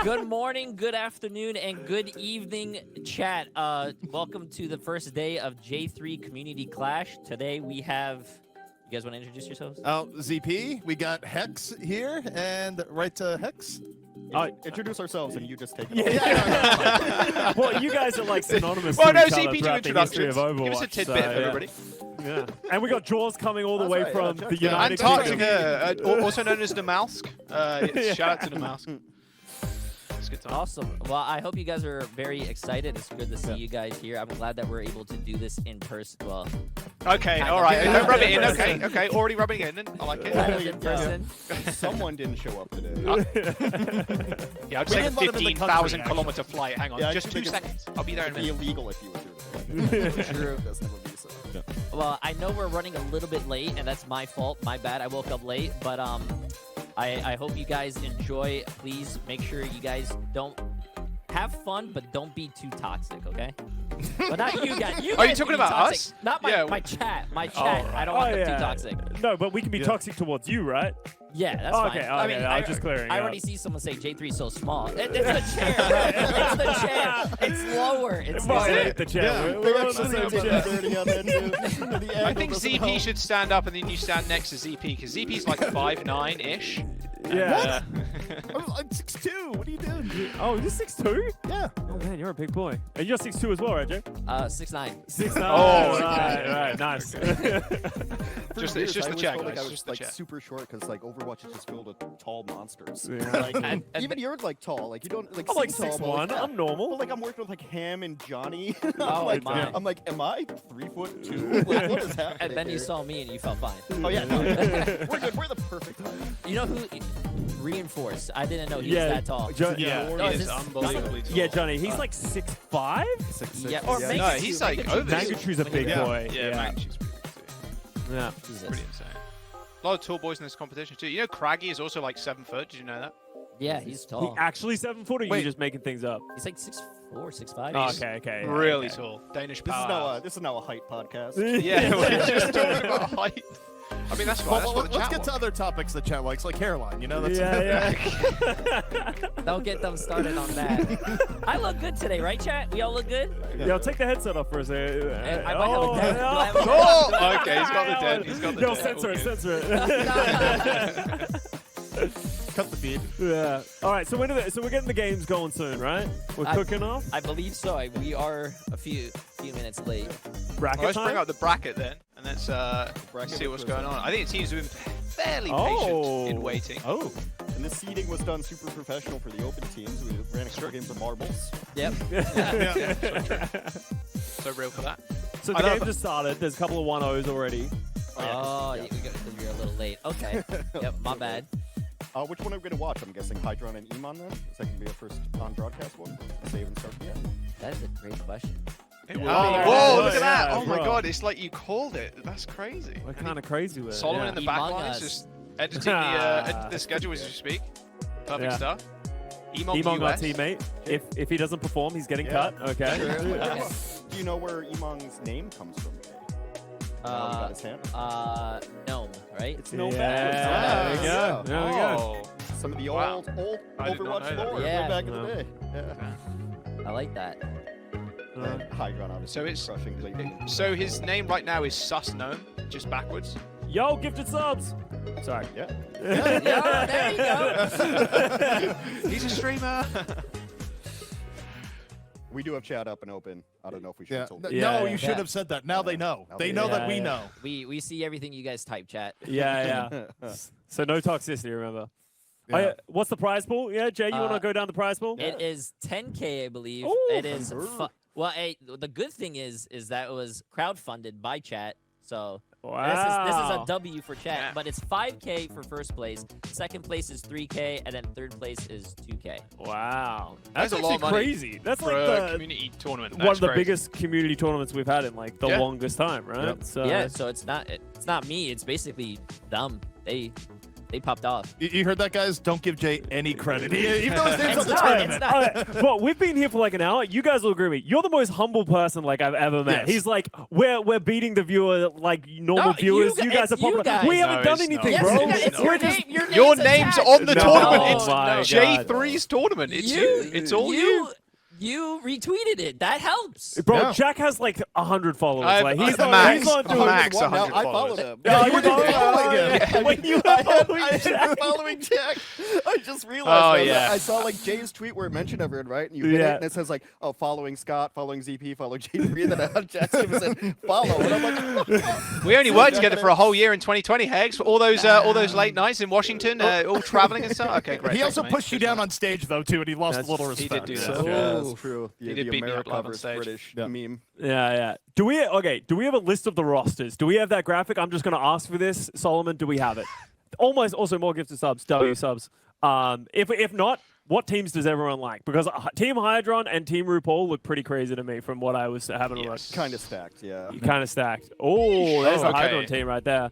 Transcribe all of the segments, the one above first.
Good morning, good afternoon, and good evening, chat. Welcome to the first day of Jay3 Community Clash. Today we have... You guys want to introduce yourselves? ZP, we got Hex here, and right to Hex. Introduce ourselves, and you just take it. Yeah. Well, you guys are like synonymous Well, to no, each other CP, throughout do the history introductions. of Overwatch. Give us a tidbit, so, everybody. Yeah. And we got Jaws coming all the That's way right, from yeah, the yeah. United Kingdom. Antarctica, also known as the Mouse. Shout out to the Mouse. It's a good time. Awesome. Well, I hope you guys are very excited. It's good to see you guys here. I'm glad that we're able to do this in person. Well, Okay, kind all of. right. Don't rub it in. Okay, okay. Already rubbing it in. I like it. kind of in person. Someone didn't show up today. Yeah, I'd We take a didn't let him in the country, 15,000-kilometer flight. Hang on, Yeah, I just think 2 it's- seconds. I'll be there in a It'd be minute. illegal if you were here. True. Doesn't have a visa. Well, I know we're running a little bit late, and that's my fault. My bad. I woke up late, but I hope you guys enjoy. Please make sure you guys don't have fun, but don't be too toxic, okay? But not you guys. You Are you guys talking can be about toxic. us? Not my, Yeah. my chat. My chat. I don't want them too toxic. No, but we can be toxic towards you, right? Yeah, that's Okay, fine. I mean, I was just clearing I up. already see someone say Jay3 is so small. It's the chair, right? It's the chair. It's lower. It's Well, lower. the chair. Yeah, We're They on actually the did same it chair. dirty on that too. The I angle think doesn't ZP help. should stand up and then you stand next to ZP because ZP's like 5'9"-ish. Yeah. I'm 6'2". What are you doing? Oh, you're 6'2"? Yeah. Oh, man, you're a big boy. And you're 6'2" as well, right, Jay? 6'9". 6'9". Oh, right, nice. Just, For it's years, just I the always chair, felt guys. like I was Just the like chair. super short because like Overwatch is just filled with tall monsters. Yeah. Like, And- even you're like tall. Like you don't like. I'm like seem tall, but, 6'1". yeah. I'm normal. But like I'm working with like Ham and Johnny. Oh, I'm like, my. I'm like, am I 3'2"? Like, what is happening? And then you here? saw me and you felt fine. Oh yeah, no, we're good. We're the perfect height. You know who? Reinforced. I didn't know he Yeah. was that tall. Yeah. Oh, He is is this- unbelievably tall. Yeah, Johnny, he's like 6'5"? 6'6". Yeah, or Yeah. Megachu. No, he's like Megachu. over this. Mangatru's a big Yeah. boy. Yeah, Mangatru's pretty good too. Yeah. Jesus. Pretty insane. A lot of tall boys in this competition too. You know Craggy is also like 7 foot. Did you know that? Yeah, he's He tall. actually 7 foot, or you Wait. just making things up? He's like 6'4", 6'5". Oh, He's okay. Yeah, Really okay. tall. Danish This is power. now a height podcast. Yeah, we're just talking about height. I mean, that's fine. Well, That's what the let's chat get to wants. other topics the chat likes, like hairline. You know, that's Yeah. Don't get them started on that. I look good today, right, chat? We all look good? Yo, take the headset off for a second. I might have a dent. Do I have a Oh, dent? okay, he's got the dent. He's got the Yo, dent. censor it, All good. censor it. cut the feed. Yeah. All right, so we're getting the games going soon, right? We're cooking off. I believe so. We are a few minutes late. Bracket Well, let's time. bring up the bracket then, and let's Bracket see what's was going on. I think the teams have been fairly Oh. patient in waiting. Oh. And the seeding was done super professional for the open teams. We ran a couple games of marbles. Yep. So real for that. So I the love game just started. There's a couple of 1-0s already. Oh, yeah. you're a little late. Okay. Yep, my bad. Which one are we going to watch? I'm guessing HYDRON and EMONGG then? Is that going to be our first on-broadcast one? Save and start yet? That is a great question. Oh, Yeah. whoa, Yeah, look at that. yeah, Oh my bro. god, it's like you called it. That's crazy. We're kind of crazy with it. Solomon yeah. in the Among back line Us. is just editing the schedule as you speak. Perfect Yeah. stuff. EMONGG EMONGG, our US. teammate. If he doesn't perform, he's getting Yeah. cut. Okay. Okay. Do you know where EMONGG's name comes from? Now he got his hand. Gnome, right? It's no Yeah, bad. there we go. Yeah. There we go. Oh. Some of the Wow. old I did not Overwatch know that. lore Yeah. way back in No. the day. Yeah. I like that. And HYDRON obviously. So it's crushing late. so his name right now is Sus Gnome, just backwards. Yo, gifted subs. Sorry. Yeah. Yeah, there you go. He's a streamer. We do have chat up and open. I don't know if we should Yeah. have told Yeah, No, yeah. you should have said that. Now they know. Now They they know know. that we Yeah, know. We see everything you guys type, chat. Yeah. So no toxicity, remember. Yeah. Oh, yeah. What's the prize pool? Yeah, Jay, you want Uh, to go down the prize pool? It is 10K, I believe. Ooh. It is. Well, the good thing is that it was crowdfunded by chat. So this is a W for chat, Yeah. but it's 5K for first place. Second place is 3K, and then third place is 2K. Wow. That's a actually lot of money crazy. That's For like a the community tournament. one of That's the crazy. biggest community tournaments we've had in like the Yeah. longest time, right? Yep. So Yeah, so it's not me. It's basically them. they popped off. You heard that, guys? Don't give Jay any credit. Even though his name's on the It's tournament. not. Well, we've been here for like an hour. You guys will agree with me. You're the most humble person like I've ever met. Yes. He's like, we're beating the viewer like normal No, viewers. you You guys are it's you popular. guys. We haven't No, done it's anything, not. Yes, bro. you guys, it's We're your just- name. Your name's name's attached. on the No. tournament. Oh It's my Jay3's tournament. It's you. It's all you. You retweeted it. That helps. Bro, Yeah. Jack has like 100 followers. I've- Like he's I've not, max- he's not doing max One now, 100 I followers. followed him. Yeah, you were following him. When you I were following had Jack. been following Jack. I just realized. Oh, that. yeah. I saw like Jay's tweet where it mentioned everyone, right? And you hit Yeah. it, and it says like, "Oh, following Scott, following ZP, following Jay3." And then I had Jack's name and said, "Follow." And I'm like, We only worked together for a whole year in 2020, Hegs. All those late nights in Washington, all traveling and stuff. Okay, great. He Thanks, also mate. pushed you Cheers, down mate. on stage, though, too, and he lost That's- a little he respect. did do that. So. yeah, that's true. He The did beat me up America live on versus stage. British Yeah. meme. Yeah. Do we have a list of the rosters? Do we have that graphic? I'm just gonna ask for this, Solomon. Do we have it? Almost. Also, more gifted subs. W subs. If not, what teams does everyone like? Because Team HYDRON and Team RuPaul look pretty crazy to me from what I was having a look. Yes. Kind of stacked, yeah. Kind of stacked. Oh, there's the okay. HYDRON team right there.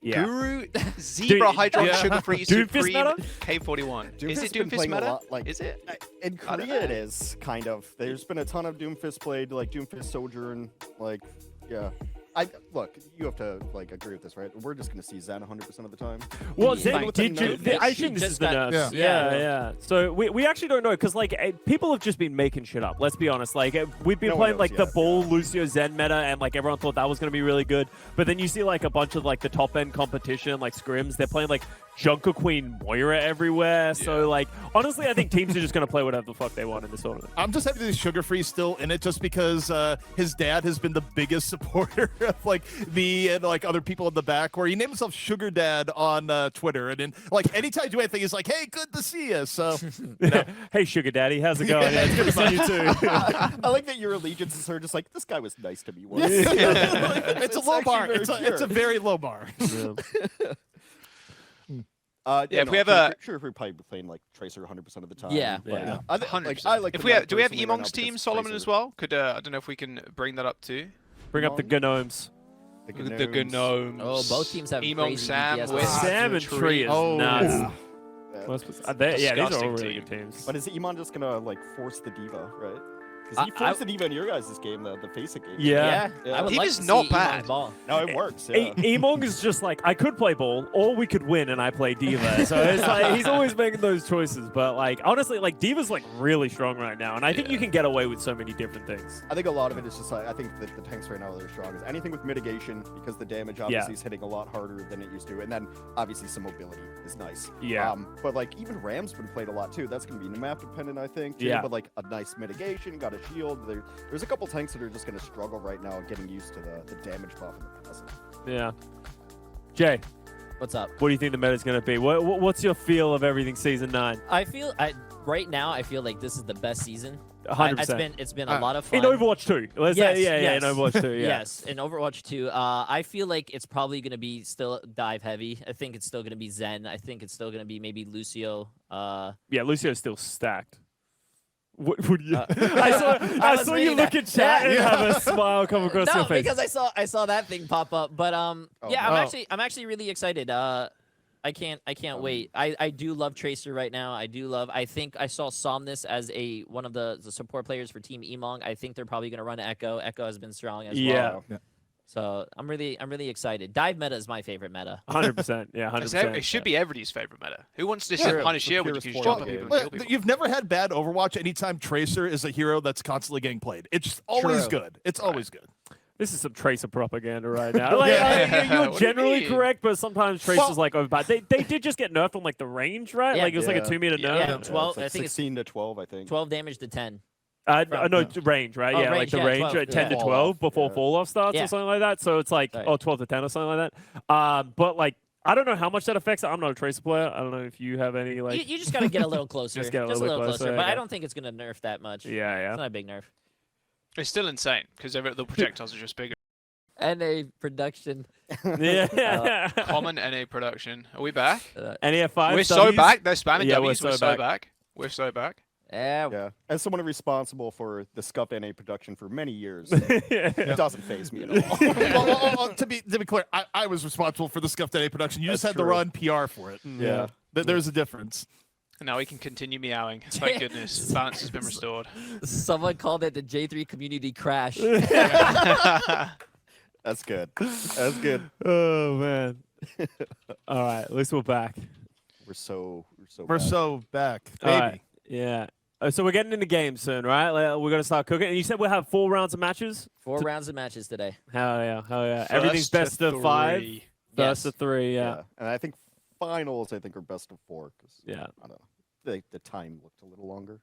Yeah. Guru, Zebra, Dude, Hydron, yeah. Sugar Free, Doomfist Supreme, meta? K41. Is Doomfist's it been Doomfist playing a meta? lot, like- Is it? In I don't Korea, it know. is kind of. There's been a ton of Doomfist played, like Doomfist Sojourn, like, yeah. Look, you have to like agree with this, right? We're just gonna see Zen 100% of the time. Well, Yeah. Zen, With did the you? nerfs. I She think this just is the got- nerfs. Yeah. Yeah. So we actually don't know because like people have just been making shit up. Let's be honest. Like we've been No one playing knows like the yet, Ball Lucio Zen meta, and like everyone thought that was gonna be really good. But then you see like a bunch of like the top end competition, like scrims. They're playing like Junker Queen Moira everywhere. So like honestly, I think teams are just gonna play whatever the fuck they want in this tournament. I'm just happy that Sugar Free still in it, just because his dad has been the biggest supporter of like me and like other people in the back. Where he named himself Sugar Dad on Twitter, and then like anytime I do anything, he's like, "Hey, good to see you." So you know, Hey, Sugar Daddy, how's it going? Yeah, it's good to see you too. I like that your allegiances are just like, this guy was nice to me once. it's a low actually bar. very It's a pure. very low bar. Yeah, if we have sure, if we're probably playing like Tracer 100% of the time. Yeah. but, Yeah. I think, 100%. like, I like if the we have, meta do we have personally right now EMONGG's team, because Solomon, Tracer- as well? Could I don't know if we can bring that up too. Bring up the Gnomes. The Gnomes. Oh, both teams have EMONGG, crazy Sam, DPS. Wisp, Sam and Tree is Oh. nuts. Yeah. Yeah, these are all Disgusting really team. good teams. But is EMONGG just gonna like force the diva, right? Because he I- forced the diva in your guys' game, the Faceit game. Yeah. I would He like is to not see bad. EMONGG ball. No, it works. Yeah. EMONGG is just like, I could play ball, or we could win and I play Diva. So it's like, he's always making those choices. But like, honestly, like Diva's like really strong right now. And I think you can get away with so many different things. I think a lot of it is just like, I think that the tanks right now are their strongest. Anything with mitigation, because the damage obviously is hitting a lot harder than it used to. And then obviously some mobility is nice. Yeah. But like even Ram's been played a lot too. That's going to be map dependent, I think. Too. Yeah. But like a nice mitigation, got a shield. There's a couple tanks that are just going to struggle right now getting used to the damage buff and the passive. Yeah. Jay, What's up? what do you think the meta's going to be? What's your feel of everything season 9? Right now I feel like this is the best season. 100%. It's been a lot of fun. In Overwatch 2. Let's Yes, say, yeah, yes. in Overwatch 2, yeah. Yes, in Overwatch 2. I feel like it's probably going to be still dive heavy. I think it's still going to be Zen. I think it's still going to be maybe Lucio. Yeah, Lucio's still stacked. What would you? I I was saw you reading look that. at chat and Yeah. have a smile come across No, your face. because I saw that thing pop up. But yeah, no. I'm actually really excited. I can't wait. I do love Tracer right now. I think I saw Somnus as one of the support players for Team EMONGG. I think they're probably gonna run Echo. Echo has been strong as Yeah. well. So I'm really excited. Dive meta is my favorite meta. 100%. Yeah, 100%. It should be everybody's favorite meta. Who wants to Yeah, sit behind a the shield when you purest can just form jump of on the people Well, and kill people? you've never had bad Overwatch anytime Tracer is a hero that's constantly getting played. It's always True. good. It's always good. This is some Tracer propaganda right now. Like, Yeah. you're What do you generally mean? correct, but sometimes Tracer's Well- like overpowered. They did just get nerfed on like the range, right? Yeah. Like it was like a Yeah. 2-meter Yeah. nerf. Yeah, 12. It's like I think it's 16 to 12, I think. 12 damage to 10. No, range, right? Oh, yeah, like range, the yeah, range, 12, 10 to yeah. 12 before Yeah. fall off starts Yeah. or something like that. So it's like, Right. 12 to 10 or something like that. But like, I don't know how much that affects it. I'm not a Tracer player. I don't know if you have any like. You just gotta get a little closer. Just get a little bit closer, But yeah. I don't think it's gonna nerf that much. Yeah, It's not a big nerf. It's still insane because the projectiles are just bigger. NA production. yeah. Common NA production. Are we back? NEF5. We're so back. They're spamming Yeah, W's. we're We're so so back. back. We're so back. Yeah, as someone responsible for the Scuffed NA production for many years, it doesn't faze me at all. Well, to be clear, I was responsible for the Scuffed NA production. You just That's had to true. run PR for it. Yeah. There's a difference. Now we can continue meowing. Thank goodness. Balance has been restored. Someone called it the Jay3 Community Clash. That's good. That's good. Oh man. All right, at least we're back. We're so We're bad. so back, All baby. right. Yeah. So we're getting into games soon, right? We're gonna start cooking. And you said we'll have 4 rounds of matches. 4 rounds of matches today. Hell yeah, hell yeah. Everything's First best to of 5. 3. Best Yes. of 3. Yeah. And I think finals are best of 4 because Yeah. I don't know. The time looked a little longer,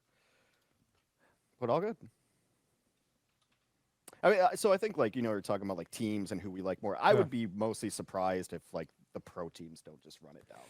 but all good. I mean, so I think we're talking about teams and who we like more. I would be mostly surprised if the pro teams don't just run it down.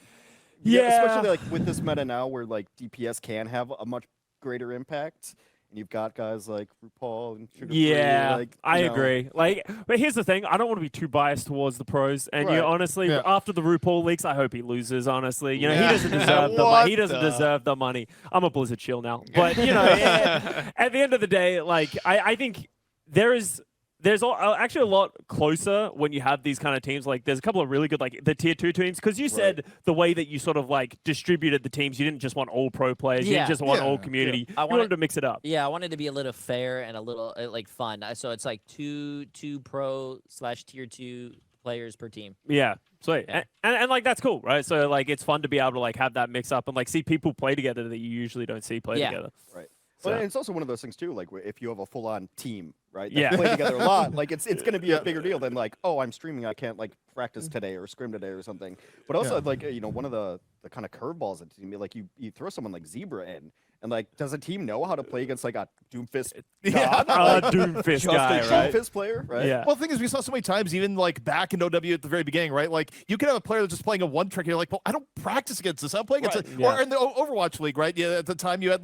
Yeah. Especially with this meta now where DPS can have a much greater impact. And you've got guys like RuPaul and Sugar Yeah, Free, I agree. But here's the thing: I don't want to be too biased towards the pros. And Right. honestly, Yeah. after the RuPaul leaks, I hope he loses. Honestly, he Yeah. doesn't deserve the What money. He doesn't the- deserve the money. I'm a Blizzard chill now, but at the end of the day, I think there's actually a lot closer when you have these kind of teams. There's a couple of really good, the tier 2 teams, because you said the way that you sort of distributed the teams, you didn't just want all pro players, you Yeah. didn't just want Yeah. all community. I You wanted- wanted to mix it up. Yeah, I wanted to be a little fair and a little fun. So it's two pro / tier 2 players per team. Yeah, sweet. Yeah. And that's cool, right? So it's fun to be able to have that mix up and see people play together that you usually don't see play Yeah. together. Right. So- Well, and it's also one of those things too. If you have a full-on team, right? That Yeah. play together a lot. It's going to be a bigger deal than oh, I'm streaming, I can't practice today or scrim today or something. But also one of the kind of curveballs that you throw someone like Zebra in, and does a team know how to play against a Doomfist god? Doomfist Just guy, a right? Doomfist player, right? Yeah. Well, the thing is, we saw so many times, even back in OW at the very beginning, right? You could have a player that's just playing a one trick, and you're like, well, I don't practice against this. I'm playing against Right. it. Or in the Overwatch League, right? Yeah, at the time you had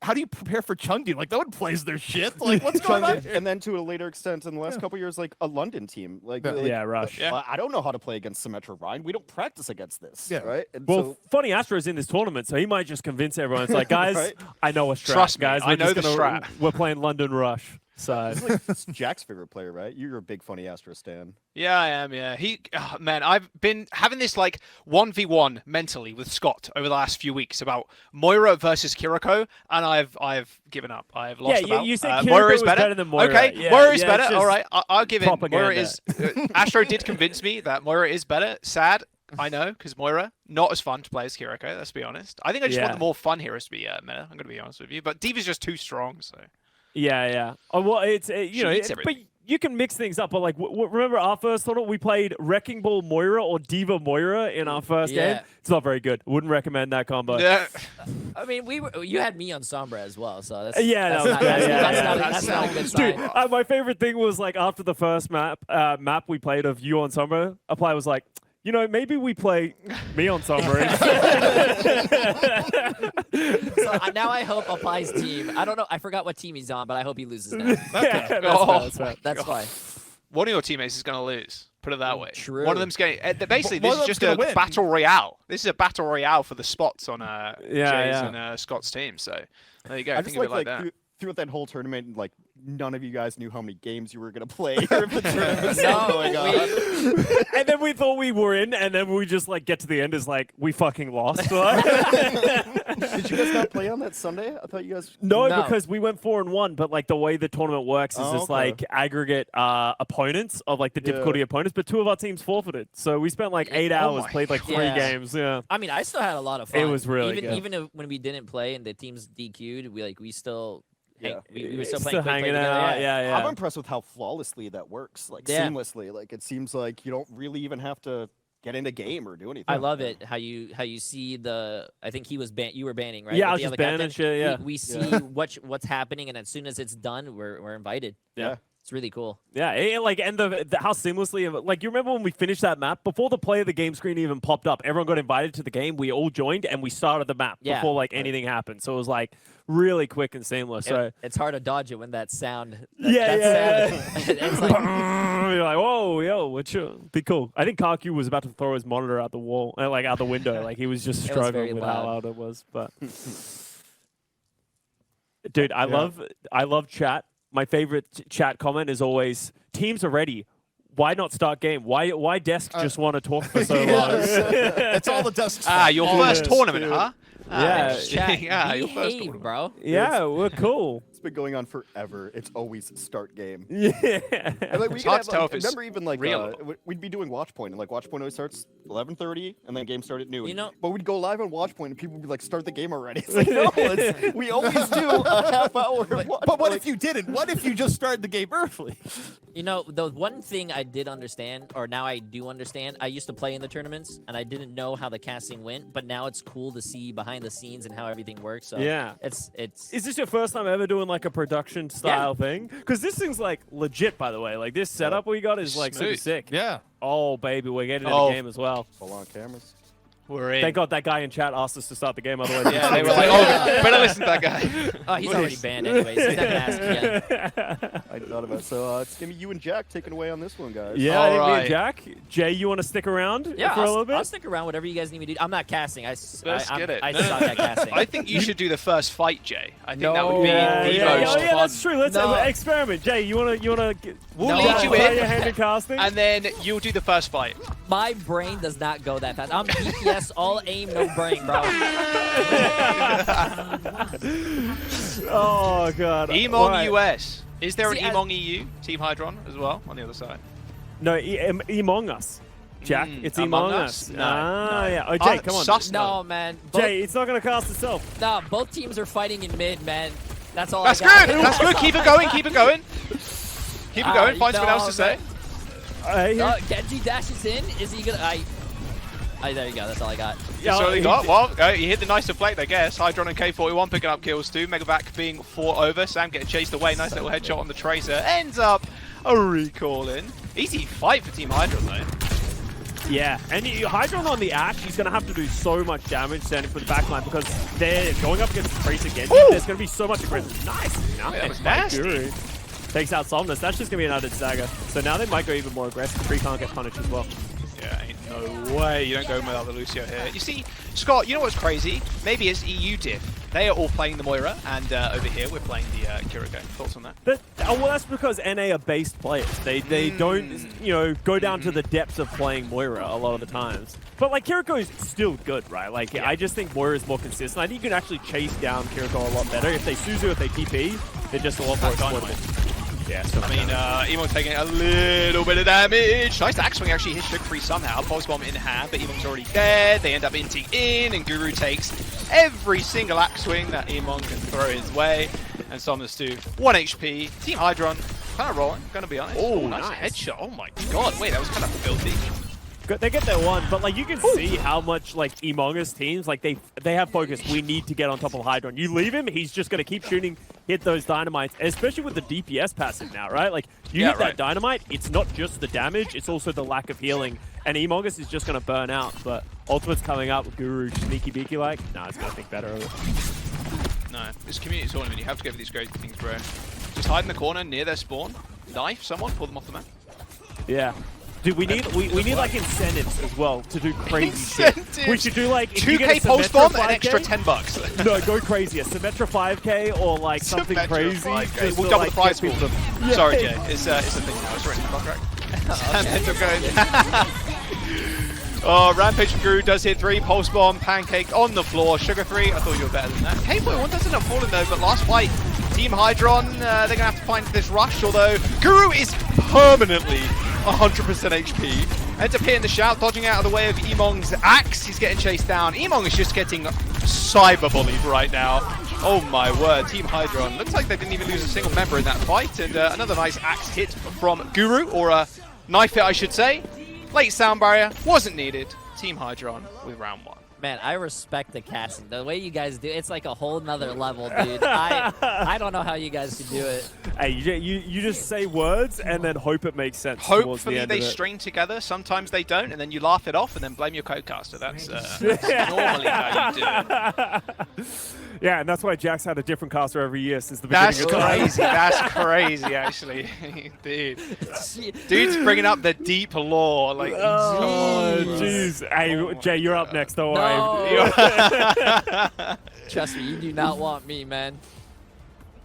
how do you prepare for Chengdu? No one plays their shit. What's going on here? And then to a later extent, in the last couple years, a London team, Yeah, Rush. Yeah. I don't know how to play against Symmetra Rhine. We don't practice against this, Yeah. right? And Well, so, funny, Astro's in this tournament, so he might just convince everyone. It's guys, Right. I know a strat. Trust me, guys. I We're know just the gonna- strat. We're playing London Rush. So it's Jack's favorite player, right? You're a big funny Astro stan. Yeah, I am. Yeah, man, I've been having this 1v1 mentally with Scott over the last few weeks about Moira versus Kiriko, and I've given up. I've lost. Yeah, you said Kiriko Moira is was better. better than Moira. Okay, Yeah, Moira is yeah, better. it's All just right, I'll give in. Moira propaganda. is. Astro did convince me that Moira is better. Sad, I know, because Moira not as fun to play as Kiriko. Let's be honest. I think I just want Yeah. the more fun heroes to be meta. I'm going to be honest with you, but Diva's just too strong. So yeah. Oh well, it's She eats but everything. you can mix things up. But remember our first tournament, we played Wrecking Ball Moira or Diva Moira in our first Yeah. game. It's not very good. Wouldn't recommend that combo. yeah. I mean, you had me on Sombra as well, so that's Yeah, that's no, not, yeah, that's, yeah, that's yeah. not, that's not a good sign. Dude, my favorite thing was after the first map we played of you on Sombra, a player was like, maybe we play me on Sombra. So now I hope Apply's team. I don't know. I forgot what team he's on, but I hope he loses now. Yeah, that's Oh, fair, that's fair. That's fine. One of your teammates is going to lose. Put it that way. True. One of them's going. Basically, One this of is just them's a gonna win. battle royale. This is a battle royale for the spots on Jay's yeah. and Scott's team. So there you go. I Think just of it like that. throughout that whole tournament, none of you guys knew how many games you were gonna play or if the tournament was still No, going on. And then we thought we were in, and then we just get to the end is we fucking lost. Did you guys not play on that Sunday? I thought you guys. No, No. because we went 4-1, but the way the tournament works is Oh, it's okay. aggregate opponents of the difficulty opponents, but 2 of our teams forfeited. So we spent 8 hours, my played 3 Yeah. games. Yeah. I mean, I still had a lot of fun. It was really good. Even when we didn't play and the teams DQ'd, we still Yeah. we were still Still playing quick play hanging together. out. Yeah. Yeah. I'm impressed with how flawlessly that works, Yeah. seamlessly. It seems like you don't really even have to get in a game or do anything. I love it how you see the. I think he was you were banning, right? Yeah, I With was the just other banning captain? shit, yeah. We see what's happening, and as soon as it's done, we're invited. Yeah. It's really cool. Yeah, and the how seamlessly, you remember when we finished that map before the play of the game screen even popped up, everyone got invited to the game. We all joined and we started the map Yeah. before anything happened. So it was really quick and seamless. So It's hard to dodge it when that sound. Yeah. It's like you're like, whoa, yo, what you? Be cool. I think Karku was about to throw his monitor out the wall, out the window. He was just It was very struggling with how loud. loud it was. But Dude, I love chat. My favorite chat comment is always, teams are ready. Why not start game? Why desk just want to talk for so long? It's all the desks. Your first tournament, huh? Yeah. Chat, your first behave, tournament. bro. Yeah, we're cool. It's been going on forever. It's always start game. Yeah. And, like, we It's could hard have, to tell like, if it's remember even like real. we'd be doing watch point, and like watch point always starts 11:30, and then game start at noon. You know- but we'd go live on watch point, and people would be like, "Start the game already." It's like, no, we always do a half hour. But what if you didn't? What if you just started the game early? You know, the one thing I did understand, or now I do understand, I used to play in the tournaments, and I didn't know how the casting went, but now it's cool to see behind the scenes and how everything works. So Yeah. it's Is this your first time ever doing like a production style thing? Because this thing's like legit, by the way. Like this setup we got is like super Smooth. sick. Yeah. Oh baby, we're getting in Oh. the game as well. Full on cameras. We're in. Thank God that guy in chat asked us to start the game. Otherwise, Yeah, they were like, oh, better listen to that guy. oh, he's already banned anyways. He's not gonna ask again. I thought about it. So it's gonna be you and Jack taking away on this one, guys. yeah, All me right. and Jack. Jay, you want to stick around Yeah, for a little bit? I'll stick around. Whatever you guys need me to do. I'm not casting. Let's I'm- get it. I No, no, suck no. at casting. I think you should do the first fight, Jay. I think that would be yeah, the yeah, most oh, yeah, fun. that's true. Let's No. experiment. Jay, you wanna We'll No. lead you try in, your hand in casting? and then you'll do the first fight. My brain does not go that fast. I'm DPS, all aim, no brain, bro. Oh god. EMONGG Right. US. Is there See, an EMONGG EU? Team HYDRON as well on the other side. No, Among Us. Jack, it's Among Among Us? Us. No, Ah, no. yeah. Oh, Jay, come on. Sus No, man. Both, Jay, it's not gonna cast itself. no, both teams are fighting in mid, man. That's all That's I got. good. That's good. Keep it going. Keep it going. Keep it going. Find something else to say. Genji dashes in. Is he gonna? There you go. That's all I got. That's all you got. Well, you hit the nice deflect, I guess. HYDRON and K41 picking up kills too. Megaback being fought over. Sam getting chased away. Nice little headshot on the Tracer. Ends up a recall in. Easy fight for Team HYDRON though. Yeah, and HYDRON on the Ash, he's going to have to do so much damage standing for the backline because they're going up against the Tracer again. There's going to be so much aggression. Nice. that was by nasty. Guru. Takes out Somnus. That's just going to be another dagger. So now they might go even more aggressive. Tree can't get punished as well. Yeah, ain't no way you don't go without the Lucio here. You see, Scott, you know what's crazy? Maybe it's EU diff. They are all playing the Moira, and over here we're playing the Kiriko. Thoughts on that? Well, that's because NA are based players. They don't, go down to the depths of playing Moira a lot of the times. But, like, Kiriko is still good, right? Like, I just think Moira is more consistent. I think you can actually chase down Kiriko a lot better. If they Suzu, if they TP, they're just a lot more exploitable. Yeah, so I mean, EMONGG taking a little bit of damage. Nice axe swing actually hits Sugar3 somehow. Pulse bomb in hand, but EMONGG's already dead. They end up inting in, and Guru takes every single axe swing that EMONGG can throw his way. And Somnus too. 1 HP. Team HYDRON kind of rolling, gonna be honest. Oh, nice nice. headshot. Oh my god, wait, that was kind of filthy. They get their one, but like you can see how much like EMONGG's teams, like they have focus. We need to get on top of HYDRON. You leave him, he's just gonna keep shooting, hit those dynamites, especially with the DPS passive now, right? Like you hit that dynamite, it's not just the damage, it's also the lack of healing. And EMONGG is just gonna burn out. But Ultimate's coming up with Guru sneaky beaky like. Nah, it's gonna think better of it. No, this community tournament, you have to go for these great things, bro. Just hide in the corner near their spawn, knife someone, pull them off the map. Yeah. Dude, we need like incentives as well to do crazy Incentives? shit. We should do like if you 2k get a post Symmetra bomb, an 5K, extra $10. No, go crazy. A Symmetra 5K or like something Symmetra crazy. 5K. just We'll to, double like, the prize get pool. people to- Sorry, Jay. It's a thing now. It's written in the contract. Ends up going. Oh, Rampage from Guru does hit 3. Pulse bomb, pancake on the floor. Sugar3, I thought you were better than that. K41 does end up falling though, but last fight, Team HYDRON, they're going to have to find this rush, although Guru is permanently 100% HP. Ends up hitting the shout, dodging out of the way of EMONGG's axe. He's getting chased down. EMONGG is just getting cyberbullied right now. Oh my word, Team HYDRON. Looks like they didn't even lose a single member in that fight. And another nice axe hit from Guru, or a knife hit I should say. Late sound barrier, wasn't needed. Team HYDRON with round 1. Man, I respect the casting. The way you guys do it's like a whole nother level, dude. I don't know how you guys can do it. Hey, you just say words and then hope it makes sense. towards the Hopefully end they of it. string together. Sometimes they don't, and then you laugh it off and then blame your co-caster. That's normally how you do it. Yeah, and that's why Jack's had a different caster every year since the beginning That's of time. crazy. That's crazy, actually. Dude. Dude's bringing up the deep lore. Like, Oh, jeez. Hey, Jay, you're up next. Don't worry. No. Trust me, you do not want me, man.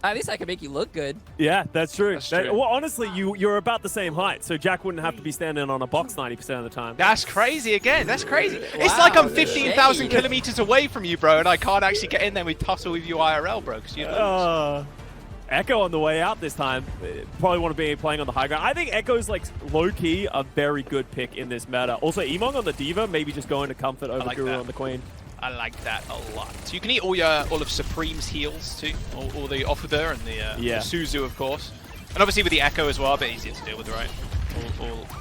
At least I can make you look good. Yeah, that's true. That's true. Well, honestly, you're about the same height, so Jack wouldn't have to be standing on a box 90% of the time. That's crazy again. That's crazy. It's Wow, like I'm the 15,000 shade. kilometers away from you, bro, and I can't actually get in there with tussle with you IRL, bro. Because you lose. Echo on the way out this time. Probably want to be playing on the high ground. I think Echo's like low-key a very good pick in this meta. Also, EMONGG on the Diva, maybe just going to comfort over like Guru that. on the Queen. I like that a lot. So you can eat all of Supreme's heals too, all the Officer and the Suzu, of course, and obviously with the Echo as well, a bit easier to deal with, right?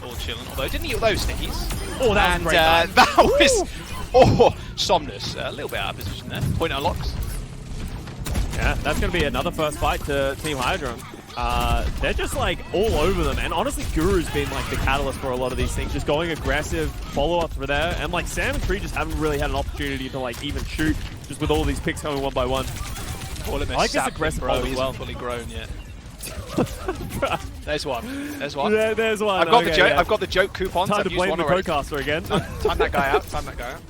All chilling. Although didn't eat all those stickies. Oh, that was great. That was Somnus, a little bit out of position there. Point unlocks. Yeah, that's going to be another first fight to Team HYDRON. They're just like all over them, and honestly Guru's been like the catalyst for a lot of these things, just going aggressive, follow-ups for there, and like Sam and Tree just haven't really had an opportunity to like even shoot, just with all these picks coming one by one. I like this aggressive bro. hold He as well. isn't fully grown yet. There's one. There's one. Yeah, there's one. I've got the Okay, joke. yeah. I've got the joke coupons. Time I've to used blame one the already. co-caster again. Time that guy out. Time that guy out.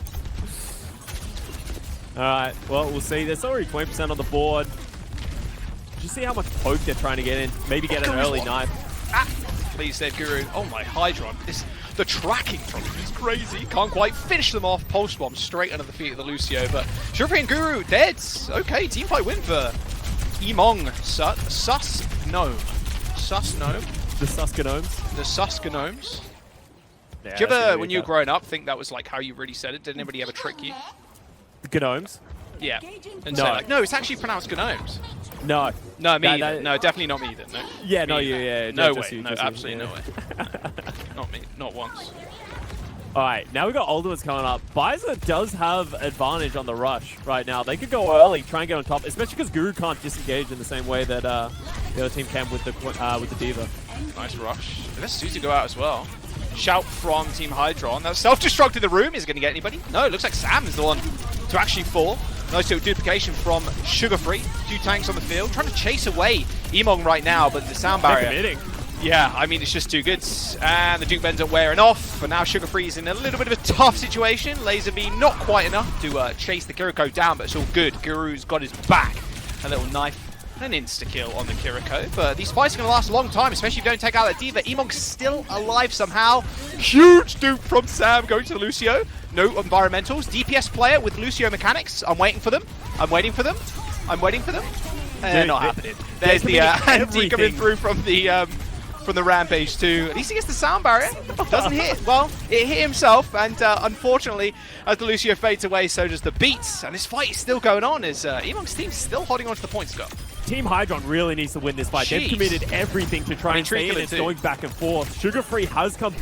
Alright, well, we'll see. There's already 20% on the board. Just see how much poke they're trying to get in. Maybe get an early knife. Ah, please save Guru. Oh my, HYDRON. The tracking from him is crazy. Can't quite finish them off. Pulse bomb straight under the feet of the Lucio. But Sugar and Guru dead. Okay, team fight win for EMONGG. Sus Gnome. Sus Gnome. The Suskanomes. The Suskanomes. Yeah, Did you that's ever, gonna when be you were tough. growing up, think that was like how you really said it? Did anybody ever trick you? Gnomes? Yeah. And No. say like, no, it's actually pronounced Gnomes. No. No, me That- either. that- No, definitely not me either. No. Yeah, no, Me you, either. yeah. No just way. you, No, just you, absolutely yeah. no way. Not me. Not once. Alright, now we've got Ultimates coming up. Baiza does have advantage on the rush right now. They could go early, try and get on top, especially because Guru can't disengage in the same way that the other team can with the Diva. Nice rush. Let's Suzu go out as well. Shout from Team HYDRON. That self-destruct in the room isn't going to get anybody. No, it looks like Sam is the one to actually fall. Nice little duplication from Sugar Free. 2 tanks on the field. Trying to chase away EMONGG right now, but the sound They're barrier. committing. Yeah, I mean, it's just too good. And the Duke ends up wearing off. And now Sugar Free is in a little bit of a tough situation. Laser beam not quite enough to chase the Kiriko down, but it's all good. Guru's got his back. A little knife. An insta-kill on the Kiriko, but these fights are going to last a long time, especially if you don't take out that Diva. EMONGG's still alive somehow. Huge dupe from Sam going to Lucio. No environmentals. DPS player with Lucio mechanics. I'm waiting for them. I'm waiting for them. I'm waiting for them. Dude, Not happening. There's the anti coming through from the Rampage too. At least he gets the sound barrier. Doesn't hit. Well, it hit himself, and unfortunately, as the Lucio fades away, so does the Beats. And this fight is still going on as EMONGG's team still holding on to the points, Scott. Team HYDRON really needs to win this fight. They've Jeez. committed everything to try and stay in. Tree It's too. going back and forth. Sugar Free has come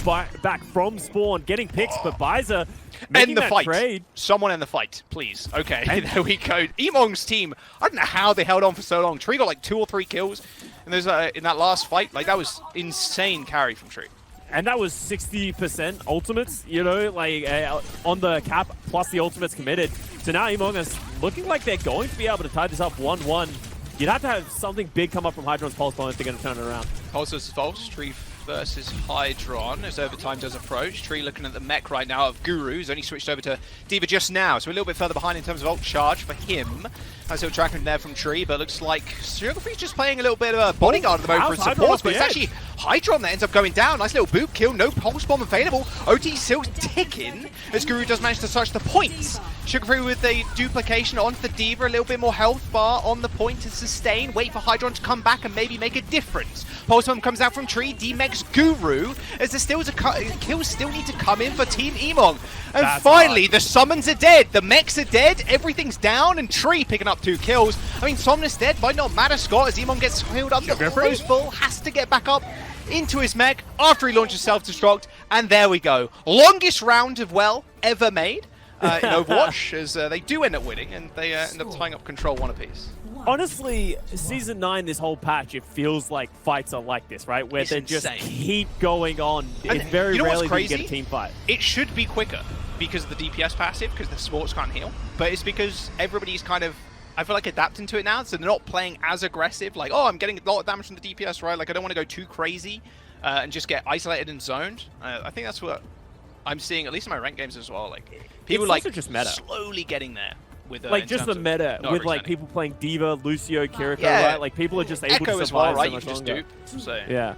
back from spawn, getting picks, but Baiza End making the that fight. trade. Someone end the fight, please. Okay, there we go. EMONGG's team, I don't know how they held on for so long. Tree got like 2 or 3 kills, and there's in that last fight, like that was insane carry from Tree. And that was 60% ultimates, you know, like on the cap, plus the ultimates committed. So now EMONGG is looking like they're going to be able to tie this up 1-1. You'd have to have something big come up from HYDRON's pulse bomb if they're going to turn it around. Pulse versus false. Tree versus HYDRON as overtime does approach. Tree looking at the mech right now of Guru, who's only switched over to Diva just now, so a little bit further behind in terms of ult charge for him. Nice little tracking there from Tree, but looks like Sugar Free's just playing a little bit of a bodyguard at the moment for his How's HYDRON supports, off but the it's edge? actually HYDRON that ends up going down. Nice little boot kill, no pulse bomb available. OT still ticking as Guru does manage to touch the points. Sugar Free with a duplication onto the Diva, a little bit more health bar on the point to sustain. Wait for HYDRON to come back and maybe make a difference. Pulse bomb comes out from Tree, D-Megs Guru, as the kills still need to come in for Team EMONGG. And That's finally, hard. the summons are dead, the mechs are dead, everything's down, and Tree picking up 2 kills. I mean, Somnus dead, might not matter, Scott, as EMONGG gets healed up, Sugar Free? almost full, has to get back up into his mech after he launches self-destruct, and there we go. Longest round of ever made in Overwatch, as they do end up winning, and they end up tying up control 1 apiece. Honestly, Season 9, this whole patch, it feels like fights are like this, right? Where It's they just insane. keep going on. And It's very you know what's rarely that you get a crazy? team fight. It should be quicker because of the DPS passive, because the sports can't heal. But it's because everybody's kind of, I feel like, adapting to it now, so they're not playing as aggressive. Like, oh, I'm getting a lot of damage from the DPS, right? Like, I don't want to go too crazy and just get isolated and zoned. I think that's what I'm seeing, at least in my ranked games as well. Like, people It's like also just meta. slowly getting there. with like in just the terms of meta not with like overextending. people playing Diva, Lucio, Kiriko, Yeah. right? Like people are just able Echo to as well, survive right? so You much can just longer. dupe. So Yeah.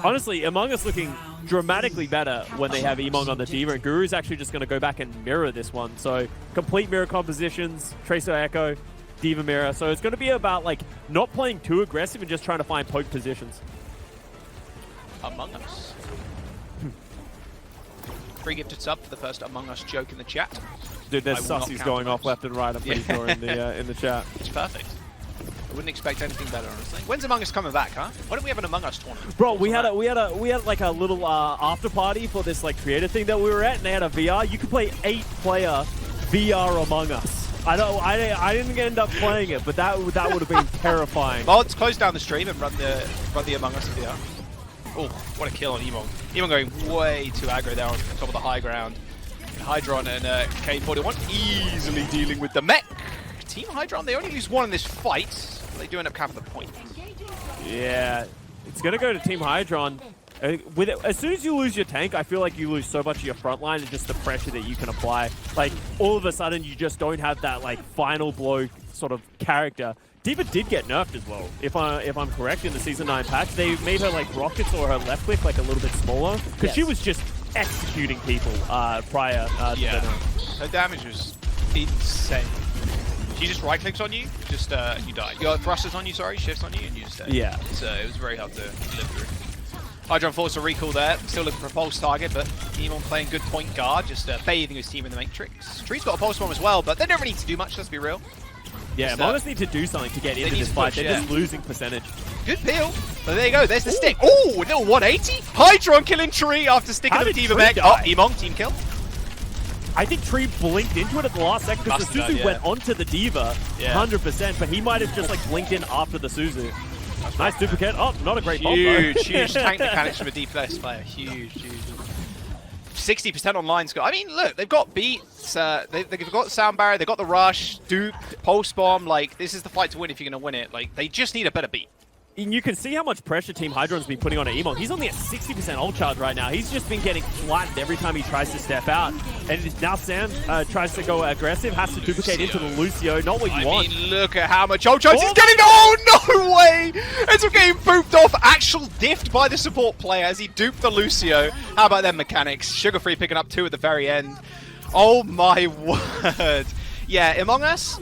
Honestly, Among Us looking dramatically better when they have EMONGG on the Diva, and Guru's actually just going to go back and mirror this one. So complete mirror compositions, Tracer Echo, Diva mirror. So it's going to be about like not playing too aggressive and just trying to find poke positions. Among Us. Free gifted sub for the first Among Us joke in the chat. Dude, there's I will not sussies count going those. off left and right, I'm pretty Yeah. sure, in the chat. It's perfect. I wouldn't expect anything better, honestly. When's Among Us coming back, huh? Why don't we have an Among Us tournament? Bro, we had like a little after party for this like creator thing that we were at, and they had a VR. You could play 8-player VR Among Us. I didn't end up playing it, but that would have been terrifying. Mods, close down the stream and run the Among Us VR. Oh, what a kill on EMONGG. EMONGG going way too aggro there on top of the high ground. HYDRON and K41 easily dealing with the mech. Team HYDRON, they only lose one in this fight. They do end up capping the point. Yeah, it's gonna go to Team HYDRON. With it, as soon as you lose your tank, I feel like you lose so much of your front line and just the pressure that you can apply. Like all of a sudden, you just don't have that like final blow sort of character. Diva did get nerfed as well, if I'm correct, in the Season 9 patch. They made her like rockets or her left click like a little bit smaller because she was just executing people prior to the nerf. Her damage was insane. She just right clicks on you, just you die. Your thrusters on you, sorry, shifts on you, and you just die. Yeah. So it was very hard to live through. HYDRON forced a recall there, still looking for a pulse target, but EMONGG playing good point guard, just bathing his team in the matrix. Tree's got a pulse bomb as well, but they don't really need to do much, let's be real. Yeah, Just, Among Us need to do something to get into need this to fight. push, They're just losing percentage. Good peel. But there you go, there's the stick. Ooh, a little 180. HYDRON killing Tree after sticking How the did Diva Tree mech. die? Oh, EMONGG team kill. I think Tree blinked into it at the last second because the Must have Suzu done, went onto the Diva 100%, but he might have just like blinked in after the Suzu. Nice duplicate. Oh, not a great bomb though. Huge tank mechanics from a DPS player. Huge. 60% online score. I mean, look, they've got beats, they've got sound barrier, they've got the rush, dupe, pulse bomb. Like, this is the fight to win if you're going to win it. Like, they just need a better beat. And you can see how much pressure Team HYDRON's been putting on EMONGG. He's only at 60% ult charge right now. He's just been getting flattened every time he tries to step out. And now Sam tries to go aggressive, has to duplicate into the Lucio. Not what you want. I mean, look at how much ult charge he's getting. Oh, no way! Ends up getting booped off. Actual diffed by the support player as he duped the Lucio. How about them mechanics? Sugar Free picking up 2 at the very end. Oh, my word. Yeah, Among Us.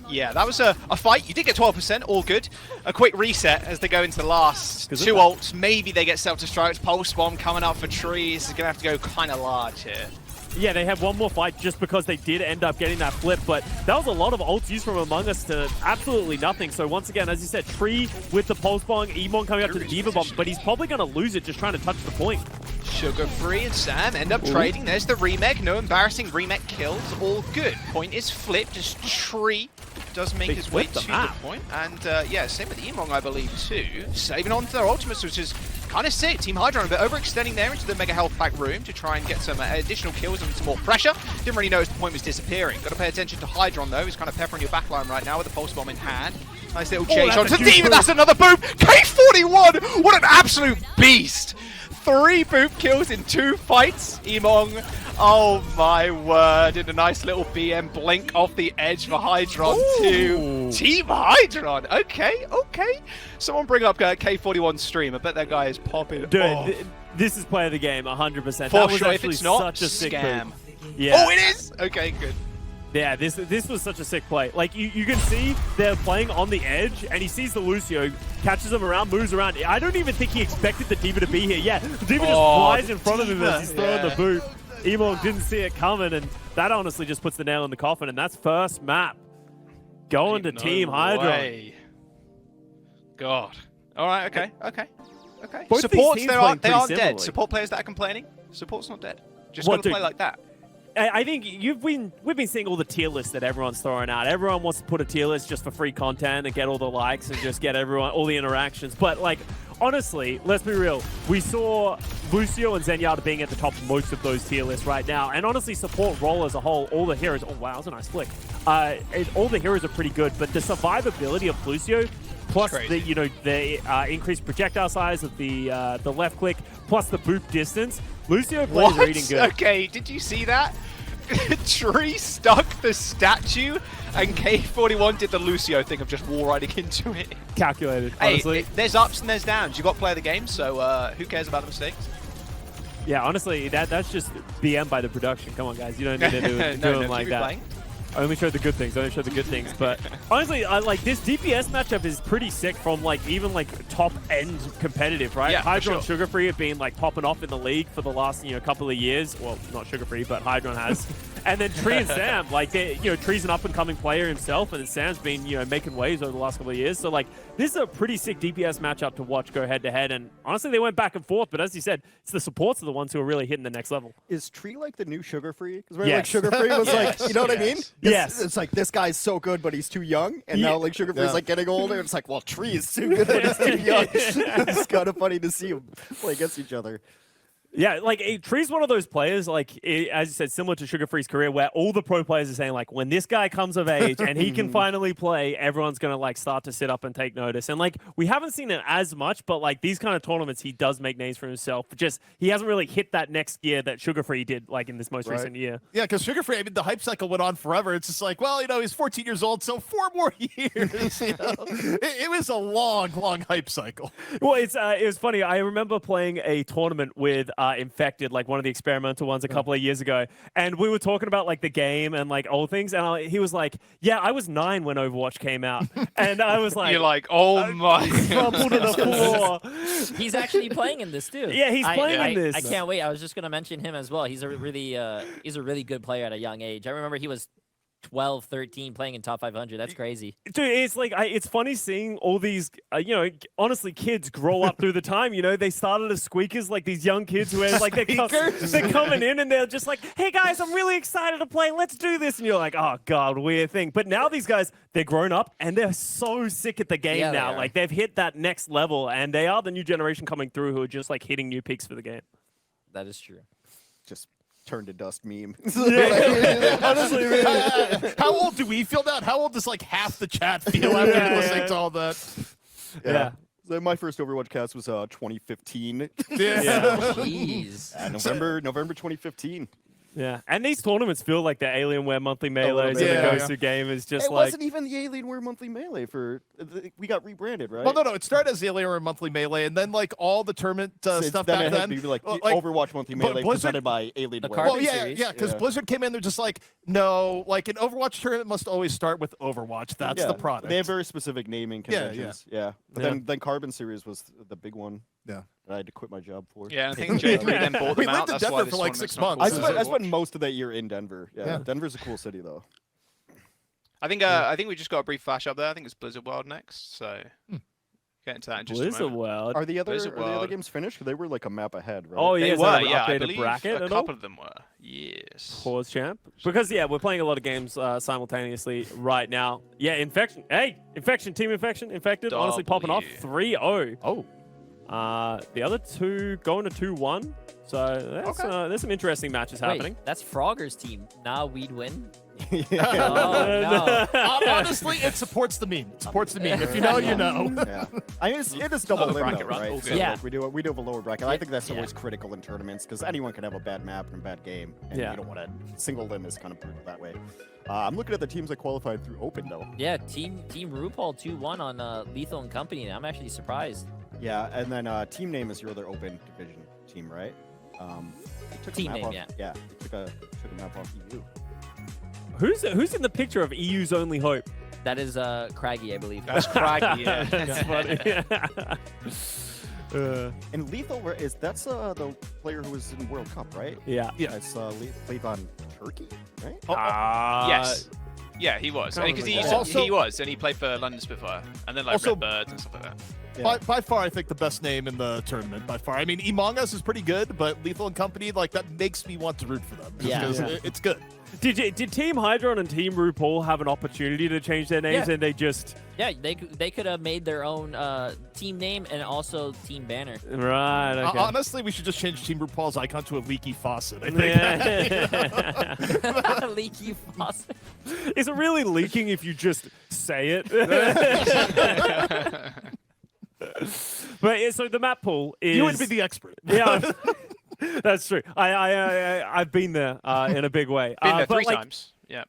Yeah, that was a fight. You did get 12%, all good. A quick reset as they go into the last 2 ults. Maybe they get self-destruct. Pulse bomb coming up for Trees. Is going to have to go kind of large here. Yeah, they have one more fight just because they did end up getting that flip, but that was a lot of ults used from Among Us to absolutely nothing. So once again, as you said, Tree with the pulse bomb, EMONGG coming up to the Diva bomb, but he's probably going to lose it just trying to touch the point. Sugar Free and Sam end up trading. There's the remake. No embarrassing remake kills. All good. Point is flipped. Just Tree does make his way to the point. And yeah, same with EMONGG, I believe, too. Saving on to their ultimates, which is kind of sick. Team HYDRON a bit overextending there into the Mega Health Pack room to try and get some additional kills and some more pressure. Didn't really notice the point was disappearing. Got to pay attention to HYDRON, though. He's kind of peppering your backline right now with the pulse bomb in hand. Nice little chase on to Diva. That's another boop. K41. What an absolute beast. 3 boop kills in 2 fights. EMONGG. Oh my word. And a nice little BM blink off the edge for HYDRON to Team HYDRON. Okay. Someone bring up K41's stream. I bet that guy is popping. Dude, this is play of the game, 100%. For that was sure. If actually it's not, such a sick scam. move. Yeah. Oh, it is? Okay, good. Yeah, this was such a sick play. Like, you can see they're playing on the edge, and he sees the Lucio, catches him around, moves around. I don't even think he expected the Diva to be here. Yeah, the Diva just flies in front of him as he's throwing the boot. EMONGG didn't see it coming, and that honestly just puts the nail in the coffin, and that's first map going to Team HYDRON. God. All right, okay. Both Supports, they aren't dead. similarly. Support players that are complaining, support's not dead. Just got to play like that. I think we've been seeing all the tier lists that everyone's throwing out. Everyone wants to put a tier list just for free content and get all the likes and just get all the interactions. But like, honestly, let's be real. We saw Lucio and Zenyatta being at the top of most of those tier lists right now. And honestly, support role as a whole, all the heroes. Oh wow, that was a nice flick. All the heroes are pretty good, but the survivability of Lucio, plus the increased projectile size of the left click, plus the boop distance. Lucio players are eating good. Okay, did you see that? Tree stuck the statue, and K41 did the Lucio thing of just wall riding into it. Calculated, Hey, honestly. there's ups and there's downs. You got to play the game, so who cares about the mistakes? Yeah, honestly, that's just BM by the production. Come on, guys. You don't need to do them like keep that. playing. I only showed the good things. I only showed the good things. But honestly, I like this DPS matchup is pretty sick from like even like top end competitive, right? Yeah, for HYDRON and sure. Sugar Free have been like popping off in the league for the last couple of years. Well, not Sugar Free, but HYDRON has. And then Tree and Sam, like they, Tree's an up and coming player himself, and then Sam's been making waves over the last couple of years. So like this is a pretty sick DPS matchup to watch go head to head. And honestly, they went back and forth. But as you said, it's the supports are the ones who are really hitting the next level. Is Tree like the new Sugar Free? Because like Yes. Sugar Free was Yes, like, you know what I mean? Yes. It's like this guy's so good, but he's too young, and Yeah. now like Sugar Free's Yeah. like getting older. It's like, well, Tree is too good, but he's too young. It's kind of funny to see them play against each other. Yeah, like Tree's one of those players, like as you said, similar to Sugar Free's career, where all the pro players are saying like, when this guy comes of age and he can finally play, everyone's gonna like start to sit up and take notice. And like we haven't seen it as much, but like these kind of tournaments, he does make names for himself. Just he hasn't really hit that next gear that Sugar Free did, like in this most recent year. Yeah, because Sugar Free, I mean, the hype cycle went on forever. It's just like, well, he's 14 years old, so 4 more years. It was a long, long hype cycle. Well, it was funny. I remember playing a tournament with Infected, like one of the experimental ones a couple of years ago, and we were talking about like the game and like old things, and he was like, "Yeah, I was 9 when Overwatch came out," and I was like, You're like, oh my. crumpled to the floor. He's actually playing in this too. Yeah, he's playing in this. I can't wait. I was just gonna mention him as well. He's a really good player at a young age. I remember he was 12, 13 playing in top 500. That's crazy. Dude, it's like it's funny seeing all these, honestly, kids grow up through the time. They started as squeakers, like these young kids who are like they're coming in and they're just like, "Hey guys, I'm really excited to play. Let's do this." And you're like, "Oh god, weird thing." But now these guys, they're grown up and they're so sick at the game Yeah, they now. are. Like they've hit that next level, and they are the new generation coming through who are just like hitting new peaks for the game. That is true. Just turned to dust meme. Honestly, really. How old do we feel now? How old does like half the chat feel after listening to all that? Yeah. So my first Overwatch cast was 2015. Jeez. November 2015. Yeah, and these tournaments feel like the Alienware monthly melees bit, and the yeah. Ghost game is just It like wasn't even the Alienware monthly melee we got rebranded, right? Well, no. It started as the Alien Monthly Melee, and then like all the tournament Since stuff then back it had then. to be like well, Overwatch monthly but melee Blizzard- presented by Alienware. The Well, Carbon yeah, series. yeah, because Yeah. Blizzard came in, they're just like, no, like an Overwatch tournament must always start with Overwatch. That's the product. They have very specific naming Yeah, conventions. Yeah. But Yeah. then Carbon series was the big one. Yeah. That I had to quit my job for. Yeah, I think Jay3 then bought We them out. lived in That's Denver why for this like tournament's 6 not months. called I spent Overwatch. most of that year in Denver. Yeah. Yeah. Denver's a cool city though. I think we just got a brief flash up there. I think it's Blizzard World next, so get into that in just a Blizzard moment. World. Are the other Blizzard World. games finished? 'Cause they were like a map ahead, right? Oh, They yeah, is were, that an yeah. I updated believe bracket a at all? couple of them were. Yes. Pause champ. Because we're playing a lot of games simultaneously right now. Yeah, Infection. Hey, Infection, Team Infection, Infected, honestly popping off 3-0. Oh. The other two going to 2-1. So there's some interesting matches happening. Wait, that's Frogger's team. Nah, we'd win. yeah. Oh, no. Honestly, it supports the meme. It supports the meme. If you know, you know. Yeah. I mean, it is double Lower limit, bracket run, right? all So good. Yeah. like, we do have a lower bracket. I think that's Yeah. always critical in tournaments because anyone can have a bad map and a bad game, and Yeah. you don't want to single limb is kind of brutal that way. I'm looking at the teams that qualified through Open though. Yeah, Team RuPaul 2-1 on Lethal and Company. I'm actually surprised. Yeah, and then team name is your other Open division team, right? They took a Team map name, off, yeah. Yeah, they took a map off EU. Who's in the picture of EU's only hope? That is Craggy, I believe. That's craggy, yeah. That's funny. And Lethal that's the player who was in World Cup, right? Yeah. Yeah. That's played on Turkey, right? Yes. Yeah, he was. Can't Because remember he, that. he was, and he played for London Spitfire. And then like Also- Redbirds and stuff like that. Yeah. By far, I think the best name in the tournament. By far, I mean, EMONGG is pretty good, but Lethal and Company, like that makes me want to root for them. Yeah. because Yeah. it's good. Did Team HYDRON and Team RuPaul have an opportunity to change their names Yeah. and they just Yeah, they could have made their own team name and also team banner. right? Okay. Honestly, we should just change Team RuPaul's icon to a leaky faucet. I think. Yeah. Leaky faucet. Is it really leaking if you just say it? But yeah, so the map pool is You would be the expert. yeah. That's true. I've been there in a big way. Been there but, 3 like, times. Yeah.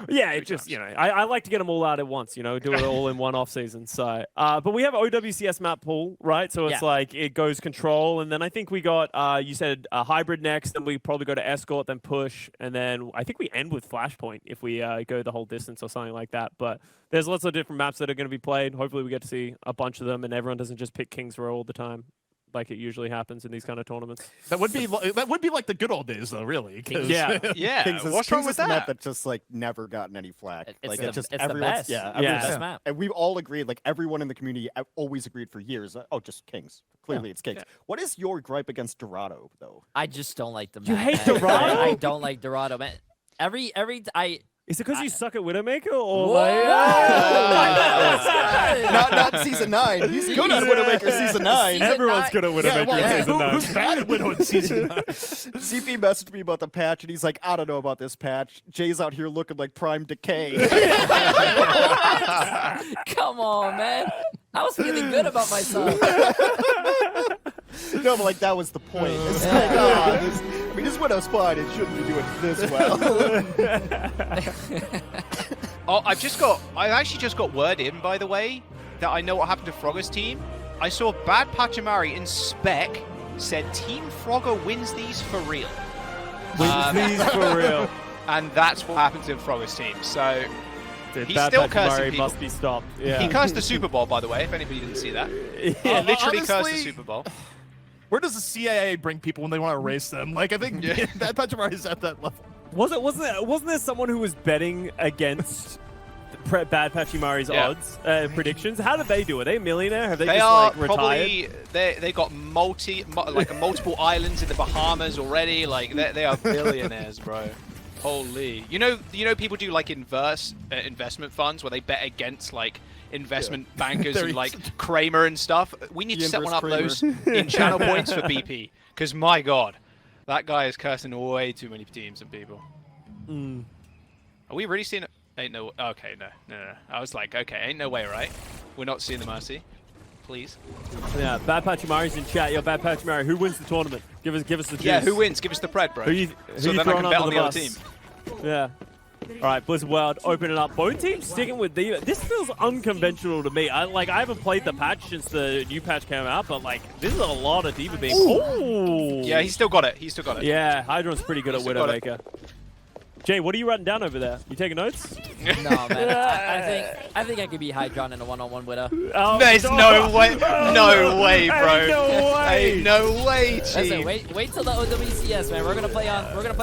Yeah, it just, I like to get them all out at once, do it all in one off season. So, but we have OWCS map pool, right? So it's like it goes control, and then I think we got, you said hybrid next, then we probably go to escort, then push, and then I think we end with flashpoint if we go the whole distance or something like that. But there's lots of different maps that are going to be played. Hopefully we get to see a bunch of them, and everyone doesn't just pick King's Row all the time, like it usually happens in these kind of tournaments. That would be like the good old days, though, really. 'Cause- Yeah. Yeah. Kings is, What's wrong Kings with is a map that? that just like never gotten any flack. It's Like the, it's just it's the everyone's best. yeah, It's everyone's the Yeah. best map. and we've all agreed, like everyone in the community always agreed for years. Oh, just Kings. Clearly, it's Kings. Yeah. What is your gripe against Dorado, though? I just don't like the map. You hate man. Dorado? I don't like Dorado, man. Is it because you suck at Widowmaker, or Whoa! like? Not season 9. He's good at Widowmaker season 9. Season Everyone's 9. good at Widowmaker Yeah, well, in season 9. who's bad at Widow in season 9? CP messaged me about the patch, and he's like, I don't know about this patch. Jay's out here looking like Prime Decay. Come on, man. I was feeling good about myself. No, but like that was the point. It's like, this Widow's fine. It shouldn't be doing this well. Oh, I actually just got word in, by the way, that I know what happened to Frogger's team. I saw Bad Pachamari in spec said Team Frogger wins these for real. These for real. And that's what happens in Frogger's team. So Dude, he's Bad still Patrick cursing Murray people. must be stopped. Yeah. He cursed the Super Bowl, by the way, if anybody didn't see that. Yeah. Literally cursed the Honestly, Super Bowl. Where does the CIA bring people when they want to erase them? Like, I think that Pachamari is at that level. Wasn't there someone who was betting against Bad Pachimari's odds predictions? How did they do? Are they a millionaire? Have they They just are like retired? probably they got multiple islands in the Bahamas already. Like they are billionaires, bro. Holy, you know people do like investment funds where they bet against like investment bankers and like Kramer and stuff. We need to set one up those in channel points for BP, because my god, that guy is cursing way too many teams and people. Are we really seeing it? Ain't no. Okay, no. I was like, okay, ain't no way, right? We're not seeing the mercy. Please. Yeah, Bad Pachimari's in chat. Yo, Bad Pachimari, who wins the tournament? Give us the juice. Yeah, who wins? Give us the pred, bro. Who you so then I throwing can bet under on the other bus? team. Yeah. All right, Blizzard World, open it up. Bone Team sticking with Diva. This feels unconventional to me. I haven't played the patch since the new patch came out, but like this is a lot of Diva being. Ooh. Yeah, he's still got it. Yeah, HYDRON's pretty good at still got it. Widowmaker. Jay, what are you writing down over there? You taking notes? No, man. I think I could be HYDRON in a one-on-one with her. Oh, There's no way. No way, bro. Ain't no way. Ain't no way, Listen, team. wait till the OWCS, man. We're gonna play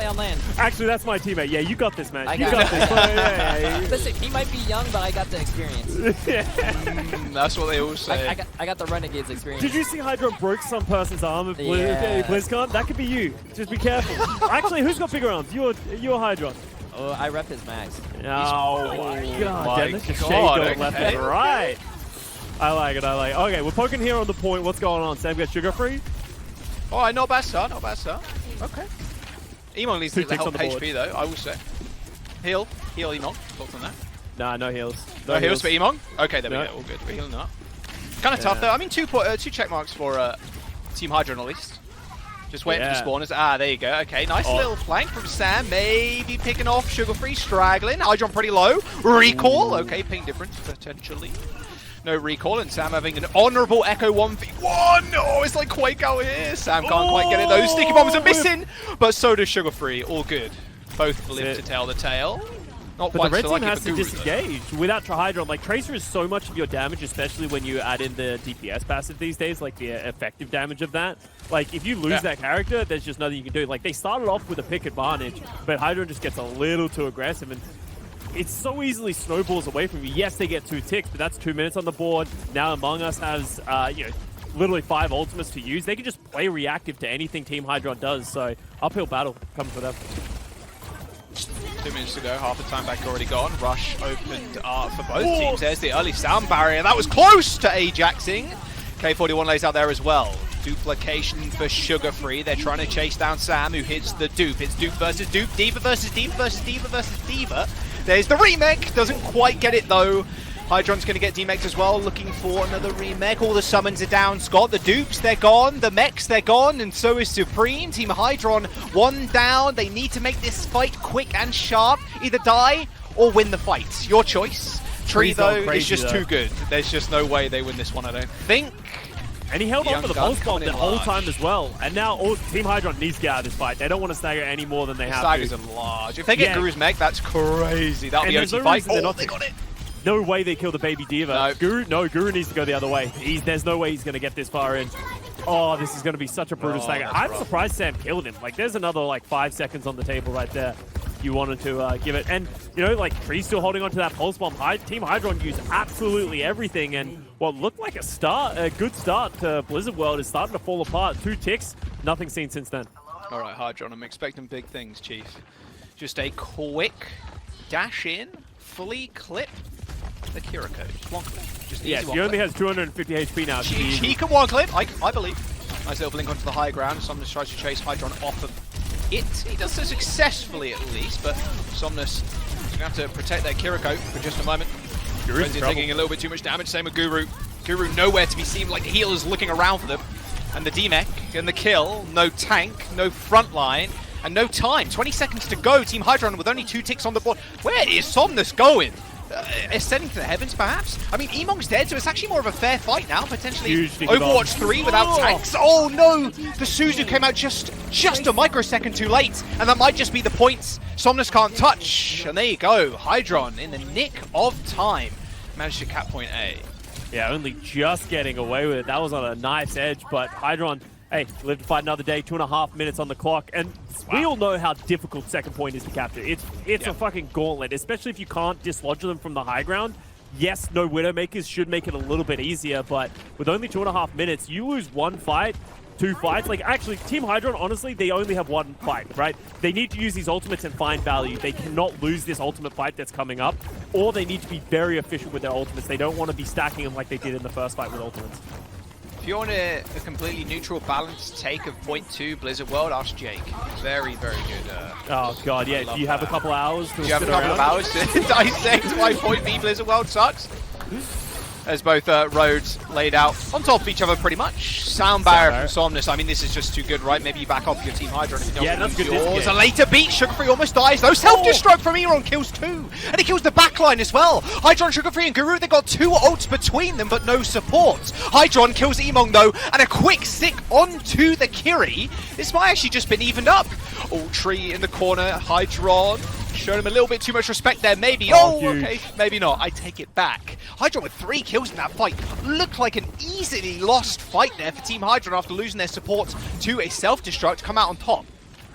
on land. Actually, that's my teammate. Yeah, you got this, man. I You got got this. Yeah. Listen, he might be young, but I got the experience. That's what they all say. I got the Renegades experience. Did you see HYDRON broke some person's arm at Yeah. BlizzCon? That could be you. Just be careful. Actually, who's got bigger arms? You're HYDRON. Oh, I rep his max. Oh my god, my damn, that's just shade God, going left okay. and right. I like it. Okay, we're poking here on the point. What's going on? Sam got sugar free? All right, not bad start. Okay. EMONGG needs to Two get the ticks on help the board. HP though, I will say. Heal EMONGG. Thoughts on that? Nah, no heals. No heals for EMONGG? Okay, there we No. go. All good. We're healing up. Kind of tough though. I mean, two check marks for Team HYDRON at least. Just waiting for the spawners. Ah, there you go. Okay, nice little flank from Sam. Maybe picking off Sugar Free, straggling. HYDRON pretty low. Recall. Okay, ping difference potentially. No recall, and Sam having an honourable Echo 1v1. Oh, it's like Quake out here. Sam can't quite get it. Those sticky bombs are missing, but so does Sugar Free. All good. Both live to tell the tale. Not But the red so team lucky has for to Guru, disengage without HYDRON. Like, Tracer is so much of your damage, especially when you add in the DPS passive these days, like the effective damage of that. Like, if you lose that character, there's just nothing you can do. Like, they started off with a pick advantage, but HYDRON just gets a little too aggressive, and it's so easily snowballs away from you. Yes, they get 2 ticks, but that's 2 minutes on the board. Now Among Us has, literally 5 ultimates to use. They can just play reactive to anything Team HYDRON does, so uphill battle coming for them. 2 minutes to go, half the time back already gone. Rush opened for both teams. There's the early sound barrier. That was close to Ajaxing. K41 lays out there as well. Duplication for Sugar Free. They're trying to chase down Sam, who hits the dupe. It's dupe versus dupe, Diva versus Diva versus Diva versus Diva. There's the remake. Doesn't quite get it though. HYDRON's going to get demexed as well, looking for another remake. All the summons are down, Scott. The dupes, they're gone. The mechs, they're gone. And so is Supreme. Team HYDRON, one down. They need to make this fight quick and sharp. Either die or win the fight. Your choice. Tree, though, is just too good. There's just no way they win this one, I don't think. And he held on for the pulse bomb the whole time as well. And now Team HYDRON needs to get out of this fight. They don't want to stagger any more than they have to. Staggers are large. If they get Guru's mech, that's crazy. That'll be OT fight. Oh, they got it. No way they kill the baby diva. No. Guru needs to go the other way. There's no way he's going to get this far in. Oh, this is going to be such a brutal stagger. I'm surprised Sam killed him. Like, there's another, like, 5 seconds on the table right there. You wanted to give it. And, you know, like, Tree's still holding on to that pulse bomb. Team HYDRON used absolutely everything. And what looked like a good start to Blizzard World is starting to fall apart. 2 ticks, nothing seen since then. All right, HYDRON, I'm expecting big things, Chief. Just a quick dash in, fully clip the Kira code. Just one clip. Just yes, he only has 250 HP now. He can one clip, I believe. Nice little blink onto the high ground. Somnus tries to chase HYDRON off of it. He does so successfully at least, but Somnus is going to have to protect their Kiriko for just a moment. Guru's taking a little bit too much damage, same with Guru. Guru nowhere to be seen, like the healer's looking around for them. And the D-Mech and the kill, no tank, no front line, and no time. 20 seconds to go, Team HYDRON with only 2 ticks on the board. Where is Somnus going? Ascending to the heavens, perhaps? I mean, EMONGG's dead, so it's actually more of a fair fight now, potentially. Overwatch 3 without tanks. Oh no! The Suzu came out just a microsecond too late, and that might just be the points Somnus can't touch. And there you go, HYDRON in the nick of time managed to cap point A. Yeah, only just getting away with it. That was on a knife's edge, but HYDRON, hey, live to fight another day, 2.5 minutes on the clock, and we all know how difficult second point is to capture. It's a fucking gauntlet, especially if you can't dislodge them from the high ground. Yes, no Widowmakers should make it a little bit easier, but with only 2.5 minutes, you lose 1 fight, 2 fights. Like, actually, Team HYDRON, honestly, they only have 1 fight, right? They need to use these ultimates and find value. They cannot lose this ultimate fight that's coming up, or they need to be very efficient with their ultimates. They don't want to be stacking them like they did in the first fight with ultimates. If you want a completely neutral, balanced take of point 2 Blizzard World, ask Jake. Very, very good. Oh god, yeah. Do you have a couple hours to Do you have a couple of hours to dissect why point B Blizzard World sucks? As both roads laid out on top of each other pretty much. Sound barrier from Somnus. I mean, this is just too good, right? Maybe you back off your Team HYDRON if you don't lose yours. A later beat. Sugar-Free almost dies, though. Self-destruct from EMONGG kills 2. And he kills the backline as well. HYDRON, Sugar-Free, and Guru, they got 2 ults between them, but no support. HYDRON kills EMONGG, though, and a quick stick onto the Kiri. This might actually just been evened up. Oh, Tree in the corner. HYDRON. Showed him a little bit too much respect there, maybe. Okay, maybe not. I take it back. HYDRON with 3 kills in that fight. Looked like an easily lost fight there for Team HYDRON after losing their support to a self-destruct, come out on top.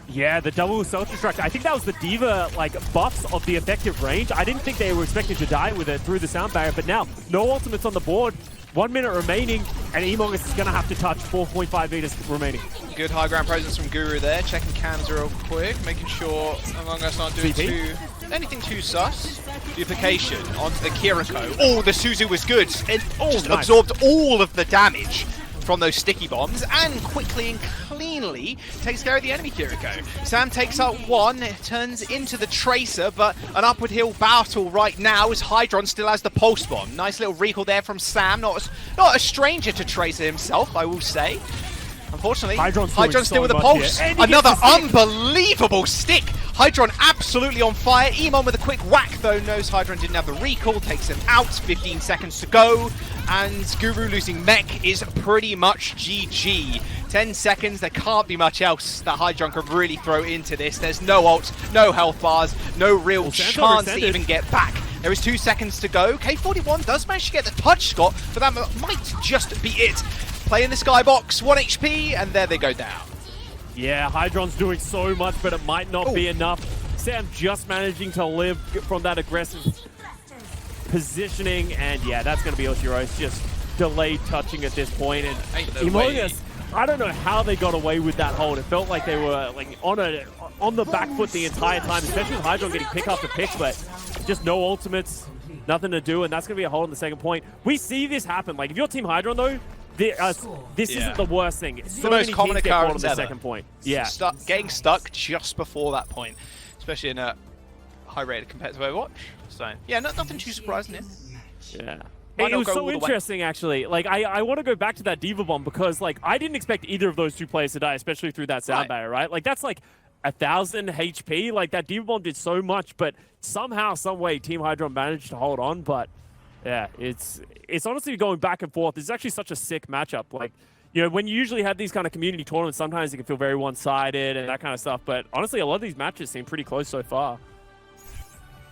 Yeah, the double self-destruct. I think that was the Diva, like, buffs of the effective range. I didn't think they were expecting to die with it through the sound barrier, but now, no ultimates on the board. 1 minute remaining, and EMONGG is going to have to touch 4.5 meters remaining. Good high ground presence from Guru there, checking cams real quick, making sure Among Us aren't doing anything too sus. Duplication onto the Kiriko. Oh, the Suzu was good. It just absorbed all of the damage from those sticky bombs and quickly and cleanly takes care of the enemy Kiriko. Sam takes out 1, it turns into the Tracer, but an upward hill battle right now as HYDRON still has the pulse bomb. Nice little recall there from Sam, not a stranger to Tracer himself, I will say. Unfortunately, HYDRON still with the pulse. Another unbelievable stick. HYDRON absolutely on fire. EMONGG with a quick whack, though knows HYDRON didn't have the recall, takes him out. 15 seconds to go. And Guru losing mech is pretty much GG. 10 seconds, there can't be much else that HYDRON could really throw into this. There's no ult, no health bars, no real chance to even get back. There is 2 seconds to go. K41 does manage to get the touch, Scott, but that might just be it. Play in the skybox, 1 HP, and there they go down. Yeah, HYDRON's doing so much, but it might not be enough. Sam just managing to live from that aggressive positioning, and yeah, that's going to be Oshiro's just delayed touching at this point. And EMONGG, I don't know how they got away with that hold. It felt like they were like on the back foot the entire time, especially with HYDRON getting pick after pick, but just no ultimates, nothing to do, and that's going to be a hold on the second point. We see this happen. Like, if you're Team HYDRON, though, this isn't the worst thing. It's the most common occurrence on the ever. second point. Yeah. Getting stuck just before that point, especially in a high-rated compared to Overwatch. So, yeah, nothing too surprising here. Yeah. Might It not was go so all the way. interesting, actually. Like, I want to go back to that Diva Bomb because, like, I didn't expect either of those two players to die, especially through that sound Right. barrier, right? Like, that's like 1,000 HP. Like, that Diva Bomb did so much, but somehow, some way, Team HYDRON managed to hold on. But, yeah, it's honestly going back and forth. It's actually such a sick matchup. Like, you know, when you usually have these kind of community tournaments, sometimes it can feel very one-sided and that kind of stuff. But, honestly, a lot of these matches seem pretty close so far.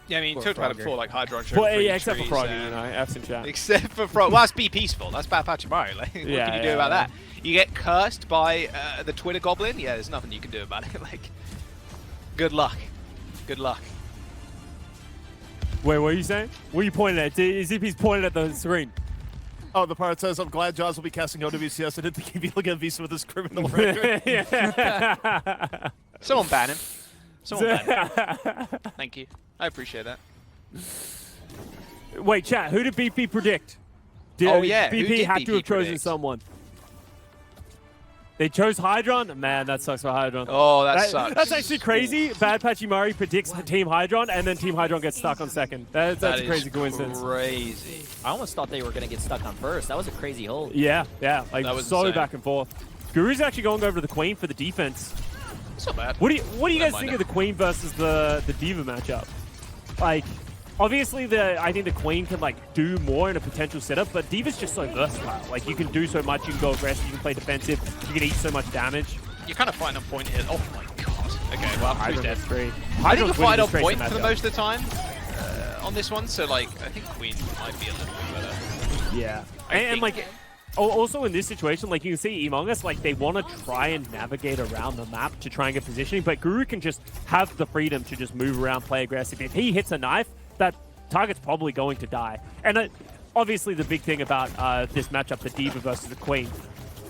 Yeah, I mean, you Poor talked about it Frogger. before, like HYDRON. Well, yeah, except for Froggy, you know, F's in chat. Except for Frog. Well, that's Be Peaceful. That's Bad Patch Mario. Like, what Yeah, can you do yeah, about yeah. that? You get cursed by the Twitter goblin? Yeah, there's nothing you can do about it. Like, good luck. Good luck. Wait, what are you saying? What are you pointing at? ZP's pointing at the screen. Oh, the part says, I'm glad Jaws will be casting OWCS. I didn't think he'd be looking at Visa with his criminal record. Someone ban him. Someone ban him. Thank you. I appreciate that. Wait, chat, who did BP predict? Oh, yeah, who BP did had to BP have chosen predict? someone. They chose HYDRON? Man, that sucks for HYDRON. Oh, that sucks. That's actually crazy. Bad Patchy Murray predicts Team HYDRON, and then Team HYDRON gets stuck on second. That's That a is crazy coincidence. Crazy. I almost thought they were going to get stuck on first. That was a crazy hold. Yeah, like That was so insane. back and forth. Guru's actually going over to the Queen for the defense. It's not bad. What do you Don't guys mind think it. of the Queen versus the Diva matchup? Like, obviously I think the Queen can like do more in a potential setup, but Diva's just so versatile. Like, you can do so much, you can go aggressive, you can play defensive, you can eat so much damage. You're kind of fighting on point here. Oh my god. Okay, well, who's HYDRON dead? is great. I think you're HYDRON's winning fighting on this race point in for the matchup. most of the time on this one, so like, I think Queen might be a little bit better. Yeah, I and think- like, also in this situation, like you can see EMONGG, like they want to try and navigate around the map to try and get positioning, but Guru can just have the freedom to just move around, play aggressive. If he hits a knife, that target's probably going to die. And obviously the big thing about this matchup, the Diva versus the Queen,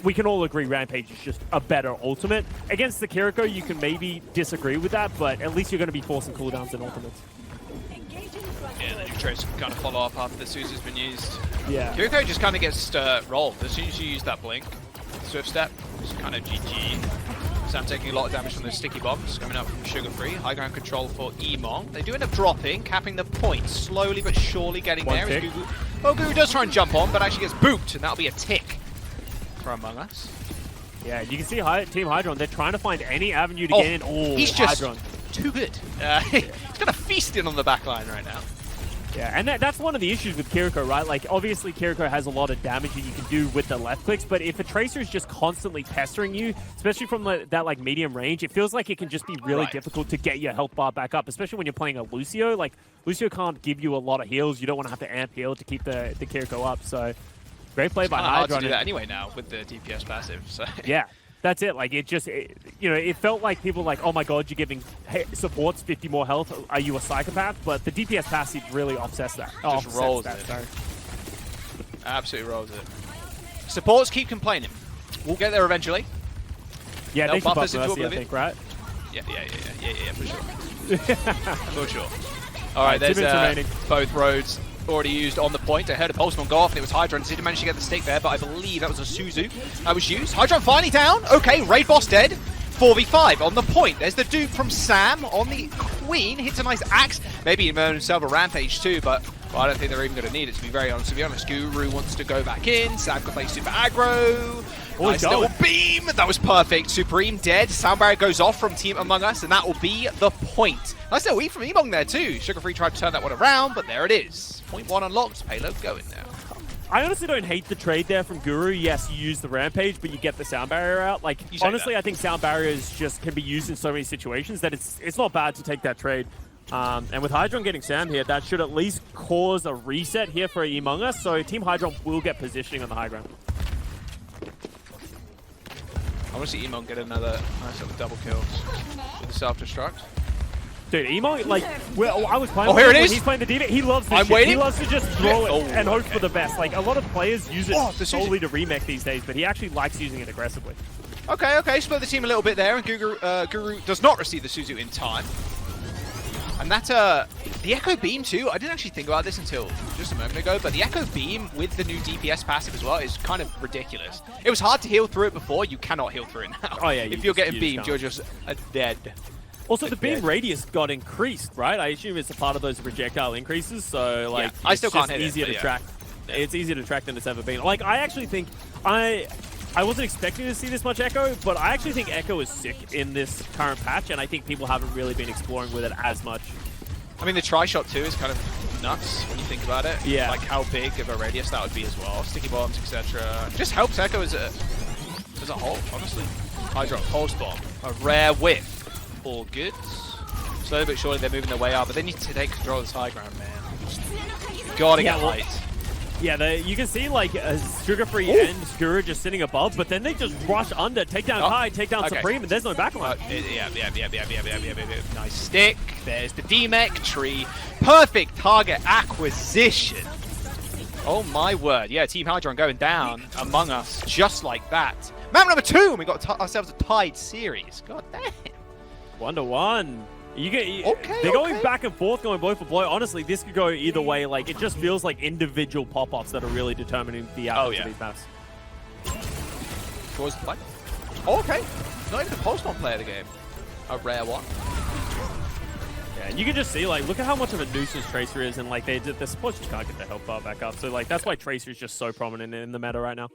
we can all agree Rampage is just a better ultimate. Against the Kiriko, you can maybe disagree with that, but at least you're going to be forcing cooldowns and ultimates. Yeah, the trace can kind of follow up after the Suzu's been used. Yeah. Kiriko just kind of gets rolled as soon as you use that blink. Swift step, just kind of GG. Sam taking a lot of damage from those sticky bombs coming up from Sugar Free. High ground control for EMONGG. They do end up dropping, capping the point, slowly but surely getting One there. As tick. Gugu, well, Gugu does try and jump on, but actually gets booped, and that'll be a tick for Among Us. Yeah, you can see Team HYDRON, they're trying to find any avenue to Oh, get in. Oh, he's just HYDRON. too good. He's kind of feasting on the back line right now. Yeah, and that's one of the issues with Kiriko, right? Like, obviously, Kiriko has a lot of damage that you can do with the left clicks, but if a Tracer is just constantly pestering you, especially from that, like, medium range, it feels like it can just be really Right. difficult to get your health bar back up, especially when you're playing a Lucio. Like, Lucio can't give you a lot of heals. You don't want to have to amp heal to keep the Kiriko up, so great play by Kind of hard to HYDRON. do that anyway now with the DPS passive. So Yeah, that's it. Like, it just, you know, it felt like people were like, oh my god, you're giving supports 50 more health. Are you a psychopath? But the DPS passive really offsets that. Just rolls it. Sorry. absolutely rolls it. Supports keep complaining. We'll get there eventually. Yeah, They'll they should buff buff us into Mercy, I oblivion. think, right? Yeah, for sure. For sure. All right, 2 there's minutes remaining. both roads already used on the point. I heard a Pulseman go off, and it was HYDRON. Didn't manage to get the stick there, but I believe that was a Suzu that was used. HYDRON finally down. Okay, Raid Boss dead. 4v5 on the point. There's the dupe from Sam on the Queen. Hits a nice axe. Maybe he earned himself a Rampage too, but well, I don't think they're even going to need it, to be very honest. To be honest, Guru wants to go back in. Sam can play super aggro. Oh, Nice he's little going. beam. That was perfect. Supreme dead. Sound barrier goes off from Team Among Us, and that will be the point. Nice little eat from EMONGG there too. Sugar Free tried to turn that one around, but there it is. Point 1 unlocked. Payload going now. I honestly don't hate the trade there from Guru. Yes, you use the Rampage, but you get the sound barrier out. Like, You say honestly, that. I think sound barriers just can be used in so many situations that it's not bad to take that trade. And with HYDRON getting Sam here, that should at least cause a reset here for EMONGG Us. So Team HYDRON will get positioning on the high ground. I want to see EMONGG get another nice little double kills with the self-destruct. Dude, EMONGG, like, well, I was playing Oh, with here him it when is. he's playing the D.Va. He loves this I'm shit. waiting. He loves to just throw Yeah. it and Oh, hope for the best. Like, a lot of players use it Oh, the Suzu. solely to remake these days, but he actually likes using it aggressively. Okay, split the team a little bit there, and Guru does not receive the Suzu in time. And that, the Echo Beam too, I didn't actually think about this until just a moment ago, but the Echo Beam with the new DPS passive as well is kind of ridiculous. It was hard to heal through it before, you cannot heal through it now. Oh, yeah, If you you're just getting beamed, can't. you're just dead. Also, the beam radius got increased, right? I assume it's a part of those projectile increases, so like I still it's can't just hit it, easier but to track. It's easier to track than it's ever been. Like, I actually think I wasn't expecting to see this much Echo, but I actually think Echo is sick in this current patch, and I think people haven't really been exploring with it as much. I mean, the tri-shot too is kind of nuts when you think about it. Yeah. Like how big of a radius that would be as well. Sticky bombs, etc. Just helps Echo as a whole, honestly. HYDRON, pulse bomb, a rare whiff. All good. Slowly but surely they're moving their way up, but they need to take control of this high ground, man. Gotta get height. Yeah, you can see like Sugar-Free and Guru just sitting above, but then they just rush under, take down Kai, take down Supreme, and there's no backline. Yeah. Nice stick. There's the DMEC tree. Perfect target acquisition. Oh my word. Yeah, Team HYDRON going down among us just like that. Map number 2, and we got ourselves a tied series. God damn. 1-1. They're going back and forth, going blow for blow. Honestly, this could go either way. Like, it just feels like individual pop-offs that are really determining the outcomes of these maps. Draws the fight. Oh, okay. Not even a post-on player of the game. A rare one. Yeah, and you can just see, like, look at how much of a nuisance Tracer is, and like, the supports just can't get the health bar back up. So, like, that's why Tracer is just so prominent in the meta right now.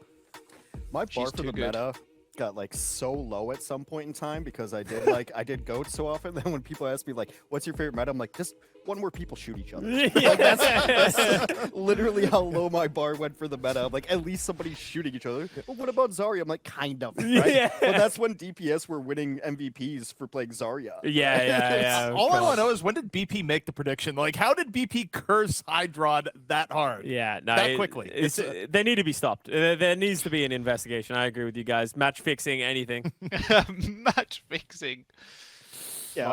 My bar for the meta got like so low at some point in time because I did goat so often that when people ask me like, what's your favorite meta, I'm like, just one where people shoot each other. Like, that's literally how low my bar went for the meta. I'm like, at least somebody's shooting each other. But what about Zarya? I'm like, kind of, right? Yeah. But that's when DPS were winning MVPs for playing Zarya. Yeah. All I want to know is, when did BP make the prediction? Like, how did BP curse HYDRON that hard? Yeah, no, that quickly. They need to be stopped. There needs to be an investigation. I agree with you guys. Match fixing, anything. Match fixing. Yeah,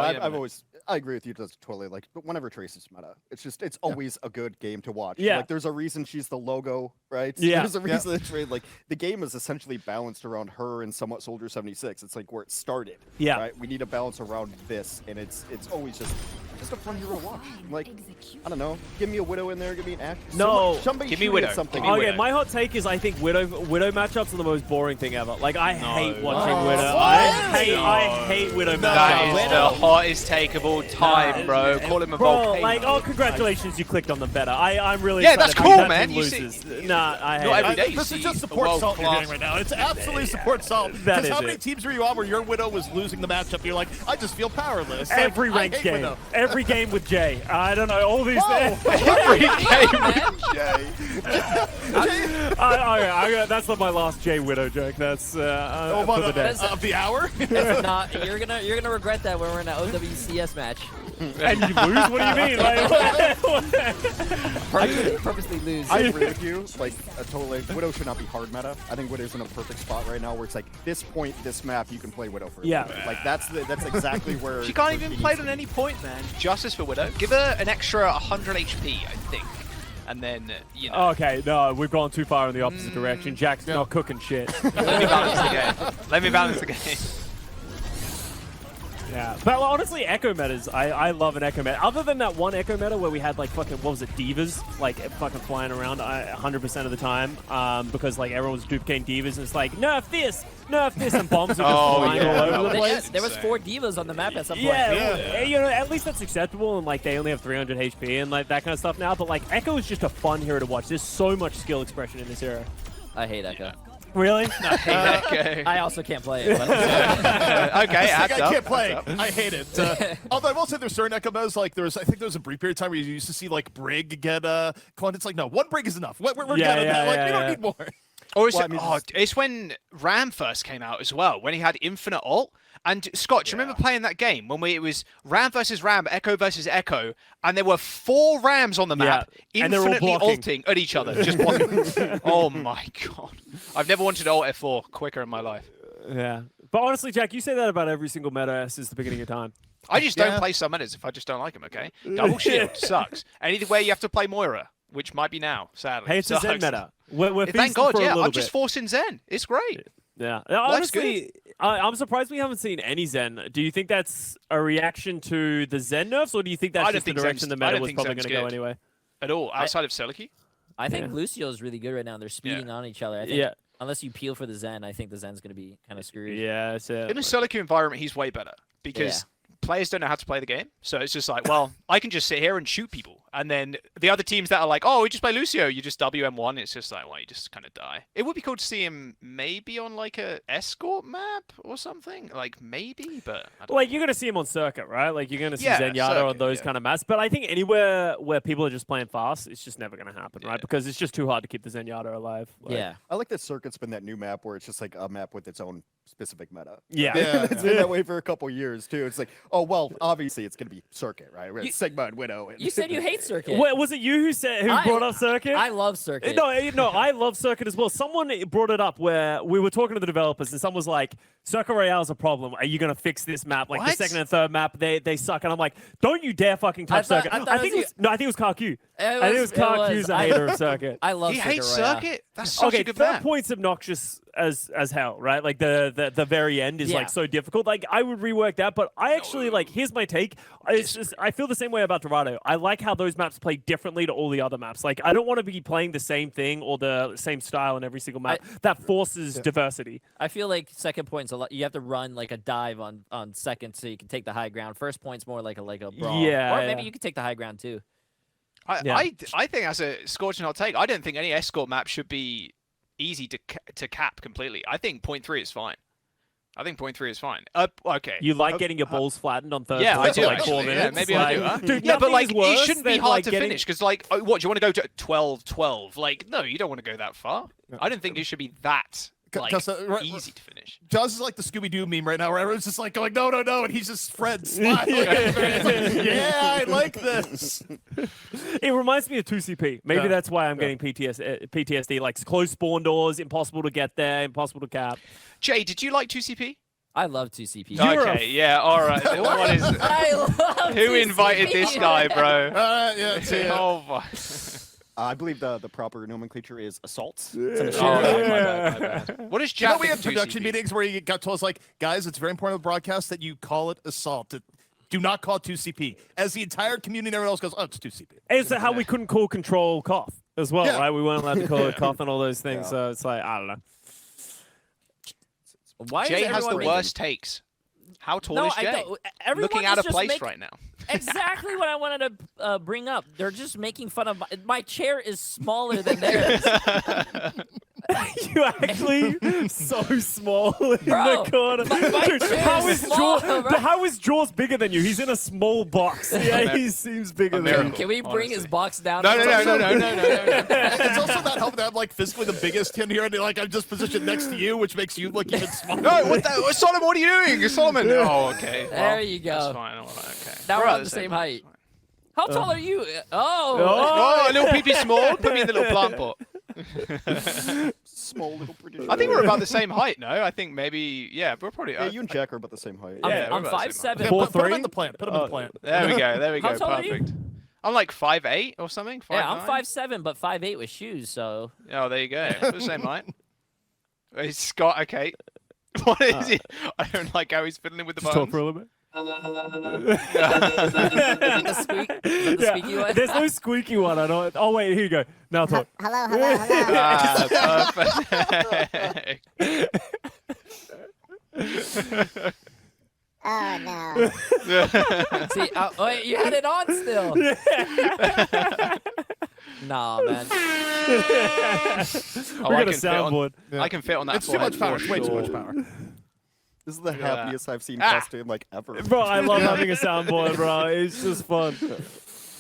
I agree with you totally. Like, but whenever Tracer's meta, it's always a good game to watch. Yeah. Like, there's a reason she's the logo, right? Yeah. There's a reason that like the game is essentially balanced around her and somewhat Soldier 76. It's like where it started. Yeah. Right. We need a balance around this, and it's always just a fun hero to watch. Like, I don't know, give me a Widow in there, give me an Ash. No, somebody give me shooting Widow. at something. Okay, my hot take is I think Widow matchups are the most boring thing ever. Like, I hate watching Oh, Widow. what? I hate Widow matchups. That is the hottest take of all time, bro. Call him a volcano. Like, oh, congratulations, you clicked on the better. I'm really Yeah, excited that's about cool, that man. team You loses. see- Nah, I hate Not it. every day you This see is just a support salt you're world-class- getting right now. It's absolutely support salt. That Because is how many it. teams were you on where your Widow was losing the matchup? You're like, I just feel powerless. Every Like, I ranked hate game. Widow. Every game with Jay. I don't know, all these things. Every game with Jay. That's not my last Jay Widow joke. That's for the day. Of the hour? That's not, you're gonna regret that when we're in an OWCS match. And you lose? What do you mean? Purposely lose. I agree with you. Like, totally. Widow should not be hard meta. I think Widow's in a perfect spot right now where it's like, this point, this map, you can play Widow for. Yeah. Like, that's exactly where. She can't where even she play needs it to on be. any point, man. Justice for Widow. Give her an extra 100 HP, I think. And then, you know. Okay, no, we've gone too far in the opposite direction. Jack's not cooking shit. Let me balance the game. Let me balance the game. Yeah, but honestly, Echo metas, I love an Echo meta. Other than that one Echo meta where we had like fucking, what was it, Divas, like fucking flying around 100% of the time, because like everyone was duplicating Divas, and it's like, nerf this, and bombs are just flying all over the place. There was 4 divas on the map at some point. Yeah, you know, at least that's acceptable, and like they only have 300 HP and like that kind of stuff now. But like Echo is just a fun hero to watch. There's so much skill expression in this hero. I hate Echo. Really? Okay. I also can't play it. But Okay, I adds up. can't play. Adds up. I hate it. Although I will say there's certain Echo metas, like I think there was a brief period of time where you used to see like Brig get cloned. It's like, no, one Brig is enough. We're getting that. Like, we don't need more. Or is Well, it, I mean, it's when Ram first came out as well, when he had infinite ult. And Scott, do you remember playing that game when it was Ram versus Ram, Echo versus Echo, and there were 4 Rams on the map, and they're all infinitely blocking. ulting at each other, just blocking. Oh my god. I've never wanted to ult F4 quicker in my life. Yeah. But honestly, Jack, you say that about every single meta since the beginning of time. I just don't play some metas if I just don't like them, okay? Double shield sucks. Anywhere you have to play Moira, which might be now, sadly. Hey, it's a Zen sucks. meta. We're Thank feasting God, for a yeah. little I'm just bit. forcing Zen. It's great. Yeah. Life's Honestly, I'm surprised we haven't seen any Zen. Do you think that's a reaction to the Zen nerfs, or do you think that's I don't just the think direction the Zen's- I meta don't was think probably Zen's going to go good. anyway? At all, outside of Seliki. I think Yeah. Lucio is really good right now. They're speeding on each other. I think Yeah. unless you peel for the Zen, I think the Zen's going to be kind of screwed. Yeah, it's In a Seliki environment, he's way better because players don't know how to play the game. So it's just like, well, I can just sit here and shoot people. And then the other teams that are like, oh, we just play Lucio, you just WM1. It's just like, well, you just kind of die. It would be cool to see him maybe on like a escort map or something. Like maybe, but I don't Like, you're going to see him on circuit, right? Like, you're going to see Yeah, Zenyatta on circuit, those yeah. kind of maps. But I think anywhere where people are just playing fast, it's just never going to happen, right? Because it's just too hard to keep the Zenyatta alive. Like, Yeah. I like that Circuit's been that new map where it's just like a map with its own specific meta. Yeah. It's been that way for a couple years too. It's like, oh well, obviously it's gonna be Circuit, right? Where it's Sigma and Widow. And You said you hate Circuit. Wait, was it you who brought up circuit? I love Circuit. No, I love Circuit as well. Someone brought it up where we were talking to the developers, and someone was like, "Circuit Royale is a problem. Are you going to fix this map? Like the What? second and third map, they suck." And I'm like, "Don't you dare fucking touch Circuit." I think it was Karq. I think it was Karq's a hater of Circuit. I love He Circuit hates Royale. Circuit? That's such Okay, a good third map. point's obnoxious as hell, right? Like the very end is Yeah. like so difficult. Like I would rework that, but I actually like. Here's my take. I feel the same way about Dorado. I like how those maps play differently to all the other maps. Like I don't want to be playing the same thing or the same style in every single map. That forces diversity. I feel like second point's a lot. You have to run like a dive on second so you can take the high ground. First point's more like a brawl. Yeah, Or maybe yeah. you could take the high ground too. I think as a scorching hot take, I don't think any escort map should be easy to cap completely. I think point 3 is fine. I think point 3 is fine. Okay. You like getting your balls flattened on third Yeah, I point do. for like 4 actually. minutes. Yeah, maybe I do. Like, Huh? dude, Yeah, but nothing like is worse it shouldn't be than, hard like, to getting- finish because like, what do you want to go to 12-12? Like, no, you don't want to go that far. I don't think it should be that like easy to finish. Jaws is like the Scooby-Doo meme right now, where everyone's just like going, no, no, no, and he's just Fred smiling. Yeah, I like this. It reminds me of 2CP. Maybe Yeah. that's why I'm getting PTSD. Like closed spawn doors, impossible to get there, impossible to cap. Jay, did you like 2CP? I love 2CP. You're Okay, yeah, all right. What is it? I love Who 2CP. invited this guy, bro? Yeah, see ya. Oh my. I believe the proper nomenclature is assaults. Oh, my bad. What is You know, Jack we think have of production 2CP? meetings where you got told us, like, guys, it's very important with broadcast that you call it assault. Do not call it 2CP. As the entire community and everyone else goes, oh, it's 2CP. It's how we couldn't call control cough as well, Yeah. right? We weren't allowed to call it cough and all those things. So it's like, I don't know. Why Jay is has the everyone worst takes. How tall No, is I Jay? don't. Everyone Looking is out of just place making- right now. Exactly what I wanted to bring up. They're just making fun of my chair is smaller than theirs. You actually so small in Bro, the corner. my Dude, chair how is is small, Jaws? bro. How is Jaws bigger than you? He's in a small box. Yeah, he seems bigger than America. you. Can we bring his Honestly. box down? No. It's also not helping that I'm like physically the biggest in here, and like I'm just positioned next to you, which makes you look even smaller. No, what the? Solomon, what are you doing? Solomon. Oh, okay. There well, you go. That's fine. All right, okay. Now we're about on the same height. How tall are you? Oh. Oh, a little peepee small. Put me in the little plant pot. Small little British. I think we're about the same height. No, I think maybe. Yeah, we're probably. Yeah, you and Jack are about the same height. Yeah, I'm we're about the same 5'7". Yeah, Four, put him three? in the plant. Put him in the plant. There we go. There we How go. tall are you? Perfect. I'm like 5'8" or something. 5'9". Yeah, I'm 5'7", but 5'8" with shoes. So Oh, there you go. We're the same height. It's Scott. Okay. What is it? I don't like how he's fiddling with the Just talk for buttons. a little bit. the squeak, the squeaky one. There's no squeaky one. I don't. Oh wait, here you go. Now talk. Hello, hello, hello. Perfect. Oh no. See, wait, you had it on still. Nah, man. Oh, We're I gonna can fit on- soundboard. I can fit on that. It's too much power. for It's way too sure. much power. This is the at that. happiest I've seen Ah. costume like ever. Bro, I love having a soundboard, bro. It's just fun.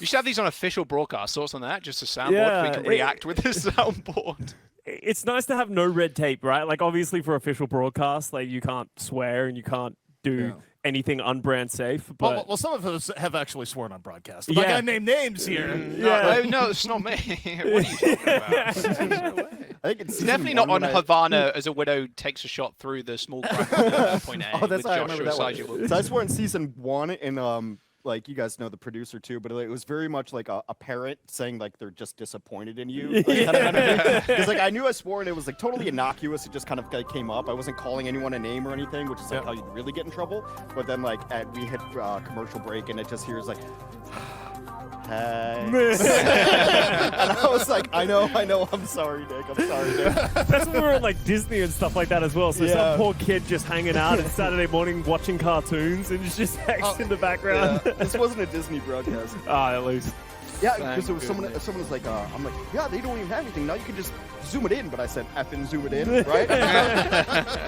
You should have these on official broadcast. Thoughts on that? Just a soundboard. Yeah, We can react with the soundboard. It's nice to have no red tape, right? Like, obviously, for official broadcast, like, you can't swear and you can't do anything unbrand safe. But Well, some of us have actually sworn on broadcast. I'm Yeah. not gonna name names here. No, it's not me. What are you talking about? No way. I think it's It's season definitely not one on when Havana as a widow takes a shot through the small crack point A. Oh, that's with how I remember Joshua that one. Sajid. So I swore in season 1, and like you guys know the producer too, but it was very much like a parent saying like they're just disappointed in you. Because like I knew I swore and it was like totally innocuous. It just kind of like, came up. I wasn't calling anyone a name or anything, which is like how you'd really get in trouble. But then like we hit commercial break and it just hears like. Thanks. And I was like, I know, I'm sorry, Nick. I'm sorry, Nick. That's when we were at like Disney and stuff like that as well. So Yeah. some poor kid just hanging out on Saturday morning watching cartoons and it's just Hex in the background. Yeah. This wasn't a Disney broadcast. At least. Yeah, Thank because there was someone was like, I'm like, yeah, they don't even have anything. Now you can just zoom it in. But I said, effing zoom it in, right?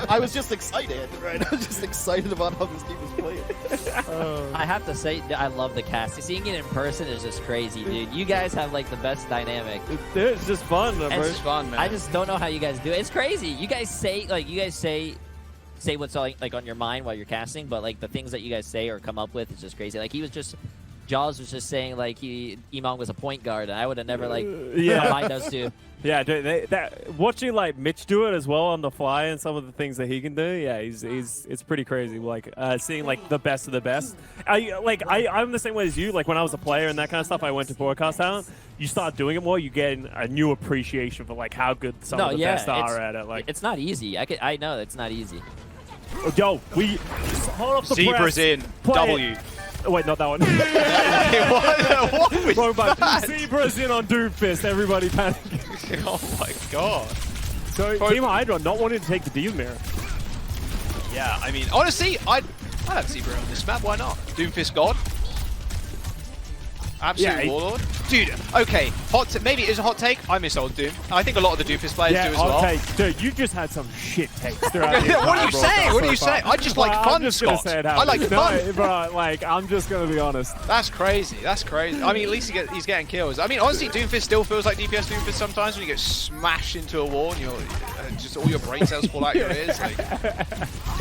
I was just excited, right? I was just excited about how this team was playing. I have to say, I love the cast. Seeing it in person is just crazy, dude. You guys have like the best dynamic. It's just fun, bro. It's fun, man. I just don't know how you guys do it. It's crazy. You guys say what's like on your mind while you're casting, but like the things that you guys say or come up with is just crazy. Like Jaws was just saying like EMONGG was a point guard, and I would have never like combined those two. Yeah, dude, watching like Mitch do it as well on the fly and some of the things that he can do, yeah, it's pretty crazy. Like seeing like the best of the best. I'm the same way as you. Like when I was a player and that kind of stuff, I went to broadcast talent. You start doing it more, you get a new appreciation for like how good some of the best are at it. Like it's not easy. I know it's not easy. Yo, we hold up the Zebra's press. in. Play W. it. Oh, wait, not that one. What was Wrong button. that? Zebra's in on Doomfist. Everybody panic. Oh my god. So Team HYDRON not wanting to take the D mirror. Yeah, I mean, honestly, I'd have Zebra on this map. Why not? Doomfist God. Absolute warlord. Dude, okay, maybe it is a hot take. I miss old Doom. I think a lot of the Doomfist players do as well. Okay, dude, you just had some shit takes throughout the What are you saying? What are you so far. saying? I just like Well, fun, I'm just gonna Scott. say it I like fun. No, bro, like, I'm just gonna be honest. That's crazy. That's crazy. I mean, at least he's getting kills. I mean, honestly, Doomfist still feels like DPS Doomfist sometimes when you get smashed into a wall and you're just all your brain cells fall out your ears. Like.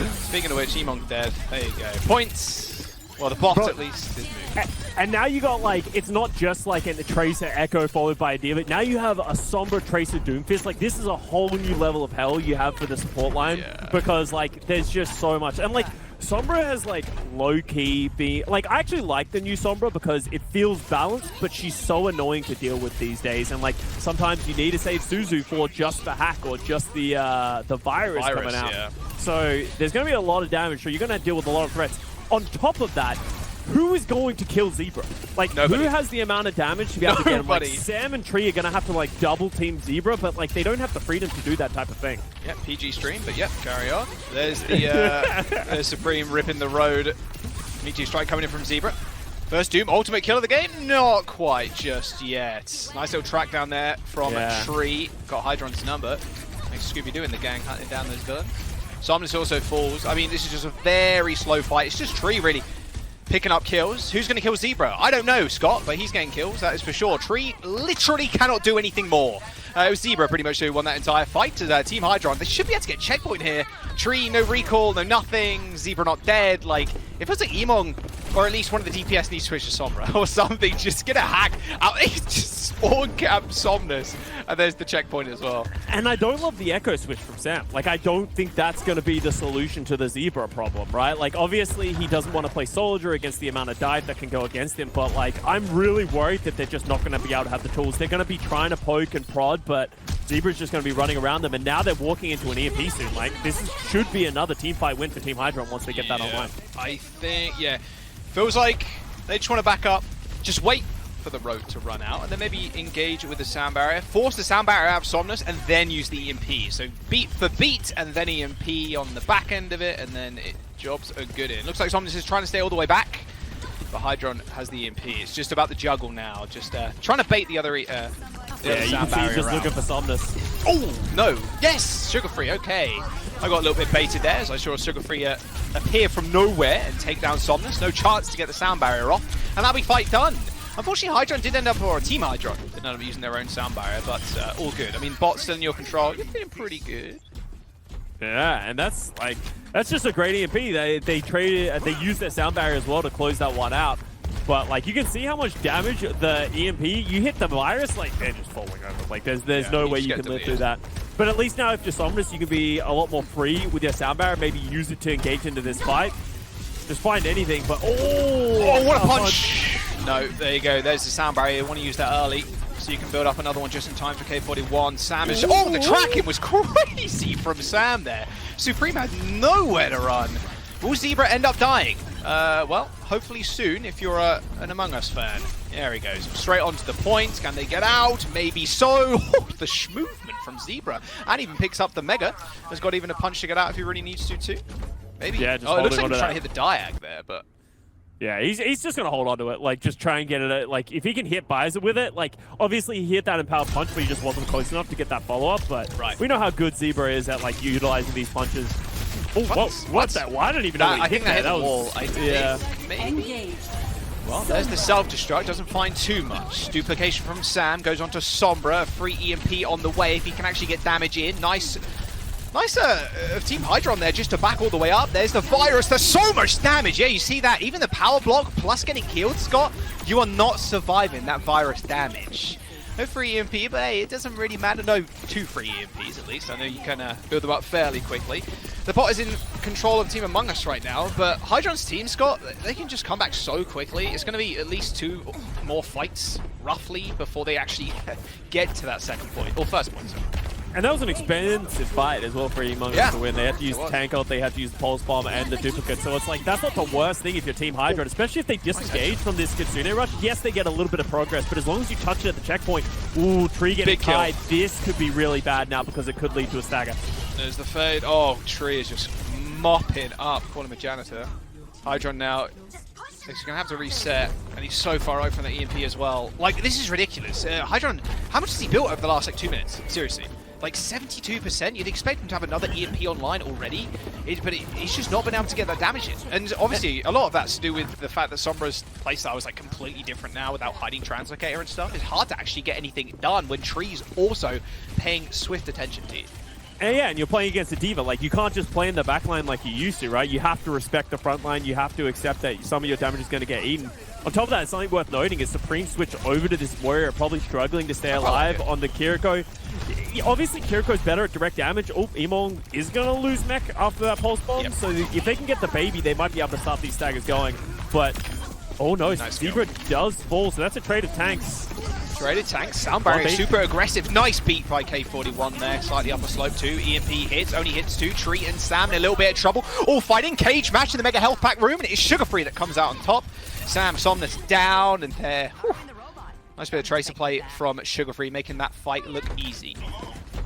Speaking of which, EMONGG dead. There you go. Points. Well, the bot at least did move. And now you got like, it's not just like a Tracer Echo followed by a Diva. Now you have a Sombra Tracer Doomfist. Like this is a whole new level of hell you have for the support line because like there's just so much. And like Sombra has like low-key been, like I actually like the new Sombra because it feels balanced, but she's so annoying to deal with these days. And like sometimes you need to save Suzu for just the hack or just the virus coming out. Yeah. So there's going to be a lot of damage. So you're going to deal with a lot of threats. On top of that, who is going to kill Zebra? Like, Nobody. Who has the amount of damage to be able to get him? Like, Nobody. Sam and Tree are going to have to, like, double team Zebra, but, like, they don't have the freedom to do that type of thing. Yep, PG stream, but yep, carry on. There's the there's Supreme ripping the road. PG strike coming in from Zebra. First Doom, ultimate kill of the game? Not quite just yet. Nice little track down there from Tree. Got HYDRON's number. Makes Scooby-Doo in the gang hunting down those villains. Somnus also falls. I mean, this is just a very slow fight. It's just Tree, really, picking up kills. Who's going to kill Zebra? I don't know, Scott, but he's getting kills, that is for sure. Tree literally cannot do anything more. It was Zebra pretty much who won that entire fight. Team HYDRON, they should be able to get a checkpoint here. Tree, no recall, no nothing. Zebra not dead. Like, if it's like EMONGG, or at least one of the DPS needs to switch to Sombra or something, just get a hack out. Just spawn camp Somnus. And there's the checkpoint as well. And I don't love the Echo switch from Sam. Like, I don't think that's going to be the solution to the Zebra problem, right? Like, obviously, he doesn't want to play Soldier against the amount of dive that can go against him, but, like, I'm really worried that they're just not going to be able to have the tools. They're going to be trying to poke and prod, but Zebra's just going to be running around them, and now they're walking into an EMP soon. Like, should be another team fight win for Team HYDRON once they get that online. I think, feels like they just want to back up, just wait for the road to run out, and then maybe engage with the sound barrier, force the sound barrier out of Somnus, and then use the EMP. So beat for beat, and then EMP on the back end of it, and then jobs are good in. Looks like Somnus is trying to stay all the way back, but HYDRON has the EMP. It's just about the juggle now, just trying to bait the other You sound can see barrier he's just out. looking for Somnus. Oh, no. Yes, Sugar Free, okay. I got a little bit baited there as I saw Sugar Free appear from nowhere and take down Somnus. No chance to get the sound barrier off, and that'll be fight done. Unfortunately, HYDRON did end up, or Team HYDRON did end up using their own sound barrier, but all good. I mean, bot's still in your control. You're feeling pretty good. Yeah, and that's just a great EMP. They traded, they used their sound barrier as well to close that one out. But like you can see how much damage the EMP, you hit the virus, like they're just falling over. Like there's no way you can live through that. But at least now if you're Somnus, you can be a lot more free with your sound barrier. Maybe use it to engage into this fight. Just find anything, but oh, what a punch! No, there you go. There's the sound barrier. You want to use that early, so you can build up another one just in time for K41. Sam is... Oh, the tracking was crazy from Sam there. Supreme had nowhere to run. Will Zebra end up dying? Well, hopefully soon if you're an Among Us fan. There he goes, straight onto the point. Can they get out? Maybe so. Oh, the movement from Zebra, and even picks up the Mega. Has got even a punch to get out if he really needs to too. Maybe. Yeah, just oh, it looks like holding he's on trying to to hit the diag there, but yeah, he's just gonna hold on to it. Like, just try and get it. Like, if he can hit Baiza with it, like, obviously he hit that Empowered Punch, but he just wasn't close enough to get that follow up. But we know how good Zebra is at like utilizing these punches. Oh, what's that? Well, I don't even know. I think that hit the wall. Yeah. Maybe. Well, there's the self-destruct, doesn't find too much. Duplication from Sam, goes on to Sombra, a free EMP on the way if he can actually get damage in. Nice Team HYDRON there just to back all the way up. There's the virus, there's so much damage. Yeah, you see that, even the power block plus getting killed, Scott, you are not surviving that virus damage. No free EMP, but hey, it doesn't really matter. No, 2 free EMPs at least. I know you can build them up fairly quickly. The pot is in control of Team Among Us right now, but HYDRON's team, Scott, they can just come back so quickly. It's going to be at least 2 more fights, roughly, before they actually get to that second point, or first point, sorry. And that was an expensive fight as well for EMONGG to win. They had to use Tank Ult, they had to use the Pulse Bomb and the Duplicate. So it's like, that's not the worst thing if you're Team HYDRON, especially if they disengage from this Kitsune Rush. Yes, they get a little bit of progress, but as long as you touch it at the checkpoint, ooh, Tree getting tied, this could be really bad now because it could lead to a stagger. There's the fade. Oh, Tree is just mopping up. Call him a janitor. HYDRON now, he's going to have to reset, and he's so far away from the EMP as well. Like, this is ridiculous. HYDRON, how much has he built over the last, like, 2 minutes? Seriously. Like 72%, you'd expect him to have another EMP online already, but he's just not been able to get that damage in. And obviously, a lot of that's to do with the fact that Sombra's playstyle is like completely different now without hiding Translocator and stuff. It's hard to actually get anything done when Tree's also paying swift attention to you. And yeah, and you're playing against a diva. Like, you can't just play in the backline like you used to, right? You have to respect the front line. You have to accept that some of your damage is going to get eaten. On top of that, something worth noting is Supreme switch over to this Warrior, probably struggling to stay alive on the Kiriko. Obviously, Kiriko's better at direct damage. Oh, EMONGG is going to lose mech after that Pulse Bomb. So if they can get the baby, they might be able to start these staggers going. But, oh no, Zebra does fall. So that's a trade of tanks. Traded tanks, Sound Barrier super aggressive. Nice beat by K41 there, slightly upper slope too. EMP hits, only hits 2. Tree and Sam in a little bit of trouble. All fighting, cage match in the Mega Health Pack room, and it is Sugar Free that comes out on top. Sam Somnus down, and there. Nice bit of tracer play from Sugar Free, making that fight look easy.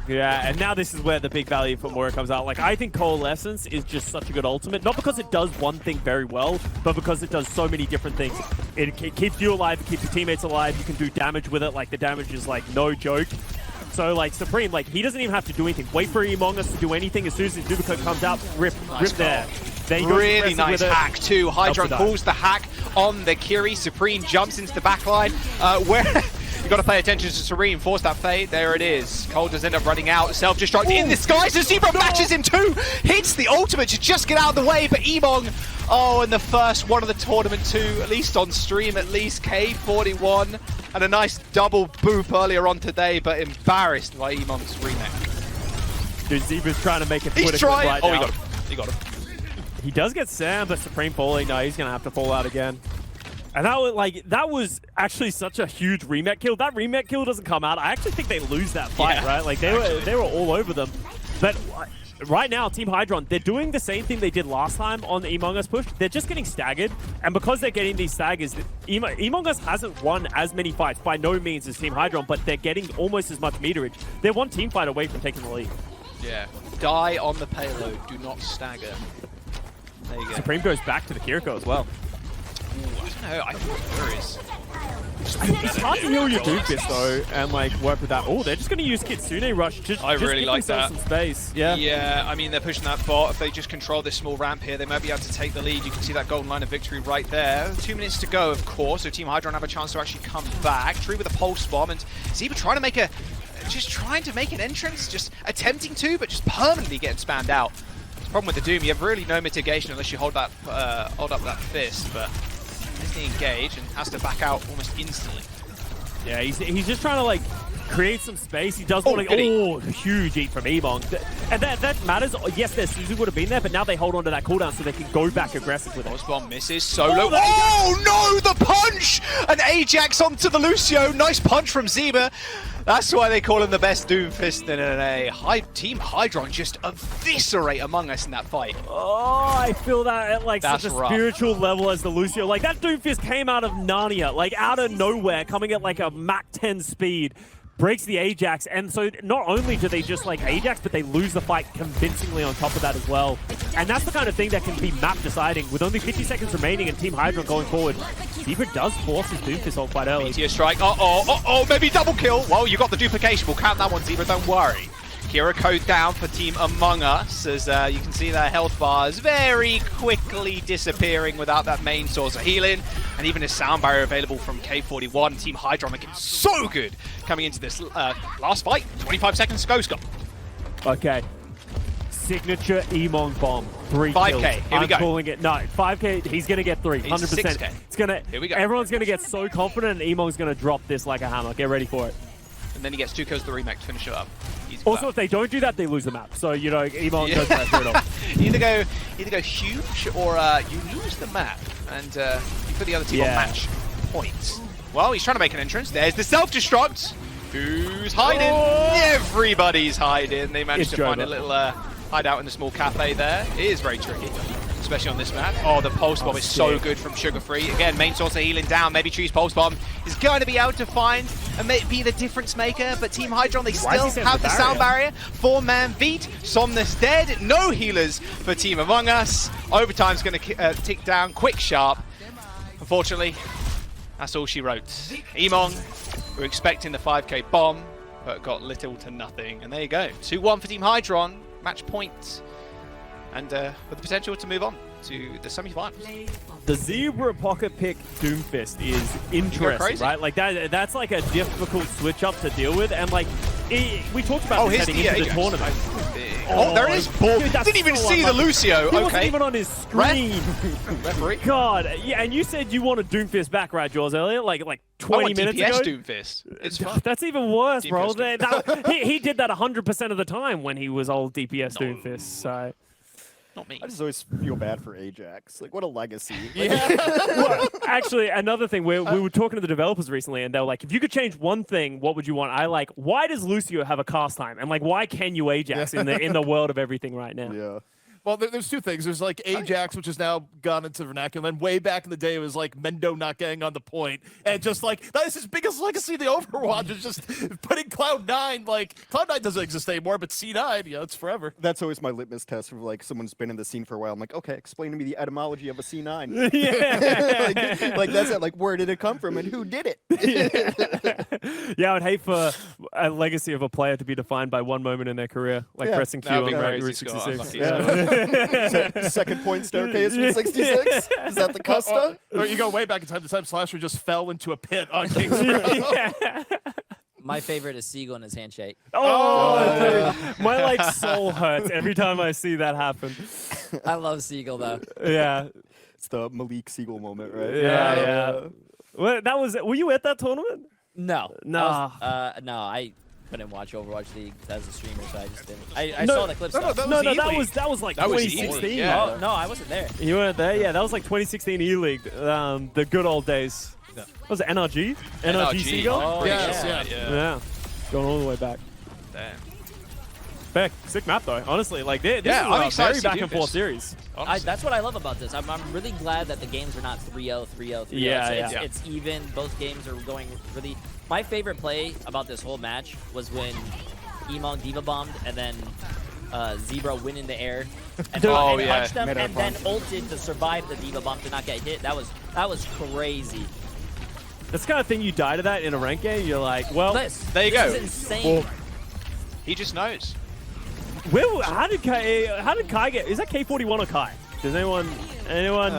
Yeah, and now this is where the big value for Moira comes out. Like, I think Coalescence is just such a good ultimate, not because it does one thing very well, but because it does so many different things. It keeps you alive, it keeps your teammates alive, you can do damage with it, like the damage is like no joke. So like Supreme, like he doesn't even have to do anything. Wait for EMONGG to do anything. As soon as his Duplicate comes out, rip there. Really nice hack too. HYDRON pulls the hack on the Kiri. Supreme jumps into the backline. Where you got to pay attention to reinforce that fade. There it is. Cole does end up running out. Self-destruct in disguise. The Zebra matches him too. Hits the ultimate to just get out of the way. But EMONGG, oh, and the first one of the tournament too, at least on stream, at least K41. And a nice double boop earlier on today, but embarrassed by EMONGG's remake. Dude, Zebra's trying to make it Twitter right now. He got him. He does get Sam, but Supreme falling. No, he's gonna have to fall out again. And that was actually such a huge remake kill. That remake kill doesn't come out. I actually think they lose that fight, right? Like they were all over them. But right now, Team HYDRON, they're doing the same thing they did last time on the EMONGG Us push. They're just getting staggered, and because they're getting these staggers, EMONGG Us hasn't won as many fights by no means as Team HYDRON, but they're getting almost as much meterage. They're one team fight away from taking the lead. Yeah, die on the payload. Do not stagger. There you go. Supreme goes back to the Kiriko as well. Ooh, I don't know. I think there is. It's hard to heal your Doofus though, and like work with that. Oh, they're just going to use Kitsune Rush. I really like that. Some space. Yeah. Yeah. I mean, they're pushing that bot. If they just control this small ramp here, they might be able to take the lead. You can see that golden line of victory right there. 2 minutes to go, of course. So Team HYDRON have a chance to actually come back. Tree with a pulse bomb, and Zebra trying to make an entrance, just attempting to, but just permanently getting spammed out. The problem with the Doom, you have really no mitigation unless you hold up that fist, but he's engaged and has to back out almost instantly. Yeah, he's just trying to like create some space. He does want to. Huge eat from EMONGG, and that matters. Yes, their Suzu would have been there, but now they hold on to that cooldown so they can go back aggressive with it. Pulse bomb misses. Solo. Oh no, the punch! An Ajax onto the Lucio. Nice punch from Zebra. That's why they call him the best Doomfist in NA. Team HYDRON just eviscerate Among Us in that fight. Oh, I feel that at like That's such a rough. spiritual level as the Lucio. Like that Doomfist came out of Narnia, like out of nowhere, coming at like a Mach 10 speed. Breaks the Ajax, and so not only do they just like Ajax, but they lose the fight convincingly on top of that as well. And that's the kind of thing that can be map deciding. With only 50 seconds remaining and Team HYDRON going forward, Zebra does force his Doomfist ult quite early. Meteor strike, maybe double kill. Well, you got the duplication, we'll count that one, Zebra, don't worry. Kira code down for Team Among Us, as you can see their health bars very quickly disappearing without that main source of healing, and even a sound barrier available from K41. Team HYDRON looking so good coming into this last fight. 25 seconds to go, Scott. Okay. Signature EMONGG bomb. 3 5K, kills. here we I'm go. calling it. No, 5K, he's going to get 3, 100%. 6K. It's gonna, Here we go. Everyone's going to get so confident, and EMONGG's going to drop this like a hammer. Get ready for it. And then he gets 2 kills to the remake to finish it up. Easy Also, clap. if they don't do that, they lose the map. So, you know, EMONGG does that straight off. either go huge or you lose the map, and you put the other team on match points. Well, he's trying to make an entrance. There's the self-destruct. Who's hiding? Oh! Everybody's hiding. They managed It's to find a Joba. little hideout in the small cafe there. It is very tricky, especially on this map. Oh, the pulse bomb is so sick. good from Sugar Free. Again, main source of healing down. Maybe choose pulse bomb is going to be able to find and be the difference maker. But Team HYDRON, they Why is he still setting have the the sound barrier. 4-man beat. Somnus dead. No healers for Team Among Us. Overtime's going to tick down quick sharp. Unfortunately, that's all she wrote. EMONGG, we're expecting the 5K bomb, but got little to nothing. And there you go. 2-1 for Team HYDRON. Match point. And with the potential to move on to the semi-finals. The Zebra pocket pick Doomfist is interesting, crazy. right? Like that's like a difficult switch up to deal with, and like we talked about this heading into the tournament. Oh, there it is. Dude, that's Didn't even so see the unlucky. Lucio. He wasn't Okay. even on his screen. Referee. God, yeah, and you said you wanted Doomfist back, right, Jaws, earlier? Like I 20 want minutes DPS ago? Doomfist. It's fun. That's even worse, bro. DPS He did that 100% of the time when he was old DPS Doomfist, so... Not me. I just always feel bad for Ajax. Like, what a legacy. Well, actually, another thing, we were talking to the developers recently, and they were like, if you could change one thing, what would you want? Why does Lucio have a cast time? And like, why can you Ajax in the world of everything right now? Yeah. Well, there's 2 things. There's like Ajax, which has now gone into vernacular. And way back in the day, it was like Mendo not getting on the point. And just like, that is his biggest legacy in the Overwatch, is just putting Cloud9. Like, Cloud9 doesn't exist anymore, but C9, it's forever. That's always my litmus test for like someone's been in the scene for a while. I'm like, okay, explain to me the etymology of a C9. Yeah. like that's it. Like, where did it come from and who did it? Yeah, I would hate for a legacy of a player to be defined by one moment in their career, like Yeah. pressing Q That would on be Route crazy, Scott. 66. Unlucky. Second point staircase from 66? Is that the Custa? Or you go way back in time. The time Slasher just fell into a pit on King's Row. Yeah. My favorite is Seagull and his handshake. Oh, dude. My like soul hurts every time I see that happen. I love Seagull though. Yeah, It's the Malik Siegel moment, right? yeah. Well, that was. Were you at that tournament? No. No. No, I couldn't watch Overwatch League as a streamer, so I just didn't. I No, saw the clips. no, though. no, No, E-League. that was like That was 2016. E-League, yeah. Oh, no, I wasn't there. You weren't there? Yeah, that was like 2016 E-League, the good old days. What was it NRG? NRG Seagull? Oh, Yes, yeah. yeah. Yeah, going all the way back. Damn. Heck, sick map though. Honestly, like this Yeah, is I'm a excited very to see back and forth Doomfist. series. Honestly. That's what I love about this. I'm really glad that the games are not 3-0, 3-0, 3-0. Yeah, It's- yeah. It's even. Both games are going really. My favorite play about this whole match was when EMONGG Diva bombed and then Zebra went in the air and, Oh, and yeah. punched them Mid-air and then bomb. ulted to survive the Diva bomb to not get hit. That was crazy. That's the kind of thing you die to that in a rank game. You're like, well, There you this go. is insane. He just knows. how did Kai get? Is that K41 or Kai? Does anyone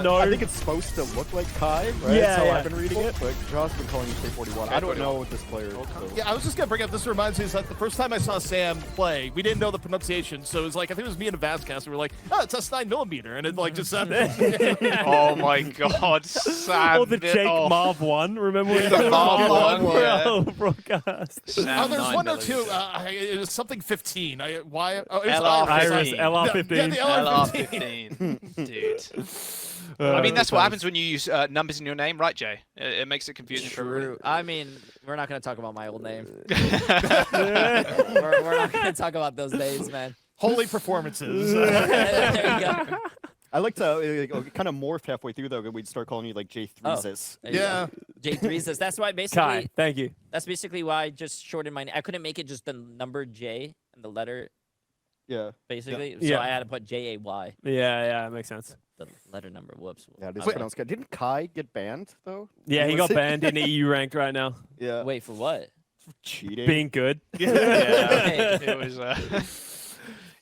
know? I think it's supposed to look like Kai, right? Yeah, That's how yeah. I've been reading it, but Josh's been calling it K41. I don't know what this player is. So. Yeah, I was just gonna bring up. This reminds me is that the first time I saw Sam play, we didn't know the pronunciation, so it was like I think it was me and a Vazcast. We were like, "Oh, it's S9mm," and it like just sounded. Oh my God, Sam. Or the Jake Marv one. Remember when The Marv one, yeah. Bro, broadcast? Oh, there's 9 one or million. two. It was something 15. Why? Oh, it was LR15. Iris, Yeah, LR15. the LR15. LR15. Dude. I mean, that's what happens when you use numbers in your name, right, Jay? It makes it confusing for everybody. True. I mean, we're not gonna talk about my old name. we're not gonna talk about those days, man. Holy performances. There you go. I like to kind of morph halfway through though. We'd start calling you like Jay3's. There you Yeah. go. Jay3's. That's why Kai, basically. thank you. That's basically why I just shortened my name. I couldn't make it just the number J and the letter, Yeah. basically. So Yeah. I had to put JAY. Yeah, it makes sense. The letter number. Whoops. Yeah, it is Okay. pronounced good. Didn't Kai get banned though? Yeah, he Was got it? banned in EU ranked right now. Yeah. Wait, for what? Cheating. Being good. Yeah, it was.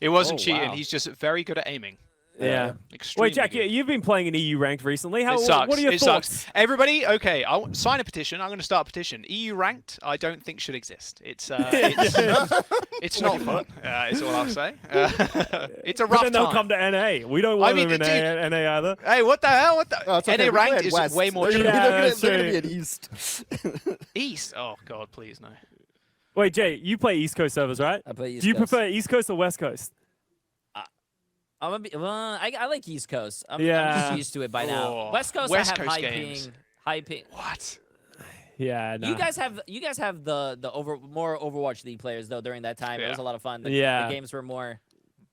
It wasn't Oh, cheating. wow. He's just very good at aiming. Yeah. Extremely Wait, Jack, good. you've been playing in EU ranked recently. How? It sucks. What are your it thoughts? sucks. Everybody, okay, I'll sign a petition. I'm going to start a petition. EU ranked, I don't think should exist. It's it's not fun. It's all I'll say. It's a But rough then they'll time. come to NA. We don't want them in NA either. Hey, what the hell? What the? Oh, it's okay. NA we ranked played is West. way more They're chill. gonna, Yeah, they're gonna, that's they're gonna be true. at East. East. Oh God, please no. Wait, Jay, you play East Coast servers, right? I play East Do you Coast. prefer East Coast or West Coast? I'm a well, I like East Coast. I'm Yeah. just used to it by now. Oh, West Coast, West I have Coast high games. ping. High ping. What? Yeah, no. You guys have more Overwatch League players though during that time. It was a lot of fun. The games were more.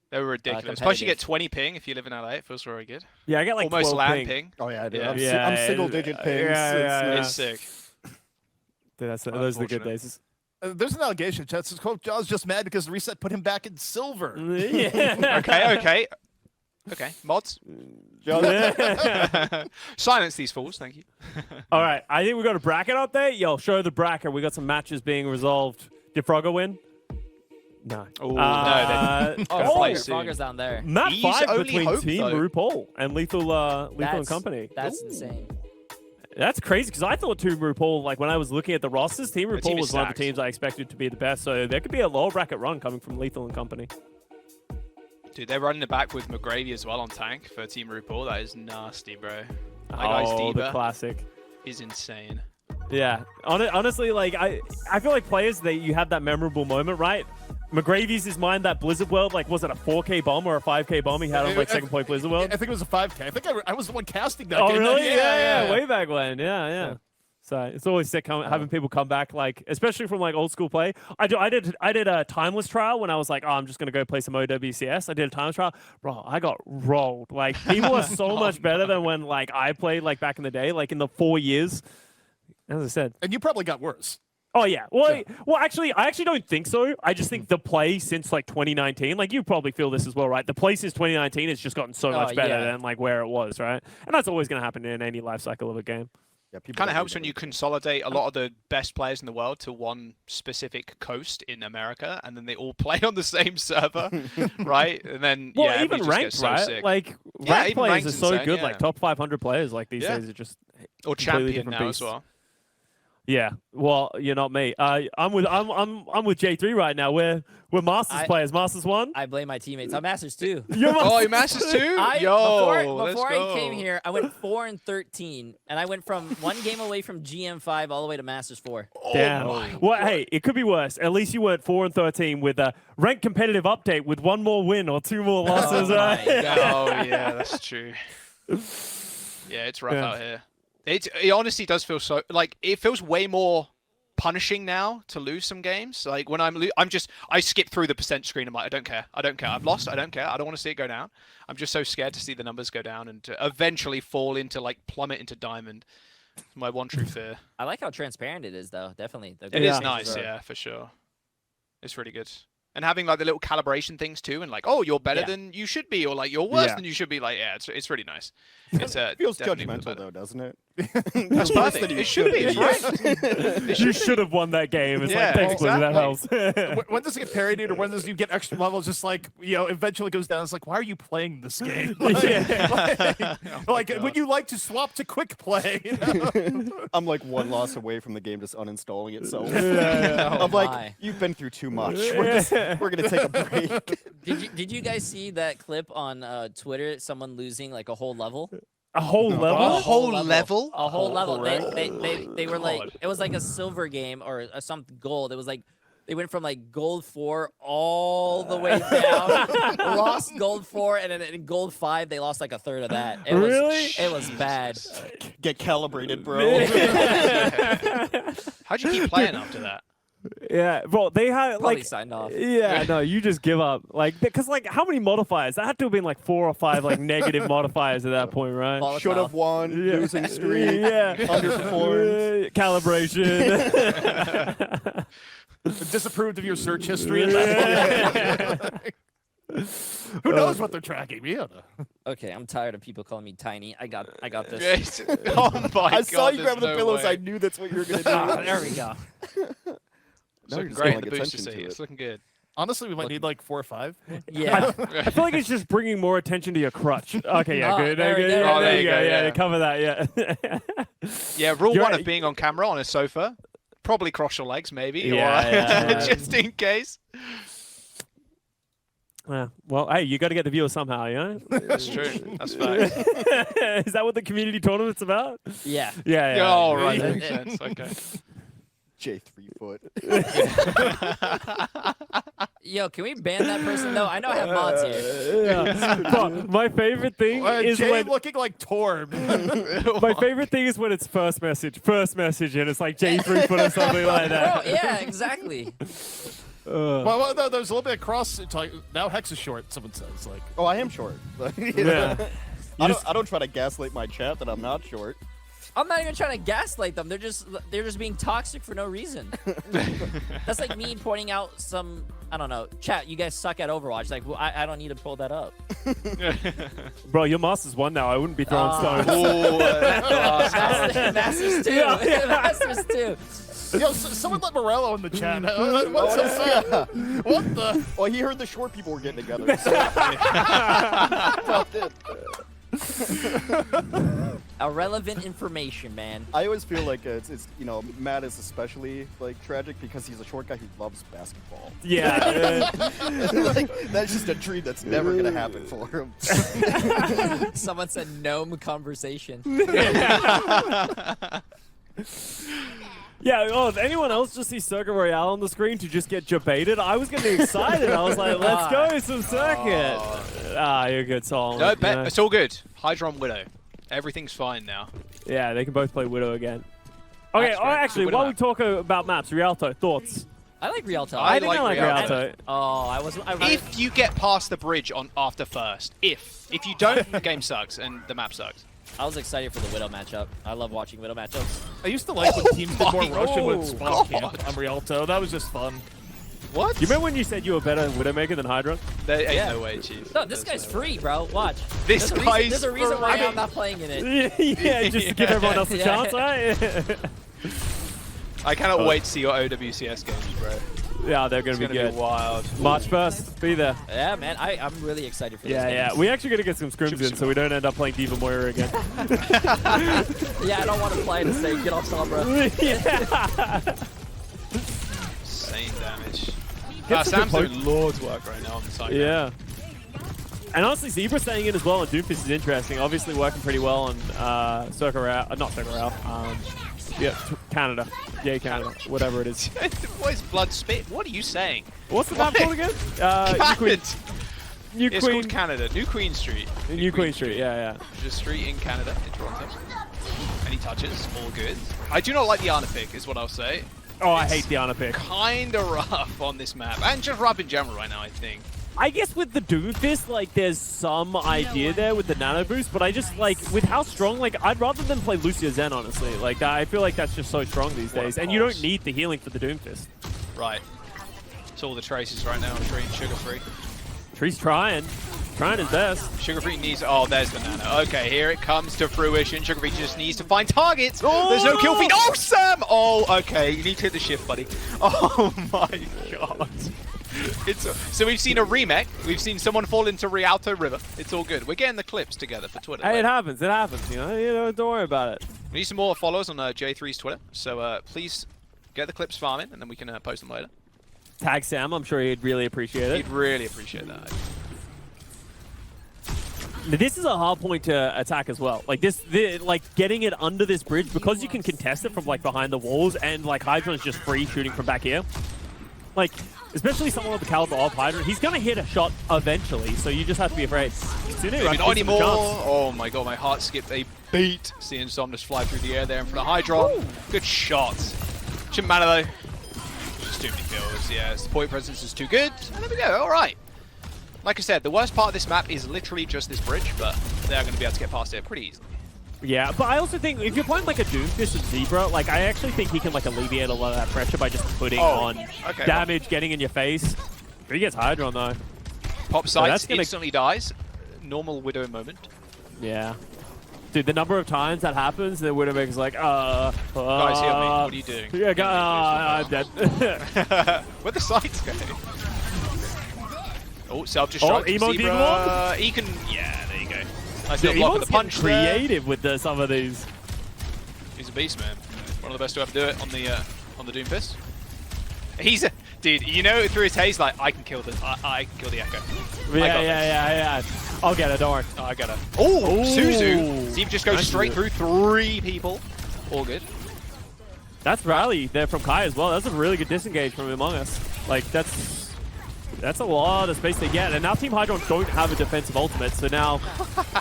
They were ridiculous. Plus, you get competitive. 20 ping if you live in LA. It feels very good. Yeah, I get like Almost 12 land ping. ping. Oh yeah, I do. Yeah. I'm, Yeah, I'm single digit pings. yeah. It's sick. Dude, those are the good Unfortunate. days. There's an allegation. Chat says, quote, Jaw's just mad because the reset put him back in silver. Yeah. Okay. Mods. Yeah. Silence these fools. Thank you. All right, I think we got a bracket update. Yo, show the bracket. We got some matches being resolved. Did Frogger win? No. Oh, no, Oh, Gonna play Frogger, soon. Frogger's down there. Map He's 5 only between hope, Team though. RuPaul and Lethal and Company. That's insane. That's crazy because I thought Team RuPaul, like when I was looking at the rosters, Team The team RuPaul is was one of stacked. the teams I expected to be the best. So there could be a lower bracket run coming from Lethal and Company. Dude, they're running it back with McGravy as well on tank for Team RuPaul. That is nasty, bro. That guy's Oh, the diva classic. is insane. Yeah, honestly, like I feel like players that you have that memorable moment, right? McGravy's is mine that Blizzard World, like was it a 4K bomb or a 5K bomb he had on like second point Blizzard World? I think it was a 5K. I think I was the one casting that Oh game. really? Yeah, way back when. Yeah. So it's always sick having people come back, like especially from like old school play. I did a timeless trial when I was like, oh, I'm just gonna go play some OWCS. I did a timeless trial, bro. I got rolled. Like people are so much better than when like I played like back in the day, like in the 4 years. As I said. And you probably got worse. Oh yeah. Well, actually, I actually don't think so. I just think the play since like 2019, like you probably feel this as well, right? The play since 2019 has just gotten so much better than like where it was, right? And that's always going to happen in any life cycle of a game. Yeah, people Kind of don't helps do when that. you consolidate a lot of the best players in the world to one specific coast in America, and then they all play on the same server, right? And then Well, yeah, even everybody just ranked, gets so right? sick. Like Yeah, ranked even players ranked's are so insane, good. yeah. Like top 500 players, like these Yeah. days are just or completely champion different now beasts. as well. Yeah, well, you're not me. I'm with Jay3 right now. We're Masters players. Masters 1. I blame my teammates. I'm Masters too. You're Oh, you Masters. Masters too? Before let's I go. came here, I went 4-13, and I went from one game away from GM5 all the way to Masters 4. Damn. Well, hey, it could be worse. At least you weren't 4-13 with a ranked competitive update with one more win or two more losses. Oh right? my God. Oh yeah, that's true. Yeah, it's rough Yeah. out here. It honestly does feel so like it feels way more punishing now to lose some games. Like when I skip through the percent screen. I'm like, I don't care. I've lost. I don't care. I don't want to see it go down. I'm just so scared to see the numbers go down and to eventually fall into like plummet into diamond. It's my one true fear. I like how transparent it is, though. Definitely. The It is changes nice, are- yeah, for sure. It's really good. And having like the little calibration things too, and like, oh, you're better Yeah. than you should be, or like you're worse Yeah. than you should be. Like, yeah, it's really nice. It's It feels definitely judgmental better. though, doesn't it? That's perfect. It should be. It's right. You should have won that game. It's Yeah, like, thanks, Blizzard, that helps. When does it get parodied or when does you get extra levels? Just like, eventually goes down. It's like, why are you playing this game? Like, would you like to swap to quick play? I'm like one loss away from the game just uninstalling itself. Oh I'm like, my. you've been through too much. We're gonna take a break. Did you guys see that clip on Twitter? Someone losing like a whole level. A whole level? A whole level? A whole level. rank? They were like, God. it was like a silver game or some gold. It was like They went from like gold 4 all the way down, lost gold 4, and then in gold 5 they lost like a third of that. It Really? It was bad. Get calibrated, bro. How'd you keep playing after that? Yeah, well, they had Probably like signed off. Yeah, no, you just give up. Like, because like, how many modifiers? That had to have been like 4 or 5 like negative modifiers at that point, right? Volatile. Should have won. Yeah. Losing streak. Yeah, Underperformed. calibration. Disapproved of your search history. At that point. Who knows what they're tracking? Me on. Okay, I'm tired of people calling me tiny. I got this. Yes. Oh my god! I saw you there's grab the no pillows. way. I knew that's what you were gonna do. Ah, there we go. It's Now you're looking just great calling in the booster attention seat. to It's it. looking good. Honestly, we might need like 4 or 5. Yeah. I feel like it's just bringing more attention to your crutch. Okay, yeah, Oh, good. there we Okay, go. yeah, Oh, there you go. Yeah, cover that. Yeah. Yeah, rule You're 1 right. of being on camera on a sofa. Probably cross your legs, maybe, Yeah, or yeah. just in case. Yeah. Well, hey, you got to get the viewers somehow, you know? That's true. That's fact. Is that what the community tournament's about? Yeah. Yeah, yeah. Oh, right, that makes sense. Okay. J3 foot. Yo, can we ban that person? No, I know I have mods here. Yeah. But my favorite thing is Jay when looking like Torb. my favorite thing is when it's first message, and it's like J3 foot or something like Bro, that. yeah, exactly. Well, no, there's a little bit of cross. It's like, now Hex is short. Someone says like. Oh, I am short. Yeah. I don't try to gaslight my chat that I'm not short. I'm not even trying to gaslight them. They're just being toxic for no reason. That's like me pointing out some, I don't know, chat, you guys suck at Overwatch. Like, well, I don't need to pull that up. Bro, your Masters won now. I wouldn't be throwing stones. Oh, Masters too. Yeah, yeah. Masters too. Yo, someone let Morello in the chat. What's up? What the? Well, he heard the short people were getting together. So. Popped in. Irrelevant information, man. I always feel like it's Matt is especially like tragic because he's a short guy who loves basketball. Yeah. Like, that's just a dream that's never gonna happen for him. Someone said gnome conversation. Yeah, oh, if anyone else just see Circuit Royale on the screen to just get debated, I was getting excited. I was like, let's go, some Circuit. Ah, you're good, Sol. no, it's all good. HYDRON Widow. Everything's fine now. Yeah, they can both play Widow again. Okay, That's oh, right. actually, Widow while we map. talk about maps, Rialto, thoughts? I like Rialto. I think I like like Rialto. If you get past the bridge on after first, if you don't, the game sucks and the map sucks. I was excited for the Widow matchup. I love watching Widow matchups. I used to like when teams did more my Russian with spawn God. camp on Rialto. That was just fun. What? You remember when you said you were better at Widowmaker than HYDRON? There ain't Yeah. no way, Chief. No, this There's guy's no way. free, bro. Watch. This guy's There's a reason why free. I'm not playing in it. Yeah, just to give everyone else a Yeah. chance, right? I cannot wait to see your OWCS games, bro. Yeah, they're It's going to be gonna good. be wild. March 1st, be there. Yeah, man. I'm really excited for this Yeah, game. yeah. We actually got to get some scrims Should be in so we don't end up playing Diva Moira again. Yeah, I don't want to play to say get off Sombra. Yeah. Insane damage. Get some Sam's good doing Lord's work right now on the side. Yeah. And honestly, Zebra staying in as well on Doomfist is interesting. Obviously working pretty well on not Circa Route, Canada. Yeah, Canada. Whatever it is. What is Blood Spit? What are you saying? What's the map What? called again? New Queen. New It's Queen. called Canada. New Queen Street. New Queen Street, yeah. There's a street in Canada, in Toronto. Any touches, all good. I do not like the Ana pick, is what I'll say. Oh, I hate the Ana pick. Kinda rough on this map. And just rough in general right now, I think. I guess with the Doomfist, like, there's some idea there with the nano boost, but I just, like, with how strong, like, I'd rather than play Lucia Zen, honestly. Like, I feel like that's just so strong these What a days, and you don't boss. need the healing for the Doomfist. Right. It's all the traces right now. Tree and Sugar Free. Tree's trying his best. Sugar Free needs. Oh, there's the nano. Okay, here it comes to fruition. Sugar Free just needs to find targets. There's no kill feed. Oh, Sam! Oh, okay. You need to hit the shift, buddy. Oh my god. So we've seen a remake. We've seen someone fall into Rialto River. It's all good. We're getting the clips together for Twitter. Hey, later. it happens, you know, don't worry about it. We need some more followers on Jay3's Twitter. So please get the clips farming, and then we can post them later. Tag Sam, I'm sure he'd really appreciate it. He'd really appreciate that. This is a hard point to attack as well. Like like getting it under this bridge, because you can contest it from like behind the walls, and like HYDRON's just free shooting from back here. like, especially someone of the caliber of HYDRON, he's going to hit a shot eventually, so you just have to be afraid. Maybe not anymore. Oh my god, my heart skipped a beat seeing Somnus fly through the air there in front of HYDRON. Good shot. Shouldn't matter though. Just too many kills. Yeah, the point presence is too good. And there we go. All right. Like I said, the worst part of this map is literally just this bridge, but they're going to be able to get past it pretty easily. Yeah, but I also think if you're playing like a Doomfist and Zebra, like I actually think he can like alleviate a lot of that pressure by just putting on damage, getting in your face. But he gets HYDRON though. Pop sights, instantly dies. Normal Widow moment. Yeah. Dude, the number of times that happens, the Widowmaker's like, guys, heal me. What are you doing? Yeah, I'm dead. Where'd the sights go? Oh, self-destruct. EMONGG. He can, yeah, there you go. Nice little block with the punch creative with some of these. He's a beast, man. One of the best to ever do it on the Doomfist. He's a dude. You know, through his haze, like I can kill this. I can kill the Echo. Yeah. I'll get it. Don't worry. Oh, I got it. Oh, Suzu. Steve just goes straight through 3 people. All good. That's rally there from Kai as well. That's a really good disengage from Among Us. Like that's a lot of space to get. And now Team HYDRON don't have a defensive ultimate, so now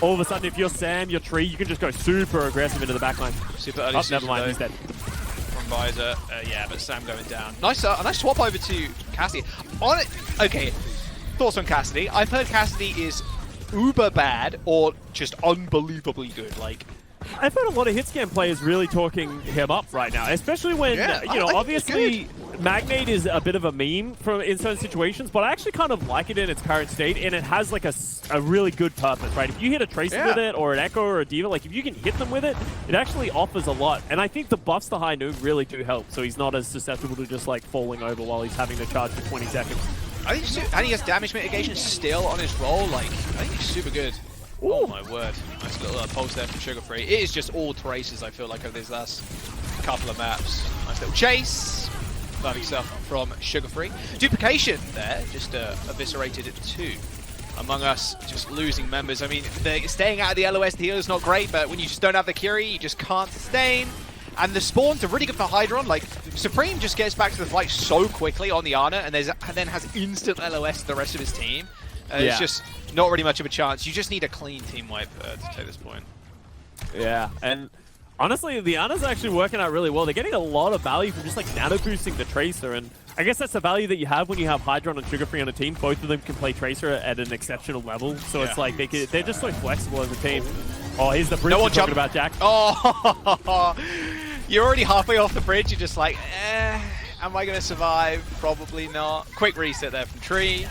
all of a sudden if you're Sam, you're Tree, you can just go super aggressive into the backline. Super early. Oh, never mind, he's dead. From Visor, yeah, but Sam going down. Nice swap over to Cassidy. Okay, thoughts on Cassidy? I've heard Cassidy is uber bad or just unbelievably good. Like, I've heard a lot of hitscan players really talking him up right now, especially when, you know, obviously Magnate is a bit of a meme in certain situations, but I actually kind of like it in its current state, and it has like a really good purpose, right? If you hit a Tracer with it, or an Echo, or a D.Va, like if you can hit them with it, it actually offers a lot. And I think the buffs to High Noon really do help, so he's not as susceptible to just like falling over while he's having to charge for 20 seconds. I think he has damage mitigation still on his roll. Like, I think he's super good. Ooh. Oh my word. Nice little pulse there from Sugar3. It is just all traces, I feel like, over these last couple of maps. Nice little chase. Lovely stuff from Sugar3. Duplication there, just eviscerated it too. Among Us just losing members. I mean, they're staying out of the LOS, the heal is not great, but when you just don't have the Curie, you just can't sustain. And the spawns are really good for HYDRON. Like, Supreme just gets back to the fight so quickly on the Ana, and then has instant LOS to the rest of his team. It's just not really much of a chance. You just need a clean team wipe to take this point. Yeah, and honestly, the Ana's actually working out really well. They're getting a lot of value from just like nano boosting the Tracer, and I guess that's the value that you have when you have HYDRON and Sugar3 on a team. Both of them can play Tracer at an exceptional level, so it's like they're just so flexible as a team. Oh, here's the bridge no one talking about, Jack. Oh, you're already halfway off the bridge. You're just like, am I going to survive? Probably not. Quick reset there from Tree.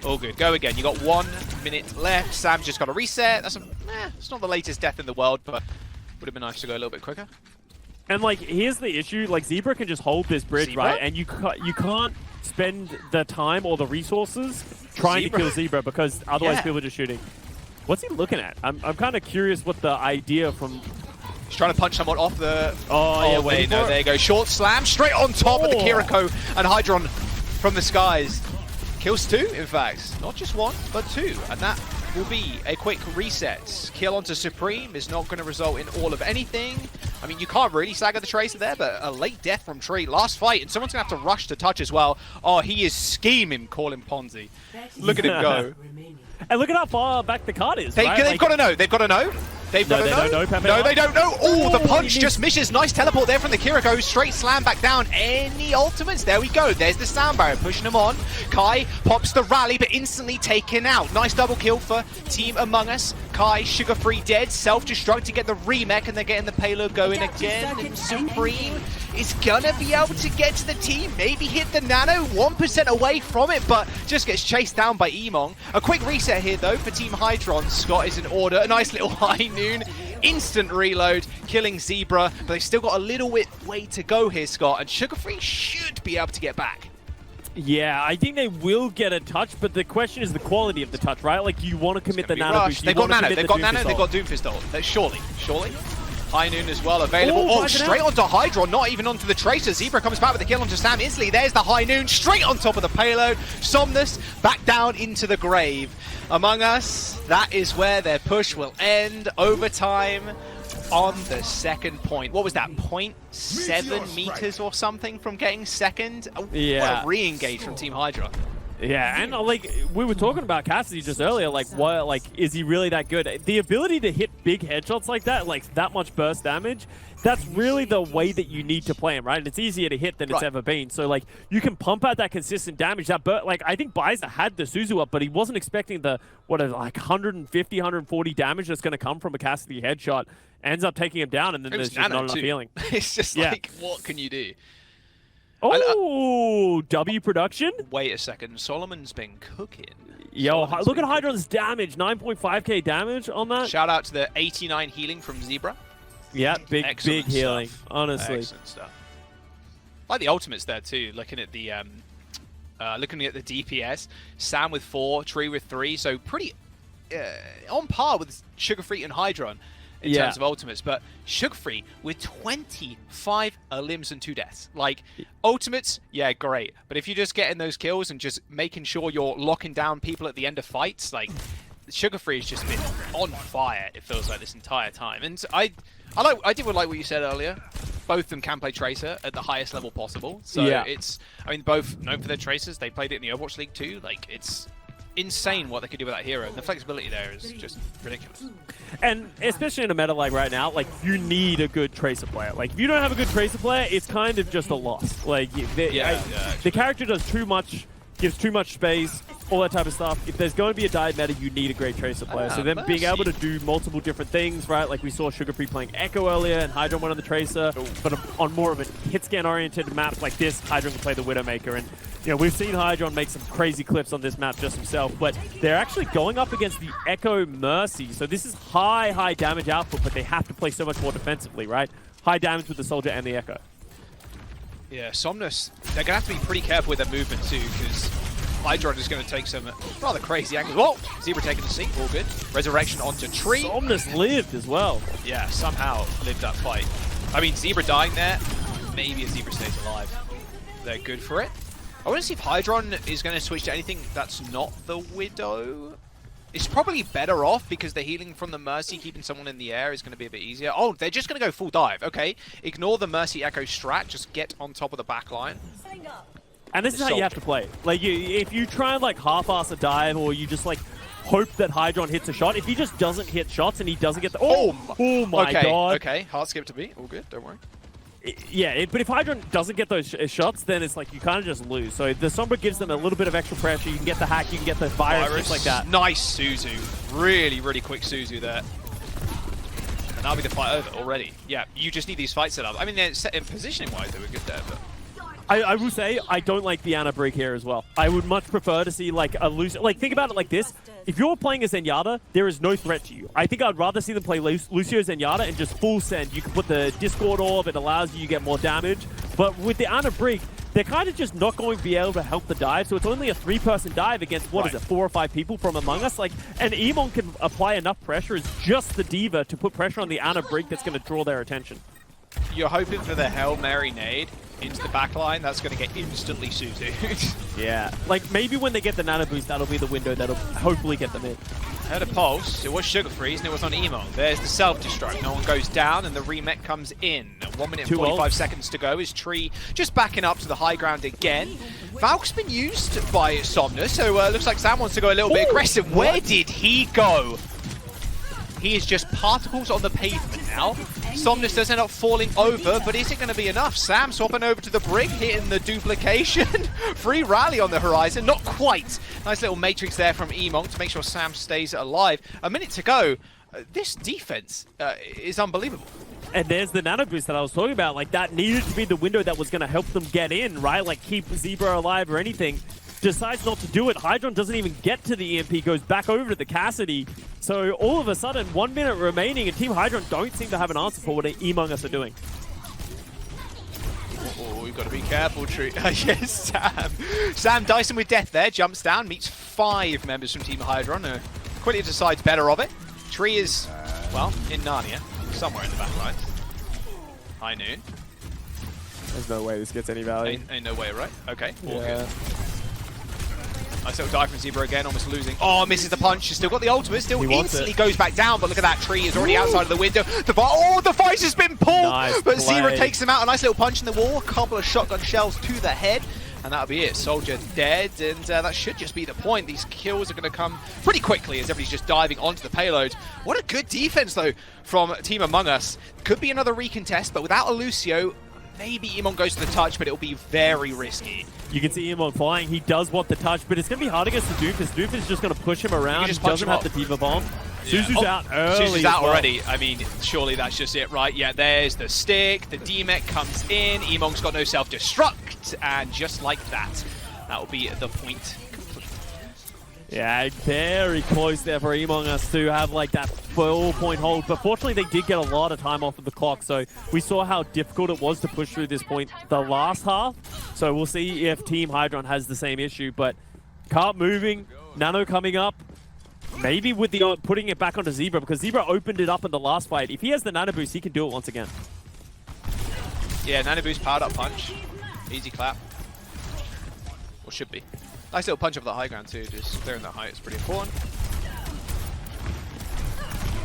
All good. Go again. You got 1 minute left. Sam's just got a reset. That's it's not the latest death in the world, but would have been nice to go a little bit quicker. And like, here's the issue: like Zebra can just hold this bridge, right? And you can't spend the time or the resources trying to kill Zebra because otherwise people are just shooting. What's he looking at? I'm kind of curious what the idea from. He's trying to punch someone off the. Oh yeah, no, there you go. Short slam straight on top of the Kiriko and HYDRON from the skies. Kills 2, in fact. Not just 1, but 2. And that will be a quick reset. Kill onto Supreme is not going to result in all of anything. I mean, you can't really stagger the Tracer there, but a late death from Tree. Last fight, and someone's going to have to rush to touch as well. Oh, he is scheming, call him Ponzi. Look at him go. And look at how far back the card is, They've got to know. They've got to know. They've got to know. No, they don't know. Oh, the punch just misses. Nice teleport there from the Kiriko. Straight slam back down. Any ultimates? There we go. There's the sound barrier pushing him on. Kai pops the rally, but instantly taken out. Nice double kill for Team Among Us. Kai, Sugar3 dead. Self-destruct to get the remech, and they're getting the payload going again. And Supreme is gonna be able to get to the team. Maybe hit the nano. 1% away from it, but just gets chased down by EMONGG. A quick reset here, though, for Team HYDRON. Scott is in order. A nice little High Noon. Instant reload, killing Zebra, but they've still got a little way to go here, Scott, and Sugar3 should be able to get back. Yeah, I think they will get a touch, but the question is the quality of the touch, right? Like, you want to commit the nano boost. They've got nano, they've got Doomfist ult. Surely. High Noon as well available. Oh, straight onto HYDRON, not even onto the Tracer. Zebra comes back with the kill onto Sam instantly. There's the High Noon, straight on top of the payload. Somnus back down into the grave. Among Us, that is where their push will end. Overtime. on the second point. What was that, 0.7 meters or something from getting second? Yeah. What a re-engage from Team HYDRON. Yeah, and like we were talking about Cassidy just earlier, like what, like is he really that good? The ability to hit big headshots like that much burst damage, that's really the way that you need to play him, right? And it's easier to hit than it's ever been. So like you can pump out that consistent damage. That like I think Baiza had the Suzu up, but he wasn't expecting the like 150, 140 damage that's going to come from a Cassidy headshot. Ends up taking him down, and then there's just not enough healing. It's just like, what can you do? Oh, W production? Wait a second, Solomon's been cooking. Yo, look at HYDRON's damage, 9.5k damage on that. Shout out to the 89 healing from Zebra. Yeah, big healing, stuff. honestly. Excellent stuff. Like the ultimates there too, looking at the DPS. Sam with 4, Tree with 3, so pretty on par with Sugar Free and HYDRON in terms of ultimates, but Sugar Free with 25 limbs and 2 deaths. Like, ultimates, yeah, great. But if you're just getting those kills and just making sure you're locking down people at the end of fights, like, Sugar Free has just been on fire, it feels like, this entire time. And I did like what you said earlier. Both of them can play Tracer at the highest level possible. So it's, I mean, both known for their Tracers. They played it in the Overwatch League too. Like, it's insane what they could do with that hero. And the flexibility there is just ridiculous. And especially in a meta like right now, like you need a good Tracer player. Like if you don't have a good Tracer player, it's kind of just a loss. Like the character does too much, gives too much space, all that type of stuff. If there's going to be a dive meta, you need a great Tracer player. So then being able to do multiple different things, right? Like we saw Sugar Free playing Echo earlier and HYDRON went on the Tracer, but on more of a hit scan oriented map like this, HYDRON can play the Widowmaker. And you know, we've seen HYDRON make some crazy clips on this map just himself, but they're actually going up against the Echo Mercy. So this is high damage output, but they have to play so much more defensively, right? High damage with the Soldier and the Echo. Yeah, Somnus, they're going to have to be pretty careful with their movement too, because HYDRON is going to take some rather crazy angles. Whoa! Zebra taking the seat, all good. Resurrection onto Tree. Somnus lived as well. Yeah, somehow lived that fight. I mean, Zebra dying there, maybe if Zebra stays alive, they're good for it. I want to see if HYDRON is going to switch to anything that's not the Widow. It's probably better off because the healing from the Mercy, keeping someone in the air, is going to be a bit easier. Oh, they're just going to go full dive. Okay, ignore the Mercy Echo strat. Just get on top of the back line. And this is how you have to play. Like, if you try and like half-ass a dive, or you just like hope that HYDRON hits a shot, if he just doesn't hit shots and he doesn't get the oh my god. Okay, hard skip to be all good. Don't worry. Yeah, but if HYDRON doesn't get those shots, then it's like you kind of just lose. So the Sombra gives them a little bit of extra pressure. You can get the hack, you can get the virus, things like that. Nice Suzu. Really quick Suzu there. And that'll be the fight over already. Yeah, you just need these fights set up. I mean, they're set in positioning-wise, they were good there, but... I will say, I don't like the Ana Brig here as well. I would much prefer to see like a Lucio. Like, think about it like this. If you're playing a Zenyatta, there is no threat to you. I think I'd rather see them play Lucio Zenyatta and just full send. You can put the Discord orb, it allows you to get more damage. But with the Ana Brig, they're kind of just not going to be able to help the dive. So it's only a 3-person dive against, what is it, 4 or 5 people from among us. Like, and EMONGG can apply enough pressure as just the D.Va to put pressure on the Ana Brig that's going to draw their attention. You're hoping for the Hail Mary nade into the backline. That's going to get instantly Suzu. Yeah. Like, maybe when they get the Nano Boost, that'll be the window that'll hopefully get them in. Heard a pulse. It was Sugar Freeze and it was on EMONGG. There's the self-destruct. No one goes down and the remake comes in. 1 minute and 45 seconds to go. Is Tree just backing up to the high ground again. Valk's been used by Somnus, so looks like Sam wants to go a little bit aggressive. Where did he go? He is just particles on the pavement now. Somnus does end up falling over, but is it going to be enough? Sam swapping over to the Brig, hitting the duplication. Free rally on the horizon, not quite. Nice little matrix there from EMONGG to make sure Sam stays alive. A minute to go. This defense is unbelievable. And there's the nano boost that I was talking about. Like, that needed to be the window that was going to help them get in, right? Like, keep Zebra alive or anything. Decides not to do it. HYDRON doesn't even get to the EMP, goes back over to the Cassidy. So all of a sudden, 1 minute remaining, and Team HYDRON don't seem to have an answer for what EMONGG are doing. Oh, we've got to be careful, Tree. Yes, Sam. Sam Dyson with death there, jumps down, meets 5 members from Team HYDRON. Quickly decides better of it. Tree is, well, in Narnia, somewhere in the back line. High noon. There's no way this gets any value. Ain't no way, right? Okay, all good. Nice little dive from Zebra again, almost losing. Oh, misses the punch. He's still got the ultimate. Still He wants instantly it. goes back down. But look at that tree. Is already outside of the window. The Vice has been pulled. Nice But Zebra play. takes him out. A nice little punch in the wall. A couple of shotgun shells to the head. And that'll be it. Soldier dead. And that should just be the point. These kills are going to come pretty quickly as everybody's just diving onto the payload. What a good defense, though, from Team Among Us. Could be another recontest, but without a Lucio, maybe EMONGG goes to the touch, but it'll be very risky. You can see EMONGG flying. He does want the touch, but it's going to be hard against the Doofus. Doofus is just going to push him around. He just punch doesn't him have the up. Diva Bomb. Yeah. Suzu's out early. Suzu's as out well. already. I mean, surely that's just it, right? Yeah, there's the stick. The DMEC comes in. EMONGG's got no self-destruct. And just like that, that will be the point complete. Yeah, very close there for Among Us to have like that full point hold. But fortunately, they did get a lot of time off of the clock. So we saw how difficult it was to push through this point the last half. So we'll see if Team HYDRON has the same issue. But Carp moving, Nano coming up. Maybe with the putting it back onto Zebra, because Zebra opened it up in the last fight. If he has the Nano Boost, he can do it once again. Yeah, Nano Boost powered up punch. Easy clap. Or should be. Nice little punch over the high ground too, just clearing that height is pretty important.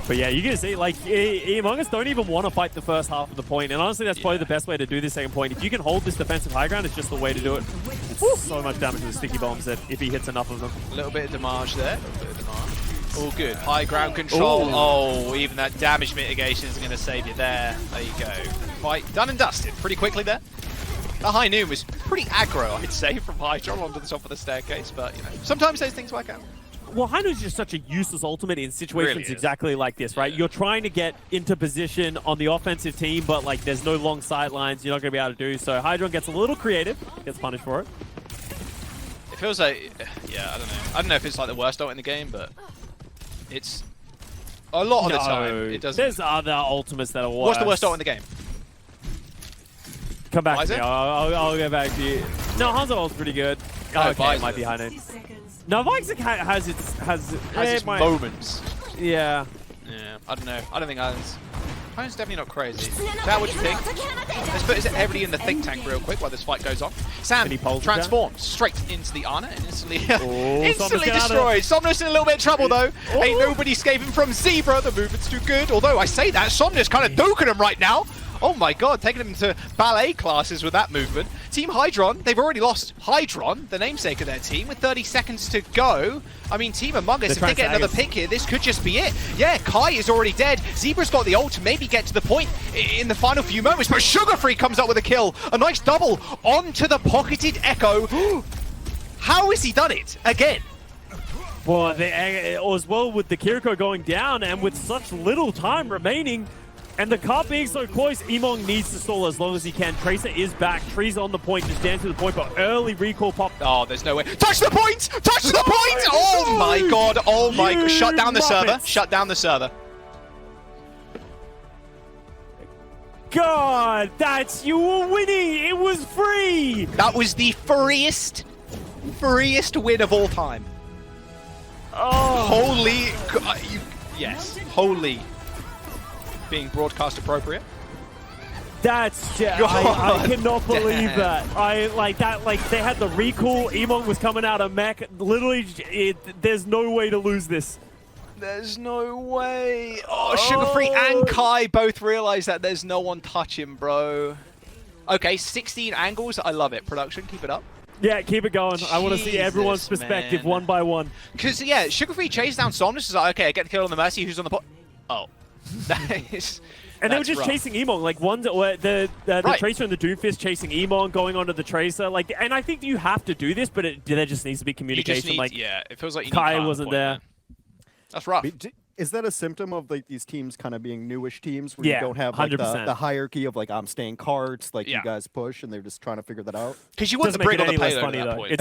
But yeah, you can see, like, Among Us don't even want to fight the first half of the point. And honestly, that's probably the best way to do this second point. If you can hold this defensive high ground, it's just the way to do it. It's so much damage with the sticky bombs that if he hits enough of them. A little bit of damage there. A little bit of damage. All good. High ground control. Ooh. Oh, even that damage mitigation is going to save you there. There you go. Fight done and dusted pretty quickly there. The high noon was pretty aggro, I'd say, from HYDRON onto the top of the staircase. But, you know, sometimes those things work out. Well, Hainu's just such a useless ultimate in situations Really is. exactly like this, right? Yeah. You're trying to get into position on the offensive team, but like there's no long sidelines. You're not going to be able to do so. HYDRON gets a little creative, gets punished for it. It feels like, yeah, I don't know. I don't know if it's like the worst ult in the game, but it's a lot of the time it doesn't. There's other ultimates that are worse. What's the worst ult in the game? Come back to Visor? me. I'll go back to you. No, Hanzo ult's pretty good. Oh, okay, it Visor. might be Hainu. No, Visor has Its might- moments. Yeah. Yeah, I don't know. I don't think Hainu's definitely not crazy. Now, what do you think? Let's put everybody in the think tank real quick while this fight goes on. Sam Any polls transforms straight into the Ana and instantly, instantly Somnus get out of destroyed. Somnus in a little bit of trouble though. Ain't nobody escaping from Zebra. The movement's too good. Although I say that, Somnus kind of doking him right now. Oh my god, taking him to ballet classes with that movement. Team HYDRON, they've already lost HYDRON, the namesake of their team, with 30 seconds to go. I mean, Team Among Us, if they get another pick here, this could just be it. Yeah, Kai is already dead. Zebra's got the ult to maybe get to the point in the final few moments, but Sugar3 comes up with a kill. A nice double onto the pocketed Echo. How has he done it? Again. Well, as well with the Kiriko going down and with such little time remaining, and the Carp being so close, EMONGG needs to stall as long as he can. Tracer is back. Tree's on the point, just dancing to the point, but early recall pop. Oh, there's no way. Touch the point! Touch the point! Oh my god, oh my god. Shut down the server. Shut down the server. God, you were winning. It was free. That was the freest win of all time. Oh, Holy, yes, holy. Being broadcast appropriate. that's I God cannot believe damn. that. Like they had the recall. EMONGG was coming out of mech. Literally, there's no way to lose this. There's no way. Oh, Sugar3 and Kai both realize that there's no one touching, bro. Okay, 16 angles. I love it. Production, keep it up. Yeah, keep it going. I want to see everyone's Jesus, perspective man. one by one. Because, yeah, Sugar3 chased down Somnus. Is like, okay, I get the kill on the Mercy. Who's on the pot? Oh. That is... And they were that's just rough. chasing EMONGG, like the Right. Tracer and the Doomfist chasing EMONGG, going onto the Tracer. Like, and I think you have to do this, but there just needs to be You communication. just need, like, yeah, it feels like you need Kai Kai on the wasn't point, there. man. That's rough. Is that a symptom of like these teams kind of being newish teams where Yeah, you don't have like 100%. the hierarchy of like I'm staying carts, like Yeah. you guys push, and they're just trying to figure that out? Because you want Doesn't the make brig it on the any less payload funny at that though. point.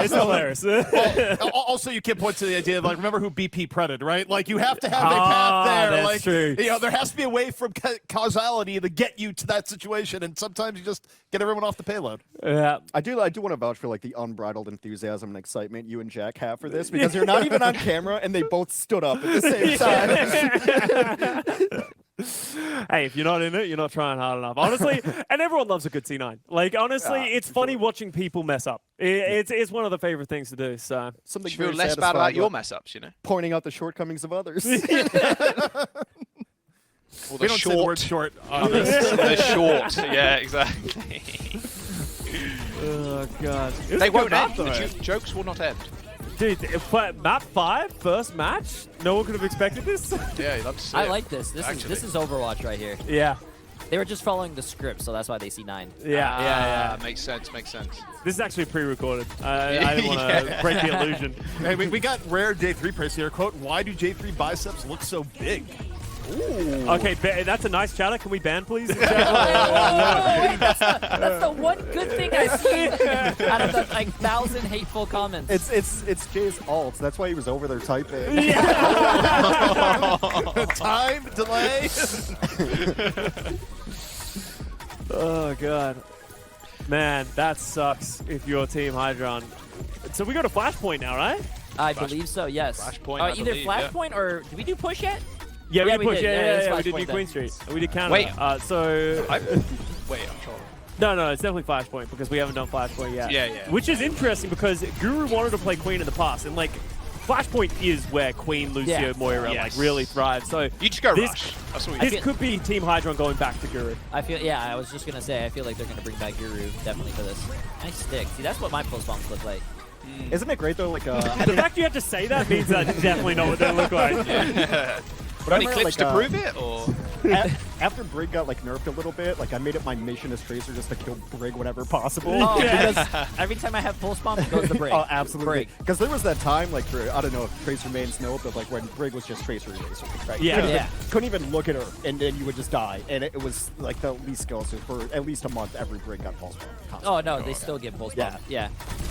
It's hilarious. It's hilarious. Also, you can't point to the idea of like, remember who BP predded, right? Like, you have to have a Ah, path there. that's Like, true. you know, there has to be a way from causality to get you to that situation, and sometimes you just get everyone off the payload. Yeah. I do want to vouch for like the unbridled enthusiasm and excitement you and Jack have for this because you're not even on camera and they both stood up at the same time. Hey, if you're not in it, you're not trying hard enough. Honestly, and everyone loves a good C9. Like, honestly, it's funny watching people mess up. It's one of the favorite things to do. So Something You feel very less bad satisfying about your about mess ups, you know? pointing out the shortcomings of others. Or We don't say the word short on this. the short. Yeah, exactly. oh god, They won't up end. though. The jokes will not end. Dude, map 5, first match. No one could have expected this. Yeah, you'd love to see I it. like this. This is Overwatch right here. Yeah, They were just following the script, so that's why they see 9. yeah. Makes sense, makes sense. This is actually pre-recorded. I didn't want to break the illusion. Hey, we got rare J3 praise here. Quote, why do J3 biceps look so big? Ooh. Okay, that's a nice chatter. Can we ban, please? That's the one good thing I see out of the 1,000 hateful comments. It's Jay's alt. That's why he was over there typing. Time delay. Oh god, man, that sucks. If you're Team HYDRON, so we got a flashpoint now, right? I believe so. Yes. Flashpoint, I Either believe, yeah. flashpoint or did we do push yet? Yeah, Yeah, we we pushed. did. Yeah, Yeah, it's we did Flashpoint New then. Queen Street. We did Canada. Wait. So Wait, I'm sure. no, it's definitely flashpoint because we haven't done flashpoint yet. Yeah. Which is interesting because Guru wanted to play Queen in the past, and like flashpoint is where Queen, Lucio, Yeah. Moira Yes. like really thrive. So You just go This- rush. That's what you this do. feel- could be Team HYDRON going back to Guru. I feel. Yeah, I was just gonna say. I feel like they're gonna bring back Guru definitely for this. Nice stick. See, that's what my pulse bombs look like. Isn't it great though? Like, The fact you have to say that means that's definitely not what they look like. but I Any remember, clips like, to prove it, or after Brig got like nerfed a little bit, like I made it my mission as Tracer just to kill Brig whenever possible. Oh, Yes. because every time I have pulse bomb, it goes to break. Oh, absolutely. Break. Because there was that time, like, for, I don't know if Tracer mains know, but like when Brig was just Tracer Eraser, right? Yeah. Couldn't even look at her, and then you would just die. And it was like the least skill. So for at least a month, every Brig got pulse bomb. Oh no, they still get pulse bomb. Yeah. Yeah.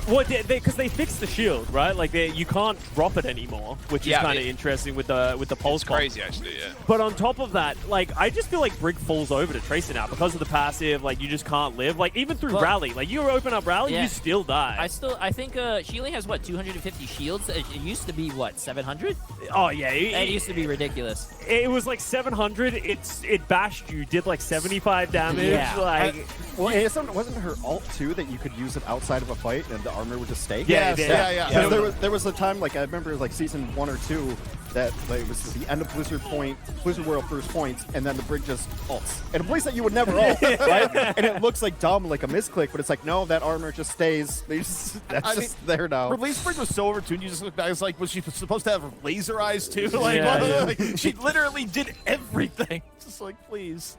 Well, because they fixed the shield, right? Like you can't drop it anymore, which is Yeah, kind of interesting with the pulse it's bomb. crazy actually. Yeah. But on top of that, like I just feel like Brig falls over to Tracer now because of the passive. Like you just can't live. Like even through Well, rally, like you open up rally, yeah. you still die. I think she only has what 250 shields. It used to be what 700. Oh yeah, It used to be ridiculous. it was like 700. It bashed you, did like 75 damage. Yeah. Like Well, and wasn't her ult too that you could use it outside of a fight and the armor would just stay? Yeah, Yeah. 'Cause there was a time, like I remember, like season 1 or 2, that like, it was the end of Blizzard World first points, and then the Brig just ults in a place that you would never ult, right? And it looks like dumb, like a misclick, but it's like no, that armor just stays. That's just there now. Release Spring was so overtuned. You just look back. It's like, was she supposed to have laser eyes too? Like, Yeah. like, she literally did everything. Just like, please.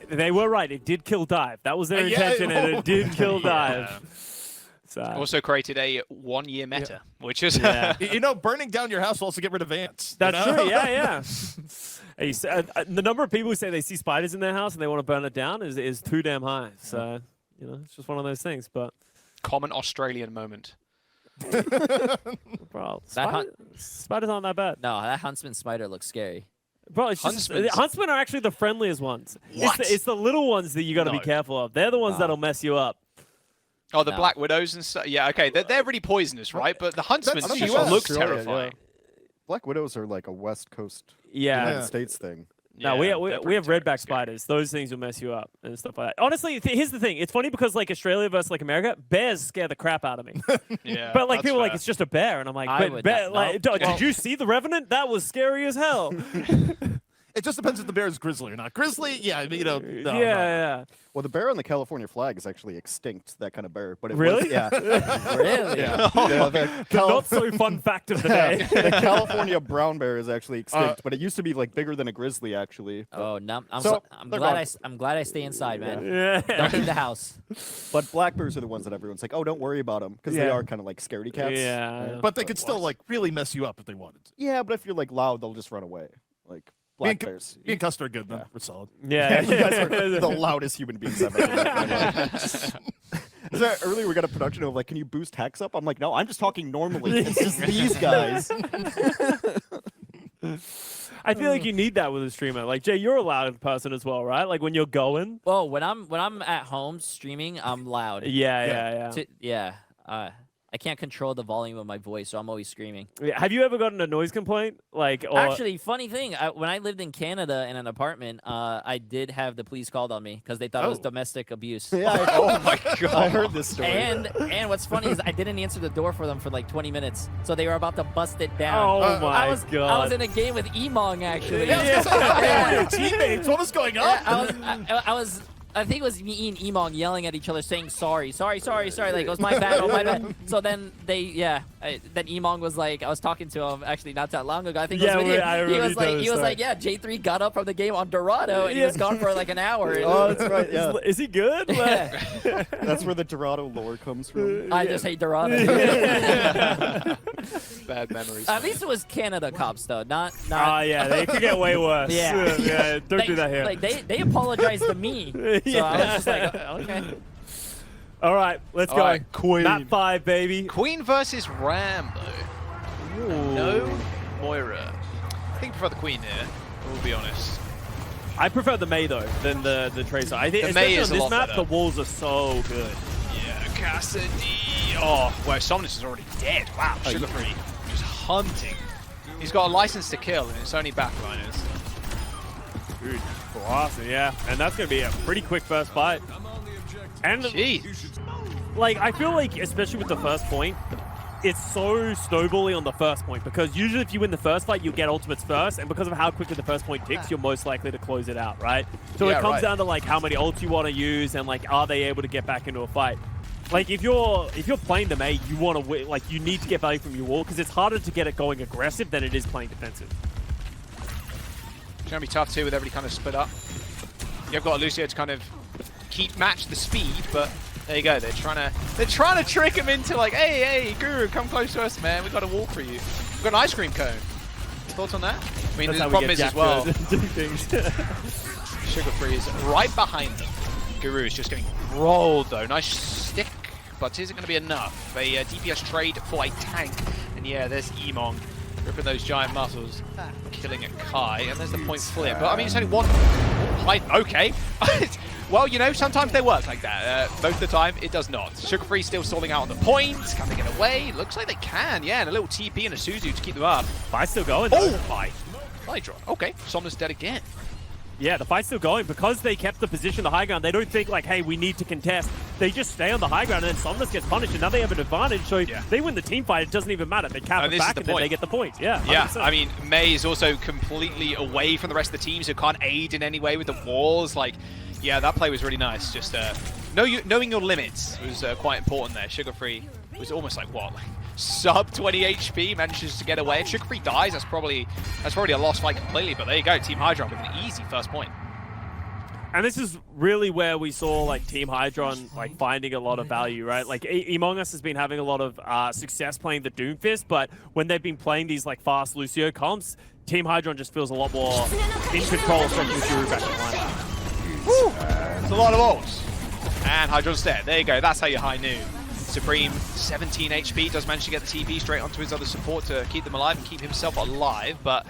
they were right. It did kill dive. That was their Yeah, intention, and it did kill dive. So Also created a 1-year meta, which is Yeah. You know, burning down your house will also get rid of ants. that's you know? true. Yeah. Hey, the number of people who say they see spiders in their house and they want to burn it down is too damn high. So it's just one of those things. But common Australian moment. bro, That spiders aren't that bad. No, that huntsman spider looks scary. Bro, it's just, Huntsmans. huntsmen are actually the friendliest ones. What? It's the little ones that you got to be No. careful of. They're the ones that'll mess you up. Oh, the No. Black Widows and stuff. Yeah, okay, they're really poisonous, right? But the huntsmen That's just US. look Australia, terrifying. Black Widows are like a West Coast Yeah. United States thing. No, Yeah, we they're have pretty redback terrifying. spiders. Those things will mess you up and stuff like that. Honestly, here's the thing. It's funny because like Australia versus like America, bears scare the crap out of me. Yeah, But like that's people are like fair. it's just a bear, and I'm like, I but would bear, not- like, no. did you see the Revenant? That was scary as hell. It just depends if the bear is grizzly or not. Grizzly, yeah, no, yeah. Well, the bear on the California flag is actually extinct. That kind of bear, but it Really? was, yeah, Really? yeah. the The not so fun fact of the day. the California brown bear is actually extinct, but it used to be like bigger than a grizzly actually. Oh no, So, I'm they're glad gone. I'm glad I stay inside, man. Yeah. Don't leave the house. But black bears are the ones that everyone's like, oh, don't worry about them because they Yeah. are kind of like scaredy cats. Yeah. But they could still like really mess you up if they wanted to. Yeah, but if you're like loud, they'll just run away. Like black bears. Me and Custer are good, though. We're solid. Yeah. You guys are the loudest human beings I've ever met in my life. Earlier we got a production of like, can you boost hex up? I'm like, no, I'm just talking normally. It's just these guys. I feel like you need that with a streamer. Like Jay, you're a loud person as well, right? Like when you're going. Well, when I'm at home streaming, I'm loud. Yeah. Yeah. I can't control the volume of my voice, so I'm always screaming. Yeah, have you ever gotten a noise complaint? Like, or... Actually, funny thing, when I lived in Canada in an apartment, I did have the police called on me because they thought it was domestic abuse. Yeah, Oh my god. I heard this story. And what's funny is I didn't answer the door for them for like 20 minutes, so they were about to bust it down. Oh my I was in a game with EMONGG actually. Yeah. Teammates, what was going on? Yeah, I think it was me and EMONGG yelling at each other, saying sorry. Like it was my bad, oh my bad. So then then EMONGG was like, I was talking to him actually not that long ago. I think it was with you. He was like, yeah, Jay3 got up from the game on Dorado and he was gone for like an hour. Oh, that's right. Yeah, Is he good? Yeah. that's where the Dorado lore comes from. I just hate Dorado. Bad memories. At least it was Canada cops though, not. Yeah, they could get way worse. Yeah. Yeah, don't do that here. Like they apologized to me. So I was just like, okay. All right, let's All go. right, Queen. Map 5, baby. Queen versus Rambo. No Moira. I think I prefer the Queen here, we'll be honest. I prefer the Mei though than the Tracer. I think The Mei especially is on a this lot map, better. the walls are so good. Yeah, Cassidy. Oh, well, Somnus is already dead. Wow, Sugar Free. Just hunting. He's got a license to kill, and it's only backliners. Dude, awesome, yeah. And that's going to be a pretty quick first fight. And, Jeez. like, I feel like, especially with the first point, it's so snowbally on the first point, because usually if you win the first fight, you get ultimates first, and because of how quickly the first point ticks, you're most likely to close it out, right? So Yeah, it comes right. down to, like, how many ults you want to use, and, like, are they able to get back into a fight? Like, if you're playing the Mei, you want to win, like, you need to get value from your wall, because it's harder to get it going aggressive than it is playing defensive. It's going to be tough too with everybody kind of split up. You've got Lucio to kind of match the speed, but there you go. They're trying to trick him into like, hey, Guru, come close to us, man. We've got a wall for you. We've got an ice cream cone. Thoughts on that? I mean, That's the how we problem get is as Jack well, to do things. Sugar Free is right behind them. Guru is just getting rolled though. Nice stick, but is it going to be enough? A DPS trade for a tank, and yeah, there's EMONGG ripping those giant muscles, killing a Kai, and there's the point flip. But I mean, it's only one. Okay. Well, you know, sometimes they work like that. Most of the time, it does not. Sugar Free still stalling out on the point. Can they get away? Looks like they can, yeah, and a little TP and a Suzu to keep them up. Fight's still going. Oh! though. Fight. HYDRON. Okay, Somnus dead again. Yeah, the fight's still going. Because they kept the position, the high ground, they don't think like, hey, we need to contest. They just stay on the high ground, and then Somnus gets punished, and now they have an advantage. So they win the team fight, it doesn't even matter. They cap it this is back, the and then point. they get the point. Yeah, Yeah, 100%. I mean, Mei is also completely away from the rest of the team, so can't aid in any way with the walls. Like, yeah, that play was really nice. Just knowing your limits was quite important there. Sugar Free was almost like, what, like sub 20 HP, manages to get away. If Sugar Free dies, that's probably a lost fight completely. But there you go, Team HYDRON with an easy first point. And this is really where we saw like Team HYDRON like finding a lot of value, right? Like EMONGG has been having a lot of success playing the Doomfist, but when they've been playing these like fast Lucio comps, Team HYDRON just feels a lot more in control, especially with Guru back in lineup. Woo! It's a lot of ults. And HYDRON's dead. There you go, that's how you high noon. Supreme, 17 HP, does manage to get the TP straight onto his other support to keep them alive and keep himself alive, but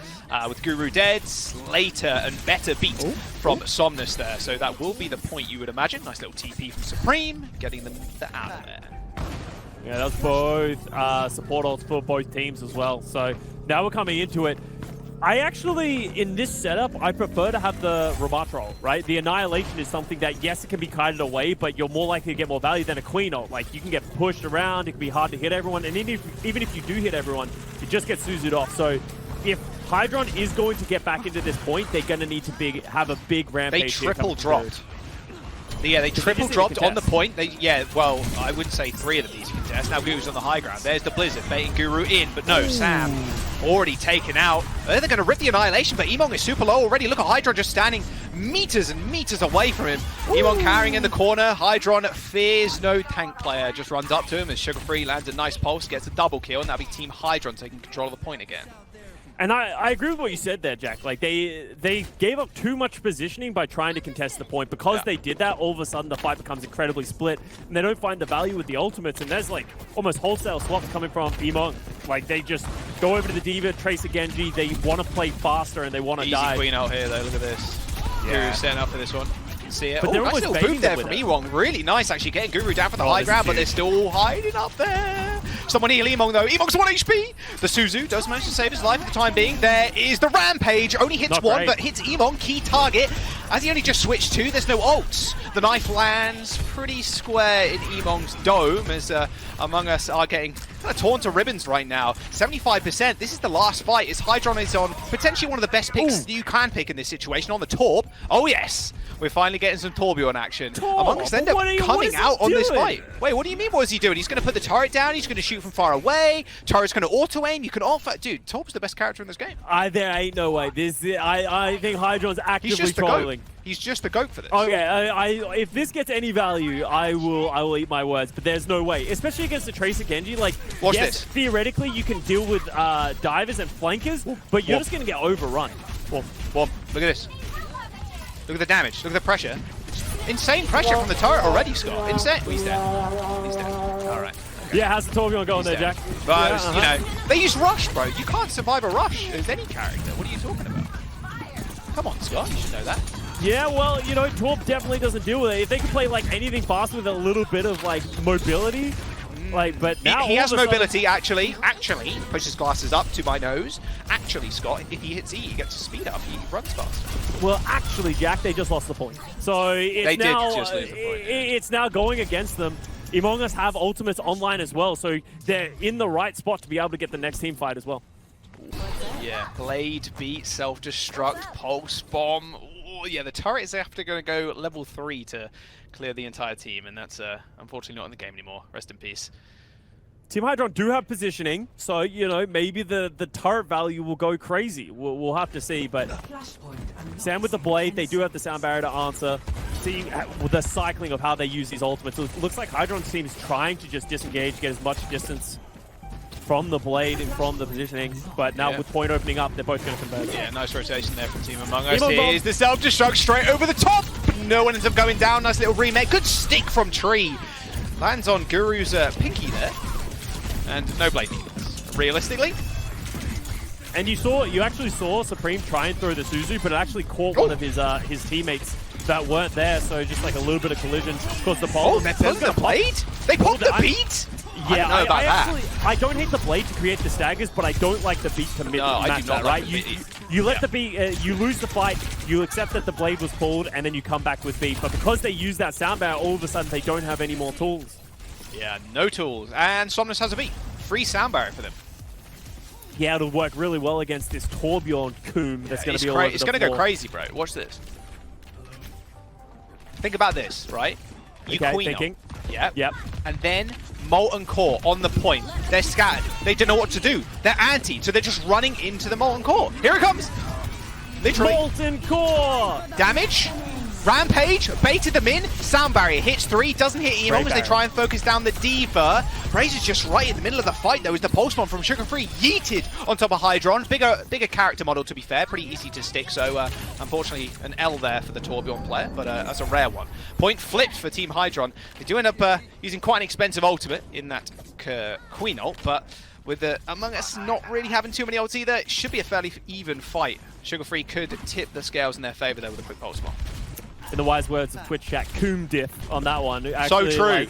with Guru dead, later and better beat from Somnus there, so that will be the point you would imagine. Nice little TP from Supreme, getting them out of there. Yeah, that's both support ults for both teams as well. So now we're coming into it. I actually, in this setup, I prefer to have the Rematrol, right? The Annihilation is something that, yes, it can be kited away, but you're more likely to get more value than a Queen ult. Like, you can get pushed around, it can be hard to hit everyone, and even if you do hit everyone, it just gets Suzu'd off. So if HYDRON is going to get back into this point, they're going to need to have a big rampage. They triple dropped. Yeah, they triple dropped on the point. Well, I wouldn't say 3 of them easy contest. Now Guru's on the high ground. There's the Blizzard, baiting Guru in, but no, Sam already taken out. They're going to rip the Annihilation, but EMONGG is super low already. Look at HYDRON just standing meters and meters away from him. EMONGG carrying in the corner. HYDRON fears no tank player. Just runs up to him as Sugar Free lands a nice pulse, gets a double kill, and that'll be Team HYDRON taking control of the point again. And I agree with what you said there, Jack. Like, they gave up too much positioning by trying to contest the point. Because they did that, all of a sudden the fight becomes incredibly split, and they don't find the value with the ultimates, and there's, like, almost wholesale swaps coming from EMONGG. Like, they just go over to the D.Va, trace a Genji, they want to play faster, and they want to die. Easy Queen out here, though. Look at this. Guru's setting up for this one. You can see it. But they're Nice almost little baiting move there them from with it. EMONGG. Really nice, actually, getting Guru down for the high ground, but they're still hiding up there. Someone heal EMONGG though. EMONGG's 1 HP. The Suzu does manage to save his life for the time being. There is the Rampage. Only hits Not one, great. but hits EMONGG, key target. As he only just switched to, there's no ults. The knife lands pretty square in EMONGG's dome as Among Us are getting kind of torn to ribbons right now. 75%. This is the last fight as HYDRON is on potentially one of the best picks you can pick in this situation on the Torb. Oh yes, we're finally getting some Torbjorn action. Among Us end up coming out on this fight. Wait, what do you mean what is he doing? He's going to put the turret down, he's going to shoot from far away, turret's going to auto-aim, you can offer... Dude, Torb's the best character in this game. There ain't no way. I think HYDRON's actively He's just the trolling. GOAT. He's just the GOAT for this. Okay, if this gets any value, I will eat my words, but there's no way. Especially against the Tracer Genji, like, Watch yes, this. Theoretically, you can deal with divers and flankers, but you're just going to get overrun. Look at this. Look at the damage. Look at the pressure. Insane pressure from the turret already, Scott. Insane. He's dead. He's dead. All right. Yeah, how's the Torbjorn going there, Jack? But, Yeah, you know, they use rush, bro. You can't survive a rush as any character. What are you talking about? Come on, Scott. You should know that. Yeah, well, you know, Torb definitely doesn't deal with it. If they can play, like, anything fast with a little bit of, like, mobility, like, but now He has all of a sudden- mobility, actually, push his glasses up to my nose. Actually, Scott, if he hits E, he gets to speed up. He runs fast. Well, actually, Jack, they just lost the point. So it's They did now, just lose the point, yeah. It's now going against them. EMONGG Us have ultimates online as well, so they're in the right spot to be able to get the next team fight as well. Yeah, Blade, beat, self-destruct, pulse bomb. Ooh, yeah, the turret is after going to go level 3 to clear the entire team, and that's unfortunately not in the game anymore. Rest in peace. Team HYDRON do have positioning, so, you know, maybe the turret value will go crazy. We'll have to see, but Sam with the Blade, they do have the sound barrier to answer. See the cycling of how they use these ultimates. So it looks like HYDRON's team is trying to just disengage, get as much distance from the Blade and from the positioning, but now with point opening up, they're both going to converge. Yeah, nice rotation there from Team Among Us. EMONGG bomb. Here's the self-destruct straight over the top. No one ends up going down. Nice little remake. Good stick from Tree. Lands on Guru's pinky there. And no Blade needed. Realistically. And you actually saw Supreme try and throw the Suzu, but it actually caught one of his teammates that weren't there, so just like a little bit of collision. Of course, the ball. They're pulling the Blade? They pulled the beat? Yeah, I don't know about that. I don't hate the Blade to create the staggers, but I don't like the beat to match I do not that, like right? the beat. You let the beat, you lose the fight, you accept that the Blade was pulled, and then you come back with beat. But because they use that sound barrier, all of a sudden they don't have any more tools. Yeah, no tools. And Somnus has a beat. Free sound barrier for them. Yeah, it'll work really well against this Torbjorn Coom that's going to be all over It's going to go crazy, bro. Watch this. Think about this, right? You Okay, queen thinking. Yep. Yep. And then Molten Core on the point. They're scattered. They don't know what to do. They're anti, so they're just running into the Molten Core. Here it comes. Literally. Molten Core! Damage. Rampage, baited them in. Sound barrier hits 3, doesn't hit EMONGG as they try and focus down the Diva. Razor's just right in the middle of the fight though, as the pulse bomb from Sugar Free yeeted on top of HYDRON. Bigger character model to be fair, pretty easy to stick, so unfortunately an L there for the Torbjorn player, but that's a rare one. Point flipped for Team HYDRON. They do end up using quite an expensive ultimate in that Queen ult, but with the Among Us not really having too many ults either, it should be a fairly even fight. Sugar Free could tip the scales in their favor there with a quick pulse bomb. In the wise words of Twitch chat, Coom diff on that one. Actually, So true. Like,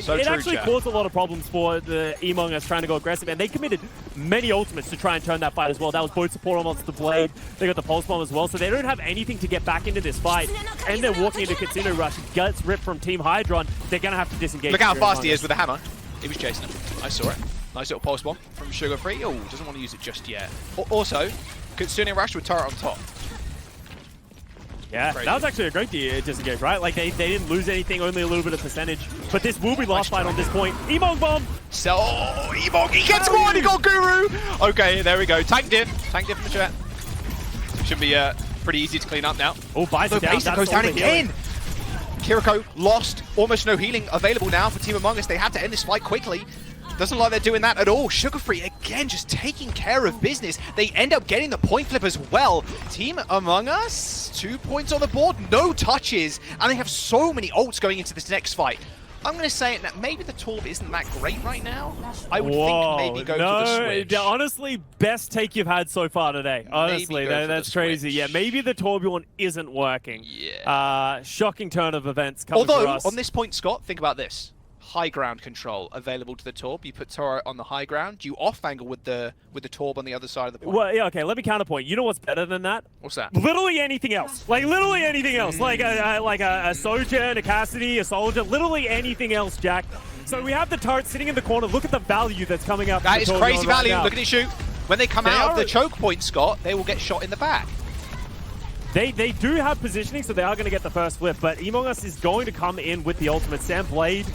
true, it actually chat. caused a lot of problems for the EMONGG Us trying to go aggressive, and they committed many ultimates to try and turn that fight as well. That was both support on onto the Blade. They got the pulse bomb as well, so they don't have anything to get back into this fight. And they're walking into Kitsune Rush. Guts ripped from Team HYDRON. They're going to have to disengage. Look how here in fast he Among is Us. with the hammer. He was chasing him. I saw it. Nice little pulse bomb from Sugar Free. Oh, doesn't want to use it just yet. Also, Kitsune Rush with turret on top. Yeah, Crazy. that was actually a great disengage, right? Like, they didn't lose anything, only a little bit of percentage. But this will be last fight on this point. EMONGG bomb! So, EMONGG, he gets one! He got Guru! Okay, there we go. Tank diff. Tank diff in the chat. Should be pretty easy to clean up now. Oh, buys it down. Basic That's goes all down the healing. again! Kiriko lost. Almost no healing available now for Team Among Us. They had to end this fight quickly. Doesn't look like they're doing that at all. Sugar Free, again, just taking care of business. They end up getting the point flip as well. Team Among Us, 2 points on the board, no touches, and they have so many ults going into this next fight. I'm going to say that maybe the Torb isn't that great right now. I would think maybe go to the switch. Honestly, best take you've had so far today. Honestly, go for the that's crazy. switch. Yeah, maybe the Torbjorn isn't working. Yeah. Shocking turn of events coming for Although, us. on this point, Scott, think about this. high ground control available to the Torb. You put Toro on the high ground. You off angle with the Torb on the other side of the point. Well, yeah, okay. Let me counterpoint. You know what's better than that? What's that? Literally anything else. Like literally anything else. Like a Sojourn, a Cassidy, a Soldier. Literally anything else, Jack. So we have the turret sitting in the corner. Look at the value that's coming out. That from is the crazy Torbjorn right value. now. Look at it shoot. When they come out of the choke point, Scott, they will get shot in the back. They do have positioning, so they are going to get the first flip. But EMONGG is going to come in with the ultimate. Sam Blade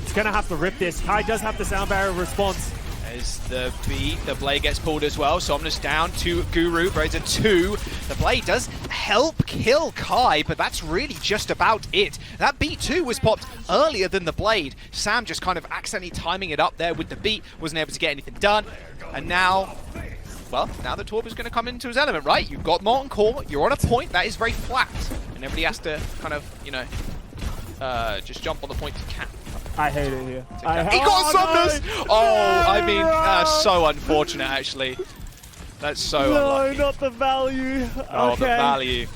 is going to have to rip this. Kai does have the sound barrier response. As the beat, the Blade gets pulled as well. Somnus down to Guru. Braves a 2. The Blade does help kill Kai, but that's really just about it. That beat too was popped earlier than the Blade. Sam just kind of accidentally timing it up there with the beat. Wasn't able to get anything done. And now... well, now the Torb is going to come into his element, right? You've got Molten Core, you're on a point that is very flat, and everybody has to kind of, you know, just jump on the point to cap. I hate it here. He got Somnus! No. Oh, I mean, so unfortunate, actually. That's so unlucky. No, not the value. Oh, Okay. the value.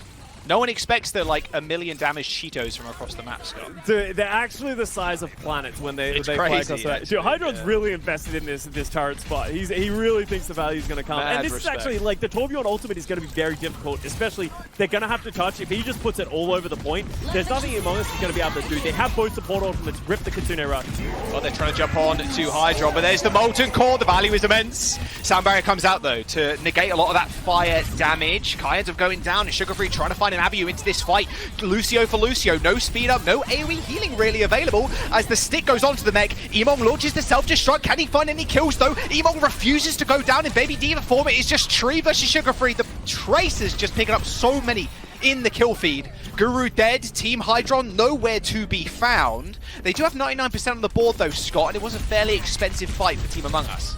No one expects the, like, 1 million damage Cheetos from across the map, Scott. Dude, they're actually the size of planets when they It's play crazy, across that. Dude, actually, HYDRON's yeah. really invested in this turret spot. He really thinks the value is going to come. Mad And this respect. is actually, like, the Torbjorn ultimate is going to be very difficult, especially they're going to have to touch. If he just puts it all over the point, there's nothing EMONGG is going to be able to do. They have both support ultimates, rip the Kitsune Rush. Well, they're trying to jump on to HYDRON, but there's the Molten Core. The value is immense. Sound Barrier comes out, though, to negate a lot of that fire damage. Kai ends up going down, and Sugar Free trying to find an avenue into this fight. Lucio for Lucio. No speed up, no AoE healing really available. As the stick goes onto the mech, EMONGG launches the self-destruct. Can he find any kills, though? EMONGG refuses to go down in Baby Diva form. It is just Tree versus Sugar Free. The Tracer's just picking up so many in the kill feed. Guru dead, Team HYDRON nowhere to be found. They do have 99% on the board though, Scott, and it was a fairly expensive fight for Team Among Us.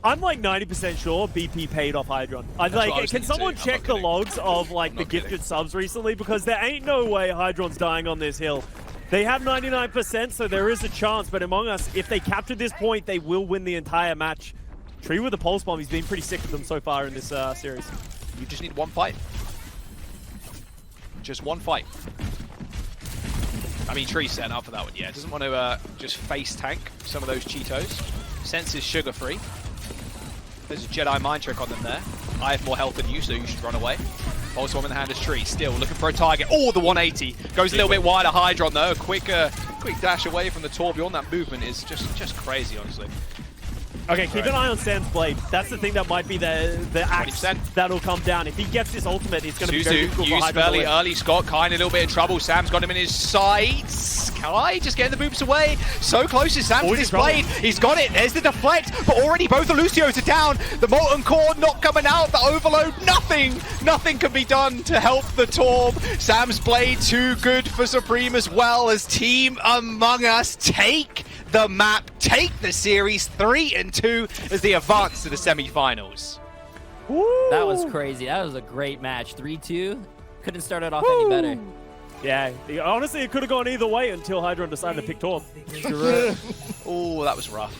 I'm like 90% sure BP paid off HYDRON. what I was Can thinking someone too. I'm check not the kidding. logs of like the gifted subs recently? Because there ain't no way HYDRON's dying on this hill. They have 99%, so there is a chance. But Among Us, if they capture this point, they will win the entire match. Tree with the pulse bomb, he's been pretty sick with them so far in this series. You just need one fight. Just one fight. I mean, Tree's setting up for that one, yeah. Doesn't want to just face tank some of those Cheetos. Senses Sugar Free. There's a Jedi mind trick on them there. I have more health than you, so you should run away. Pulse bomb in the hand is Tree. Still looking for a target. Oh, the 180. Goes a little bit wider. HYDRON, though. A quick dash away from the Torbjorn. That movement is just crazy, honestly. Okay, keep an eye on Sam's blade. That's the thing that might be the axe 20%. that'll come down. If he gets this ultimate, it's going to be very Suzu difficult for used HYDRON to fairly win. early. Scott Kai in a little bit of trouble. Sam's got him in his sights. Kai just getting the boops away. So close is Sam to he's this in trouble. blade. He's got it. There's the deflect. But already both the Lucios are down. The Molten Core not coming out. The overload. Nothing can be done to help the Torb. Sam's blade too good for Supreme as well as Team Among Us take the map, take the series 3-2 as they advance to the semi-finals. That was crazy. That was a great match. 3-2. Couldn't start it off any better. Yeah, honestly, it could have gone either way until HYDRON decided to pick Torb. Oh, that was rough.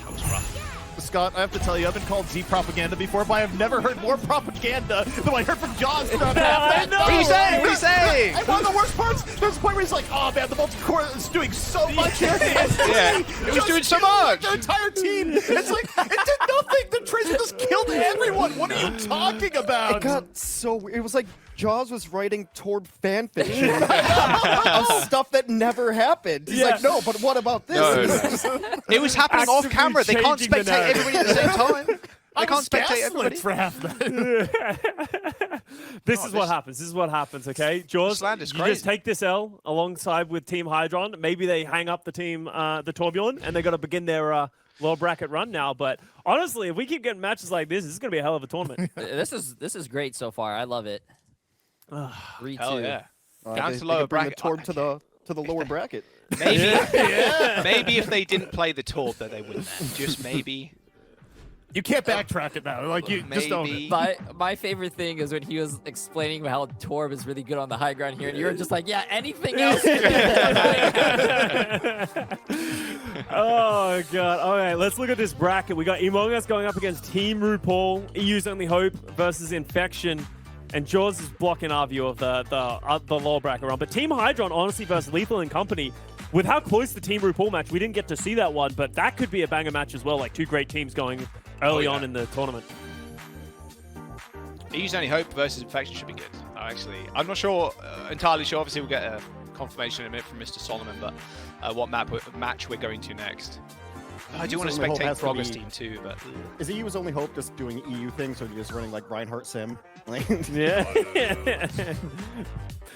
That was rough. Scott, I have to tell you, I've been called Z propaganda before, but I have never heard more propaganda than I heard from Jaws throughout half that. know. What are you saying? What are you saying? And one of the worst parts, there's a point where he's like, oh man, the multi-core is doing so much here. Yeah, it was Just doing so killed much. Their entire team. It's like, it did nothing. The Tracer just killed everyone. What are you talking about? It got so weird. It was like Jaws was writing Torb fanfiction of stuff that never happened. He's like, no, but what about this? No. It was happening off Actively camera. They can't changing the spectate everybody at the same time. They I can't was spectate gaslit everybody. for half that. This is what happens. This is what happens, okay? Jaws, This land is you just crazy. take this L alongside with Team HYDRON. Maybe they hang up the team, the Torbjorn, and they're going to begin their lower bracket run now. But honestly, if we keep getting matches like this is going to be a hell of a tournament. This is great so far. I love it. 3-2. Hell yeah. They Down to could lower bring bracket. the Torb to the lower bracket. Maybe, maybe if they didn't play the Torb, that they wouldn't. Just maybe. You can't backtrack it now. Like, you just own Maybe. it. My favorite thing is when he was explaining how Torb is really good on the high ground here, and you were just like, yeah, anything else. Oh, God. All right, let's look at this bracket. We got EMONGG going up against Team RuPaul, EU's Only Hope versus Infection. And Jaws is blocking our view of the lower bracket run. But Team HYDRON, honestly, versus Lethal and Company, with how close the Team RuPaul match, we didn't get to see that one, but that could be a banger match as well, like two great teams going early on in the tournament. EU's Only Hope versus Infection should be good. I'm not sure, entirely sure. Obviously, we'll get a confirmation in a minute from Mr. Solomon, but what match we're going to next. I do want to spectate Frogger's team too, but is EU's Only Hope just doing EU things, or just running like Reinhardt Sim? Yeah.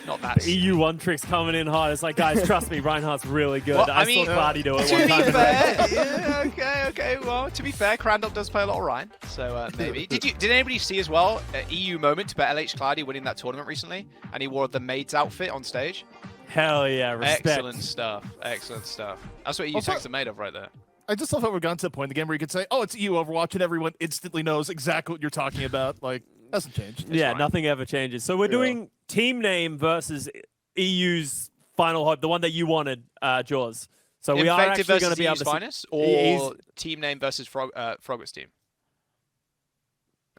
not that. EU one tricks coming in hard. It's like, guys, trust me, Reinhardt's really good. Well, I saw Clardy do it to one be time. fair, yeah, okay. Well, to be fair, Crandall does play a lot of Ryan, so maybe. Did anybody see as well EU moment about LH Clardy winning that tournament recently, and he wore the maid's outfit on stage? Hell yeah, respect. Excellent stuff. Excellent stuff. That's what EU tanks are made of right there. I just love how we've gotten to the point in the game where you could say, "Oh, it's EU Overwatch," and everyone instantly knows exactly what you're talking about. Like, hasn't changed. It's Yeah, fine. nothing ever changes. So we're doing team name versus EU's Final Hope, the one that you wanted, Jaws. So we are Infected actually going to versus be able EU's to see Finest, or team name versus Frogger's team?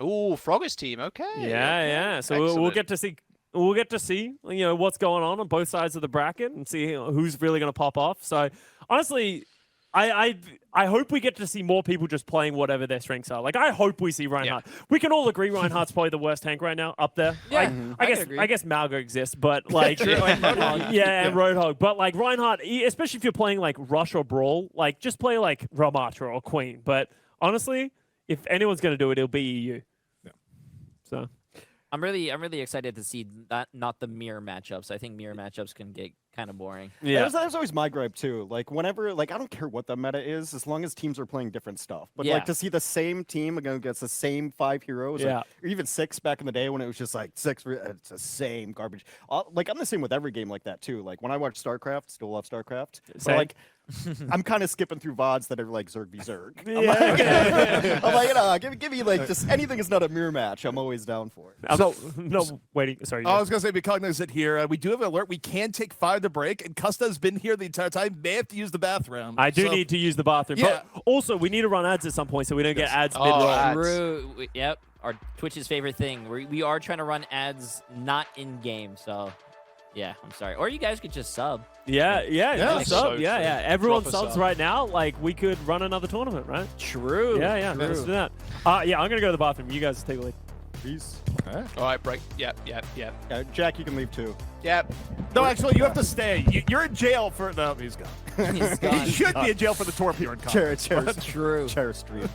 Ooh, Frogger's team. Okay. Yeah. So we'll get to see. We'll get to see, what's going on both sides of the bracket and see who's really going to pop off. So honestly, I hope we get to see more people just playing whatever their strengths are. Like, I hope we see Reinhardt. We can all agree Reinhardt's probably the worst tank right now up there. Yeah, I guess Malga exists, but like and Roadhog. But like Reinhardt, especially if you're playing like Rush or Brawl, like just play like Ramatra or Queen. But honestly, if anyone's going to do it, it'll be EU. Yeah. So I'm really excited to see that, not the mirror matchups. I think mirror matchups can get kind of boring. Yeah, that was always my gripe too. Like whenever, like I don't care what the meta is, as long as teams are playing different stuff. But like to see the same team against the same 5 heroes, or even 6 back in the day when it was just like 6, it's the same garbage. Like I'm the same with every game like that too. Like when I watch StarCraft, still love StarCraft. But like I'm kind of skipping through VODs that are like Zerg v Zerg. I'm like, give me like just anything is not a mirror match. I'm always down for it. Waiting. Sorry. I was going to say, be cognizant here. We do have an alert. We can take 5 to break, and Custa's been here the entire time. May have to use the bathroom. I do need to use the bathroom. Yeah. But also, we need to run ads at some point so we don't get ads mid-roll. True. Yep. Our Twitch's favorite thing. We are trying to run ads not in game, so yeah, I'm sorry. Or you guys could just sub. Yeah, That's sub. so Yeah. true. Everyone Drop a subs sub. right now. Like, we could run another tournament, right? True. Yeah. Let's do that. Yeah, I'm going to go to the bathroom. You guys take a lead. Peace. Okay. All right, break. Yep. Jack, you can leave too. Yep. No, actually, you have to stay. You're in jail for... No, he's gone. He's gone. He should be in jail for the Torp here in Congress. True. Chair stream.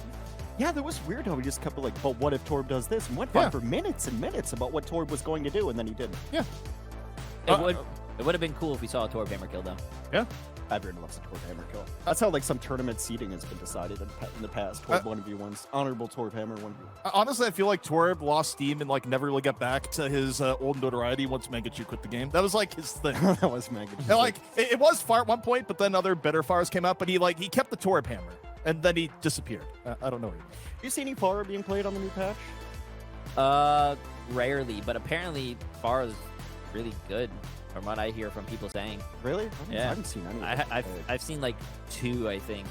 Yeah, that was weird how we just kept like, but what if Torb does this? And went on for minutes and minutes about what Torb was going to do, and then he didn't. Yeah. It would have been cool if we saw a Torb hammer kill, though. Yeah. Everyone loves a Torb hammer kill. That's how like some tournament seeding has been decided in the past. Torb 1v1s, honorable Torb hammer 1v1. Honestly, I feel like Torb lost steam and like never really got back to his old notoriety once Mangachu quit the game. That was like his thing. That was Mangachu. And, like it was far at one point, but then other better fars came out. But he kept the Torb hammer, and then he disappeared. I don't know. Do you see any Far being played on the new patch? Rarely, but apparently Far is really good, from what I hear from people saying. Really? I Yeah. haven't seen any. I've seen like 2, I think.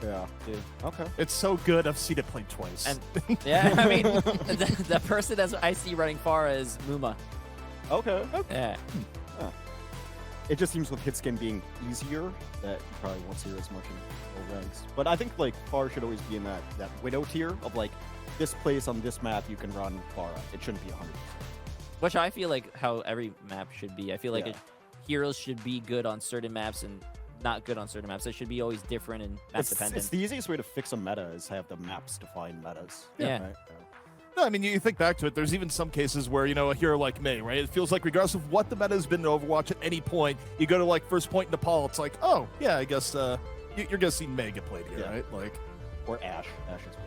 Yeah. 2. Okay. It's so good. I've seen it played twice. And yeah, I mean, the person that I see running Far is Muma. Okay. Yeah. It just seems with hit skin being easier that you probably won't see her as much in low ranks. But I think like Far should always be in that Widow tier of like this place on this map you can run Far at. It shouldn't be 100%. Which I feel like how every map should be. I feel like heroes should be good on certain maps and not good on certain maps. It should be always different and map dependent. It's the easiest way to fix a meta is have the maps define metas. Yeah. Right? No, I mean, you think back to it, there's even some cases where, a hero like Mei, right? It feels like regardless of what the meta has been in Overwatch at any point, you go to, like, first point in Nepal, it's like, oh, yeah, I guess you're going to see Mei get played here, right? Like, or Ashe. Ashe is good.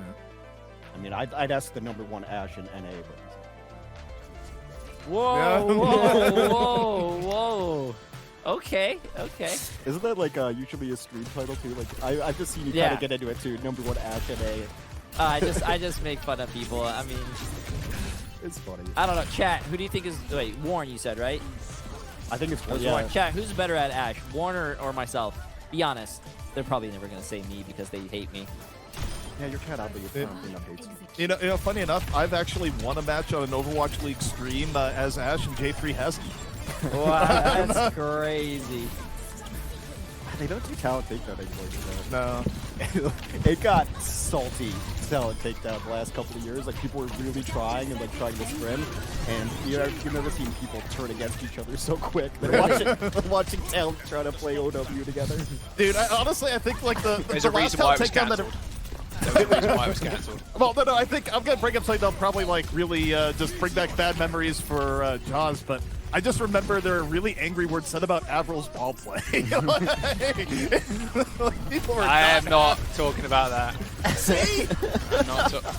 Yeah. I mean, I'd ask the #1 Ashe in NA, but... Whoa. Okay. Isn't that, like, usually a stream title, too? Like, I've just seen you kind of get into it, too. #1 Ashe NA. I just make fun of people. I mean, it's funny. I don't know. Chat, who do you think is... Wait, Warren, you said, right? I think it's Warren. Chat, who's better at Ashe, Warren or myself? Be honest. They're probably never going to say me because they hate me. Yeah, your cat oddly enough hates me. You know, funny enough, I've actually won a match on an Overwatch League stream as Ashe, and Jay3 hasn't. Wow, that's crazy. They don't do talent takedown anymore, do they? No. It got salty talent takedown the last couple of years. Like people were really trying and like trying to scrim, and you've never seen people turn against each other so quick. They're watching talent try to play OW together. Dude, honestly, I think like There's the a reason why it was cancelled. There's a reason why it was cancelled. Well, no, I think I'm gonna bring up something that'll probably like really just bring back bad memories for Jaws, but I just remember there are really angry words said about Avril's ball play. People were I am not talking about that. See?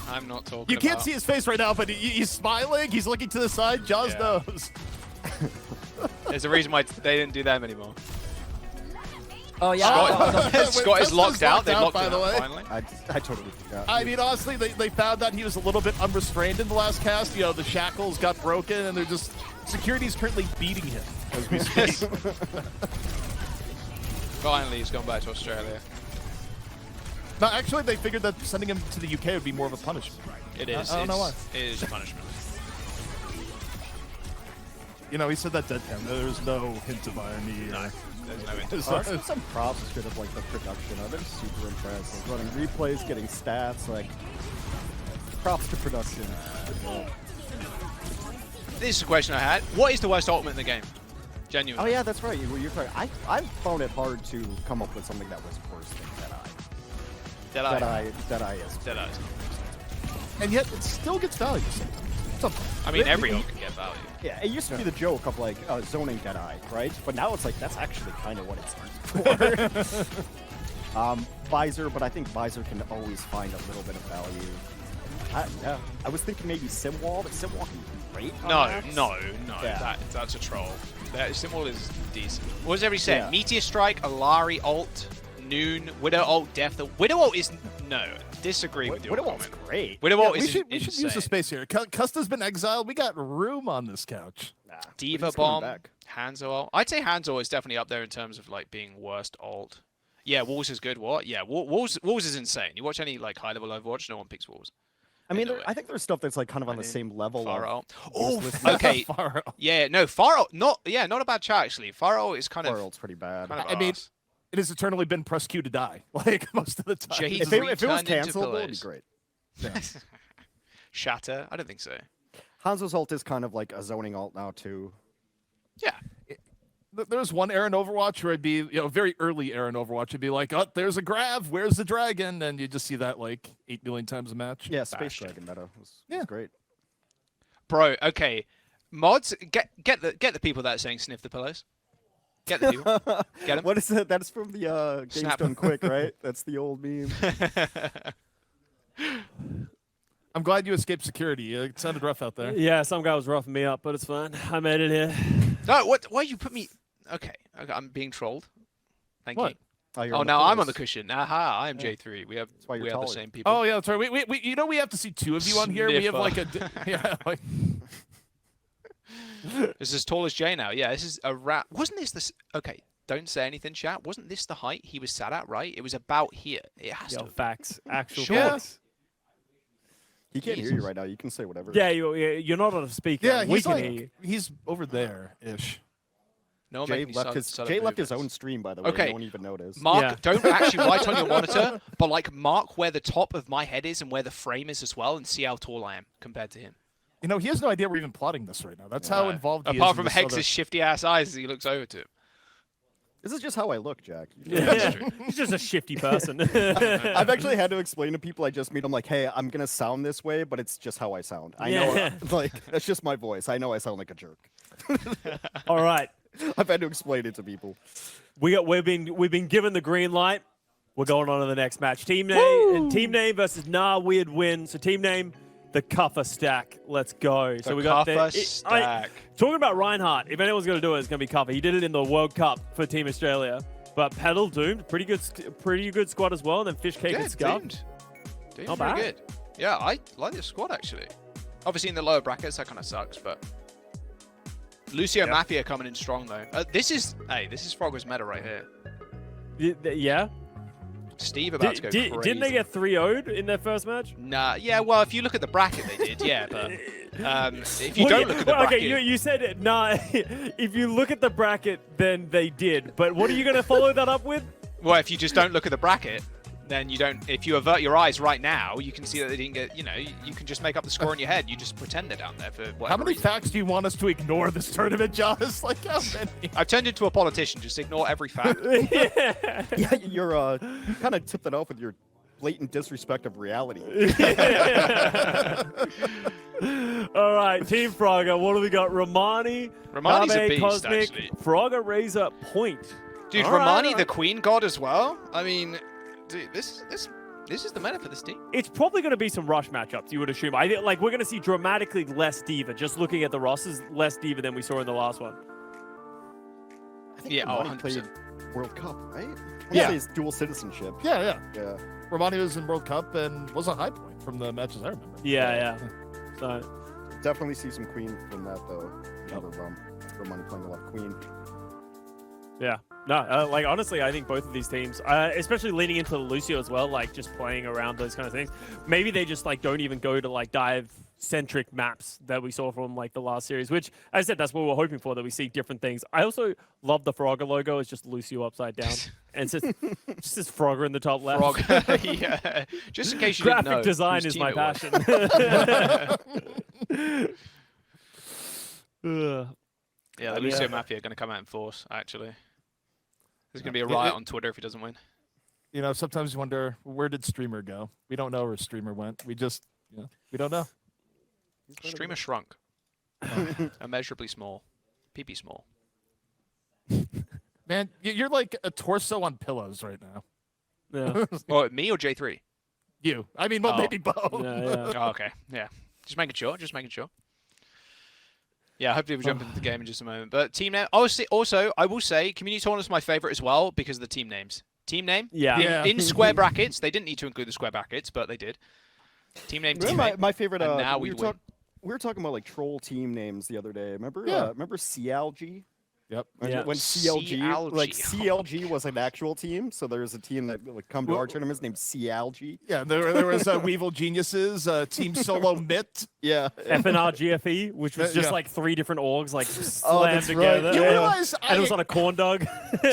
I'm not talking. You can't about... see his face right now, but he's smiling. He's looking to the side. Jaws knows. There's a reason why they didn't do them anymore. Oh yeah. Scott is locked out. They locked by him the out way. finally. I totally forgot. I mean, honestly, they found that he was a little bit unrestrained in the last cast. You know, the shackles got broken, and they're just security's currently beating him as we speak. Finally, he's gone back to Australia. No, actually, they figured that sending him to the UK would be more of a punishment. It is. I don't know why. It is a punishment. You know, he said that deadpan. There's no hint of irony. No, there's no There's interest. Some props straight up like the production of it. Super impressed. Like, running replays, getting stats, like props to production. This is a question I had. What is the worst ultimate in the game? Oh Genuinely. yeah, that's right. You're talking. I found it hard to come up with something that was worse than Deadeye. Deadeye is. Deadeye. And yet, it still gets value. I mean, every ult can get value. Yeah, it used to be the joke of like zoning Deadeye, right? But now it's like that's actually kind of what it's used for. Visor, but I think Visor can always find a little bit of value. Yeah, I was thinking maybe Simwall, but Simwall can be great. No. Yeah. That's a troll. That Simwall is decent. What does every say? Yeah. Meteor Strike, Alari ult, Noon, Widow ult, Death. Widow ult is no. Disagree with your Widow's comment. great. Widow ult we is should use the insane. space here. Custa's been exiled. We got room on this couch. Nah, Diva he's coming Bomb, back. Hanzo ult. I'd say Hanzo is definitely up there in terms of like being worst ult. Yeah, Walls is good. What? Yeah, Walls is insane. You watch any like high level Overwatch, no one picks Walls. I mean, no way. I think there's stuff that's like kind of on the same level. Far of ult. Oh, useless- okay. Far out. Yeah, no, Far ult. Not a bad chat actually. Far ult is kind Far of. ult's pretty bad. Kind of I mean, arse. it has eternally been press Q to die. Like most of the time. Jay3 If it was turned into cancelable, it'd be pillars. great. Shatter? I don't think so. Hanzo's ult is kind of like a zoning ult now too. Yeah. There was one era in Overwatch where I'd be, very early era in Overwatch. I'd be like, oh, there's a grav. Where's the dragon? And you just see that like 8 million times a match. Yeah, Space Bastion. Dragon meta was Yeah. great. Bro, okay. Mods, get the people that are saying sniff the pillows. Get the people. Get 'em. What is that? That's from the Games Snap. Done Quick, right? That's the old meme. I'm glad you escaped security. It sounded rough out there. Yeah, some guy was roughing me up, but it's fine. I made it here. No, what? Why you put me? Okay, I'm being trolled. Thank What? you. You're Oh, on the now I'm on the pillows. cushion. Aha, I am Jay3. We have why you're the taller. same people. Oh yeah, that's right. We have to see two of you on here. We have like a yeah. Like, This is as tall as Jay now. Yeah, this is a rat. Wasn't this the? Okay, don't say anything, chat. Wasn't this the height he was sat at? Right? It was about here. It has Yo, to. facts. Actual Sure. facts. He can't hear Jesus. you right now. You can say whatever. Yeah, you're not on a speaker. yeah, we he's can like hear you. he's over there ish. No one Jay make me left sud- his sudden Jay left his movements. own stream, by the way. Okay. No one even noticed. Mark, Yeah. don't actually write on your monitor, but like mark where the top of my head is and where the frame is as well, and see how tall I am compared to him. He has no idea we're even plotting this right now. That's how No. involved he is. Apart in from this Hex's other- shifty ass eyes as he looks over to him. This is just how I look, Jack. Yeah. true. He's just a shifty person. I've actually had to explain to people I just meet. I'm like, hey, I'm gonna sound this way, but it's just how I sound. I know, Yeah. like that's just my voice. I know I sound like a jerk. All right. I've had to explain it to people. We've been given the green light. We're going on to the next match. Team name versus Nah Weird Win. So team name, the Cuffer Stack. Let's go. So we got Cuffer the Stack. talking about Reinhardt. If anyone's gonna do it, it's gonna be Cuffer. He did it in the World Cup for Team Australia. But Pedal Doomed, pretty good squad as well. And then Fish Cake Yeah, and Scum. Doomed Not very bad. good. Yeah, I like this squad actually. Obviously in the lower brackets that kind of sucks, but Lucio Mafia coming in strong though. This is Frogger's meta right here. Yeah. Steve about to go crazy. Didn't they get 3-0'd in their first match? Nah, yeah, well, if you look at the bracket, they did, yeah, but If you don't look at the bracket, okay, you said nah. If you look at the bracket, then they did. But what are you going to follow that up with? well, if you just don't look at the bracket, then you don't. If you avert your eyes right now, you can see that they didn't get. You know, you can just make up the score in your head. You just pretend they're down there for whatever How many reason. facts do you want us to ignore this tournament, Jaws? Like, how many? I've turned into a politician. Just ignore every fact. Yeah, you're you kind of tipped it off with your blatant disrespect of reality. All right, Team Frogger. What do we got? Romani, Romani's a Nave, beast, Cosmic, actually. Frogger, Razor, Point. Dude, All Romani, right. the Queen God as well. I mean, dude, this is the meta for this team. It's probably going to be some rush matchups, you would assume. I think, like, we're going to see dramatically less diva. Just looking at the rosters, less diva than we saw in the last one. I think Yeah, Romani 100%. played World Cup, right? Yeah. His dual citizenship. Yeah. Yeah. Romani was in World Cup and was a high point from the matches I remember. Yeah. So, Definitely see some Queen from that though. Remember Romani playing a lot of Queen. yeah. No, like, honestly, I think both of these teams, especially leaning into the Lucio as well, like, just playing around those kind of things. Maybe they just, like, don't even go to, like, dive-centric maps that we saw from, like, the last series, which, as I said, that's what we're hoping for, that we see different things. I also love the Frogger logo. It's just Lucio upside down. And it's just says Frogger in the top left. Frog. Yeah. Just in case you didn't know. Graphic design whose is team my it was. passion. Ugh. Yeah, the Lucio Mafia are going to come out in force, actually. There's going to be a riot on Twitter if he doesn't win. You know, sometimes you wonder, where did Streamer go? We don't know where Streamer went. We just, we don't know. Streamer shrunk. Immeasurably small. PP small. Man, you're like a torso on pillows right now. Yeah. Oh, me or Jay3? You. I mean, well, Oh. maybe both. Yeah. Oh, okay. Yeah. Just making sure. Just making sure. Yeah, hopefully we'll jump into the game in just a moment. But team name. Also, I will say, community tournament is my favorite as well because of the team names. Team name. Yeah. In square brackets. They didn't need to include the square brackets, but they did. Team name. Team Remember name. my favorite. And now we we'd were win. we were talking about like troll team names the other day. Remember? Yeah. Remember CLG? Yep. Yeah. When CLG, like CLG. CLG was an actual team, so there's a team that would come to our tournaments named CLG. Yeah, there was Weevil Geniuses, Team Solo Mitt. Yeah. FNR GFE, which was just Yeah. like 3 different orgs, like Oh, slammed that's right. together. You Yeah. realize And it was on a corn dog.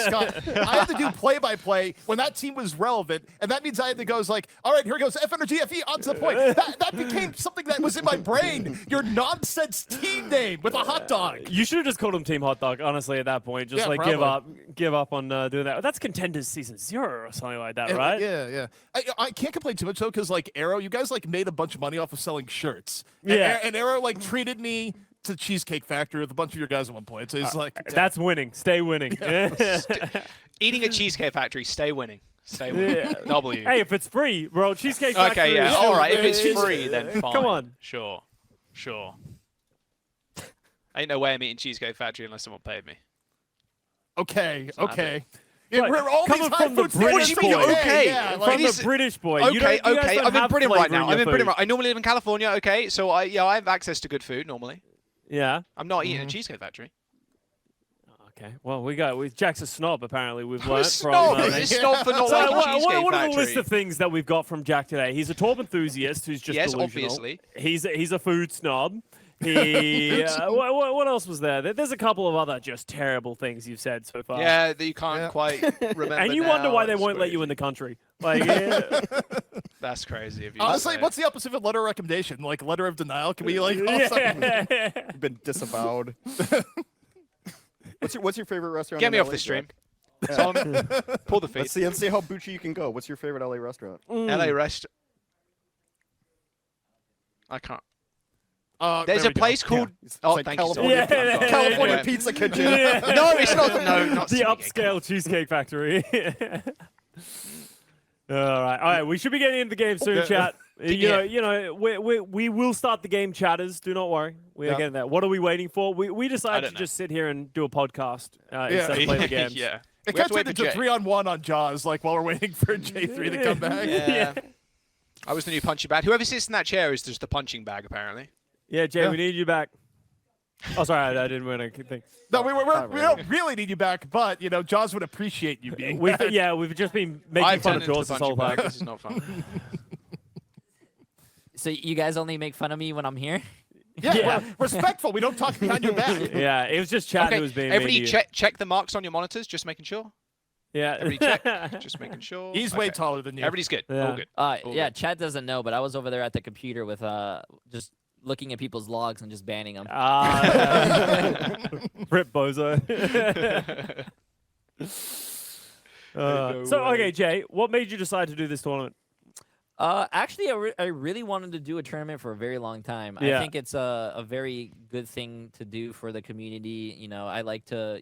Scott, I had to do play-by-play when that team was relevant, and that means I had to go like, all right, here goes FNRGFE on to the point. That became something that was in my brain. Your nonsense team name with a hot dog. You should have just called him Team Hot Dog, honestly, at that point. Just Yeah, like probably. give up on doing that. That's Contenders Season 0 or something like that, right? Yeah. I can't complain too much though, because like Arrow, you guys like made a bunch of money off of selling shirts. Yeah. And Arrow like treated me to Cheesecake Factory with a bunch of your guys at one point. So it's like That's winning. Stay winning. Eating at Cheesecake Factory. Stay wining. Stay winning. Yeah. W. Hey, if it's free, bro, Cheesecake Factory. Okay, yeah. is- All right. If is- it's free, then fine. Come on. Sure. Ain't no way I'm eating Cheesecake Factory unless someone paid me. okay. But We're all coming these high from the food British standards, What do you mean, okay? okay? Yeah, From like, From It is- the British boy. Okay, You don't okay. I'm in have Britain right flavor now. in I'm your in Britain food. right. I normally live in California. Okay, so I have access to good food normally. Yeah. I'm not eating at Cheesecake Factory. Okay. Well, Jack's a snob, apparently. We've I'm a learned snob. from. It's a snob for not So liking Cheesecake what are Factory. the list of things that we've got from Jack today? He's a Torb enthusiast who's just Yes, delusional. obviously. He's a food snob. He what else was there? There's a couple of other just terrible things you've said so far. Yeah, that you can't Yeah. quite remember. And you now, wonder why I they won't let suppose. you in the country. Like, yeah. That's crazy of you. Honestly, to say. what's the opposite of letter of recommendation? Like letter of denial? Can we like also- Yeah. Been disavowed. What's your favorite restaurant? Get in me off LA, the stream. Jack? Solomon, pull the feet. Let's see how Bucci you can go. What's your favorite LA restaurant? LA rest. I can't. There's There's a place called. It's Oh, like thank you. California, Solomon. Yeah. I'm gone. California Anyway. Pizza Kitchen. Yeah. No, it's not. No, not The Cheesecake. upscale Cheesecake Factory. All right. We should be getting into the game soon, Okay. chat. Yeah. We will start the game, chatters. Do not worry. We are Yeah. getting there. What are we waiting for? We decided don't to know. just sit here and do a podcast instead of play the games. yeah. It We have can't to wait turn for into Jay. 3-on-1 on Jaws, like while we're waiting for Jay3 to come back. Yeah. I was the new punching bag. Whoever sits in that chair is just the punching bag, apparently. Yeah, Jay, Yeah. we need you back. Oh, sorry, I didn't win a thing. No, we don't really need you back, but Jaws would appreciate you being back. We've just been making I've fun turned of into Jaws the this whole punching bag. time. This is not fun. So you guys only make fun of me when I'm here? Yeah, we're respectful. We don't talk behind your back. Yeah, it was just chat Okay, who was being everybody mean to check the marks on your monitors, just making sure. Yeah. Everybody check, just making sure. He's way taller than you. Everybody's good. Yeah. All good. All Yeah, good. Chad doesn't know, but I was over there at the computer with just looking at people's logs and just banning them. Rip Bozo. So, okay, Jay, what made you decide to do this tournament? Actually, I really wanted to do a tournament for a very long time. Yeah. I think it's a very good thing to do for the community. You know, I like to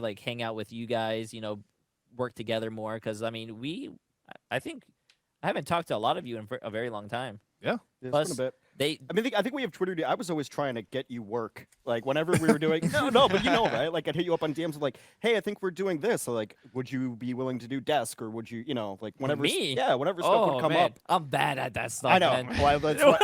like hang out with you guys. You know, work together more because I mean, I think I haven't talked to a lot of you in a very long time. Yeah. It's Plus, been a bit. They I think we have Twitter. I was always trying to get you work. Like whenever we were doing, no, but you know, right? Like I'd hit you up on DMs of like, hey, I think we're doing this. So like, would you be willing to do desk or would you, like whenever? Me? Yeah, whenever stuff would come man. up. I'm bad at that stuff. I know. Man. Well, that's why,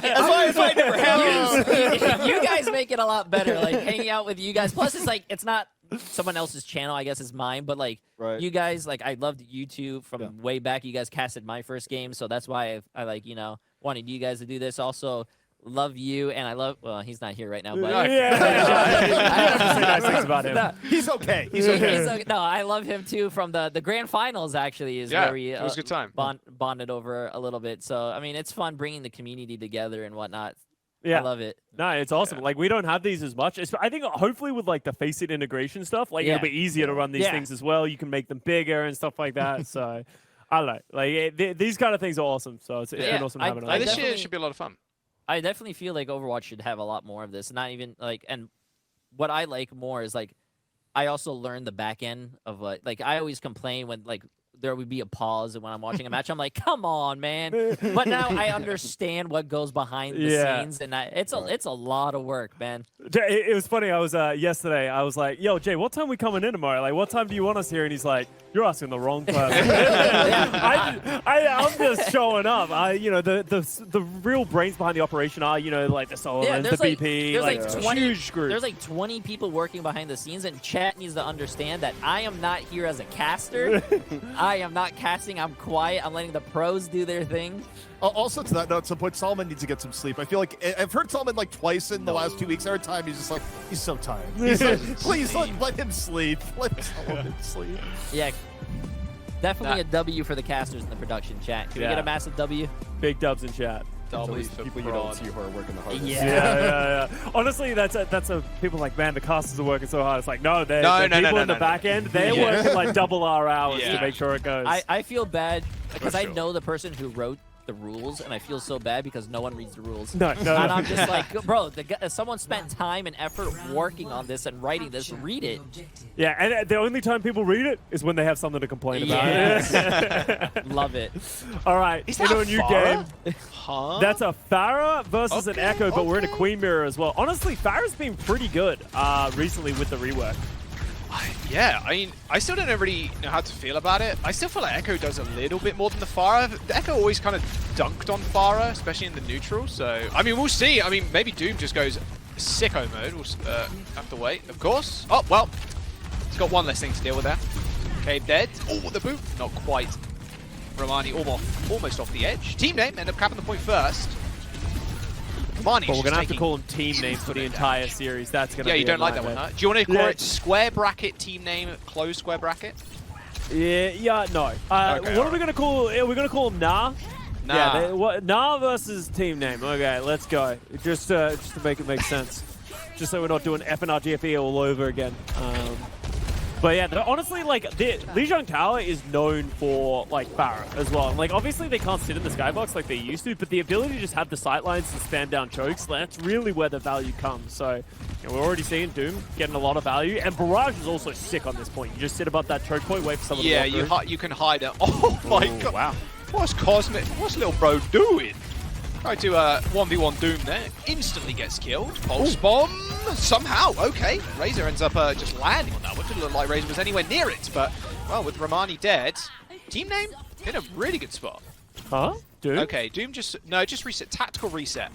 That's why it never happens. You guys make it a lot better. Like hanging out with you guys. Plus, it's like it's not someone else's channel. I guess it's mine. But like Right. you guys, like I loved you two from way back. You guys casted my first game, so that's why I like wanted you guys to do this. Also, love you, and I love. Well, he's not here right now, but I have to say nice things about him. No, He's okay. He's okay. no, I love him too. From the grand finals, actually, is Yeah, where we it was a good time. bonded over a little bit. So I mean, it's fun bringing the community together and whatnot. Yeah. I love it. No, it's awesome. Yeah. Like we don't have these as much. I think hopefully with like the Face It integration stuff, like Yeah. it'll be easier to run these Yeah. things as well. You can make them bigger and stuff like that. So I don't know. Like these kind of things are awesome. So it's been awesome having it. I This year definitely- should be a lot of fun. I definitely feel like Overwatch should have a lot more of this. Not even like, and what I like more is like, I also learned the back end of like I always complain when like there would be a pause when I'm watching a match. I'm like, come on, man. But now I understand what goes behind the scenes, and it's a lot of work, man. It was funny. I was yesterday. I was like, "Yo, Jay, what time we coming in tomorrow? Like, what time do you want us here?" And he's like, "You're asking the wrong person." I'm just showing up. The real brains behind the operation are like the Solomons, the there's like, BP, there's like, like 20, huge group. There's like 20 people working behind the scenes, and chat needs to understand that I am not here as a caster. I am not casting. I'm quiet. I'm letting the pros do their thing. Also, to that note, at some point, Solomon needs to get some sleep. I feel like I've heard Solomon like twice in the last 2 weeks. Every time he's just like, he's so tired. He's like, please let him sleep. Let Solomon sleep. Yeah. Definitely a W for the casters in the production chat. Can we get a massive W? Big dubs in chat. W These for people you Prod. don't see who are working the hardest. Yeah. Yeah. Honestly, that's a people like, man, the casters are working so hard. It's like, no, the No, people in the back end, they're working like double our hours Yeah. to make sure it goes. I feel bad because For I sure. know the person who wrote the rules, and I feel so bad because no one reads the rules. No. And I'm just like, bro, someone spent time and effort working on this and writing this. Read it. Yeah, and the only time people read it is when they have something to complain about. Yes. Love it. All right, Is that into a a new Farah? game. Huh? That's a Farah versus an Okay, Echo, but we're in a okay. Queen Mirror as well. Honestly, Farah's been pretty good recently with the rework. Yeah, I mean, I still don't really know how to feel about it. I still feel like Echo does a little bit more than the Farah. The Echo always kind of dunked on Farah, especially in the neutral. So, I mean, we'll see. I mean, maybe Doom just goes sicko mode. We'll have to wait, of course. Oh, well, he's got one less thing to deal with there. Cave dead. Oh, the boot. Not quite. Romani almost off the edge. Team name end up capping the point first. Romani's But we're going to have to taking call them team names for the infinite entire damage. series. That's going to Yeah, be you don't like that one, huh? Do you want to call it square bracket team name, close square bracket? Yeah, no. Okay, what are we going to call? We're going to call them Nah? Nah. Yeah, Nah versus team name. Okay, let's go. Just to make it make sense. Just so we're not doing FNRGFE all over again. But yeah, honestly, like, Lijiang Tower is known for, like, Farah as well. And, like, obviously they can't sit in the skybox like they used to, but the ability to just have the sightlines and spam down chokes, that's really where the value comes. So, we're already seeing Doom getting a lot of value, and Barrage is also sick on this point. You just sit above that choke point, wait for someone Yeah, to walk through. you can hide it. Oh my god. Wow. What's Cosmic? What's little bro doing? Tried to 1v1 Doom there. Instantly gets killed. Pulse bomb. Somehow. Okay. Razor ends up just landing on that one. Didn't look like Razor was anywhere near it, but well, with Romani dead, team name in a really good spot. Huh? Doom? Okay, Doom just reset. Tactical reset.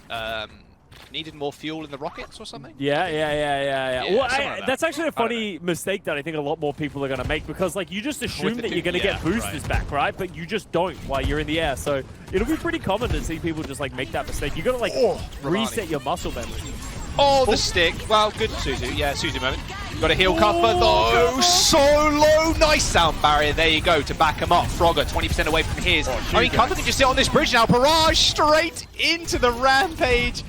needed more fuel in the rockets or something? Yeah. Yeah, Well, something like that. that's actually a I don't funny mistake that I think a lot more people are going to make, because like you just assume the that you're going to yeah, get boosters back, right? But you just don't while you're in the air. So it'll be pretty common to see people just like make that mistake. You got to like reset your muscle memory. Oh, the stick. Well, good Suzu. Yeah, Suzu moment. Got to heal Cuffer though. So low. Nice sound barrier. There you go to back him up. Frogger 20% away from his. I mean, Cuffer can just sit on this bridge now. Barrage straight into the Rampage.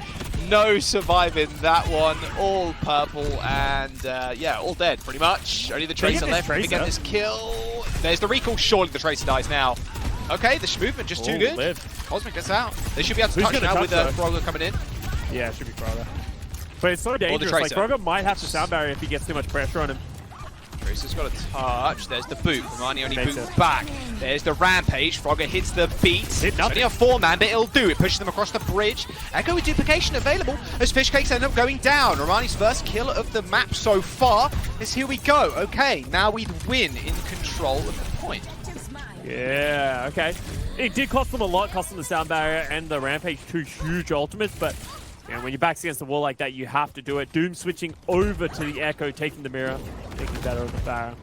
No surviving that one. All purple and yeah, all dead pretty much. Only the Tracer left to get this kill. There's the recall. Surely the Tracer dies now. Okay, the movement just too good. Cosmic gets out. They should be able to touch now with Frogger coming in. Yeah, it should be Frogger. But it's so dangerous. Like Frogger might have to sound barrier if he gets too much pressure on him. Tracer's got a touch. There's the boot. Romani only boots back. There's the Rampage. Frogger hits the beat. It's only a 4-man, but it'll do. It pushes them across the bridge. Echo with duplication available as Fish Cakes end up going down. Romani's first kill of the map so far is here we go. Okay, now we win in control of the point. Yeah, okay. It did cost them a lot, cost them the sound barrier and the Rampage, 2 huge ultimates, but and when your back's against the wall like that, you have to do it. Doom switching over to the Echo, taking the mirror, taking better of the barrier.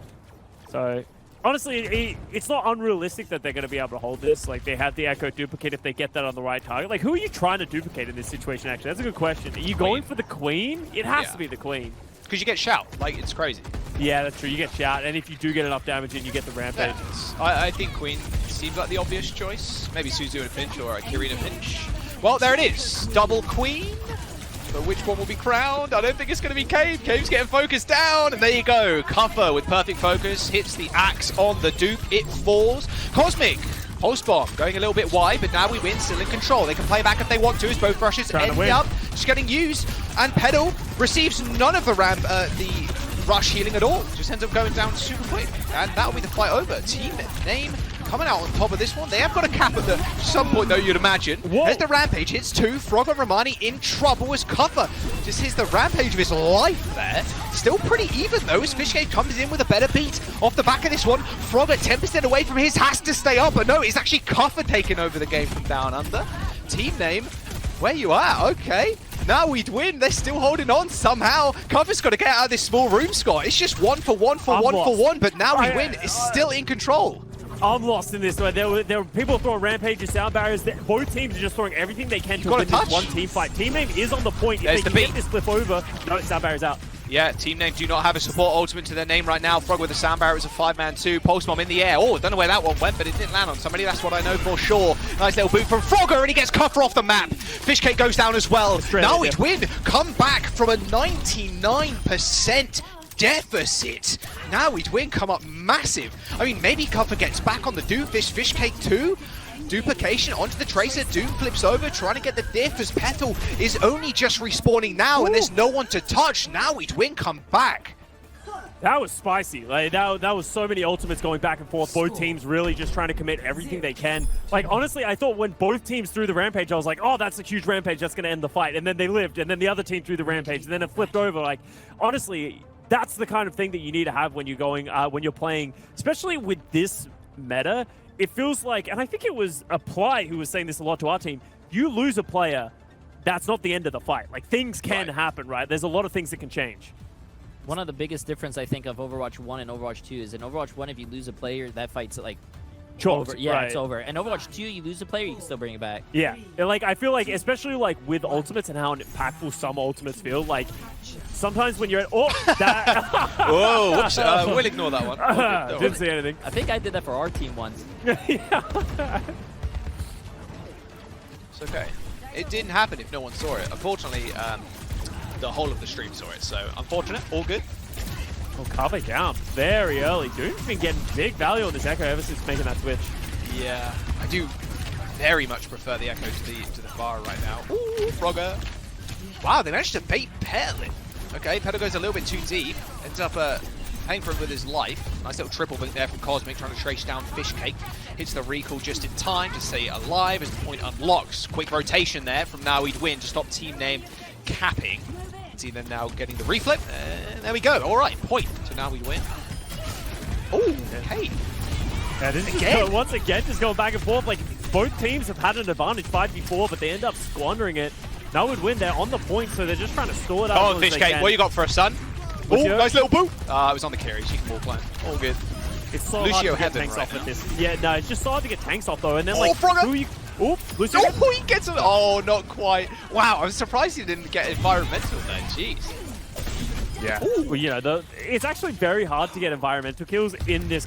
So, honestly, it's not unrealistic that they're going to be able to hold this. Like, they have the Echo duplicate if they get that on the right target. Like, who are you trying to duplicate in this situation, actually? That's a good question. Are you going for the Queen? It has to be the Queen. Because you get shout. Like, it's crazy. Yeah, that's true. You get shout, and if you do get enough damage in, you get the Rampage. Yeah. I think Queen seems like the obvious choice. Maybe Suzu in a pinch or a Kiri in a pinch. Well, there it is. Double Queen. But which one will be crowned? I don't think it's going to be Cave. Cave's getting focused down. And there you go. Cuffer with perfect focus. Hits the axe on the dupe. It falls. Cosmic. Pulse bomb going a little bit wide, but now we win, still in control. They can play back if they want to, as both rushes end up just getting used. And Pedal receives none of the rush healing at all. Just ends up going down super quick. And that'll be the fight over. Team name coming out on top of this one. They have got a cap at some point, though, you'd imagine. There's the Rampage, hits 2. Frogger Romani in trouble as Cuffer just hits the Rampage of his life there. Still pretty even, though, as Fishcake comes in with a better beat off the back of this one. Frogger 10% away from his, has to stay up, but no, it's actually Cuffer taking over the game from down under. Team name, where you at? Okay. Now we'd win. They're still holding on somehow. Cuffer's got to get out of this small room, Scott. It's just 1 for 1 for 1 for 1, but now we win. It's still in control. I'm lost in this one. There were people throwing Rampage and sound barriers. Both teams are just throwing everything they can to win this one team fight. Team name is on the point. If they can get this flip over, no, sound barrier's out. Yeah, team name do not have a support ultimate to their name right now. Frog with the sound barrier is a 5-man 2. Pulse bomb in the air. Oh, don't know where that one went, but it didn't land on somebody. That's what I know for sure. Nice little boot from Frogger, and he gets Cuffer off the map. Fishcake goes down as well. Now we'd win. Come back from a 99% deficit. Now we'd win, come up massive. I mean, maybe Cuffer gets back on the Doomfish, Fishcake too. Duplication onto the Tracer, Doom flips over, trying to get the diff as Petal is only just respawning now, and there's no one to touch. Now we'd win, come back. That was spicy. Like that was so many ultimates going back and forth. Both teams really just trying to commit everything they can. Like honestly, I thought when both teams threw the Rampage, I was like, oh, that's a huge Rampage, that's gonna end the fight. And then they lived, and then the other team threw the Rampage, and then it flipped over. Like honestly, that's the kind of thing that you need to have when you're going, when you're playing, especially with this meta. It feels like, and I think it was Apply who was saying this a lot to our team, you lose a player, that's not the end of the fight. Like, things can happen, right? There's a lot of things that can change. One of the biggest difference, I think, of Overwatch 1 and Overwatch 2 is in Overwatch 1, if you lose a player, that fight's, like, over. Yeah, it's over. And Overwatch 2, you lose a player, you can still bring it back. Yeah. And, like, I feel like, especially, like, with ultimates and how impactful some ultimates feel, like, sometimes when you're at... Oh, that... Whoa, whoops. We'll ignore that one. Didn't see anything. I think I did that for our team once. Yeah. It's okay. It didn't happen if no one saw it. Unfortunately, the whole of the stream saw it, so unfortunate, all good. Oh, cover down very early. Doom's been getting big value on this Echo ever since making that switch. Yeah, I do very much prefer the Echo to the bar right now. Ooh, Frogger. Wow, they managed to bait Petal. Okay, Petal goes a little bit too deep. Ends up paying for it with his life. Nice little triple blink there from Cosmic, trying to trace down Fishcake. Hits the recall just in time to stay alive as the point unlocks. Quick rotation there from Now We'd Win to stop team name capping. See them now getting the reflip. There we go. All right, point to Now We Win. Oh, okay. Yeah, this is once again just going back and forth. Like both teams have had an advantage 5v4, but they end up squandering it. Now would win. They're on the point, so they're just trying to stall it out. Come on, as long as they Fishcake, can. what you got for us, son? Oh, Lucio? nice little boot. It was on the carry. She can walk line. All good. It's so Lucio hard to get heaven tanks right off now. with this. Yeah, no, it's just so hard to get tanks off though. And then Oh, like, Frogger! who you? Oh, Lucio. Oh, he gets it. Oh, not quite. Wow, I'm surprised he didn't get environmental there. Jeez. Yeah. Well, you know, it's actually very hard to get environmental kills in this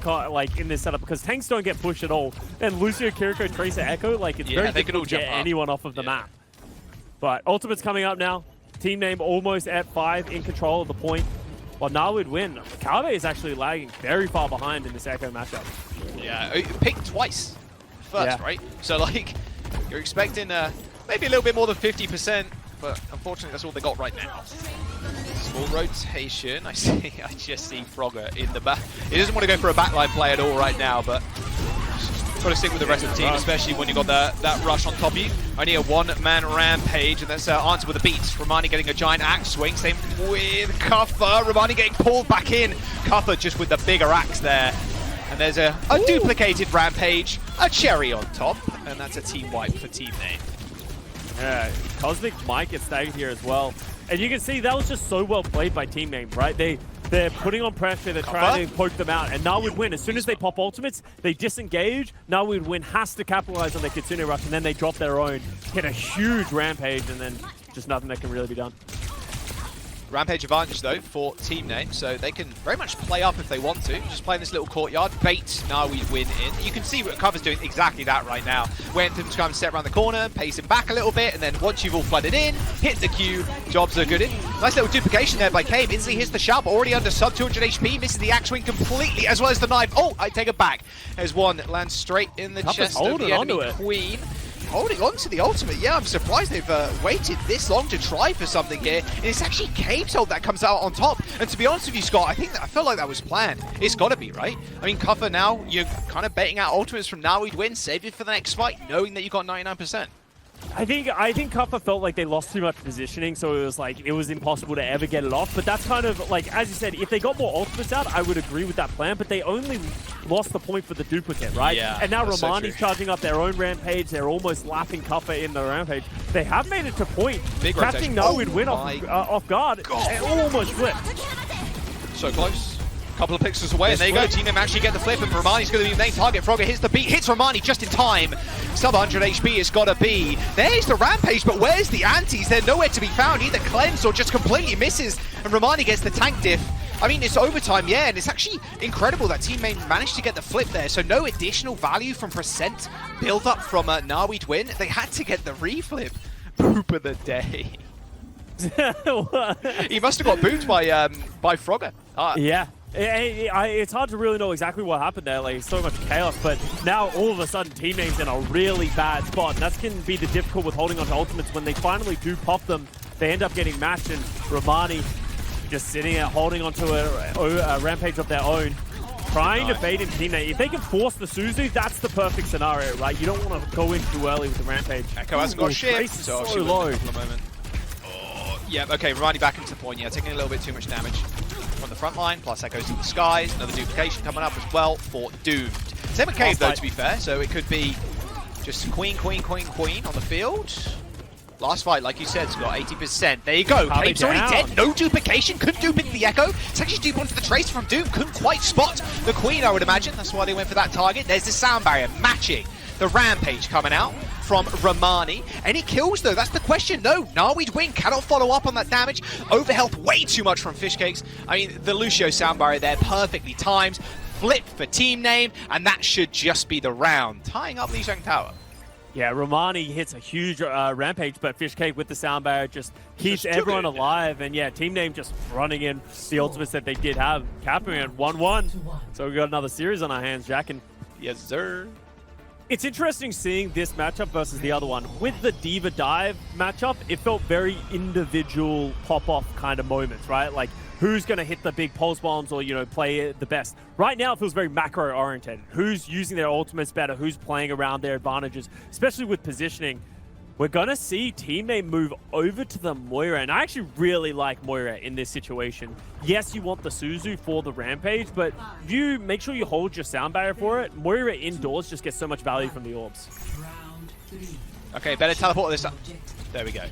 in this setup because tanks don't get pushed at all. And Lucio, Kiriko, Tracer, Echo, like it's very they can all difficult to get jump up. anyone off of the map. But Ultimate's coming up now. Team name almost at 5 in control of the point. While now would win. Kabe is actually lagging very far behind in this Echo matchup. Yeah, picked twice first, Yeah. right? So, like, you're expecting maybe a little bit more than 50%, but unfortunately that's all they got right now. Small rotation. I just see Frogger in the back. He doesn't want to go for a backline play at all right now, but got to stick with the rest of the team, especially when you got that rush on top of you. Only a one-man rampage, and that's answered with a beat. Romani getting a giant axe swing. Same with Kuffer. Romani getting pulled back in. Kuffer just with the bigger axe there. And there's a duplicated rampage, a cherry on top, and that's a team wipe for team name. Yeah, Cosmic might get staggered here as well. And you can see that was just so well played by team name, right? They're putting on pressure, they're trying to poke them out, and now would win. As soon as they pop ultimates, they disengage. Now would win has to capitalize on their Kitsune rush, and then they drop their own, get a huge rampage, and then just nothing that can really be done. Rampage advantage, though, for team name, so they can very much play up if they want to. Just play in this little courtyard, bait, now we win in. You can see what Cover's doing exactly that right now. Waiting for them to come and step around the corner, pace him back a little bit, and then once you've all flooded in, hit the queue, jobs are good in. Nice little duplication there by Cave. Instantly hits the sharp, already under sub 200 HP, misses the axe swing completely, as well as the knife. Oh, I take it back. There's one that lands straight in the Cover's chest of the holding enemy queen. Holding on to the ultimate. Yeah, I'm surprised they've waited this long to try for something here. And it's actually Cave's ult that comes out on top. And to be honest with you, Scott, I felt like that was planned. It's got to be, right? I mean, Kuffer now, you're kind of betting out ultimates from now we'd win, save it for the next fight, knowing that you got 99%. I think Kuffer felt like they lost too much positioning, so it was impossible to ever get it off. But that's kind of like, as you said, if they got more ultimates out, I would agree with that plan. But they only lost the point for the duplicate, right? Yeah, and now that's so Romani's true. charging up their own rampage. They're almost lapping Kuffer in the rampage. They have made it to point. Big Catching rotation. no would win my off guard. It almost flipped. So close. Couple of pixels away, and there you go. Team Name actually get the flip, and Romani's going to be the main target. Frogger hits the beat, hits Romani just in time. Sub 100 HP it's got to be. There's the rampage, but where's the antis? They're nowhere to be found. Either cleanse or just completely misses, and Romani gets the tank diff. I mean, it's overtime, yeah, and it's actually incredible that Team Name managed to get the flip there. So no additional value from percent build up from Nawid win. They had to get the reflip. Poop of the day. He must have got booped by Frogger. Yeah. It's hard to really know exactly what happened there. Like, so much chaos, but now all of a sudden Team Name's in a really bad spot. And that can be the difficult with holding on to ultimates. When they finally do pop them, they end up getting matched, and Romani just sitting there holding onto a rampage of their own, trying to bait in Team Name. If they can force the Suzu, that's the perfect scenario, right? You don't want to go in too early with the rampage. Echo hasn't got shit, Trace is so so she will low. in a couple of moments. Oh, yeah, okay, Romani back into the point, yeah, taking a little bit too much damage from the front line, plus Echoes in the skies, another duplication coming up as well for Doomed. Same with Cave though, to be fair, so it could be just queen on the field. Last fight, like you said, Scott, 80%. There you go. Cave's already dead. No duplication. Couldn't dupe into the Echo. It's actually dupe onto the Tracer from Doom. Couldn't quite spot the Queen, I would imagine. That's why they went for that target. There's the sound barrier matching the Rampage coming out from Romani. Any kills, though? That's the question. No. Nawid win. Cannot follow up on that damage. Overhealth way too much from Fishcakes. I mean, the Lucio sound barrier there perfectly timed. Flip for Team Name, and that should just be the round. Tying up Lijiang Tower. Yeah, Romani hits a huge rampage, but Fishcake with the sound barrier just keeps everyone alive. And yeah, Team Name just running in the ultimates that they did have, capping at 1-1. So we got another series on our hands, Jack. And Yes, sir. it's interesting seeing this matchup versus the other one. With the Diva Dive matchup, it felt very individual pop-off kind of moments, right? Like, who's going to hit the big pulse bombs or, you know, play it the best. Right now, it feels very macro-oriented. Who's using their ultimates better? Who's playing around their advantages? Especially with positioning. We're going to see Team Name move over to the Moira, and I actually really like Moira in this situation. Yes, you want the Suzu for the Rampage, but you make sure you hold your sound barrier for it. Moira indoors just gets so much value from the orbs. Okay, better teleport this up. There we go.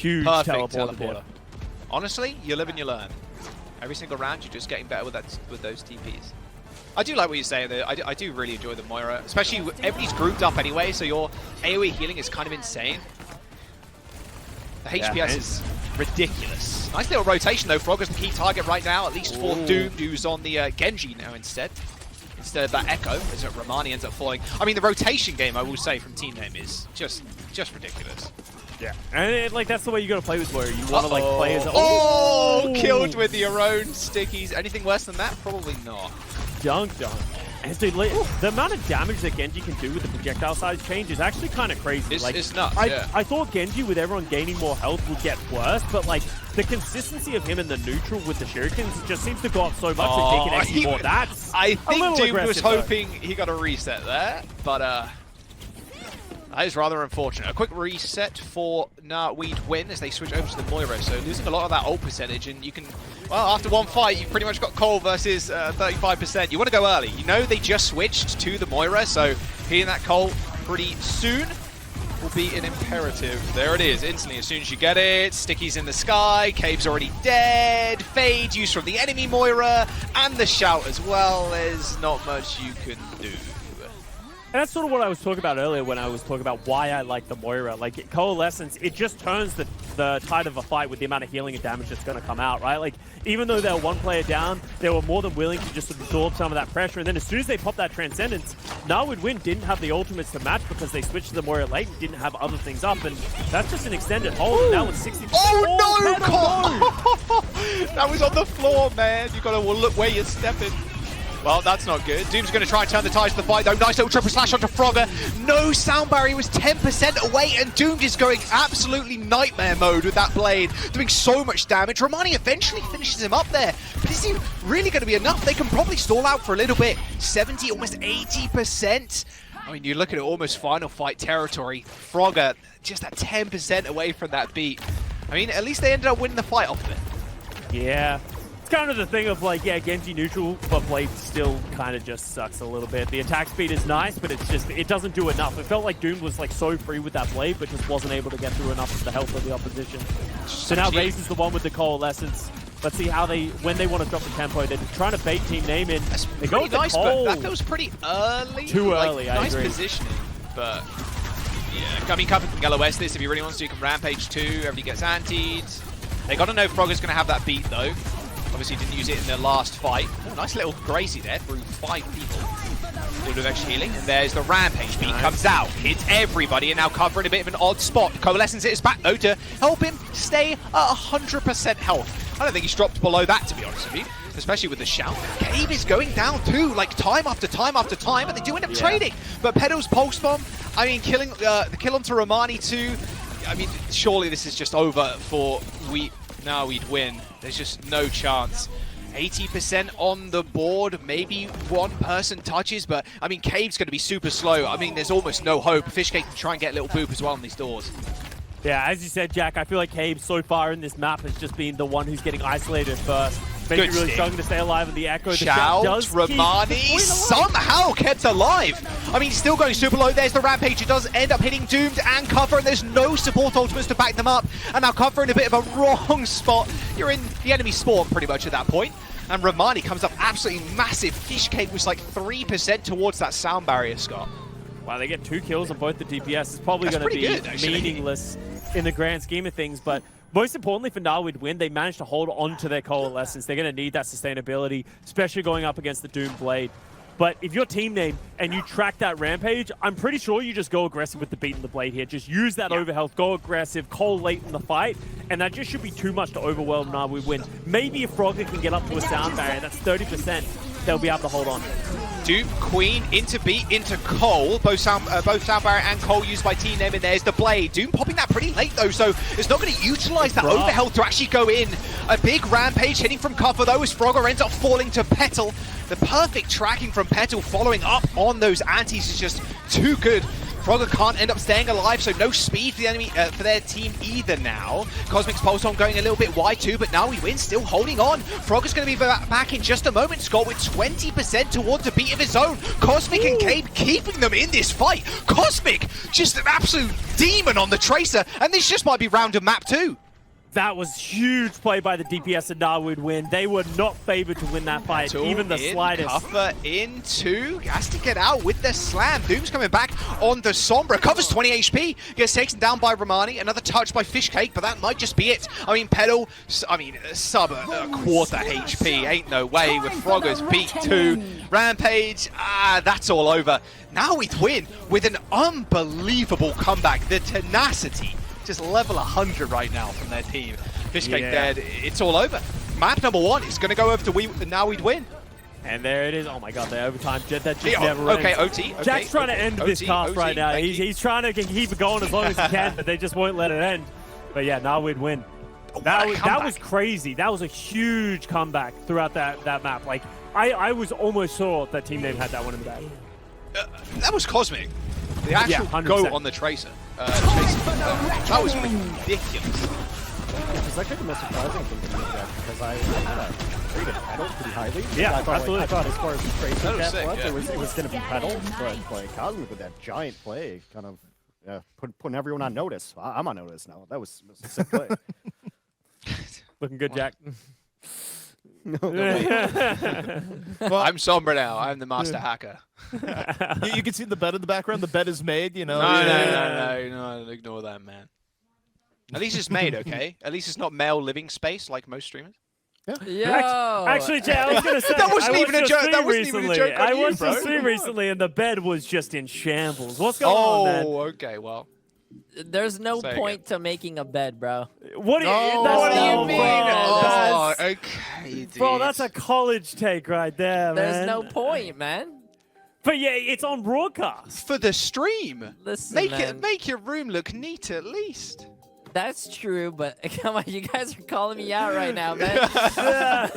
Huge Perfect teleporter. teleporter. Honestly, you live and you learn. Every single round, you're just getting better with those TPs. I do like what you're saying, though. I do really enjoy the Moira, especially everybody's grouped up anyway, so your AoE healing is kind of insane. The HPS is ridiculous. Nice little rotation, though. Frogger's the key target right now, at least for Doom, who's on the Genji now instead of that Echo, as Romani ends up falling. I mean, the rotation game, I will say, from Team Name is just ridiculous. Yeah, and like that's the way you gotta play with Moira. You want to like play as Killed with your own stickies. Anything worse than that? Probably not. dunk. And dude, the amount of damage that Genji can do with the projectile size change is actually kind of crazy. It's nuts, yeah. I thought Genji, with everyone gaining more health, would get worse, but like the consistency of him in the neutral with the shurikens just seems to go up so much that he can actually more. That's I think Doom was hoping though. he got a reset there, but that is rather unfortunate. A quick reset for Weed win as they switch over to the Moira, so losing a lot of that ult percentage, and you can, well, after one fight, you've pretty much got Cole versus 35%. You want to go early. You know they just switched to the Moira, so hitting that Cole pretty soon will be an imperative. There it is, instantly, as soon as you get it. Sticky's in the sky, Cave's already dead, Fade used from the enemy Moira, and the shout as well. There's not much you can do. And that's sort of what I was talking about earlier when I was talking about why I like the Moira. Like, Coalescence, it just turns the tide of a fight with the amount of healing and damage that's going to come out, right? Like, even though they were one player down, they were more than willing to just absorb some of that pressure. And then as soon as they popped that Transcendence, Win didn't have the ultimates to match because they switched to the Moira late and didn't have other things up. And that's just an extended hold. And now with 60%. Oh, no, Cole! That was on the floor, man. You got to look where you're stepping. Well, that's not good. Doom's going to try and turn the tides of the fight, though. Nice little triple slash onto Frogger. No sound barrier, was 10% away, and Doom is going absolutely nightmare mode with that blade, doing so much damage. Romani eventually finishes him up there, but is he really going to be enough? They can probably stall out for a little bit. 70, almost 80%. I mean, you look at it, almost final fight territory. Frogger just at 10% away from that beat. I mean, at least they ended up winning the fight off of it. Yeah. Kind of the thing of like, yeah, Genji neutral, but Blade still kind of just sucks a little bit. The attack speed is nice, but it's just, it doesn't do enough. It felt like Doom was like so free with that Blade, but just wasn't able to get through enough of the health of the opposition. So now Raze is the one with the Coalescence. Let's see how when they want to drop the tempo. They're trying to bait Team Name in. That's they go with nice, the Cole. but that feels pretty early. Too early, I nice agree. Positioning, but yeah, I mean, Cup can LOS this if he really wants to. You can Rampage too. Everybody gets antied. They got to know Frogger's going to have that beat though. Obviously didn't use it in their last fight. Oh, nice little Gracie there through 5 people. Little extra healing, and there's the Rampage beat comes out, hits everybody, and now covering a bit of an odd spot. Coalescence hits back though to help him stay at 100% health. I don't think he's dropped below that, to be honest with you, especially with the shout. Cave is going down too, like time after time after time, but they do end up trading. But Pedal's Pulse Bomb, I mean, killing the kill onto Romani too. I mean, surely this is just over for We'd win. There's just no chance. 80% on the board, maybe one person touches, but I mean, Cave's going to be super slow. I mean, there's almost no hope. Fishcake can try and get a little boop as well on these doors. Yeah, as you said, Jack, I feel like Cave so far in this map has just been the one who's getting isolated first. Maybe Good really stick. struggling to stay alive in the Echo. The Shout, does Romani somehow kept alive. I mean, he's still going super low. There's the Rampage. It does end up hitting Doomed and Cover, and there's no support ultimates to back them up. And now Cover in a bit of a wrong spot. You're in the enemy spawn pretty much at that point. And Romani comes up absolutely massive. Fishcake was like 3% towards that sound barrier, Scott. Wow, they get 2 kills on both the DPS. It's probably going to be good, meaningless in the grand scheme of things, but most importantly for Narwid Win, they managed to hold on to their Coalescence. They're going to need that sustainability, especially going up against the Doom Blade. But if you're Team Name and you track that Rampage, I'm pretty sure you just go aggressive with the Beat and the Blade here. Just use that overhealth, go aggressive, Cole late in the fight, and that just should be too much to overwhelm Narwid Win. Maybe if Frogger can get up to a sound barrier, that's 30%, they'll be able to hold on. Doom, Queen, into Beat, into Cole. Both sound barrier and Cole used by Team Name, and there's the Blade. Doom popping that pretty late though, so it's not going to utilize that overhealth to actually go in. A big Rampage hitting from cover though, as Frogger ends up falling to Petal. The perfect tracking from Petal following up on those antis is just too good Frogger can't end up staying alive, so no speed for the enemy for their team either now. Cosmic's Pulse on going a little bit wide too, but now we win, still holding on. Frogger's going to be back in just a moment, Scott, with 20% towards a beat of his own. Cosmic and Cabe keeping them in this fight. Cosmic, just an absolute demon on the Tracer, and this just might be round of map 2. That was huge play by the DPS, and now would win. They were not favored to win that fight, even the slightest. Cover into, has to get out with the slam. Doom's coming back on the Sombra, covers 20 HP, gets taken down by Romani, another touch by Fishcake, but that might just be it. I mean, Pedal, sub a quarter HP, ain't no way, with Frogger's beat 2. Rampage, that's all over. Now we win with an unbelievable comeback, the tenacity. Just level 100 right now from their team. Fishcake dead, it's all over. Map number 1 is going to go over to Now We'd Win. And there it is. Oh my god, the overtime. That just never ends. Okay, OT. Jack's trying to end this cast right now. Thank you. He's trying to keep it going as long as he can, but they just won't let it end. But yeah, Now We'd Win. That was crazy. That was a huge comeback throughout that map. Like, I was almost sure that Team Name had that one in the bag. That was Cosmic. The actual 100%. go on the Tracer. That was ridiculous. It's actually the most surprising thing to me because I rated Pedal pretty highly. Yeah, I thought, absolutely. I thought as far as the Tracer That was cap sick, was, yeah. it was going to be Pedal, but like Cosmic with that giant play, kind of putting everyone on notice. I'm on notice now. That was a sick play. Looking good, Jack. Well, I'm Sombra now. I'm the master hacker. you can see the bed in the background. The bed is made, you know. No, ignore that, man. At least it's made, okay? At least it's not male living space like most streamers. Yo. Actually, Jay, I was gonna say That wasn't I even a watched joke. stream That wasn't even a recently. joke on I you, watched bro. the stream recently, and the bed was just in shambles. What's going on, man? Oh, okay, well. There's no Say point to making a bed, bro. What do you, No, that's what do you no, mean? Oh, Bro, okay, dude. bro, that's a college take right there, There's man. no point, man. But yeah, it's on broadcast. For the stream. Listen, Make your room look neat at least. That's true, but come on, you guys are calling me out right now, man.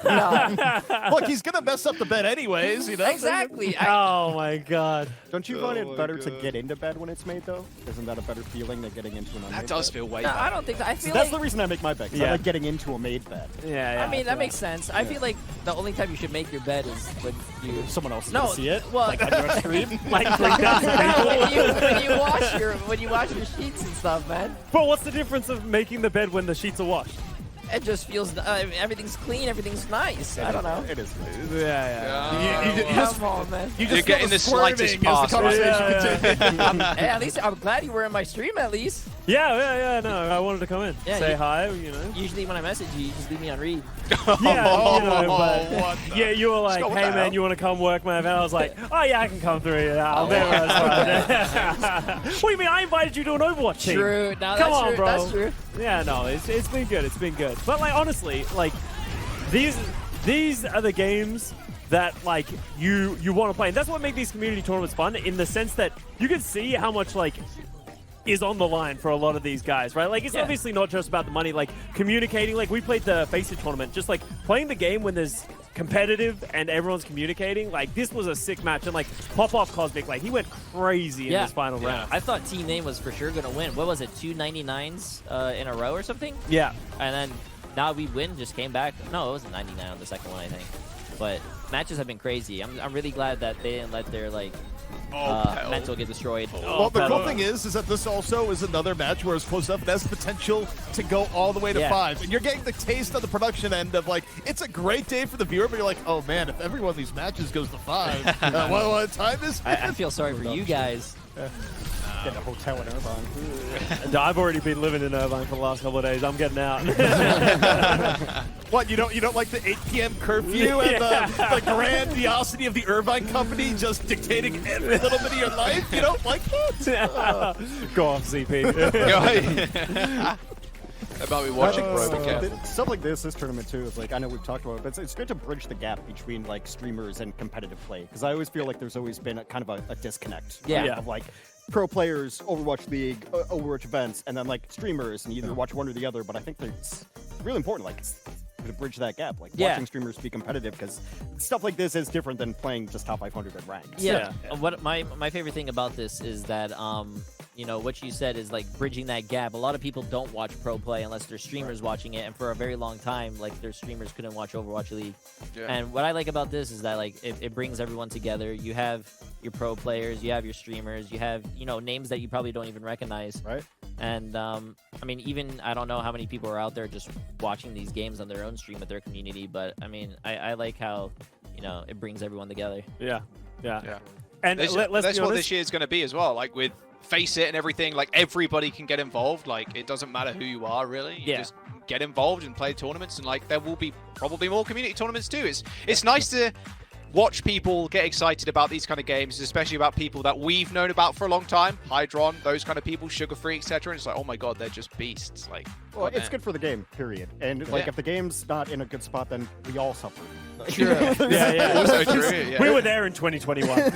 No. Look, he's gonna mess up the bed anyways, you know. Exactly. Oh my god. Don't you find Oh it better my to God. get into bed when it's made, though? Isn't that a better feeling than getting into an unmade That does bed? feel way No, better. I don't think so. I feel That's like, the reason I make my bed, 'cause I Yeah. like getting into a made bed. Yeah, I mean, that makes sense. I feel like the only time you should make your bed is when you... If someone else is No, gonna see it, well, like on your stream. like 3,000 people. when you wash your sheets and stuff, man. Bro, what's the difference of making the bed when the sheets are washed? It just feels everything's clean, everything's nice. I don't know. It is. Yeah, You just, Come on, man. you You're just getting feel the slightest squirming as the pass, right? conversation continues. Hey, at least I'm glad you were in my stream. At least. Yeah, no, I wanted to come in. Yeah, Say you- hi, you know. Usually when I message you, you just leave me on read. Yeah, you know, what but the- yeah, you were like, go with hey that. man, you want to come work my event? I was like, oh yeah, I can come through. Yeah, I'll what do you mean? I invited you to an Overwatch team. True. No, Come that's on, true. bro. That's true. Yeah, no, it's been good. It's been good. But like honestly, like these are the games that like you want to play, and that's what makes these community tournaments fun. In the sense that you can see how much like is on the line for a lot of these guys, right? Like, it's Yeah. obviously not just about the money, like, communicating. Like, we played the Face It tournament, just, like, playing the game when there's competitive and everyone's communicating. Like, this was a sick match, and, like, Pop-Off Cosmic, like, he went crazy in this final round. I thought Team Name was for sure going to win. What was it, 2 99s in a row or something? Yeah. And then Now We Win just came back. No, it wasn't 99 on the second one, I think. But matches have been crazy. I'm really glad that they didn't let their, like, mental get destroyed. Well, the Pedal. cool thing is that this also is another match where it's close enough. It has the potential to go all the way to Yeah. 5. And you're getting the taste of the production end of, like, it's a great day for the viewer, but you're like, oh, man, if every one of these matches goes to 5, what time is it? I feel sorry for you guys. Get a hotel in Irvine. I've already been living in Irvine for the last couple of days. I'm getting out. What, you don't like the 8 p.m. curfew and the grandiosity of the Irvine company just dictating every little bit of your life? You don't like that? Go off, CP. About me watching, bro. Be careful. Stuff like this tournament too, is like, I know we've talked about it, but it's good to bridge the gap between like streamers and competitive play. Because I always feel like there's always been a kind of a disconnect. Yeah. Of like pro players, Overwatch League, Overwatch events, and then like streamers, and you either watch one or the other. But I think it's really important. Like, to bridge that gap. Like Yeah. watching streamers be competitive, because stuff like this is different than playing just top 500 at ranked. Yeah. What my favorite thing about this is that you know, what you said is like bridging that gap. A lot of people don't watch pro play unless they're streamers watching it, and for a very long time, like their streamers couldn't watch Overwatch League. Yeah. And what I like about this is that like it brings everyone together. You have your pro players, you have your streamers, you have, you know, names that you probably don't even recognize. Right. And I mean, even I don't know how many people are out there just watching these games on their own stream with their community, but I mean, I like how, you know, it brings everyone together. Yeah. Yeah. And That's let's be what honest, this year is going to be as well. Like with Face It and everything, like everybody can get involved. Like it doesn't matter who you are, really. You just get involved and play tournaments, and like there will be probably more community tournaments too. It's nice to watch people get excited about these kind of games, especially about people that we've known about for a long time. HYDRON, those kind of people, Sugar Free, etc. And it's like, oh my god, they're just beasts. Like, Well, God it's damn. good for the game, period. And like, Yeah. if the game's not in a good spot, then we all suffer. yeah. Also true. Yeah. We were there in 2021.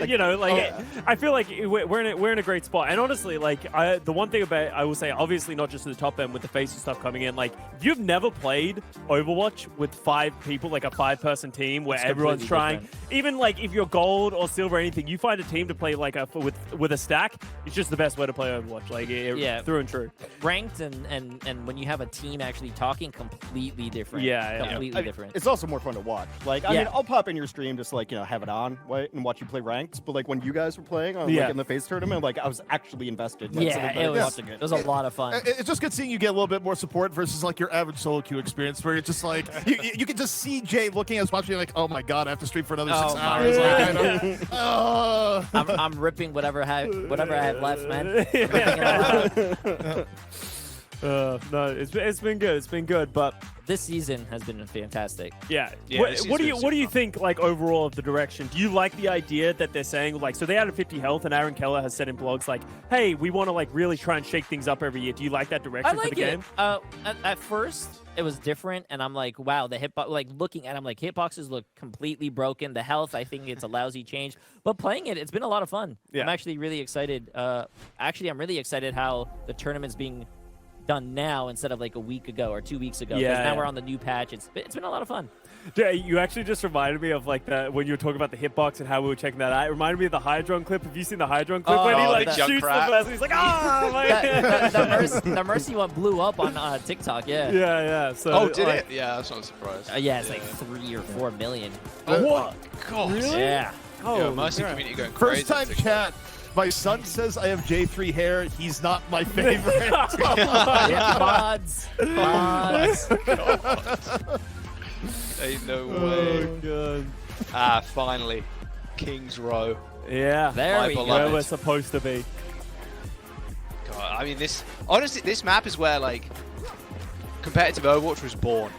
You know, like I feel like we're in a great spot. And honestly, like the one thing about I will say, obviously not just at the top end with the face and stuff coming in. Like if you've never played Overwatch with 5 people, like a 5-person team where It's everyone's completely trying, even like if you're gold or silver or anything, you find a team to play like with a stack. It's just the best way to play Overwatch. Like Yeah. through and true. Ranked and when you have a team actually talking, completely different. Yeah. Completely different. It's also more fun to watch. Like, I Yeah. mean, I'll pop in your stream just like, you know, have it on, right, and watch you play ranked. But like when you guys were playing on Yeah. like in the face tournament, like I was actually invested. Like, sitting Yeah, back it was, watching it was a lot of fun. It's just good seeing you get a little bit more support versus like your average solo queue experience, where it's just like you can just see Jay looking at us watching, like, oh my god, I have to stream for another 6 Oh my hours. Like, I'm ripping whatever I have left, man. I'm ripping it all out. No, it's been good. It's been good, but This season has been fantastic. yeah. Yeah, this What do season's you fun. think like overall of the direction? Do you like the idea that they're saying like, so they added 50 health and Aaron Keller has said in blogs like, hey, we want to like really try and shake things up every year. Do you like that direction I like for the it. game? At first, it was different, and I'm like, wow, the hitbox. Like looking at them, like hitboxes look completely broken. The health, I think it's a lousy change. But playing it, it's been a lot of fun. Yeah. I'm actually really excited. Actually, I'm really excited how the tournament's being done now instead of like a week ago or 2 weeks ago. 'cause Yeah, now yeah. we're on the new patch. It's been a lot of fun. Yeah, you actually just reminded me of like that when you were talking about the hitbox and how we were checking that out. It reminded me of the HYDRON clip. Have you seen the HYDRON clip Oh, when he the like junk shoots the rat. person? He's like, ah, my The Mercy one blew up on TikTok. Yeah. yeah. So Oh, did like, it? Yeah, that's not a surprise. Yeah, it's like 3 or 4 million. What? God. Really? Yeah. Oh, Yo, Mercy yeah. community going crazy. first time chat. My son says I have J3 hair. He's not my favorite. Yeah, mods. Ain't no Oh, way. God. Finally. Kings Row. Yeah. There My we go. beloved. Where we're supposed to be. God, I mean, honestly, this map is where, like, competitive Overwatch was born.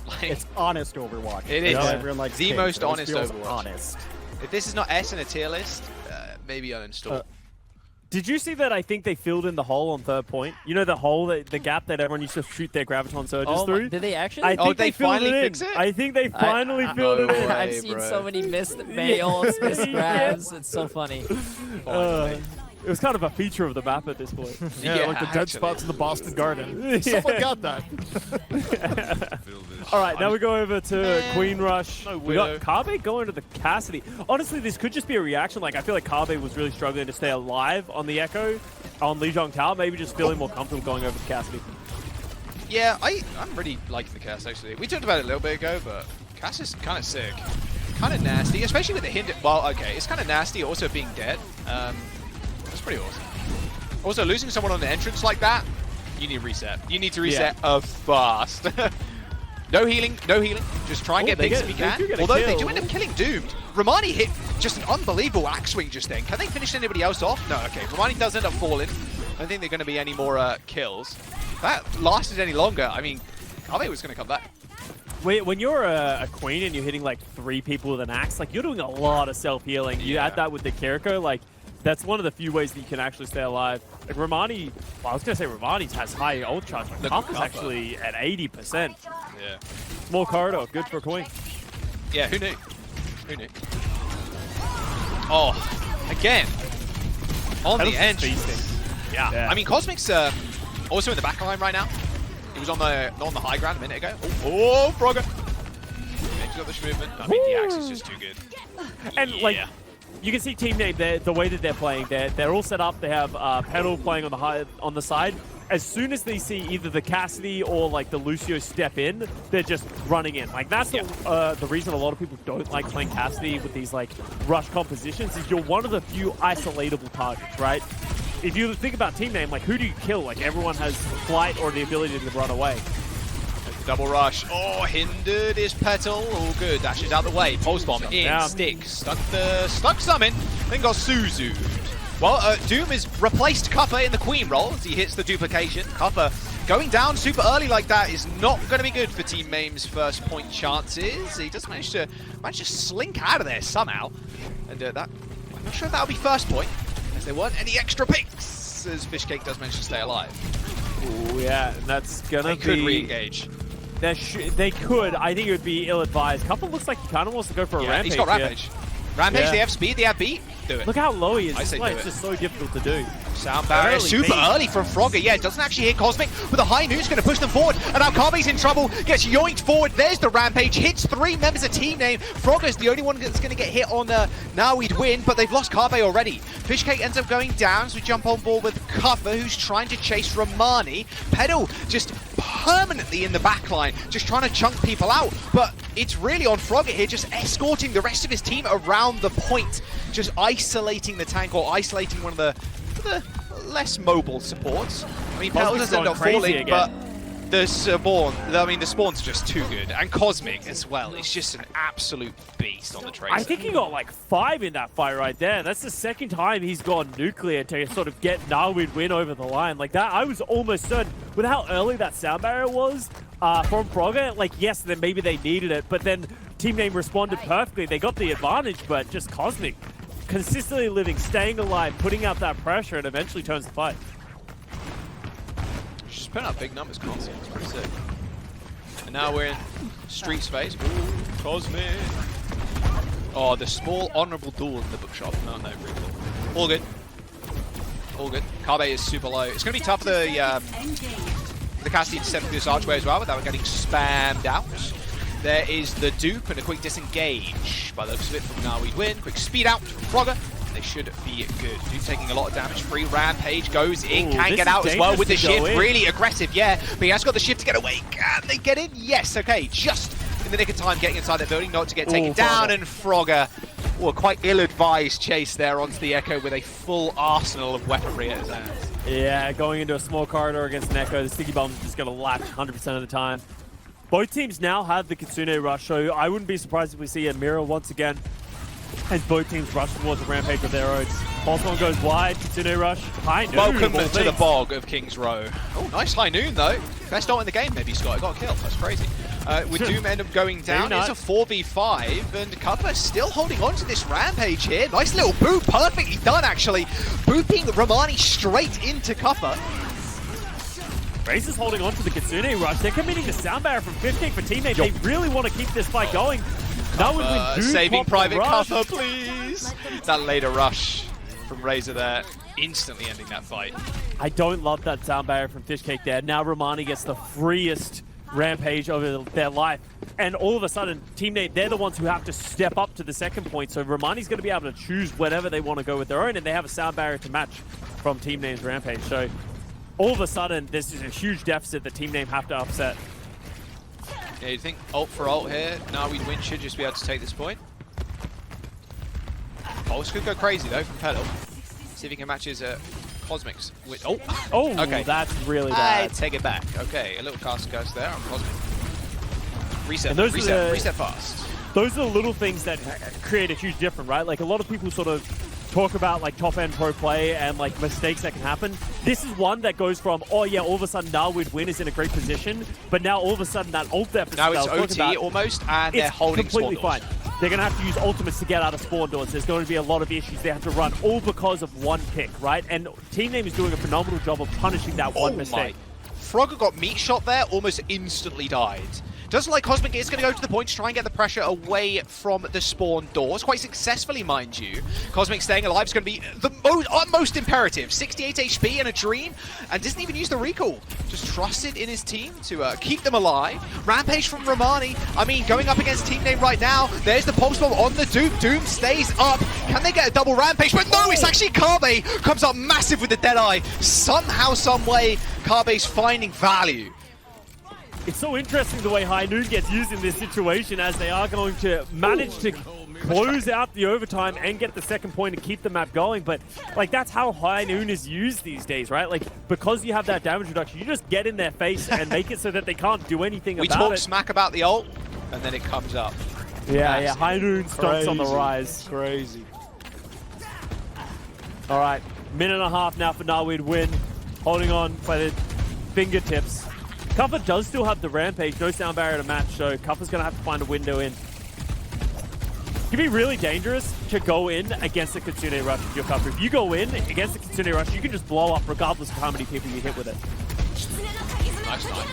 Like, It's honest Overwatch. It You know, is. everyone likes The Kings, most so this honest feels Overwatch. honest. if this is not S in a tier list, maybe uninstall. Did you see that? I think they filled in the hole on third point. You know the hole, the gap that everyone used to shoot their graviton surges Oh, through. did they actually? I think they filled finally it in. fix it? I think they finally I- filled it no in. way. I've seen bro. so many missed mails, missed grabs. It's so funny. Finally. It was kind of a feature of the map at this point. Yeah, like the dead actually. spots in the Boston Garden. Yeah. Someone got that. All right, now we go over to Queen Rush. No We got Widow. Carbe going to the Cassidy. Honestly, this could just be a reaction. Like, I feel like Carbe was really struggling to stay alive on the Echo, on Lijiang Tower. Maybe just feeling more comfortable going over to Cassidy. Yeah, I'm really liking the Cass, actually. We talked about it a little bit ago, but Cass is kind of sick. Kind of nasty, especially with the hint. Well, okay, it's kind of nasty also being dead. That's pretty awesome. Also, losing someone on the entrance like that, you need to reset. You need to reset fast. No healing, no healing. Just try and Oh, get they pigs get- if you they can. do get a Although they kill. do end up killing Doomed. Romani hit just an unbelievable axe swing just then. Can they finish anybody else off? No, okay. Romani does end up falling. I don't think they're going to be any more kills. If that lasted any longer, I mean, Carve was going to come back. When you're a queen and you're hitting like 3 people with an axe, like you're doing a lot of self-healing. You Yeah. add that with the Kiriko, like that's one of the few ways that you can actually stay alive. Like Romani, well, I was gonna say Romani has high ult charge, but The Cuff is Cuff. actually at 80%. Yeah. More corridor, good for a queen. Yeah, who knew? Who knew? Oh, again. On That the was end. feasting. Yeah. Yeah. I mean, Cosmic's also in the back line right now. He was on the high ground a minute ago. Oh, Frogger. He's got the movement. I mean, the axe is just too good. And like, you can see Team Name, the way that they're playing. They're all set up. They have Pedal playing on the side. As soon as they see either the Cassidy or like the Lucio step in, they're just running in. Like that's the reason a lot of people don't like playing Cassidy with these like rush compositions is you're one of the few isolatable targets, right? If you think about Team Name, like who do you kill? Like everyone has flight or the ability to run away. Double rush. Oh, hindered is Petal. All good. Dashes out the way. Pulse bomb in. Yeah. Stick. Stuck summon. Then got Suzu. Well, Doom has replaced Cuppa in the Queen role as he hits the duplication. Cuppa going down super early like that is not going to be good for Team Name's first point chances. He does manage to slink out of there somehow. And I'm not sure if that'll be first point, as there weren't any extra picks, as Fishcake does manage to stay alive. Oh yeah, and that's gonna They could re-engage. They could. I think it would be ill-advised. Couple looks like he kind of wants to go for a rampage. He's got rampage. Rampage, Yeah. they have speed, they have beat. Do it. Look how low he is. I say do It's it. just so difficult to do. Sound barrier Early super beat. early from Frogger. Yeah, it doesn't actually hit Cosmic, but the high noon's going to push them forward. And now Carbe's in trouble, gets yoinked forward. There's the rampage, hits 3 members of Team Name. Frogger's the only one that's going to get hit on Now We'd Win, but they've lost Carbe already. Fishcake ends up going down, so we jump on board with Cuffer, who's trying to chase Romani. Pedal just permanently in the back line, just trying to chunk people out. But it's really on Frogger here, just escorting the rest of his team around the point, just isolating the tank or isolating one of the less mobile supports. I mean, Pedal does end up falling, but the spawn's just too good. And Cosmic as well is just an absolute beast on the Tracer. I think he got like 5 in that fight right there. That's the second time he's gone nuclear to sort of get Now We'd Win over the line. Like that, I was almost certain with how early that sound barrier was from Frogger. Like, yes, then maybe they needed it, but then Team Name responded perfectly. They got the advantage, but just Cosmic consistently living, staying alive, putting out that pressure, and eventually turns the fight. She's putting up big numbers constantly. It's pretty sick. And now we're in street space. Ooh, Cosmic. Oh, the small honorable duel in the bookshop. No, really cool. All good. All good. Carbe is super low. It's going to be tough for the Cassidy to step through this archway as well without getting spammed out. There is the dupe and a quick disengage by the looks of it from Now We'd Win. Quick speed out from Frogger. They should be good. Dupe taking a lot of damage. Free rampage goes in. Can get out as well with the shift. Really aggressive, yeah. But he has got the shift to get away. Can they get in? Yes, okay. Just in the nick of time getting inside that building, not to get taken down. And Frogger, well, quite ill-advised chase there onto the Echo with a full arsenal of weaponry at his hands. Yeah, going into a small corridor against an Echo, the sticky bomb is just going to latch 100% of the time. Both teams now have the Kitsune rush, so I wouldn't be surprised if we see a mirror once again as both teams rush towards a rampage of their own. Pulse bomb goes wide, Kitsune rush, high noon. Welcome to the bog of King's Row. Oh, nice high noon though. Best ult in the game, maybe Scott. Got a kill. That's crazy. With Doom end up going down, it's a 4v5, and Cuppa still holding on to this rampage here. Nice little boot, perfectly done actually. Booping Romani straight into Cuppa. Raze is holding on to the Kitsune rush. They're committing the sound barrier from 15 for teammate. They really want to keep this fight going. Saving Private Cuppa, please. That later rush from Razor there, instantly ending that fight. I don't love that sound barrier from Fishcake there. Now Romani gets the freest rampage of their life. And all of a sudden, Team Nate, they're the ones who have to step up to the second point. So Romani's going to be able to choose whatever they want to go with their own, and they have a sound barrier to match from Team Name's rampage. So all of a sudden, this is a huge deficit that Team Name have to upset. Yeah, you think ult for ult here? Now We'd Win should just be able to take this point. Pulse could go crazy though from Pedal. See if he can match his Cosmics. With, Oh, okay. That's really bad. I take it back. Okay, a little cast curse there on Cosmic. Reset, And those reset fast. Those are the little things that create a huge difference, right? Like a lot of people sort of talk about like top-end pro play and like mistakes that can happen. This is one that goes from, oh yeah, all of a sudden Now We'd Win is in a great position, but now all of a sudden that ult deficit Now it's OT almost, and they're holding completely spawn doors. fine. They're going to have to use ultimates to get out of spawn doors. There's going to be a lot of issues they have to run, all because of one pick, right? And Team Name is doing a phenomenal job of punishing that one mistake. Frogger got meat shot there, almost instantly died. Doesn't like Cosmic is going to go to the point to try and get the pressure away from the spawn doors. Quite successfully, mind you. Cosmic staying alive is going to be the most imperative. 68 HP and a dream, and doesn't even use the recall. Just trusted in his team to keep them alive. Rampage from Romani. I mean, going up against Team Name right now. There's the pulse bomb on the Doom. Doom stays up. Can they get a double Rampage? But no, it's actually Kabe. Comes up massive with the Deadeye. Somehow, some way, Kabe's finding value. It's so interesting the way High Noon gets used in this situation, as they are going to manage to close out the overtime and get the second point and keep the map going. But like, that's how High Noon is used these days, right? Like, because you have that damage reduction, you just get in their face and make it so that they can't do anything about it. We talk smack about the ult, and then it comes up. Yeah, High Noon stomps on the rise. Crazy. All right, minute and a half now for Narweed win. Holding on by the fingertips. Cuffer does still have the Rampage, no sound barrier to match, so Cuffer's going to have to find a window in. It can be really dangerous to go in against the Kitsune Rush with your Cuffer. If you go in against the Kitsune Rush, you can just blow up regardless of how many people you hit with it. Nice time.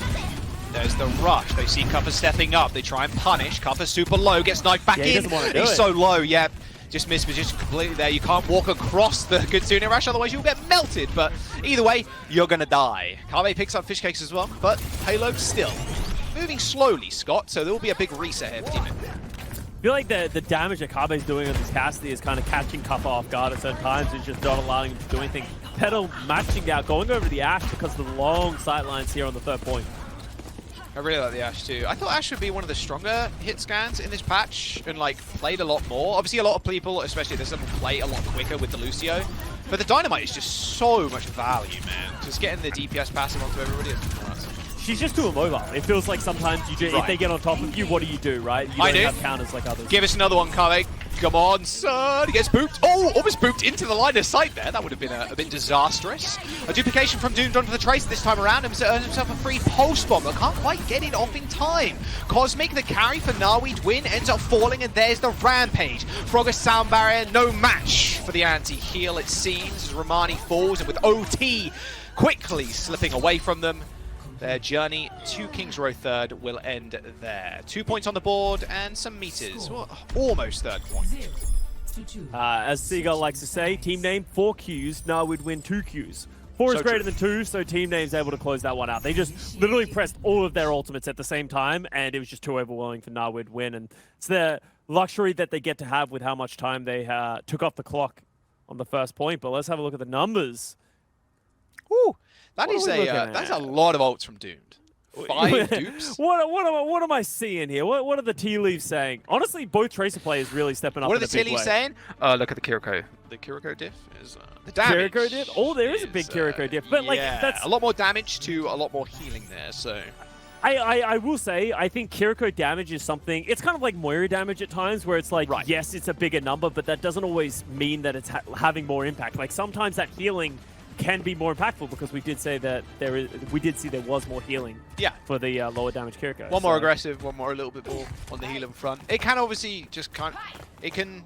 There's the rush. They see Cuffer stepping up. They try and punish. Cuffer's super low, gets knifed back in. He's so low, yeah. Just mispositioned completely there. You can't walk across the Kitsune Rush, otherwise you'll get melted. But either way, you're going to die. Kabe picks up fish cakes as well, but payload still moving slowly, Scott, so there will be a big reset here for Team Name. I feel like the damage that Kabe's doing on this Cassidy is kind of catching Cuffer off guard at certain times. It's just not allowing him to do anything. Petal matching out, going over the Ash because of the long sight lines here on the third point. I really like the Ash too. I thought Ash would be one of the stronger hit scans in this patch and like played a lot more. Obviously a lot of people, especially this level, play a lot quicker with the Lucio. But the Dynamite is just so much value, man. Just getting the DPS passive onto everybody is nuts. She's just too immobile. It feels like sometimes you do, if they get on top of you, what do you do, right? You don't have counters like others. Give us another one, Kabe. Come on, son. He gets booped. Oh, almost booped into the line of sight there. That would have been a bit disastrous. A duplication from Doomed onto the Tracer this time around. Earns himself a free pulse bomb, but can't quite get it off in time. Cosmic, the carry for Narweed win, ends up falling, and there's the Rampage. Frogger's sound barrier, no match for the anti-heal, it seems, as Romani falls, and with OT quickly slipping away from them. Their journey to King's Row third will end there. 2 points on the board and some meters. Well, almost third point. As Seagull likes to say, Team Name 4 Qs, Narweed win 2 Qs. 4 is greater than 2, so Team Name's able to close that one out. They just literally pressed all of their ultimates at the same time, and it was just too overwhelming for Narweed win. And it's the luxury that they get to have with how much time they took off the clock on the first point. But let's have a look at the numbers. Woo! That's a lot of ults from Doomed. 5 dupes? What am I seeing here? What are the tea leaves saying? Honestly, both Tracer players really stepping up. What are the tea leaves saying? Look at the Kiriko. The Kiriko diff is the damage. Kiriko diff? Oh, there is a big Kiriko diff, but like that's a lot more damage to a lot more healing there. So I will say, I think Kiriko damage is something, it's kind of like Moira damage at times, where it's like, yes, it's a bigger number, but that doesn't always mean that it's having more impact. Like sometimes that healing can be more impactful, because we did say that we did see there was more healing for the lower damage Kiriko. One more aggressive, one more a little bit more on the healing front. It can obviously it can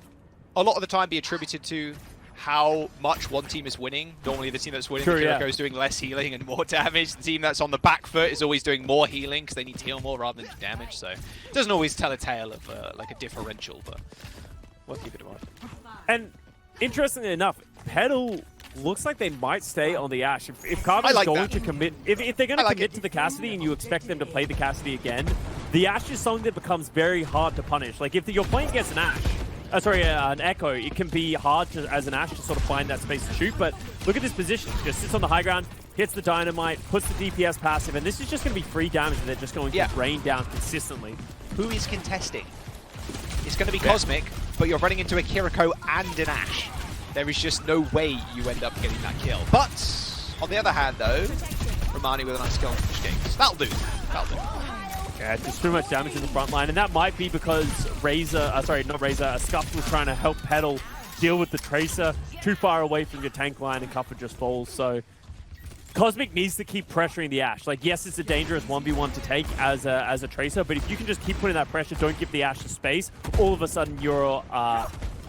a lot of the time be attributed to how much one team is winning. Normally the team that's winning, the Kiriko is doing less healing and more damage. The team that's on the back foot is always doing more healing because they need to heal more rather than damage. So it doesn't always tell a tale of like a differential, but we'll keep it in mind. And interestingly enough, Petal looks like they might stay on the Ash. If Kabe's going to commit, if they're going to commit to the Cassidy and you expect them to play the Cassidy again, the Ash is something that becomes very hard to punish. Like if you're playing against an Ash, an Echo, it can be hard as an Ash to sort of find that space to shoot. But look at this position. Just sits on the high ground, hits the Dynamite, puts the DPS passive, and this is just going to be free damage that they're just going to rain down consistently. Who is contesting? It's going to be Cosmic, but you're running into a Kiriko and an Ash. There is just no way you end up getting that kill. But on the other hand, though, Romani with a nice kill on Fish Games. That'll do. That'll do. Yeah, just too much damage in the front line, and that might be because Scuff was trying to help Petal deal with the Tracer too far away from your tank line, and Cuffer just falls. So Cosmic needs to keep pressuring the Ash. Like, yes, it's a dangerous 1v1 to take as a Tracer, but if you can just keep putting that pressure, don't give the Ash the space, all of a sudden you're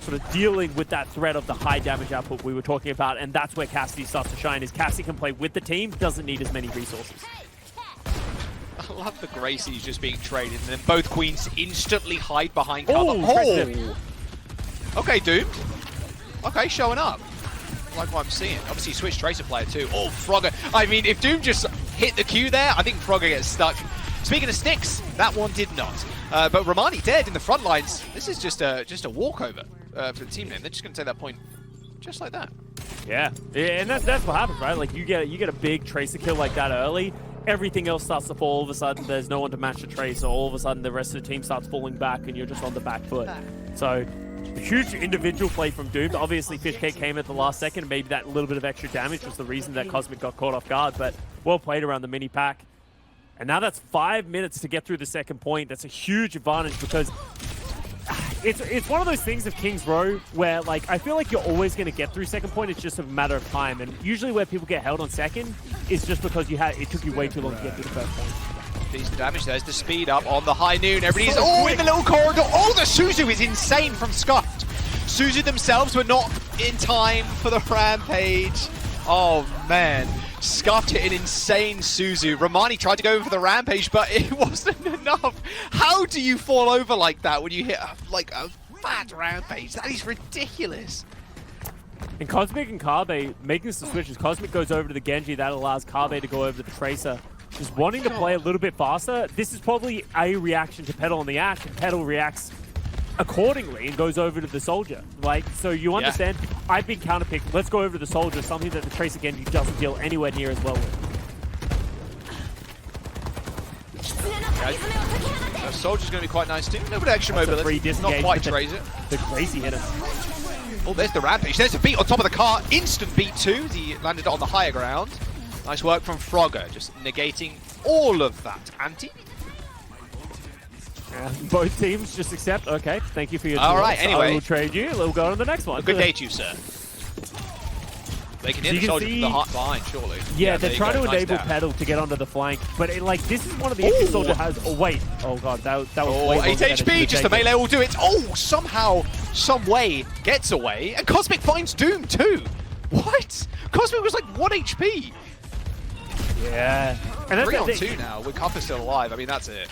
sort of dealing with that threat of the high damage output we were talking about, and that's where Cassidy starts to shine, is Cassidy can play with the team, doesn't need as many resources. I love the Gracie's just being traded, and then both queens instantly hide behind cover. Oh! Okay, Doomed. Okay, showing up. Like what I'm seeing. Obviously, switch Tracer player too. Oh, Frogger. I mean, if Doom just hit the Q there, I think Frogger gets stuck. Speaking of sticks, that one did not. But Romani dead in the front lines. This is just a walkover for the team name. They're just going to take that point just like that. Yeah, and that's what happens, right? Like you get a big Tracer kill like that early, everything else starts to fall. All of a sudden, there's no one to match the Tracer. All of a sudden, the rest of the team starts falling back, and you're just on the back foot. So, a huge individual play from Doomed. Obviously, Fishcake came at the last second, and maybe that little bit of extra damage was the reason that Cosmic got caught off guard. But well played around the mini pack. And now that's 5 minutes to get through the second point. That's a huge advantage because it's one of those things of King's Row where, like, I feel like you're always going to get through second point. It's just a matter of time. And usually where people get held on second is just because it took you way too long to get through the first point. Decent damage. There's the speed up on the high noon. Everybody's in the little corridor. Oh, the Suzu is insane from Scuffed. Suzu themselves were not in time for the rampage. Oh, man. Scuffed hit an insane Suzu. Romani tried to go over for the rampage, but it wasn't enough. How do you fall over like that when you hit a fat rampage? That is ridiculous. And Cosmic and Kabe making some switches. Cosmic goes over to the Genji. That allows Kabe to go over to the Tracer. Just wanting to play a little bit faster. This is probably a reaction to Petal on the Ashe, and Petal reacts accordingly and goes over to the Soldier. Like, so you understand, I've been counterpicked. Let's go over to the Soldier, something that the Tracer Genji doesn't deal anywhere near as well with. The Soldier's going to be quite nice too. A little bit of extra mobility. Not quite Tracer. The Gracie hit him. Oh, there's the rampage. There's a beat on top of the car. Instant beat too. He landed on the higher ground. Nice work from Frogger, just negating all of that anti. Yeah, both teams just accept, okay, thank you for your All right, anyway. I will trade you. We'll go on to the next one. A good day to you, sir. They can hit the Soldier from the heart behind, surely. Yeah, they're trying to enable Petal to get onto the flank, but this is one of the issues Soldier has. Oh, wait. Oh, God, that was way 8 HP, just the melee will do it. Oh, somehow, some way, gets away. And Cosmic finds Doom, too. What? Cosmic was like 1 HP. Yeah. And 3 on 2 now, with Cuppa still alive. I mean, that's it.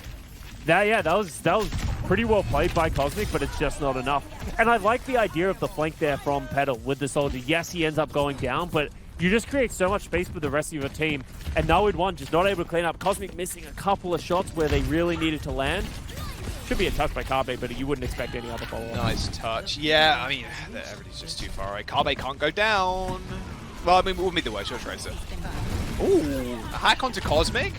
That was pretty well played by Cosmic, but it's just not enough. And I like the idea of the flank there from Petal with the Soldier. Yes, he ends up going down, but you just create so much space for the rest of your team. And Nawid1 just not able to clean up. Cosmic missing a couple of shots where they really needed to land. Should be a touch by Kabe, but you wouldn't expect any other follow-up. Nice touch. Yeah, I mean, everybody's just too far away. Kabe can't go down. Well, I mean, we'll meet the worst. You'll try it. Ooh, a hack onto Cosmic.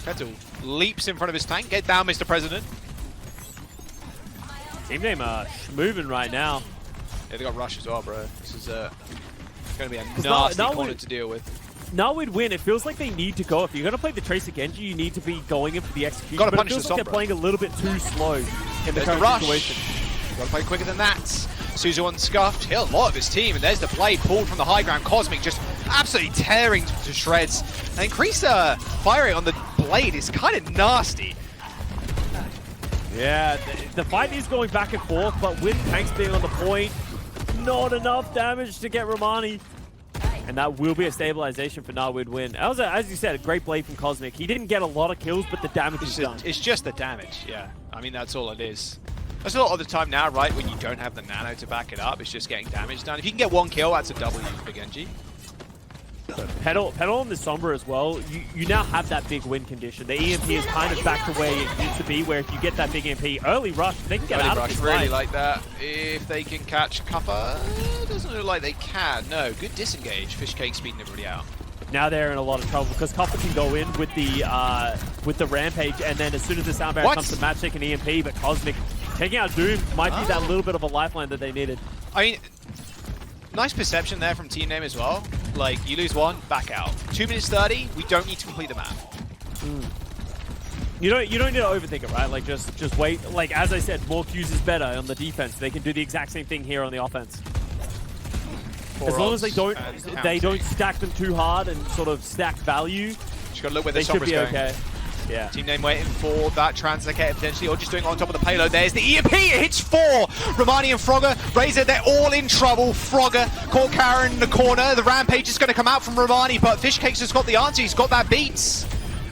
Petal leaps in front of his tank. Get down, Mr. President. Team name moving right now. Yeah, they got Rush as well, bro. This is going to be a nasty corner to deal with. Nawid1, it feels like they need to go. If you're going to play the Tracer Genji, you need to be going in for the execution. Got to punish it feels the like they're playing a little bit too slow in the current situation. Got to play quicker than that. Suzu unscuffed. Hit a lot of his team, and there's the blade pulled from the high ground. Cosmic just absolutely tearing to shreds. And increase firing on the blade is kind of nasty. Yeah, the fight is going back and forth, but with tanks being on the point, not enough damage to get Romani. And that will be a stabilization for Nawid1. That was, as you said, a great play from Cosmic. He didn't get a lot of kills, but the damage is done. It's just the damage, yeah. I mean, that's all it is. That's a lot of the time now, right, when you don't have the nano to back it up, it's just getting damage done. If you can get 1 kill, that's a W for Genji. Petal on the Sombra as well, you now have that big win condition. The EMP is kind of back to where it used to be, where if you get that big EMP, early rush, they can get out of this really fight. like that. If they can catch Cuppa, doesn't look like they can. No, good disengage. Fishcake speeding everybody out. Now they're in a lot of trouble because Cuppa can go in with the rampage, and then as soon as the sound barrier comes to match, they can EMP, but Cosmic taking out Doom might be that little bit of a lifeline that they needed. I mean, nice perception there from team name as well. Like, you lose 1, back out. 2 minutes 30, we don't need to complete the map. You don't need to overthink it, right? Like, just wait. Like, as I said, more Qs is better on the defense. They can do the exact same thing here on the offense. As long as they don't stack them too hard and sort of stack value, Just gotta look where they the should be going. okay. Yeah. Team name waiting for that translocator potentially, or just doing it on top of the payload. There's the EMP, it hits 4! Romani and Frogger, Razor, they're all in trouble. Frogger caught Karen in the corner. The rampage is going to come out from Romani, but Fishcake's just got the answer. He's got that beats.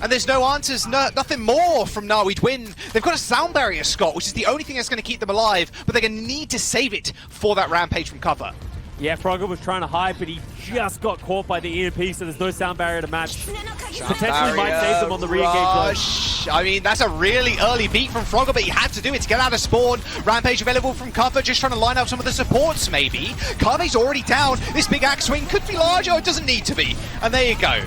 And there's no answers, nothing more from HYDRON. They've got a sound barrier, Scott, which is the only thing that's going to keep them alive, but they're going to need to save it for that rampage from cover. Yeah, Frogger was trying to hide, but he just got caught by the EMP, so there's no sound barrier to match. Potentially might save them on the re-engage rush. I mean, that's a really early beat from Frogger, but he had to do it to get out of spawn. Rampage available from cover, just trying to line up some of the supports, maybe. Carve's already down. This big axe swing could be large, or it doesn't need to be. And there you go.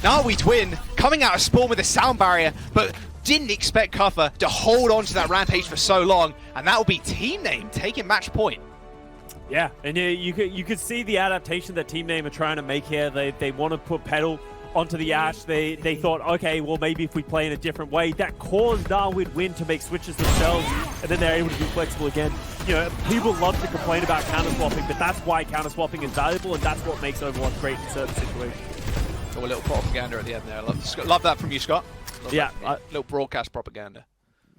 Now HYDRON coming out of spawn with a sound barrier, but didn't expect cover to hold on to that rampage for so long, and that will be Team Name taking match point. Yeah, and you could see the adaptation that Team Name are trying to make here. They want to put Pedal onto the Ashe. They thought, okay, well, maybe if we play in a different way, that caused HYDRON to make switches themselves, and then they're able to be flexible again. You know, people love to complain about counter-swapping, but that's why counter-swapping is valuable, and that's what makes Overwatch great in certain situations. Oh, a little propaganda at the end there. Love that from you, Scott. Yeah. Little broadcast propaganda.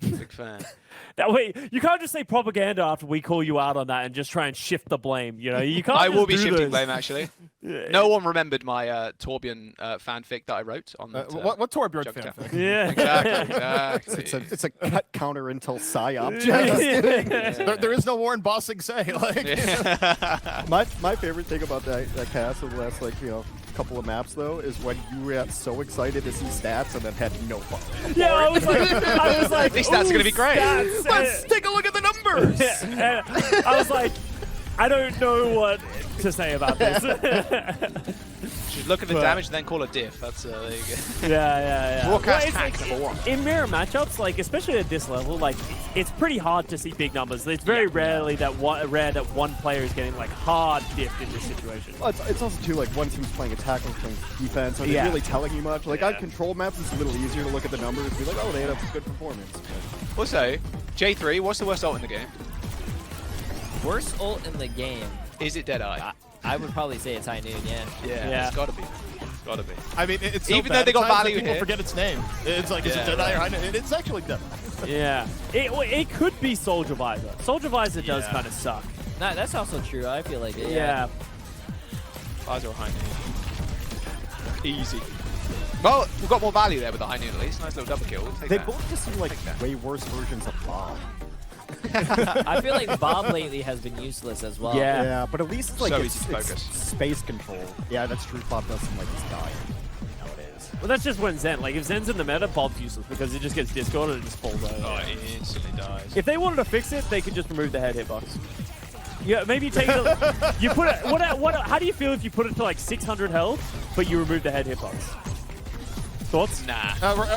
Big fan. That way, you can't just say propaganda after we call you out on that and just try and shift the blame. You know, you can't. I will be just do shifting this. blame, actually. No one remembered my Torbjorn fanfic that I wrote on that. What Torbjorn Juggernaut. fanfic? Yeah. Exactly. It's a cut counter until psyop. There is no war in bossing say. Like, My favorite thing about that cast of the last couple of maps though is when you got so excited to see stats and then had no fun. Yeah, I was like, These stats are gonna be great. Stats. let's take a look at the numbers. Yeah, and I was like, I don't know what to say about this. Just look at the damage and then call a diff. That's there you go. Yeah. Broadcast it's hack like, number one. in mirror matchups, like especially at this level, like it's pretty hard to see big numbers. It's very rarely that one player is getting like hard diffed in this situation. Well, it's also too like one team's playing attack, one's playing defense, so they're really telling you much. Like on control maps, it's a little easier to look at the numbers and be like, oh, they had a good performance. But Also, Jay3, what's the worst ult in the game? Worst ult in the game. Is it Deadeye? I would probably say it's High Noon, yeah. Yeah. It's gotta be. It's gotta be. I mean, it's so Even bad though they got at times that value people here. forget its name. It's like, is it Deadeye or High Noon? It's actually Deadeye. Yeah, it could be Soldier Visor. Soldier Visor does kind of suck. Nah, that's also true. I feel like it. Yeah. Visor or High Noon. Easy. Well, we've got more value there with the High Noon at least. Nice little double kill. We'll take they that. both just seem like way worse versions of Bob. I feel like Bob lately has been useless as well. Yeah. Yeah, but at least like So it's easy to focus. space control. Yeah, that's true. Bob does seem like he's dying nowadays. Well, that's just when Zen. Like, if Zen's in the meta, Bob's useless because it just gets discarded and just falls over. Oh, it instantly dies. If they wanted to fix it, they could just remove the head hitbox. Yeah, maybe take the. You put it. How do you feel if you put it to like 600 health, but you remove the head hitbox? Thoughts? Nah.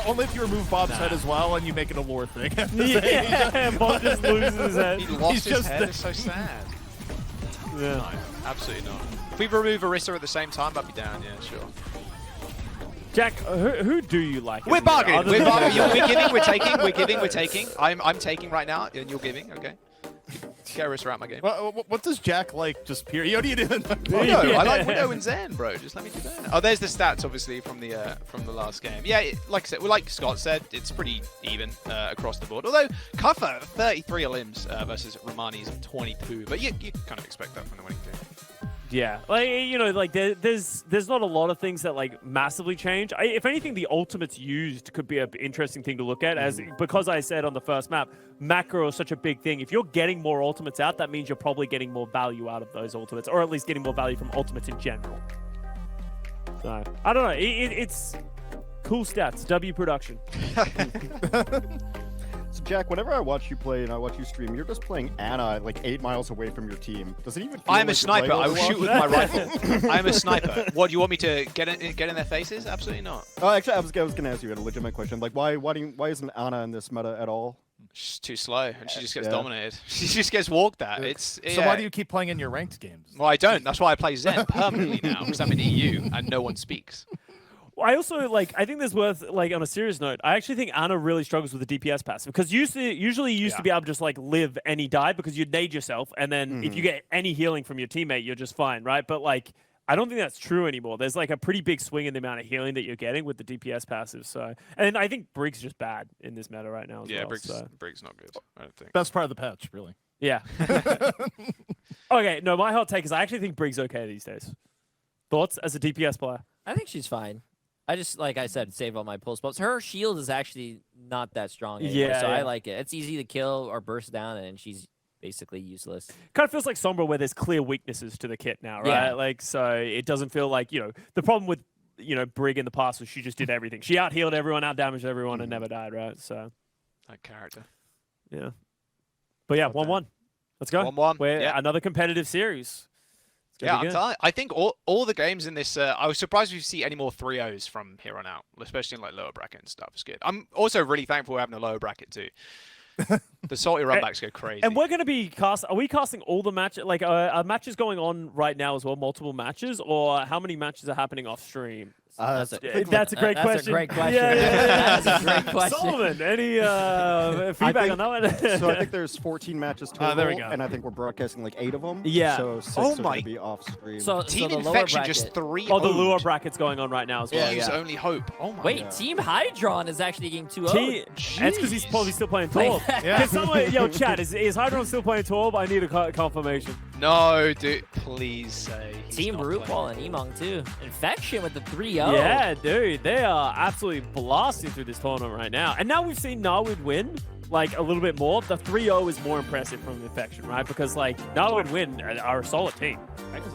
Only if you remove Bob's head as well and you make it a lore thing. Yeah, Bob just loses his head. He lost He's his just head. It's so sad. Yeah. No, absolutely not. If we remove Orisa at the same time, I'd be down. Yeah, sure. Jack, who do you like? We're bargaining. Other We're than- bargaining. We're giving. We're taking. We're giving. We're taking. I'm taking right now, and you're giving. Okay. Get Orisa out my game. What does Jack like? Just period. What do you do? Oh, no, I like Widow and Zen, bro. Just let me do that. Oh, there's the stats, obviously, from the last game. Yeah, like I said, well, like Scott said, it's pretty even across the board. Although Kuffer 33 limbs versus Romani's 22, but you kind of expect that from the winning team. Yeah, like like there's not a lot of things that like massively change. If anything, the ultimates used could be an interesting thing to look at, as because I said on the first map, macro is such a big thing. If you're getting more ultimates out, that means you're probably getting more value out of those ultimates, or at least getting more value from ultimates in general. So I don't know. It's cool stats. W production. So Jack, whenever I watch you play and I watch you stream, you're just playing Ana like 8 miles away from your team. Does it even feel I'm a like you're playing sniper. I will Overwatch? shoot with my rifle. I'm a sniper. What, do you want me to get in their faces? Absolutely not. Oh, actually, I was going to ask you a legitimate question. Like, why isn't Ana in this meta at all? She's too slow, and she just gets Yeah. dominated. She just gets walked at. So Yeah. why do you keep playing in your ranked games? Well, I don't. That's why I play Zen permanently now, because I'm in EU and no one speaks. I also I think there's worth on a serious note. I actually think Ana really struggles with the DPS passive because usually you used to be able to just live any die because you'd nade yourself and then if you get any healing from your teammate, you're just fine, right? But I don't think that's true anymore. There's a pretty big swing in the amount of healing that you're getting with the DPS passive. So, and I think Briggs is just bad in this meta right now as well. Briggs not good. I don't think. Best part of the patch, really. Yeah. Okay, no, my hot take is I actually think Briggs okay these days. Thoughts as a DPS player? I think she's fine. I just, like I said, save all my pulse bumps. Her shield is actually not that strong anymore, Yeah, so yeah. I like it. It's easy to kill or burst down, and she's basically useless. Kind of feels like Sombra where there's clear weaknesses to the kit now, right? Yeah. Like, so it doesn't feel like, the problem with, Brig in the past was she just did everything. She out-healed everyone, out-damaged everyone, and never died, right? So, That character. yeah. But yeah, 1-1. Let's go. 1-1. We're Yeah. another competitive series. It's gonna Yeah, be I'm good. telling you, I think all the games in this, I was surprised if you see any more 3-0s from here on out, especially in like lower bracket and stuff. It's good. I'm also really thankful we're having a lower bracket too. The salty runbacks go crazy. And we're going to be are we casting all the matches? Like, are matches going on right now as well? Multiple matches? Or how many matches are happening off stream? That's a That's a great question. That's a great question. Yeah, yeah, yeah. That's a great question. Solomon, any feedback on that one? So I think there's 14 matches total, there we go. and I think we're broadcasting like 8 of them. Yeah. So 6 Oh are my- gonna be off stream. So Team the lower Infection bracket. just 3 Oh, the lure bracket's going on right now as well. Team's Yeah. only hope. Oh my Wait, god. Team HYDRON is actually getting 2-0. That's because he's probably still playing Like- Torb. Yeah. Can someone, chat, is HYDRON still playing Torb? I need a confirmation. No, dude, please say. he's Team not RuPaul playing. and EMONGG too. Infection with the 3-0. Yeah, dude, they are absolutely blasting through this tournament right now. And now we've seen Narwood win, like, a little bit more. The 3-0 is more impressive from Infection, right? Because, like, Narwood win are a solid team.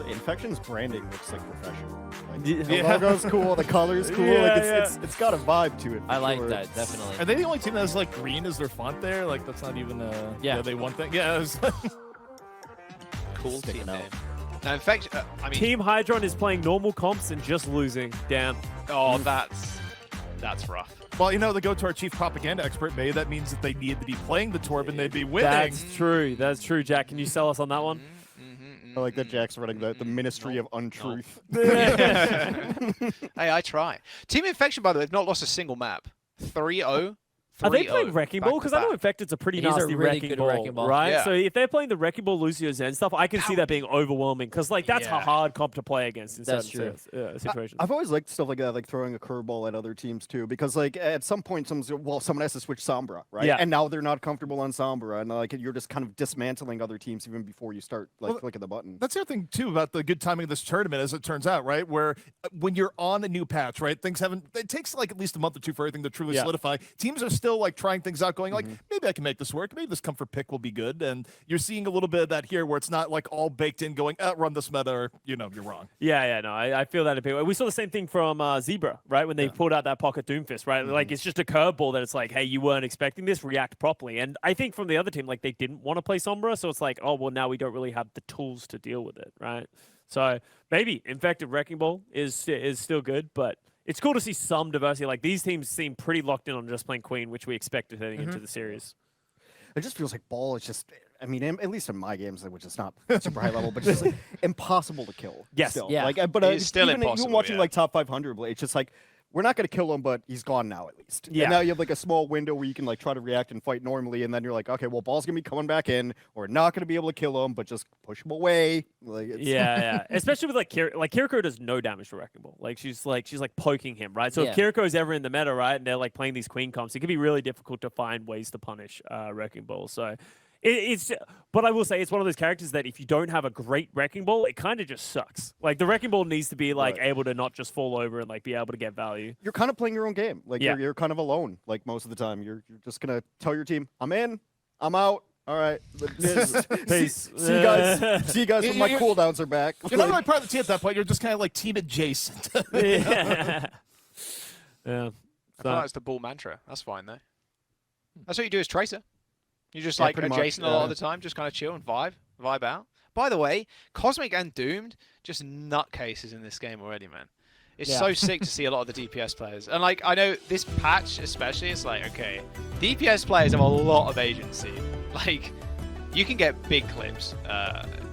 Infection's branding looks like professional. Like, Yeah. the logo's cool, the color's cool. Yeah, like yeah. it's got a vibe to it. for I like sure. that, definitely. Are they the only team that has like green as their font there? Like that's not even Yeah. they one thing. Yeah. Cool Sticking team out. name. Now, Infection, I mean, Team HYDRON is playing normal comps and just losing. Damn. oh, that's rough. Well, they go to our chief propaganda expert, May. That means that they need to be playing the tour, and they'd be winning. That's true. That's true, Jack. Can you sell us on that one? I like that Jack's running the Ministry of Untruth. Hey, I try. Team Infection, by the way, have not lost a single map. 3-0. Are they 3-0, playing Wrecking Ball? Because I know back-to-back. Infected's a pretty He's a nasty really wrecking, good ball, Wrecking Ball. right? Yeah. So if they're playing the Wrecking Ball, Lucio Zen stuff, I can see that being overwhelming. Because, like, that's a Yeah. hard comp to play against in That's certain situations. I've always liked stuff like that, like throwing a curveball at other teams too, because like at some point, someone has to switch Sombra, right? Yeah. And now they're not comfortable on Sombra, and like you're just kind of dismantling other teams even before you start like Well, clicking the button. That's the other thing too about the good timing of this tournament, as it turns out, right? Where when you're on a new patch, right, things haven't. It takes like at least a month or two for everything to truly Yeah. solidify. Teams are still like trying things out, going like, maybe I can make this work. Maybe this comfort pick will be good. And you're seeing a little bit of that here, where it's not like all baked in, going, run this meta, or you're wrong. Yeah, no, I feel that a bit. We saw the same thing from Zebra, right? When they pulled out that pocket Doomfist, right? Like, it's just a curveball that it's like, hey, you weren't expecting this, react properly. And I think from the other team, like, they didn't want to play Sombra, so it's like, oh, well, now we don't really have the tools to deal with it, right? So maybe Infected Wrecking Ball is still good, but it's cool to see some diversity. Like, these teams seem pretty locked in on just playing Queen, which we expected heading into the series. It just feels like ball is just. I mean, at least in my games, which is not super high level, but just like impossible to kill. Yes. Still. Yeah. Like, but It's still even impossible, watching yeah. like top 500, it's just like we're not going to kill him, but he's gone now at least. Yeah. And now you have like a small window where you can like try to react and fight normally, and then you're like, okay, well, ball's gonna be coming back in. We're not going to be able to kill him, but just push him away. Like, it's, Yeah. Especially with like Kiriko does no damage to Wrecking Ball. Like she's poking him, right? So if Yeah. Kiriko's ever in the meta, right, and they're like playing these Queen comps, it can be really difficult to find ways to punish Wrecking Ball. So but I will say it's one of those characters that if you don't have a great Wrecking Ball, it kind of just sucks. Like the Wrecking Ball needs to be like able to not just fall over and like be able to get value. You're kind of playing your own game. Like Yeah. you're kind of alone. Like most of the time, you're just gonna tell your team, I'm in, I'm out. All right, Peace. See you guys when my cooldowns are back. You're not really part of the team at that point. You're just kind of like team adjacent. Yeah. Yeah. I thought that's the ball mantra. That's fine though. That's what you do as Tracer. You just Yeah, like pretty much, adjacent a lot of yeah. the time, just kind of chill and vibe out. By the way, Cosmic and Doomed, just nutcases in this game already, man. It's Yeah. so sick to see a lot of the DPS players. And like, I know this patch especially, it's like, okay, DPS players have a lot of agency. Like, you can get big clips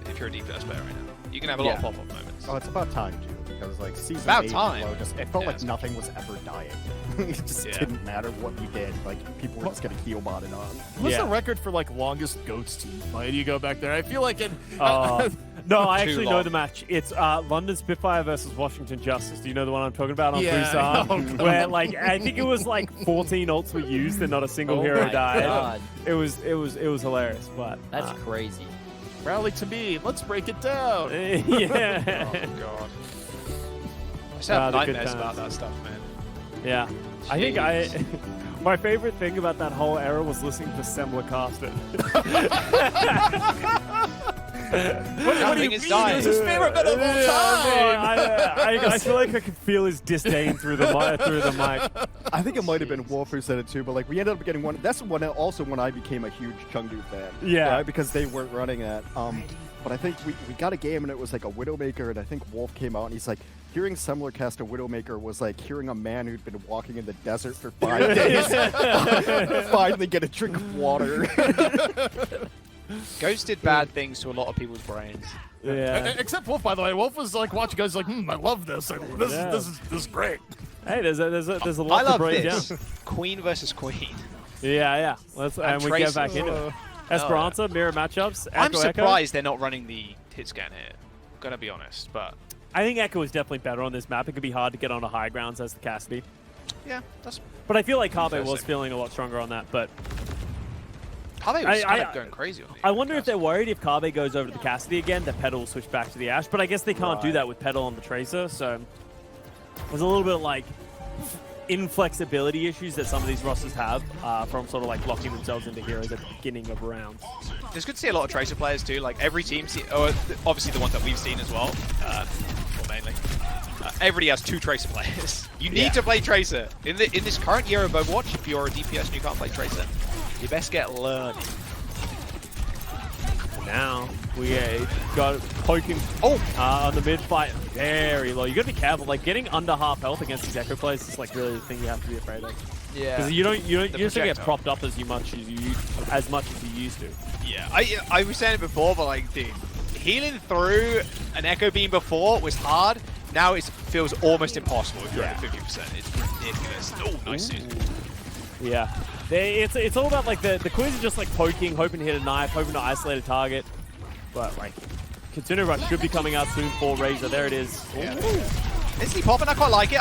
if you're a DPS player right now. You can have a lot of pop-up moments. Oh, it's about time, too, because like season About 8 time. below, it felt Yeah, like it's- nothing was ever dying. It just Yeah. didn't matter what you did. Like people were just getting heal botted on. What's Yeah. the record for like longest goats team fight? You go back there. I feel like it. No, I Too actually know long. the match. It's London Spitfire versus Washington Justice. Do you know the one I'm talking about on Yeah. Busan? Oh, come where on. like I think it was like 14 ults were used and not a single Oh hero my died. God. It was hilarious, but That's crazy. Rally to me. Let's break it down. yeah. Oh, God. I just have the good nightmares about times. that stuff, man. Yeah. I think my favorite thing about that whole era was listening to Semler cast it. Nothing is dying. It's his favorite bit of all time. I feel like I could feel his disdain through the mic. I think it might have been Wolf who said it too, but like we ended up getting one. That's also when I became a huge Chengdu fan. Yeah. Right? Because they weren't running it. But I think we got a game and it was like a Widowmaker, and I think Wolf came out and he's like, hearing Semler cast a Widowmaker was like hearing a man who'd been walking in the desert for 5 days finally get a drink of water. Ghost did bad things to a lot of people's brains. Yeah. Except Wolf, by the way. Wolf was like watching guys like, I love this. Like, this is great. Hey, there's a I lot to love break this. down. Queen versus Queen. Yeah. And we get back into it. Esperanza, mirror matchups. I'm Echo, surprised they're not running the hit scan here. I'm gonna be honest, but I think Echo is definitely better on this map. It could be hard to get onto high grounds as the Cassidy. yeah, that's. But I feel like Kabe was Interesting. feeling a lot stronger on that. But Kabe was kind of going crazy on the I wonder if they're worried if Kabe goes over to the Cassidy again, that Petal will switch back to the Ashe. But I guess they can't do that with Petal on the Tracer. So there's a little bit of like inflexibility issues that some of these rosters have from sort of like locking themselves into heroes at the beginning of rounds. It's good to see a lot of Tracer players too. Like every team, obviously the ones that we've seen as well, or mainly. Everybody has 2 Tracer players. You need to play Tracer. In this current year of Overwatch, if you're a DPS and you can't play Tracer, you best get learning. Now we got poking on the mid fight very low. You gotta be careful. Like getting under half health against these Echo players is like really the thing you have to be afraid of. Yeah. Because you just don't get projectile. propped up as much as you used to. Yeah, I was saying it before, but like, dude, healing through an Echo Beam before was hard. Now it feels almost impossible if you're at 50%. It's ridiculous. Oh, nice Susan. Yeah. It's all about like the Queens are just like poking, hoping to hit a knife, hoping to isolate a target. But like, Kitsune Rush should be coming out soon for Razor. There it is. Yeah. Is he popping? I quite like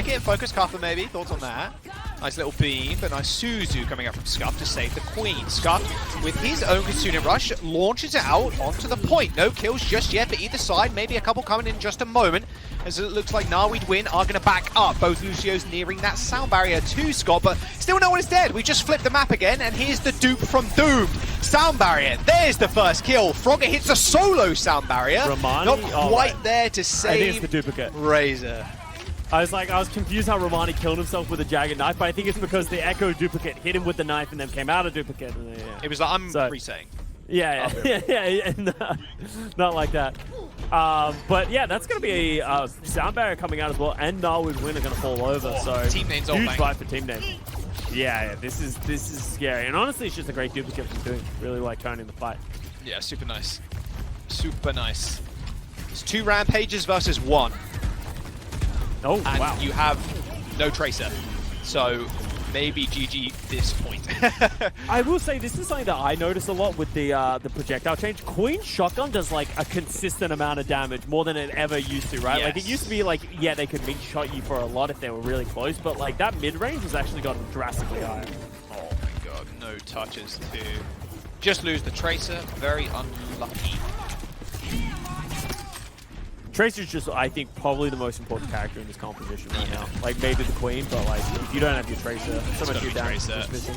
it. Focus Cuffer maybe. Thoughts on that? Nice little beam, but nice Suzu coming out from Scuff to save the Queen. Scuff, with his own Kitsune Rush, launches it out onto the point. No kills just yet for either side. Maybe a couple coming in just a moment, as it looks like Narweed Win are going to back up. Both Lucio's nearing that sound barrier to Scott, but still no one is dead. We just flipped the map again, and here's the dupe from Doomed. Sound barrier, there's the first kill. Frogger hits a solo sound barrier. Romani? Not quite there to I think it's save the duplicate. Razor. I was confused how Romani killed himself with a jagged knife, but I think it's because the Echo duplicate hit him with the knife and then came out a duplicate. And then, It was like, I'm So- resetting. Yeah, no, not like that. But yeah, that's going to be a sound barrier coming out as well, and Narwood Win are going to fall over. So Team names all huge bang. fight for team name. Yeah, this is scary, and honestly, it's just a great duplicate from doing. Really like turning the fight. Yeah, super nice. Super nice. It's 2 Rampages versus 1. Oh And wow! you have no Tracer. So maybe GG this point. I will say this is something that I notice a lot with the projectile change. Queen Shotgun does like a consistent amount of damage, more than it ever used to, right? Like it Yes. used to be like, yeah, they could mid-shot you for a lot if they were really close, but like that mid-range has actually gotten drastically higher. Oh my god, no touches to just lose the Tracer. Very unlucky. Tracer's just, I think, probably the most important character in this composition right now. Like maybe the Queen, but like if you don't have your Tracer, so much gotta your be damage Tracer. is missing.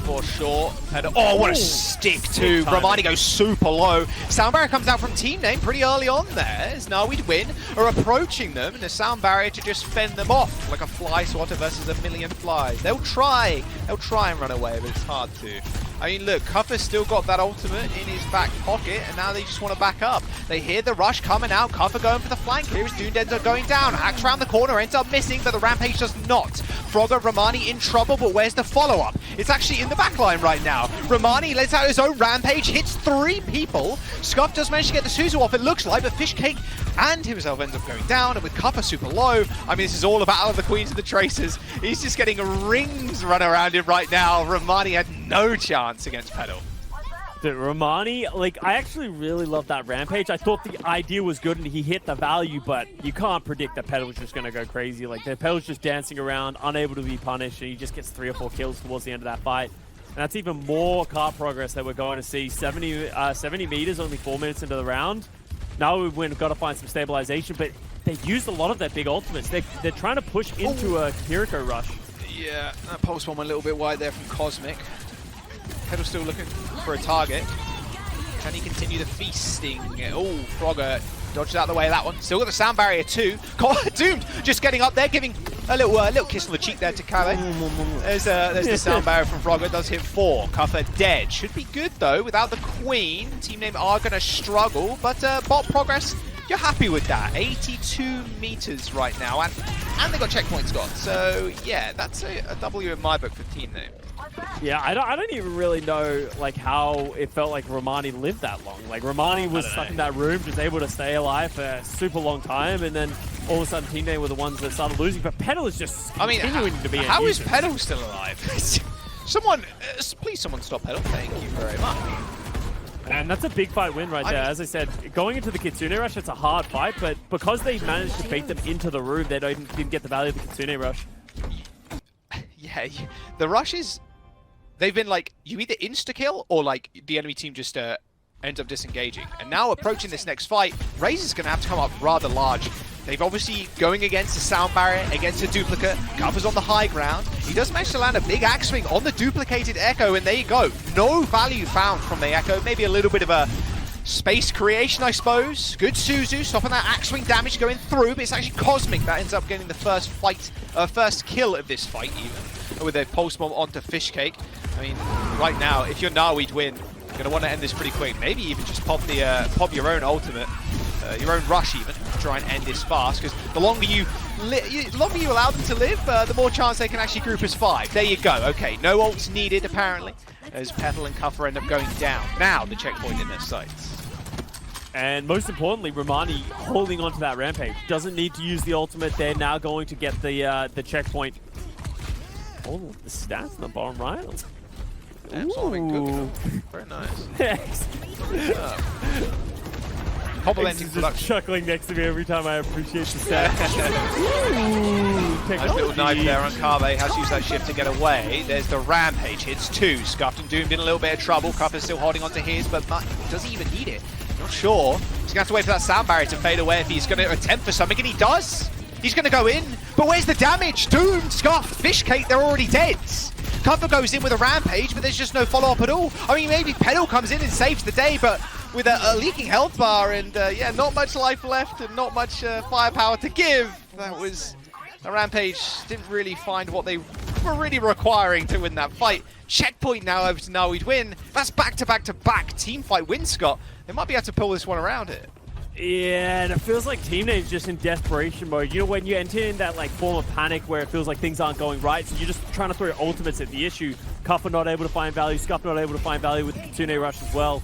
For sure. And, oh, what a stick too. Romani goes super low. Sound barrier comes out from team name pretty early on there. As Narweed Win are approaching them, and the sound barrier to just fend them off like a fly swatter versus a million flies. They'll try and run away, but it's hard to. I mean, look, Cuffer's still got that ultimate in his back pocket, and now they just want to back up. They hear the rush coming out. Cuffer going for the flank. Here is Doondenzo going down. Hacks around the corner, ends up missing, but the Rampage does not. Frogger, Romani in trouble, but where's the follow-up? It's actually in the backline right now. Romani lets out his own Rampage, hits 3 people. Scuff does manage to get the Suzu off, it looks like, but Fishcake and himself ends up going down, and with Cuffer super low, I mean, this is all about the Queens and the Tracers. He's just getting rings run around him right now. Romani had no chance against Petal. Dude, Romani, like, I actually really love that Rampage. I thought the idea was good and he hit the value, but you can't predict that Petal's just going to go crazy. Like, the Petal's just dancing around, unable to be punished, and he just gets 3 or 4 kills towards the end of that fight. And that's even more car progress that we're going to see. 70 meters, only 4 minutes into the round. Now we've got to find some stabilization, but they've used a lot of their big ultimates. They're trying to push into a Kiriko rush. Yeah, that pulse bomb a little bit wide there from Cosmic. Pedal still looking for a target. Can he continue the feasting? Oh, Frogger dodged out the way of that one. Still got the sound barrier too. Doomed just getting up there, giving a little kiss on the cheek there to Kale. There's the sound barrier from Frogger. Does hit 4. Cuffer dead. Should be good though. Without the Queen, team name are going to struggle. But bot progress, you're happy with that. 82 meters right now, and they got checkpoints got. So yeah, that's a W in my book for team name. Yeah, I don't even really know like how it felt like Romani lived that long. Like Romani was stuck in that room, just able to stay alive for a super long time, and then all of a sudden Team Name were the ones that started losing. But Pedal is just continuing to be. How is Pedal still alive? Someone, please, someone stop Pedal. Thank you very much. And that's a big fight win right there. As I said, going into the Kitsune Rush, it's a hard fight, but because they managed to beat them into the room, they didn't get the value of the Kitsune Rush. Yeah, the rushes. They've been like, you either insta-kill or like the enemy team just ends up disengaging. And now approaching this next fight, Razor's going to have to come up rather large. They've obviously going against a sound barrier, against a duplicate. Cuffer's on the high ground. He does manage to land a big axe swing on the duplicated Echo, and there you go. No value found from the Echo. Maybe a little bit of a space creation, I suppose. Good Suzu, stopping that axe swing damage going through, but it's actually Cosmic that ends up getting the first kill of this fight even, with a pulse bomb onto Fishcake. I mean, right now, if you're Narweed Win, you're going to want to end this pretty quick. Maybe even just pop your own ultimate, your own rush even, to try and end this fast, because the longer you allow them to live, the more chance they can actually group as 5. There you go. Okay, no ults needed, apparently, as Petal and Cuffer end up going down. Now the checkpoint in their sights. And most importantly, Romani holding onto that rampage. Doesn't need to use the ultimate. They're now going to get the checkpoint. Oh, the stats in the bottom right. Good. Very nice. Yes. Complementing production. Chuckling next to me every time I appreciate the stats. Nice little knife there on Carve. Has used that shift to get away. There's the rampage. Hits 2. Scuffed and Doomed in a little bit of trouble. Cuffer's still holding on to his, but does he even need it? Not sure. He's going to have to wait for that sound barrier to fade away if he's going to attempt for something, and he does. He's going to go in, but where's the damage? Doomed, Scuffed, Fishcake, they're already dead. Cuffer goes in with a rampage, but there's just no follow-up at all. I mean, maybe Pedal comes in and saves the day, but with a leaking health bar and, yeah, not much life left and not much firepower to give. The rampage didn't really find what they were really requiring to win that fight. Checkpoint now over to Narweed Win. That's back-to-back-to-back team fight win, Scott. They might be able to pull this one around here. Yeah, and it feels like Team Name's just in desperation mode. You know, when you enter in that like form of panic where it feels like things aren't going right, so you're just trying to throw ultimates at the issue. Cuffer not able to find value, Scuff not able to find value with the Kitsune Rush as well.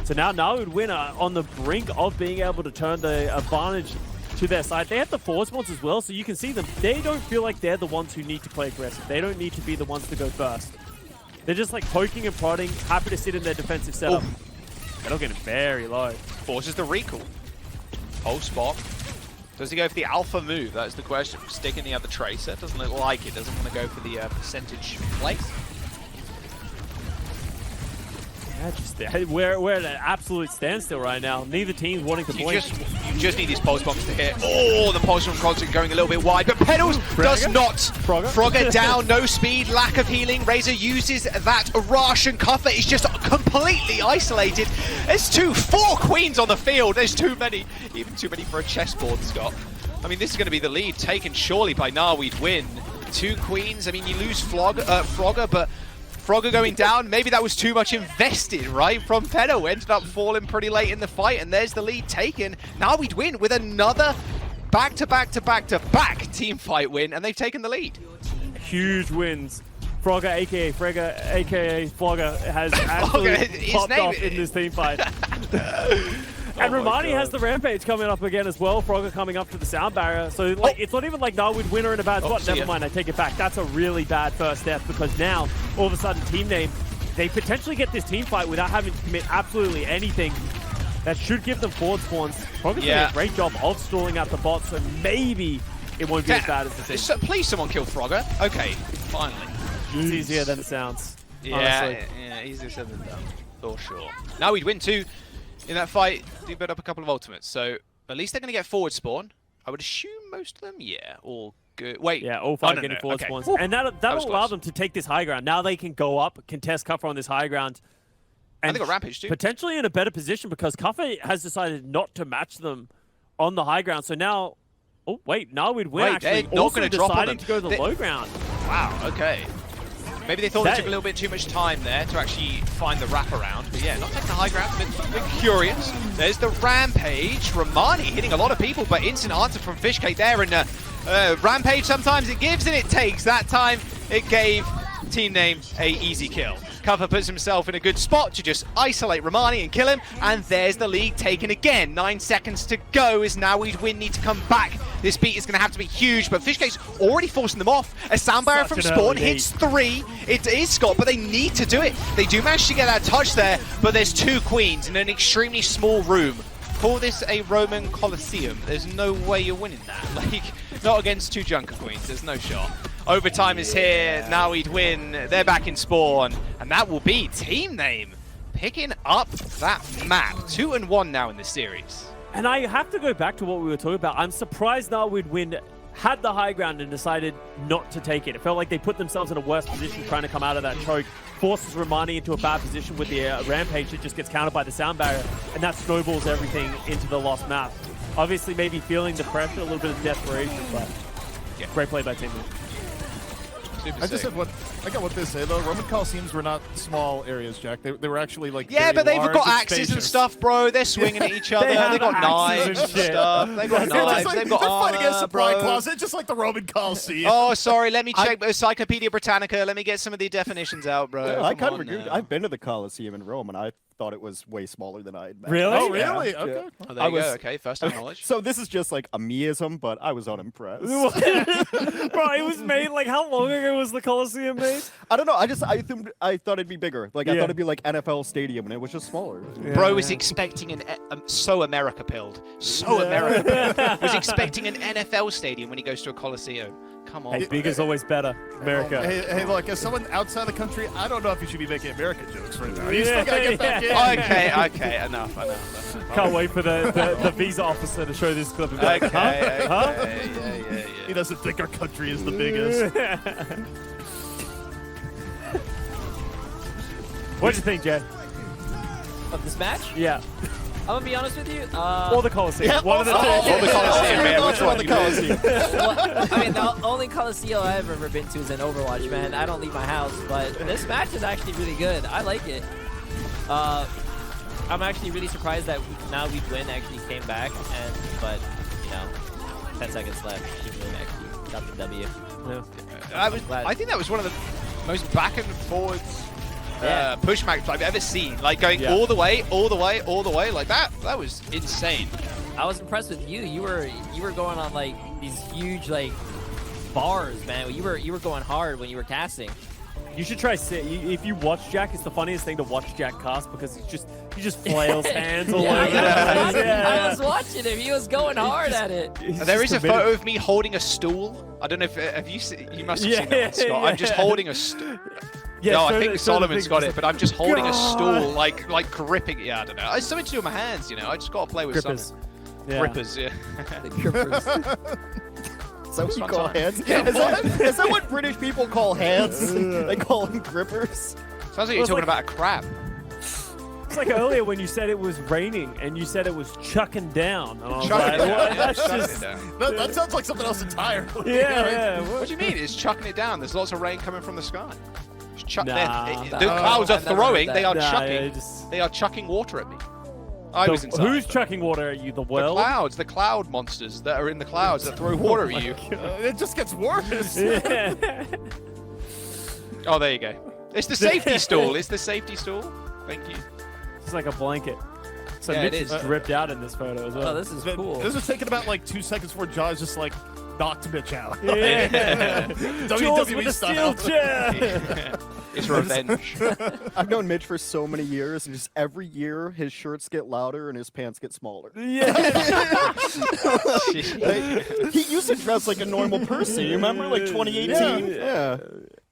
So now Narweed Win are on the brink of being able to turn the advantage to their side. They have the force ones as well, so you can see them. They don't feel like they're the ones who need to play aggressive. They don't need to be the ones to go first. They're just like poking and prodding, happy to sit in their defensive setup. They're getting very low. Forces the recall. Pulse bomb. Does he go for the alpha move? That's the question. Sticking the other Tracer. Doesn't look like it. Doesn't want to go for the percentage place. Yeah, just we're at an absolute standstill right now. Neither team's wanting to blink. You just need these pulse bombs to hit. Oh, the pulse from Concert going a little bit wide, but Pedals does not. Frogger down, no speed, lack of healing. Razor uses that rush, and Cuffer is just completely isolated. There's 4 queens on the field. There's too many, even too many for a chessboard, Scott. I mean, this is going to be the lead taken surely by Narweed Win. 2 queens. I mean, you lose Frogger, but Frogger going down, maybe that was too much invested, right? From Pedo, ended up falling pretty late in the fight, and there's the lead taken. Now we'd win with another back-to-back-to-back-to-back team fight win, and they've taken the lead. Huge wins. Frogger, aka Frigga, aka Flogger, has absolutely popped off in this team fight. And Romani has the rampage coming up again as well. Frogger coming up to the sound barrier. So like, it's not even like Narweed Winner in a bad spot. Never mind, I take it back. That's a really bad first step, because now, all of a sudden, Team Name, they potentially get this team fight without having to commit absolutely anything. That should give them forward spawns. Frogger's doing a great job of stalling out the bot, so maybe it won't be as bad as the team. Please someone kill Frogger. Okay, finally. It's easier than it sounds. Yeah, easier said than done, for sure. Narweed Win too. In that fight, do build up a couple of ultimates, so at least they're going to get forward spawn. I would assume most of them, yeah, all good. Wait, Yeah, all 5 no, getting no, forward okay. spawns. And that'll was allow close. them to take this high ground. Now they can go up, contest Kuffer on this high ground. And they got Rampage too. Potentially in a better position because Kuffer has decided not to match them on the high ground. So now, oh wait, now we'd win Wait, they're actually. not Also gonna drop on deciding them. to go to the They- low ground. Wow, okay. Maybe they thought they That- took a little bit too much time there to actually find the wraparound. But yeah, not taking the high ground, a bit curious. There's the Rampage. Romani hitting a lot of people, but instant answer from Fishcake there. And Rampage, sometimes it gives and it takes. That time, it gave team name a easy kill. Kuffer puts himself in a good spot to just isolate Romani and kill him. And there's the league taken again. 9 seconds to go as now we'd win, need to come back. This beat is going to have to be huge, but Fishcake's already forcing them off. A sound barrier from Such an spawn early hits 3. It is Scott, but they need to do it. They do manage to get that touch there, but there's 2 queens in an extremely small room. Call this a Roman Colosseum. There's no way you're winning that. Like, not against 2 Junker queens. There's no shot. Overtime is here. Now we'd win. They're back in spawn, and that will be team name picking up that map. 2-1 now in this series. And I have to go back to what we were talking about. I'm surprised now we'd win, had the high ground and decided not to take it. It felt like they put themselves in a worse position trying to come out of that choke. Forces Romani into a bad position with the Rampage that just gets countered by the sound barrier, and that snowballs everything into the lost map. Obviously maybe feeling the pressure, a little bit of desperation, but yeah, great play by team. I just have I got what they say though. Roman Coliseums were not small areas, Jack. They were actually like Yeah, very but they've large got and axes and spacious. stuff, bro. They're swinging at each other. have They got axes knives and and shit. stuff. They got They're knives. just like, They've got they're fighting against a armor, supply bro. closet, just like the Roman Coliseum. Oh, sorry. Let me check Encyclopedia Britannica. Let me get some of the definitions out, bro. Yeah, I Come kind on of agree. now. I've been to the Coliseum in Rome, and I thought it was way smaller than I had imagined. Really? Oh, Yeah. really? Yeah. Okay. Oh, there I you go. was- Okay, first time knowledge. So this is just like a meism, but I was unimpressed. Bro, it was made, like, how long ago was the Coliseum made? I don't know. I thought it'd be bigger. Like I Yeah. thought it'd be like NFL Stadium, and it was just smaller. Bro was expecting so America pilled. So America pilled. Was expecting an NFL stadium when he goes to a Coliseum. Come on. Hey, big is always better. America. Hey, look, as someone outside the country, I don't know if you should be making American jokes right now. You still gotta get back in. Okay, enough. Can't wait for the visa officer to show this clip. And be like, Okay, huh? yeah. He doesn't think our country is the biggest. What'd you think, Jay? Of this match? Yeah. I'm gonna be honest with you. Or the Coliseum. One of the two. Or the Coliseum, man. Which one? The Coliseum. well, I mean, the only Coliseum I've ever been to is in Overwatch, man. I don't leave my house, but this match is actually really good. I like it. I'm actually really surprised that now we win actually came back, but you know, 10 seconds left. Team win actually got the W. I think that was one of the most back and forwards Yeah. push match I've ever seen. Like going Yeah. all the way like that. That was insane. I was impressed with you. You were going on like these huge like bars, man. You were going hard when you were casting. You should try if you watch Jack, it's the funniest thing to watch Jack cast because he just flails hands all over. I was watching him. He was going hard at it. There is a photo of me holding a stool. I don't know if have you seen, you must have seen that one, Scott. I'm just holding a stool. Yeah, No, show I the- think show the Solomon's thing. got it, but I'm just holding a stool, God. like gripping. Yeah, I don't know. It's something to do with my hands, you know. I just got to play with Grippers. some Yeah. grippers. Yeah. The grippers. Is that what you Fun call time. hands? Is that what British people call hands? They call them grippers. Sounds like you're Well, talking it's about a crab. It's like earlier when you said it was raining and you said it was chucking down. And I was Chucking like, it down, what? yeah, That's chucking just... it down. That sounds like something else entirely. Yeah. What do you mean? It's chucking it down. There's lots of rain coming from the sky. It's Nah. the clouds are I've never throwing. heard They are that. Nah, chucking. yeah, just- They are chucking water at me. I was inside. Who's chucking water at you? The The world? clouds, the cloud monsters that are in the clouds that throw water at you. It just gets worse. Yeah. Oh, there you go. It's the safety stool. It's the safety stool. Thank you. It's like a blanket. So Yeah, Mitch it is is. dripped out in this photo as well. Oh, this is cool. This was taking about like 2 seconds before Jaws just like knocked Mitch out. Yeah. Jaws with WWE a steel style. chair. It's revenge. I've known Mitch for so many years, and just every year his shirts get louder and his pants get smaller. Yeah. He used to dress like a normal person. You remember, like 2018? Yeah. Yeah.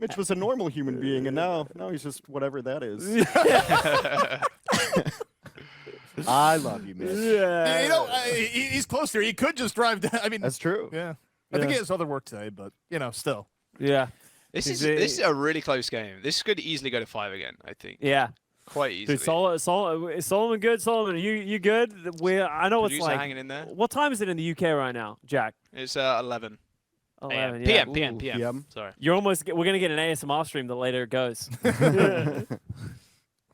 Mitch was a normal human being, and now he's just whatever that is. I love you, Mitch. Yeah. You know, he's closer. He could just drive down. I mean, That's true. yeah. I think he has other work today, but you know, still. Yeah. This is a really close game. This could easily go to 5 again, I think. Yeah. Quite easily. Dude, Solomon good? Solomon, you good? I know it's Producer like... hanging in there. What time is it in the UK right now, Jack? It's 11. 11, yeah. PM, Ooh. PM. PM. Sorry. We're going to get an ASMR stream the later it goes.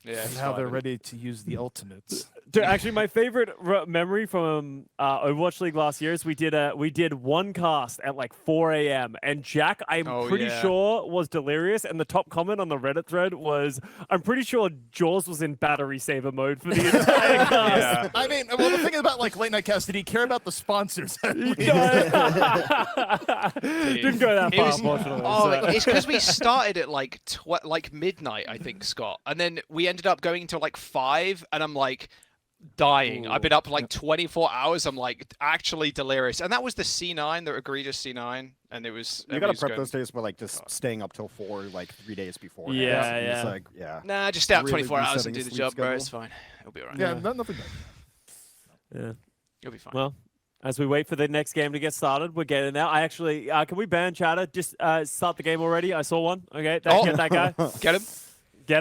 Yeah. And now they're ready to use the ultimates. Dude, actually, my favorite memory from Overwatch League last year is we did one cast at like 4 a.m. and Jack, I'm pretty sure, was delirious. And the top comment on the Reddit thread was, "I'm pretty sure Jaws was in battery saver mode for the entire cast." Yeah. I mean, well, the thing about like late night cast, did he care about the sponsors? Didn't go that far, unfortunately. Oh, so. it's because we started at like midnight, I think, Scott, and then we ended up going until like 5, and I'm like dying. I've been up for like 24 hours. I'm like actually delirious, and that was the C9, the egregious C9, and it was. You gotta prep those days by like just staying up till 4, like 3 days before. Yeah, yeah. It's like, yeah. Nah, just stay up Really 24 hours and resetting do the sleep job, bro. schedule. It's fine. It'll be alright. Yeah, nothing bad. Yeah. You'll be fine. Well, as we wait for the next game to get started, we're getting there. I actually, can we ban chatter? Just start the game already. I saw one. Okay, get that guy. Get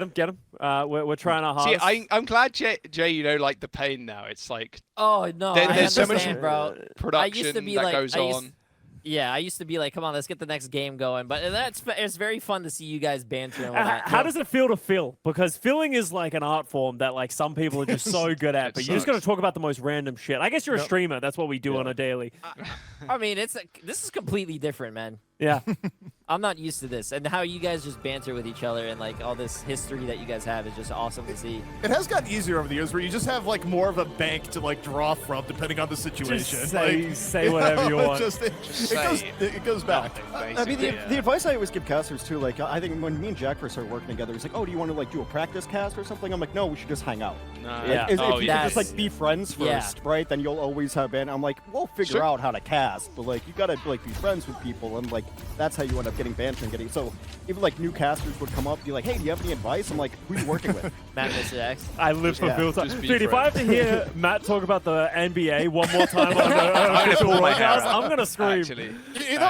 him. Get him. We're trying our See, hardest. I'm glad, Jay, you know, like the pain now. It's like Oh no, there's I so much understand, bro. production to be that like- goes I used- on. Yeah, I used to be like, come on, let's get the next game going. But it's very fun to see you guys banter and whatnot. How does it feel to fill? Because filling is like an art form that like some people are just so good at, It but you just got to sucks. talk about the most random shit. I guess you're a streamer. That's what we do on a daily. I mean, this is completely different, man. Yeah. I'm not used to this, and how you guys just banter with each other and like all this history that you guys have is just awesome to see. It has gotten easier over the years, where you just have like more of a bank to like draw from, depending on the situation. Just Like, say whatever you want. It goes back. I mean, the advice I always give casters too, like I think when me and Jack first started working together, he's like, "Oh, do you want to like do a practice cast or something?" I'm like, "No, we should just hang out." Yeah. If Oh, you yeah. can just like be friends first, Yeah. right? Then you'll always have been. I'm like, we'll figure Sure. out how to cast, but like you gotta like be friends with people, and like that's how you end up getting banter and getting. So even like new casters would come up, be like, "Hey, do you have any advice?" I'm like, "Who are you working with?" Matt Mr. X. I live for Yeah. Phil. Just be Dude, if I have to hear Matt talk about the NBA one more time on the official pull my hair broadcast, out, I'm gonna scream. Actually.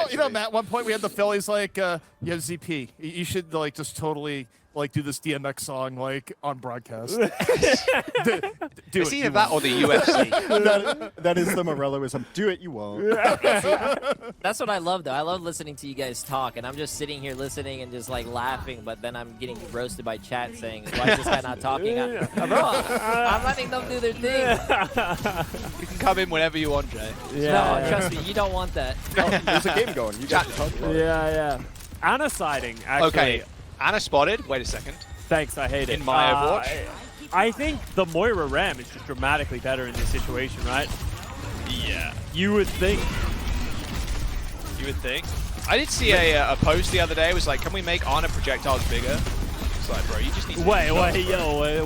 You know, Matt. At one point, we had the Phillies like, yeah, ZP. You should like just totally like do this DMX song like on broadcast. Do It's it, either you that or won't. the UFC. that is the Morelloism. Do it, you won't. That's what I love, though. I love listening to you guys talk, and I'm just sitting here listening and just like laughing, but then I'm getting roasted by chat saying, "Why is this guy not talking?" I'm letting them do their thing. You can come in whenever you want, Jay. No, trust me, you don't want that. There's a game going. You guys are talking about it. Yeah. Anna sighting, actually. Okay, Anna spotted. Wait a second. Thanks, I hate it. In my Overwatch? I think the Moira Ram is just dramatically better in this situation, right? Yeah. You would think. You would think. I did see a post the other day. It was like, can we make Ana projectiles bigger? It's like, bro, you just need to Wait, hit shots.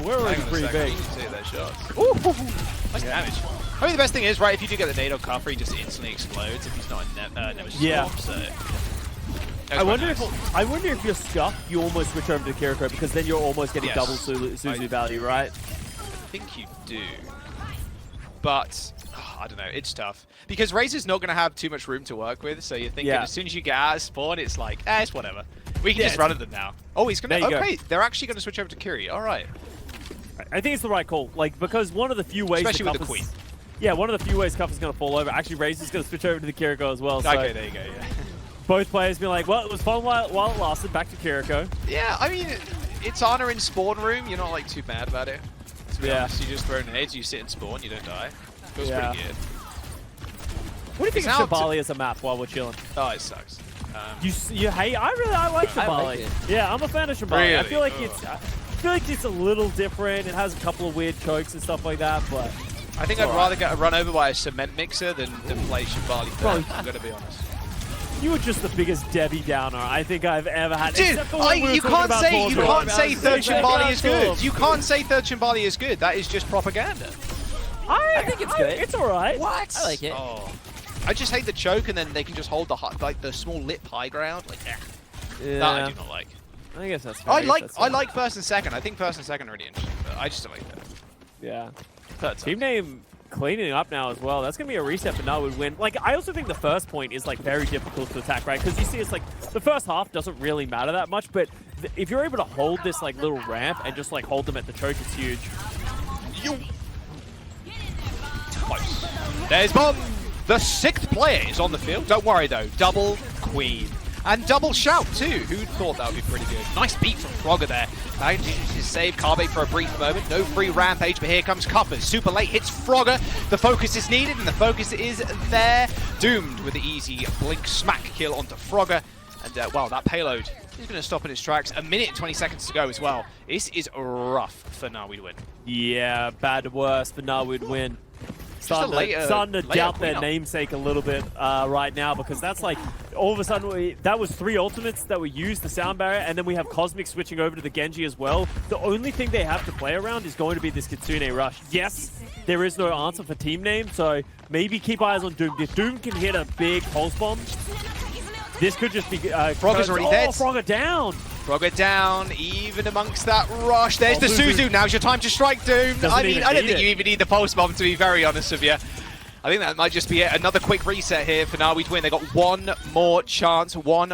we're already Hang on a pretty second, big. you need to hit those shots. Nice damage. I mean, the best thing is, right, if you do get the nade on Cuffer, he just instantly explodes if he's not in Nemesis Yeah. Storm, so... I wonder if you're scuffed, you almost switch over to Kiriko because then you're almost getting Yes. double Suzu value, right? I think you do. But, I don't know, it's tough. Because Razor's not going to have too much room to work with, so you're thinking as soon as you get out of spawn, it's like, it's whatever. We can just run at them now. Oh, he's going to... Okay, they're actually going to switch over to Kiri. All right. I think it's the right call. Like, because one of the few ways... Especially with the Queen. Yeah, one of the few ways Cuffer's going to fall over. Actually, Razor's going to switch over to the Kiriko as well. So Okay, there you go, yeah. both players be like, well, it was fun while it lasted. Back to Kiriko. Yeah, I mean, it's Ana in spawn room. You're not, like, too bad about it. To be honest, you just throw nades, you sit and spawn, you don't die. Feels pretty good. What do you think It's of out Shabali as a map while we're chilling? Oh, it sucks. You hate? I like Shabali. I like it. Yeah, I'm a fan of Shabali. I Really? feel like it's a little different. It has a couple of weird chokes and stuff like that, but I think I'd rather get run over by a cement mixer than play Shibali first, I'm going to be honest. you were just the biggest Debbie Downer I think I've ever had. Dude, except for when we were you talking can't about say Torchwood. third Shimbali is good. Torchwood. You can't say third Shimbali is good. That is just propaganda. I think it's good. It's all right. What? I like it. Oh, I just hate the choke, and then they can just hold the small lip high ground. Like, Yeah. that I do not like. I guess that's fair. I like first and second. I think first and second are really interesting, but I just don't like that. Yeah. Team name cleaning up now as well. That's going to be a reset for Narwood win. Like, I also think the first point is, like, very difficult to attack, right? Because you see it's, like, the first half doesn't really matter that much, but if you're able to hold this, like, little ramp and just, like, hold them at the choke, it's huge. Close. There's Bomb. The 6th player is on the field. Don't worry, though. Double Queen. And double shout, too. Who thought that would be pretty good? Nice beat from Frogger there. Manages to save Carbate for a brief moment. No free rampage, but here comes Cuppers. Super late, hits Frogger. The focus is needed, and the focus is there. Doomed with the easy blink smack kill onto Frogger. And, well, that payload is going to stop in its tracks. A minute and 20 seconds to go as well. This is rough for Narwood win. Yeah, bad to worse for Narwood win. Starting to doubt their namesake a little bit right now, because that's like, all of a sudden, that was 3 ultimates that were used, the sound barrier, and then we have Cosmic switching over to the Genji as well. The only thing they have to play around is going to be this Kitsune rush. Yes, there is no answer for team name, so maybe keep eyes on Doom. If Doom can hit a big pulse bomb, this could just be... Frogger's already dead. Frogger down! Frogger down, even amongst that rush. There's the Suzu. Now's your time to strike, Doom. I mean, I don't think you even need the pulse bomb, to be very honest with you. I think that might just be it. Another quick reset here for Narwood win. They got one more chance, one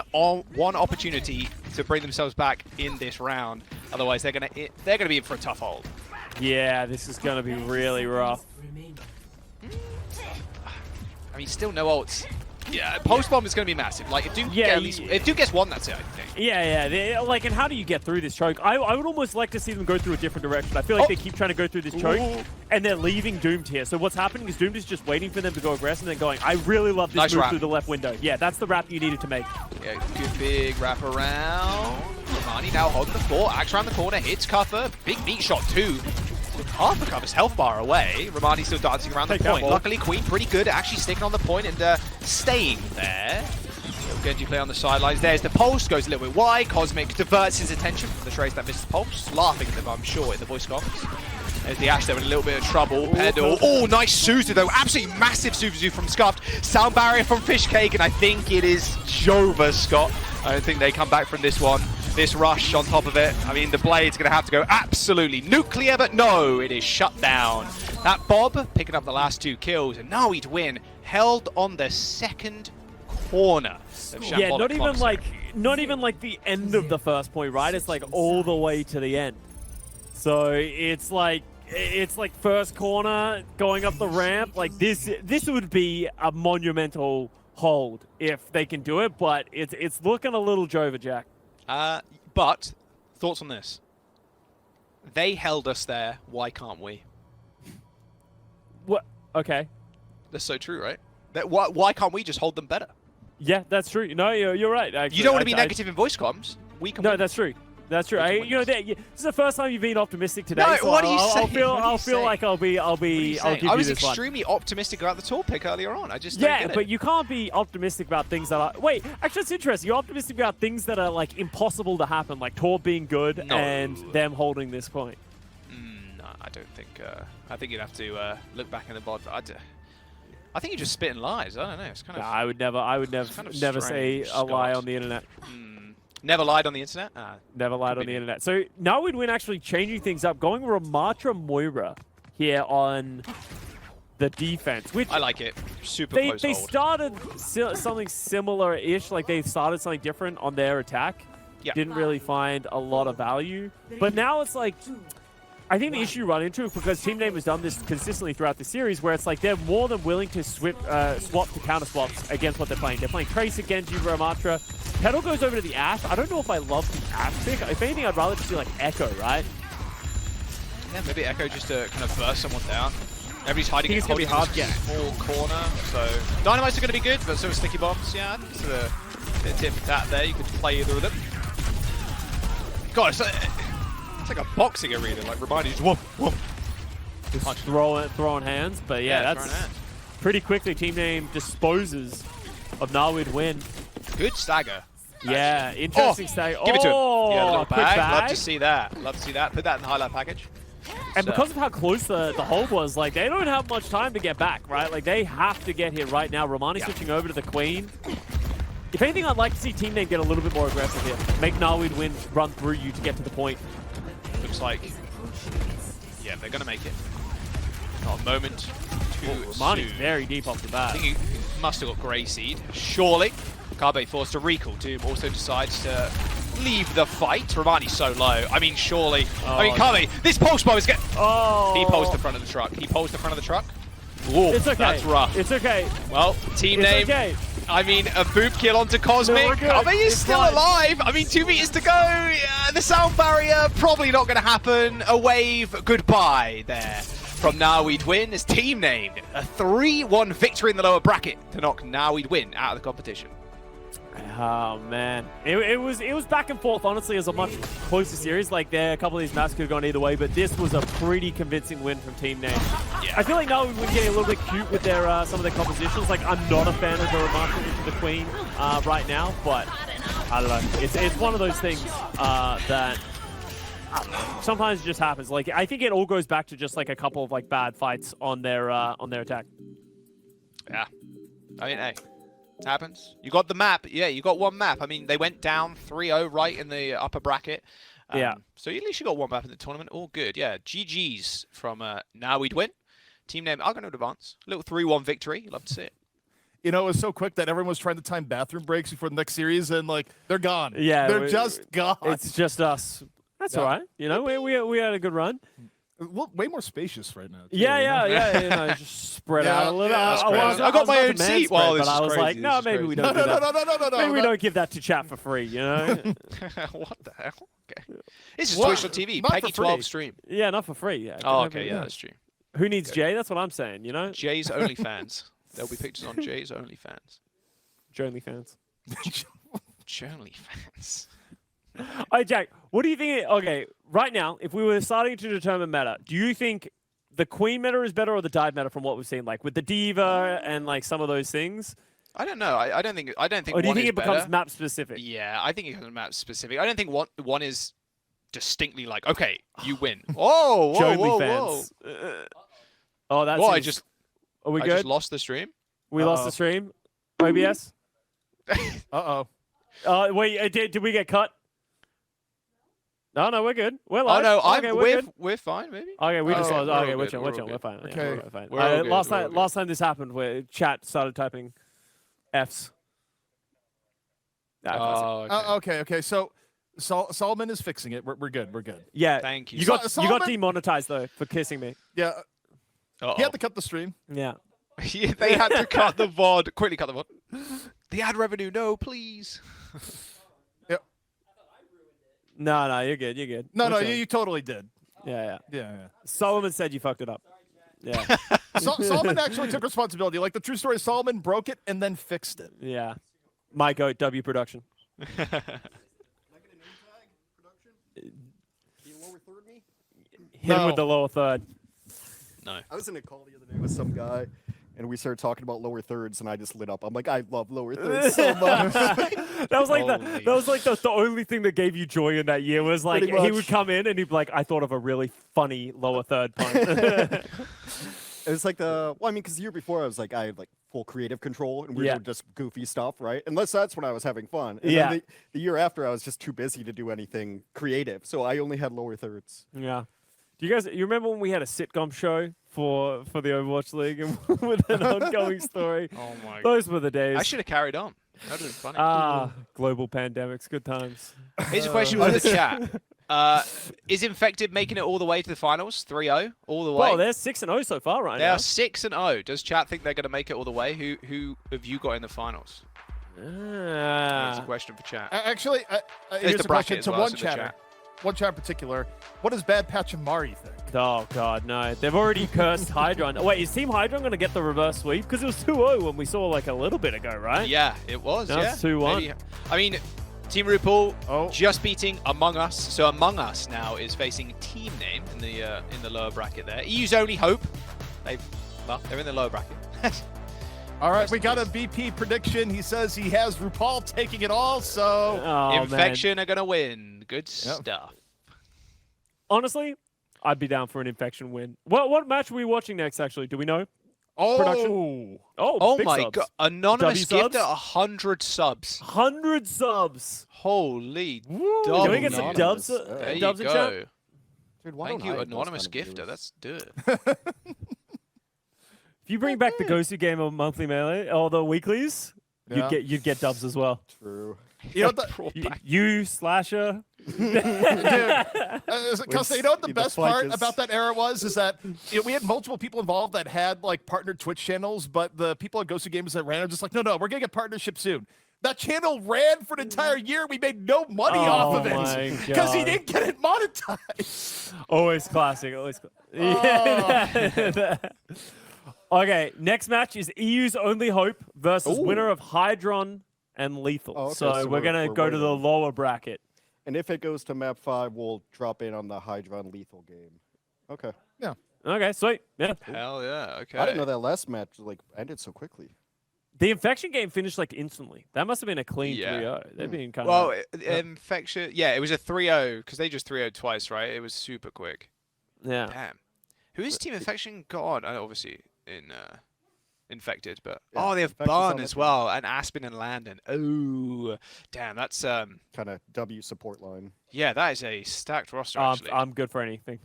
opportunity to bring themselves back in this round. Otherwise, they're gonna be in for a tough hold. Yeah, this is gonna be really rough. I mean, still no ults. Yeah, post bomb is going to be massive. Like, if Doom gets one, that's it, I think. Yeah. Like, and how do you get through this choke? I would almost like to see them go through a different direction. I feel like they keep trying to go through this choke, and they're leaving Doomed here. So what's happening is Doomed is just waiting for them to go aggressive and then going, I really love this move through the left window. Yeah, that's the wrap you needed to make. Yeah, good big wrap around. Romani now holding the fort. Axe around the corner, hits Cuffer. Big meat shot, too. Half the Cuffer's health bar away. Romani's still dancing around the point. Luckily, Queen pretty good at actually sticking on the point and staying there. Little Genji play on the sidelines. There's the pulse, goes a little bit wide. Cosmic diverts his attention from the trace that misses the pulse. Laughing at them, I'm sure, in the voice comms. There's the Ash there with a little bit of trouble. Pedal. Oh, nice Suzu, though. Absolutely massive Suzu from Scuffed. Sound barrier from Fishcake, and I think it is Jova, Scott. I don't think they come back from this one. This rush on top of it. I mean, the Blade's going to have to go absolutely nuclear, but no, it is shut down. That Bob picking up the last 2 kills, and now he'd win. Held on the second corner. Yeah, not even like the end of the first point, right? It's like all the way to the end. So it's like first corner going up the ramp. Like this would be a monumental hold if they can do it, but it's looking a little Jova, Jack. But thoughts on this? They held us there. Why can't we? What? Okay. That's so true, right? Why can't we just hold them better? Yeah, that's true. No, you're right. Actually, you don't want to be negative in voice comms. We can. No, that's true. That's true. This is the first time you've been optimistic today. No, so what are you saying? I'll feel like I'll give you this one. I was extremely optimistic about the Tor pick earlier on. I just don't get it. But you can't be optimistic about things that are... Wait, actually, it's interesting. You're optimistic about things that are like impossible to happen, like Tor being good and them holding this point. No, I don't think. I think you'd have to look back in the bod. I think you're just spitting lies. I don't know. It's kind of. I would never say a lie on the internet. Never lied on the internet? Never lied on the internet. So now we'd win actually changing things up, going Ramatra Moira here on the defense. Which I like it. Super close They hold. started something similar-ish, like they started something different on their attack. Yeah. Didn't really find a lot of value. But now it's like... I think the issue you run into is because Team Name has done this consistently throughout the series, where it's like they're more than willing to swap to counter swaps against what they're playing. They're playing Tracer, Genji, Ramatra. Petal goes over to the Ashe. I don't know if I love the Ashe pick. If anything, I'd rather just do like Echo, right? Yeah, maybe Echo just to kind of burst someone down. Everybody's hiding in be hard, small corner, so Dynamites are going to be good, but so are Sticky Bombs. Yeah, it's a bit of tip for that there. You could play either of them. God, it's like a boxing arena, like reminding you just whoop. Just throwing hands, but yeah, that's pretty quickly. Team Name disposes of Narwood win. Good stagger. Yeah, interesting stagger. Give it to him. Yeah, a little quick bag. bag. Love to see that. Love to see that. Put that in the highlight package. And because of how close the hold was, like they don't have much time to get back, right? Like they have to get here right now. Romani switching over to the Queen. If anything, I'd like to see Team Name get a little bit more aggressive here. Make Narwood win, run through you to get to the point. Looks like, yeah, they're going to make it. Not a moment too Romani's soon. very deep off the I bat. think he must have got Grey Seed. Surely. Kabe forced a recall. Doom also decides to leave the fight. Romani's so low. I mean, surely. I mean, Kabe, this pulse bomb is getting... Oh! He pulls the front of the truck. He pulls the front of the truck. Whoa, It's okay. that's rough. It's okay. Well, team It's name. okay. I mean, a boop kill onto Cosmic. we're good. Kabe is It's still fine. alive. I mean, 2 meters to go. The sound barrier, probably not going to happen. A wave, goodbye there. From Now We'd Win is team named. A 3-1 victory in the lower bracket to knock Now We'd Win out of the competition. Oh man, it was back and forth. Honestly, it was a much closer series. Like a couple of these maps could have gone either way, but this was a pretty convincing win from Team Name. Yeah. I feel like now we're getting a little bit cute with their some of their compositions. Like I'm not a fan of the Remarkable into the Queen right now, but I don't know. It's one of those things that sometimes it just happens. Like I think it all goes back to just like a couple of like bad fights on their attack. Yeah. I mean, hey. Happens. You got the map. Yeah, you got one map. I mean, they went down 3-0 right in the upper bracket. Yeah. So at least you got one map in the tournament. All good. Yeah. GG's from Now We'd Win. Team name, I'm going to advance. Little 3-1 victory. Love to see it. You know, it was so quick that everyone was trying to time bathroom breaks before the next series, and like they're gone. Yeah, they're just gone. It's just us. That's Yeah. all right. You know, we had a good run. Well, way more spacious right now. Too, Yeah, you know? yeah. You know, just spread Yeah, out a little. yeah, spread out. I got my own seat while this but I is was crazy. like, This no, is maybe crazy. we No, don't. no, do no, that. no. Maybe we no. don't give that to chat for free. You know? What the hell? Okay. This is What? Twitch.tv. Not for Peggy 12 free. stream. Yeah, not for free. Yeah. Oh, Maybe, okay. Yeah, that's true. Who needs Jay? That's what I'm saying. You know, Jay's OnlyFans. There'll be pictures on Jay's OnlyFans. Journey fans. OnlyFans. Hey, Jack, what do you think? Okay, right now, if we were starting to determine meta, do you think the Queen meta is better or the dive meta from what we've seen, like with the Diva and like some of those things? I don't know. I don't think. I don't think. Or do you one think is it becomes better. map specific? Yeah, I think it becomes map specific. I don't think one is distinctly like, okay, you win. Whoa, whoa, Journey whoa, whoa. fans. Oh, that's. Well, Are we I good? just lost the stream. We lost the stream. OBS. Wait, did we get cut? No, we're good. We're Oh live. no, okay, we're good. we're fine, maybe. Okay, we just Okay, lost. we're all Okay, we're good, chill. we're We're all chill. We're good. fine. Yeah, Okay. we're fine. We're all good, Last we're all time, good. last time this happened, where chat started typing Fs. Oh, okay. Okay. So Solomon is fixing it. We're good. We're good. Yeah. Thank you. You got Solomon- demonetized though for kissing me. Yeah. Uh-oh. He had to cut the stream. Yeah. Yeah, they had to cut the VOD. Quickly cut the VOD. The ad revenue, no, please. Yep. No, you're good. You're good. No, We're no, chilling. you totally did. Yeah. Yeah. Solomon said you fucked it up. Yeah. Solomon actually took responsibility. Like the true story, Solomon broke it and then fixed it. Yeah. My goat W production. Can I get a name tag production? Can you lower third me? Hit him No. with the lower third. No. I was in a call the other day with some guy, and we started talking about lower thirds, and I just lit up. I'm like, I love lower thirds so much. That was like Holy the only thing that gave you joy in that year was like Pretty he much. would come in and he'd be like, I thought of a really funny lower third pun. It was like because the year before I was like, I had like full creative control, and we Yeah. were just goofy stuff, right? Unless that's when I was having fun. And Yeah. then the year after, I was just too busy to do anything creative, so I only had lower thirds. Yeah. Do you remember when we had a sitcom show for the Overwatch League and with an ongoing story? Oh my god. Those were the days. I should have carried on. That would have been funny. Global pandemics, good times. Here's a question for the chat. Is Infected making it all the way to the finals? 3-0? All the way? Well, they're 6-0 so far right They now. are 6-0. Does chat think they're going to make it all the way? Who have you got in the finals? That's a question for chat. Actually, There's here's the a bracket question as to well, one it's in the chatter. chat. One chat in particular. What does Bad Patch and Mari think? Oh, God, no. They've already cursed HYDRON. Oh, wait, is Team HYDRON going to get the reverse sweep? Because it was 2-0 when we saw like a little bit ago, right? Yeah, it was. Now Yeah. it's 2-1. Maybe- I mean, Team RuPaul Oh. just beating Among Us. So Among Us now is facing Team Name in the lower bracket there. EU's only hope. They're in the lower bracket. All right, we got a BP prediction. He says he has RuPaul taking it all, so Oh, man. Infection are going to win. Good stuff. Honestly, I'd be down for an Infection win. What match are we watching next, actually? Do we know? oh, Production. Oh big my subs. god. Anonymous W gift subs? at 100 subs. 100 subs. Holy Can double we get some Anonymous. dubs, There there you dubs in chat? go. Dude, why Thank don't you, I have those anonymous kind of gifter. viewers? Let's do it. If you bring back the Gosu game of monthly melee or the weeklies, Yeah. you'd get dubs as well. True. You know what You slasher. Costa, you know what the The best fight part is- about that era was? Is that we had multiple people involved that had like partnered Twitch channels, but the people at Ghost Games that ran are just like, no, we're gonna get partnership soon. That channel ran for an entire year. We made no money off of my it because he God. didn't get it monetized. Always classic. Always. Okay, next match is EU's Only Hope versus Ooh. winner of HYDRON and Lethal. Oh, okay, so so we're gonna we're go to the waiting. lower bracket. And if it goes to map 5, we'll drop in on the HYDRON lethal game. Okay. Okay, sweet. Yeah. Hell yeah. Okay. I didn't know that last match like ended so quickly. The infection game finished like instantly. That must have been a clean Yeah. 3-0. They've been kind Well, of infection. Yeah, it was a 3-0 because they just 3-0'd twice, right? It was super quick. yeah. Damn. Who is Team Infection? God, obviously in infected, but Yeah, they have Infection's on Barn the as team. well, and Aspen and Landon. Oh, damn, that's Kind of W support line. yeah, that is a stacked roster actually. I'm good for anything.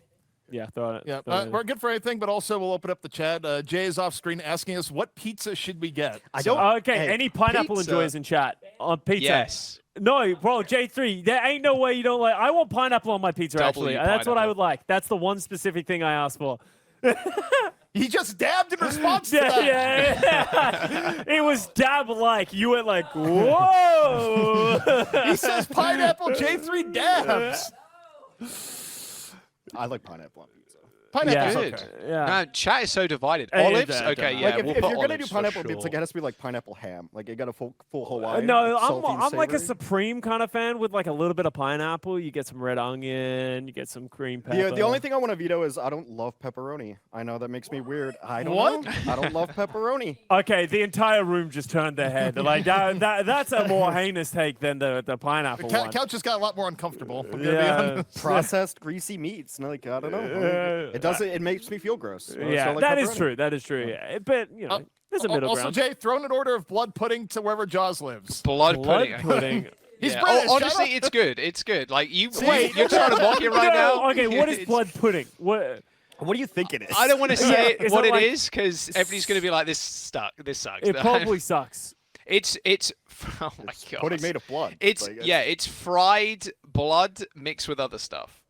Yeah, throw it. Yeah, throw it in. we're good for anything, but also we'll open up the chat. Jay is off screen asking us what pizza should we get. I So- don't- Okay, Hey, any pineapple pizza- enjoyers in chat on pizza? Yes. No, bro, J3, there ain't no way you don't like. I want pineapple on my pizza. W Actually, that's what I pineapple. would like. That's the one specific thing I asked for. He just dabbed in response to that. Yeah. It was dab like. You went like, whoa. He says pineapple J3 dabs. I like pineapple on pizza. Pineapple's Good. okay. Yeah. No, chat is so divided. Hey, Olives, yeah, okay, yeah. yeah. Like if, we'll if put you're gonna do olives for pineapple sure. pizza, it has to be like pineapple ham. Like you got a full Hawaiian. No, like, salty and I'm like a savory. supreme kind of fan with like a little bit of pineapple. You get some red onion, you get some cream pepper. The only thing I want to veto is I don't love pepperoni. I know that makes me weird. I don't What? know. I don't love pepperoni. Okay, the entire room just turned their head. Like that's a more heinous take than the pineapple one. Couch just got a lot more uncomfortable. I'm gonna be Yeah. honest. Processed greasy meats. Like I don't know. It doesn't. It makes me feel gross. I Yeah, still like that is pepperoni. true. That is true. Yeah. But you know, there's a middle Also, ground. Jay, throw in an order of blood pudding to wherever Jaws lives. Blood Blood pudding. pudding. He's Yeah. British. Oh, shut honestly, up. it's good. It's good. Like you're Wait. trying to mock it right No, now. Okay, what is It's- blood pudding? What? What do you think it is? I don't want to say Is what it it like- is because everybody's going to be like, this sucks. It probably sucks. It's oh my god. Pudding made of blood. It's Like, yeah, it's fried blood mixed with other stuff.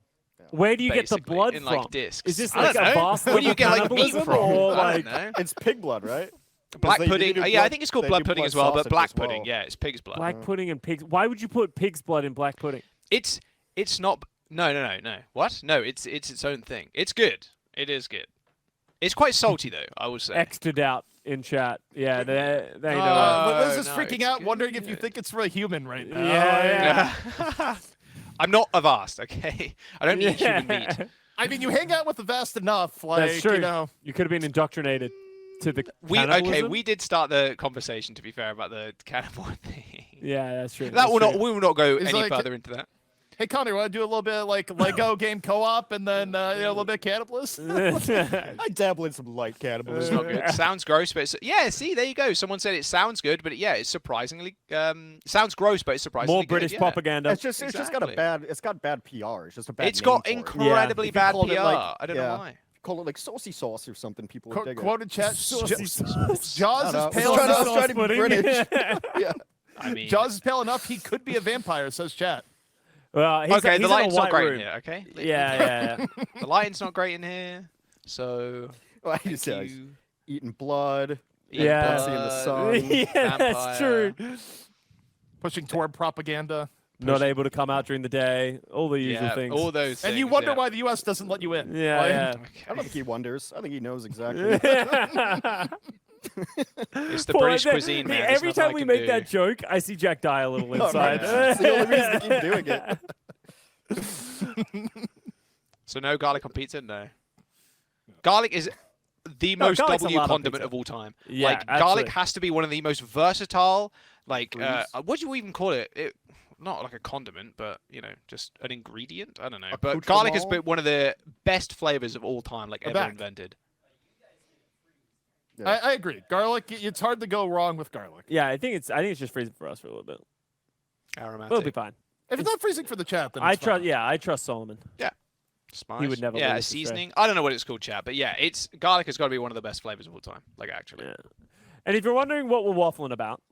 Where do you get the basically, blood in from? like discs. Is this I like don't a know. vast Where do you level get like meat cannibalism, from? or I like don't know. It's pig blood, right? Black They do pudding. do Yeah, I blood- think it's called they blood do pudding blood as well, but sausage black as well. pudding. Yeah, it's pig's blood. black pudding and pigs? Why would you put pig's blood in black pudding? It's not. No. What? No, it's its own thing. It's good. It is good. It's quite salty though, I would say. X'd out in chat. Yeah, they know. Liz is no, freaking it's out, good. wondering if you think it's for a human right now. Yeah. I'm not a vast, okay? I don't eat human meat. I mean, you hang out with the vast enough, like, That's true. you know. You could have been indoctrinated to the Okay, cannibalism. we did start the conversation to be fair about the cannibal thing. Yeah, that's true. That will that's not. We will not go It's any like- further into that. Hey, Connor, want to do a little bit of, like Lego game co-op and then a little bit of cannibalism? true. I dabble in some light It's cannibalism. not good. Sounds gross, but it's, yeah. See, there you go. Someone said it sounds good, but yeah, it's surprisingly sounds gross, but it's surprisingly More good, British yeah. propaganda. It's just got a Exactly. bad. It's got bad PR. It's just a bad. It's got name for it. incredibly If you bad called PR. it, like- I don't yeah. know why. Call it like saucy sauce or something. People would dig it. Quoted chat. Saucy sauce. Jaws No, is no, pale I was enough. trying to be Pudding. British. Yeah. I mean, Jaws is pale enough. He could be a vampire, says chat. Well, he's okay, he's the in a lighting's not white great room. in here. Okay. Yeah. The lighting's not great in here, so Well, I thank just said you. eating blood. Yeah. Pussy in the sun. Yeah, that's true. Pushing toward propaganda. Not able to come out during the day. All the usual Yeah, things. all those. And you things, wonder yeah. why the U.S. doesn't let you in. Yeah, Like, yeah. I don't think he wonders. I think he knows exactly. It's the Boy, British the- cuisine, man. There's Every nothing time I we can make do. that joke, I see Jack die a little Oh, inside. right. It's the only reason to keep doing it. So no garlic on pizza, no. Garlic is the No, most garlic's W allowed on condiment pizza. of all time. Yeah, like absolutely. garlic has to be one of the most versatile. Like, Grease. what do you even call it? Not like a condiment, but you know, just an ingredient. I don't know. But garlic has been one of the best flavors of all time, like ever back. invented. Yeah. I agree. Garlic. It's hard to go wrong with garlic. Yeah, I think it's just freezing for us for a little bit. Aromatic. We'll be fine. If it's not freezing for the chat, then I it's trust. fine. Yeah, I trust Solomon. Spice. He would never Yeah, lose a to Stray. seasoning. I don't know what it's called, chat, but yeah, garlic has got to be one of the best flavors of all time. Like actually. Yeah. And if you're wondering what we're waffling about,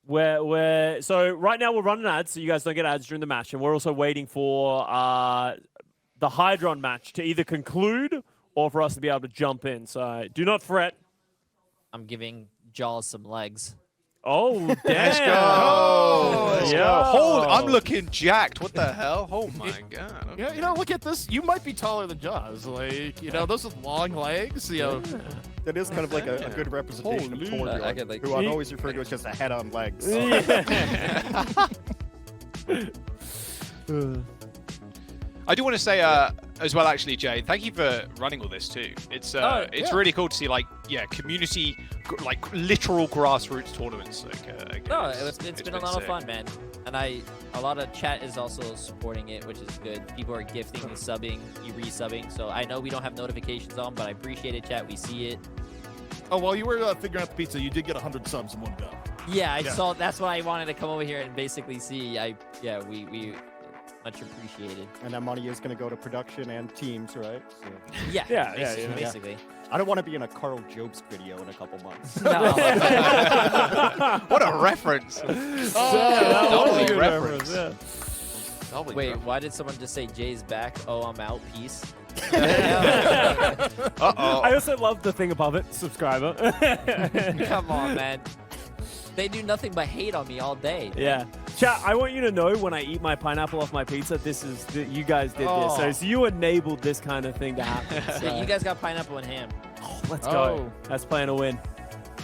so right now we're running ads, so you guys don't get ads during the match, and we're also waiting for the HYDRON match to either conclude or for us to be able to jump in. So do not fret. I'm giving Jaws some legs. Oh, damn. Let's go. Let's Yo. go. Hold, I'm looking jacked. What the hell? Oh my god. Okay. Yeah, you know, look at this. You might be taller than Jaws. Like, you know, those with long legs. You know, That is kind of like a good representation of Torbjorn, I could, like- who I've always referred to as just a head on legs. I do want to say as well, actually, Jay, thank you for running all this too. It's yeah. really cool to see community literal grassroots tournaments. No, it's been a lot of fun, man. And a lot of chat is also supporting it, which is good. People are gifting, subbing, resubbing. So I know we don't have notifications on, but I appreciate it, chat. We see it. oh, while you were figuring out the pizza, you did get 100 subs in one go. Yeah, I saw. That's why I wanted to come over here and basically see. We much appreciated. And that money is going to go to production and teams, right? So. Yeah, Yeah, basically. I don't want to be in a Carl Jobst video in a couple months. No. What a reference! That was a Lovely good reference. yeah. Lovely Wait, reference. why did someone just say Jay's back? Oh, I'm out. Peace. Uh-oh. I also love the thing above it, subscriber. Come on, man. They do nothing but hate on me all day. Yeah. Chat, I want you to know when I eat my pineapple off my pizza, you guys did this. So you enabled this kind of thing to happen. So. Yeah, you guys got pineapple and ham. Let's go. That's playing a win.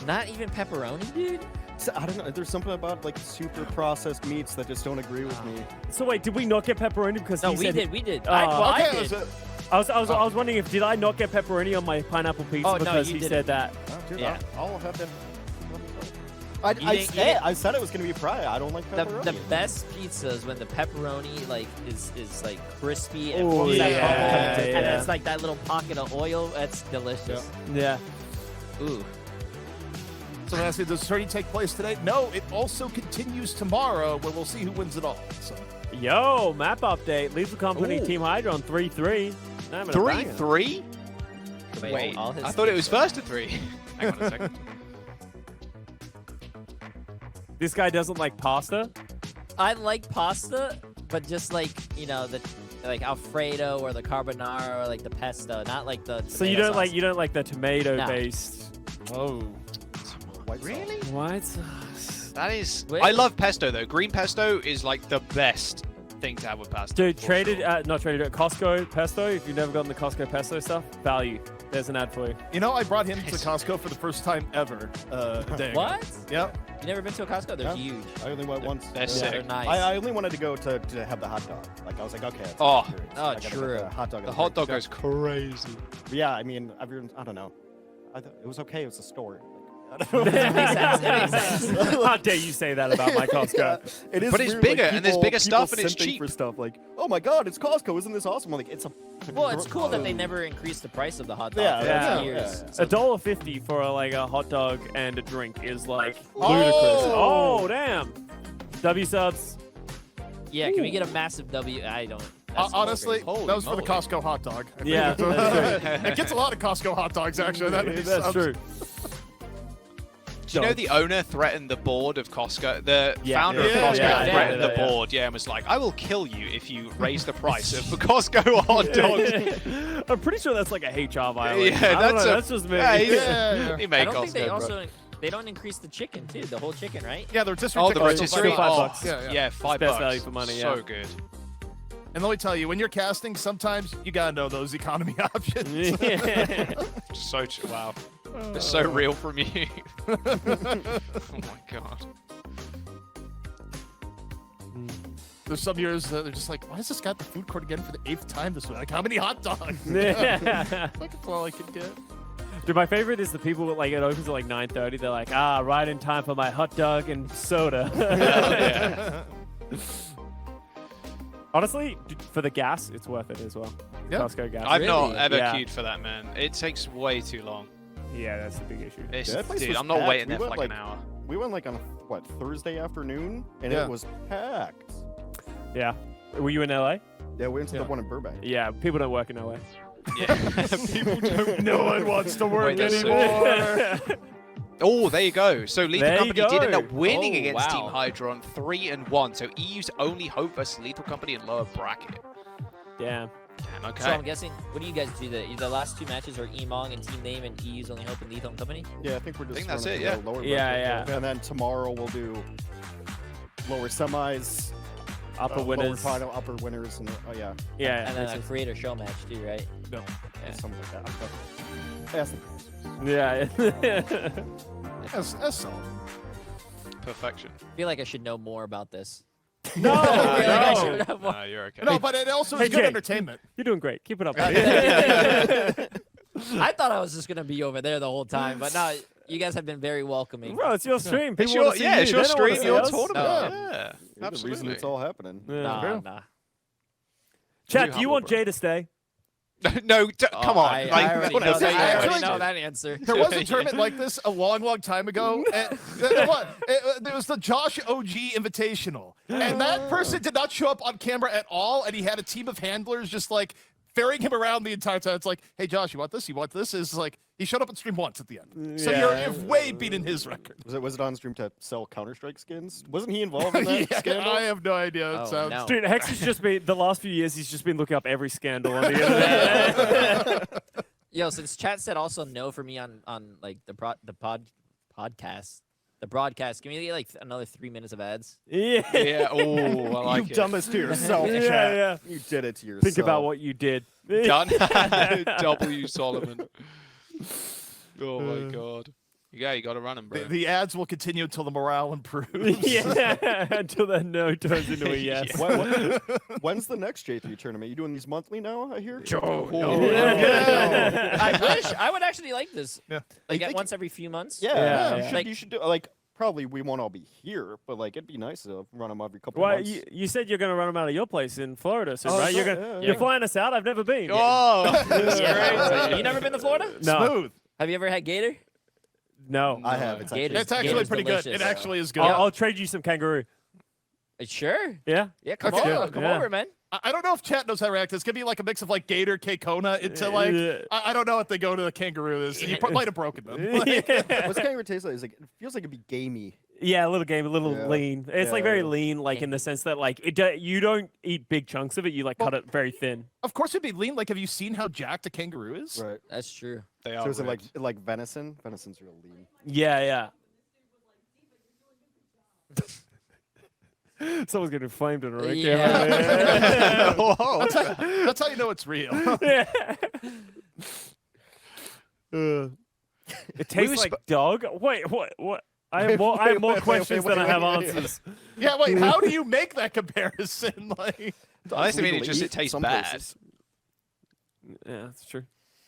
Not even pepperoni, dude? So, I don't know. There's something about like super processed meats that just don't agree with me. So wait, did we not get pepperoni because No, he we said did. We did. Oh, I Okay, did. I was wondering if did I not get pepperoni on my pineapple pizza Oh, no, because you he didn't. said that. Oh, dude, Yeah. I'll have them. You didn't get it? I said it was going to be fry. I don't like pepperoni. The best pizza is when the pepperoni is like crispy and Oh, forms that yeah, bubble, and yeah. it's like that little pocket of oil. That's delicious. Yeah. Ooh. Someone asked me, does this already take place today? No, it also continues tomorrow, where we'll see who wins it all. So. Yo, map update. Lethal Company, Ooh. Team HYDRON, 3-3. 3-3? Wait, all his I thought it was first to 3. Hang on a second. This guy doesn't like pasta. I like pasta, but just like, you know, the like Alfredo or the carbonara or like the pesto, not like the So you tomato don't sauce. like the tomato No. based. Oh. White sauce. Really? What? That is. Wait. I love pesto though. Green pesto is like the best thing to have with pasta. Dude, for traded sure. not traded at Costco pesto. If you've never gotten the Costco pesto stuff, value. There's an ad for you. You know, I brought him to Costco for the first time ever. A day ago. What? Yep. You never been to a Costco? They're Yeah. huge. I only went once. They're Yeah, sick. they're nice. I only wanted to go to have the hot dog. Like I was like, okay. It's Oh. experience. Oh, I gotta get true. The hot dog. The and hot drink. dog goes crazy. Yeah, I mean, I don't know. It was okay. It was a store. It makes sense. It makes sense. How dare you say that about my Costco? Yeah, it is But it's weird, bigger, like, and there's people- bigger stuff, people and it's simping cheap. for stuff like, oh my god, it's Costco! Isn't this awesome? I'm like, it's a. Well, it's cool that they never increased the price of the hot dog Yeah, for yeah, years. yeah. So- $1.50 for like a hot dog and a drink is like Oh! ludicrous. Oh, damn. W subs. yeah, can we get a massive W? I don't. that's Honestly, Holy that was for the moly. Costco hot dog. I think Yeah, that's it gets a lot of Costco hot dogs, actually. That's true. Do you know the owner threatened the board of Costco? The Yeah. founder of Yeah, Costco yeah, threatened yeah, the yeah. board, and was like, "I will kill you if you raise the price of the Costco hot dogs." I'm pretty sure that's like a HR violation. Yeah, I don't that's know, a- that's just me. Yeah, Yeah. He I made don't think they Costco, bro. also they don't increase the chicken too. The whole chicken, right? Yeah, the rotisserie Oh, the chicken is rotisserie. still Oh, $5. Yeah, yeah. yeah, $5. best value for money, So yeah. good. And let me tell you, when you're casting, sometimes you gotta know those economy options. So wow. It's so real from you. Oh my god. There's some years they're just like, why is this guy at the food court again for the 8th time this week? Like, how many hot dogs? Yeah. Like, that's all I could get. Dude, my favorite is the people with, like, it opens at like 9:30. They're like, right in time for my hot dog and soda. Yeah. Honestly, for the gas, it's worth it as well. Yeah. Costco gas. I've not Really? ever Yeah. queued for that, man. It takes way too long. Yeah, that's the big issue. It's, Yeah, that place dude, was I'm not packed. waiting We there for went, like like- an hour. We went like on what Thursday afternoon, and Yeah. it was packed. Yeah. Were you in LA? Yeah, we went to Yeah. the one in Burbank. Yeah, people don't work in LA. Yeah. People don't. No one wants to work Wait, that's so- anymore. Oh, there you go. So Lethal There you Company did end go. up winning Oh, against Team wow. HYDRON 3-1. So EU's only hope versus Lethal Company in lower bracket. Damn. Damn, okay. So I'm guessing, what do you guys do? The last two matches are EMONGG and Team Name and EU's only hope and Lethal Company? Yeah, I think we're just. think that's running it, through the lower Yeah, bracket. And then tomorrow we'll do lower semis, Upper lower winners. final, upper winners, and Yeah. And then a creator show match too, right? No. Yeah. something like that. Ask the Yeah. That's solid. Perfection. I feel like I should know more about this. No, I feel like I no. should have more. No, you're okay. No, but it also is Hey, good Jay. entertainment. You're doing great. Keep it up. I thought I was just gonna be over there the whole time, but no, you guys have been very welcoming. Bro, it's your stream. It's People your, wanna see yeah, you. it's They your don't wanna stream, see your us. tournament. No. Yeah, You're the absolutely. reason it's all happening. Yeah. Nah. Chat, do you want Jay to stay? No, come on. I like, already don't know say that, I yes. already know that answer. There was a tournament like this a long, long time ago. And there was the Josh OG Invitational. And that person did not show up on camera at all. And he had a team of handlers just like ferrying him around the entire time. It's like, hey, Josh, you want this? You want this? It's like, he showed up on stream once at the end. So you've way beaten his record. Was it on stream to sell Counter-Strike skins? Wasn't he involved in that Yeah, scandal? I have no idea. It Oh, sounds no. Dude, Hex has just been, the last few years, he's just been looking up every scandal on the internet. Yo, since chat said also no for me on like the podcast, the broadcast, can we get like another 3 minutes of ads? Yeah. Yeah, oh, I like You've it. done this to yourself, Yeah, chat. yeah. You did it to yourself. Think about what you did. Done. W Solomon. Oh my god. Yeah, you got to run him, bro. the ads will continue until the morale improves. Yeah, until that no turns into a yes. When's the next J3 tournament? You doing these monthly now, I hear? I wish I would actually like this. Yeah. Like You at think- once every few months. Yeah, Yeah, you yeah. should, Like- you should do, like, probably we won't all be here, but, like, it'd be nice to run them every couple Well, months. you said you're going to run them out of your place in Florida, so Oh, right? You're so- gonna, yeah, you're yeah. flying us out. I've never been. Oh, that's Yeah. crazy. You never been to Florida? No, Smooth. Have you ever had gator? no. I have. It's Gators- actually, It's actually Gator's pretty delicious. good. It actually is good. I'll trade you some kangaroo. Sure. Yeah. Yeah, come Okay. on, come Yeah. over, man. I don't know if chat knows how to react. It's gonna be like a mix of like Gator, K-Kona into like Yeah. I don't know if they go to the kangaroo. You might have broken them. Yeah. what's kangaroo taste like? It's like? It feels like it'd be gamey. Yeah, a little game, a little Yeah. lean. It's Yeah, like very yeah. lean, like in the sense that like you don't eat big chunks of it. You like cut it very thin. Of course, it'd be lean. Like, have you seen how jacked a kangaroo is? Right. That's true. They So are is it ribs. like venison? Venison's real lean. Yeah, yeah. Someone's getting flamed in a ring. Yeah. Whoa. That's how you know it's real. It tastes like dog. Wait, what? I have more. I have more Wait, questions wait, than I have wait. answers. Yeah, wait. How do you make that comparison? Like, Honestly, I mean, Legally it tastes some bad. places. Yeah, that's true.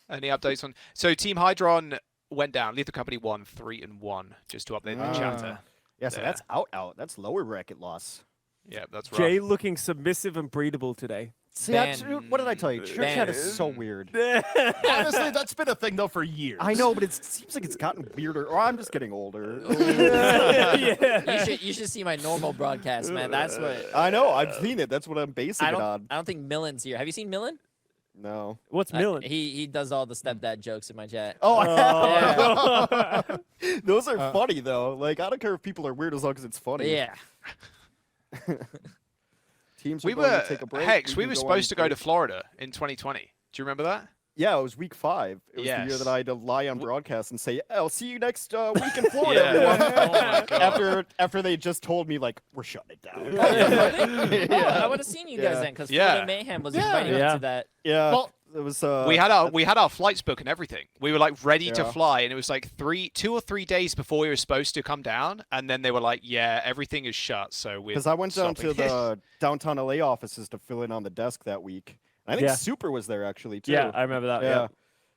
Any updates on? So Team HYDRON went down. Lethal Company won 3-1. Just to update the chatter. Yeah, so Yeah. that's out. That's lower bracket loss. Yeah, that's right. Jay looking submissive and breedable today. See, Ban- what did I tell you? Church chat is so weird. honestly, that's been a thing though for years. I know, but it seems like it's gotten weirder. Or I'm just getting older. Yeah. You should see my normal broadcast, man. That's what I know. I've seen it. That's what I'm basing I it on. don't think Millen's here. Have you seen Millen? No. What's Millen? He does all the stepdad jokes in my chat. Oh, those are funny though. Like I don't care if people are weird as long as it's funny. Yeah. Teams are We going were to take a break. Hex. We can were go supposed to on go to break. Florida in 2020. Do you remember that? Yeah, it was week 5. It was the year Yes. that I had to lie on broadcast and say, "I'll see you next week in Florida." Yeah. everyone." Oh my God. after they just told me like we're shutting it down. Oh, I would have seen you guys Yeah. then, because Yeah. Florida Mayhem was inviting Yeah. me to that. Yeah. Well, it was. we had our flights booked and everything. We were like ready to Yeah. fly, and it was like 2 or 3 days before we were supposed to come down, and then they were like, "Yeah, everything is shut." So we because I went down to the downtown LA offices to fill in on the desk that week. I think Yeah. Super was there actually too. Yeah, I remember that. Yeah.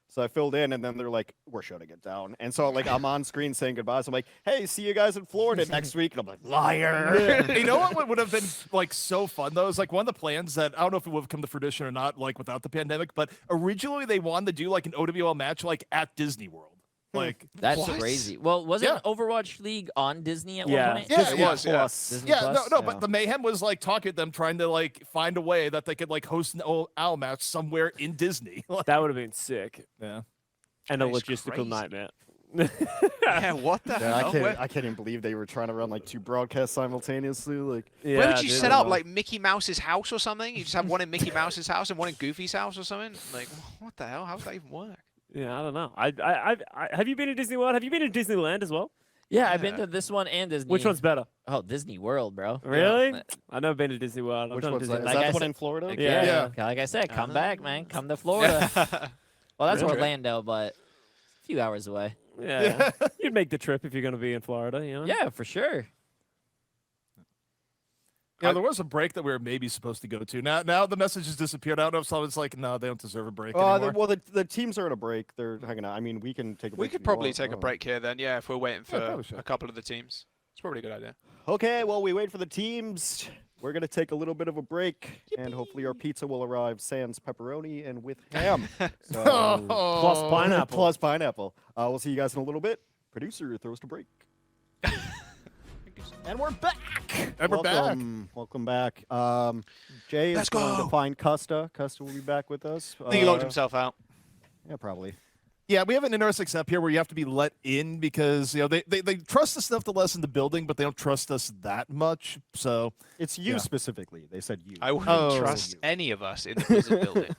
So I filled in, and then they're like, "We're shutting it down." And so like I'm on screen saying goodbye. So I'm like, "Hey, see you guys in Florida next week." And I'm like, "Liar!" you know what would have been like so fun though? Is like one of the plans that I don't know if it would have come to fruition or not, like without the pandemic. But originally they wanted to do like an OWL match like at Disney World. Like, That's What? crazy. Well, wasn't Yeah. Overwatch League on Disney at Yeah. one point? Yeah, It yeah. was, yeah. Plus, Disney yeah, no, Plus? no, Yeah. but the Mayhem was like talking to them, trying to like find a way that they could like host an OWL match somewhere in Disney. Like, That would have been sick yeah. and a That is logistical crazy. nightmare. Yeah, what the Yeah, hell? Where, I can't even believe they were trying to run like 2 broadcasts simultaneously. Like, Yeah, where would you dude, set I up? don't know. Like Mickey Mouse's house or something? You just have one in Mickey Mouse's house and one in Goofy's house or something? Like, what the hell? How does that even work? Yeah, I don't know. Have you been to Disney World? Have you been to Disneyland as well? Yeah, I've been Yeah. to this one and Disney. Which one's better? Oh, Disney World, bro. Really? Yeah. I've never been to Disney World. I've which done one's that? Disneyland. Is Like that I the one said- in Florida? Like, Yeah. Like I said, come Uh-huh. back, man. Come to Florida. Well, that's True. Orlando, but a few hours away. Yeah. You'd make the trip if you're going to be in Florida, you know? Yeah, for sure. Yeah, there was a break that we were maybe supposed to go to. Now the message has disappeared. I don't know if someone's like, no, they don't deserve a break anymore. Well, the teams are on a break. They're hanging out. I mean, we can take a break. We if could you probably want. take a Oh. break here then, yeah, if we're waiting for probably should. a couple of the teams. It's probably a good idea. Okay, well, we wait for the teams. We're going to take a little bit of a break, and hopefully our pizza will arrive sans pepperoni and with ham. So, Plus pineapple. plus pineapple. We'll see you guys in a little bit. Producer, throw us to break. And we're back. And we're back. Welcome back. Jay is Let's going go. to find Custa. Custa will be back with us. I think he locked himself out. Yeah, probably. Yeah, we have an interesting step here where you have to be let in because they trust us enough to let us in the building, but they don't trust us that much. So It's you Yeah. specifically. They said you. I wouldn't Oh. trust any of us in the Blizzard building.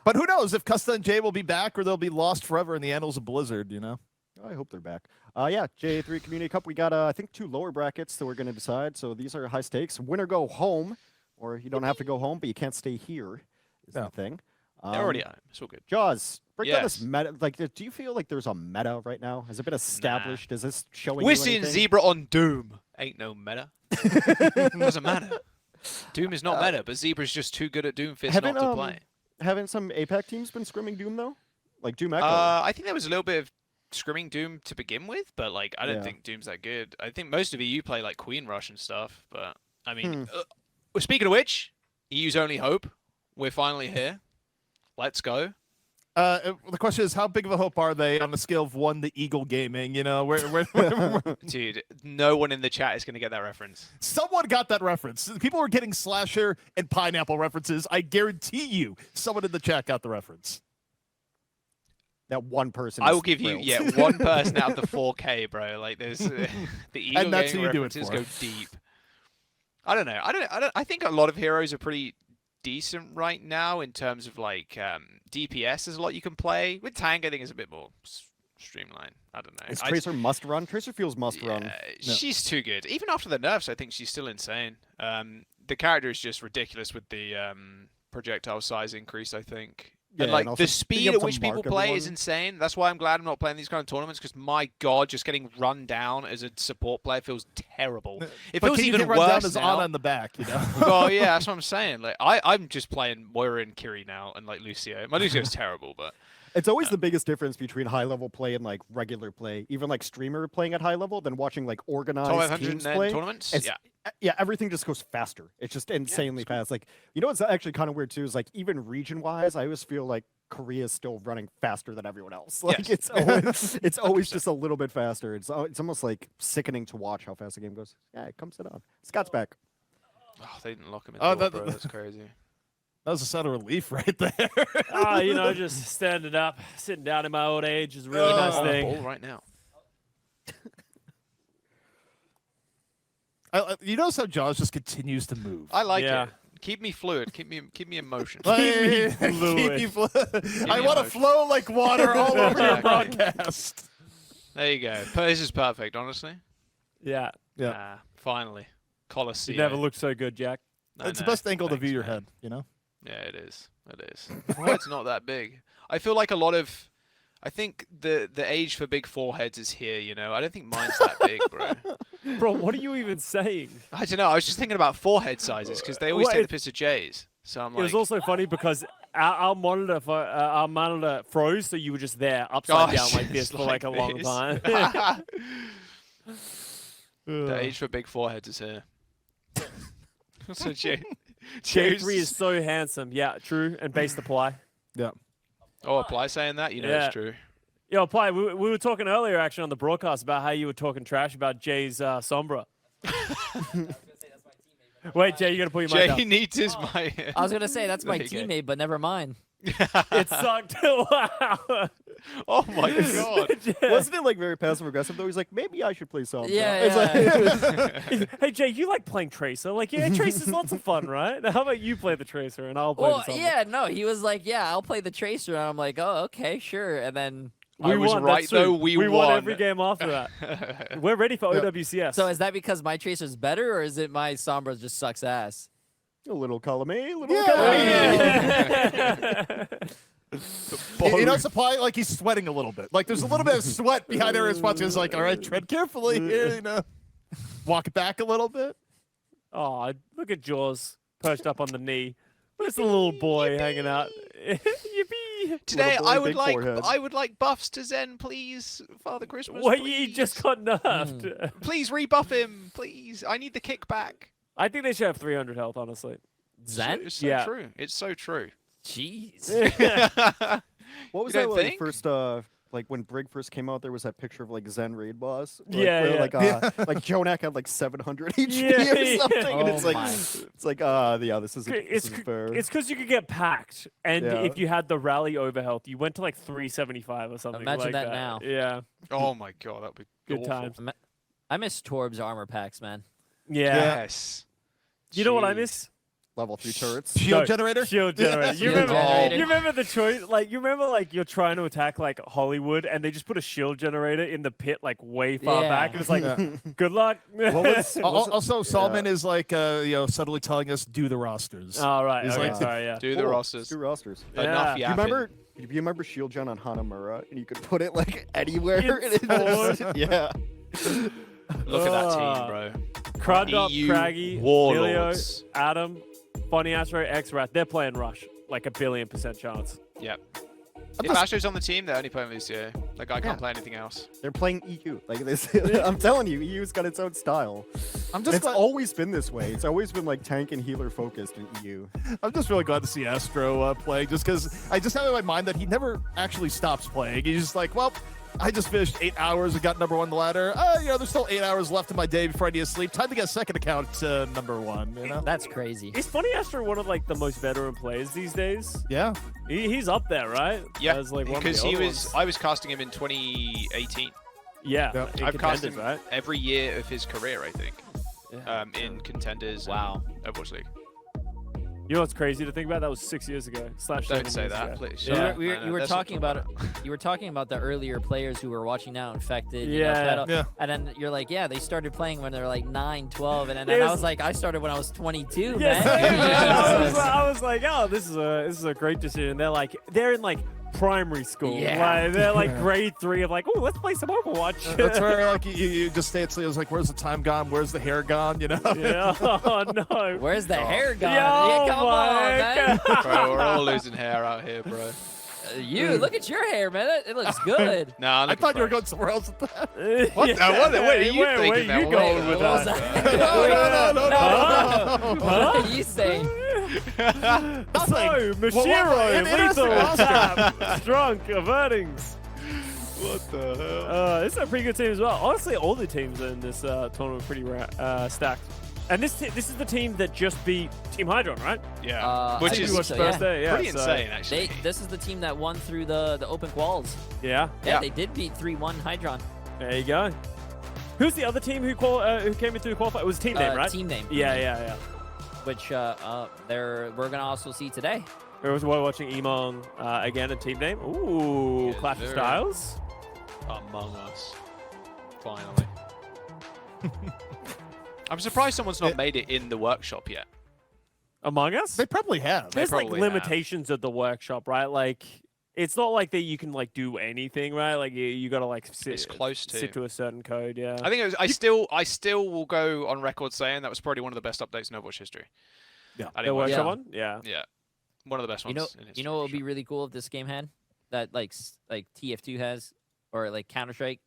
but who knows if Custa and Jay will be back or they'll be lost forever in the annals of Blizzard, you know? I hope they're back. Yeah, Jay3 Community Cup. We got, I think, 2 lower brackets that we're going to decide. So these are high stakes. Winner go home, or you don't have to go home, but you can't stay here. Is Yeah. the thing. They're already at home. It's all good. Jaws, break down this Yes. meta. Like, do you feel like there's a meta right now? Has it been established? Is this showing? We're you seeing anything? Zebra on Doom. Ain't no meta. Doesn't matter. Doom is not meta, but Zebra's just too good at Doomfist not to play. Haven't some APAC teams been scrimming Doom though? Like Doom Echo. I think there was a little bit of scrimming Doom to begin with, but like I don't Yeah. think Doom's that good. I think most of you play like Queen Rush and stuff, but I mean, Hmm. well, speaking of which, EU's Only Hope, we're finally here. Let's go. The question is, how big of a hope are they on the scale of 1 to Eagle Gaming? You know, Dude, no one in the chat is going to get that reference. someone got that reference. People were getting Slasher and Pineapple references. I guarantee you, someone in the chat got the reference. that one person. I is will give you, thrilled. yeah, one person out of the 4K, bro. Like, there's the Eagle And that's Gaming who you do it references for. go deep. I don't know. I think a lot of heroes are pretty decent right now in terms of like DPS. There's a lot you can play. With Tank, I think is a bit more streamlined. I don't know. Is Tracer must run? Tracer feels must run. Yeah, she's too good. Even after the nerfs, I think she's still insane. The character is just ridiculous with the projectile size increase, I think. Yeah, And like and also the being speed able at to which people mark play is everyone. insane. That's why I'm glad I'm not playing these kind of tournaments because my god, just getting run down as a support player feels terrible. It But feels can you even get run down worse as now. Ana in the back, you know? Well, yeah, that's what I'm saying. Like I'm just playing Moira and Kiri now and like Lucio. My Lucio's terrible, but It's always the biggest difference between high level play and like regular play. Even like streamer playing at high level, than watching like organized top 500 teams and play. tournaments. It's- Yeah. Yeah, everything just goes faster. It's just insanely fast. Like, you know what's actually kind of weird too is like even region wise, I always feel like Korea is still running faster than everyone else. Like Yes. it's always just a little bit faster. It's almost like sickening to watch how fast the game goes. Yeah, it comes it on. Scott's back. Oh, they didn't lock him in Oh, the door, that- bro. That's crazy. That was a sign of relief right there. You know, just standing up, sitting down in my old age is a really Oh. nice On the thing. ball right now. You notice how Jaws just continues to move. I like Yeah. it. Keep me fluid. Keep me in motion. Like, me keep me fluid. I me want to emotion. flow like water all over your Exactly. broadcast. There you go. This is perfect, honestly. Yeah. Yeah. Ah, finally. Colosseum. You never looked so good, Jack. It's the best angle to view your head, you know? Yeah, it is. It is. Well, it's not that big. I feel like a lot of... I think the age for big foreheads is here, you know? I don't think mine's that big, bro. Bro, what are you even saying? I don't know. I was just thinking about forehead sizes because they always Well, take it- the piss of Jays. So I'm It like... was also funny because our monitor froze, so you were just there upside down like this just for like a long this. time. The age for big foreheads is here. So Jay3 is so handsome. Yeah, true. And base apply. Yeah. Oh, Apply saying that? You know Yeah. it's true. Yo, Play, we were talking earlier actually on the broadcast about how you were talking trash about Jay's Sombra. Wait, Jay, you gotta put your mic Jay down. needs his mic. I was gonna say that's my There you go. teammate, but never mind. It sucked. Wow. Oh my god. Wasn't it like very passive aggressive though? He's like, maybe I should play some. Yeah, Hey, Jay, you like playing Tracer? Like, yeah, Tracer's lots of fun, right? How about you play the Tracer and I'll play Well, the Sombra? yeah, no, he was like, yeah, I'll play the Tracer, and I'm like, oh, okay, sure, and then. I was won, right that's true. though. We won won every game after that. We're ready for OWCS. So is that because my Tracer's better, or is it my Sombra just sucks ass? A little column A, a little column B. You know, Supply, like he's sweating a little bit. Like there's a little bit of sweat behind every response. He's like, all right, tread carefully here, you know. Walk it back a little bit. Oh, look at Jaws perched up on the knee. There's a little boy hanging out. Yippee! Today boy, I would big like forehead. buffs to Zen, please, Father Christmas. What, please. you just got nerfed. Please rebuff him, please. I need the kickback. I think they should have 300 health, honestly. Zen? It's so Yeah. true. It's so true. Jeez. What was You that don't like think? first like when Brig first came out, there was that picture of like Zen raid boss. Yeah, where, yeah. like Jonak had like 700 HP Yeah, or yeah. something, and Oh it's like my. it's like yeah, this isn't fair. It's because you could get packed, and Yeah. if you had the rally overhealth, you went to like 375 or something. Imagine like that now. Yeah, Oh my god, that'd be good awful. times. I miss Torb's armor packs, man. Yeah. Yes. You know what I Jeez. miss? Level 3 turrets. Shield No, generator? Shield generator. You Shield remember? generator. You remember the choice? Like you remember, like you're trying to attack like Hollywood, and they just put a shield generator in the pit, like way far Yeah. back. And it's like, good luck. What was, Also, Solomon is like, subtly telling us, do the rosters. Oh right. He's Okay, like- sorry. Yeah. Do the Cool. rosters. 2 rosters. Yeah. Enough You yapping. remember Shield Gen on Hanamura, and you could put it like anywhere. It's and it yeah. Look at that team, bro. Cruddup, EU Craggy, warlords. Lilio, Adam, Funny Astro, X-Rat. They're playing Rush, like a 1,000,000,000% chance. Yep. If Astro's on the team, they're only playing Lucio. Like, I can't Yeah. play anything else. They're playing EU. Like this, I'm telling you, EU's got its own style. I'm And just it's glad, always been this way. It's always been like tank and healer focused in EU. I'm just really glad to see Astro play, just because I just have in my mind that he never actually stops playing. He's just like, well, I just finished 8 hours and got #1 the ladder. There's still 8 hours left in my day before I need to sleep. Time to get a second account #1. You know? That's crazy. Is Funny Astro one of like the most veteran players these days? Yeah. He's up there, right? Yeah, As, like, one of the because older ones. I was casting him in 2018. Yeah, Yeah. in I've cast contenders, him right? every year of his career, I think, Yeah. in contenders. Wow. And Overwatch League. You know what's crazy to think about? That was 6 years ago. /7 Don't say years that, ago. please. You Yeah. were, you were Let's not talking talk about it. You were talking about the earlier players who were watching now, Infected. Yeah. Fed Yeah. And then you're like, yeah, they started playing when they were like 9, 12, and then It I was- was like, I started when I was 22, Yes, man. I was like, oh, this is a great decision. They're in like primary school. Yeah. Like, they're like grade 3 of like, oh, let's play some Overwatch. That's where like you just stay at sleep. I was like, where's the time gone? Where's the hair gone? You know? Yeah. Oh no. Where's the hair gone? Yo, Yeah, come on, man. Bro, we're all losing hair out here, bro. You look at your hair, man. It looks good. Nah, I thought you were going somewhere else with that. What? What are you where thinking are now? you Wait, going with What was that? that? No. What are you saying? So, Mashiro, lethal, tap, strunk, avertings. What the hell? This is a pretty good team as well. Honestly, all the teams in this tournament are pretty stacked. And this is the team that just beat Team HYDRON, right? Yeah. Which I is think so, first yeah. day, yeah. pretty so- insane, actually. This is the team that won through the open quals. Yeah, Yeah, Yeah. they did beat 3-1 HYDRON. there you go. Who's the other team who came in through the qualify? It was team name, right? Team name. Yeah. Which we're gonna also see today. We're watching EMONGG again, a team name. Ooh, Yes, Clash of sir. Styles. Among Us. Finally. I'm surprised someone's not made it in the workshop yet. Among Us? They probably have. There's like probably have. limitations at the workshop, right? Like, it's not like that you can like do anything, right? Like you gotta like It's close to. sit to a certain code, yeah. I think it was. I still will go on record saying that was probably one of the best updates in Overwatch history. Yeah. I the didn't watch workshop it. one? Yeah. Yeah, one of the best ones. in history, You know what would for be really cool if this game had that like TF2 has, or like Counter Strike,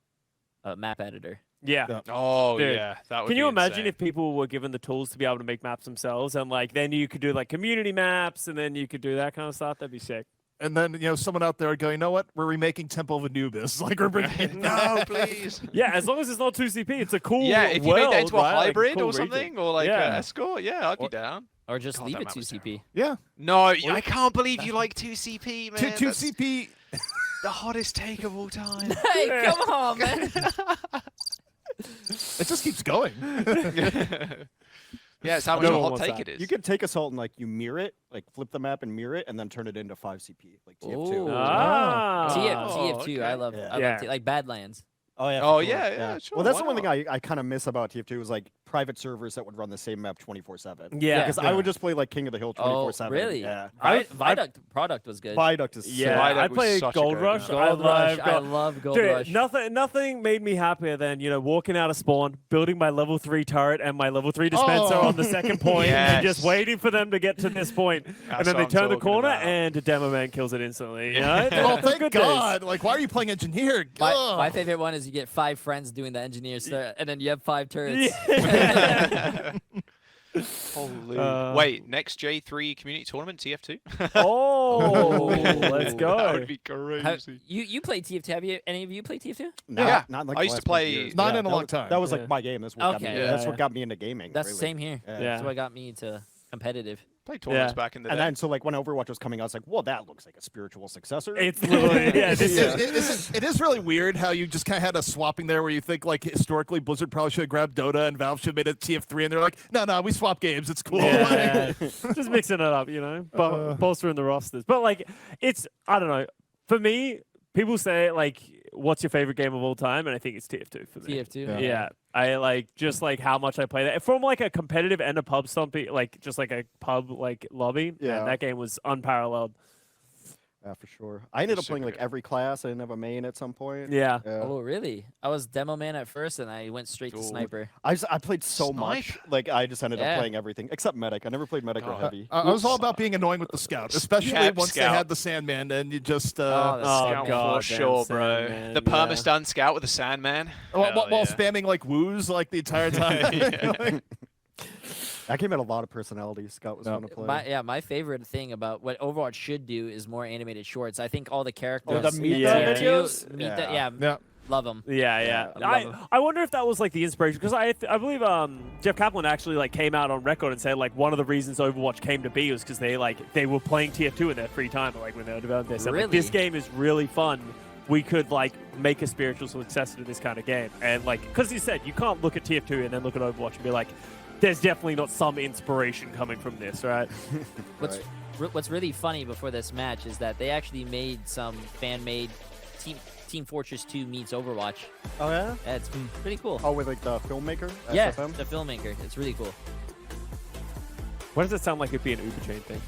map editor. Yeah. Yeah. sure. Oh Dude, yeah, that would. Can be you imagine insane. if people were given the tools to be able to make maps themselves, and like then you could do like community maps, and then you could do that kind of stuff? That'd be sick. and then someone out there going, you know what? We're remaking Temple of Anubis. Like we're bringing it No, please. Yeah, as long as it's not 2CP, it's a cool Yeah, if you world, made that into a right? Like, hybrid cool or something, region. or like Yeah. escort, yeah, I'd be down. Or just God, leave that it map was 2CP. Yeah. No, I can't believe you like 2CP, man. Two That's CP. the hottest take of all time. Hey, come on, man. It just keeps going. Yeah, it's how much No of a one hot wants take that. it is. You could take Assault and like you mirror it, like flip the map and mirror it, and then turn it into 5 CP, like TF2. Ooh. Ah. TF2, okay. I love, Yeah. I love like Badlands. Oh yeah. Oh, for sure. yeah, sure, Well, that's why the one thing not? I kind of miss about TF2 was like private servers that would run the same map 24/7. Yeah. Because I would just play like King of the Hill 24/7. Oh, really? Yeah. Viaduct product was good. Viaduct is Yeah, Viaduct I was play such a Gold great Rush. map. Gold I Rush. love I love Gold Dude, Rush. nothing made me happier than walking out of spawn, building my level 3 turret and my level 3 dispenser Oh. on the second point, and just Yes. waiting for them to get to this point, and That's then they what I'm turn the talking corner about. and a demo man kills it instantly. You know? Well, Those are thank good days. God. Like, why are you playing engineer? My Ugh. favorite one is you get 5 friends doing the engineer stuff, and then you have 5 turrets. Holy. Wait, next J3 community tournament, TF2? Oh, let's go. That would be Have- crazy. you play TF2? Have you any of you played TF2? Nah, Yeah. not in, like I the used to last play- couple years. Not in a that long was- time. That was Yeah. like my game. That's what got me. Okay. That's Yeah. what got me into gaming. That's really. the same here. Yeah. Yeah. That's what got me into competitive. Played tournaments Yeah. back in the And day. then so like when Overwatch was coming out, it's like, well, that looks like a spiritual successor. It's literally this is It is really weird how you just kind of had a swapping there where you think like historically Blizzard probably should have grabbed Dota and Valve should have made it TF3 and they're like, no, we swap games. It's cool. yeah, just mixing it up, bolstering the rosters. But like, it's I don't know. For me, people say like, "What's your favorite game of all time?" And I think it's TF2 for me. TF2. Yeah. I like just like how much I play that from like a competitive and a pub stomping, like just like a pub like lobby. Yeah. Man, that game was unparalleled. Yeah, for sure. I ended up Super playing like good. every class. I didn't have a main at some point. Yeah. Oh, really? I was demo man at first, and I went straight to Ooh. sniper. I played so much. Like I just ended Yeah. up playing everything except medic. I never played medic or Oh. heavy. I was all about being annoying with the scout, especially Yeah, once they scout. had the Sandman and you just the Oh, Scout. God. For sure, bro. Sandman, The perma-stun scout with the Sandman. while Hell yeah. spamming like woos like the entire time. That game had a lot of personality. Scout was fun to play. My favorite thing about what Overwatch should do is more animated shorts. I think all the characters. Oh, the meet Yeah. videos? Meet the- Yeah. Yeah. love them. Yeah. I love I wonder if that was like the inspiration because I believe Jeff Kaplan actually like came out on record and said like one of the reasons Overwatch came to be was because they were playing TF2 in their free time, like when they were developing. They said like, Really? this game is really fun. We could like make a spiritual successor to this kind of game, and like because he said you can't look at TF2 and then look at Overwatch and be like, there's definitely not some inspiration coming from this, right? What's really funny before this match is that they actually made some fan-made Team Fortress 2 meets Overwatch. Oh yeah. Yeah, it's pretty cool. Oh, with like the filmmaker. yeah, SFM? the filmmaker. It's really cool. Why does it sound like it'd be an Uber chain thing?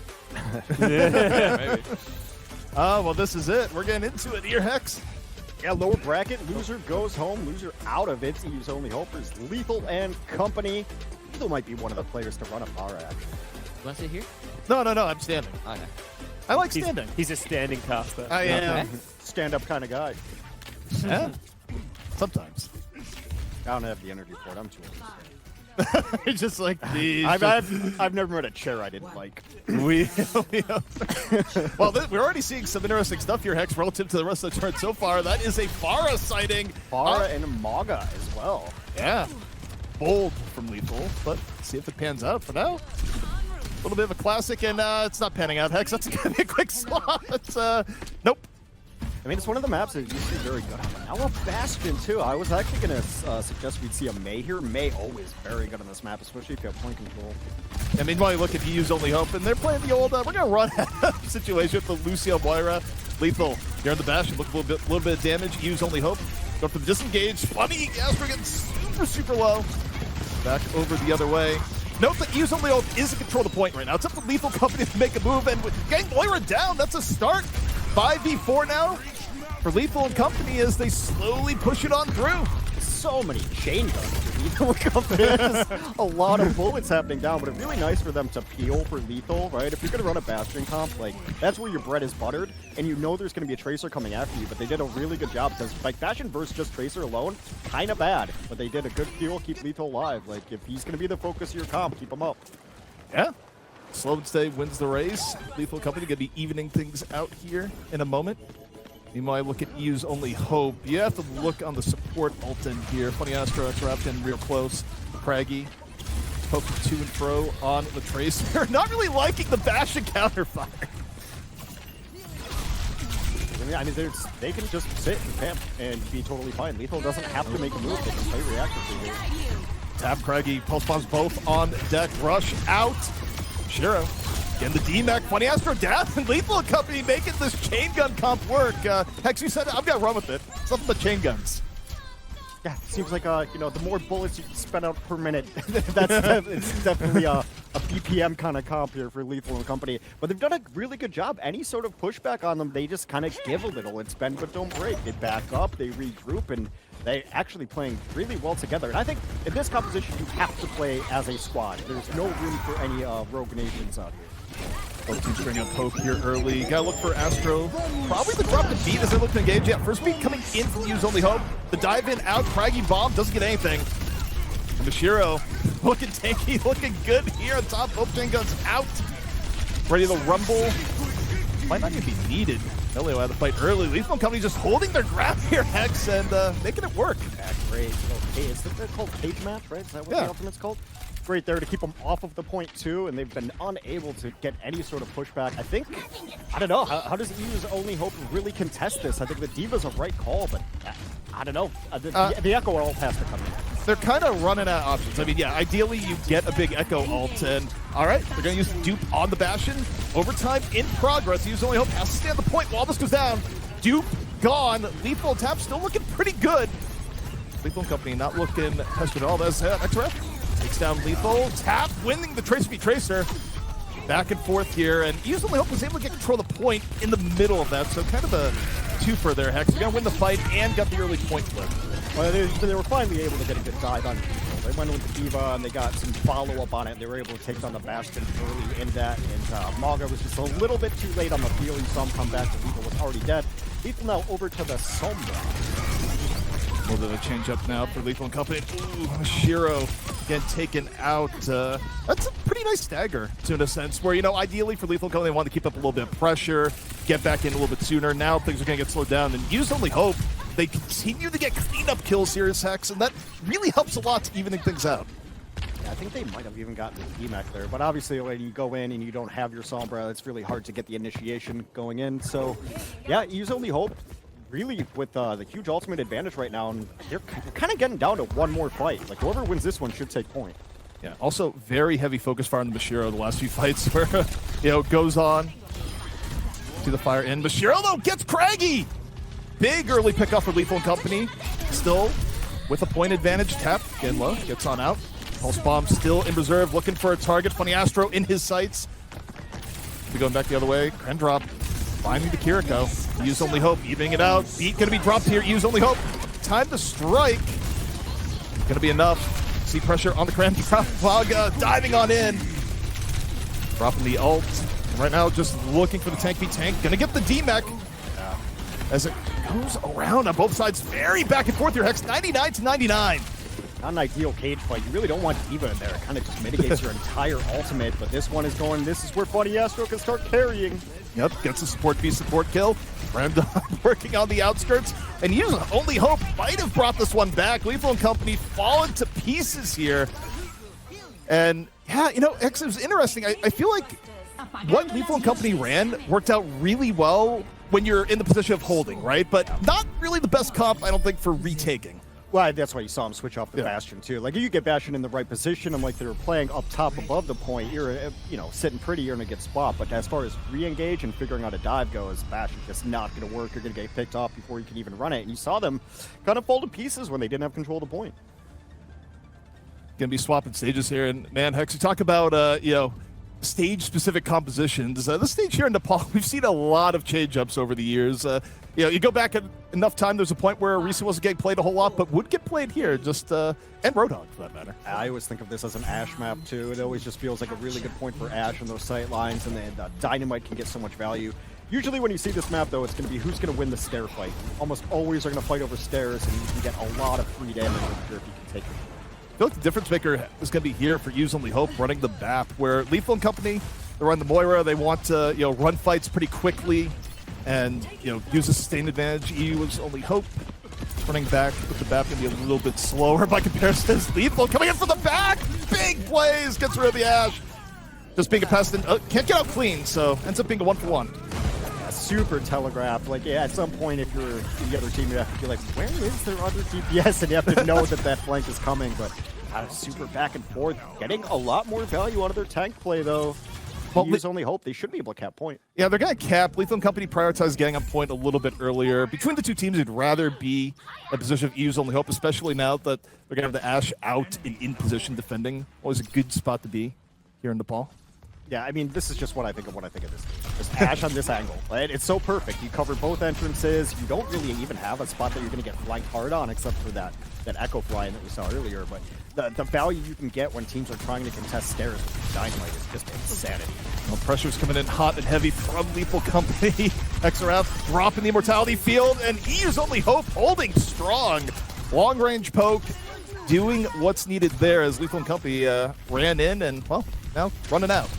Maybe. Well, this is it. We're getting into it here, Hex. Yeah, lower bracket. Loser goes home. Loser out of it. EU's only hope is Lethal and Company. Lethal might be one of the players to run a bar, actually. You want to sit here? No, I'm standing. Okay. I like He's, standing. he's a standing caster. I am. Okay. Stand-up kind of guy. Yeah. Sometimes. I don't have the energy for it. I'm too old. It's just like these. I've never met a chair I didn't like. Well, we're already seeing some interesting stuff here, Hex, relative to the rest of the chart so far. That is a Pharah sighting. Farah and EMONGG as well. Yeah. Bold from Lethal, but see if it pans out for now. A little bit of a classic, and it's not panning out, Hex. That's going to be a quick swap. It's, nope. I mean, it's one of the maps that used to be very good on. Now a Bastion, too. I was actually going to suggest we'd see a Mei here. Mei always very good on this map, especially if you have point control. I mean, while you look at EU's only hope, and they're playing the old, we're going to run situation with the Lucio Moira. Lethal, here in the Bastion, look a little bit of damage. EU's only hope. Go for the disengage. Funny, Gasper getting super low. Back over the other way. Note that EU's only hope is to control the point right now. It's up to Lethal Company to make a move, and with getting Moira down, that's a start. 5v4 now for Lethal and Company as they slowly push it on through. So many chain guns for Lethal Company. There's a lot of bullets happening down, but it's really nice for them to peel for Lethal, right? If you're going to run a Bastion comp, like, that's where your bread is buttered, and you know there's going to be a Tracer coming after you, but they did a really good job, because, like, Bastion versus just Tracer alone, kind of bad, but they did a good peel, keep Lethal alive. Like, if he's going to be the focus of your comp, keep him up. Yeah. Slow and Steady wins the race. Lethal Company going to be evening things out here in a moment. Meanwhile, look at EU's Only Hope. You have to look on the support ult in here. Funny Astro wrapped in real close. Craggy poking to and fro on the Tracer. Not really liking the bash and counter fire. I mean, they can just sit and camp and be totally fine. Lethal doesn't have to make a move. They can play reactively here. Tap Craggy, pulse bombs both on deck. Rush out. Shiro getting the DMAC. Funny Astro down. And Lethal Company making this chain gun comp work. Hex, you said it. I've got to run with it. It's nothing but chain guns. Yeah, seems like you know, the more bullets you spend out per minute, it's definitely a BPM kind of comp here for Lethal and Company. But they've done a really good job. Any sort of pushback on them, they just kind of give a little. It's bend but don't break. They back up, they regroup, and they actually playing really well together. And I think in this composition, you have to play as a squad. There's no room for any rogue nations out here. Both teams bring up Poke here early. Gotta look for Astro. Probably the drop to beat as they look to engage. Yeah, first beat coming in from EU's Only Hope. The dive in out, Craggy bomb, doesn't get anything. And Mashiro looking tanky, looking good here on top. Both chain guns out. Ready to rumble. Might not even be needed. Elio had the fight early. Lethal Company just holding their ground here, Hex, and making it work. Yeah, great. Okay, is that called cage match, right? Is that what the ultimate's called? Great there to keep them off of the point too, and they've been unable to get any sort of pushback. I think, I don't know, how does EU's Only Hope really contest this? I think the Diva's a right call, but I don't know. The Echo ult has to come in. They're kind of running out of options. I mean, yeah, ideally you get a big Echo ult, and all right, they're going to use Dupe on the Bastion. Overtime in progress. EU's Only Hope has to stay on the point while this goes down. Dupe gone. Lethal Tap still looking pretty good. Lethal Company not looking pestered at all. That's next ref. Takes down Lethal. Tap winning the Tracer v Tracer. Back and forth here, and EU's Only Hope was able to get control of the point in the middle of that, so kind of a twofer there, Hex. You gotta win the fight and got the early point flip. Well, they were finally able to get a good dive on Lethal. They went with the Diva, and they got some follow-up on it. They were able to take down the Bastion early in that, and EMONGG was just a little bit too late on the field. You saw him come back, but Lethal was already dead. Lethal now over to the Sombra. A little bit of a change up now for Lethal and Company. Ooh, Shiro again taken out. That's a pretty nice stagger, to in a sense, where, you know, ideally for Lethal and Company, they want to keep up a little bit of pressure, get back in a little bit sooner. Now things are going to get slowed down, and EU's Only Hope, they continue to get cleanup kills here as Hex, and that really helps a lot to evening things out. Yeah, I think they might have even gotten the EMONGG there, but obviously when you go in and you don't have your Sombra, it's really hard to get the initiation going in. So, yeah, EU's Only Hope, really with the huge ultimate advantage right now, and they're kind of getting down to one more fight. Like, whoever wins this one should take point. Yeah, also very heavy focus fire on the Mashiro the last few fights where, you know, goes on to the fire in. Mashiro, though, gets Craggy! Big early pickoff for Lethal and Company. Still with a point advantage. Tap, getting low, gets on out. Pulse Bomb still in reserve, looking for a target. Funny Astro in his sights. Be going back the other way. Grand drop. Finding the Kiriko. EU's Only Hope, evening it out. Beat gonna be dropped here. EU's Only Hope. Time to strike. Gonna be enough. See pressure on the Grand drop. Vaga diving on in. Dropping the ult. And right now, just looking for the tank v tank. Gonna get the DMAC. As it goes around on both sides. Very back and forth here, Hex. 99 to 99. Not an ideal cage fight. You really don't want Diva in there. It kind of just mitigates your entire ultimate, but this one is going, this is where Funny Astro can start carrying. Yep, gets a support V support kill. Random working on the outskirts. And EU's Only Hope might have brought this one back. Lethal and Company falling to pieces here. And yeah, you know, X, it was interesting. I feel like what Lethal and Company ran worked out really well when you're in the position of holding, right? But not really the best comp, I don't think, for retaking. Well, that's why you saw him switch off the Bastion, too. Like, if you get Bastion in the right position, and like they were playing up top above the point, you're, you know, sitting pretty, you're in a good spot. But as far as re-engage and figuring out a dive goes, Bastion's just not going to work. You're going to get picked off before you can even run it. And you saw them kind of fall to pieces when they didn't have control of the point. Gonna be swapping stages here. And man, Hex, you talk about, you know, stage-specific compositions. This stage here in Nepal, we've seen a lot of change-ups over the years. You know, you go back enough time, there's a point where Arisa wasn't getting played a whole lot, but would get played here, just, and Roadhog, for that matter. I always think of this as an Ashe map, too. It always just feels like a really good point for Ashe and those sight lines, and then Dynamite can get so much value. Usually when you see this map, though, it's going to be who's going to win the stair fight. Almost always are going to fight over stairs, and you can get a lot of free damage if you can take it. I feel like the difference maker is going to be here for EU's Only Hope running the BAP, where Lethal and Company, They run the Moira. They want to, run fights pretty quickly and, use a sustained advantage. EU was only hope. Running back with the BAP going to be a little bit slower by comparison to Lethal. Coming in from the back. Big plays. Gets rid of the Ash. Just being a pest and can't get out clean, so ends up being a 1-for-1. Yeah, super telegraphed. Like, yeah, at some point, if you're the other team, you have to be like, where is their other DPS? And you have to know that flank is coming, but super back and forth. Getting a lot more value out of their tank play, though. Well, EU's only hope. They should be able to cap point. Yeah, they're going to cap. Lethal & Company prioritized getting on point a little bit earlier. Between the two teams, it'd rather be a position of EU's only hope, especially now that they're going to have the Ashe out and in position defending. Always a good spot to be here in Nepal. Yeah, I mean, this is just what I think of this team. Just Ashe on this angle, right? It's so perfect. You cover both entrances. You don't really even have a spot that you're going to get flanked hard on, except for that Echo fly that we saw earlier. But the value you can get when teams are trying to contest stairs with Dynamite is just insanity. Well, pressure's coming in hot and heavy from Lethal Company. XRF dropping the Immortality field, and EU's only hope holding strong. Long-range poke, doing what's needed there as Lethal & Company ran in and, well, now running out.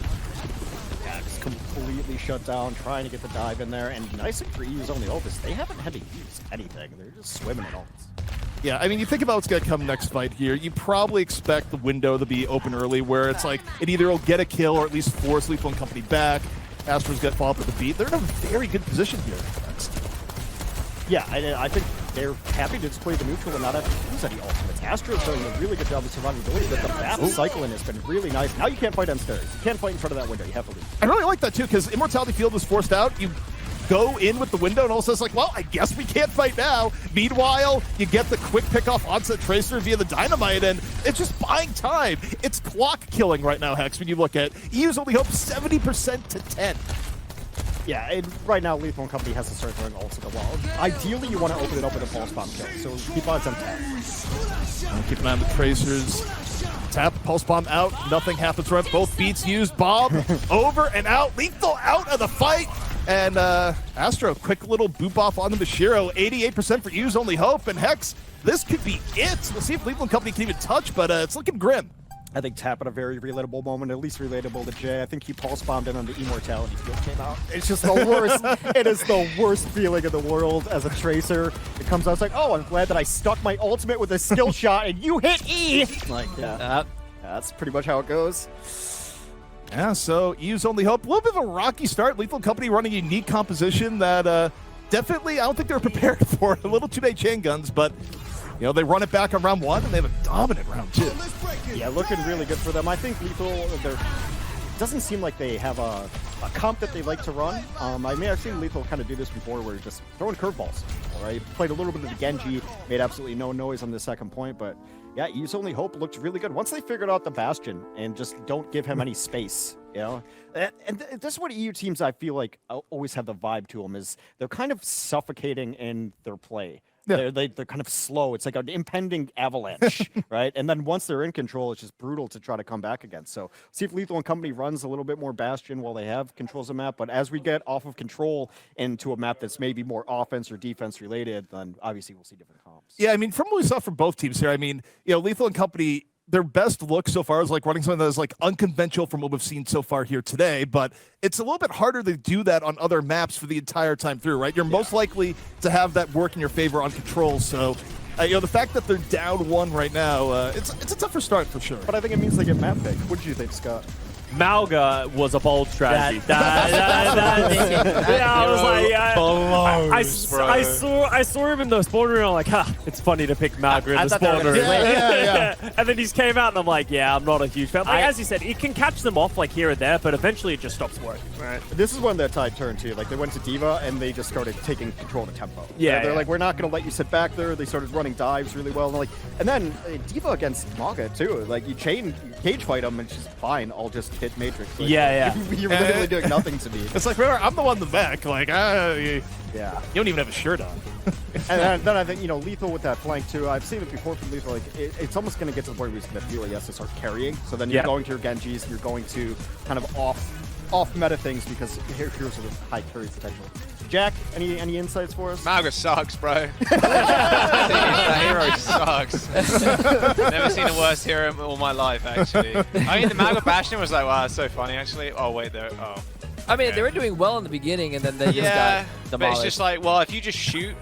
Yeah, just completely shut down, trying to get the dive in there. And nice thing for EU's only hope is they haven't had to use anything. They're just swimming in ults. Yeah, I mean, you think about what's going to come next fight here. You probably expect the window to be open early where it's like it either will get a kill or at least force Lethal & Company back. Astro's got to fall up with the beat. They're in a very good position here. Yeah, I think they're happy to just play the neutral and not have to use any ultimates. Astro's doing a really good job of survivability, but the BAP cycling has been really nice. Now you can't fight on stairs. You can't fight in front of that window. You have to leave. I really like that, too, because Immortality Field was forced out. You go in with the window, and also it's like, well, I guess we can't fight now. Meanwhile, you get the quick pick-off onset Tracer via the Dynamite, and it's just buying time. It's clock killing right now, Hex, when you look at EU's only hope 70% to 10. Yeah, and right now Lethal & Company has to start throwing ults at the wall. Ideally, you want to open it up with a pulse bomb kill, so keep odds on tap. Keep an eye on the Tracers. Tap, pulse bomb out, nothing happens right. Both beats used, Bob over and out. Lethal out of the fight. And Astro, quick little boop off on the Mashiro. 88% for EU's only hope. And Hex, this could be it. We'll see if Lethal & Company can even touch, but it's looking grim. I think Tap at a very relatable moment, at least relatable to Jay. I think he pulse bombed in on the Immortality field came out. It's just the worst. It is the worst feeling in the world as a Tracer. It comes out, it's like, oh, I'm glad that I stuck my ultimate with a skill shot and you hit E! Like, yeah, that's pretty much how it goes. Yeah, so EU's only hope. A little bit of a rocky start. Lethal & Company running a unique composition that definitely, I don't think they were prepared for. A little too many chain guns, but they run it back on round 1, and they have a dominant round 2. Yeah, looking really good for them. I think Lethal, it doesn't seem like they have a comp that they like to run. I may have seen Lethal kind of do this before where just throwing curveballs. Right? Played a little bit of the Genji, made absolutely no noise on the second point, but yeah, EU's only hope looked really good. Once they figured out the Bastion and just don't give him any space, And this is what EU teams, I feel like, always have the vibe to them, is they're kind of suffocating in their play. Yeah. They're kind of slow. It's like an impending avalanche, right? And then once they're in control, it's just brutal to try to come back again. So see if Lethal & Company runs a little bit more Bastion while they have controls of the map. But as we get off of control into a map that's maybe more offense or defense related, then obviously we'll see different comps. Yeah, I mean, from what we saw from both teams here, I mean, Lethal & Company, their best look so far is like running something that is like unconventional from what we've seen so far here today, but it's a little bit harder to do that on other maps for the entire time through, right? You're most likely to have that work in your favor on control, so the fact that they're down 1 right now, it's a tougher start for sure. But I think it means they get map pick. What did you think, Scott? Malga was a bold strategy. I was like, I saw him in the spawn room. I'm like, it's funny to pick Malga in the spawn room. Yeah. And then he just came out, and I'm like, yeah, I'm not a huge fan. Like, as you said, it can catch them off like here and there, but eventually it just stops working. Right. This is when that tide turned too. Like they went to D.Va and they just started taking control of the tempo. Yeah, they're like, we're not going to let you sit back there. They started running dives really well, and then D.Va against EMONGG too. Like you cage fight them, and she's fine. I'll just hit Matrix. Like, you're literally doing nothing to me. It's like, remember, I'm the one in the back. Like, you don't even have a shirt on. And then I think, Lethal with that flank too. I've seen it before from Lethal. Like it's almost going to get to the point where he's going to feel he has to start carrying. So then you're going to your Genjis, you're going to kind of off off meta things because here's the high carry potential. Jack, any insights for us? Malga sucks, bro. That hero sucks. Never seen a worse hero in all my life, actually. I mean, the Malga Bastion was like, wow, that's so funny, actually. Oh, wait, there. Oh. I mean, they were doing well in the beginning, and then they just got But demolished. it's just like, well, if you just shoot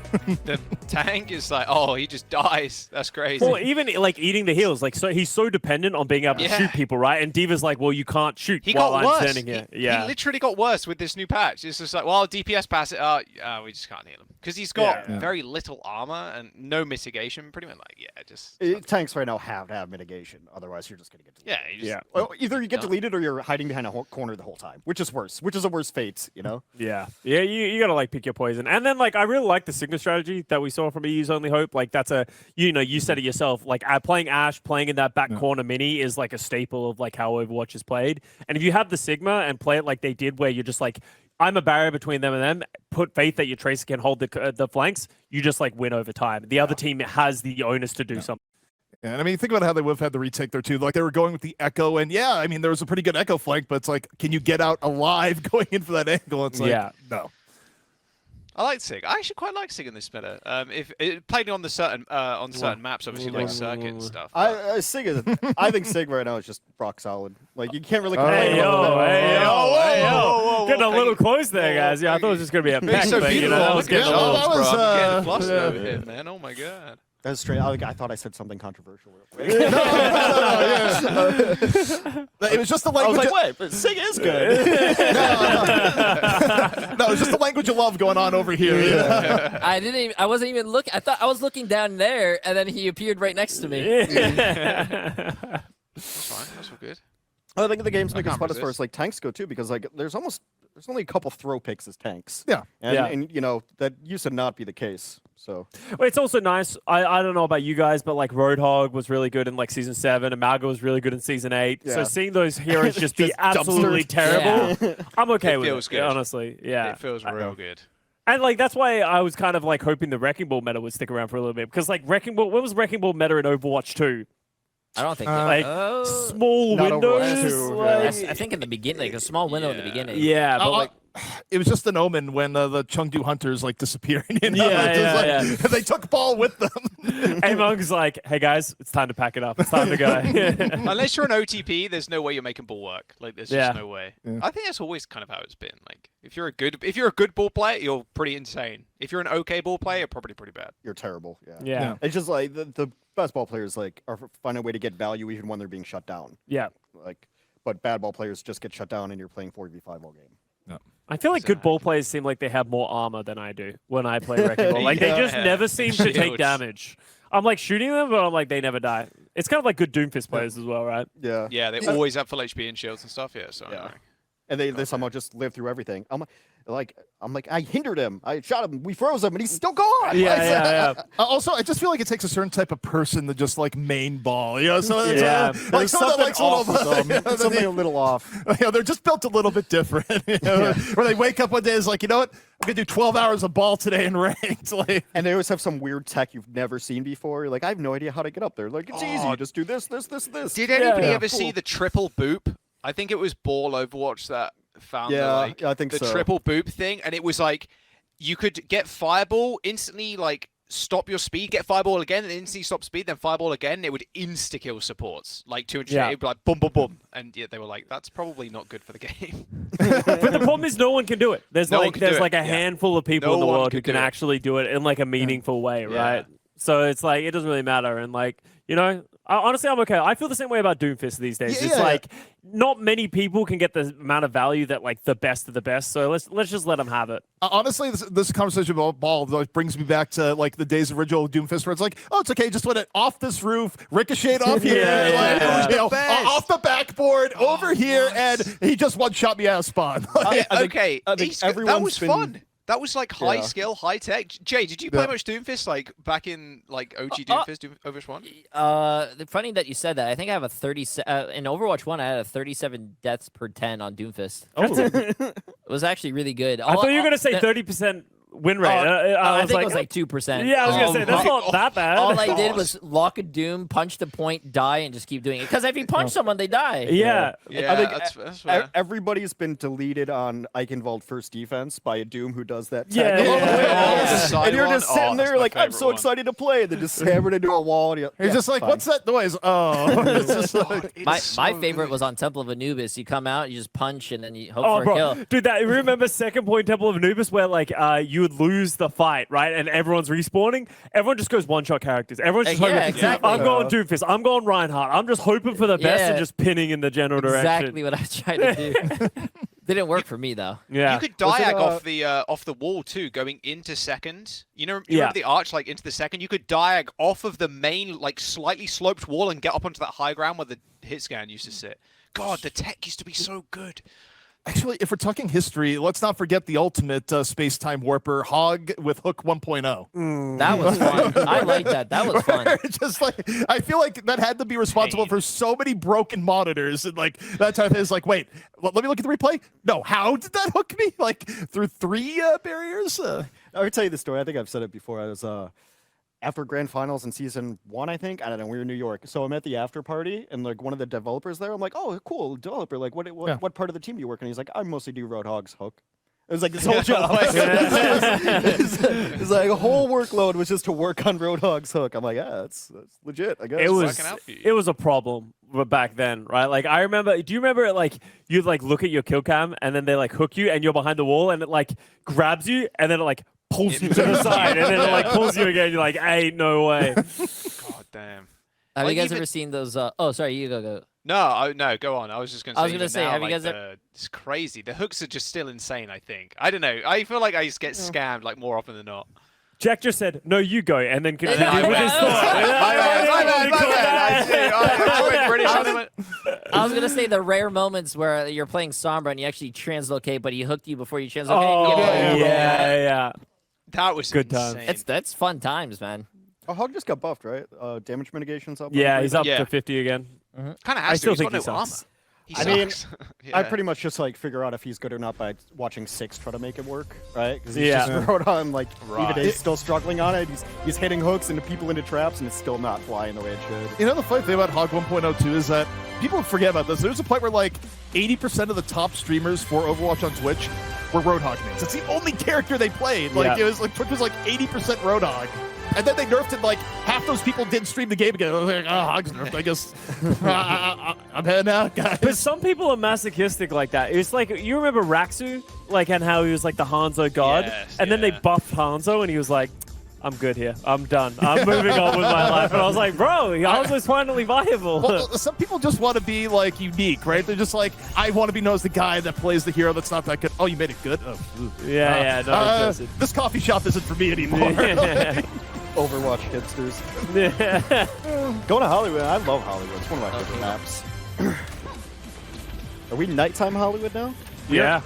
the tank, it's like, oh, he just dies. That's crazy. Well, even like eating the heals, like so he's so dependent on being able to Yeah. shoot people, right? And Diva's like, well, you can't shoot He while got I'm worse. standing here. He literally got worse with this new patch. It's just like, well, DPS pass it. We just can't heal him because he's got Yeah. very little armor and no mitigation. Pretty much, like, yeah, just Tanks right now have to have mitigation, otherwise you're just gonna get deleted. yeah, you just, Yeah. Well, either you get No. deleted or you're hiding behind a corner the whole time, which is worse. Which is a worse fate, you know? Yeah, you gotta like pick your poison, and then like I really like the Sigma strategy that we saw from EU's Only Hope. Like that's you said it yourself. Like playing Ashe, playing in that back corner mini is like a staple of like how Overwatch is played. And if you have the Sigma and play it like they did, where you're just like, I'm a barrier between them and them. Put faith that your Tracer can hold the flanks. You just like win over time. The other team has the onus to do something. And I mean, think about how they would have had the retake there too. Like they were going with the Echo, and yeah, I mean, there was a pretty good Echo flank, but it's like, can you get out alive going in for that angle? It's like, no. I like Sig. I actually quite like Sig in this meta. If it played on the certain maps, obviously like circuit and stuff. I think Sig right now is just rock solid. Like you can't really. Hey yo, getting a little Thank you. close there, guys. Yeah, I thought it was just gonna be a It's peck, so but beautiful. that was Look at getting a those, little. that was, bro. I'm getting flustered yeah. over here, man. Oh my god. That's straight. I thought I said something controversial. Real quick. It was just the I was language. like, wait, but Sig is good. No, it was just the language of love going on over here. Yeah. I wasn't even looking. I thought I was looking down there, and then he appeared right next to me. That's fine. That's all good. I think the game's making can't fun as far resist. as like tanks go too, because like there's only a couple throw picks as tanks. Yeah. And you know that used to not be the case. So Well, it's also nice. I don't know about you guys, but like Roadhog was really good in like season 7, and Malga was really good in season 8. So Yeah. seeing those heroes just be Just absolutely dumpsters. terrible, I'm okay with feels it. good. Honestly, yeah. It feels real good. And like that's why I was kind of like hoping the Wrecking Ball meta would stick around for a little bit, because like Wrecking Ball, when was Wrecking Ball meta in Overwatch 2? I don't think Like oh, small Not windows. Overwatch 2, like- I think in the beginning, like a small window in the beginning. yeah, but like. It was just an omen when the Chengdu hunters like disappearing. You know? Yeah, It's just yeah, like, They took ball with them. EMONGG's like, hey guys, it's time to pack it up. It's time to go. Unless you're an OTP, there's no way you're making ball work. Like there's Yeah. just no way. Yeah. I think that's always kind of how it's been. Like if you're a good ball player, you're pretty insane. If you're an okay ball player, you're probably pretty bad. you're terrible. Yeah. Yeah. It's just like the best ball players like are find a way to get value even when they're being shut down. Yeah. Like, but bad ball players just get shut down and you're playing 4v5 all game. I feel like good ball players seem like they have more armor than I do when I play Wrecking Ball. Like they just Yeah. never seem to take Shields. damage. I'm like shooting them, but I'm like they never die. It's kind of like good Doomfist players as well, right? Yeah. Yeah, they always have full HP and shields and stuff. Yeah, so Yeah. annoying. And they somehow just live through everything. I'm like, I hindered him. I shot him. We froze him, and he's still gone. Yeah. Also, I just feel like it takes a certain type of person to just like main ball. You know, so it's, Yeah. like There's someone that something likes off with them. Yeah, There's something a little off. you know, they're just built a little bit different. You know? Where they wake up one day is like, you know what? I'm gonna do 12 hours of ball today in ranked. Like, And they always have some weird tech you've never seen before. You're like, I have no idea how to get up there. Like, it's easy. You just do this. Did anybody yeah. ever see the triple boop? I think it was Ball Overwatch that found Yeah, I think the so. triple boop thing, and it was like you could get Fireball instantly, like stop your speed, get Fireball again, and instantly stop speed, then Fireball again. And it would insta kill supports like 200. Yeah. It'd be like boom, boom, boom, and yeah, they were like, that's probably not good for the game. But the problem is no one can do it. There's No one like can do there's it, like a yeah. handful of people No in the one world can who can do it. actually do it in like a meaningful way, Yeah. right? So it's like it doesn't really matter. And like, you know, honestly, I'm okay. I feel the same way about Doomfist these days. Yeah, It's yeah. like not many people can get the amount of value that like the best of the best. So let's just let them have it. honestly, this conversation about ball like, brings me back to like the days of original Doomfist, where it's like, oh, it's okay, just went it off this roof, ricocheted off here, Yeah, like, yeah. you know, Best. off the backboard, over here, and he just one shot me out of spawn. I think- Okay, I think that everyone's was been- fun. That was like high Yeah. skill, high tech. Jay, did you play Yeah. much Doomfist like back in like OG Doomfist, Overwatch 1? Funny that you said that. I think I have a 30 in Overwatch 1. I had a 37 deaths per 10 on Doomfist. Oh. It was actually really good. I thought you were gonna say 30% win rate? I was think it was like 2%. yeah, I was gonna say that's not that bad. All I did was lock a doom, punch the point, die, and just keep doing it. Because if you punch someone, they die. Yeah. Yeah, I think that's fair. everybody's been deleted on Eichenwald first defense by a Doom who does that. Yeah, tag all the way yeah. along. The side And you're one? just Oh, sitting that's there my like, I'm favorite so one. excited to play. And then just hammered into a wall. And You're yeah, just like, fine. what's that noise? Oh, it's just like, My favorite was on Temple of Anubis. You come out, you just punch, and then you hope Oh, for a bro, kill. dude, that remember Second Point Temple of Anubis where like you would lose the fight, right? And everyone's respawning. Everyone just goes one-shot characters. Everyone's just Yeah, hoping, exactly. I'm going Doomfist. I'm going Reinhardt. I'm just hoping for the best Yeah. and just pinning in the general direction. Exactly what I tried to do. Didn't work for me though. Yeah. You could Was it, diag off the wall too, going into second. You know, you Yeah. remember the arch like into the second. You could diag off of the main like slightly sloped wall and get up onto that high ground where the hit scan used to sit. God, the tech used to be so good. actually, if we're talking history, let's not forget the ultimate space-time warper, Hog with Hook 1.0. That was fun. I like that. That was fun. Just like, I feel like that had to be responsible for so many broken monitors, and like that time is like, wait, let me look at the replay. No, how did that hook me? Like through 3 barriers? I would tell you the story. I think I've said it before. I was after grand finals in season 1, I think. I don't know. We were in New York, so I'm at the after party, and like one of the developers there. I'm like, oh, cool developer. Like, what part of the team do you work in? He's like, I mostly do Roadhog's Hook. It was like this whole job. It's like a whole workload was just to work on Roadhog's Hook. I'm like, yeah, that's legit. I guess It was working out for you. it was a problem back then, right? Like I remember. Do you remember like you'd like look at your kill cam and then they like hook you and you're behind the wall and it like grabs you and then it like pulls you to the side and then it like pulls you again. You're like, ain't no way. God damn. Have Like, you guys even- ever seen those? Oh, sorry, you go. No, no, go on. I was just going to say. I was gonna even say, now, have you like, guys it's crazy. The hooks are just still insane. I think. I don't know. I feel like I just get scammed like more often than not. Jack just said, "No, you go," and then continued My with his bad. thought. My bad. I see. I went British. I went- I was gonna say the rare moments where you're playing Sombra and you actually translocate, but he hooked you before you translocate. Oh, and you get the- yeah. That was Good times. insane. That's fun times, man. Oh, Hog just got buffed, right? Damage mitigation's up. Yeah, he's up Yeah. to 50 again. Kind of I has still to. He's think got he no sucks. armor. He I mean, sucks. I Yeah. pretty much just like figure out if he's good or not by watching Six try to make it work, right? Because he's Yeah. just wrote on like Right. even he's still struggling on it. He's hitting hooks into people into traps, and it's still not flying the way it should. You know, the funny thing about Hog 1.0 too is that people forget about this. There's a point where like 80% of the top streamers for Overwatch on Twitch were Roadhog mains. It's the only character they played. Like Yeah. it was like Twitch was like 80% Roadhog. And then they nerfed it, like, half those people didn't stream the game again. I was like, oh, Hog's nerfed. I guess I'm heading out, guys. But some people are masochistic like that. It's like, you remember Raxu? Like, and how he was like the Hanzo god? Yes, and then they yeah. buffed Hanzo and he was like, I'm good here. I'm done. I'm moving on with my life. And I was like, bro, Hanzo's finally viable. Well, some people just want to be, like, unique, right? They're just like, I want to be known as the guy that plays the hero that's not that good. Oh, you made it good? Oh, ooh. yeah, no, it doesn't. This coffee shop isn't for me anymore. Overwatch hipsters. Going to Hollywood. I love Hollywood. It's one of my favorite maps. Are we nighttime Hollywood now? yeah.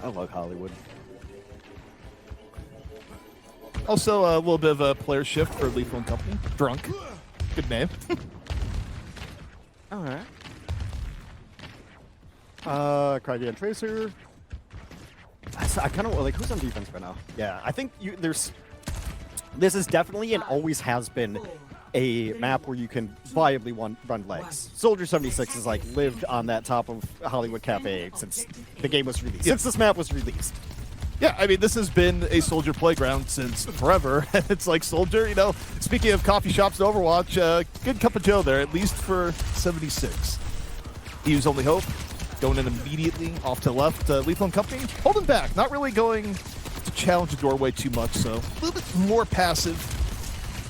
I love Hollywood. Also, a little bit of a player shift for Lethal & Company. Drunk. Good name. All right. Crygen Tracer. I kind of like who's on defense right now. Yeah, I think there's. This is definitely and always has been a map where you can viably run legs. Soldier 76 has like lived on that top of Hollywood Cafe since the game was released. Since this map was released. Yeah, I mean, this has been a Soldier playground since forever. It's like Soldier, you know, speaking of coffee shops to Overwatch, good cup of joe there, at least for 76. EU's only hope, going in immediately off to the left. Lethal & Company holding back, not really going to challenge the doorway too much, so a little bit more passive.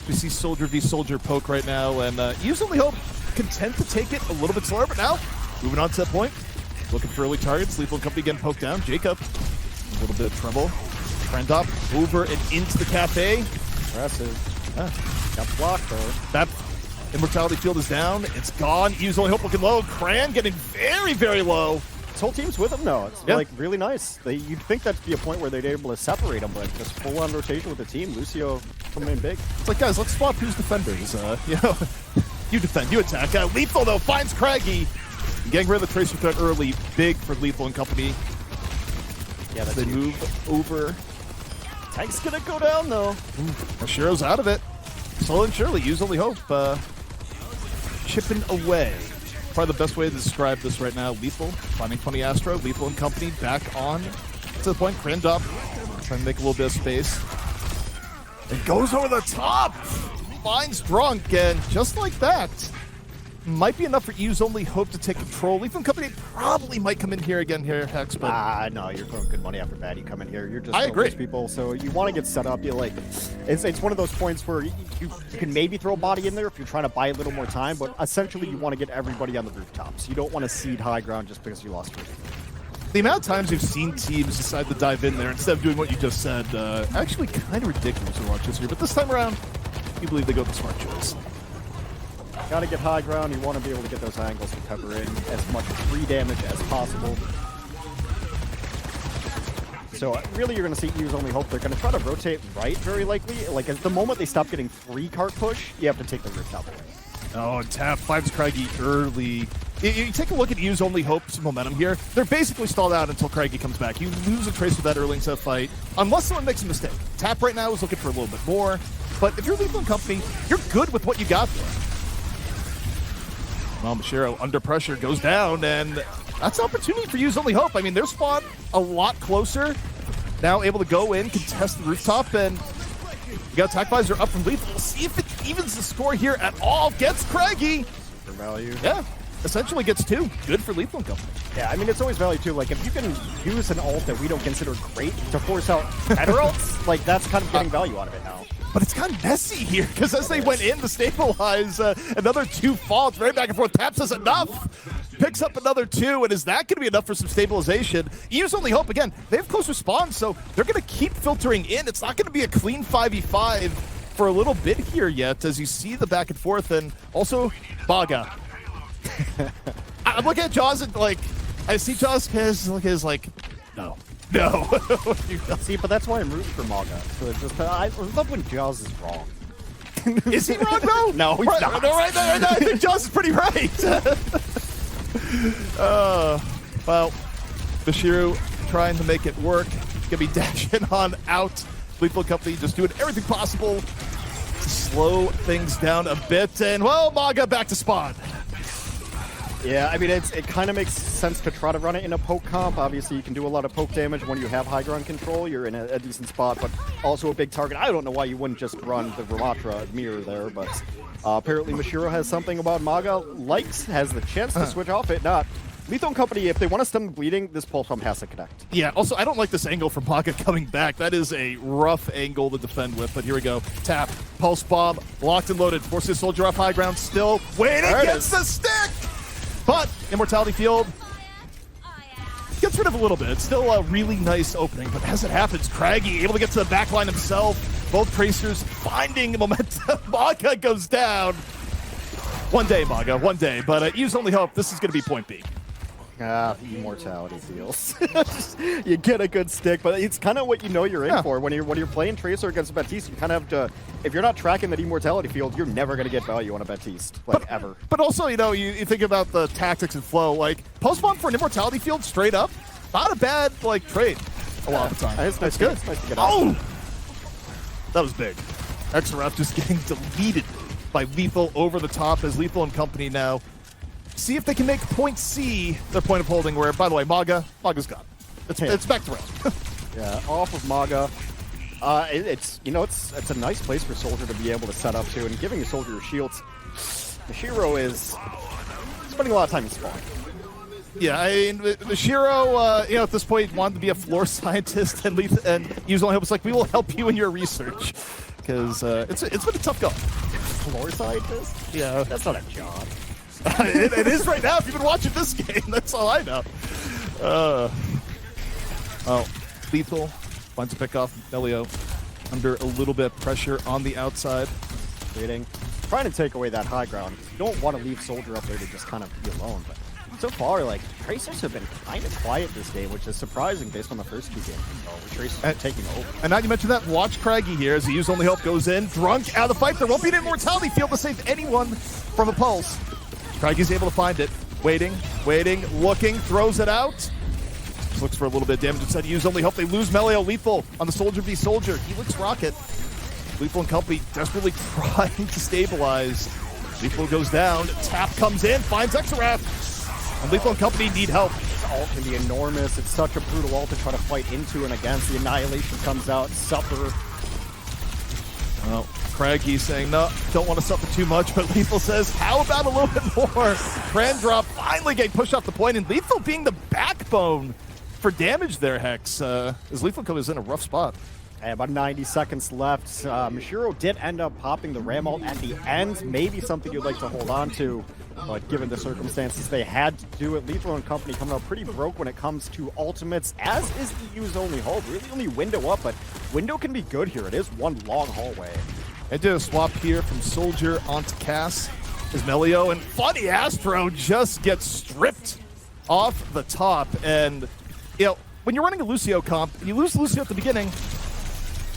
We see Soldier v Soldier poke right now, and EU's only hope content to take it a little bit slower, but now moving on to that point, looking for early targets. Lethal & Company getting poked down. Jacob. A little bit of trouble. Trend up, over and into the cafe. Impressive. Got blocked though. That Immortality Field is down. It's gone. Eve's only hope looking low. Cran getting very, very low. This whole team's with him now. It's Yeah. like really nice. You'd think that'd be a point where they'd be able to separate them, but just full on rotation with the team. Lucio coming in big. It's like, guys, let's swap who's defenders. You know, you defend, you attack. Lethal, though, finds Craggy. Getting rid of the Tracer threat early. Big for Lethal & Company. Yeah, that's They huge. move over Tank's gonna go down though. Mashiro's out of it. Slowly and surely, use only hope. Chipping away. Probably the best way to describe this right now. Lethal, finding 20 Astro. Lethal and company back on to the point. Cringe up. Trying to make a little bit of space. It goes over the top. Finds Drunk, and just like that, might be enough for Use Only Hope to take control. Lethal and company probably might come in here again here, Hex, but No, you're throwing good money after bad. You come in here, you're just I agree. people, so you want to get set up. You like, it's one of those points where you can maybe throw a body in there if you're trying to buy a little more time, but essentially you want to get everybody on the rooftops. You don't want to cede high ground just because you lost your the amount of times we've seen teams decide to dive in there instead of doing what you just said, actually kind of ridiculous to watch this year. But this time around, you believe they go the smart choice. Got to get high ground. You want to be able to get those angles to cover in as much free damage as possible. So really, you're going to see Use Only Hope. They're going to try to rotate right, very likely. Like at the moment they stop getting free cart push, you have to take the rooftop away. Oh, and Tap finds Craigie early. You take a look at Use Only Hope's momentum here. They're basically stalled out until Craigie comes back. You lose a trace with that early into the fight, unless someone makes a mistake. Tap right now is looking for a little bit more, but if you're Lethal and company, you're good with what you got there. Well, Mashiro under pressure goes down, and that's an opportunity for Use Only Hope. I mean, their spawn a lot closer. Now able to go in, contest the rooftop, and you got Attack Visor up from Lethal. We'll see if it evens the score here at all. Gets Craigie. For value. Yeah, essentially gets 2. Good for Lethal and company. Yeah, I mean, it's always value too. Like, if you can use an ult that we don't consider great to force out better ults, like, that's kind of getting value out of it now. But it's kind of messy here, because as they went in to stabilize, another 2 falls, very back and forth. Tap says enough, picks up another 2, and is that going to be enough for some stabilization? Use Only Hope, again, they have close response, so they're going to keep filtering in. It's not going to be a clean 5v5 for a little bit here yet, as you see the back and forth, and also Baga. I'm looking at Jaws and, like, I see Jaws his like, no. No. See, but that's why I'm rooting for Maga. So it's just, I love when Jaws is wrong. Is he wrong, though? No, he's right, not. No, right, I think Jaws is pretty right. Well, Bashiru trying to make it work. Gonna be dashing on out. Lethal Company just doing everything possible to slow things down a bit. And, well, Maga back to spawn. Yeah, I mean, it kind of makes sense to try to run it in a poke comp. Obviously, you can do a lot of poke damage when you have high ground control. You're in a decent spot, but also a big target. I don't know why you wouldn't just run the Ramatra mirror there, but apparently Mashiro has something about Maga. Has the chance to switch off it. Not. Lethal and Company, if they want to stem the bleeding, this pulse bomb has to connect. Yeah, also, I don't like this angle from Maga coming back. That is a rough angle to defend with, but here we go. Tap, pulse bomb, locked and loaded. Forces the soldier off high ground, still waiting, gets the stick! But Immortality Field gets rid of a little bit. It's still a really nice opening, but as it happens, Craigie able to get to the back line himself. Both Tracers finding momentum. Maga goes down. One day, Maga, one day. But Use Only Hope, this is going to be point B. Immortality feels. You get a good stick, but it's kind of what you know you're in for. When you're playing Tracer against Baptiste, you kind of have to, if you're not tracking that Immortality Field, you're never going to get value on a Baptiste, like, ever. But also, you know, you think about the tactics and flow, like, post-bomb for an Immortality Field straight up, not a bad, like, trade a lot of the time. It's nice, good. It's nice to get out. Oh! That was big. XRF just getting deleted by Lethal over the top as Lethal and Company now see if they can make point C their point of holding, where, by the way, Maga's gone. It's back to round. Yeah, off of Maga. It's a nice place for Soldier to be able to set up to, and giving your Soldier shields. Mashiro is spending a lot of time in spawn. Yeah, I mean, Mashiro, at this point wanted to be a floor scientist, and Use Only Hope was like, we will help you in your research, because it's been a tough go. Floor scientist? Yeah, that's not a job. it is right now. If you've been watching this game, that's all I know. Lethal finds a pick off Melio under a little bit of pressure on the outside. Waiting. Trying to take away that high ground. You don't want to leave Soldier up there to just kind of be alone, but so far, like, Tracers have been kind of quiet this game, which is surprising based on the first 2 games. Tracers are taking over. And now you mentioned that, watch Craigie here as the Use Only Hope goes in. Drunk out of the fight. There won't be an Immortality Field to save anyone from a pulse. Craigie's able to find it. Waiting, looking, throws it out. looks for a little bit of damage instead. Use only hope they lose Melio. Lethal on the Soldier v Soldier. Helix Rocket. Lethal and company desperately trying to stabilize. Lethal goes down. Tap comes in, finds Exarath. And Lethal and company need help. This ult can be enormous. It's such a brutal ult to try to fight into and against. The Annihilation comes out. Suffer. Well, Craggy saying, no, don't want to suffer too much, but Lethal says, how about a little bit more? Drop finally getting pushed off the point, and Lethal being the backbone for damage there, Hex, as Lethal is in a rough spot. Hey, about 90 seconds left. Mashiro did end up popping the Ram ult at the end. Maybe something you'd like to hold on to, but given the circumstances, they had to do it. Lethal and company coming out pretty broke when it comes to ultimates, as is EU's only hope. Really only window up, but window can be good here. It is one long hallway. I did a swap here from Soldier onto Cass as Melio, and funny Astro just gets stripped off the top. And, you know, when you're running a Lucio comp, and you lose Lucio at the beginning,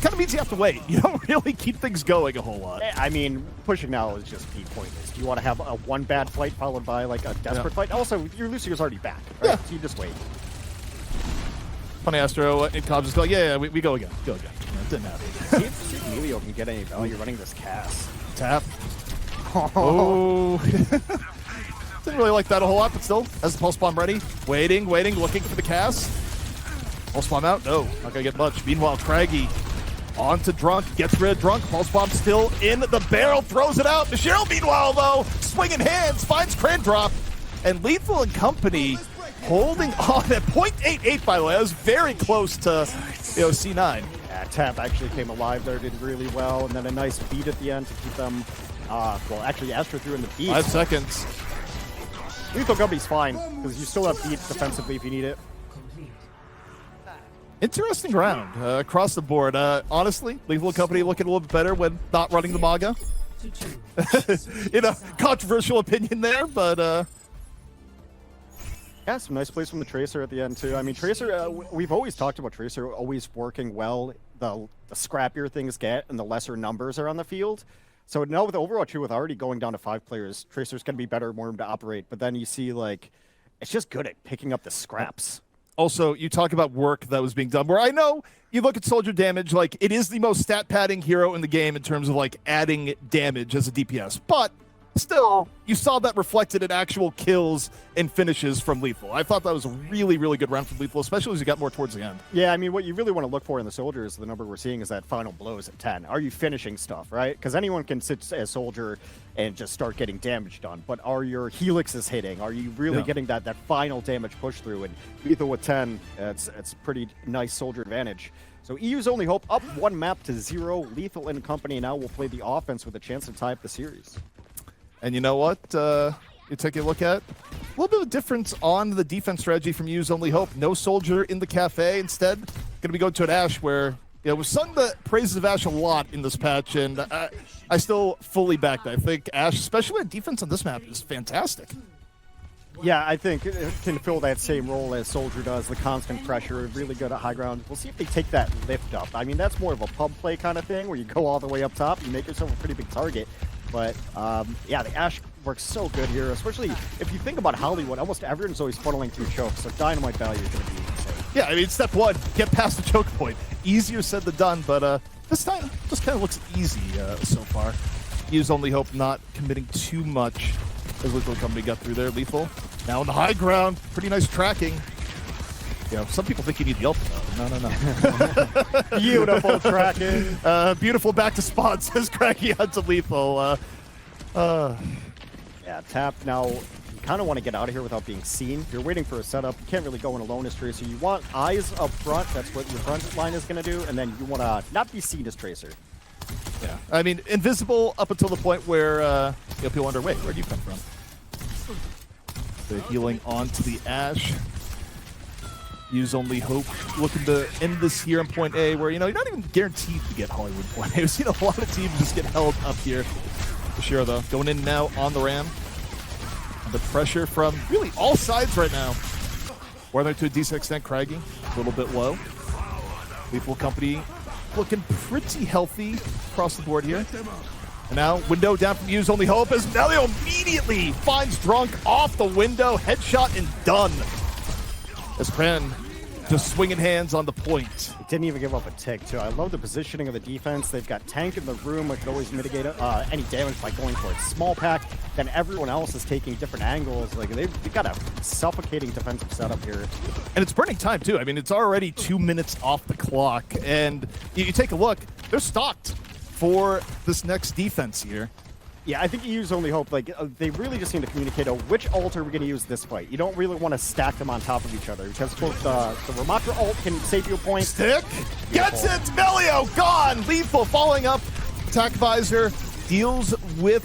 kind of means you have to wait. You don't really keep things going a whole lot. I mean, pushing now is just be pointless. Do you want to have a one bad fight followed by like a desperate fight? Also, your Lucio's already back, right? Yeah. So you just wait. Funny Astro and Cobb just go, yeah, we go again. Go again. It didn't happen. See if Emilio can get any value running this cast. Tap. Oh. Didn't really like that a whole lot, but still, has the pulse bomb ready. Waiting, looking for the cast. Pulse bomb out? No, not gonna get much. Meanwhile, Craggy on to Drunk, gets rid of Drunk. Pulse bomb still in the barrel, throws it out. Michelle, meanwhile, though, swinging hands, finds Drop. And Lethal and company holding on at 0.88, by the way. That was very close to, C9. Yeah, Tap actually came alive there, did really well, and then a nice beat at the end to keep them, well, actually Astro threw in the beat. 5 seconds. Lethal Company's fine, because you still have beat defensively if you need it. Interesting round across the board. Honestly, Lethal Company looking a little bit better when not running the Maga. Controversial opinion there, but yeah, some nice plays from the Tracer at the end too. I mean, Tracer, we've always talked about Tracer always working well. The scrappier things get and the lesser numbers are on the field. So now with Overwatch 2, with already going down to 5 players, Tracer's going to be better, more room to operate. But then you see, like, it's just good at picking up the scraps. Also, you talk about work that was being done, where I know you look at Soldier damage, like, it is the most stat padding hero in the game in terms of, like, adding damage as a DPS. But still, you saw that reflected in actual kills and finishes from Lethal. I thought that was a really, really good round from Lethal, especially as you got more towards the end. Yeah, I mean, what you really want to look for in the Soldier is the number we're seeing is that final blows at 10. Are you finishing stuff, right? Because anyone can sit as Soldier and just start getting damage done. But are your helixes hitting? Are you really getting that final damage push through? And Lethal with 10, it's pretty nice Soldier advantage. So EU's only hope up 1 map to 0. Lethal and company now will play the offense with a chance to tie up the series. And you know what? You take a look at a little bit of difference on the defense strategy from EU's only hope. No Soldier in the cafe. Instead, going to be going to an Ashe where, we've sung the praises of Ashe a lot in this patch, and I still fully back that. I think Ashe, especially at defense on this map, is fantastic. Yeah, I think it can fill that same role as Soldier does, the constant pressure, really good at high ground. We'll see if they take that lift up. I mean, that's more of a pub play kind of thing where you go all the way up top and make yourself a pretty big target. But, yeah, the Ashe works so good here, especially if you think about Hollywood. Almost everyone's always funneling through chokes, so dynamite value is going to be insane. Yeah, I mean, step 1, get past the choke point. Easier said than done, but this time just kind of looks easy so far. EU's only hope not committing too much as Lethal Company got through there. Lethal now on the high ground, pretty nice tracking. Some people think you need the ult, though. No. Beautiful tracking. Beautiful back to spawn, says Cracky onto Lethal. Yeah, Tap now, you kind of want to get out of here without being seen. If you're waiting for a setup, you can't really go in alone as Tracer. You want eyes up front, that's what your front line is going to do, and then you want to not be seen as Tracer. Yeah, I mean, invisible up until the point where people wonder, wait, where'd you come from? The healing onto the Ashe. Use only hope. Looking to end this here in point A, where, you're not even guaranteed to get Hollywood point A. We've seen a lot of teams just get held up here. For sure, though. Going in now on the Ram. The pressure from really all sides right now. Weather to a decent extent, Craggy. A little bit low. Lethal Company looking pretty healthy across the board here. And now, window down from Use Only Hope as Melio immediately finds Drunk off the window. Headshot and done. As Pran just swinging hands on the point. He didn't even give up a tick, too. I love the positioning of the defense. They've got tank in the room, which could always mitigate any damage by going for a small pack. Then everyone else is taking different angles. Like, they've got a suffocating defensive setup here. And it's burning time, too. I mean, it's already 2 minutes off the clock. And you take a look, they're stocked for this next defense here. Yeah, I think EU's only hope, like, they really just need to communicate which ult are we going to use this fight. You don't really want to stack them on top of each other, because both the Ramatra ult can save you a point. Stick gets it. Melio gone. Lethal following up. Attack visor deals with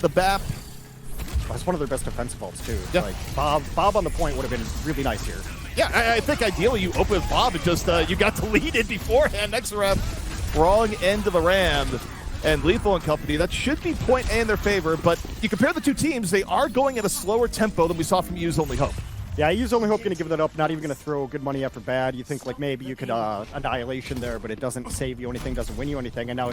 the BAP. That's one of their best defensive ults, too. Yeah. Like, Bob on the point would have been really nice here. Yeah, I think ideally you open with Bob and just you got to lead it beforehand. Next round, wrong end of the round. And Lethal and company, that should be point A in their favor, but you compare the two teams, they are going at a slower tempo than we saw from EU's Only Hope. Yeah, EU's Only Hope going to give that up, not even going to throw good money after bad. You think, like, maybe you could Annihilation there, but it doesn't save you anything, doesn't win you anything. And now,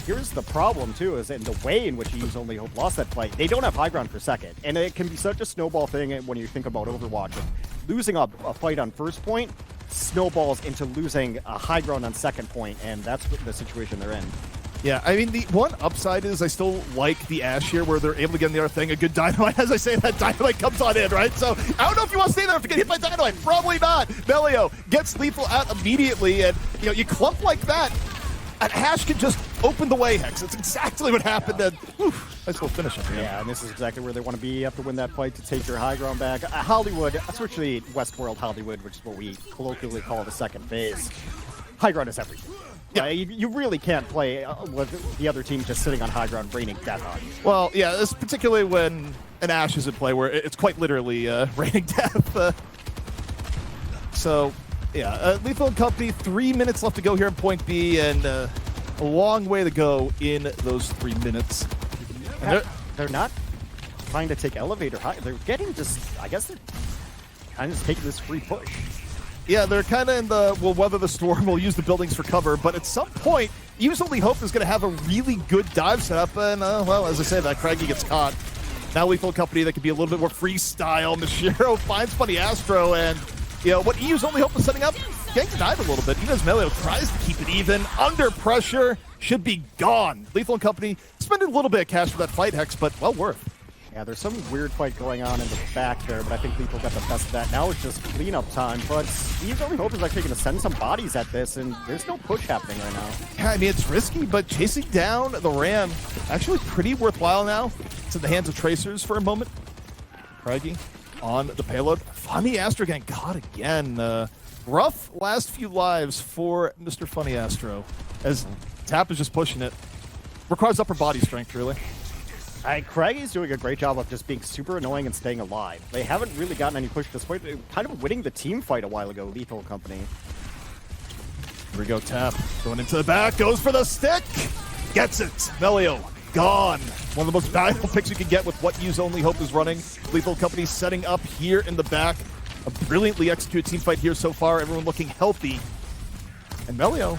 here's the problem, too, is in the way in which EU's Only Hope lost that fight, they don't have high ground for second. And it can be such a snowball thing when you think about Overwatch. Losing a fight on first point snowballs into losing a high ground on second point, and that's the situation they're in. Yeah, I mean, the one upside is I still like the Ashe here where they're able to get in the other thing. A good Dynamite, as I say, that Dynamite comes on in, right? So I don't know if you want to stay there if you get hit by Dynamite. Probably not. Melio gets Lethal out immediately, and, you know, you clump like that, and Ashe can just open the way, Hex. That's exactly what happened, and nice little finish up here. Yeah, and this is exactly where they want to be. You have to win that fight to take your high ground back. Hollywood, especially Westworld Hollywood, which is what we colloquially call the second phase. High ground is everything. Yeah, you really can't play with the other team just sitting on high ground, raining death on you. Well, yeah, this particularly when an Ashe is in play, where it's quite literally raining death. So, yeah, Lethal and company, 3 minutes left to go here in point B, and a long way to go in those 3 minutes. And they're not trying to take elevator high. They're getting just, I guess they're kind of just taking this free push. Yeah, they're kind of in the, we'll weather the storm, we'll use the buildings for cover, but at some point, EU's Only Hope is going to have a really good dive setup, and, well, as I say, that Craggy gets caught. Now Lethal company, that could be a little bit more freestyle. Mashiro finds Funny Astro, and, you know, what EU's Only Hope is setting up, getting to dive a little bit, even as Melio tries to keep it even, under pressure, should be gone. Lethal company spending a little bit of cash for that fight, Hex, but well worth. Yeah, there's some weird fight going on in the back there, but I think Lethal got the best of that. Now it's just cleanup time, but EU's Only Hope is actually going to send some bodies at this, and there's no push happening right now. Yeah, I mean, it's risky, but chasing down the Ram, actually pretty worthwhile now. It's in the hands of Tracers for a moment. Craggy on the payload. Funny Astro getting caught again. Rough last few lives for Mr. Funny Astro, as Tap is just pushing it. Requires upper body strength, really. Craggy's doing a great job of just being super annoying and staying alive. They haven't really gotten any push this fight. Kind of winning the team fight a while ago, Lethal company. Here we go, Tap. Going into the back, goes for the stick. Gets it. Melio, gone. One of the most valuable picks you can get with what EU's Only Hope is running. Lethal company setting up here in the back. A brilliantly executed team fight here so far. Everyone looking healthy. And Melio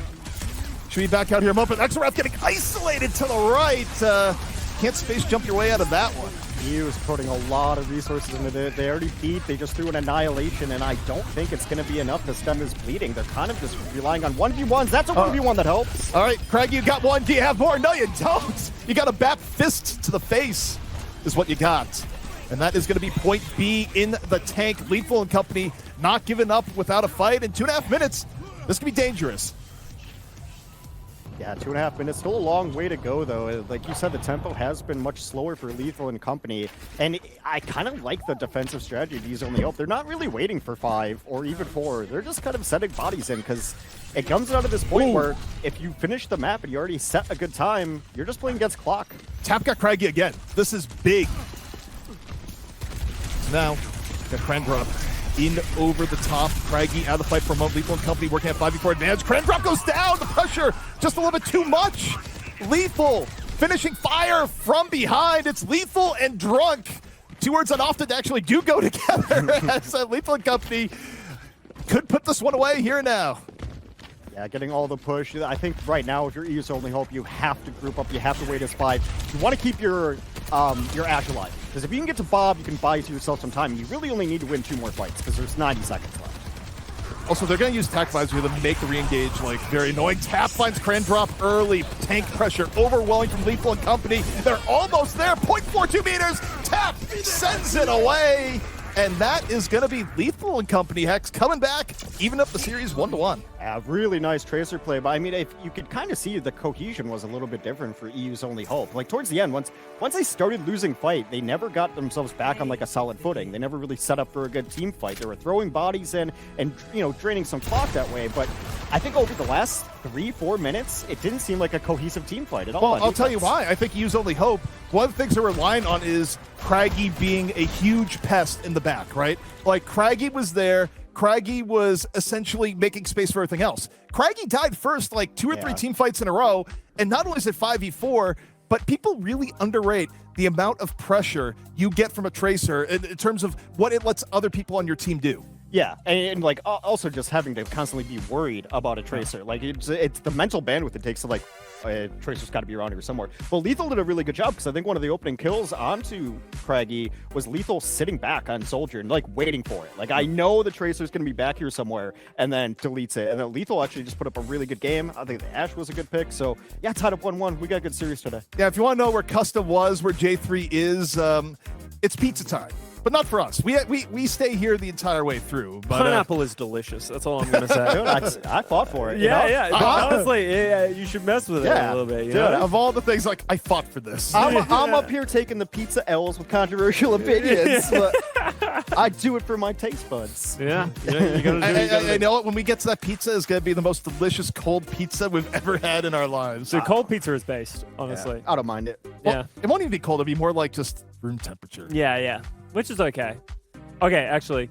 should be back out here a moment. Exarath getting isolated to the right. Can't space jump your way out of that one. EU is putting a lot of resources into it. They already beat. They just threw an Annihilation, and I don't think it's going to be enough to stem his bleeding. They're kind of just relying on 1v1s. That's a 1v1 that helps. All right, Craig, you got one. Do you have more? No, you don't. You got a BAP fist to the face is what you got. And that is going to be point B in the tank. Lethal and company not giving up without a fight. In 2.5 minutes, this could be dangerous. Yeah, 2.5 minutes. Still a long way to go, though. Like you said, the tempo has been much slower for Lethal and company. And I kind of like the defensive strategy of EU's Only Hope. They're not really waiting for 5 or even 4. They're just kind of setting bodies in, because it comes down to this point where if you finish the map and you already set a good time, you're just playing against clock. Tap got Craggy again. This is big. Now, the Krendrop in over the top. Craggy out of the fight for a moment. Lethal and company working at 5v4 advantage. Krendrop goes down. The pressure just a little bit too much. Lethal finishing fire from behind. It's Lethal and Drunk. Two words that often actually do go together. As Lethal and company could put this one away here now. Yeah, getting all the push. I think right now, if you're EU's Only Hope, you have to group up. You have to wait as 5. You want to keep your Ashe alive. Because if you can get to Bob, you can buy yourself some time. You really only need to win 2 more fights, because there's 90 seconds left. Also, they're going to use Tack Visor to make the re-engage like very annoying. Tap finds Cran drop early. Tank pressure overwhelming from Lethal and company. They're almost there. 0.42 meters. Tap sends it away. And that is going to be Lethal and company, Hex, coming back, even up the series 1-1. Yeah, really nice Tracer play, but I mean, if you could kind of see the cohesion was a little bit different for EU's Only Hope. Like towards the end, once they started losing fight, they never got themselves back on like a solid footing. They never really set up for a good team fight. They were throwing bodies in and draining some clock that way. But I think over the last 3-4 minutes, it didn't seem like a cohesive team fight at all. Well, I'll tell you why. I think EU's Only Hope, one of the things they're relying on is Craggy being a huge pest in the back, right? Like Craggy was there. Craggy was essentially making space for everything else. Craggy died first like 2 or 3 team fights in a row, and not only is it 5v4, but people really underrate the amount of pressure you get from a Tracer in terms of what it lets other people on your team do. Yeah, and like also just having to constantly be worried about a Tracer. Like it's the mental bandwidth it takes to like, Tracer's got to be around here somewhere. Well, Lethal did a really good job because I think one of the opening kills onto Craggy was Lethal sitting back on Soldier and like waiting for it. Like I know the Tracer's going to be back here somewhere, and then deletes it. And then Lethal actually just put up a really good game. I think the Ashe was a good pick. So yeah, tied up 1-1. We got a good series today. Yeah, if you want to know where Custom was, where J3 is, it's pizza time. But not for us. We stay here the entire way through. But, Pineapple is delicious. That's all I'm going to say. Dude, I fought for it. Yeah. Honestly, you should mess with it a little bit. You know? Of all the things, like, I fought for this. I'm up here taking the pizza L's with controversial opinions, but I do it for my taste buds. Yeah. You gotta do it. I know it. When we get to that pizza, it's going to be the most delicious cold pizza we've ever had in our lives. So cold pizza is based, honestly. I don't mind it. Well, it won't even be cold. It'll be more like just room temperature. Yeah. Which is okay. Okay, actually,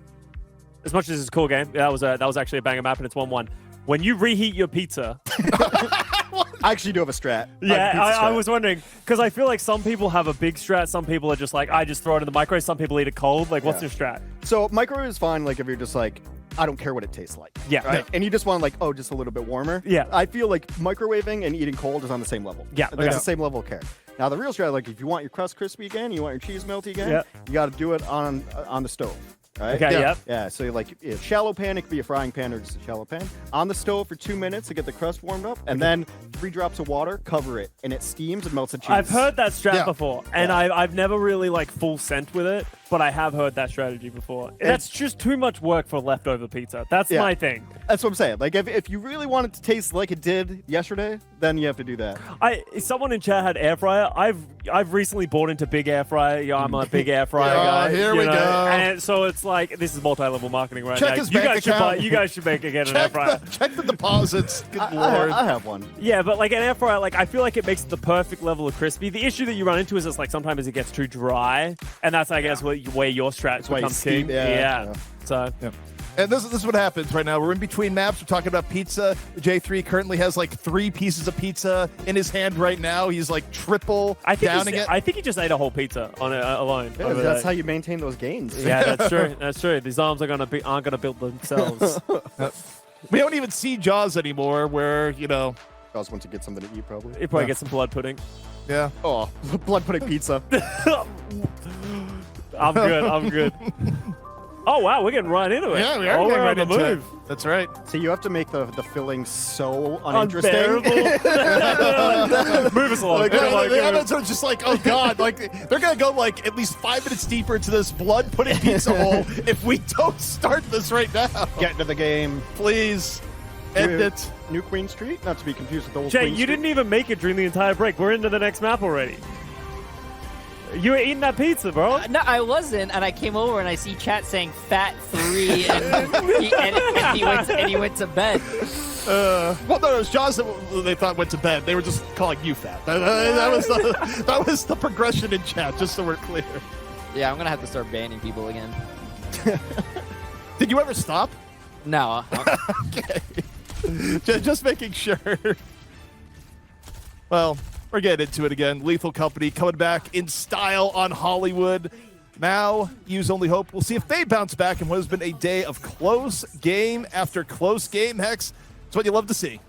as much as it's a cool game, that was actually a banger map, and it's 1-1. When you reheat your pizza, I actually do have a strat. I was wondering because I feel like some people have a big strat, some people are just like I just throw it in the microwave, some people eat it cold. Like, what's your strat? So microwave is fine. Like if you're just like, I don't care what it tastes like. Yeah. Right? And you just want like, just a little bit warmer. Yeah. I feel like microwaving and eating cold is on the same level. Yeah. There's the same level of care. Now the real strat, like if you want your crust crispy again, you want your cheese melty again, you got to do it on the stove. Right? Okay, Yeah, so you like a shallow pan, it could be a frying pan or just a shallow pan. On the stove for 2 minutes to get the crust warmed up, and then 3 drops of water, cover it, and it steams and melts the cheese. I've heard that strat before, and I've never really like full sent with it, but I have heard that strategy before. That's just too much work for leftover pizza. That's my thing. That's what I'm saying. Like if you really want it to taste like it did yesterday, then you have to do that. Someone in chat had air fryer. I've recently bought into big air fryer. Yeah, I'm a big air fryer guy. Here we go. And so it's like this is multi-level marketing right Check now. his bank account. You guys should make again an air fryer. Check the deposits. Good lord. I have one. Yeah, but like an air fryer, like I feel like it makes it the perfect level of crispy. The issue that you run into is it's like sometimes it gets too dry, and that's I guess where your strat becomes king. Yeah. So. Yeah. And this is what happens right now. We're in between maps. We're talking about pizza. J3 currently has like 3 pieces of pizza in his hand right now. He's like triple downing it. I think he just ate a whole pizza on it alone. Yeah, that's how you maintain those gains. Yeah, that's true. That's true. These arms aren't gonna build themselves. We don't even see Jaws anymore. Where Jaws went to get something to eat, probably. He probably get some blood pudding. Yeah. Oh, blood pudding pizza. I'm good. Oh wow, we're getting right into it. Yeah, we are we're getting right on the into move. it. That's right. So you have to make the filling so uninteresting. Unbearable. Move us along. The episodes are just like, oh god, like they're gonna go like at least 5 minutes deeper into this blood pudding pizza hole if we don't start this right now. Get into the game, please. End it. New Queen Street, not to be confused with old Jay, Queen you Street. didn't even make it during the entire break. We're into the next map already. You were eating that pizza, bro. No, I wasn't, and I came over and I see chat saying "Fat 3," and he went to bed. Well, no, it was Jaws that they thought went to bed. They were just calling you fat. That was the progression in chat, just so we're clear. Yeah, I'm gonna have to start banning people again. Did you ever stop? No. Okay. Just making sure. Well, we're getting into it again. Lethal Company coming back in style on Hollywood. Now, use Only Hope. We'll see if they bounce back in what has been a day of close game after close game, Hex. It's what you love to see.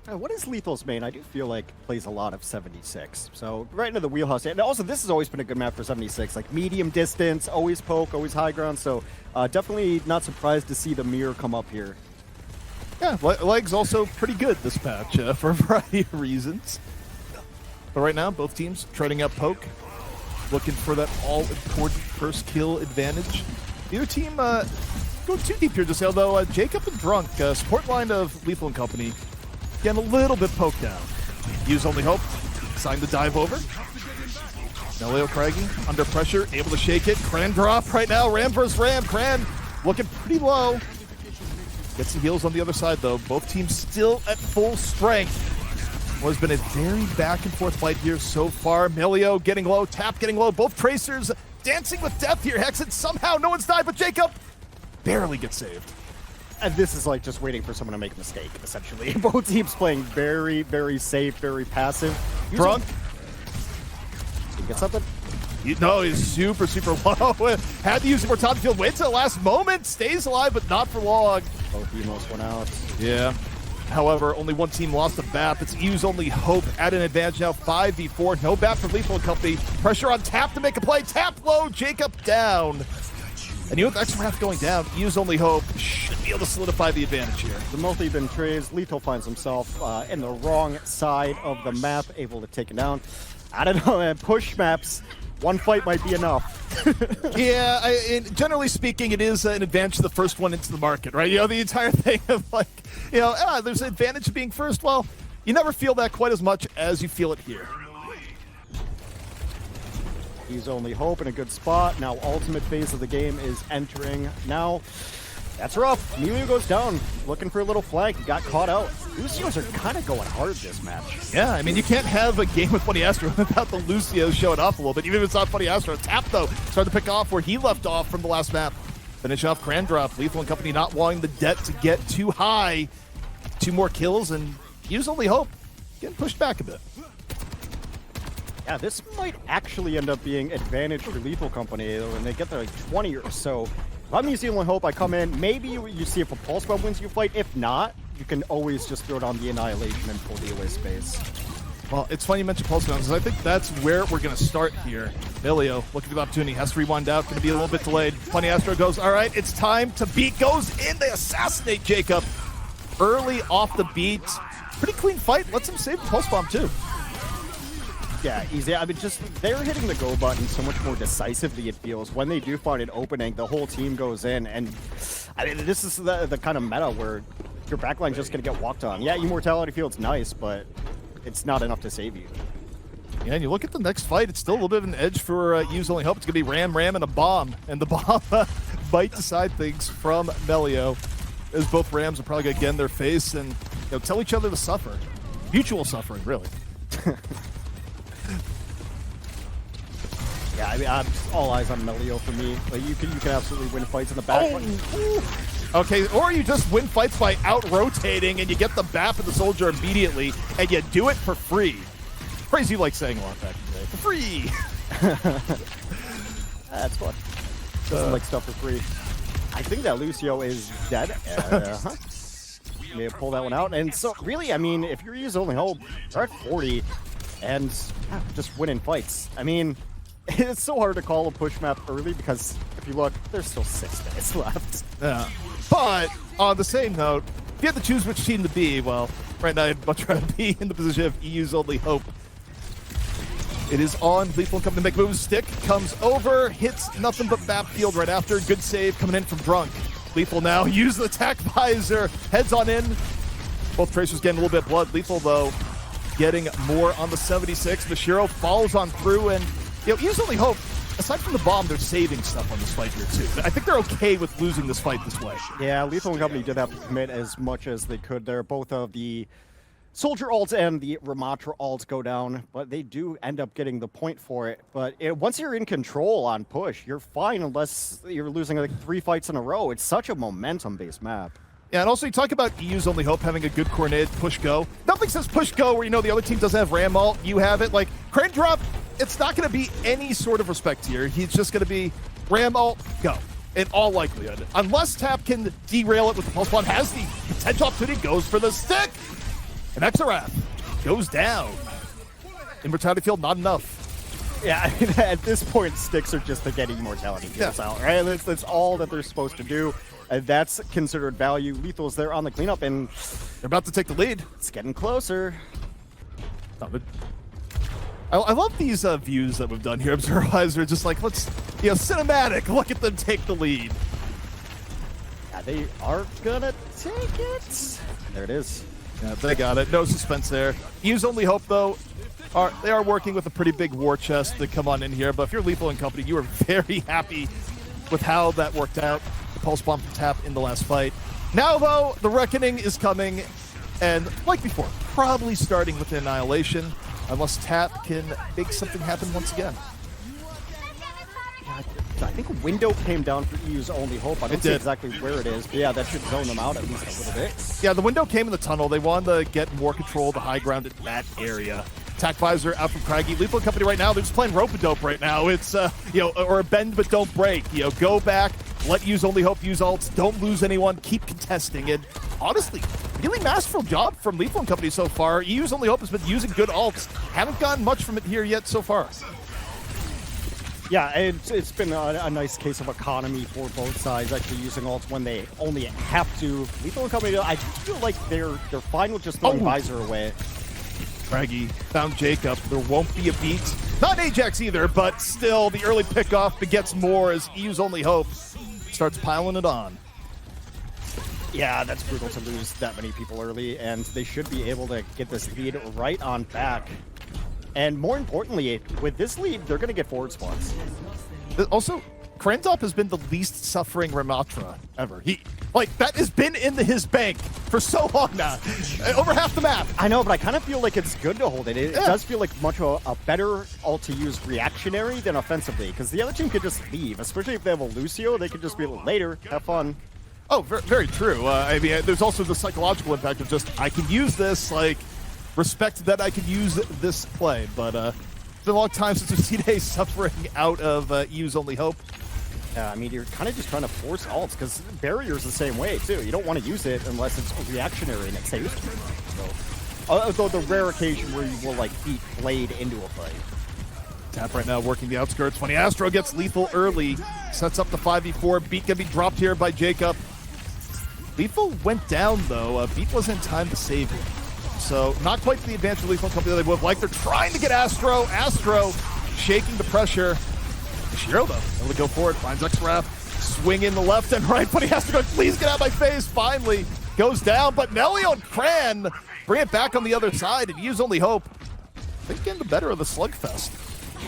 What is Lethal's main? I do feel like plays a lot of 76. So right into the wheelhouse. And also, this has always been a good map for 76. Like medium distance, always poke, always high ground. So definitely not surprised to see the mirror come up here. Yeah, Leg's also pretty good this patch for a variety of reasons. But right now, both teams trading up poke, looking for that all-important first kill advantage. The other team going too deep here to say, although Jacob and Drunk, support line of Lethal & Company, getting a little bit poked down. Use Only Hope, deciding to dive over. Nelio Craigie under pressure, able to shake it. Cran drop right now, Ram versus Ram. Cran looking pretty low. Gets some heals on the other side though. Both teams still at full strength. What has been a very back and forth fight here so far. Melio getting low, Tap getting low. Both Tracers dancing with death here. Hexen somehow, no one's died, but Jacob barely gets saved. And this is like just waiting for someone to make a mistake, essentially. Both teams playing very, very safe, very passive. Drunk. Did he get something? No, he's super, super low. Had to use the Mortality Field. Wait till the last moment. Stays alive, but not for long. Both Emos went out. Yeah. However, only one team lost a BAP. It's Use Only Hope at an advantage now, 5v4. No BAP for Lethal & Company. Pressure on Tap to make a play. Tap low, Jacob down. And with extra half going down, Use Only Hope should be able to solidify the advantage here. The multi-bin trades. Lethal finds himself in the wrong side of the map, able to take it down. I don't know, man. Push maps. One fight might be enough. Yeah, generally speaking, it is an advantage to the first one into the market, right? You know, the entire thing of like, you know, there's an advantage to being first. Well, you never feel that quite as much as you feel it here. Use Only Hope in a good spot. Now ultimate phase of the game is entering. Now, that's rough. Emilio goes down, looking for a little flank. He got caught out. Lucios are kind of going hard this match. Yeah, I mean, you can't have a game with Funny Astro without the Lucio showing off a little bit. Even if it's not Funny Astro. Tap, though, started to pick off where he left off from the last map. Finish off Cran Drop. Lethal & Company not wanting the debt to get too high. 2 more kills, and Use Only Hope getting pushed back a bit. Yeah, this might actually end up being advantage for Lethal Company when they get to like 20 or so. If I'm Use Only Hope, I come in. Maybe you see if a Pulse Bomb wins you fight. If not, you can always just throw it on the Annihilation and pull the away space. Well, it's funny you mentioned Pulse Bombs, because I think that's where we're going to start here. Melio looking for the opportunity, has to rewind out, going to be a little bit delayed. Funny Astro goes, all right, it's time to beat. Goes in, they assassinate Jacob. Early off the beat. Pretty clean fight, lets him save the Pulse Bomb too. Yeah, easy. I mean, just they're hitting the go button so much more decisively, it feels. When they do find an opening, the whole team goes in. And I mean, this is the kind of meta where your backline's just going to get walked on. Yeah, Immortality Field's nice, but it's not enough to save you. Yeah, and you look at the next fight, it's still a little bit of an edge for Use Only Hope. It's going to be Ram, and a bomb. And the bomb might decide things from Melio, as both Rams are probably going to get in their face and tell each other to suffer. Mutual suffering, really. Yeah, I mean, all eyes on Melio for me. Like, you can absolutely win fights in the back. Okay, or you just win fights by out-rotating and you get the BAP of the soldier immediately and you do it for free. Phrase you like saying a lot back in the day. For free! That's fun. Doesn't like stuff for free. I think that Lucio is dead. May have pulled that one out. And so, really, I mean, if you're Use Only Hope, they're at 40 and just winning fights. I mean, it's so hard to call a push map early because if you look, there's still 6 minutes left. Yeah. But on the same note, if you had to choose which team to be, well, right now I'd much rather be in the position of Use Only Hope. It is on Lethal & Company to make moves. Stick comes over, hits nothing but BAP field right after. Good save coming in from Drunk. Lethal now use the attack visor, heads on in. Both Tracers getting a little bit of blood. Lethal, though, getting more on the 76. Mashiro follows on through, and Use Only Hope, aside from the bomb, they're saving stuff on this fight here, too. I think they're okay with losing this fight this way. Yeah, Lethal & Company did have to commit as much as they could there. Both of the Soldier ults and the Ramatra ults go down, but they do end up getting the point for it. But once you're in control on push, you're fine unless you're losing like 3 fights in a row. It's such a momentum-based map. Yeah, and also you talk about Use Only Hope having a good coordinated push go. Nothing says push go where the other team doesn't have Ram ult, you have it. Like, Crane Drop, it's not going to be any sort of respect here. He's just going to be Ram ult, go. In all likelihood. Unless Tap can derail it with the Pulse Bomb, has the potential opportunity, goes for the stick. And Exarath goes down. Immortality Field, not enough. Yeah, I mean, at this point, sticks are just to get Immortality Fields out, right? That's all that they're supposed to do. That's considered value. Lethal's there on the cleanup, and They're about to take the lead. it's getting closer. I love these views that we've done here. Observers are just like, let's, cinematic. Look at them take the lead. Yeah, they are gonna take it. There it is. Yeah, they got it. No suspense there. Use Only Hope, though, they are working with a pretty big war chest to come on in here. But if you're Lethal and Company, you are very happy with how that worked out. The Pulse Bomb from Tap in the last fight. Now, though, the Reckoning is coming. And like before, probably starting with Annihilation. Unless Tap can make something happen once again. Yeah, I think a window came down for EU's Only Hope. I don't see exactly where it is, but yeah, that should zone them out at least a little bit. Yeah, the window came in the tunnel. They wanted to get more control of the high ground in that area. Attack Visor out from Craggy. Lethal Company right now, they're just playing rope-a-dope right now. It's, or a bend but don't break. Go back, let use Only Hope use ults, don't lose anyone, keep contesting. And honestly, really masterful job from Lethal Company so far. EU's Only Hope has been using good ults. Haven't gotten much from it here yet so far. Yeah, it's been a nice case of economy for both sides, actually using ults when they only have to. Lethal Company, I feel like they're fine with just throwing Visor away. Craggy found Jacob. There won't be a beat. Not Ajax either, but still the early pickoff begets more as EU's Only Hope starts piling it on. Yeah, that's brutal to lose that many people early, and they should be able to get this lead right on back. And more importantly, with this lead, they're going to get forward spawns. Also, Krandop has been the least suffering Ramatra ever. That has been in his bank for so long now. Over half the map. I know, but I kind of feel like it's good to hold it. It does feel like much of a better ult to use reactionary than offensively, because the other team could just leave, especially if they have a Lucio. They could just be like, later, have fun. Oh, very, very true. I mean, there's also the psychological impact of just, I can use this, respect that I could use this play. But it's been a long time since we've seen a suffering out of EU's Only Hope. I mean, you're kind of just trying to force ults, because Barrier's the same way, too. You don't want to use it unless it's reactionary and it saves you. So, although the rare occasion where you will, beat Blade into a fight. Tap right now working the outskirts. Funny Astro gets Lethal early. Sets up the 5v4. Beat gonna be dropped here by Jacob. Lethal went down, though. Beat wasn't in time to save him. So, not quite the advantage of Lethal Company that they would have liked. They're trying to get Astro. Astro shaking the pressure. Shiro, though, able to go forward, finds X-Wrap, swing in the left and right, but he has to go, please get out of my face, finally goes down, but Melio and Kran bring it back on the other side, and EU's Only Hope, I think, getting the better of the slugfest.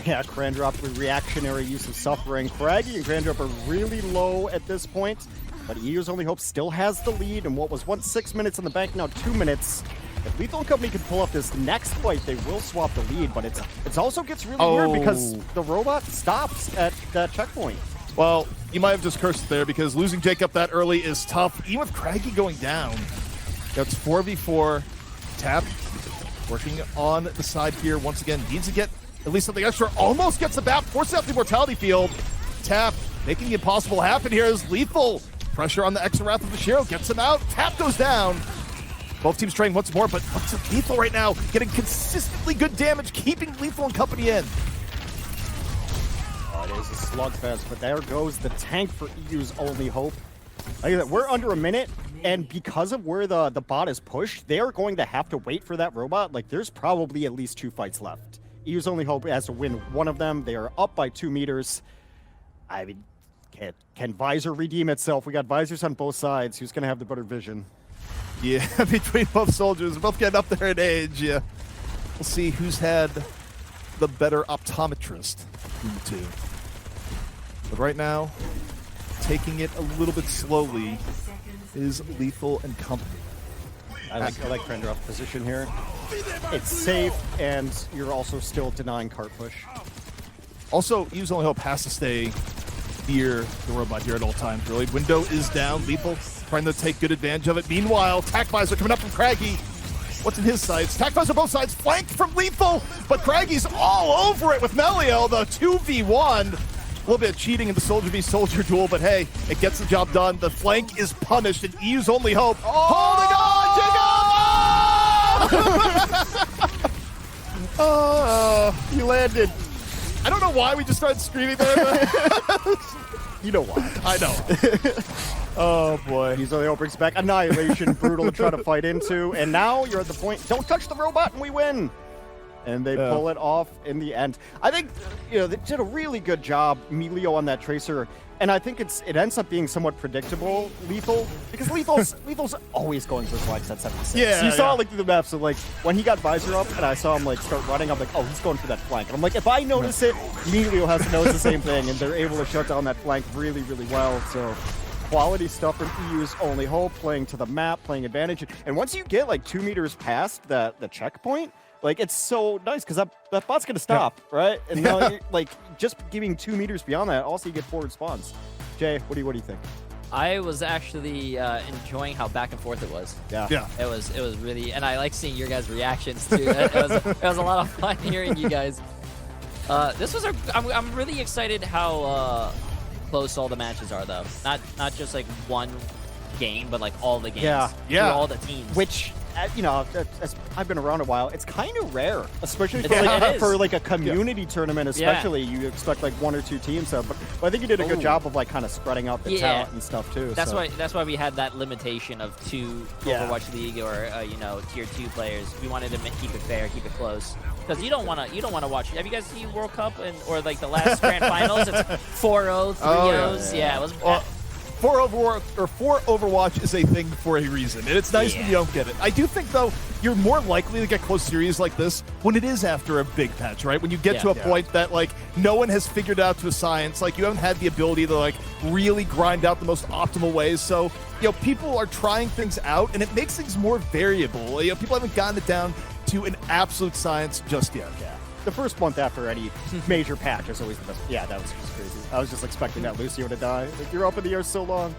Yeah, Kran dropped with reactionary use of Suffering. Craggy and Kran drop are really low at this point, but EU's Only Hope still has the lead, and what was once 6 minutes in the bank, now 2 minutes. If Lethal Company can pull off this next fight, they will swap the lead, but it also gets really weird because the robot stops at that checkpoint. Well, you might have just cursed it there because losing Jacob that early is tough, even with Craggy going down. That's 4v4. Tap working on the side here once again. Needs to get at least something extra. Almost gets the bat, forces out the Immortality Field. Tap making the impossible happen here is Lethal. Pressure on the Extra Wrath of the Shiro gets him out. Tap goes down. Both teams trying once more, but what's Lethal right now? Getting consistently good damage, keeping Lethal and Company in. Oh, it is a slugfest, but there goes the tank for EU's Only Hope. Like I said, we're under a minute, and because of where the bot is pushed, they are going to have to wait for that robot. There's probably at least 2 fights left. EU's Only Hope has to win one of them. They are up by 2 meters. I mean, can Visor redeem itself? We got Visors on both sides. Who's going to have the better vision? Yeah, between both soldiers, both getting up there in age. Yeah, we'll see who's had the better optometrist in the two. But right now, taking it a little bit slowly is Lethal and Company. I like Krendrop's position here. It's safe, and you're also still denying cart push. Also, EU's Only Hope has to stay near the robot here at all times, really. Window is down. Lethal trying to take good advantage of it. Meanwhile, Tac Visor coming up from Craggy. What's in his sights? Tac Visor both sides, flanked from Lethal, but Craggy's all over it with Melio, the 2v1. A little bit of cheating in the Soldier v Soldier duel, but hey, it gets the job done. The flank is punished, and EU's Only Hope holding on, Jacob! Oh, he landed. I don't know why we just started screaming there. But You know why. I know. Oh boy. Usually brings back Annihilation, brutal to try to fight into, and now you're at the point, don't touch the robot and we win. And they pull it off in the end. I think, they did a really good job, Emilio, on that Tracer, and I think it ends up being somewhat predictable, Lethal, because Lethal's always going for flanks at 76. Yeah, You saw it through the map, so when he got Visor up and I saw him start running, I'm like, oh, he's going for that flank. And I'm like, if I notice it, Emilio has to notice the same thing, and they're able to shut down that flank really, really well. So quality stuff from EU's only hope, playing to the map, playing advantage. And once you get 2 meters past the checkpoint, it's so nice because that bot's gonna stop, right? And now you're, just giving 2 meters beyond that, also you get forward spawns. Jay, what do you think? I was actually enjoying how back and forth it was. Yeah. It was really, and I like seeing your guys' reactions too. It was a lot of fun hearing you guys. I'm really excited how close all the matches are though. Not just one game, but all the games. Yeah. Through all the teams. Which, as I've been around a while, it's kind of rare, especially It for, is. a community tournament. Especially, you expect 1 or 2 teams. But I think you did a good job of kind of spreading out the talent and stuff too. That's why we had that limitation of 2 Overwatch League or tier 2 players. We wanted to keep it fair, keep it close. Because you don't want to watch. Have you guys seen World Cup or the last grand finals? It's 4-0, 3-0s. Yeah, it was. 4 Overwatch is a thing for a reason, and it's nice when you don't get it. I do think, though, you're more likely to get close series like this when it is after a big patch, right? When you get to a point that, no one has figured out to a science, you haven't had the ability to, really grind out the most optimal ways. So, people are trying things out, and it makes things more variable. People haven't gotten it down to an absolute science just yet. Yeah. The first month after any major patch is always the best. Yeah, that was just crazy. I was just expecting that Lucio to die. You're up in the air so long.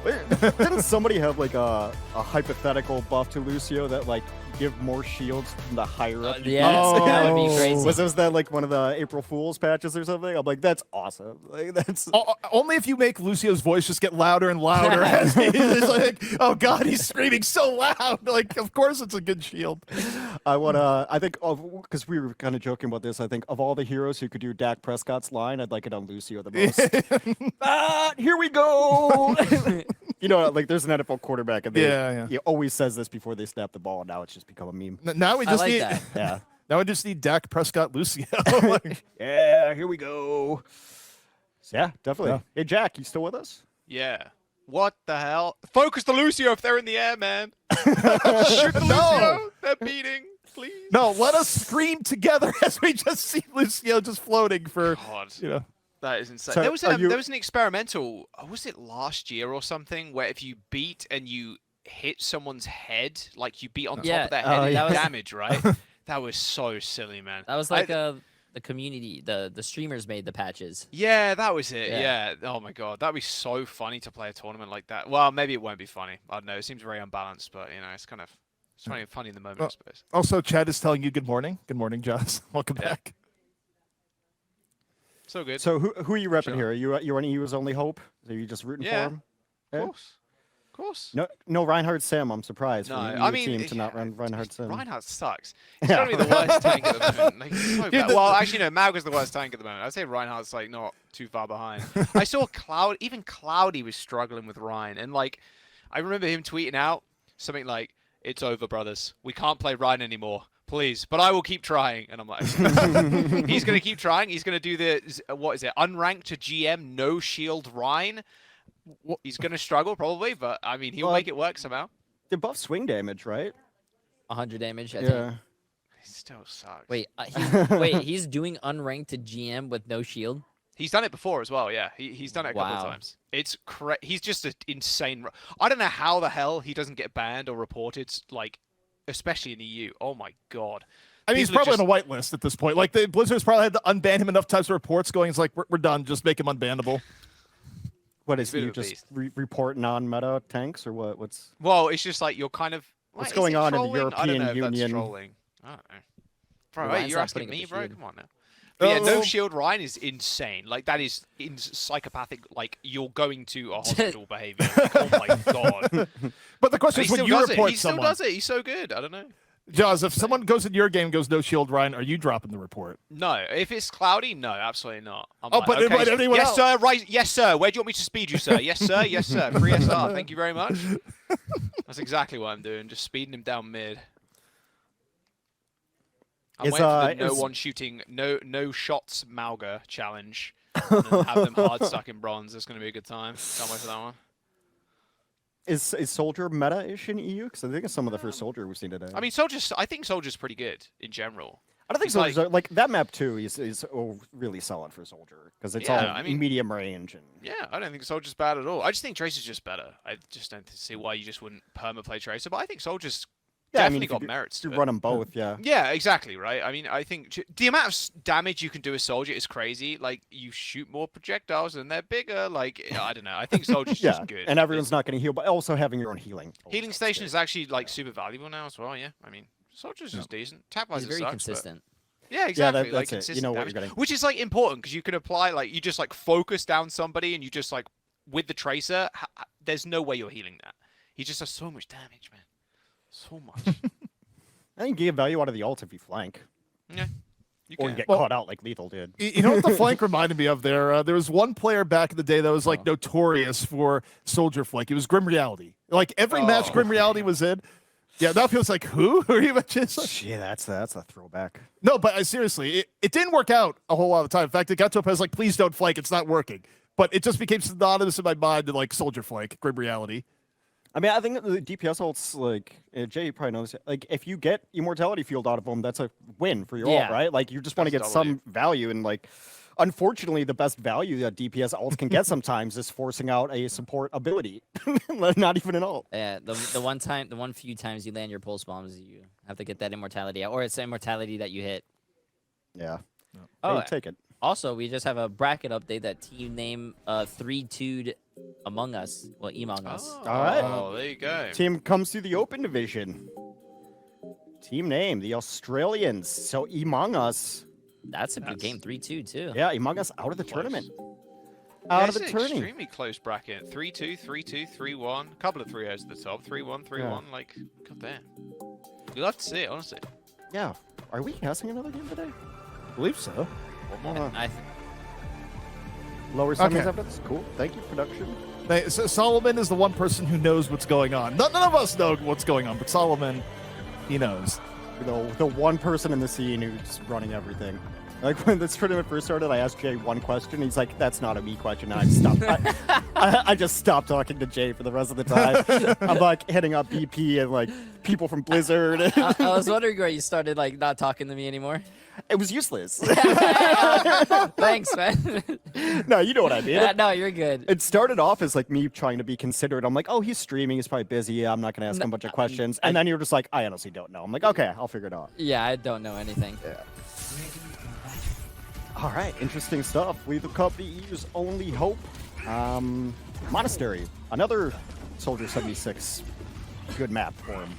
Didn't somebody have a hypothetical buff to Lucio that give more shields from the higher up? That would be crazy. Was that one of the April Fool's patches or something? I'm like, that's awesome. That's only if you make Lucio's voice just get louder and louder. As he's oh god, he's screaming so loud. Of course it's a good shield. I think because we were kind of joking about this. I think of all the heroes who could do Dak Prescott's line, I'd like it on Lucio the most. Here we go. There's an NFL quarterback, and he always says this before they snap the ball, and now it's just become a meme. Now we just need that. Yeah. Now we just need Dak Prescott Lucio. Yeah, here we go. So, yeah, definitely. Yeah. Hey, Jack, you still with us? Yeah. What the hell? Focus the Lucio if they're in the air, man. Shoot the Lucio. They're beating. Please. No, let us scream together as we just see Lucio just floating for, God. That is insane. So there was an experimental, was it last year or something, where if you beat and you hit someone's head, you beat on top of their head, and damage, right? That was so silly, man. That was the community, the streamers made the patches. Yeah, that was it. Yeah. Oh my god, that'd be so funny to play a tournament like that. Well, maybe it won't be funny. I don't know. It seems very unbalanced, but it's kind of funny in the moment, I suppose. Also, Chad is telling you good morning. Good morning, Joss. Welcome back. So good. So who are you repping here? Are you on EU's only hope? Are you just rooting for him? Of course. No Reinhardt Sim. I'm surprised No, for the I EU mean, team to not run Reinhardt Sim. Reinhardt sucks. He's got to be the worst tank at the moment. So bad. Well, actually, no, Mag was the worst tank at the moment. I'd say Reinhardt's not too far behind. I saw even Cloudy was struggling with Ryan, and I remember him tweeting out something like, "It's over, brothers. We can't play Ryan anymore. Please, but I will keep trying." And I'm like, he's going to keep trying. He's going to do unranked to GM, no shield Rhine. He's going to struggle probably, but I mean, he'll make it work somehow. They buff swing damage, right? 100 damage, I think. He still sucks. Wait, he's doing unranked to GM with no shield? He's done it before as well, yeah. He's done it a couple of times. It's he's just an insane. I don't know how the hell he doesn't get banned or reported, especially in the EU. Oh my god. I mean, he's probably on a whitelist at this point. The Blizzard's probably had to unban him enough times of reports going. It's we're done. Just make him unbannable. What is he just report non-meta tanks or what? Well, it's just you're kind of. What's going on in the European I don't know Union? If that's trolling. I don't know. Bro, Ryan's you're not asking putting me, up a bro? shield. Come on now. But yeah, no shield Ryan is insane. That is psychopathic. You're going to a hospital behavior. Oh my god. But the question is, when you report he someone, still does it. He's so good. I don't know. Jaws, if someone goes in your game and goes no shield, Ryan, are you dropping the report? No, if it's cloudy, no, absolutely not. I'm Oh, like, but okay, anyone yes, else? sir. Right, yes, sir. Where do you want me to speed you, sir? Yes, sir. Yes, sir. Free SR. Thank you very much. That's exactly what I'm doing. Just speeding him down mid. I'm waiting for the no one shooting, no shots Malga challenge. And then have them hard stuck in bronze. It's going to be a good time. Can't wait for that one. Is Soldier meta-ish in EU? Because I think it's some of the first Soldier we've seen today. I mean, I think Soldier's pretty good in general. I don't think Soldier's like that map too is really solid for Soldier because it's all medium range and I don't think Soldier's bad at all. I just think Tracer's just better. I just don't see why you just wouldn't perma-play Tracer, but I think Soldier's definitely got merits to you it. run them both, yeah. Yeah, exactly, right? I mean, I think the amount of damage you can do as Soldier is crazy. Like, you shoot more projectiles and they're bigger. Like, I don't know. I think Soldier's just good. And everyone's not going to heal, but also having your own healing. Healing station is actually, like, super valuable now as well, yeah. I mean, Soldier's just decent. Tap-wise, He's very consistent. Yeah, exactly. Yeah, like, that's it. consistent You know what damage. you're getting. Which is, like, important, because you can apply, like, you just, like, focus down somebody and you just, like, with the Tracer, there's no way you're healing that. He just does so much damage, man. So much. I think you get value out of the ult if you flank. Yeah. Or you get caught out like Lethal did. You know what the flank reminded me of there? There was one player back in the day that was like notorious for Soldier flank. It was Grim Reality. Like every match Grim Reality was in. Yeah, that feels like who? Who are you mentioning? Yeah, that's a throwback. No, but seriously, it didn't work out a whole lot of the time. In fact, it got to a point I was like, please don't flank. It's not working. But it just became synonymous in my mind to like Soldier flank, Grim Reality. I mean, I think the DPS ults, like, Jay probably knows, like, if you get Immortality Field out of them, that's a win for your ult, right? Like, you just want to get some value, and, like, unfortunately, the best value that DPS ults can get sometimes is forcing out a support ability. Not even an ult. Yeah, the one few times you land your pulse bombs, you have to get that immortality out, or it's the immortality that you hit. Yeah. Oh, hey, take it. Also, we just have a bracket update that team name 3-2'd Among Us. Well, EMONGG Us. All right. Oh, there you go. Team comes through the open division. Team name, the Australians. So EMONGG Us. That's a good game, 3-2 too. Yeah, EMONGG Us out of the tournament. Out of the tournament. Extremely close bracket. 3-2, 3-2, 3-1. A couple of 3-0s at the top. 3-1, 3-1. Like, god damn. You'd love to see it, honestly. Yeah. Are we casting another game today? I believe so. Lower semis evidence? Cool. Thank you, production. So Solomon is the one person who knows what's going on. None of us know what's going on, but Solomon, he knows. The one person in the scene who's running everything. Like when this tournament first started, I asked Jay one question. He's like, "That's not a me question." And I stopped. I just stopped talking to Jay for the rest of the time. I'm like hitting up BP and like people from Blizzard. I was wondering where you started like not talking to me anymore. It was useless. Thanks, man. No, you know what I mean. No, you're good. It started off as like me trying to be considerate. I'm like, oh, he's streaming. He's probably busy. I'm not going to ask him a bunch of questions. And then you're just like, I honestly don't know. I'm like, okay, I'll figure it out. Yeah, I don't know anything. Yeah. All right, interesting stuff. Lethal Cup, the EU's only hope. Monastery, another Soldier 76. Good map for him.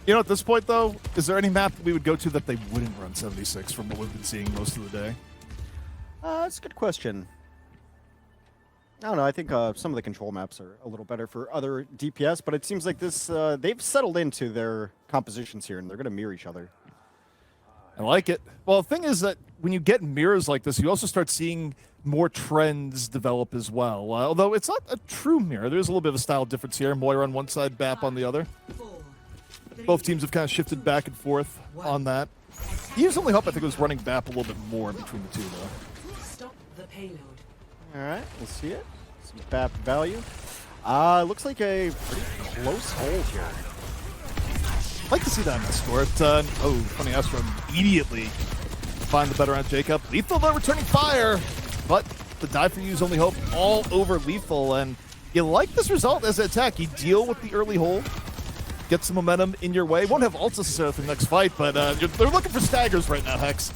You know, at this point, though, is there any map that we would go to that they wouldn't run 76 from what we've been seeing most of the day? That's a good question. I don't know. I think some of the control maps are a little better for other DPS, but it seems like this they've settled into their compositions here, and they're going to mirror each other. I like it. Well, the thing is that when you get mirrors like this, you also start seeing more trends develop as well. Although it's not a true mirror. There's a little bit of a style difference here. Moira on one side, BAP on the other. Both teams have kind of shifted back and forth on that. EU's only hope, I think, was running BAP a little bit more between the two, though. Stop the payload. All right, we'll see it. Some BAP value. Looks like a pretty close hold here. I'd like to see that in the score. Funny Astro immediately find the better on Jacob. Lethal, though, returning fire. But the dive for EU's only hope all over Lethal. And you like this result as an attack. You deal with the early hold. Get some momentum in your way. Won't have ults necessarily for the next fight, but they're looking for staggers right now, Hex.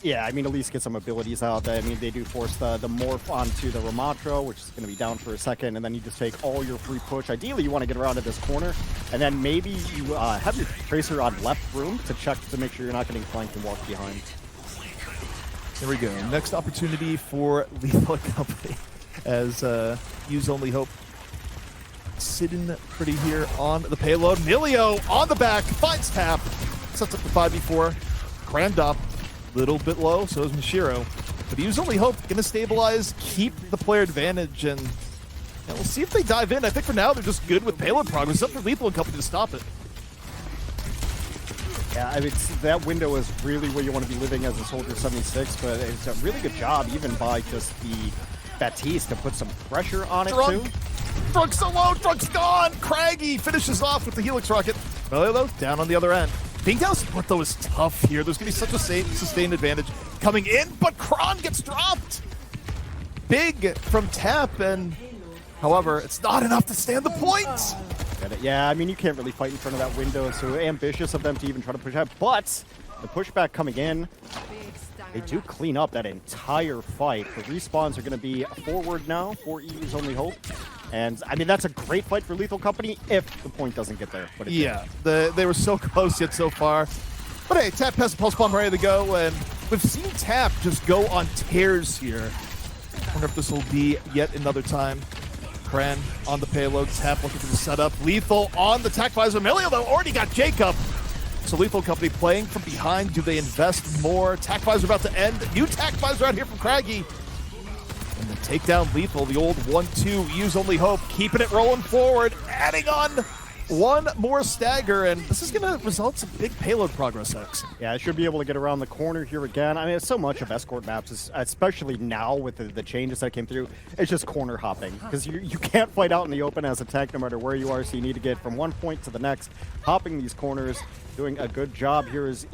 Yeah, I mean, at least get some abilities out. I mean, they do force the morph onto the Ramatra, which is going to be down for a second, and then you just take all your free push. Ideally, you want to get around to this corner, and then maybe you have your Tracer on left room to check to make sure you're not getting flanked and walk behind. There we go. Next opportunity for Lethal Company as use only hope sitting pretty here on the payload. Milio on the back, finds tap, sets up the 5v4. Grand up, little bit low, so is Mashiro. But Use Only Hope gonna stabilize, keep the player advantage, and we'll see if they dive in. I think for now they're just good with payload progress. It's up for Lethal and Company to stop it. Yeah, I mean, that window is really where you want to be living as a Soldier 76, but it's a really good job even by just the Baptiste to put some pressure on it too. Drunk's so low, Drunk's gone! Craggy finishes off with the Helix Rocket. Melio though, down on the other end. Being down support though is tough here. There's gonna be such a sustained advantage coming in, but Kron gets dropped! Big from Tap, and however, it's not enough to stand the point! Yeah, I mean, you can't really fight in front of that window, so ambitious of them to even try to push out. But the pushback coming in, they do clean up that entire fight. The respawns are going to be forward now for Use Only Hope. And, I mean, that's a great fight for Lethal Company if the point doesn't get there. But yeah, they were so close yet so far. But hey, Tap has a pulse bomb ready to go, and we've seen Tap just go on tears here. I wonder if this will be yet another time. Kran on the payload, Tap looking for the setup. Lethal on the tac visor. Melio though already got Jacob. So Lethal Company playing from behind. Do they invest more? Tac visor about to end. New tac visor out here from Craggy. And the takedown Lethal, the old 1-2. Use Only Hope, keeping it rolling forward. Adding on one more stagger, and this is going to result in big payload progress, X. Yeah, I should be able to get around the corner here again. I mean, it's so much of escort maps, especially now with the changes that came through. It's just corner hopping, because you can't fight out in the open as a tank no matter where you are, so you need to get from one point to the next, hopping these corners. Doing a good job here is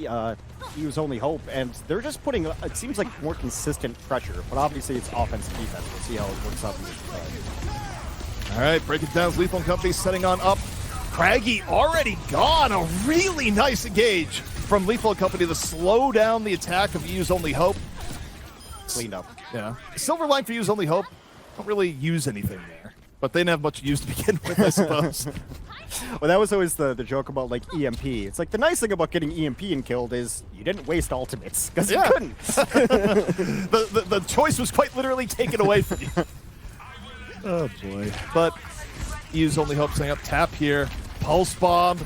Use Only Hope, and they're just putting, it seems like, more consistent pressure, but obviously it's offense and defense. We'll see how it works out in this fight. All right, break it down. Lethal Company setting on up. Craggy already gone. A really nice engage from Lethal Company to slow down the attack of Use Only Hope. Cleaned up. Yeah. Silver line for Use Only Hope. Don't really use anything there. But they didn't have much use to begin with, I suppose. Well, that was always the joke about, like, EMP. It's like the nice thing about getting EMP and killed is you didn't waste ultimates, because you couldn't. the choice was quite literally taken away from you. Oh, boy. But Use Only Hope setting up Tap here. Pulse Bomb.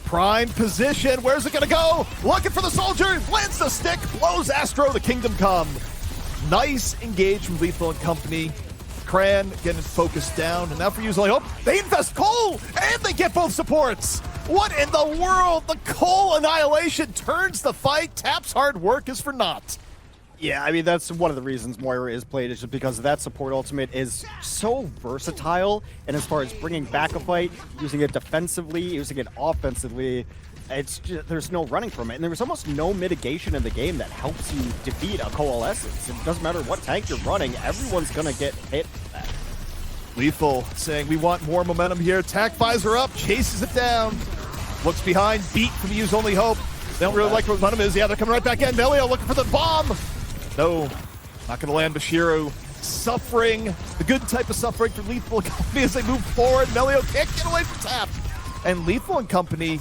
Prime position. Where's it going to go? Looking for the soldier. Lands the stick. Blows Astro. The Kingdom Come. Nice engage from Lethal and Company. Kran getting focused down, and now for Use Only Hope, they invest Cole, and they get both supports. What in the world? The Cole annihilation turns the fight. Tap's hard work is for naught. Yeah, I mean, that's one of the reasons Moira is played, is just because that support ultimate is so versatile, and as far as bringing back a fight, using it defensively, using it offensively, it's just, there's no running from it, and there's almost no mitigation in the game that helps you defeat a Coalescence. It doesn't matter what tank you're running, everyone's gonna get hit with that. Lethal saying we want more momentum here. Tac visor up, chases it down. Looks behind, beat from Use Only Hope. They don't really like what momentum is. Yeah, they're coming right back in. Melio looking for the bomb. No, not gonna land. Bashiru suffering, the good type of suffering for Lethal and Company as they move forward. Melio can't get away from Tap. And Lethal and Company,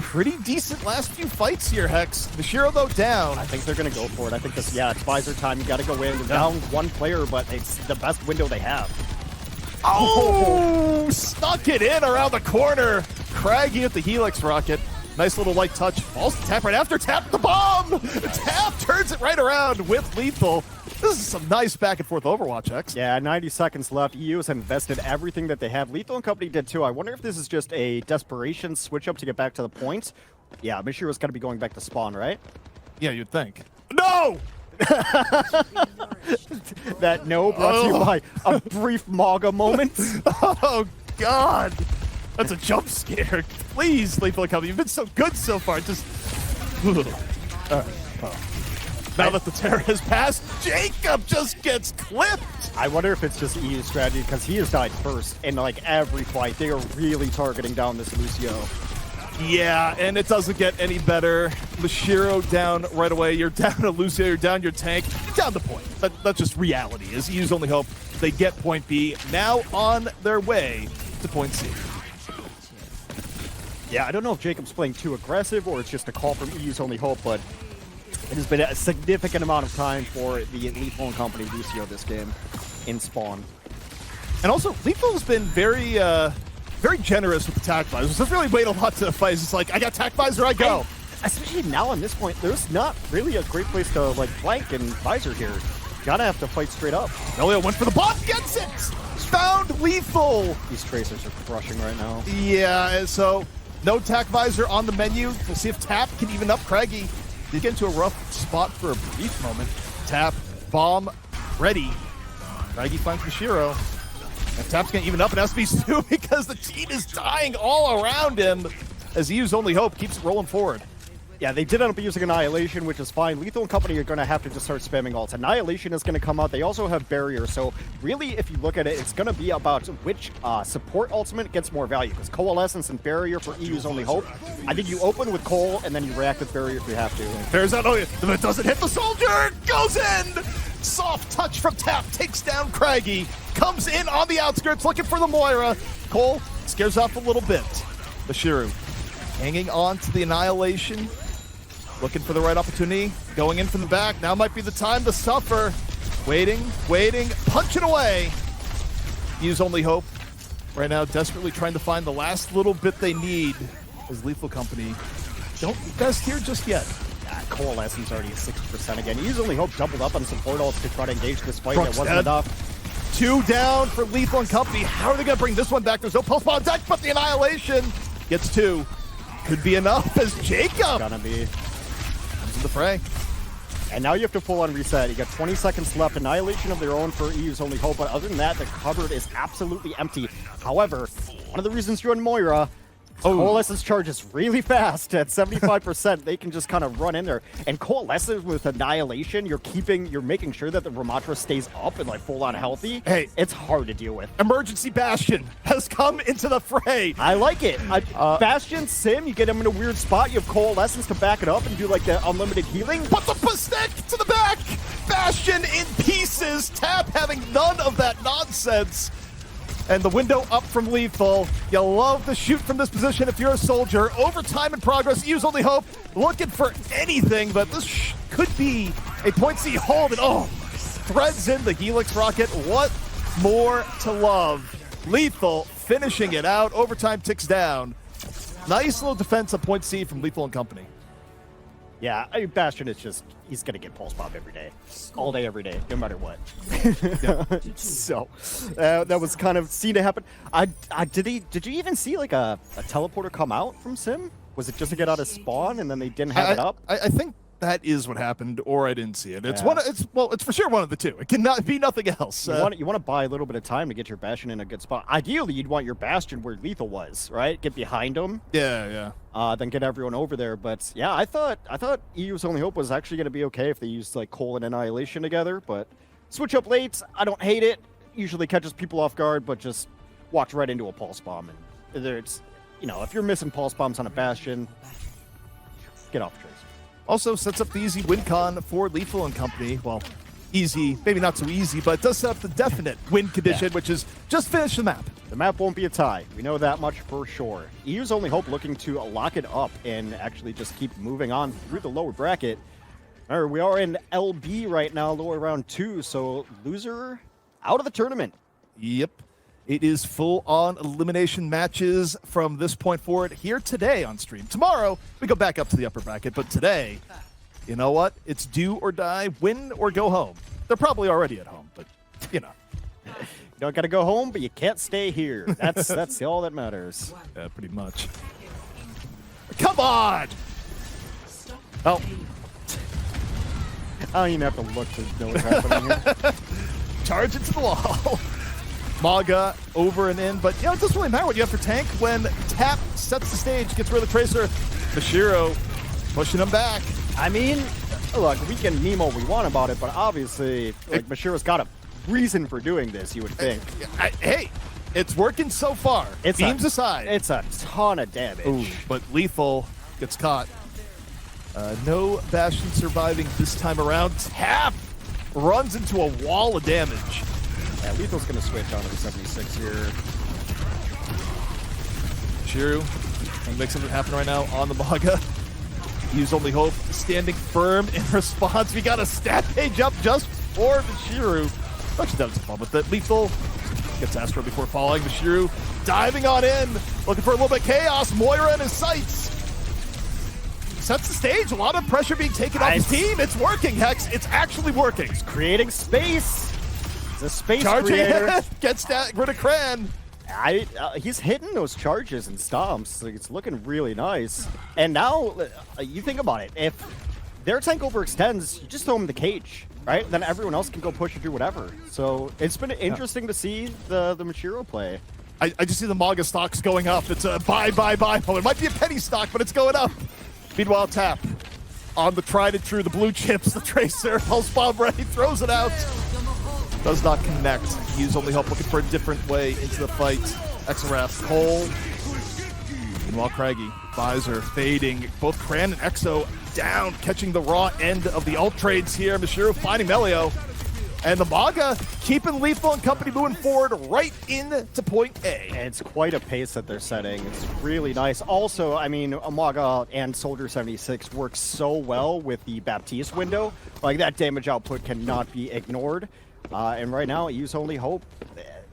pretty decent last few fights here, Hex. Bashiro, though, down. I think they're going to go for it. I think this, yeah, it's visor time. You got to go in. They're down one player, but it's the best window they have. Oh! Stuck it in around the corner. Craggy at the Helix Rocket. Nice little light touch. Falls to Tap right after. Tap the bomb! Tap turns it right around with Lethal. This is some nice back and forth Overwatch, X. Yeah, 90 seconds left. EU has invested everything that they have. Lethal and Company did too. I wonder if this is just a desperation switch up to get back to the point. Yeah, Mishiro's got to be going back to spawn, right? Yeah, you'd think. No! That no brought to you by a brief MAGA moment. Oh, God. That's a jump scare. Please, Lethal and Company. You've been so good so far. Just... All right. Oh. Now that the terror has passed, Jacob just gets clipped. I wonder if it's just EU's strategy, because he has died first in like every fight. They are really targeting down this Lucio. Yeah, and it doesn't get any better. Mashiro down right away. You're down to Lucio, you're down your tank. You're down the point. That's just reality. Is EU's Only Hope. They get point B, now on their way to point C. Yeah, I don't know if Jacob's playing too aggressive or it's just a call from EU's Only Hope, but it has been a significant amount of time for the Lethal and Company Lucio this game in spawn. And also, Lethal's been very very generous with the tack visor. Doesn't really wait a lot to fight. It's just like, I got tack visor, I go. Especially now on this point, there's not really a great place to like flank and visor here. Gotta have to fight straight up. Elio went for the bomb, gets it! Found lethal! These tracers are crushing right now. Yeah, so no tack visor on the menu. We'll see if Tap can even up Craggy. They get into a rough spot for a brief moment. Tap, bomb, ready. Craggy finds Mashiro. And Tap's gonna even up, it has to be Stu because the team is dying all around him as EU's only hope keeps rolling forward. Yeah, they did end up using Annihilation, which is fine. Lethal and company are going to have to just start spamming ults. Annihilation is going to come out. They also have Barrier. So really, if you look at it, it's going to be about which support ultimate gets more value. Because Coalescence and Barrier for EU's only hope. I think you open with Cole, and then you react with Barrier if you have to. There's that. Oh, yeah. If it doesn't hit the soldier, goes in! Soft touch from Tap, takes down Craggy. Comes in on the outskirts, looking for the Moira. Cole scares off a little bit. Bashiru hanging on to the Annihilation. Looking for the right opportunity, going in from the back. Now might be the time to suffer. Waiting, punching away. Use only hope. Right now, desperately trying to find the last little bit they need as Lethal Company don't best here just yet. Coalescence already at 60% again. Use only hope doubled up on support ults to try to engage this fight. Brooks It wasn't dead. enough. 2 down for Lethal and Company. How are they going to bring this one back? There's no pulse bomb deck, but the Annihilation gets 2. Could be enough as Jacob Gonna be. comes in the fray. And now you have to full on reset. You got 20 seconds left. Annihilation of their own for EU's only hope. But other than that, the cupboard is absolutely empty. However, one of the reasons you're in Moira, Coalescence charges really fast at 75%. They can just kind of run in there. And Coalescence with Annihilation, you're making sure that the Ramatra stays up and like full on healthy. Hey. It's hard to deal with. Emergency Bastion has come into the fray. I like it. Bastion, Sim, you get him in a weird spot. You have Coalescence to back it up and do like the unlimited healing. But the stick to the back! Bastion in pieces! Tap having none of that nonsense. And the window up from Lethal. You love to shoot from this position if you're a soldier. Overtime in progress. Use only hope. Looking for anything, but this could be a point C hold. And threads in the Helix rocket. What more to love? Lethal finishing it out. Overtime ticks down. Nice little defense of point C from Lethal and Company. Yeah, Bastion is just, he's going to get Pulse Bomb every day. All day, every day, no matter what. So, that was kind of seen to happen. Did you even see like a teleporter come out from Sim? Was it just to get out of spawn and then they didn't have it up? I think that is what happened, or I didn't see it. It's Yeah. It's for sure one of the two. It cannot be nothing else. You want to buy a little bit of time to get your Bastion in a good spot. Ideally, you'd want your Bastion where Lethal was, right? Get behind him. Yeah. Then get everyone over there. But yeah, I thought EU's only hope was actually going to be okay if they used like Cole and Annihilation together. But switch up late, I don't hate it. Usually catches people off guard, but just walks right into a Pulse Bomb. And there's, if you're missing Pulse Bombs on a Bastion, get off Tracer. Also sets up the easy win con for Lethal and Company. Well, easy, maybe not so easy, but it does set up the definite win condition, which is just finish the map. The map won't be a tie. We know that much for sure. EU's only hope looking to lock it up and actually just keep moving on through the lower bracket. All right, we are in LB right now, lower round 2, so loser out of the tournament. Yep. It is full-on elimination matches from this point forward here today on stream. Tomorrow, we go back up to the upper bracket, but today, you know what? It's do or die, win or go home. They're probably already at home, but, You don't got to go home, but you can't stay here. That's all that matters. Yeah, pretty much. Come on! Oh. I don't even have to look to know what's happening here. Charge into the wall. Maga over and in, but it doesn't really matter what you have for tank when Tap sets the stage, gets rid of the Tracer. Mashiro pushing him back. I mean, look, we can meme all we want about it, but obviously, like, Mashiro's got a reason for doing this, you would think. Hey, it's working so far. Beams aside. It's a ton of damage. Ooh, but Lethal gets caught. No Bastion surviving this time around. Tap runs into a wall of damage. Yeah, Lethal's going to switch onto the 76 here. Shiru and make something happen right now on the Maga. Use only hope, standing firm in response. We got a stat page up just for the Shiru. Actually, that was fun with it. Lethal Gets Astro before falling. Mashiru diving on in. Looking for a little bit of chaos. Moira in his sights. Sets the stage. A lot of pressure being taken off his team. It's working, Hex. It's actually working. He's creating space. He's a space Charging creator. gets rid of Kran. He's hitting those charges and stomps. Like, it's looking really nice. And now, you think about it. If their tank overextends, you just throw him in the cage, right? Then everyone else can go push and do whatever. So it's been interesting to see the Machiro play. I just see the Maga stocks going up. It's a buy. Oh, it might be a penny stock, but it's going up. Meanwhile, Tap on the tried and true, the blue chips, the Tracer, pulse bomb ready, throws it out. Does not connect. Use only hope, looking for a different way into the fight. Exoraf, Cole. Meanwhile, Craggy, Visor, fading. Both Kran and Exo down, catching the raw end of the ult trades here. Mashiru finding Melio. And the Maga keeping Lethal and company moving forward right into point A. And it's quite a pace that they're setting. It's really nice. Also, I mean, Amaga and Soldier 76 work so well with the Baptiste window. Like, that damage output cannot be ignored. And right now, Use Only Hope,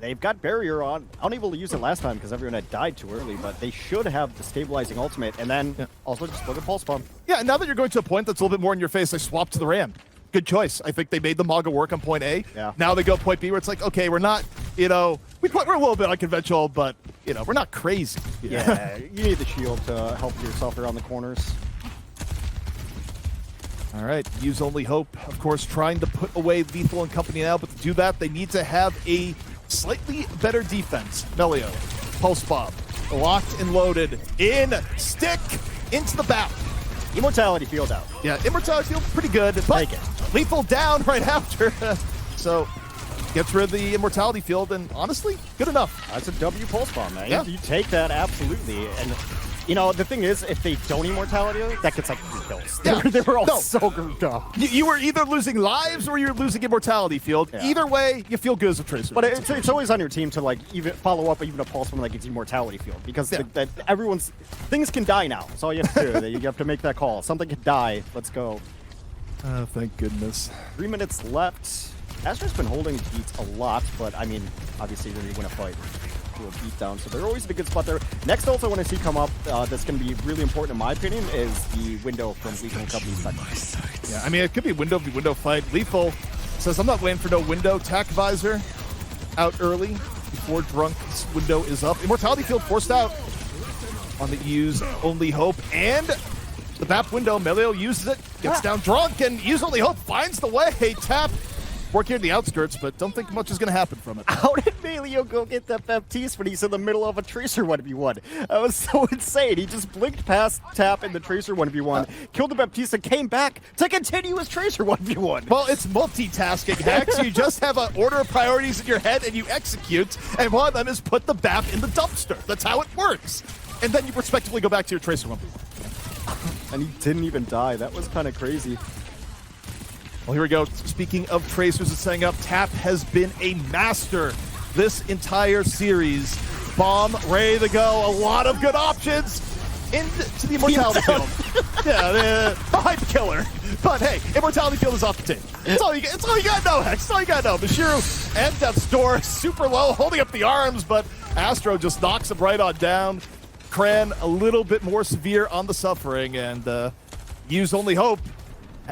they've got Barrier on. Unable to use it last time because everyone had died too early, but they should have the stabilizing ultimate. And then also just look at Pulse Bomb. Yeah, and now that you're going to a point that's a little bit more in your face, they swap to the Ram. Good choice. I think they made the Maga work on point A. Yeah. Now they go point B where it's like, okay, we're not, we're a little bit unconventional, but, we're not crazy. Yeah, you need the shield to help yourself around the corners. All right, Use Only Hope, of course, trying to put away Lethal and company now, but to do that, they need to have a slightly better defense. Melio, Pulse Bomb, locked and loaded, in, stick, into the BAP. Immortality field out. Yeah, Immortality field pretty good, but Take it. Lethal down right after. So, gets rid of the Immortality field, and honestly, good enough. That's a W Pulse Bomb, man. Yeah. You take that, absolutely. And, the thing is, if they don't Immortality, that gets like 3 kills. Yeah. They were all No. so grouped up. You were either losing lives or you were losing Immortality field. Yeah. Either way, you feel good as a Tracer. But it's always on your team to, like, even follow up even a Pulse Bomb like it's Immortality field. Because that everyone's... Things can die now. That's all you have to do. You have to make that call. Something can die. Let's go. Oh, thank goodness. 3 minutes left. Astro's been holding beats a lot, but, I mean, obviously when you win a fight, do a beat down. So they're always in a good spot there. Next ult I want to see come up that's going to be really important in my opinion is the window from Lethal and Company's second. Yeah, I mean, it could be window fight. Lethal says, I'm not waiting for no window. Tac Visor out early before Drunk's window is up. Immortality field forced out on the Use Only Hope. And the BAP window, Melio uses it, gets down Drunk, and Use Only Hope finds the way. Tap working in the outskirts, but don't think much is going to happen from it. How did Melio go get that Baptiste when he's in the middle of a Tracer 1v1? That was so insane. He just blinked past Tap in the Tracer 1v1, killed the Baptiste, and came back to continue his Tracer 1v1. Well, it's multitasking, Hex. You just have an order of priorities in your head and you execute, and one of them is put the BAP in the dumpster. That's how it works. And then you respectively go back to your Tracer 1v1. And he didn't even die. That was kind of crazy. Well, here we go. Speaking of Tracers and setting up, Tap has been a master this entire series. Bomb, ready to go. A lot of good options into the Immortality field. Yeah, the hype killer. But hey, Immortality field is off the table. It's all you got to know, Hex. It's all you got to know. Mashiru and Death's Door super low, holding up the arms, but Astro just knocks him right on down. Kran a little bit more severe on the suffering, and Use Only Hope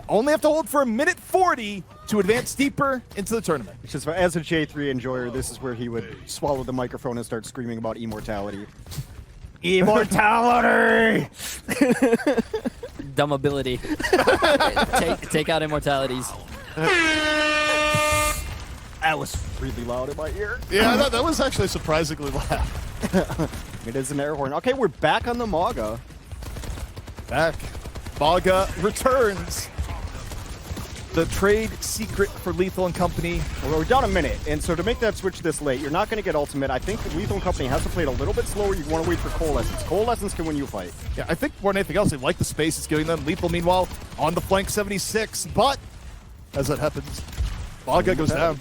only have to hold for 1:40 to advance deeper into the tournament. Which is, as a J3 enjoyer, this is where he would swallow the microphone and start screaming about immortality. Immortality! Dumb ability. take out Immortalities. That was really loud in my ear. Yeah, that was actually surprisingly loud. It is an air horn. Okay, we're back on the Maga. Back. Maga returns. The trade secret for Lethal and Company. Well, we're down a minute, and so to make that switch this late, you're not going to get ultimate. I think Lethal and Company has to play it a little bit slower. You want to wait for Coalescence. Coalescence can win you a fight. Yeah, I think more than anything else, they like the space it's giving them. Lethal, meanwhile, on the flank 76, but as that happens, Maga goes down.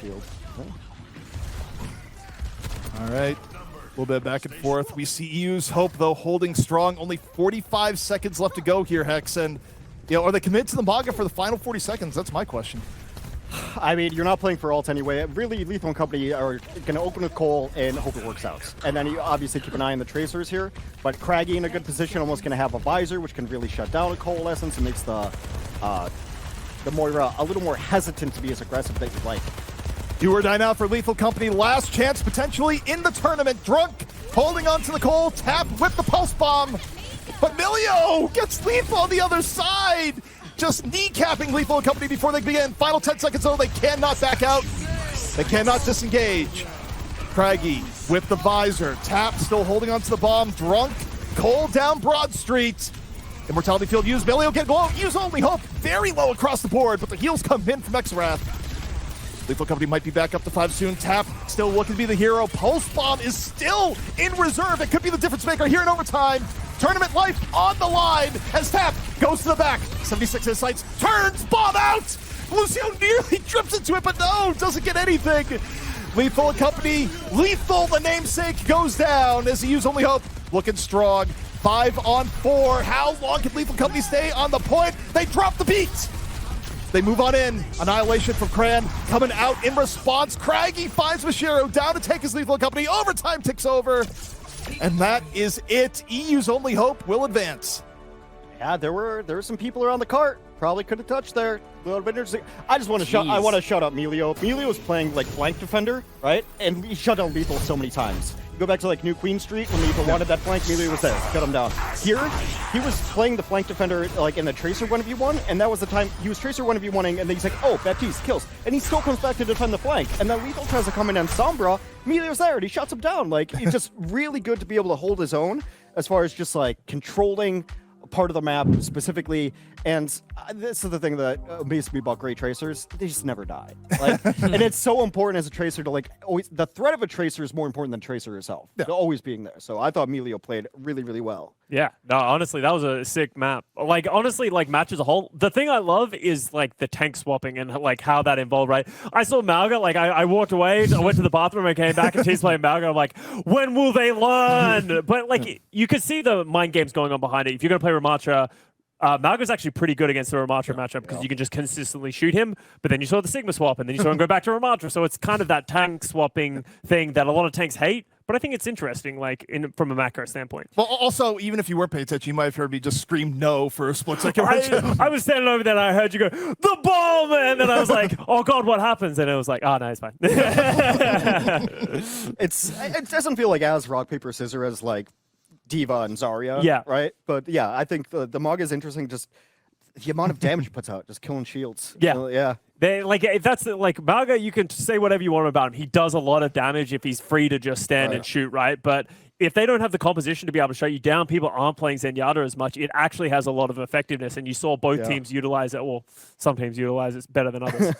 All right. A little bit back and forth. We see Use Hope, though, holding strong. Only 45 seconds left to go here, Hex. And, are they committed to the Maga for the final 40 seconds? That's my question. I mean, you're not playing for ult anyway. Really, Lethal and Company are going to open with Cole and hope it works out. And then you obviously keep an eye on the Tracers here. But Craggy in a good position, almost going to have a Visor, which can really shut down a Coalescence and makes the Moira a little more hesitant to be as aggressive that you'd like. Do or die now for Lethal Company. Last chance potentially in the tournament. Drunk holding on to the Cole. Tap with the Pulse Bomb. But Milio gets Lethal on the other side. Just kneecapping Lethal Company before they begin. Final 10 seconds though, they cannot back out. They cannot disengage. Craggy with the Visor. Tap still holding onto the bomb. Drunk. Cole down Broad Street. Immortality Field used. Milio get low. Use Only Hope. Very low across the board, but the heals come in from Xwrath. Lethal Company might be back up to 5 soon. Tap still looking to be the hero. Pulse Bomb is still in reserve. It could be the difference maker here in overtime. Tournament life on the line as Tap goes to the back. 76 his sights, turns, bomb out! Lucio nearly trips into it, but no, doesn't get anything. Lethal Company, Lethal, the namesake, goes down as he used Only Hope. Looking strong, 5 on 4. How long can Lethal Company stay on the point? They drop the beat. They move on in. Annihilation from Cran coming out in response. Craggy finds Mashiro down to take his Lethal Company. Overtime ticks over. And that is it. EU's Only Hope will advance. Yeah, there were some people around the cart. Probably could have touched there. A little bit interesting. I just want to shout. I want to shout out Milio. Milio was playing like flank defender, right? And he shut down Lethal so many times. You go back to like New Queen Street when Lethal wanted that flank. Milio was there, shut him down. Here, he was playing the flank defender like in the Tracer 1v1, and that was the time he was Tracer 1v1ing, and then he's like, oh, Baptiste kills, and he still comes back to defend the flank. And then Lethal tries to come in on Sombra. Milio's there, and he shuts him down. Like it's just really good to be able to hold his own as far as just like controlling part of the map specifically. And this is the thing that amazes me about great tracers: they just never die. Like, and it's so important as a tracer to like always. The threat of a tracer is more important than tracer herself. Yeah. Always being there. So I thought Milio played really, really well. Yeah, no, honestly, that was a sick map. Like, honestly, like, match as a whole, the thing I love is, like, the tank swapping and, like, how that involved, right? I saw Malga, like, I walked away, I went to the bathroom, and came back, and she's playing Malga. I'm like, when will they learn? But, like, you could see the mind games going on behind it. If you're going to play Ramattra, Malga's actually pretty good against the Ramattra matchup because you can just consistently shoot him, but then you saw the Sigma swap, and then you saw him go back to Ramattra. So it's kind of that tank swapping thing that a lot of tanks hate. But I think it's interesting, like, from a macro standpoint. Well, also, even if you weren't paying attention, you might have heard me just scream no for a split second. I was standing over there and I heard you go, the bomb! And then I was like, oh God, what happens? And it was like, oh, no, it's fine. It doesn't feel like as rock, paper, scissors as, like, D.Va and Zarya, yeah, right? But, yeah, I think the MOGG is interesting, just the amount of damage it puts out, just killing shields. Yeah. Yeah. They, like, if that's like Malga, you can say whatever you want about him. He does a lot of damage if he's free to just stand and shoot, right? But if they don't have the composition to be able to shut you down, people aren't playing Zenyatta as much. It actually has a lot of effectiveness, and you saw both teams utilize it. Well, some teams utilize it better than others.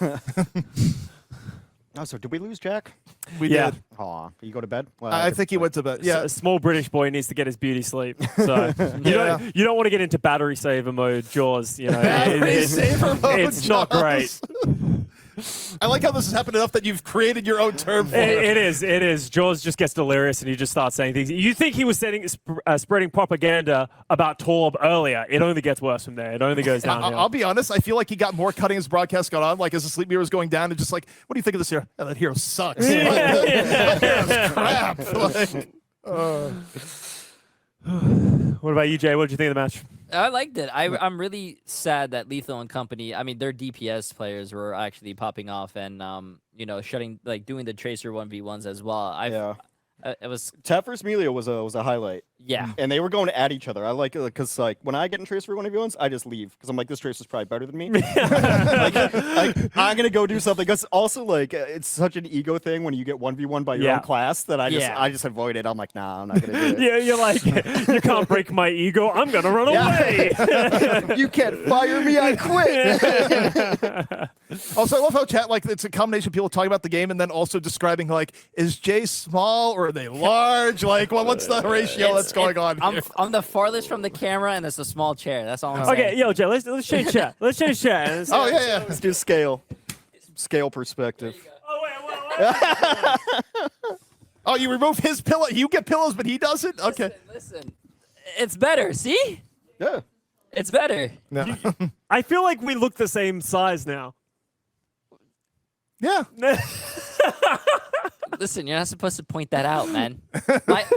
Oh, so did we lose Jack? We did. Aw, you go to bed? Well, I think he went to bed. Yeah, a small British boy needs to get his beauty sleep. So you don't want to get into battery saver mode, Jaws. You know, it's not great. I like how this has happened enough that you've created your own term for it. It is. Jaws just gets delirious and he just starts saying things. You think he was spreading propaganda about Torb earlier. It only gets worse from there. It only goes downhill. I'll be honest. I feel like he got more cutting as broadcast got on. Like as the sleep meter was going down, and just like, what do you think of this hero? Oh, that hero sucks. That hero's crap. Like, what about you, Jay? What did you think of the match? I liked it. I'm really sad that Lethal and Company, I mean, their DPS players were actually popping off and, you know, doing the Tracer 1v1s as well. It was Tap vs. Milio was a highlight. Yeah. And they were going at each other. I like it because like when I get in Tracer 1v1s, I just leave because I'm like, this Tracer's probably better than me. like, I'm gonna go do something. Because also like it's such an ego thing when you get 1v1 by your own class that I just avoid it. I'm like, nah, I'm not gonna do it. Yeah, you're like, you can't break my ego. I'm gonna run away. You can't fire me. I quit. Also, I love how chat, like, it's a combination of people talking about the game and then also describing, like, is Jay small or are they large? Like, well, what's the ratio that's going on here? I'm the farthest from the camera, and it's a small chair. That's all I'm saying. Okay, yo, Jay, let's change chat. Let's change chat. Oh, yeah. Let's do scale perspective. Oh, wait. Oh, you remove his pillow. You get pillows, but he doesn't? Okay. Listen. It's better. See? Yeah. It's better. No. I feel like we look the same size now. Yeah. Listen, you're not supposed to point that out, man.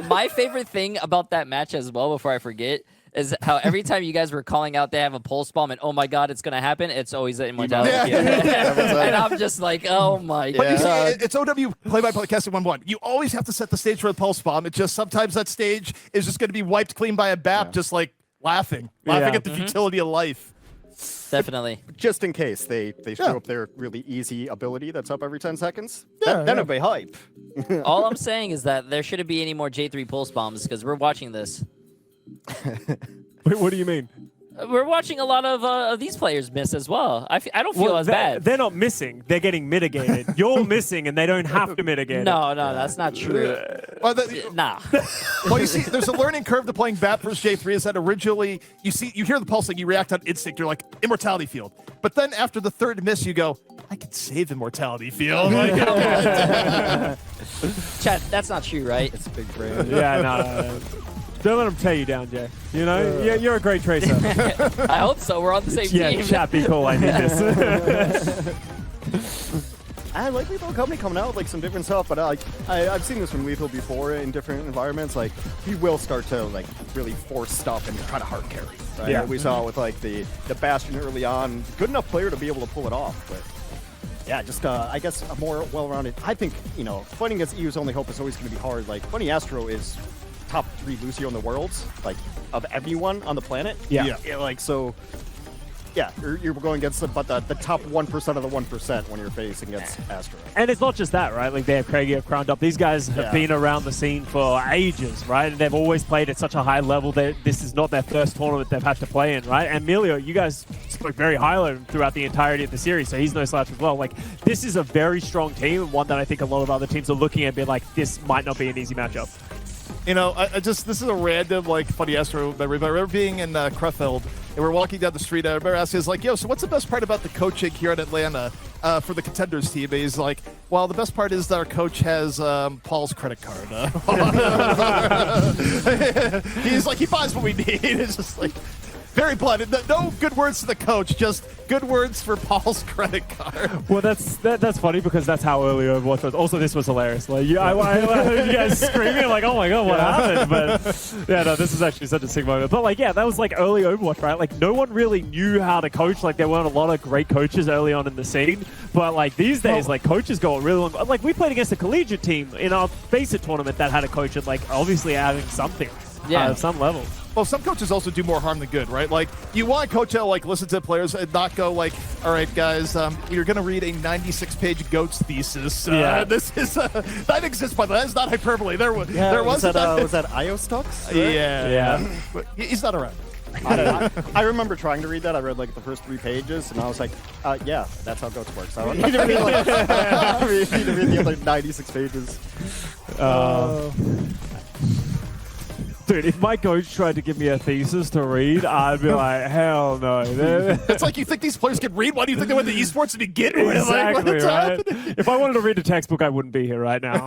My favorite thing about that match as well, before I forget, is how every time you guys were calling out they have a pulse bomb and oh my god, it's gonna happen, it's always an immortality. Yeah. And I'm just like, oh my But you god. see, it's OW play-by-play casting 1-1. You always have to set the stage for the pulse bomb. It's just sometimes that stage is just going to be wiped clean by a BAP, just like laughing at the futility of life. Definitely. Just in case they screw up their really easy ability that's up every 10 seconds. Yeah, Then it'll be hype. All I'm saying is that there shouldn't be any more J3 pulse bombs because we're watching this. Wait, what do you mean? We're watching a lot of these players miss as well. I don't feel as bad. They're not missing. They're getting mitigated. You're missing, and they don't have to mitigate. No, that's not true. Well, Nah. well, you see, there's a learning curve to playing BAP versus J3 is that originally you hear the pulsing, you react on instinct, you're like, immortality field. But then after the third miss, you go, I could save immortality field. Like, Chad, that's not true, right? It's a big brain. Yeah, no. Don't let them tear you down, Jay. You know, you're a great tracer. I hope so. We're on the same Yeah, team. chat, be cool. I need this. I like Lethal Company coming out with like some different stuff, but I've seen this from Lethal before in different environments. Like he will start to like really force stuff and try to hard carry. Right? Yeah. We saw with like the Bastion early on, good enough player to be able to pull it off, but. Yeah, just I guess a more well-rounded. I think fighting against EU's only hope is always going to be hard. Like Bunny Astro is top 3 Lucio in the world, like of everyone on the planet. Yeah. Like so. Yeah, you're going against the top 1% of the 1% when you're facing against Astro. And it's not just that, right? Like they have Craigie have crowned up. These guys have been around the scene for ages, right? And they've always played at such a high level that this is not their first tournament they've had to play in, right? And Emilio, you guys spoke very highly of him throughout the entirety of the series, so he's no slouch as well. Like this is a very strong team, and one that I think a lot of other teams are looking at and be like, this might not be an easy matchup. this is a random, like, funny Astro memory, but I remember being in Krefeld, and we're walking down the street, and I remember asking, like, yo, so what's the best part about the coaching here in Atlanta for the Contenders team? And he's like, well, the best part is that our coach has Paul's credit card. He's like, he buys what we need. It's just like... Very blunt. No good words to the coach, just good words for Paul's credit card. Well, that's funny because that's how early Overwatch was. Also, this was hilarious. Like, I heard you guys screaming like, "Oh my god, what happened?" But yeah, no, this is actually such a sick moment. But like, yeah, that was like early Overwatch, right? Like, no one really knew how to coach. Like, there weren't a lot of great coaches early on in the scene. But like these days, like coaches go really long. Like, we played against a collegiate team in our basic tournament that had a coach at like obviously having something at some level. Well, some coaches also do more harm than good, right? Like, you want a coach to, like, listen to players and not go, like, all right, guys, you're going to read a 96-page GOATS thesis. This is, that exists, by the way. That's not hyperbole. There was that IO Stux? Right? Yeah. But he's not around. I remember trying to read that. I read, like, the first 3 pages, and I was like, yeah, that's how GOATS works. I don't need to read, like, I need to read the other 96 pages. Dude, if my coach tried to give me a thesis to read, I'd be like, hell no. It's like, you think these players can read? Why do you think they went to esports to begin with? Exactly, like, right? If I wanted to read a textbook, I wouldn't be here right now.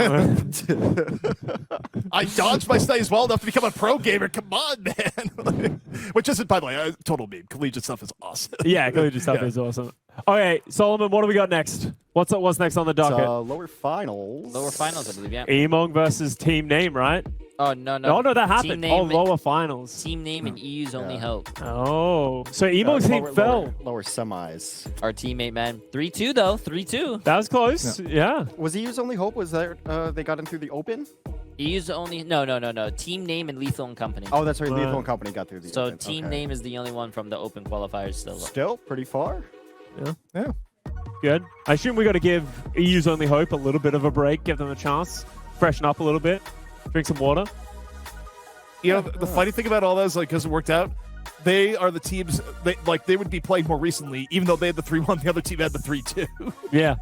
I dodged my studies well enough to become a pro gamer. Come on, man. Which isn't, by the way, a total meme. Collegiate stuff is awesome. Yeah, collegiate stuff is awesome. Okay, Solomon, what do we got next? What's next on the docket? Lower finals. Lower finals, I believe, yeah. EMONGG versus Team Name, right? Oh, no. Oh, no, that happened. Name, lower finals. Team Name and EU's only hope. Oh, so EMONGG's team fell. Lower semis. Our teammate, man. 3-2, though. 3-2. That was close. Yeah. Was EU's only hope? Was that they got in through the open? EU's only... No. Team Name and Lethal and Company. Oh, that's right. Lethal and Company got through the so open. Team Name is the only one from the open qualifiers still. Still pretty far. Yeah. Good. I assume we got to give EU's only hope a little bit of a break, give them a chance, freshen up a little bit, drink some water. You know, the funny thing about all that is, like, because it worked out, they are the teams, they would be playing more recently, even though they had the 3-1, the other team had the 3-2. Yeah.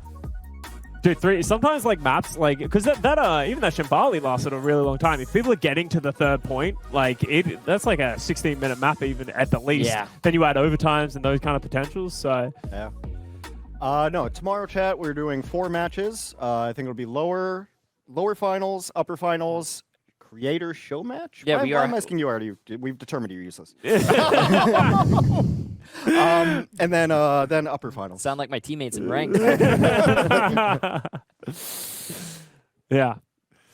Dude, sometimes, like, maps, like, because even that Shimbali lasted a really long time. If people are getting to the third point, like, that's like a 16-minute map even at the least. Yeah. Then you add overtimes and those kind of potentials, so. Yeah. No, tomorrow, chat, we're doing 4 matches. I think it'll be lower finals, upper finals, creator show match? Yeah, why am I asking you already? We've determined you're useless. And then upper finals. Sound like my teammates in ranked. Yeah.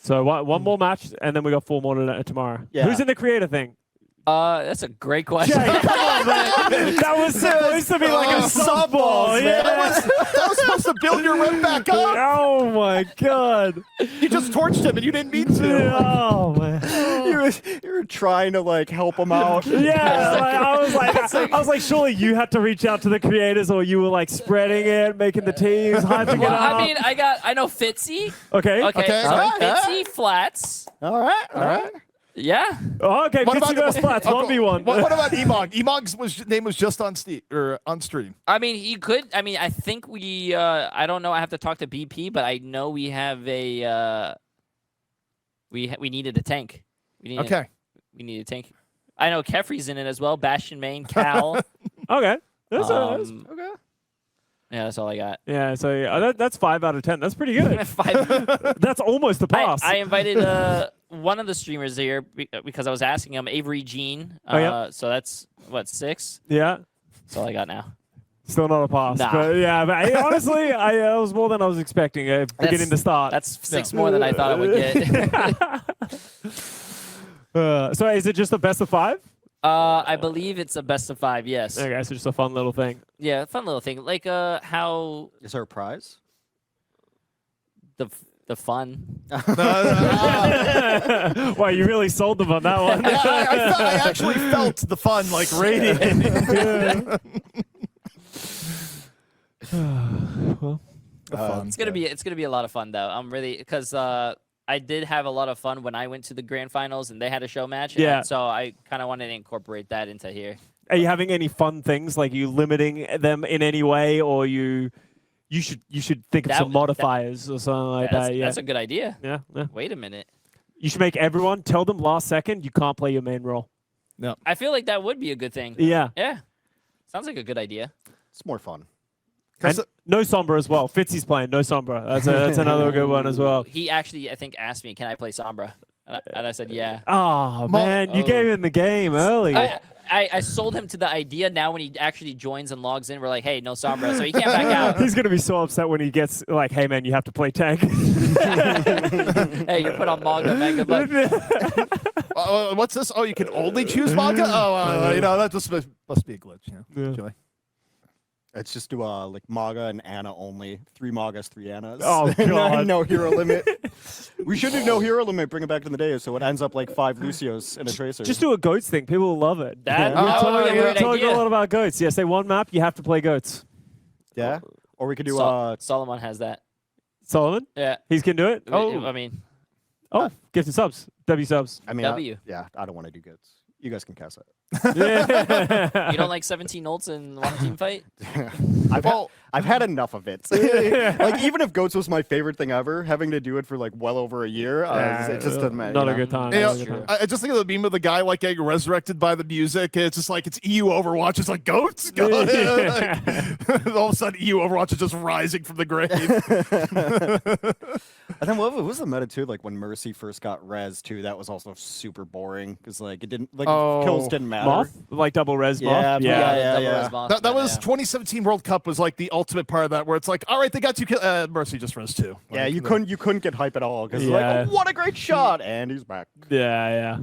So one more match, and then we got 4 more tomorrow. Yeah. Who's in the creator thing? That's a great question. Jay, come on, man. That was supposed to be like a softball. Yeah. That was supposed to build your rep back up. Oh my god. You just torched him and you didn't mean to. Oh man. You were trying to like help him out. Yeah, I was like, surely you had to reach out to the creators, or you were like spreading it, making the teams, hyping it Well, up. I mean, I know Fitzy. Okay. Okay, so alright, Fitzy flats. All right. Yeah. Oh, okay. What Fitzy about versus Flats, 1v1. What about EMONGG? EMONGG's name was just on on stream. I mean, he could. I mean, I think we. I don't know. I have to talk to BP, but I know we have a. We needed a tank. We needed a tank. I know Kefri's in it as well. Bastion main, Cal. Okay. That's Okay. Yeah, that's all I got. yeah, so that's 5 out of 10. That's pretty good. 5. That's almost the pass. I invited one of the streamers here because I was asking him, Avery Jean. Oh, yeah. So that's what, 6. Yeah. That's all I got now. Still not a pass. Nah. But yeah, but honestly, I was more than I was expecting beginning to start. That's 6 more than I thought I would get. So is it just a best of 5? I believe it's a best of 5. Yes. Okay, so just a fun little thing. Yeah, fun little thing. Like how Is there a prize? the fun. Wow, you really sold them on that one. I actually felt the fun like radiating. Well, It's gonna be a lot of fun though. I'm really because I did have a lot of fun when I went to the grand finals and they had a show match. Yeah. And so I kind of wanted to incorporate that into here. are you having any fun things? Like, you limiting them in any way, or you should think of some modifiers or something like that? Yeah, That's a good idea. yeah. Wait a minute. You should make everyone tell them last second you can't play your main role. I feel like that would be a good thing. Yeah. Yeah. Sounds like a good idea. It's more fun. And no Sombra as well. Fitzy's playing no Sombra. That's another good one as well. He actually, I think, asked me, "Can I play Sombra?" And I said, "Yeah." Oh man, you gave him the game early. I sold him to the idea. Now when he actually joins and logs in, we're like, "Hey, no Sombra," so he can't back out. He's gonna be so upset when he gets like, "Hey man, you have to play tank." Hey, you're put on Manga, man. Good luck. What's this? Oh, you can only choose manga? Oh, that just must be a glitch. Yeah. Joey. Let's just do like Maga and Anna only. 3 Magas, 3 Annas. Oh, God. No hero limit. We should do no hero limit. Bring it back to the day, so it ends up like 5 Lucios and a Tracer. Just do a goats thing. People will love it. That- We're oh, talking, yeah, we're great talking a idea. lot about goats. Yeah, say one map, you have to play goats. Yeah. Or we could do Solomon has that. Solomon, Yeah. He can do it. I mean, Gifted subs, W subs. I mean, W. yeah, I don't want to do goods. You guys can cast it. Yeah. you don't like 17 ults in one team fight? I've had enough of it. Like, even if goats was my favorite thing ever, having to do it for like well over a year, it just doesn't matter. Not a good time. You know, Not a good time. I just think of the meme of the guy like getting resurrected by the music. It's just like it's EU Overwatch. It's like goats. All of a sudden, EU Overwatch is just rising from the grave. And then what was the meta too? Like when Mercy first got res too, that was also super boring because like it didn't kills didn't matter. Moth? Like double res Yeah, Moth? yeah. That was 2017 World Cup was like the ultimate part of that, where it's like, all right, they got you. Mercy just res 2. Yeah, Like, you couldn't get hype at all because Yeah. like, oh, what a great shot, and he's back. Yeah.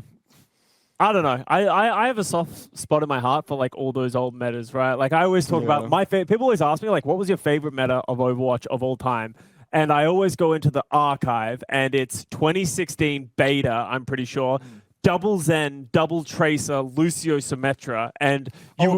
I don't know. I have a soft spot in my heart for like all those old metas, right? Like I always talk about my favorite. People always ask me like, what was your favorite meta of Overwatch of all time? And I always go into the archive, and it's 2016 beta, I'm pretty sure. Double Zen, double Tracer, Lucio Symmetra, and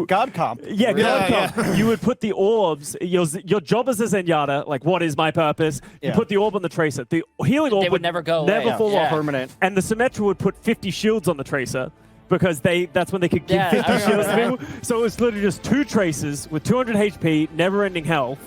God comp. Yeah, God comp. You would put the orbs. Your job as a Zenyatta, like, what is my purpose? You put the orb on the Tracer. The healing orb would never go never away. fall off. Permanent. And the Symmetra would put 50 shields on the Tracer, because that's when they could give 50 I shields to remember people. So it was literally just 2 Tracers with 200 HP, never-ending health.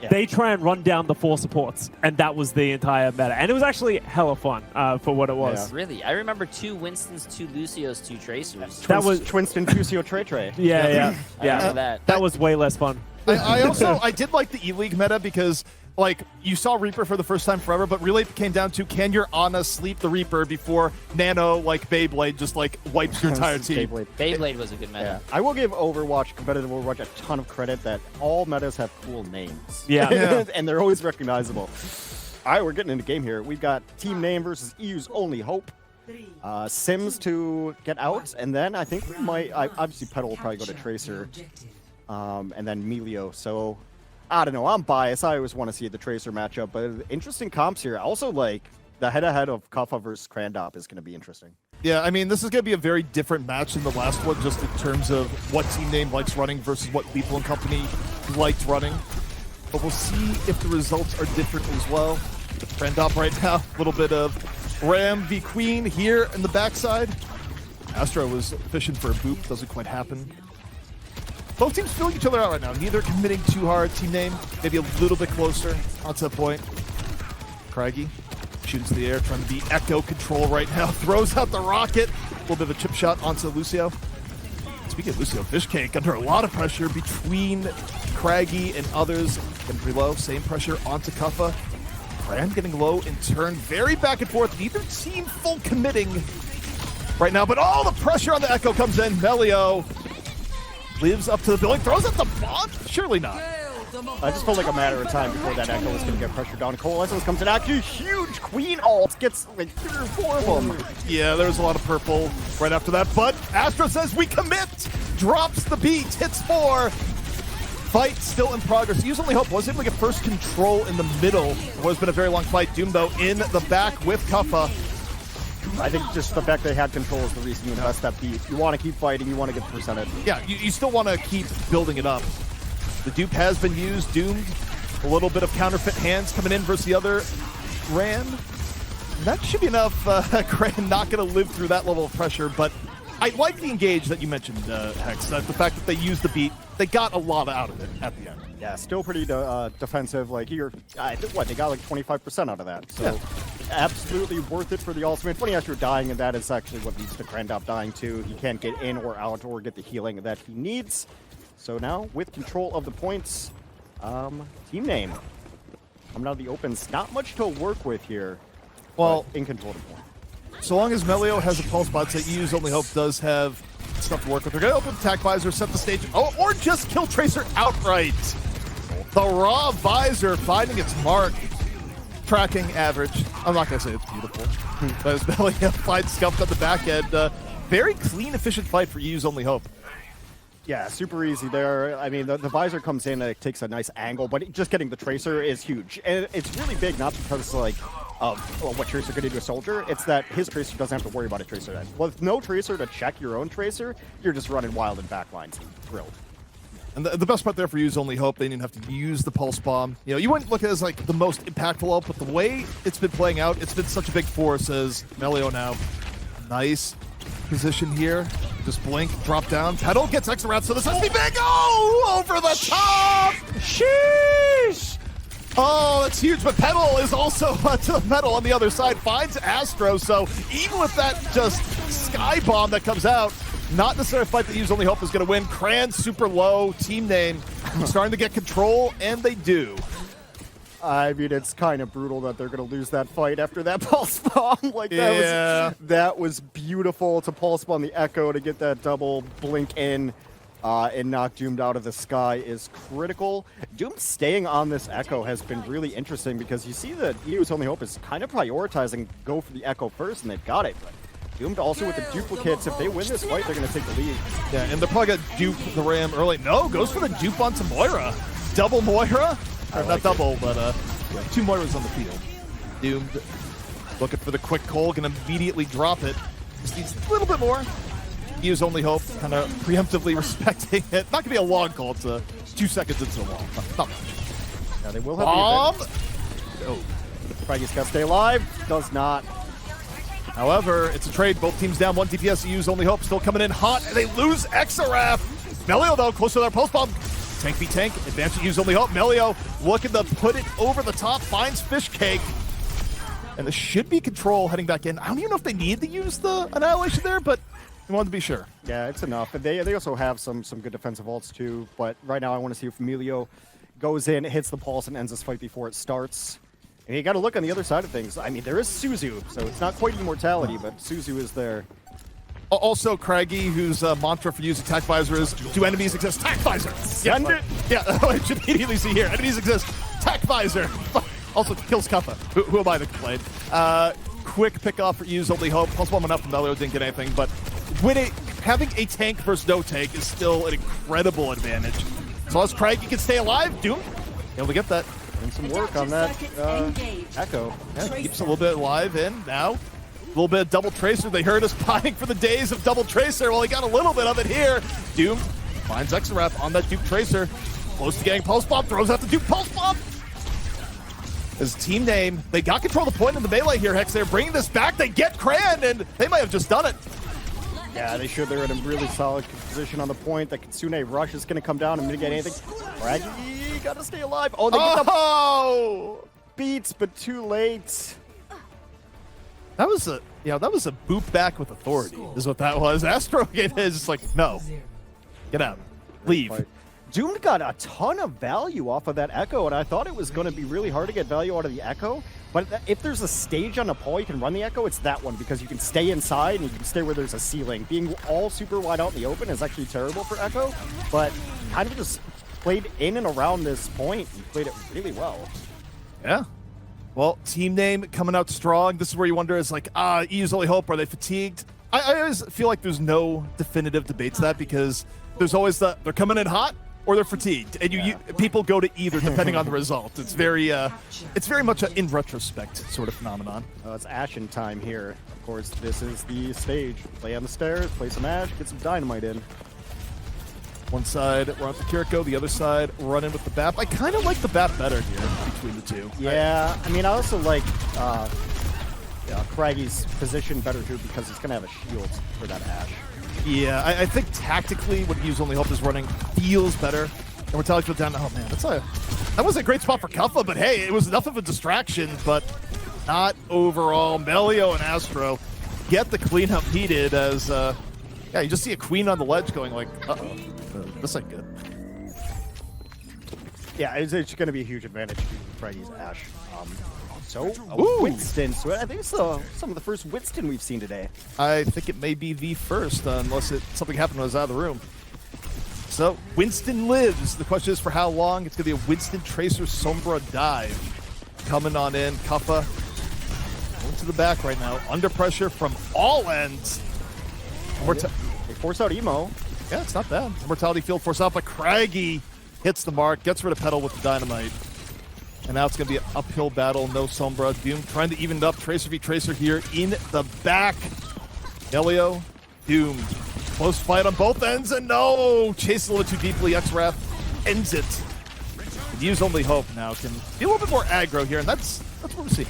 Yeah. They try and run down the 4 supports, and that was the entire meta. And it was actually hella fun for what it was. Really? I remember 2 Winstons, 2 Lucios, 2 Tracers. That was Twinston Fusio Trey Trey. yeah. I remember that. That was way less fun. I did like the E-League meta because like you saw Reaper for the first time forever, but really it came down to can your Ana sleep the Reaper before Nano like Beyblade just like wipes your entire team. Beyblade was a good meta. Yeah. I will give Overwatch, competitive Overwatch, a ton of credit that all metas have cool names. Yeah. And they're always recognizable. All right, we're getting into game here. We've got team name versus EU's Only Hope. Sims to get out, and then I think we might. Obviously, Petal will probably go to Tracer, and then Melio. So I don't know. I'm biased. I always want to see the Tracer matchup, but interesting comps here. Also, like the head-to-head of Kaffa versus Krandop is going to be interesting. Yeah, I mean, this is going to be a very different match than the last one, just in terms of what team name likes running versus what Lethal and Company liked running. But we'll see if the results are different as well. Krandop right now, a little bit of Ram v Queen here in the backside. Astro was fishing for a boop, doesn't quite happen. Both teams feeling each other out right now. Neither committing too hard. Team name maybe a little bit closer onto the point. Craggy shoots the air, trying to be echo control right now. Throws out the rocket. A little bit of a chip shot onto Lucio. Speaking of Lucio, Fishcake under a lot of pressure between Craggy and others. Getting pretty low. Same pressure onto Kaffa. Brand getting low in turn. Very back and forth. Neither team full committing right now, but all the pressure on the echo comes in. Melio lives up to the building, throws up the bomb? Surely not. I just felt like a matter of time before that echo was going to get pressured down. Coalescence comes in, actually huge Queen ult, gets like 3 or 4 of them. Yeah, there's a lot of purple right after that, but Astro says we commit, drops the beat, hits 4. Fight still in progress. Use Only Hope was able to get first control in the middle. It has been a very long fight. Doom, though, in the back with Kaffa. I think just the fact they had control is the reason you invest that beat. You want to keep fighting, you want to get the percentage. Yeah, you still want to keep building it up. The dupe has been used, doomed. A little bit of counterfeit hands coming in versus the other. Ran. That should be enough. Cran not going to live through that level of pressure, but I like the engage that you mentioned, Hex. The fact that they used the beat, they got a lot out of it at the end. Yeah, still pretty defensive. Like, they got like 25% out of that. So, absolutely worth it for the ultimate. Funny as you're dying, and that is actually what leads to Krandop dying too. He can't get in or out or get the healing that he needs. So now, with control of the points, team name coming out of the opens. Not much to work with here. Well, in control of the point. So long as Melio has a pulse bot that use, Only Hope does have stuff to work with. They're going to open attack visor, set the stage, or just kill Tracer outright. The raw visor finding its mark. Tracking average. I'm not going to say it's beautiful. But as Melio finds Scuffed on the back end, very clean, efficient fight for Use Only Hope. Yeah, super easy there. I mean, the visor comes in and it takes a nice angle, but just getting the Tracer is huge. And it's really big, not because, like, of what Tracer could do to a soldier. It's that his Tracer doesn't have to worry about a Tracer then. With no Tracer to check your own Tracer, you're just running wild in backlines. Thrilled. And the best part there for Use Only Hope, they didn't have to use the Pulse Bomb. You know, you wouldn't look at it as, like, the most impactful ult, but the way it's been playing out, it's been such a big force as Melio now. Nice position here. Just blink, drop down. Petal gets extra rounds, so this has to be big. Oh, over the top! Sheesh! Oh, that's huge, but Petal is also to the metal on the other side. Finds Astro, so even with that just sky bomb that comes out, not necessarily a fight that Use Only Hope is going to win. Cran super low, team name starting to get control, and they do. I mean, it's kind of brutal that they're going to lose that fight after that pulse bomb. Like, that was beautiful to pulse bomb the Echo to get that double blink in and knock Doomed out of the sky is critical. Doom staying on this Echo has been really interesting because you see that Use Only Hope is kind of prioritizing go for the Echo first, and they've got it. But Doomed also with the duplicates, if they win this fight, they're going to take the lead. Yeah, and they're probably going to dupe the Ram early. No, goes for the dupe onto Moira. Double Moira. Or not double, but yeah, 2 Moiras on the field. Doomed looking for the quick Cole, can immediately drop it. Just needs a little bit more. Use Only Hope, kind of preemptively respecting it. Not going to be a long call, it's 2 seconds into the wall. Not much. Now they will have the Oh. Fraggy's got to stay alive. Does not. However, it's a trade. Both teams down 1 DPS. Use Only Hope still coming in hot, and they lose Exaraf. Melio, though, close to their post bomb. Tank v tank, advance to Use Only Hope. Melio looking to put it over the top, finds Fishcake. And this should be control heading back in. I don't even know if they need to use the Annihilation there, but We wanted to be sure. Yeah, it's enough. And they also have some good defensive ults too. But right now, I want to see if Emilio goes in, hits the pulse, and ends this fight before it starts. And you got to look on the other side of things. I mean, there is Suzu, so it's not quite immortality, but Suzu is there. Also, Craggy, whose mantra for using Tac Visor is, do enemies exist? Tac Visor! Send it! Yeah, I should immediately see here. Enemies exist. Tac Visor! Also kills Kuffa. Who am I to complain? Quick pick off for Use Only Hope. Plus one enough from Melio, didn't get anything, but having a tank versus no tank is still an incredible advantage. So as Craggy can stay alive, Doom able to get that. And some work on that Echo. Yeah, keeps a little bit alive, and now a little bit of double tracer. They heard us pining for the days of double tracer. Well, he got a little bit of it here. Doom finds Exarap on that Duke tracer. Close to getting pulse bomb, throws out the Duke pulse bomb. His team name, they got control of the point in the melee here, Hex. They're bringing this back. They get Cran, and they might have just done it. Yeah, they should. They're in a really solid position on the point. That Kitsune rush is going to come down and mitigate anything. Craggy, got to stay alive. Oh, they get the beats, but too late. That was a boop back with authority, is what that was. Astro is just like, no, get out, leave. Doom got a ton of value off of that Echo, and I thought it was going to be really hard to get value out of the Echo. But if there's a stage on Nepal you can run the Echo, it's that one, because you can stay inside and you can stay where there's a ceiling. Being all super wide out in the open is actually terrible for Echo, but kind of just played in and around this point and played it really well. Yeah. Well, team name coming out strong. This is where you wonder, is like, EU's Only Hope, are they fatigued? I always feel like there's no definitive debate to that, because there's always they're coming in hot or they're fatigued, and people go to either depending on the result. It's very much an in retrospect sort of phenomenon. It's Ashen time here. Of course, this is the stage. Play on the stairs, play some Ash, get some dynamite in. One side, we're on the Kiriko. The other side, run in with the BAP. I kind of like the BAP better here between the two. Yeah, I mean, I also like Craggy's position better here because he's going to have a shield for that Ash. Yeah, I think tactically what Use Only Hope is running feels better. And we're telling you down. Oh man, that was a great spot for Kuffa, but hey, it was enough of a distraction, but not overall. Melio and Astro get the cleanup needed as you just see a queen on the ledge going like, uh-oh, this ain't good. Yeah, it's going to be a huge advantage to Craggy's Ash. So, Ooh. Winston. So I think it's some of the first Winston we've seen today. I think it may be the first, unless something happened when I was out of the room. So, Winston lives. The question is for how long. It's going to be a Winston Tracer Sombra dive. Coming on in. Kuffa going to the back right now. Under pressure from all ends. They force out Emo. Yeah, it's not bad. Immortality field force out, but Craggy hits the mark, gets rid of Petal with the dynamite. And now it's going to be an uphill battle. No Sombra. Doom trying to even it up. Tracer v Tracer here in the back. Melio, Doom. Close fight on both ends, and no! Chase a little too deeply. Xwrath ends it. Use Only Hope now can be a little bit more aggro here, and that's what we're seeing.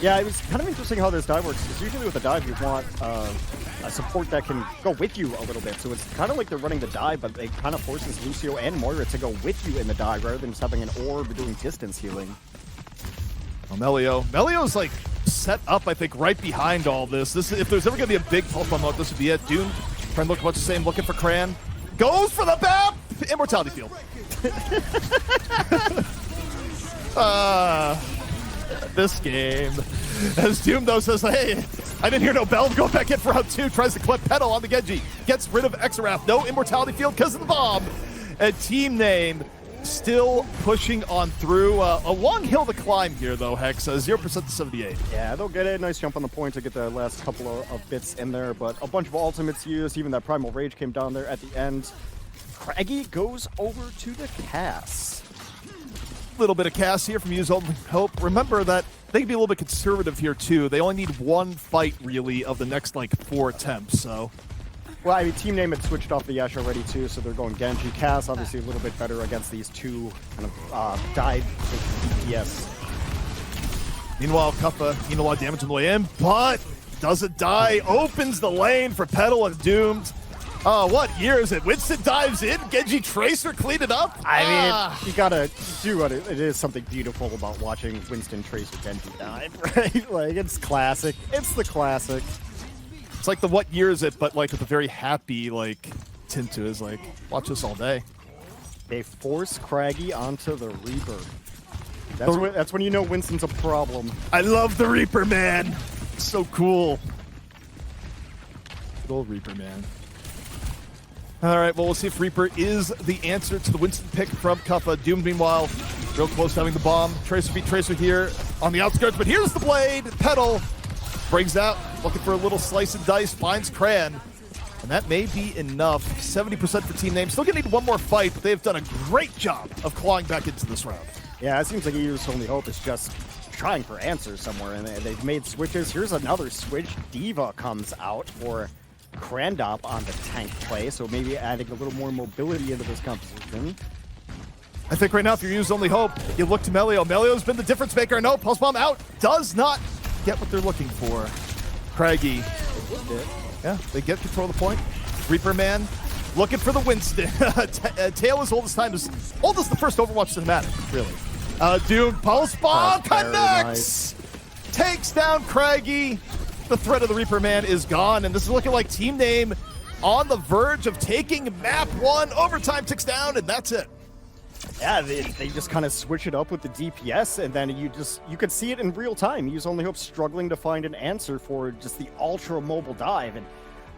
Yeah, it was kind of interesting how this dive works, because usually with a dive you want a support that can go with you a little bit. So it's kind of like they're running the dive, but it kind of forces Lucio and Moira to go with you in the dive rather than just having an orb doing distance healing. Well, Melio's like set up, I think, right behind all this. If there's ever going to be a big pulse bomb mode, this would be it. Doom trying to look much the same, looking for Cran. Goes for the BAP! Immortality field. This game. As Doom, though, says, hey, I didn't hear no bell. Go back in for round 2. Tries to clip Petal on the Genji. Gets rid of Exarap. No Immortality field because of the bomb. And team name still pushing on through. A long hill to climb here, though, Hex. 0% to 78. Yeah, they'll get it. Nice jump on the point to get the last couple of bits in there, but a bunch of ultimates used. Even that Primal Rage came down there at the end. Craggy goes over to the Cass. Little bit of Cass here from Use Only Hope. Remember that they can be a little bit conservative here, too. They only need one fight, really, of the next, 4 attempts, so... Well, I mean, team name had switched off the Yash already, too, so they're going Genji. Cass, obviously, a little bit better against these two kind of dive DPS. Meanwhile, Kuffa, a lot of damage on the way in, but doesn't die. Opens the lane for Petal and Doomed. What year is it? Winston dives in, Genji Tracer clean it up. I mean, you gotta do it. It is something beautiful about watching Winston Tracer Genji dive, right? Like, it's classic. It's the classic. It's like the what year is it, but like with a very happy like tint to it. Is like, watch this all day. They force Craggy onto the Reaper. That's when you know Winston's a problem. I love the Reaper, man. So cool. Good old Reaper, man. All right, well, we'll see if Reaper is the answer to the Winston pick from Kuffa. Doom, meanwhile, real close to having the bomb. Tracer beat Tracer here on the outskirts, but here's the blade. Petal brings out, looking for a little slice and dice, finds Cran. And that may be enough. 70% for Team Name. Still gonna need one more fight, but they've done a great job of clawing back into this round. Yeah, it seems like EU's only hope is just trying for answers somewhere, and they've made switches. Here's another switch. Diva comes out for Crandop on the tank play, so maybe adding a little more mobility into this composition. I think right now, if you're using only hope, you look to Melio. Melio's been the difference maker. No, Pulse Bomb out. Does not get what they're looking for. Craggy. Yeah, they get control of the point. Reaper Man looking for the Winston. Tail is old as time, as old as the first Overwatch cinematic, really. Doom, Pulse Bomb connects! Takes down Craggy. The threat of the Reaper Man is gone, and this is looking like Team Name on the verge of taking map 1. Overtime ticks down, and that's it. Yeah, they just kind of switch it up with the DPS, and then you could see it in real time. Use Only Hope struggling to find an answer for just the ultra mobile dive, and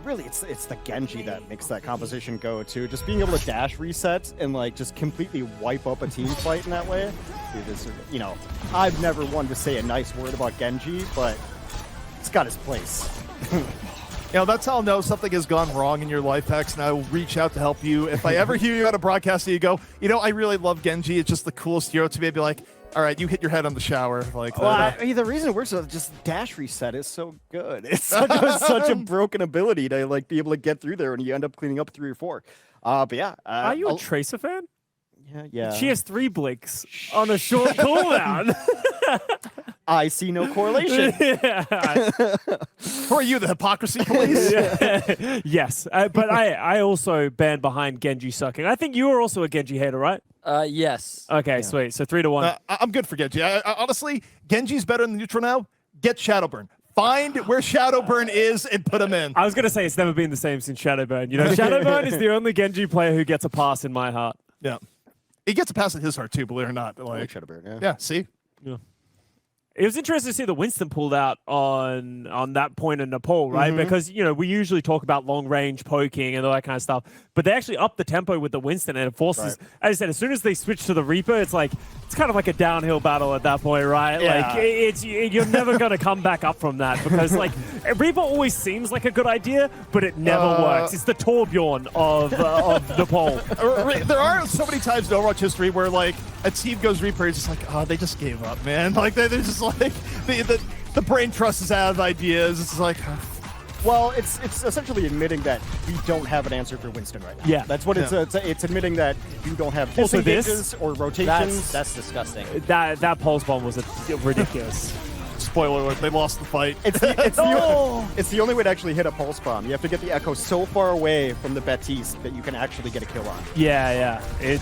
really it's the Genji that makes that composition go to. Just being able to dash reset and like just completely wipe up a team fight in that way. It is, you know, I've never wanted to say a nice word about Genji, but it's got his place. You know, that's how I'll know something has gone wrong in your life, Hex, and I will reach out to help you. If I ever hear you on a broadcast and you go, you know, I really love Genji. It's just the coolest hero to me. I'd be like, all right, you hit your head on the shower. Like, well, the reason it works is just dash reset is so good. It's such a broken ability to like be able to get through there, and you end up cleaning up 3 or 4. But yeah, Are you a Tracer fan? Yeah. She has 3 blinks on a short cooldown. I see no correlation. Who are you, the hypocrisy police? Yes, but I also band behind Genji sucking. I think you are also a Genji hater, right? Yes. Okay, sweet. So 3-1. I'm good for Genji. I, honestly, Genji's better than neutral now. Get Shadowburn. Find where Shadowburn is and put him in. I was going to say it's never been the same since Shadowburn. You know, Shadowburn is the only Genji player who gets a pass in my heart. Yeah. He gets a pass in his heart, too, believe it or not. Like Shadowburn, yeah, see? Yeah. It was interesting to see the Winston pulled out on that point in Nepal, right? Because, you know, we usually talk about long-range poking and all that kind of stuff, but they actually upped the tempo with the Winston, and it forces, as I said, as soon as they switch to the Reaper, it's like, it's kind of like a downhill battle at that point, right? Yeah. Like, you're never going to come back up from that, because, like, Reaper always seems like a good idea, but it never works. It's the Torbjorn of Nepal. There are so many times in Overwatch history where, like, a team goes Reaper, it's just like, oh, they just gave up, man. Like, they're just like, the brain trust is out of ideas. It's like, well, it's essentially admitting that we don't have an answer for Winston right now. Yeah. That's what it's admitting that you don't have disengages or rotations. That's disgusting. That pulse bomb was ridiculous. spoiler alert, they lost the fight. It's the only way to actually hit a pulse bomb. You have to get the Echo so far away from the Baptiste that you can actually get a kill on. Yeah. It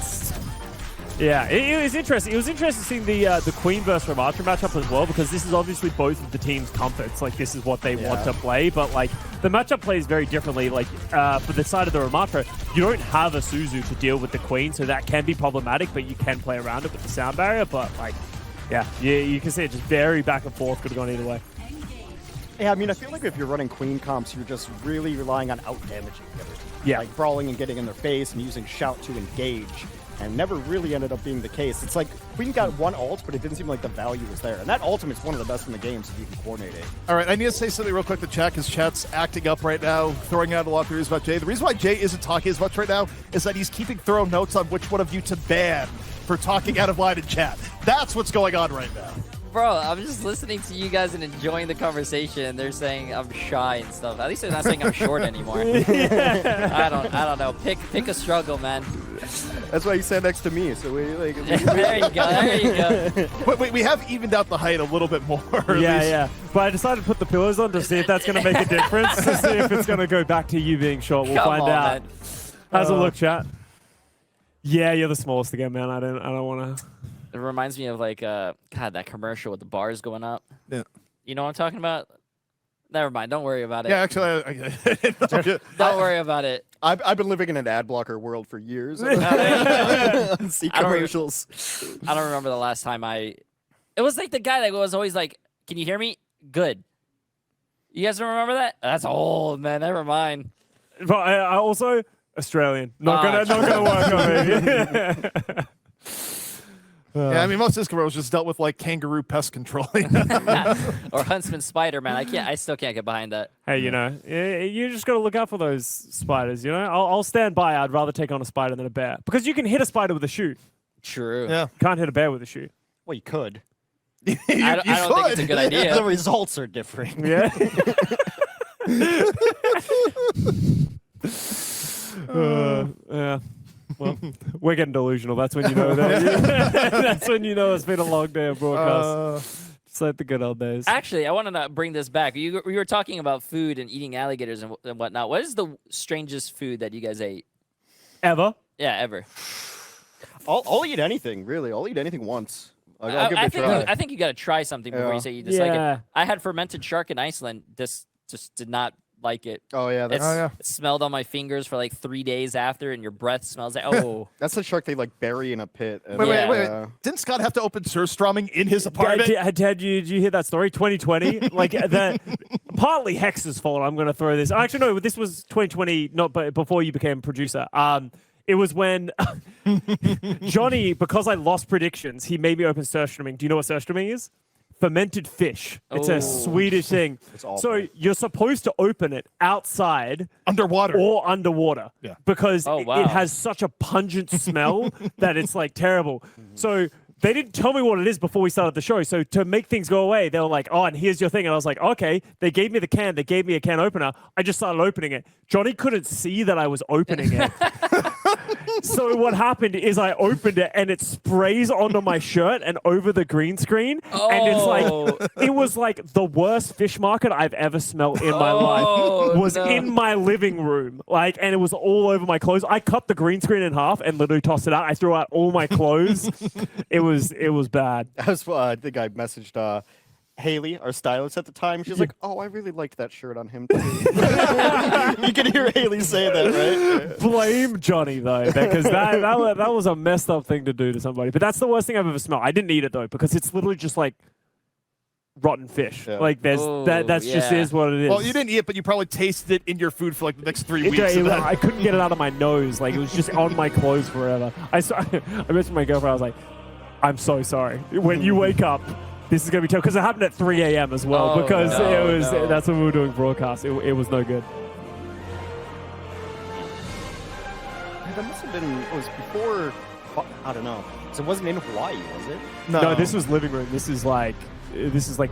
was interesting. It was interesting seeing the Queen versus Ramatra matchup as well, because this is obviously both of the team's comforts. Like, this is what they want to play, but like the matchup plays very differently. Like for the side of the Ramatra, you don't have a Suzu to deal with the Queen, so that can be problematic, but you can play around it with the sound barrier. But like, yeah, you can see it just very back and forth. Could have gone either way. Yeah, I mean, I feel like if you're running Queen comps, you're just really relying on out-damaging the other team. Yeah. Like brawling and getting in their face and using shout to engage. And never really ended up being the case. It's like Queen got one ult, but it didn't seem like the value was there. And that ultimate's one of the best in the game, so you can coordinate it. All right, I need to say something real quick to chat, because chat's acting up right now, throwing out a lot of theories about Jay. The reason why Jay isn't talking as much right now is that he's keeping thorough notes on which one of you to ban for talking out of line in chat. That's what's going on right now. Bro, I'm just listening to you guys and enjoying the conversation. They're saying I'm shy and stuff. At least they're not saying I'm short anymore. I don't know. Pick a struggle, man. That's why you sat next to me. So There you go. Wait, we have evened out the height a little bit more. Yeah. But I decided to put the pillows on to see if that's going to make a difference, to see if it's going to go back to you being short. We'll find out. Man. How's it look, chat? Yeah, you're the smallest again, man. I don't want to. It reminds me of like God, that commercial with the bars going up. Yeah. You know what I'm talking about? Never mind. Don't worry about it. Yeah, actually, Don't worry about it. I've been living in an ad blocker world for years. See I don't commercials. I don't remember the last time it was like the guy that was always like, "Can you hear me? Good." You guys don't remember that? That's old, man. Never mind. But I also Australian. Not gonna work on me. yeah, I mean, most of his commercials just dealt with like kangaroo pest control. Or Huntsman Spider, man. I still can't get behind that. Hey, you know, you just got to look out for those spiders, you know? I'll stand by. I'd rather take on a spider than a bear. Because you can hit a spider with a shoe. True. Yeah. Can't hit a bear with a shoe. Well, you could. I don't think it's a good idea. The results are different. Yeah. Yeah. Well, we're getting delusional. That's when you know that. That's when you know it's been a long day of broadcast. Just like the good old days. Actually, I wanted to bring this back. We were talking about food and eating alligators and whatnot. What is the strangest food that you guys ate? Ever? Yeah, ever. I'll eat anything, really. I'll eat anything once. I'll give it a try. I think you got to try something before you say you dislike it. I had fermented shark in Iceland. Just did not like it. Oh yeah, It smelled on my fingers for like 3 days after, and your breath smells like that's the shark they like bury in a pit. And, Wait. Didn't Scott have to open surströmming in his apartment? Did you hear that story? 2020, like partly Hex's fault. I'm going to throw this. Actually, no, this was 2020, not before you became producer. It was when Johnny, because I lost predictions, he made me open surströmming. Do you know what surströmming is? Fermented fish. It's a Swedish thing. It's awful. So you're supposed to open it outside, Underwater. or underwater, Yeah. because Oh, wow. it has such a pungent smell that it's like terrible. So they didn't tell me what it is before we started the show. So to make things go away, they were like, "Oh, and here's your thing." And I was like, "Okay." They gave me the can. They gave me a can opener. I just started opening it. Johnny couldn't see that I was opening it. So what happened is I opened it and it sprays onto my shirt and over the green screen. And it's like, it was like the worst fish market I've ever smelled in my life. Was in my living room. Like, and it was all over my clothes. I cut the green screen in half and literally tossed it out. I threw out all my clothes. It was bad. I think I messaged Haley, our stylist at the time. She's like, "Oh, I really liked that shirt on him too." You can hear Haley say that, right? Blame Johnny though, because that was a messed up thing to do to somebody. But that's the worst thing I've ever smelled. I didn't eat it though, because it's literally just like rotten fish. Yeah. Like that's just is what it is. Well, you didn't eat it, but you probably tasted it in your food for like the next 3 weeks. I couldn't get it out of my nose. Like it was just on my clothes forever. I mentioned my girlfriend. I was like, "I'm so sorry. When you wake up, this is going to be tough," because it happened at 3 a.m. as well, because that's when we were doing broadcast. It was no good. That must have been, it was before, I don't know. So it wasn't in Hawaii, was it? No, this was living room. This is like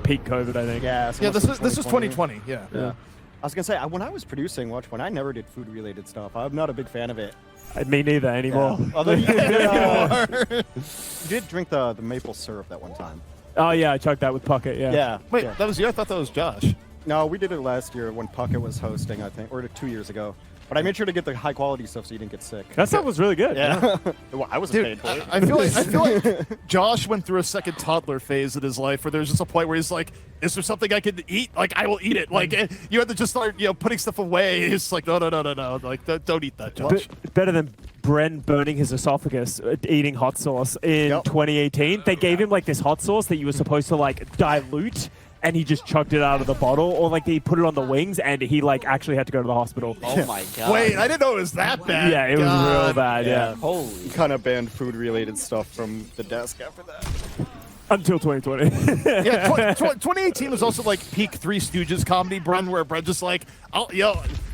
peak COVID, I think. Yeah. So Yeah, this was 2020. Yeah. I was going to say, when I was producing Watch Point, I never did food-related stuff. I'm not a big fan of it. Me neither anymore. Although you did drink the maple syrup that one time. Oh yeah, I chugged that with Puckett. Yeah. Yeah. Wait, yeah. that was you? I thought that was Josh. No, we did it last year when Puckett was hosting, I think, or 2 years ago. But I made sure to get the high-quality stuff so you didn't get sick. That stuff was really good. Yeah. Well, I wasn't Dude, paid for it. I feel like Josh went through a second toddler phase in his life where there's just a point where he's like, "Is there something I can eat? Like, I will eat it." Like, you had to just start, putting stuff away. It's like, no. Like, don't eat that, Josh. Better than Bren burning his esophagus eating hot sauce in 2018. They gave him like this hot sauce that you were supposed to like dilute, and he just chugged it out of the bottle, or like they put it on the wings, and he like actually had to go to the hospital. Oh my god. Wait, I didn't know it was that bad. Yeah, it was real bad. Yeah. Holy. Kind of banned food-related stuff from the desk after that. Until 2020. Yeah, 2018 was also like peak Three Stooges comedy, Bren, where Bren just like,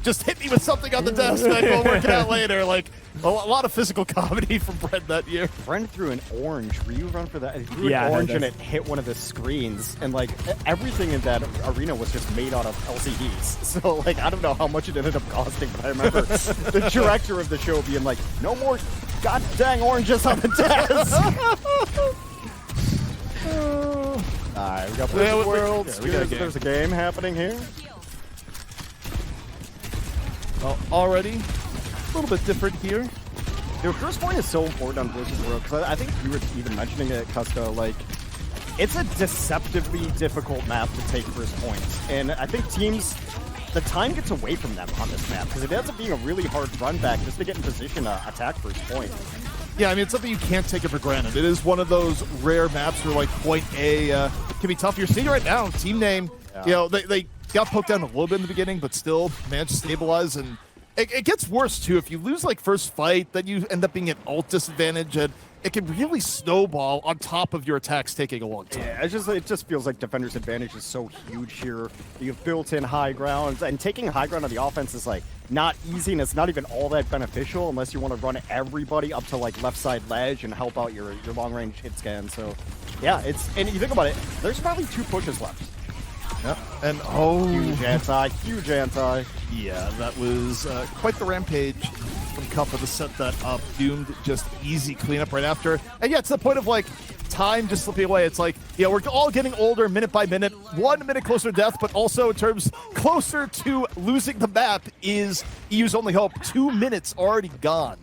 just hit me with something on the desk, like we'll work it out later. Like a lot of physical comedy from Bren that year. Bren threw an orange. Were you around for that? He threw Yeah, an I orange had and it hit one of the screens, and like everything in that arena was just made out of LCDs. So like I don't know how much it ended up costing, but I remember the director of the show being like, "No more god dang oranges on the desk." Alright, we got Blizzard Worlds. There's a game happening here. Well, already a little bit different here. Dude, first point is so important on Blizzard World, because I think you were even mentioning it, Custo, like, it's a deceptively difficult map to take first points. And I think teams, the time gets away from them on this map because it ends up being a really hard run back just to get in position to attack first point. Yeah, I mean, it's something you can't take it for granted. It is one of those rare maps where, like, point A can be tough. You're seeing it right now, team name. Yeah. You know, they got poked down a little bit in the beginning, but still managed to stabilize. And it gets worse, too. If you lose, like, first fight, then you end up being at ult disadvantage, and it can really snowball on top of your attacks taking a long time. Yeah, it just feels like defender's advantage is so huge here. You have built-in high grounds, and taking high ground on the offense is like not easy, and it's not even all that beneficial unless you want to run everybody up to like left side ledge and help out your long-range hit scan. So, yeah, and you think about it, there's probably 2 pushes left. Yep. And oh, Huge anti. Yeah, that was quite the rampage from Kuppa to set that up. Doomed, just easy cleanup right after. And yeah, it's the point of like time just slipping away. It's like, you know, we're all getting older minute by minute, 1 minute closer to death, but also in terms closer to losing the map is EU's only hope. 2 minutes already gone.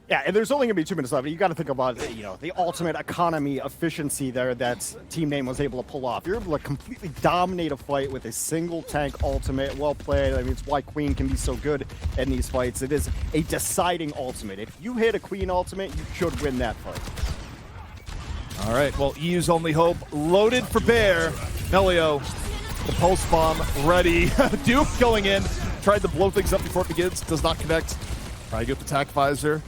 Yeah, and there's only going to be 2 minutes left. You got to think about, you know, the ultimate economy efficiency there that Team Name was able to pull off. You're able to completely dominate a fight with a single tank ultimate. Well played. I mean, it's why Queen can be so good in these fights. It is a deciding ultimate. If you hit a Queen ultimate, you should win that fight. All right, well, EU's only hope loaded for bear. Melio, the pulse bomb ready. Duke going in. Tried to blow things up before it begins. Does not connect. Try to get the attack visor.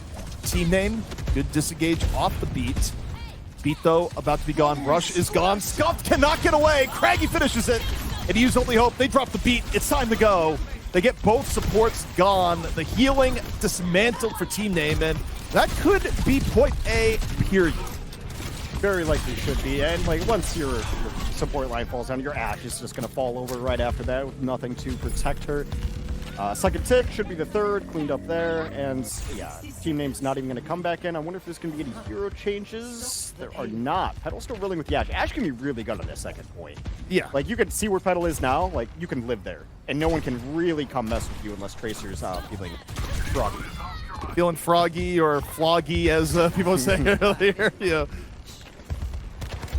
Team name, good disengage off the beat. Beat, though, about to be gone. Rush is gone. Scuffed cannot get away. Craggy finishes it. And EU's only hope. They drop the beat. It's time to go. They get both supports gone. The healing dismantled for team name. And that could be point A, period. Very likely should be. And like once your support line falls down, your Ashe is just going to fall over right after that with nothing to protect her. Second tick should be the third, cleaned up there, and yeah, team name's not even going to come back in. I wonder if there's going to be any hero changes. There are not. Petal's still rolling with the Ashe. Ashe can be really good on this second point. Yeah. Like, you can see where Petal is now. Like, you can live there, and no one can really come mess with you unless Tracer's feeling froggy. Feeling froggy or floggy, as people were saying earlier. You know,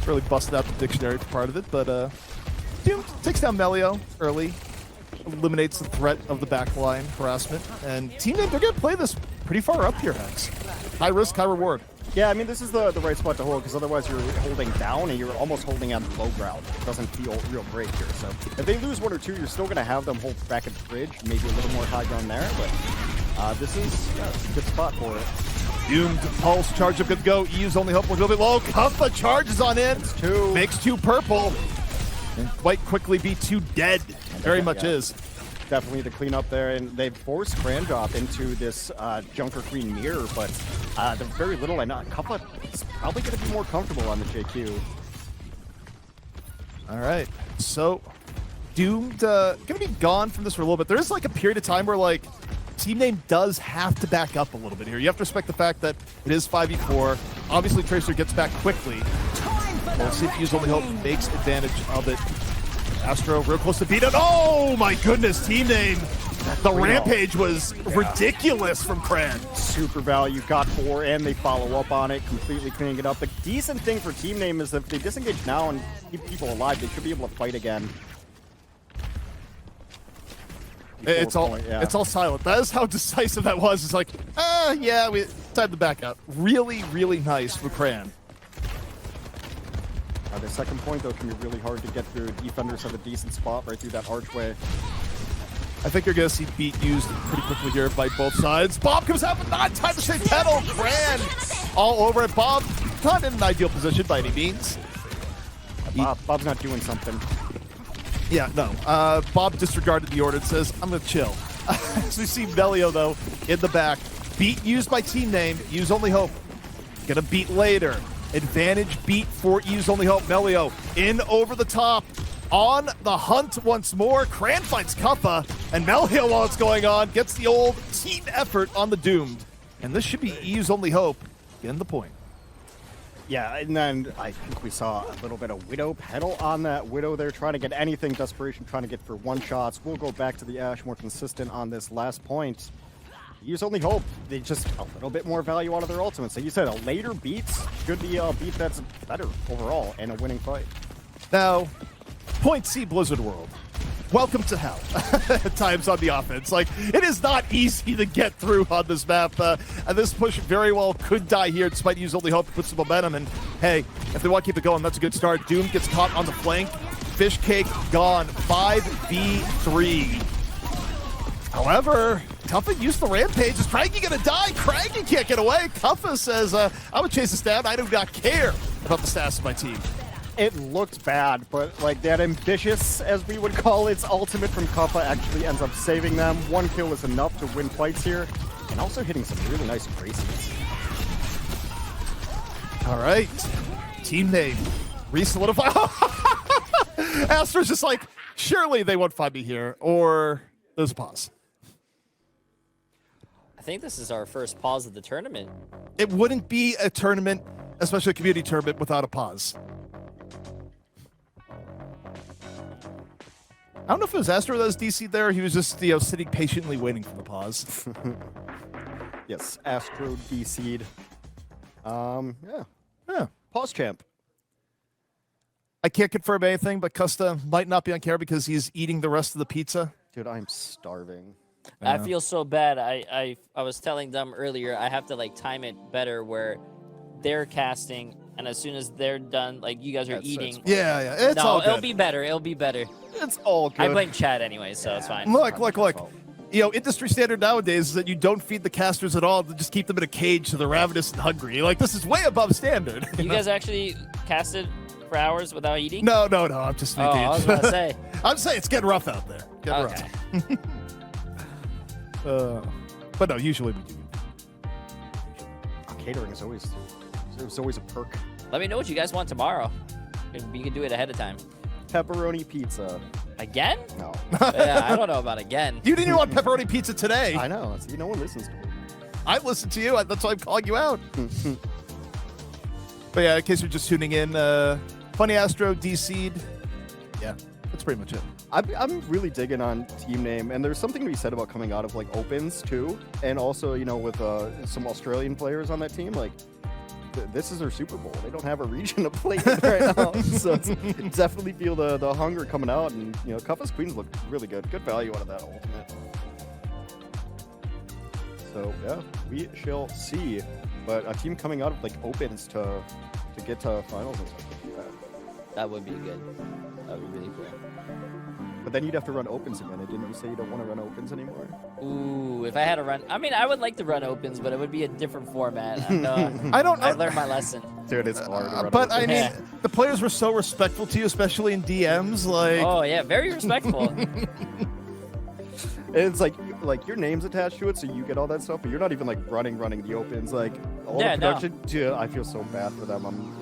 really busted out the dictionary for part of it, but Doom takes down Melio early. Eliminates the threat of the backline harassment. And Team Name, they're going to play this pretty far up here, Hex. High risk, high reward. Yeah, I mean, this is the right spot to hold, because otherwise you're holding down and you're almost holding on low ground. It doesn't feel real great here. So if they lose 1 or 2, you're still going to have them hold back at the bridge. Maybe a little more high ground there, but this is a good spot for it. Doomed pulse charge up, good to go. EU's only hope a little bit low. Kuppa charges on in. It's 2. Makes 2 purple. And quite quickly be 2 dead. Very much is. Definitely to clean up there, and they forced Crandrop into this Junker Queen mirror, but the very little I know, Kuppa is probably going to be more comfortable on the JQ. All right, so Doomed going to be gone from this for a little bit. There is like a period of time where like Team Name does have to back up a little bit here. You have to respect the fact that it is 5v4. Obviously, Tracer gets back quickly. We'll see if EU's only hope makes advantage of it. Astro real close to beat it. Oh my goodness, Team Name. The rampage was ridiculous from Cran. Super value, got 4, and they follow up on it, completely cleaning it up. The decent thing for Team Name is that if they disengage now and keep people alive, they should be able to fight again. It's all silent. That is how decisive that was. It's like, yeah, time to back out. Really, really nice for Cran. The second point, though, can be really hard to get through. Defenders have a decent spot right through that archway. I think you're going to see beat used pretty quickly here by both sides. Bob comes out, but not time to save Petal. Cran all over it. Bob, not in an ideal position by any means. Bob's not doing something. Yeah, no. Bob disregarded the order and says, I'm going to chill. So we see Melio, though, in the back. Beat used by Team Name. Use only hope. Gonna beat later. Advantage beat for EU's only hope. Melio in over the top. On the hunt once more. Cran finds Kuppa. And Melio, while it's going on, gets the old team effort on the Doomed. And this should be EU's only hope. Getting the point. Yeah, and then I think we saw a little bit of Widow Petal on that Widow there, trying to get anything. Desperation, trying to get for one-shots. We'll go back to the Ashe, more consistent on this last point. You only hope they just a little bit more value out of their ultimate. So you said a later beats should be a beat that's better overall and a winning fight. Now, Point C Blizzard World. Welcome to hell at times on the offense. Like, it is not easy to get through on this map. And this push very well could die here despite use only hope to put some momentum. And hey, if they want to keep it going, that's a good start. Doom gets caught on the flank. Fish Cake gone. 5v3. However, Kuffa used the rampage. Is Craggy gonna die? Craggy can't get away. Kuffa says, I would chase this down. I do not care about the stats of my team. It looked bad, but like that ambitious, as we would call its ultimate from Kuffa actually ends up saving them. 1 kill is enough to win fights here, and also hitting some really nice braces. All right, team name, re-solidify. Astra's just like, surely they won't find me here, or there's a pause. I think this is our first pause of the tournament. It wouldn't be a tournament, especially a community tournament, without a pause. I don't know if it was Astro that was DC'd there. He was just, sitting patiently waiting for the pause. Yes, Astro DC'd. Yeah. Pause champ. I can't confirm anything, but Custa might not be on camera because he's eating the rest of the pizza. Dude, I'm starving. I feel so bad. I was telling them earlier, I have to like time it better where they're casting, and as soon as they're done, like you guys are eating. Yeah, it's no, all good. it'll be better. It'll be better. It's all good. I blame Chad anyway, so it's fine. Look. Industry standard nowadays is that you don't feed the casters at all. Just keep them in a cage so they're ravenous and hungry. Like, this is way above standard. You guys actually casted for hours without eating? No. I'm just Oh, I was about to say. I'm saying it's getting rough out there. Okay. But no, usually we do. Catering is always a perk. Let me know what you guys want tomorrow. You can do it ahead of time. Pepperoni pizza. Again? No. Yeah, I don't know about again. You didn't even want pepperoni pizza today. I know. See, no one listens to me. I listened to you. That's why I'm calling you out. But yeah, in case you're just tuning in, Funny Astro DC'd. Yeah, that's pretty much it. I'm really digging on team name, and there's something to be said about coming out of like opens too, and also with some Australian players on that team. Like, this is their Super Bowl. They don't have a region to play in right now, so definitely feel the hunger coming out. And Kuffa's Queens look really good. Good value out of that ultimate. So yeah, we shall see. But a team coming out of like opens to get to finals and stuff like that. That would be good. That would be really cool. But then you'd have to run opens again. Didn't you say you don't want to run opens anymore? Ooh, if I had to run, I mean, I would like to run opens, but it would be a different format. I've learned my lesson. Dude, it's hard to run But opens. I mean, the players were so respectful to you, especially in DMs. Like, Oh yeah, very respectful. It's like your name's attached to it, so you get all that stuff, but you're not even like running the opens. Like all the production. Dude, I feel so bad for them.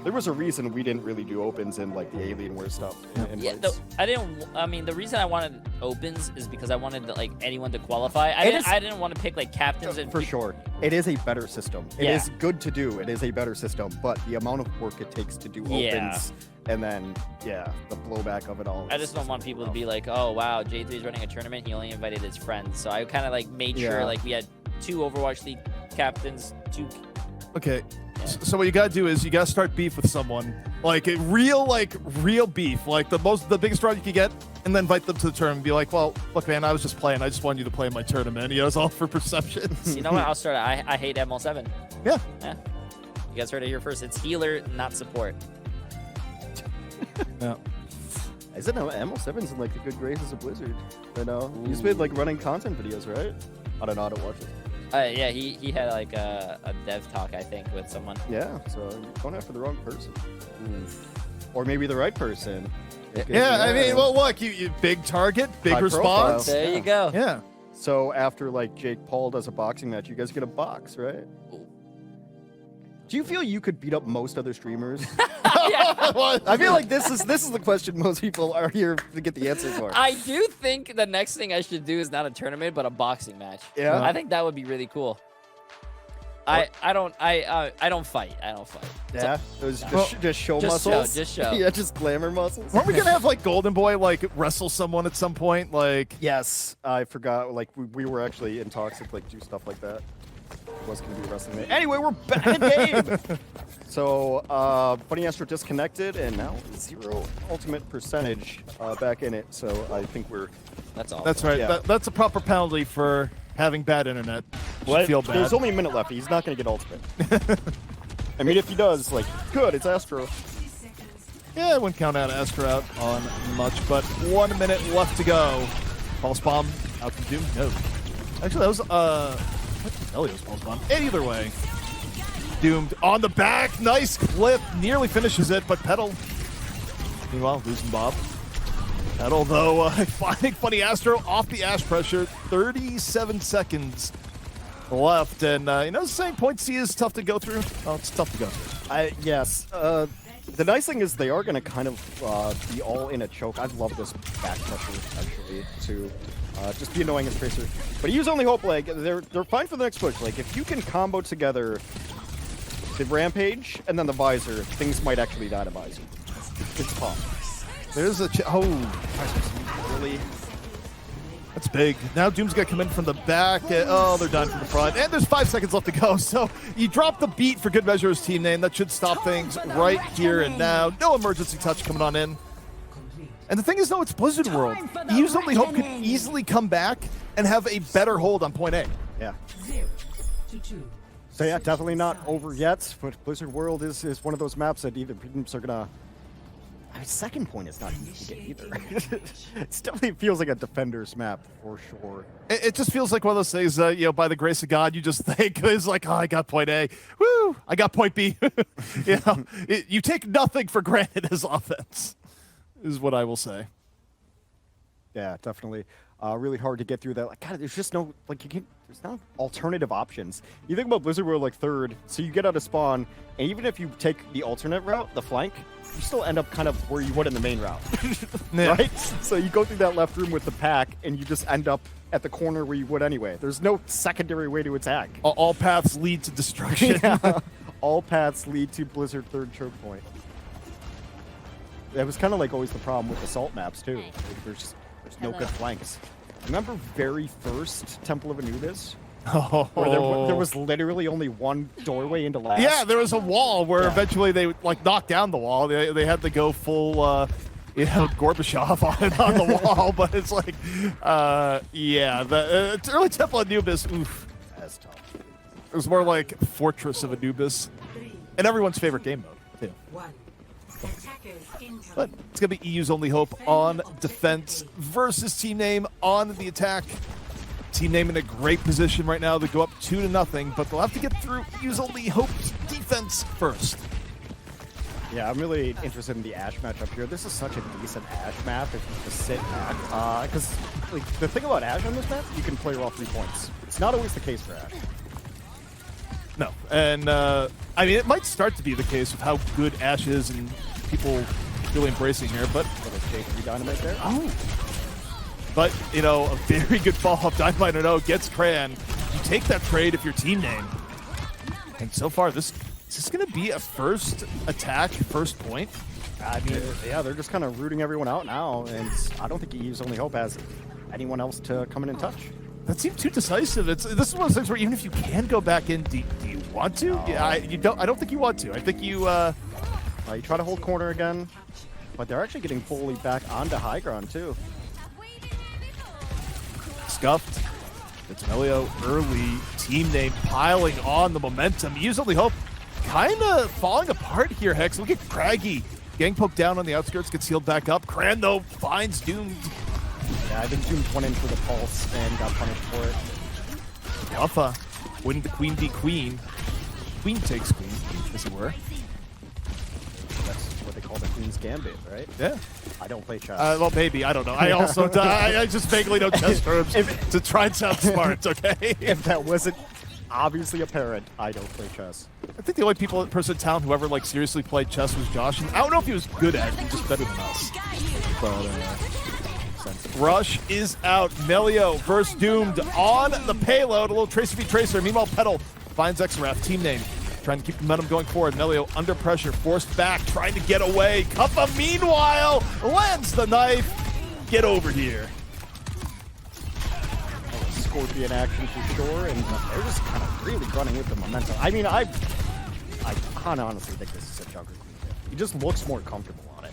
There was a reason we didn't really do opens in like the Alienware stuff. Yeah, I mean, the reason I wanted opens is because I wanted like anyone to qualify. I didn't want to pick like captains and for sure. It is a better system. It Yeah. is good to do. It is a better system, but the amount of work it takes to do Yeah. opens and then the blowback of it all. I just don't want people to be like, oh wow, Jay3's running a tournament. He only invited his friends. So I kind of like made sure like we had 2 Overwatch League captains, 2. okay. So what you gotta do is you gotta start beef with someone, like a real beef, like the biggest round you can get, and then invite them to the tournament and be like, well, look, man, I was just playing. I just wanted you to play in my tournament. It's all for perception. You know what? I'll start. I hate ML7. Yeah. You guys heard it here first. It's healer, not support. Yeah. Isn't ML7's in like the good graces of Blizzard? He's been like running content videos, right? I don't know how to watch it. Yeah, he had like a dev talk, I think, with someone. Yeah, so you're going after the wrong person. Or maybe the right person. Yeah, I mean, well, look, you big target, big High response. profile. There you go. Yeah. So after like Jake Paul does a boxing match, you guys get a box, right? Do you feel you could beat up most other streamers? I feel like this is the question most people are here to get the answer for. I do think the next thing I should do is not a tournament, but a boxing match. Yeah? I think that would be really cool. I don't fight. I don't fight. Yeah, it was just show just muscles. just show. Yeah, just glamour muscles. Weren't we gonna have like Golden Boy like wrestle someone at some point? Like, Yes, I forgot. Like we were actually in talks to like do stuff like that. It was gonna be wrestling. Anyway, we're back in game. So Bunny Astro disconnected, and now 0 ultimate percentage back in it. So I think we're. That's all. that's right. Yeah. That's a proper penalty for having bad internet. Should What? feel bad. There's only a minute left. He's not gonna get ultimate. I mean, if he does, like, good. It's Astro. Yeah, I wouldn't count out Astro out on much, but 1 minute left to go. Pulse bomb out from Doom. No. Actually, that was Elio's pulse bomb. Either way. Doomed on the back. Nice clip. Nearly finishes it, but Petal. Meanwhile, losing Bob. Petal, though, finding Funny Astro off the Ash pressure. 37 seconds left, and you know, saying point C is tough to go through. Oh, it's tough to go through. Yes. The nice thing is they are going to kind of be all in a choke. I love this back pressure, actually, to just be annoying as Tracer. But use only hope, like, they're fine for the next push. Like, if you can combo together the Rampage and then the Visor, things might actually die to Visor. It's possible. There's a Really? that's big. Now Doom's gonna come in from the back. Oh, they're done from the front. And there's 5 seconds left to go. So you drop the beat for good measure as team name. That should stop things right here and now. No emergency touch coming on in. And the thing is, though, it's Blizzard World. Use Only Hope could easily come back and have a better hold on point A. Yeah. So yeah, definitely not over yet, but Blizzard World is one of those maps that either teams are gonna. I mean, second point is not easy to get either. It definitely feels like a defender's map for sure. It just feels like one of those things, you know, by the grace of God, you just think it's like, oh, I got point A. Woo! I got point B. You know, you take nothing for granted as offense, is what I will say. Yeah, definitely. Really hard to get through that. Like, God, there's just no, like, you can't, there's no alternative options. You think about Blizzard World like third, so you get out of spawn, and even if you take the alternate route, the flank, you still end up kind of where you would in the main route. Yeah. Right? So you go through that left room with the pack, and you just end up at the corner where you would anyway. There's no secondary way to attack. All paths lead to destruction. Yeah. All paths lead to Blizzard third choke point. That was kind of like always the problem with assault maps, too. Like, there's no good flanks. Remember very first Temple of Anubis? Where there was literally only one doorway into last? Yeah, there was a wall where Yeah. eventually they like knocked down the wall. They had to go full, you know, Gorbachev on the wall. But it's like, yeah, the early Temple of Anubis. Oof, That's tough. it was more like Fortress of Anubis, and everyone's favorite game mode too. But it's gonna be EU's Only Hope on defense versus Team Name on the attack. Team Name in a great position right now to go up 2-0, but they'll have to get through EU's Only Hope's defense first. Yeah, I'm really interested in the Ashe matchup here. This is such a decent Ashe map if you just sit back. Because like, the thing about Ashe on this map, you can play her off 3 points. It's not always the case for Ashe. No, and I mean, it might start to be the case with how good Ashe is and people really embracing her, but Little Jay3 dynamite there. oh, but you know, a very good follow-up. Dynamite or no gets Cran. You take that trade if your Team Name, and so far this is going to be a first attack, first point. I mean, yeah, they're just kind of rooting everyone out now, and I don't think EU's Only Hope has anyone else to come in and touch. That seemed too decisive. This is one of those things where even if you can go back in, do you want to? No. Yeah, you don't. I don't think you want to. I think you. You try to hold corner again, but they're actually getting fully back onto high ground too. Scuffed. It's Melio early. Team Name piling on the momentum. EU's Only Hope kind of falling apart here, Hex. Look at Craggy. Gang poked down on the outskirts, gets healed back up. Cran, though, finds Doomed. Yeah, I think Doomed went in for the pulse and got punished for it. Alpha. Wouldn't the queen be queen? Queen takes queen, as it were. That's what they call the Queen's Gambit, right? Yeah. I don't play chess. Well, maybe. I don't know. I also I just vaguely know chess terms to try and sound smart, okay? If that wasn't obviously apparent, I don't play chess. I think the only person in town who ever like seriously played chess was Josh. And I don't know if he was good at it, he was just better than us. But Rush is out. Melio versus Doomed on the payload. A little Tracer v Tracer. Meanwhile, Petal finds Xraf, team name, trying to keep the momentum going forward. Melio under pressure, forced back, trying to get away. Kuppa, meanwhile, lands the knife. Get over here. Scorpion action for sure, and they're just kind of really running with the momentum. I mean, I kind of honestly think this is a Junker Queen pick. He just looks more comfortable on it.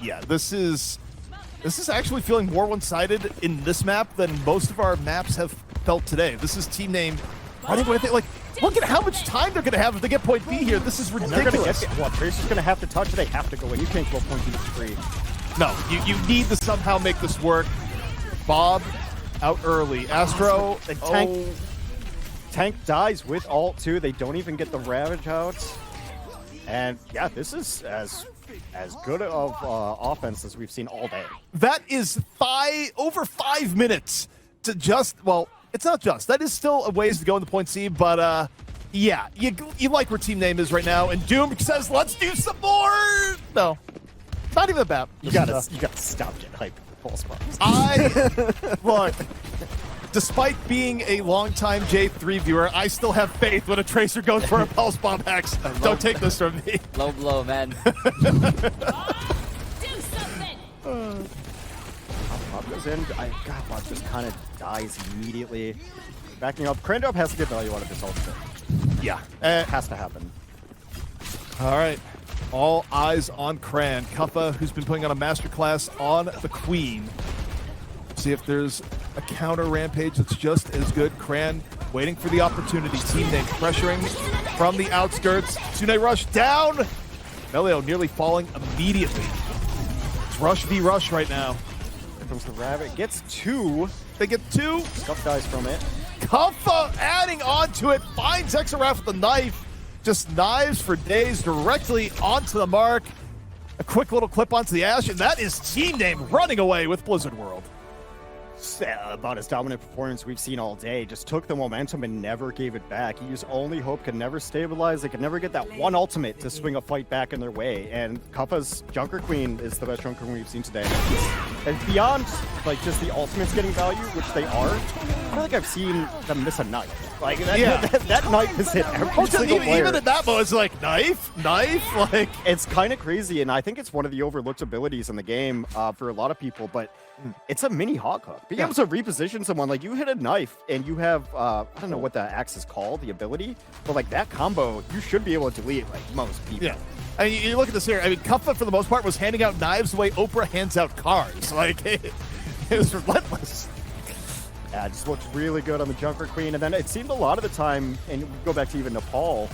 Yeah, this is actually feeling more one-sided in this map than most of our maps have felt today. This is team name. I think like, look at how much time they're going to have if they get point B here. This is ridiculous. Tracer's going to have to touch. They have to go in. You can't go point B free. No, you need to somehow make this work. Bob out early. Astro, Tank dies with ult too. They don't even get the Ravage out. And yeah, this is as good of offense as we've seen all day. That is over 5 minutes to just, well, it's not just. That is still a ways to go in the point C, but yeah, you like where team name is right now, and Doom says, let's do some more! No, not even about. You gotta stop getting hyped for pulse bombs. Look, despite being a longtime Jay3 viewer, I still have faith when a Tracer goes for a pulse bomb hex. Don't take this from me. Low blow, man. Bob goes in. God, Bob just kind of dies immediately. Backing up. Crandop has to get value out of this ultimate. Yeah. It has to happen. All right. All eyes on Kran. Kuppa, who's been putting on a masterclass on the Queen. See if there's a counter rampage that's just as good. Kran waiting for the opportunity. Team name pressuring from the outskirts. Sune rush down. Melio nearly falling immediately. It's rush v rush right now. Here comes the Rabbit. Gets two. They get two. Scuff dies from it. Kuppa adding on to it. Finds Xraf with the knife. Just knives for days directly onto the mark. A quick little clip onto the Ash, and that is team name running away with Blizzard World. About as dominant performance we've seen all day. Just took the momentum and never gave it back. EU's only hope could never stabilize. They could never get that one ultimate to swing a fight back in their way. And Kuppa's Junker Queen is the best Junker Queen we've seen today. And beyond like just the ultimates getting value, which they are, I feel like I've seen them miss a knife. Like that knife has hit every single player. Even in that mode, it's like knife. Like it's kind of crazy, and I think it's one of the overlooked abilities in the game for a lot of people. But it's a mini hog hook. Being able to reposition someone, like you hit a knife and you have, I don't know what the axe is called, the ability, but like that combo, you should be able to delete like most people. Yeah. I mean, you look at this here. I mean, Kuppa for the most part was handing out knives the way Oprah hands out cars. Like it was relentless. Yeah, it just looked really good on the Junker Queen, and then it seemed a lot of the time, and go back to even Nepal,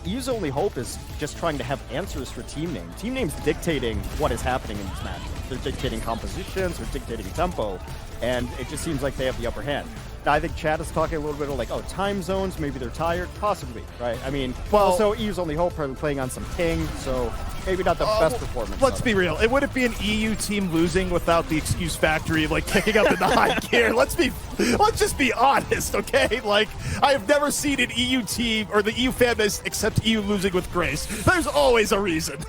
EU's only hope is just trying to have answers for team name. Team name's dictating what is happening in this match. They're dictating compositions, they're dictating tempo, and it just seems like they have the upper hand. Now, I think Chad is talking a little bit of like, oh, time zones, maybe they're tired, possibly, right? I mean, well, also EU's only hope probably playing on some ping, so maybe not the best performance. Let's be real. It wouldn't be an EU team losing without the excuse factory, like kicking up in the high gear. Let's just be honest, okay? Like, I have never seen an EU team or the EU fan base accept EU losing with grace. There's always a reason.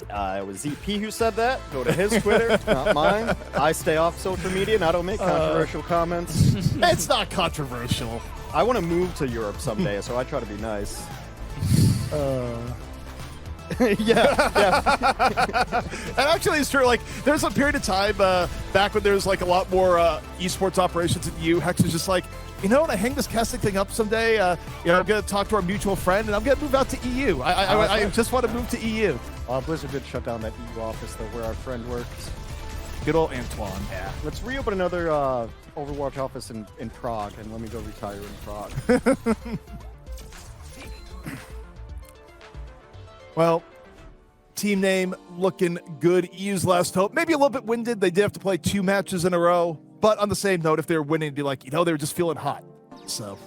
It was ZP who said that. Go to his Twitter, not mine. I stay off social media and I don't make controversial comments. It's not controversial. I want to move to Europe someday, so I try to be nice. Yeah. And actually, it's true. Like, there's a period of time back when there's like a lot more esports operations at EU. Hex is just like, you know, when I hang this casting thing up someday, I'm gonna talk to our mutual friend, and I'm gonna move out to EU. I just want to move to EU. Blizzard did shut down that EU office though, where our friend works. Good old Antoine. Yeah. Let's reopen another Overwatch office in Prague, and let me go retire in Prague. Well, team name looking good. EU's last hope. Maybe a little bit winded. They did have to play 2 matches in a row. But on the same note, if they were winning, it'd be like, they were just feeling hot. So.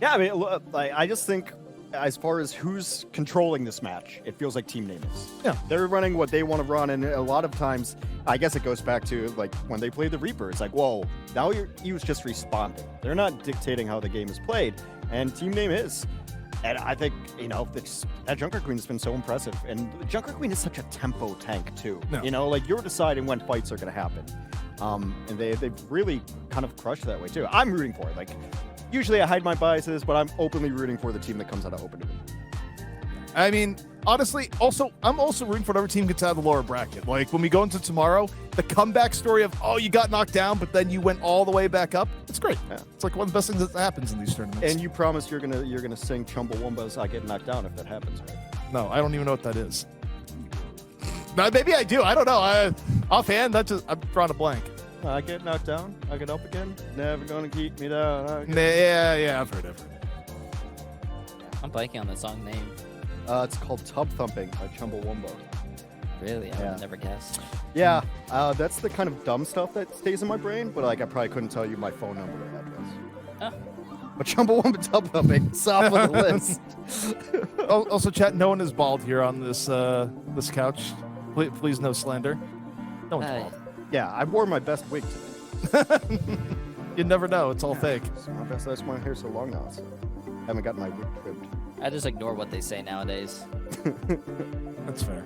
Yeah, I mean, I just think as far as who's controlling this match, it feels like team name is. Yeah. They're running what they want to run, and a lot of times, I guess it goes back to like when they played the Reaper. It's like, whoa, now EU's just responding. They're not dictating how the game is played, and team name is. And I think, that Junker Queen has been so impressive. And Junker Queen is such a tempo tank, too. No. Like, you're deciding when fights are going to happen. And they've really kind of crushed that way, too. I'm rooting for it. Like, usually I hide my biases, but I'm openly rooting for the team that comes out of open. I mean, honestly, I'm also rooting for whatever team gets out of the lower bracket. Like when we go into tomorrow, the comeback story of you got knocked down, but then you went all the way back up. It's great. Yeah. It's like one of the best things that happens in these tournaments. And you promise you're gonna sing Chumbawamba's "I Get Knocked Down" if that happens, right? No, I don't even know what that is. No, maybe I do. I don't know. Offhand, I'm drawing a blank. I get knocked down, I get up again. Never gonna keep me down. Yeah, I've heard it. I'm blanking on the song name. It's called Tub Thumping by Chumbawamba. Really? I Yeah. would never guess. Yeah, that's the kind of dumb stuff that stays in my brain, but like I probably couldn't tell you my phone number or address. Oh. But Chumbawamba Tub Thumping, it's off of the list. Also, chat, no one is bald here on this this couch. Please no slander. No one's bald. Yeah, I wore my best wig today. You never know. It's all fake. It's my best. That's why my hair's so long now. So I haven't gotten my wig trimmed. I just ignore what they say nowadays. That's fair.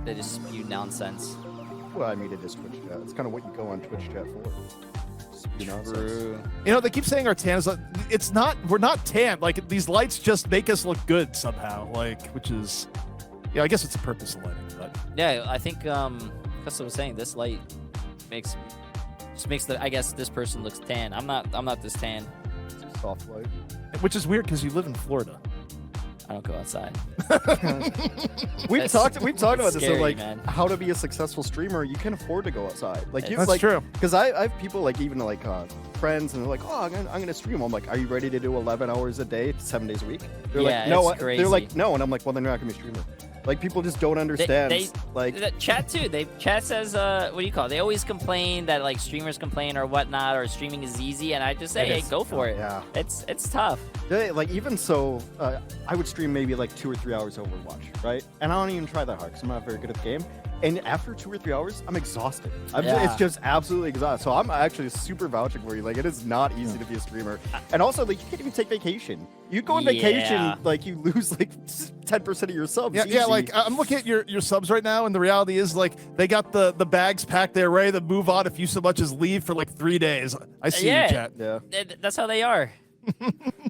They just spew nonsense. Well, I mean, it is Twitch chat. It's kind of what you go on Twitch chat for. Spew nonsense. True. You know, they keep saying our tan is. It's not. We're not tan. Like these lights just make us look good somehow. Like, which is, yeah, I guess it's the purpose of lighting. But Yeah, I think Custom was saying this light makes the, I guess this person looks tan. I'm not this tan. Soft light. which is weird because you live in Florida. I don't go outside. We've That's- talked about this. So scary, like, man. how to be a successful streamer? You can afford to go outside. Like, you That's like, true. Because I have people like even like friends, and they're like, oh, I'm gonna stream. I'm like, are you ready to do 11 hours a day, 7 days a week? They're Yeah, like, no. it's They're like, crazy. no, and I'm like, well, then you're not gonna be a streamer. Like, people just don't understand. Like, Chat too. Chat says, what do you call it? They always complain that like streamers complain or whatnot, or streaming is easy, and I just say, It hey, is. go for it. Yeah. It's tough. like even so, I would stream maybe like 2 or 3 hours Overwatch, right? And I don't even try that hard because I'm not very good at the game. And after 2 or 3 hours, I'm exhausted. Yeah. It's just absolutely exhausted. So I'm actually super vouching for you. Like, it is not easy to be a streamer. And also, like, you can't even take vacation. You go on Yeah. vacation, like, you lose like 10% of your subs. Yeah, easy. like I'm looking at your subs right now, and the reality is like they got the bags packed. They're ready to move on if you so much as leave for like 3 days. I see Yeah. you, chat. Yeah. That's how they are.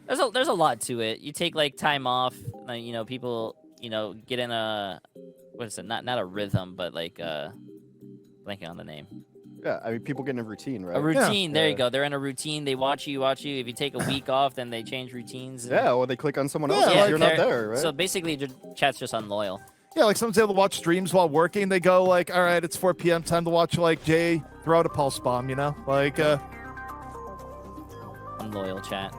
There's a lot to it. You take like time off. You know, people get in a what is it? Not a rhythm, but like blanking on the name. Yeah, I mean, people get in a routine, right? A routine. There Yeah. you go. They're in a routine. They watch you. If you take a week off, then they change routines. and- Yeah, or they click on someone else Yeah, if you're not they're- there, right? So basically, the chat's just unloyal. Yeah, like someone's able to watch streams while working. They go like, all right, it's 4 p.m. time to watch like Jay throw out a pulse bomb. You know, like. Unloyal chat.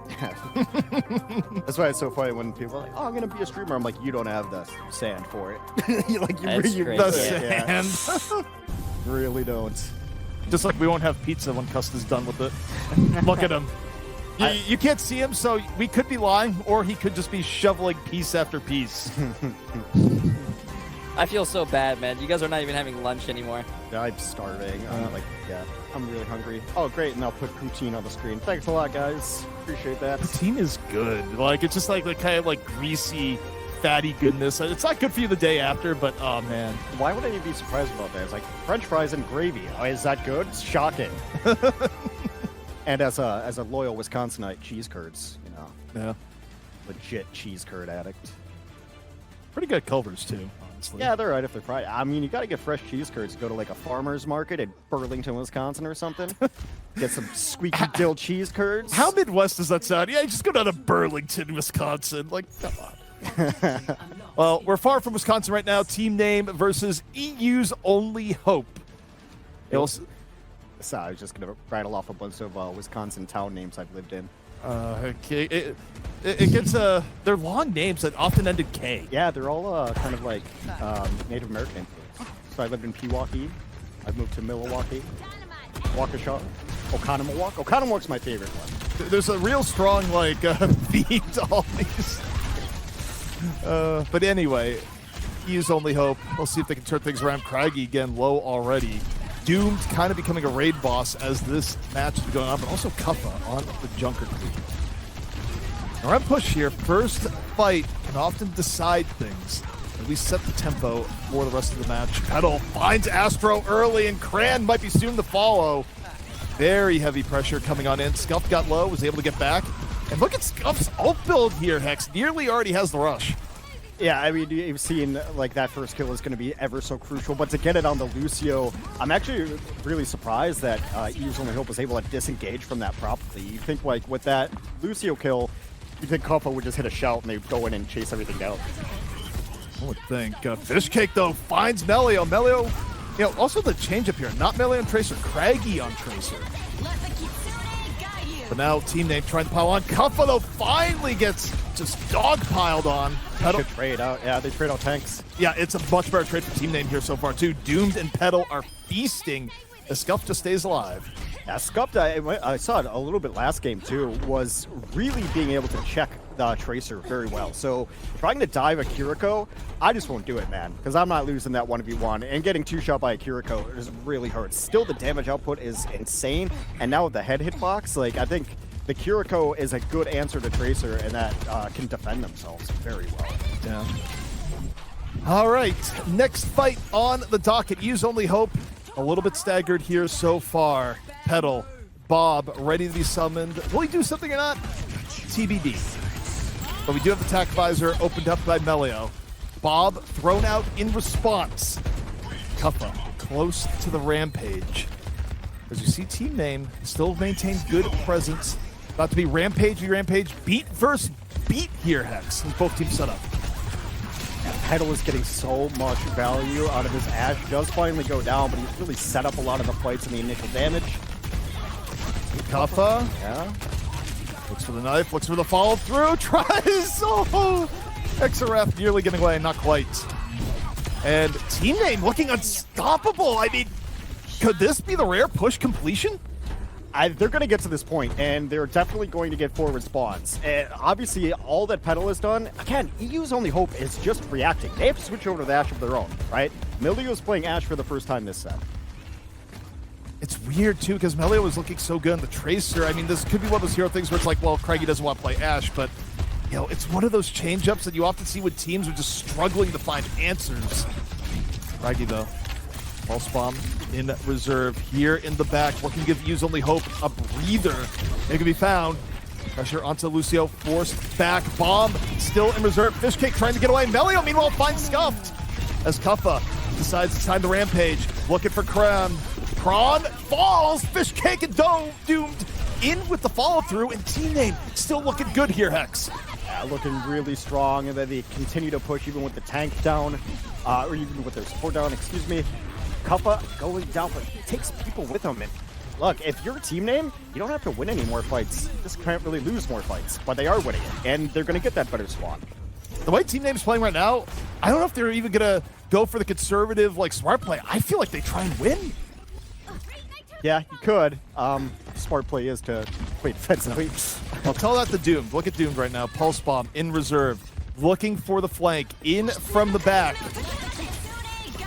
That's why it's so funny when people are like, "Oh, I'm gonna be a streamer." I'm like, "You don't have the sand for it." you like you, That's you crazy. The yeah. sand. Really don't. Just like we won't have pizza when Cust is done with it. Look at him. You can't see him, so we could be lying, or he could just be shoveling piece after piece. I feel so bad, man. You guys are not even having lunch anymore. Yeah, I'm starving. I'm like, yeah, I'm really hungry. Oh, great, and I'll put poutine on the screen. Thanks a lot, guys. Appreciate that. Poutine is good. Like it's just like the kind of like greasy, fatty goodness. It's not good for you the day after, but oh man. Why would I be surprised about that? It's like French fries and gravy. Oh, is that good? It's shocking. And as a loyal Wisconsinite, cheese curds, Yeah. legit cheese curd addict. Pretty good Culver's too, honestly. Yeah, they're right if they're fried. I mean, you got to get fresh cheese curds. Go to like a farmer's market in Burlington, Wisconsin or something. Get some squeaky dill cheese curds. How Midwest does that sound? Yeah, you just go down to Burlington, Wisconsin. Like, come on. Well, we're far from Wisconsin right now. Team name versus EU's Only Hope. So I was just going to rattle off a bunch of Wisconsin town names I've lived in. Okay. It gets they're long names that often end in K. Yeah, they're all kind of like Native American influence. So I lived in Pewaukee. I've moved to Milwaukee, Waukesha, Oconomowoc. Oconomowoc's my favorite one. There's a real strong like theme to all these. But anyway, EU's Only Hope. We'll see if they can turn things around. Craggy again, low already. Doomed kind of becoming a raid boss as this match is going on, but also Kuffa on the Junker Creep. Now, on push here, first fight can often decide things. At least set the tempo for the rest of the match. Petal finds Astro early, and Cran might be soon to follow. Very heavy pressure coming on in. Scuff got low, was able to get back. And look at Scuff's ult build here, Hex. Nearly already has the rush. Yeah, I mean, you've seen like that first kill is going to be ever so crucial, but to get it on the Lucio, I'm actually really surprised that EU's Only Hope was able to disengage from that properly. You think like with that Lucio kill, you think Kuffa would just hit a shout and they'd go in and chase everything down. I would think. Fishcake, though, finds Melio. Melio, you know, also the change up here. Not Melio on Tracer, Craggy on Tracer. But now team name trying to pile on. Kuffa, though, finally gets just dog-piled on. Good trade out. Yeah, they trade out tanks. Yeah, it's a much better trade for team name here so far, too. Doomed and Petal are feasting as Scuff just stays alive. Yeah, Scuff, I saw it a little bit last game, too, was really being able to check the Tracer very well. So trying to dive a Kiriko, I just won't do it, man, because I'm not losing that 1v1. And getting two-shot by a Kiriko is really hard. Still, the damage output is insane. And now with the head hitbox, like, I think the Kiriko is a good answer to Tracer, and that can defend themselves very well. Yeah. All right, next fight on the docket. Use Only Hope. A little bit staggered here so far. Petal, Bob, ready to be summoned. Will he do something or not? TBD. But we do have the attack visor opened up by Melio. Bob thrown out in response. Kuffa close to the rampage. As you see, team name still maintains good presence. About to be Rampage v Rampage, beat versus beat here, Hex. And both teams set up. Petal is getting so much value out of his Ashe. Does finally go down, but he's really set up a lot of the fights in the initial damage. Kuffa, Yeah. looks for the knife, looks for the follow through, tries. Oh, XRF nearly getting away, not quite. And team name looking unstoppable. I mean, could this be the rare push completion? They're going to get to this point, and they're definitely going to get forward spawns. And obviously, all that Petal has done, again, EU's Only Hope is just reacting. They have to switch over to the Ashe of their own, right? Melio's playing Ashe for the first time this set. It's weird, too, because Melio was looking so good on the Tracer. I mean, this could be one of those hero things where it's like, well, Craigie doesn't want to play Ashe, but, you know, it's one of those change-ups that you often see when teams are just struggling to find answers. Craigie, though. False bomb in reserve here in the back. What can give Use Only Hope a breather? It can be found. Pressure onto Lucio, forced back. Bomb still in reserve. Fishcake trying to get away. Melio, meanwhile, finds Scuffed as Kuffa decides it's time to rampage. Looking for Kron. Kron falls. Fishcake and doomed in with the follow through, and team name still looking good here, Hex. Yeah, looking really strong, and then they continue to push even with the tank down, or even with their support down, excuse me. Kuffa going down, but he takes people with him. And look, if you're a team name, you don't have to win any more fights. You just can't really lose more fights, but they are winning it, and they're going to get that better spawn. The way team name's playing right now, I don't know if they're even going to go for the conservative, like, smart play. I feel like they try and win. Yeah, you could. Smart play is to play defensively. I'll tell that to Doomed. Look at Doomed right now. Pulse bomb in reserve. Looking for the flank. In from the back.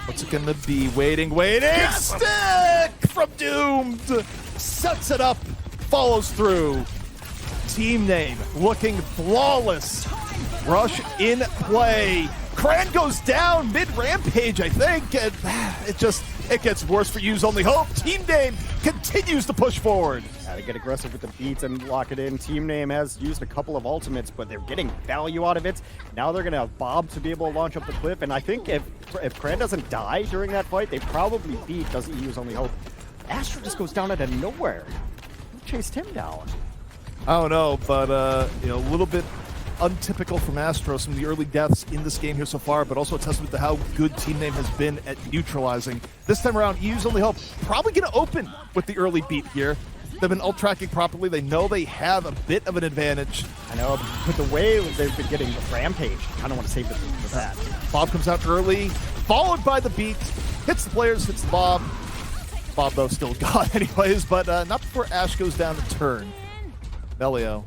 What's it going to be? Waiting. Stick from Doomed. Sets it up. Follows through. Team name looking flawless. Rush in play. Cran goes down mid-rampage, I think. And it gets worse for Use Only Hope. Team name continues to push forward. Yeah, they get aggressive with the beats and lock it in. Team name has used a couple of ultimates, but they're getting value out of it. Now they're going to have Bob to be able to launch up the cliff. And I think if Cran doesn't die during that fight, they probably beat doesn't Use Only Hope. Astro just goes down out of nowhere. Who chased him down? I don't know, but you know, a little bit untypical from Astro, some of the early deaths in this game here so far, but also a testament to how good team name has been at neutralizing. This time around, Use Only Hope probably going to open with the early beat here. They've been ult tracking properly. They know they have a bit of an advantage. I know, but the way they've been getting the rampage, I kind of want to save it for that. Bob comes out early, followed by the beat, hits the players, hits the Bob. Bob, though, still gone anyways, but not before Ashe goes down the turn. Melio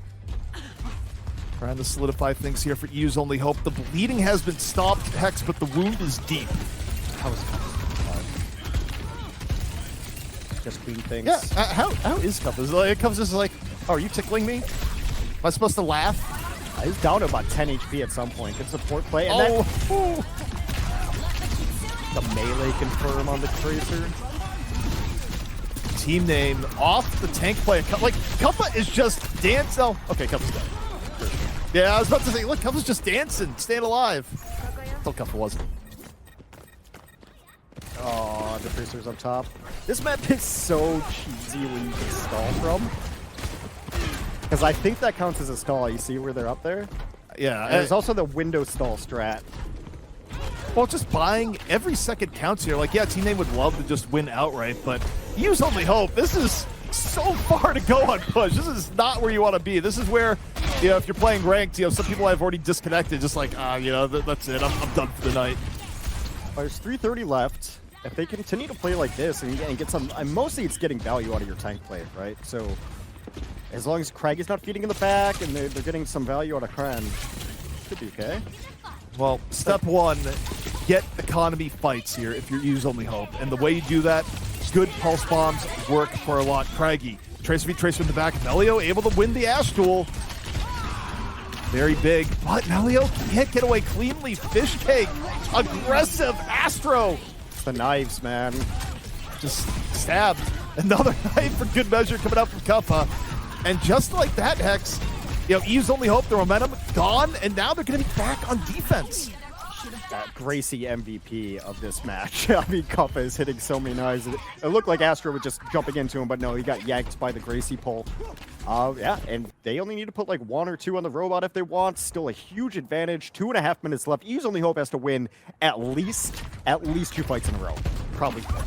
trying to solidify things here for Use Only Hope. The bleeding has been stopped, Hex, but the wound is deep. How is just clean things. Yeah, how is Cup? It comes just like, oh, are you tickling me? Am I supposed to laugh? He's down to about 10 HP at some point. Good support play. And the melee confirm on the Tracer. Team Name off the tank play. Like, Kuppa is just dancing. Oh, okay, Kuppa's dead. Yeah, I was about to say, look, Kuppa's just dancing, staying alive. I thought Kuppa wasn't. Oh, the Tracer's up top. This map is so cheesy when you can stall from. Because I think that counts as a stall. You see where they're up there? Yeah. And there's also the window stall strat. Well, just buying every second counts here. Like, yeah, Team Name would love to just win outright, but use only hope. This is so far to go on push. This is not where you want to be. This is where, you know, if you're playing ranked, you know, some people have already disconnected, just like, you know, that's it. I'm done for the night. There's 3:30 left. If they continue to play like this and get some, mostly it's getting value out of your tank play, right? So as long as Craggy's not feeding in the back and they're getting some value out of Kran, should be okay. Well, step one, get economy fights here if you use only hope. And the way you do that, good pulse bombs work for a lot. Craggy, Tracer v Tracer in the back. Melio able to win the Ash duel. Very big, but Melio can't get away cleanly. Fish cake, aggressive Astro. It's the knives, man. Just stabbed. Another knife for good measure coming out from Kuppa. And just like that, Hex, you know, EU's only hope, the momentum gone, and now they're going to be back on defense. Gracie MVP of this match. I mean, Kuppa is hitting so many knives. It looked like Astro was just jumping into him, but no, he got yanked by the Gracie pull. Yeah, and they only need to put like 1 or 2 on the robot if they want. Still a huge advantage. 2.5 minutes left. EU's only hope has to win at least 2 fights in a row. Probably 4.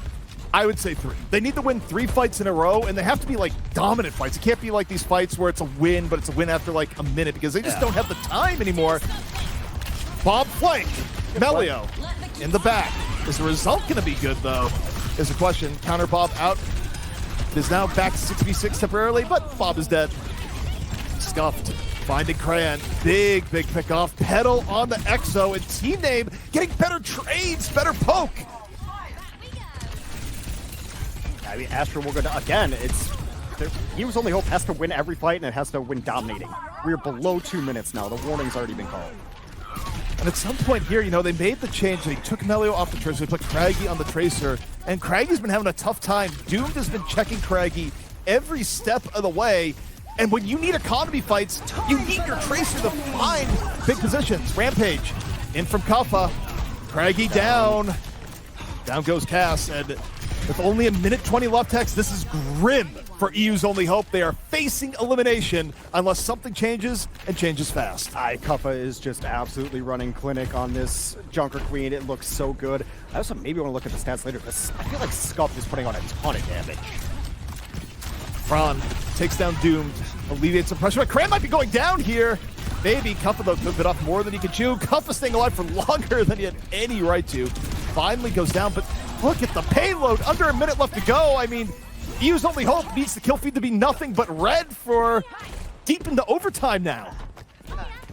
I would say 3. They need to win 3 fights in a row, and they have to be like dominant fights. It can't be like these fights where it's a win, but it's a win after like a minute because they just don't have the time anymore. Bob flank. Melio in the back. Is the result going to be good, though? Is the question. Counter Bob out. Is now back to 6v6 temporarily, but Bob is dead. Scuffed. Finding Cran. Big pick off. Pedal on the Exo, and Team Name getting better trades, better poke. I mean, Astro will go down. Again, EU's only hope has to win every fight, and it has to win dominating. We're below 2 minutes now. The warning's already been called. And at some point here, you know, they made the change. They took Melio off the Tracer. They put Craggy on the Tracer. And Craggy's been having a tough time. Doomed has been checking Craggy every step of the way. And when you need economy fights, you need your Tracer to find big positions. Rampage in from Kuppa. Craggy down. Down goes Cass. And with only a minute 20 left, Hex, this is grim for EU's only hope. They are facing elimination unless something changes and changes fast. Kuppa is just absolutely running clinic on this Junker Queen. It looks so good. I also maybe want to look at the stats later because I feel like Scuff is putting on a ton of damage. Fran takes down Doomed, alleviates some pressure. But Cran might be going down here. Maybe Kuppa, though, took it off more than he could chew. Kuppa staying alive for longer than he had any right to. Finally goes down, but look at the payload. Under a minute left to go. I mean, EU's only hope needs the kill feed to be nothing but red for deep into overtime now.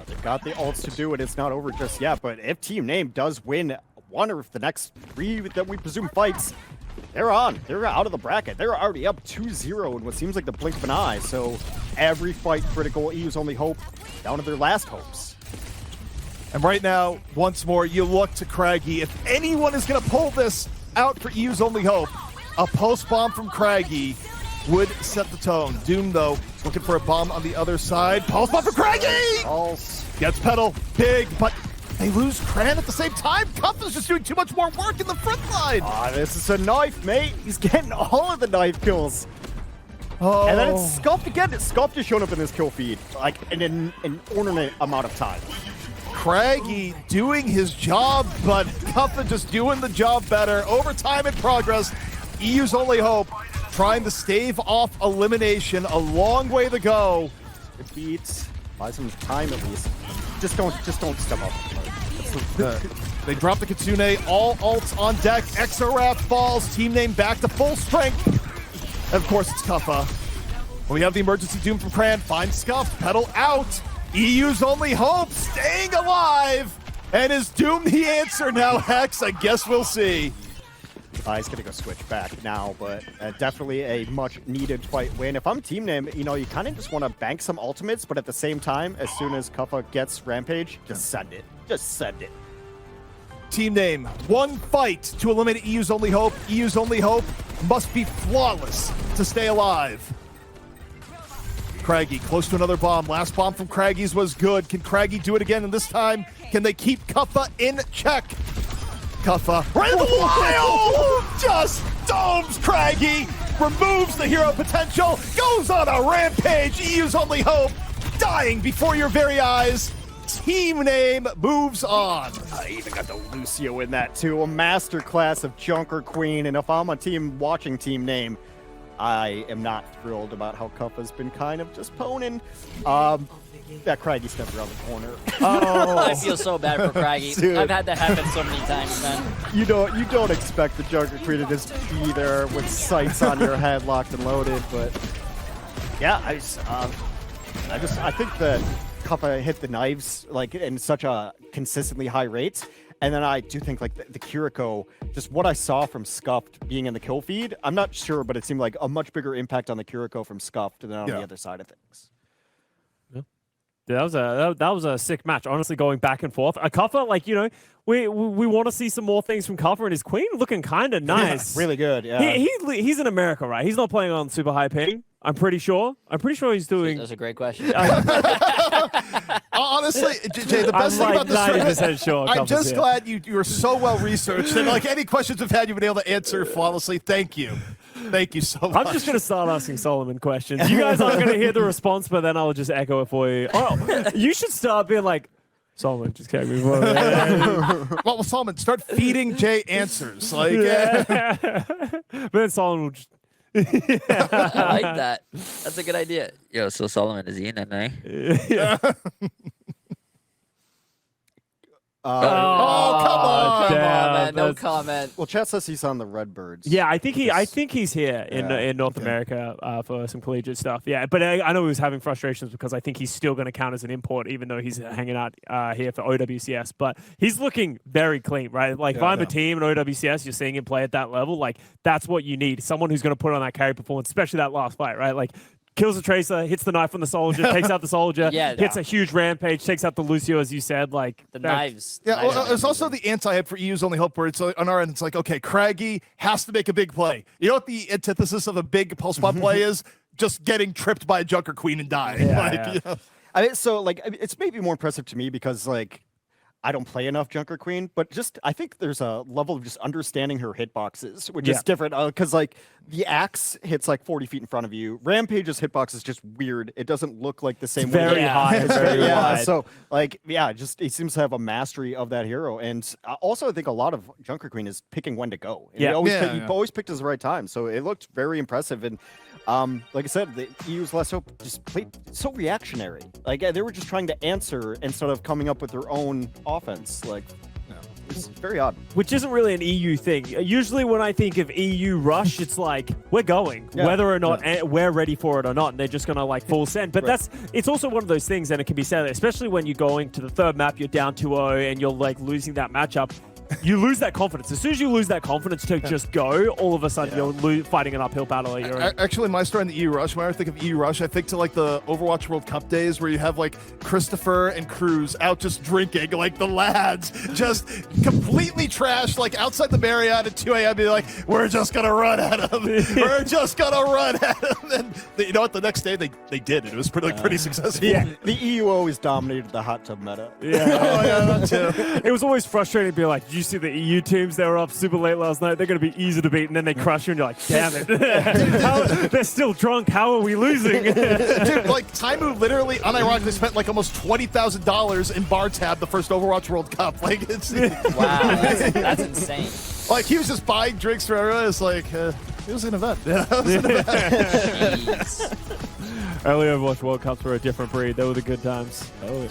They've got the ults to do it. It's not over just yet, but if Team Name does win 1 of the next 3 that we presume fights, they're on. They're out of the bracket. They're already up 2-0 in what seems like the blink of an eye. So every fight critical. EU's only hope down to their last hopes. And right now, once more, you look to Craggy. If anyone is going to pull this out for EU's only hope, a post bomb from Craggy would set the tone. Doom, though, looking for a bomb on the other side. Pulse bomb for Craggy! Pulse. Gets pedal. Big, but they lose Cran at the same time. Kuppa's just doing too much more work in the front line. This is a knife, mate. He's getting all of the knife kills. Oh. And then it's Scuffed again. Scuffed has shown up in this kill feed, like in an inordinate amount of time. Craggy doing his job, but Kuppa just doing the job better. Overtime in progress. EU's only hope, trying to stave off elimination. A long way to go. It beats. Buy some time at least. Just don't step up. They drop the Kitsune. All ults on deck. Exoraph falls. Team Name back to full strength. And of course, it's Kuppa. We have the emergency Doom from Cran. Find Scuff. Pedal out. EU's only hope staying alive. And is Doom the answer now, Hex? I guess we'll see. He's going to go switch back now, but definitely a much-needed fight win. If I'm Team Name, you know, you kind of just want to bank some ultimates, but at the same time, as soon as Kuppa gets Rampage, just send it. Just send it. Team Name, 1 fight to eliminate EU's only hope. EU's only hope must be flawless to stay alive. Craggy close to another bomb. Last bomb from Craggy's was good. Can Craggy do it again? And this time, can they keep Kuffa in check? Kuffa right in the wild! Just domes Craggy, removes the hero potential, goes on a rampage. EU's only hope, dying before your very eyes. Team name moves on. I even got the Lucio in that too. A masterclass of Junker Queen. And if I'm a team watching team name, I am not thrilled about how Kuffa's been kind of just poning. That Craggy stepped around the corner. Oh, I feel so bad for Craggy. Dude. I've had that happen so many times, man. You don't expect the Junker Queen to just be there with sights on your head, locked and loaded. But yeah, I think that Kuffa hit the knives like in such a consistently high rates. And then I do think like the Kiriko, just what I saw from Scuffed being in the kill feed, I'm not sure, but it seemed like a much bigger impact on the Kiriko from Scuffed than on the other side of things. Yeah, that was a sick match. Honestly, going back and forth. Kuffa, like, you know, we want to see some more things from Kuffa, and his queen looking kind of nice. Yeah, really good. Yeah. He's in America, right? He's not playing on super high ping. I'm pretty sure he's doing. That's a great question. Honestly, Jay, the best thing about this, 90% sure. I'm just glad you were so well researched, and like any questions we've had, you've been able to answer flawlessly. Thank you. Thank you so much. I'm just going to start asking Solomon questions. You guys aren't going to hear the response, but then I'll just echo it for you. Oh, you should start being like, Solomon, just can't move on. Well, Solomon, start feeding Jay answers. Like, But then Solomon will just. I like that. That's a good idea. Yo, so Solomon, is he in NA? oh, come on. Come damn, on, man. No that's- comment. Well, chat says he's on the Redbirds. Yeah, I think he's here in North America for some collegiate stuff. Yeah, but I know he was having frustrations because I think he's still going to count as an import, even though he's hanging out here for OWCS. But he's looking very clean, right? Like if I'm a team in OWCS, you're seeing him play at that level. Like that's what you need. Someone who's going to put on that carry performance, especially that last fight, right? Like kills the Tracer, hits the knife on the soldier, takes out the soldier, hits a huge rampage, takes out the Lucio, as you said. Like The knives. Yeah, Knives well, are there's amazing. also the anti-hype for EU's only hope where it's on our end, it's like, okay, Craggy has to make a big play. You know what the antithesis of a big pulse spot play is? Just getting tripped by a Junker Queen and dying. Yeah, like, yeah. You know? I mean, so like it's maybe more impressive to me because like I don't play enough Junker Queen, but just I think there's a level of just understanding her hitboxes, which is different. Because like the axe hits like 40 feet in front of you. Rampage's hitbox is just weird. It doesn't look like the same. very high. It's very wide. So like just he seems to have a mastery of that hero, and also I think a lot of Junker Queen is picking when to go. And he always picked his right time, so it looked very impressive. And like I said, the EU's last hope just played so reactionary. Like they were just trying to answer instead of coming up with their own offense. Like it's very odd. Which isn't really an EU thing. Usually when I think of EU rush, it's like, we're going, whether or not we're ready for it or not, and they're just going to like full send. But it's also one of those things, and it can be said, especially when you're going to the third map, you're down 2-0, and you're like losing that matchup. You lose that confidence. As soon as you lose that confidence to just go, all of a sudden you're fighting an uphill battle. Actually, my story in the EU Rush, when I think of EU Rush, I think to like the Overwatch World Cup days where you have like Christopher and Cruz out just drinking, like the lads just completely trashed, like outside the Marriott at 2 a.m. Be like, we're just gonna run at him. We're just gonna run at him. And you know what? The next day they did it. It was pretty successful. Yeah, the EU always dominated the hot tub meta. Yeah, that too. It was always frustrating to be like, you see the EU teams, they were up super late last night, they're going to be easy to beat, and then they crush you, and you're like, damn it. They're still drunk, how are we losing? Dude, like, Taimu literally, unironically spent like almost $20,000 in bar tab the first Overwatch World Cup. Like, it's... Wow, that's insane. Like, he was just buying drinks for everyone. It's like, it was an event. Jeez. Early Overwatch World Cups were a different breed. They were the good times. Oh,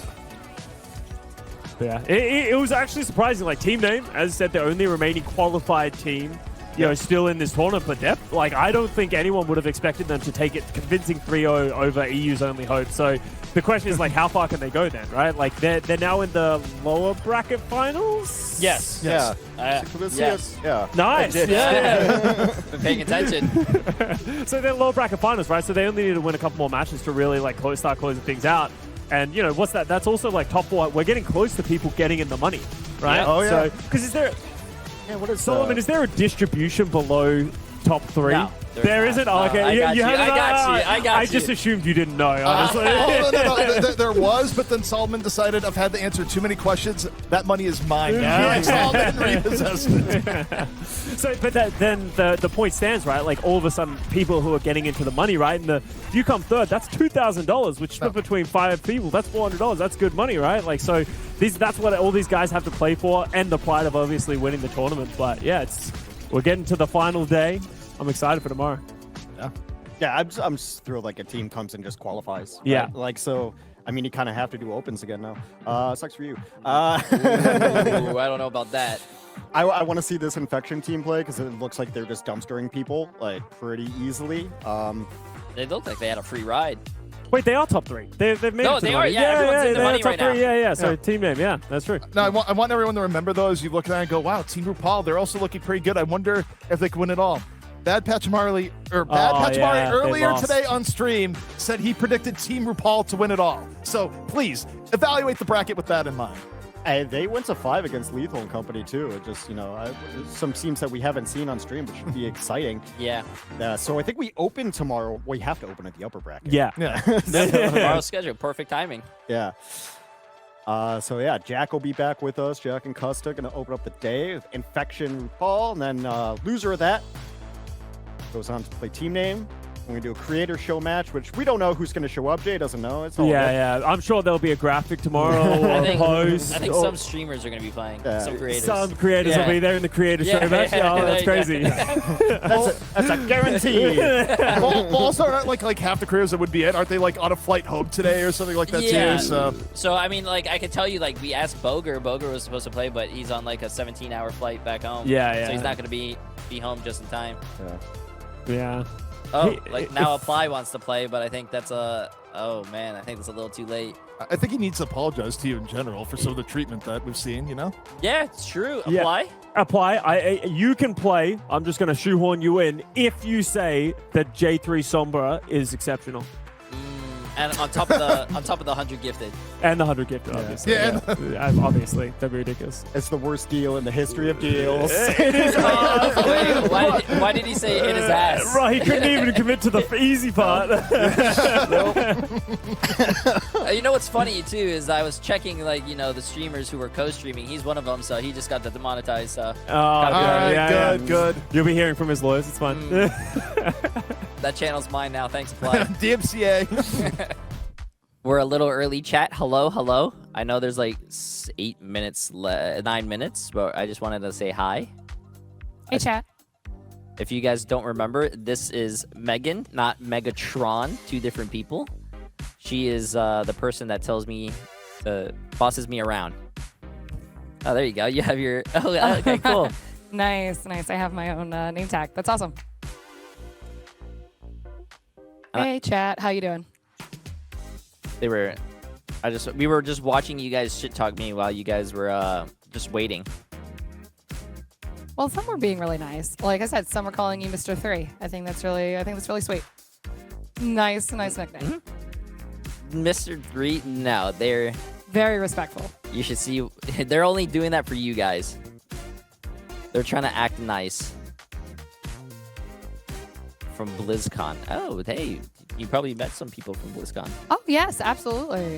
yeah. It was actually surprising. Like, team name, as I said, the only remaining qualified team, you know, still in this tournament for depth. Like, I don't think anyone would have expected them to take it convincing 3-0 over EU's only hope. So the question is, like, how far can they go then, right? Like, they're now in the lower bracket finals? Yes. Yeah. Yes. Yeah. Nice. Yeah. Been paying attention. So they're lower bracket finals, right? So they only need to win a couple more matches to really, like, start closing things out. And, you know, what's that? That's also, like, top 4. We're getting close to people getting in the money, right? Yeah. Oh, yeah. Because is there... Yeah, what is Solomon, is there a distribution below top 3? No. There isn't? Oh, okay. I got you. had I it, got you. I got I just you. assumed you didn't know, honestly. Oh, no. There was, but then Solomon decided I've had to answer too many questions. That money is mine now. Like, Solomon repossessed it. So, but then the point stands, right? Like all of a sudden, people who are getting into the money, right? And if you come third, that's $2,000, which split between 5 people. That's $400. That's good money, right? Like so, that's what all these guys have to play for, and the pride of obviously winning the tournament. But yeah, we're getting to the final day. I'm excited for tomorrow. Yeah, I'm just thrilled like a team comes and just qualifies. Right? Yeah. Like, so, I mean, you kind of have to do opens again now. Sucks for you. Ooh, I don't know about that. I want to see this infection team play because it looks like they're just dumpstering people like pretty easily. They looked like they had a free ride. Wait, they are top 3. They've made No, it to they the are. money. Yeah, everyone's in the they are money top right now. 3. Yeah. So team name, yeah, that's true. No, I want everyone to remember those. You look at that and go, wow, Team RuPaul, they're also looking pretty good. I wonder if they can win it all. Bad Pachimari yeah, they earlier lost. today on stream said he predicted Team RuPaul to win it all. So please evaluate the bracket with that in mind. They went to 5 against Lethal and Company too. It just, some teams that we haven't seen on stream, but should be exciting. Yeah. So I think we open tomorrow. We have to open at the upper bracket. Yeah. Yeah. Tomorrow's schedule, perfect timing. Yeah. So yeah, Jack will be back with us. Jack and Custa gonna open up the day with Infection RuPaul, and then loser of that goes on to play team name. We're gonna do a creator show match, which we don't know who's gonna show up. Jay doesn't know. It's all good. Yeah. I'm sure there'll be a graphic tomorrow or I a think, post. I think or some streamers are going to be playing. Yeah. Some creators. some creators Yeah. will be there in the creator Yeah, show match. yeah, Oh, that's there crazy. you That's a guarantee. Well, also, aren't like half the creators that would be it? Aren't they like on a flight home today or something like that Yeah. too? So So, I mean, like, I could tell you, like, we asked Boger. Boger was supposed to play, but he's on, like, a 17-hour flight back home. Yeah. So he's not going to be home just in time. Yeah. Oh, Hey, like, now Apply wants to play, but I think that's oh, man, I think that's a little too late. I think he needs to apologize to you in general for some of the treatment that we've seen. Yeah, it's true. Yeah. Apply? Apply. You can play. I'm just going to shoehorn you in if you say that Jay3 Sombra is exceptional. And on top of the 100 gifted. And the 100 gifted, obviously. Yeah. Obviously. That'd be ridiculous. It's the worst deal in the history of deals. It is. Wait, why did he say in his ass? Right, he couldn't even commit to the easy part. You know what's funny too is I was checking the streamers who were co-streaming. He's one of them, so he just got the demonetized. So All right, good. You'll be hearing from his lawyers. It's fine. that channel's mine now. Thanks, Apply. DMCA. We're a little early, chat. Hello. I know there's like 9 minutes, but I just wanted to say hi. Hey, chat. If you guys don't remember, this is Megan, not Megatron. 2 different people. She is the person that tells me, bosses me around. Oh, there you go. You have your. Oh, okay, cool. Nice. I have my own name tag. That's awesome. Hey, chat. How you doing? We were just watching you guys shit talk me while you guys were just waiting. Well, some were being really nice. Like I said, some were calling you Mr. 3. I think that's really sweet. Nice nickname. Mr. 3, no, they're Very respectful. you should see they're only doing that for you guys. They're trying to act nice. From BlizzCon. Oh, hey, you probably met some people from BlizzCon. Oh yes, absolutely.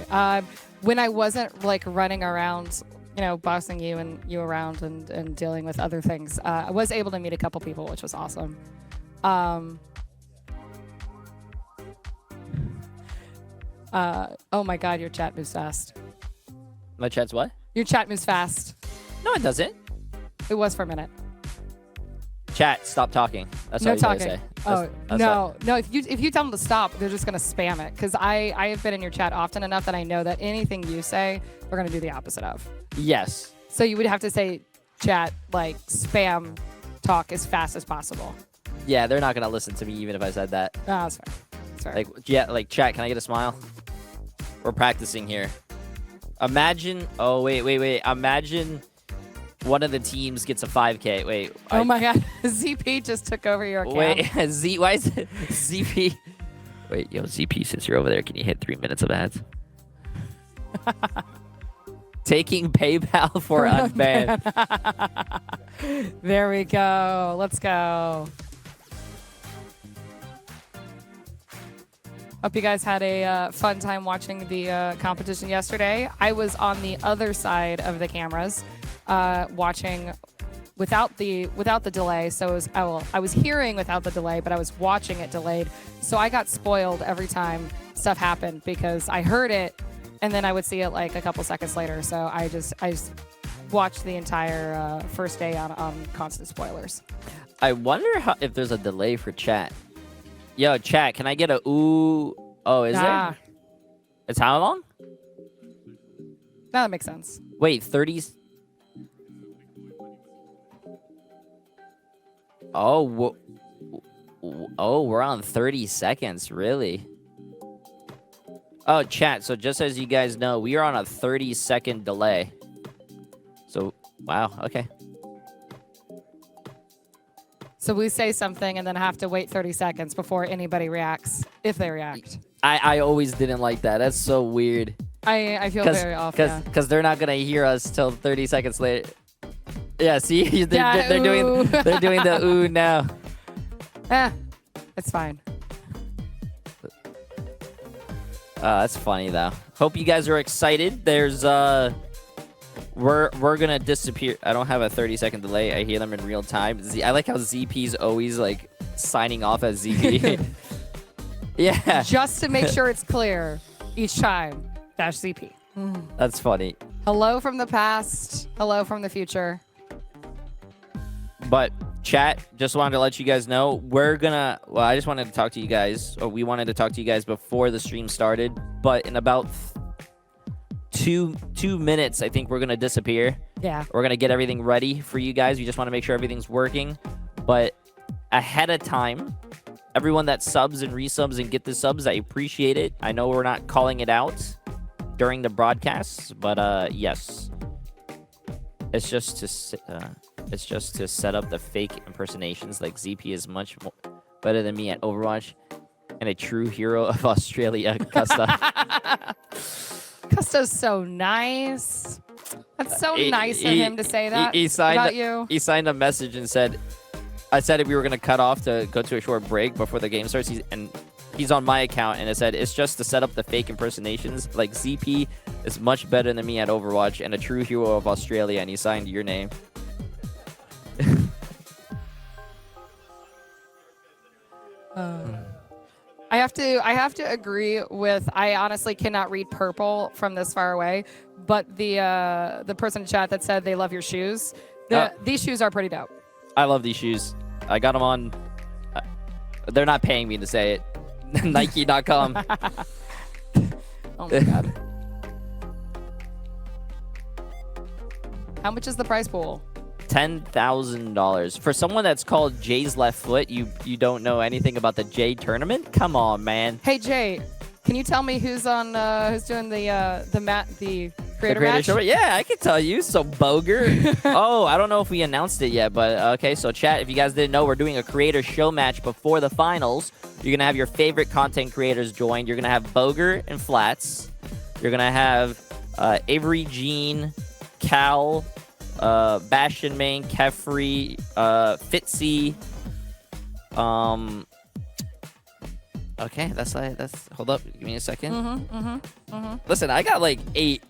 When I wasn't like running around, bossing you around and dealing with other things, I was able to meet a couple people, which was awesome. Oh my God, your chat moves fast. My chat's what? Your chat moves fast. No, it doesn't. It was for a minute. Chat, stop talking. That's all No you gotta talking. say. Oh That's no. If you tell them to stop, they're just gonna spam it. Because I have been in your chat often enough that I know that anything you say, they're gonna do the opposite of. Yes. So you would have to say, chat, like spam talk as fast as possible. Yeah, they're not gonna listen to me even if I said that. No, that's fair. That's fair. Like chat, can I get a smile? We're practicing here. Imagine. Oh wait. Imagine one of the teams gets a 5K. Wait. Oh my God, ZP just took over your account. Wait, why is it ZP? Wait, yo, ZP, since you're over there, can you hit 3 minutes of ads? Taking PayPal for unban. There we go. Let's go. Hope you guys had a fun time watching the competition yesterday. I was on the other side of the cameras, watching without the delay. So it was, I was hearing without the delay, but I was watching it delayed. So I got spoiled every time stuff happened because I heard it, and then I would see it like a couple seconds later. So I just watched the entire first day on constant spoilers. I wonder if there's a delay for chat. Yo, chat, can I get a ooh? Oh, is there? It's how long? That makes sense. Wait, 30. Oh, we're on 30 seconds, really? Oh, chat, so just as you guys know, we are on a 30-second delay. So, wow, okay. So we say something and then have to wait 30 seconds before anybody reacts, if they react. I always didn't like that. That's so weird. I feel very off, Because they're not going to hear us till 30 seconds later. Yeah, see? they're ooh. doing the ooh now. It's fine. That's funny, though. Hope you guys are excited. There's, We're gonna disappear. I don't have a 30-second delay. I hear them in real time. I like how ZP's always like signing off as ZP. Yeah. Just to make sure it's clear each time. -ZP. That's funny. Hello from the past. Hello from the future. But chat, just wanted to let you guys know we're gonna. Well, I just wanted to talk to you guys, or we wanted to talk to you guys before the stream started. But in about two minutes, I think we're gonna disappear. Yeah. We're gonna get everything ready for you guys. We just want to make sure everything's working. But ahead of time, everyone that subs and resubs and get the subs, I appreciate it. I know we're not calling it out during the broadcasts, but yes, it's just to set up the fake impersonations. Like ZP is much better than me at Overwatch, and a true hero of Australia, Custa. Custa's so nice. That's so nice of him to say that about you. He signed a message and said, I said if we were going to cut off to go to a short break before the game starts, he's on my account, and it said, it's just to set up the fake impersonations. Like, ZP is much better than me at Overwatch and a true hero of Australia, and he signed your name. I have to agree with. I honestly cannot read purple from this far away, but the person in chat that said they love your shoes. These shoes are pretty dope. I love these shoes. I got them on. They're not paying me to say it. Nike.com. Oh my god. How much is the prize pool? $10,000 for someone that's called Jay's Left Foot. You don't know anything about the Jay tournament? Come on, man. Hey Jay, can you tell me who's doing the creator match? Show? Yeah, I can tell you. So Boger. Oh, I don't know if we announced it yet, but okay. So chat, if you guys didn't know, we're doing a creator show match before the finals. You're gonna have your favorite content creators joined. You're gonna have Boger and Flats. You're gonna have Avery, Jean, Cal, Bastion Main, Kefri, Fitzy. Okay, that's hold up, give me a second. Listen, I got like eight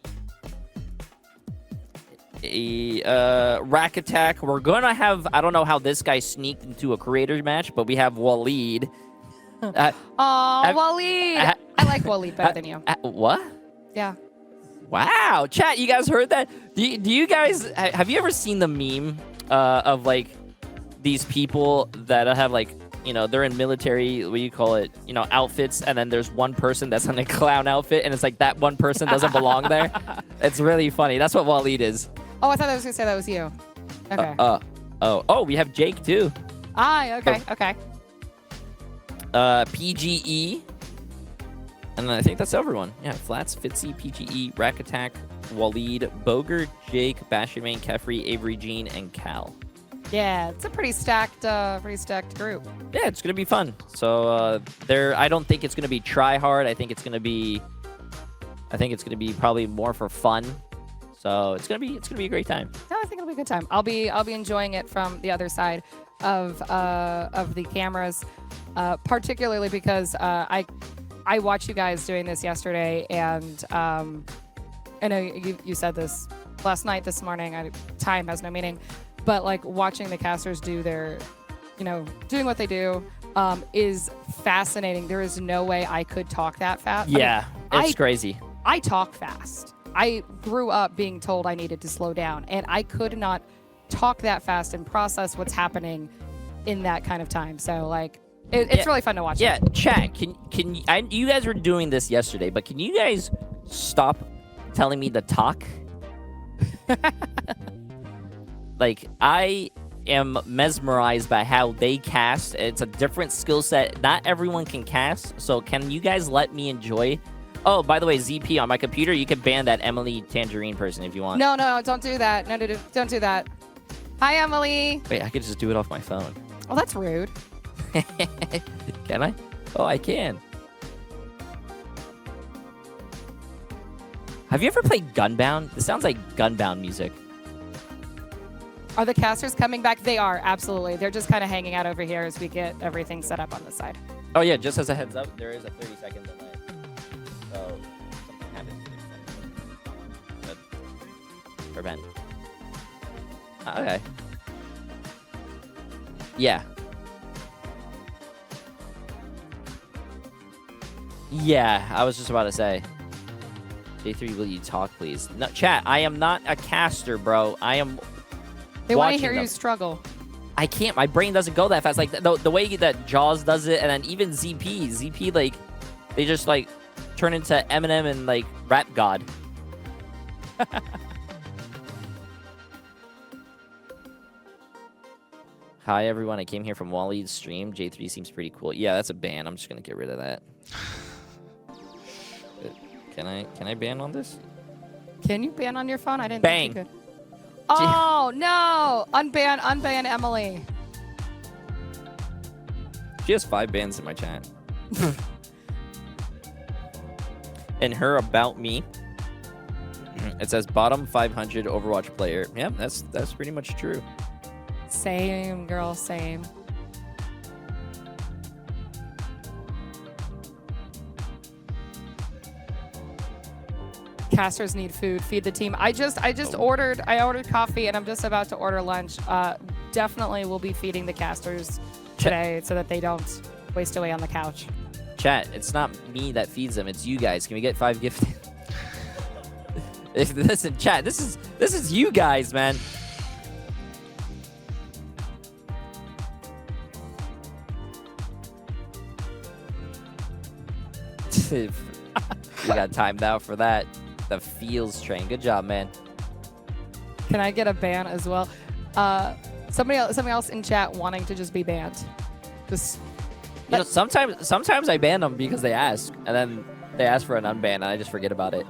Rack Attack. We're gonna have, I don't know how this guy sneaked into a creator match, but we have Waleed. Waleed. I like Waleed better than you. What? Yeah. Wow, chat, you guys heard that? Do you guys, have you ever seen the meme of like these people that have like, you know, they're in military, what do you call it, you know, outfits, and then there's one person that's in a clown outfit, and it's like that one person doesn't belong there? It's really funny. That's what Waleed is. Oh, I thought I was gonna say that was you. Okay. Oh, we have Jake too. Okay. PGE. And I think that's everyone. Yeah, Flats, Fitzy, PGE, Rack Attack, Waleed, Boger, Jake, Bashamane, Kefri, Avery, Jean, and Cal. Yeah, it's a pretty stacked group. Yeah, it's gonna be fun. So I don't think it's gonna be try hard. I think it's gonna be probably more for fun. So it's gonna be a great time. No, I think it'll be a good time. I'll be enjoying it from the other side of the cameras, particularly because I watched you guys doing this yesterday, and I know you said this last night, this morning. Time has no meaning, but like watching the casters do their, doing what they do is fascinating. There is no way I could talk that fast. Yeah, it's crazy. I talk fast. I grew up being told I needed to slow down, and I could not talk that fast and process what's happening in that kind of time. So like, it's really fun to watch. Yeah, chat. You guys were doing this yesterday, but can you guys stop telling me to talk? Like, I am mesmerized by how they cast. It's a different skill set. Not everyone can cast, so can you guys let me enjoy? Oh, by the way, ZP, on my computer, you can ban that Emily Tangerine person if you want. No, don't do that. No, don't do that. Hi, Emily. Wait, I could just do it off my phone. Oh, that's rude. Can I? Oh, I can. Have you ever played Gunbound? This sounds like Gunbound music. Are the casters coming back? They are, absolutely. They're just kind of hanging out over here as we get everything set up on this side. Oh, yeah, just as a heads up, there is a 30-second delay. So, something happens to this thing. But, prevent. Okay. Yeah. Yeah, I was just about to say. Jay3, will you talk, please? No, chat, I am not a caster, bro. I am They want to watching hear them. you struggle. I can't. My brain doesn't go that fast. Like, the way that Jaws does it, and then even ZP, like, they just, like, turn into Eminem and, like, Rap God. Hi, everyone. I came here from Wally's stream. Jay3 seems pretty cool. Yeah, that's a ban. I'm just going to get rid of that. Can I ban on this? Can you ban on your phone? I didn't Bang. think you could. Oh, no. Unban Emily. She has 5 bans in my chat. And her about me. It says bottom 500 Overwatch player. Yeah, that's pretty much true. Same, girl, same. Casters need food. Feed the team. I ordered coffee, and I'm just about to order lunch. Definitely will be feeding the casters today so that they don't waste away on the couch. Chat, it's not me that feeds them. It's you guys. Can we get 5 gifted? Listen, chat, this is you guys, man. We got timed out for that. The Fields train. Good job, man. Can I get a ban as well? Somebody else in chat wanting to just be banned. Just You know, sometimes I ban them because they ask, and then they ask for an unban, and I just forget about it.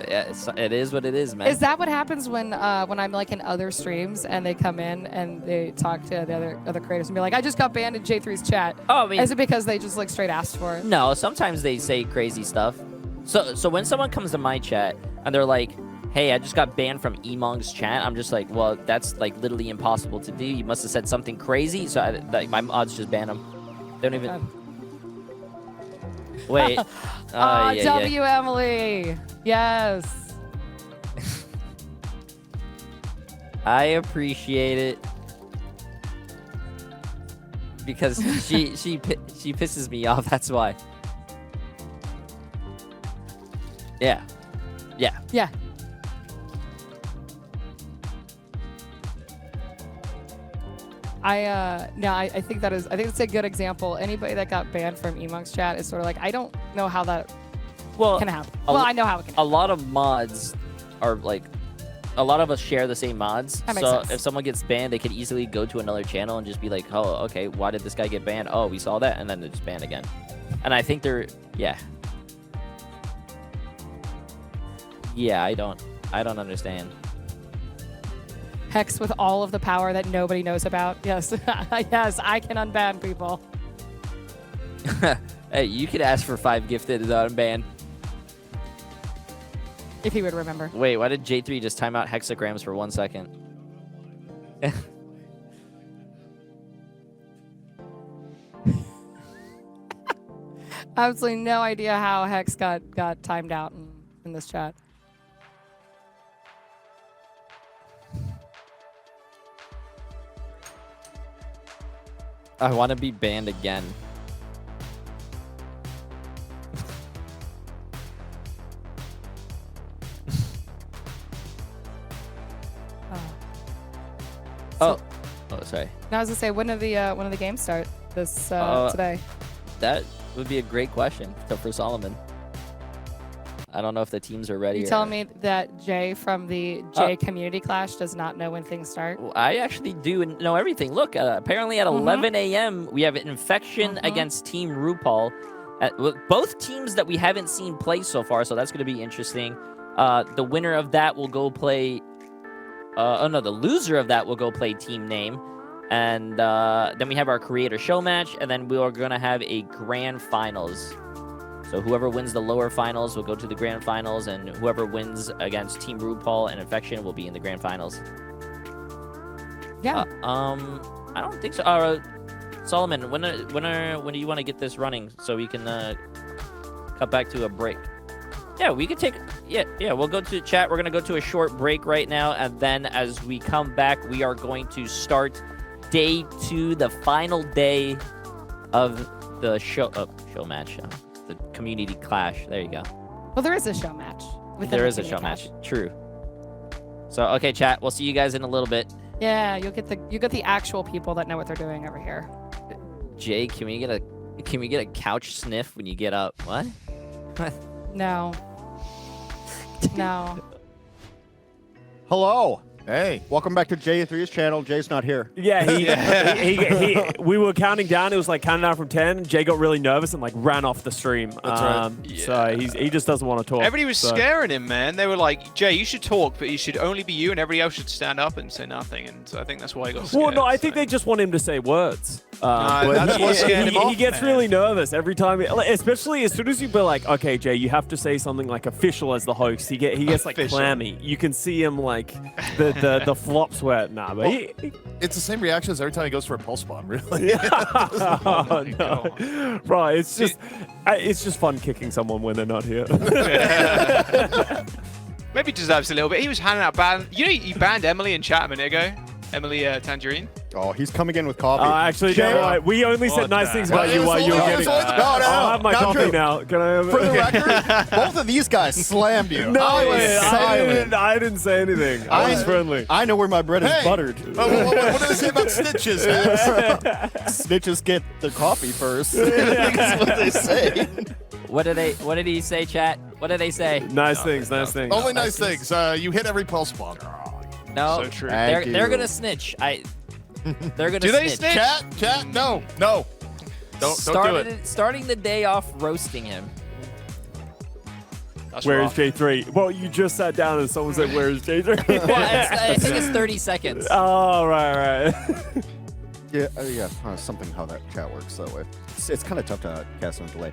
Yeah, it is what it is, man. Is that what happens when I'm like in other streams and they come in and they talk to the other creators and be like, I just got banned in Jay3's chat? Oh, I mean, is it because they just like straight asked for it? No, sometimes they say crazy stuff. So when someone comes to my chat and they're like, hey, I just got banned from EMONGG's chat, I'm just like, well, that's like literally impossible to do. You must have said something crazy. So like my mods just ban them. They don't even. Wait. W Emily. Yes. I appreciate it because she pisses me off. That's why. Yeah. Yeah. I think it's a good example. Anybody that got banned from EMONGG's chat is sort of like, I don't know how that can happen. Well, I know how it can happen. A lot of mods are like, a lot of us share the same mods. That makes so sense. if someone gets banned, they could easily go to another channel and just be like, oh, okay, why did this guy get banned? Oh, we saw that, and then they just banned again. And I think yeah, I don't understand. Hex with all of the power that nobody knows about. Yes. Yes, I can unban people. Hey, you could ask for 5 gifted unban. If he would remember. Wait, why did Jay3 just time out hexagrams for 1 second? Absolutely no idea how Hex got timed out in this chat. I want to be banned again. Oh, sorry. Now I was gonna say, when did the games start this today? That would be a great question for Solomon. I don't know if the teams are ready. You telling me that Jay from the Jay Community Clash does not know when things start? I actually do know everything. Look, apparently at 11 a.m. we have an infection against Team RuPaul. Both teams that we haven't seen play so far, so that's going to be interesting. The winner of that will go play. The loser of that will go play team name. And then we have our creator show match, and then we are going to have a grand finals. So whoever wins the lower finals will go to the grand finals, and whoever wins against Team RuPaul and Infection will be in the grand finals. Yeah. I don't think so. Solomon, when do you want to get this running so we can cut back to a break? Yeah, we could take. Yeah. We'll go to chat. We're gonna go to a short break right now, and then as we come back, we are going to start day 2, the final day of the show match, the Community Clash. There you go. Well, there is a show match. There is a show match. True. So okay, chat. We'll see you guys in a little bit. Yeah, you get the actual people that know what they're doing over here. Jay, can we get a couch sniff when you get up? What? No. No. Hello. Hey. Welcome back to Jay3's channel. Jay's not here. Yeah, we were counting down. It was like counting down from 10. Jay got really nervous and like ran off the stream. That's right. So he just doesn't want to talk. Everybody was scaring him, man. They were like, Jay, you should talk, but you should only be you, and everybody else should stand up and say nothing. And so I think that's why he got scared. Well, no, I think they just want him to say words. That's what scared him off, he gets man. really nervous every time, especially as soon as you be like, okay, Jay, you have to say something like official as the host. He gets like Official. clammy. You can see him like the flop sweat. Nah, but It's the same reaction as every time he goes for a pulse bomb, really. oh, no. Right, it's just fun kicking someone when they're not here. Maybe deserves a little bit. He was handing out you banned Emily in chat a minute ago. Emily Tangerine. Oh, he's coming in with coffee. Actually, Jay, no, we only said nice things about you while you were getting. I'll have my coffee now. Can I have For the it? record, both of these guys slammed you. No, I was silent. I didn't say anything. I was friendly. I know where my bread is Hey. buttered. What do they say about snitches? Snitches get their coffee first. That's what they say. What did he say, chat? What did they say? Nice things, nice things. Only nice things. You hit every pulse bomb. No, So true. they're gonna snitch. They're gonna Do they snitch. snitch? Chat, no. Don't do it. Starting the day off roasting him. That's Where is rough. Jay3? Well, you just sat down and someone said, "Where is Jay3?" Well, I think it's 30 seconds. Oh, right. Yeah, something how that chat works that way. It's kind of tough to cast on delay.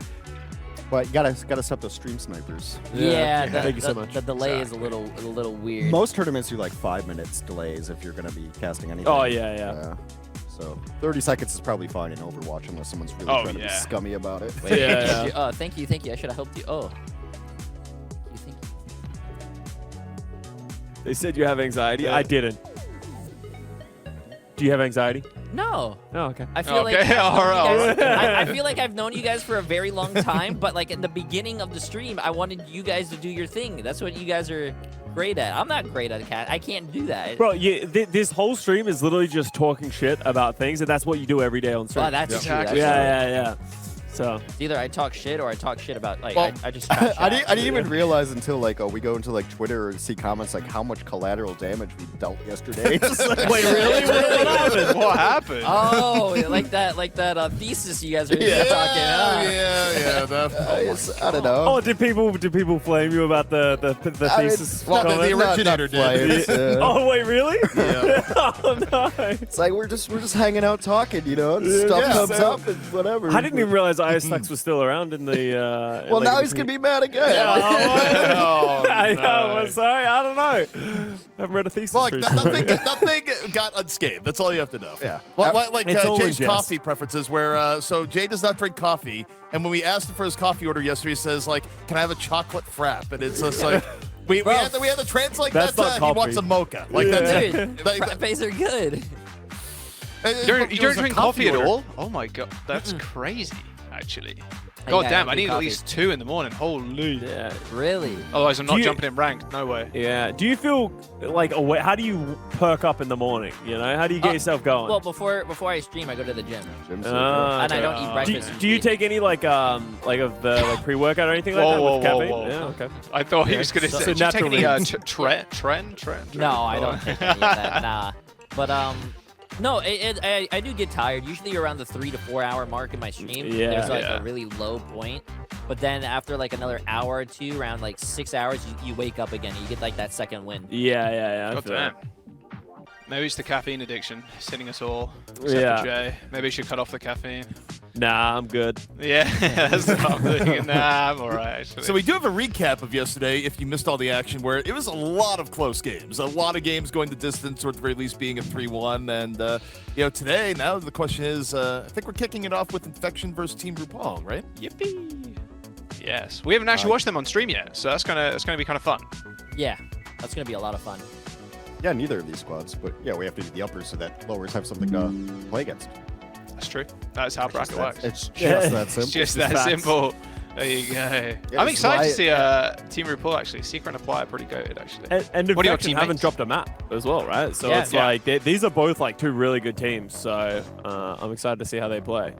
But you gotta set those stream snipers. Yeah, Thank you so much. The delay is a little weird. Most tournaments do like 5 minutes delays if you're gonna be casting anything. Oh, yeah. So 30 seconds is probably fine in Overwatch unless someone's really trying to be scummy about it. Wait, Yeah. Thank you. I should have helped you. Oh. You think? They said you have anxiety. I didn't. Do you have anxiety? No. Oh, okay. I feel like Okay, all right. I feel like I've known you guys for a very long time, but like in the beginning of the stream, I wanted you guys to do your thing. That's what you guys are great at. I'm not great at cat. I can't do that. Bro, this whole stream is literally just talking shit about things, and that's what you do every day on stream. Oh, that's true. That's Yeah. So true. Either I talk shit or I talk shit about like Well, I just. I didn't even realize until like we go into like Twitter and see comments like how much collateral damage we dealt yesterday. Just like, wait, really? What happened? What happened? Oh, like that thesis you guys are talking. I don't know. Oh, did people flame you about the thesis? Well, the comment? originator did. Oh wait, really? Yeah. Oh no. It's like we're just hanging out talking, you know. And stuff Yeah, comes so- up and whatever. I didn't even realize ISX was still around in the. Well, like, now he's gonna be mad again. I know. I'm sorry. I don't know. haven't read a thesis. Well, like, recently. nothing got unscathed. That's all you have to know. Yeah. Well, like It's all in Jay's jest. coffee preferences, where so Jay does not drink coffee, and when we asked him for his coffee order yesterday, he says like, "Can I have a chocolate frap?" And it's just like. We had to translate That's that not to he coffee. wants a mocha. Like that's it. Dude, Like, frappes are good. You don't drink coffee at order. all? Oh my god, that's crazy, actually. Hey, God guy, damn, I I drink need at coffee. least 2 in the morning. Holy. Yeah. Really? Otherwise, I'm Do not you- jumping in ranked. No way. Yeah. Do you feel like away? How do you perk up in the morning? You know, how do you get yourself going? Well, before I stream, I go to the gym. Jim's And I don't eat Do, breakfast. do you take any like of the like pre-workout or anything like that Whoa, with whoa, caffeine? whoa. Yeah. Okay. I thought he Yeah, was going to so- say, so did you take any naturally- trend? No, I don't take any of that. Nah. But no, I do get tired. Usually around the 3 to 4 hour mark in my stream. Yeah. There's like Yeah. a really low point. But then after like another hour or two, around like 6 hours, you wake up again. And you get like that second win. Yeah. I God feel damn. that. Maybe it's the caffeine addiction. It's hitting us all. Except Yeah. for Jay. Maybe you should cut off the caffeine. Nah, I'm good. Yeah, that's what I'm thinking. Nah, I'm alright, actually. So we do have a recap of yesterday, if you missed all the action, where it was a lot of close games. A lot of games going the distance, or at the very least being a 3-1. And, today, now the question is, I think we're kicking it off with Infection versus Team RuPaul, right? Yippee. Yes. We haven't actually watched them on stream yet, so that's gonna be kind of fun. Yeah, that's gonna be a lot of fun. Yeah, neither of these squads, but yeah, we have to do the uppers so that lowers have something to play against. That's true. That's how bracket works. It's just that simple. It's just that Facts. simple. There you go. Yeah, I'm this is excited to why- see Team RuPaul actually. Secret and Apply are pretty good actually. And What do your Infection haven't teammates? dropped a map as well, right? So Yeah. it's Yeah. like these are both like two really good teams. So I'm excited to see how they play.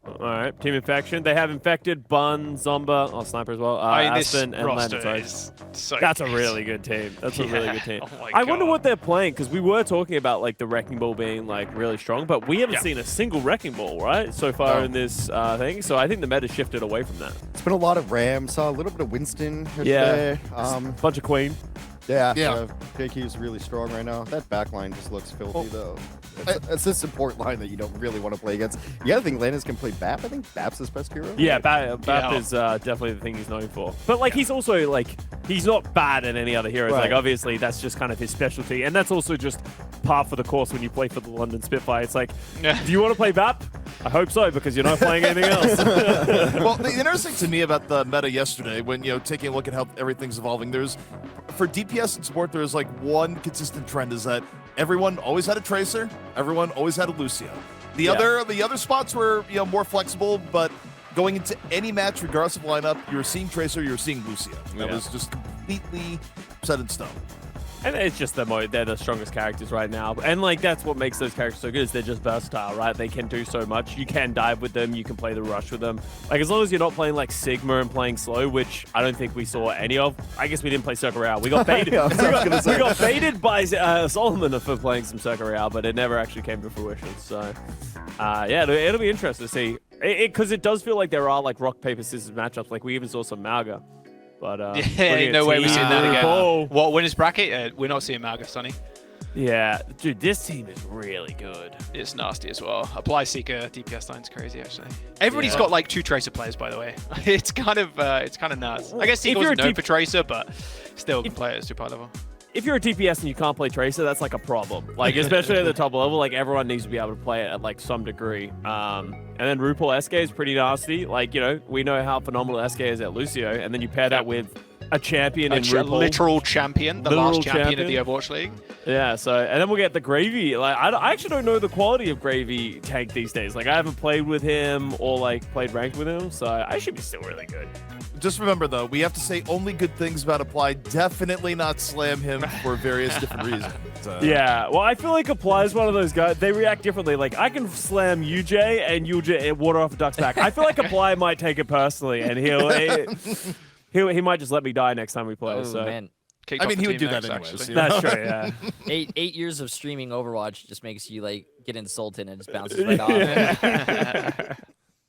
All right, Team Infection. They have Infected, Bun, Zomba, Sniper as well. I mean, this Aspen and roster Landon. is so That's a good. really good team. That's a really Yeah. good team. Oh my I wonder God. what they're playing because we were talking about like the Wrecking Ball being like really strong, but we haven't Yeah. seen a single Wrecking Ball right so far No. in this thing. So I think the meta shifted away from that. It's been a lot of Ram. Saw a little bit of Winston here Yeah. today. Bunch of Queen. Yeah. Yeah. JQ is really strong right now. That back line just looks filthy, though. It's a support line that you don't really want to play against. The other thing, Landis can play BAP. I think BAP's his best hero. Yeah, Bap Yeah. is definitely the thing he's known for. But like he's also like he's not bad at any other heroes. Like Right. obviously that's just kind of his specialty, and that's also just par for the course when you play for the London Spitfire. It's like, Yeah. do you want to play BAP? I hope so because you're not playing anything else. Well, the interesting to me about the meta yesterday, when taking a look at how everything's evolving, there's for DPS and support, there's like one consistent trend is that everyone always had a Tracer, everyone always had a Lucio. The other spots were more flexible, but going into any match, regardless of lineup, you were seeing Tracer, you were seeing Lucio. That Yeah. was just completely set in stone. And it's just they're the strongest characters right now. And like that's what makes those characters so good is they're just versatile, right? They can do so much. You can dive with them, you can play the rush with them. Like as long as you're not playing like Sigma and playing slow, which I don't think we saw any of. I guess we didn't play Circle Royale. We got baited. Yeah, I was gonna say. we got baited by Solomon for playing some Circle Royale, but it never actually came to fruition. So yeah, it'll be interesting to see. Because it does feel like there are like rock, paper, scissors matchups. Like we even saw some Malga. But Yeah, no way we're seeing that again. Oh. What winners bracket? We're not seeing Malga, Sonny. Yeah, dude, this team is really good. It's nasty as well. Apply Seeker DPS line's crazy actually. Everybody's Yeah. got like 2 Tracer players, by the way. It's kind of nuts. I guess If Seeker you're was a known DP for Tracer, but still can play at super high level. If you're a DPS and you can't play Tracer, that's like a problem. Like, especially at the top level, like everyone needs to be able to play it at like some degree. And then RuPaul SK is pretty nasty. Like, we know how phenomenal SK is at Lucio, and then you pair that with a champion in RuPaul. Literal champion, the Literal last champion of the champion. Overwatch League. Yeah, so, and then we'll get the Gravy. Like, I actually don't know the quality of Gravy tank these days. Like, I haven't played with him or like played ranked with him, so I should be still really good. Just remember, though, we have to say only good things about Apply. Definitely not slam him for various different reasons. Yeah, well, I feel like Apply is one of those guys. They react differently. Like, I can slam UJ and you'll water off a duck's back. I feel like Apply might take it personally, and he might just let me die next time we play. Oh so man, Kicked I off mean, the he would team do that next, anyways. actually. you know? that's true. Yeah. 8 years of streaming Overwatch just makes you like get insulted and it just bounces right off.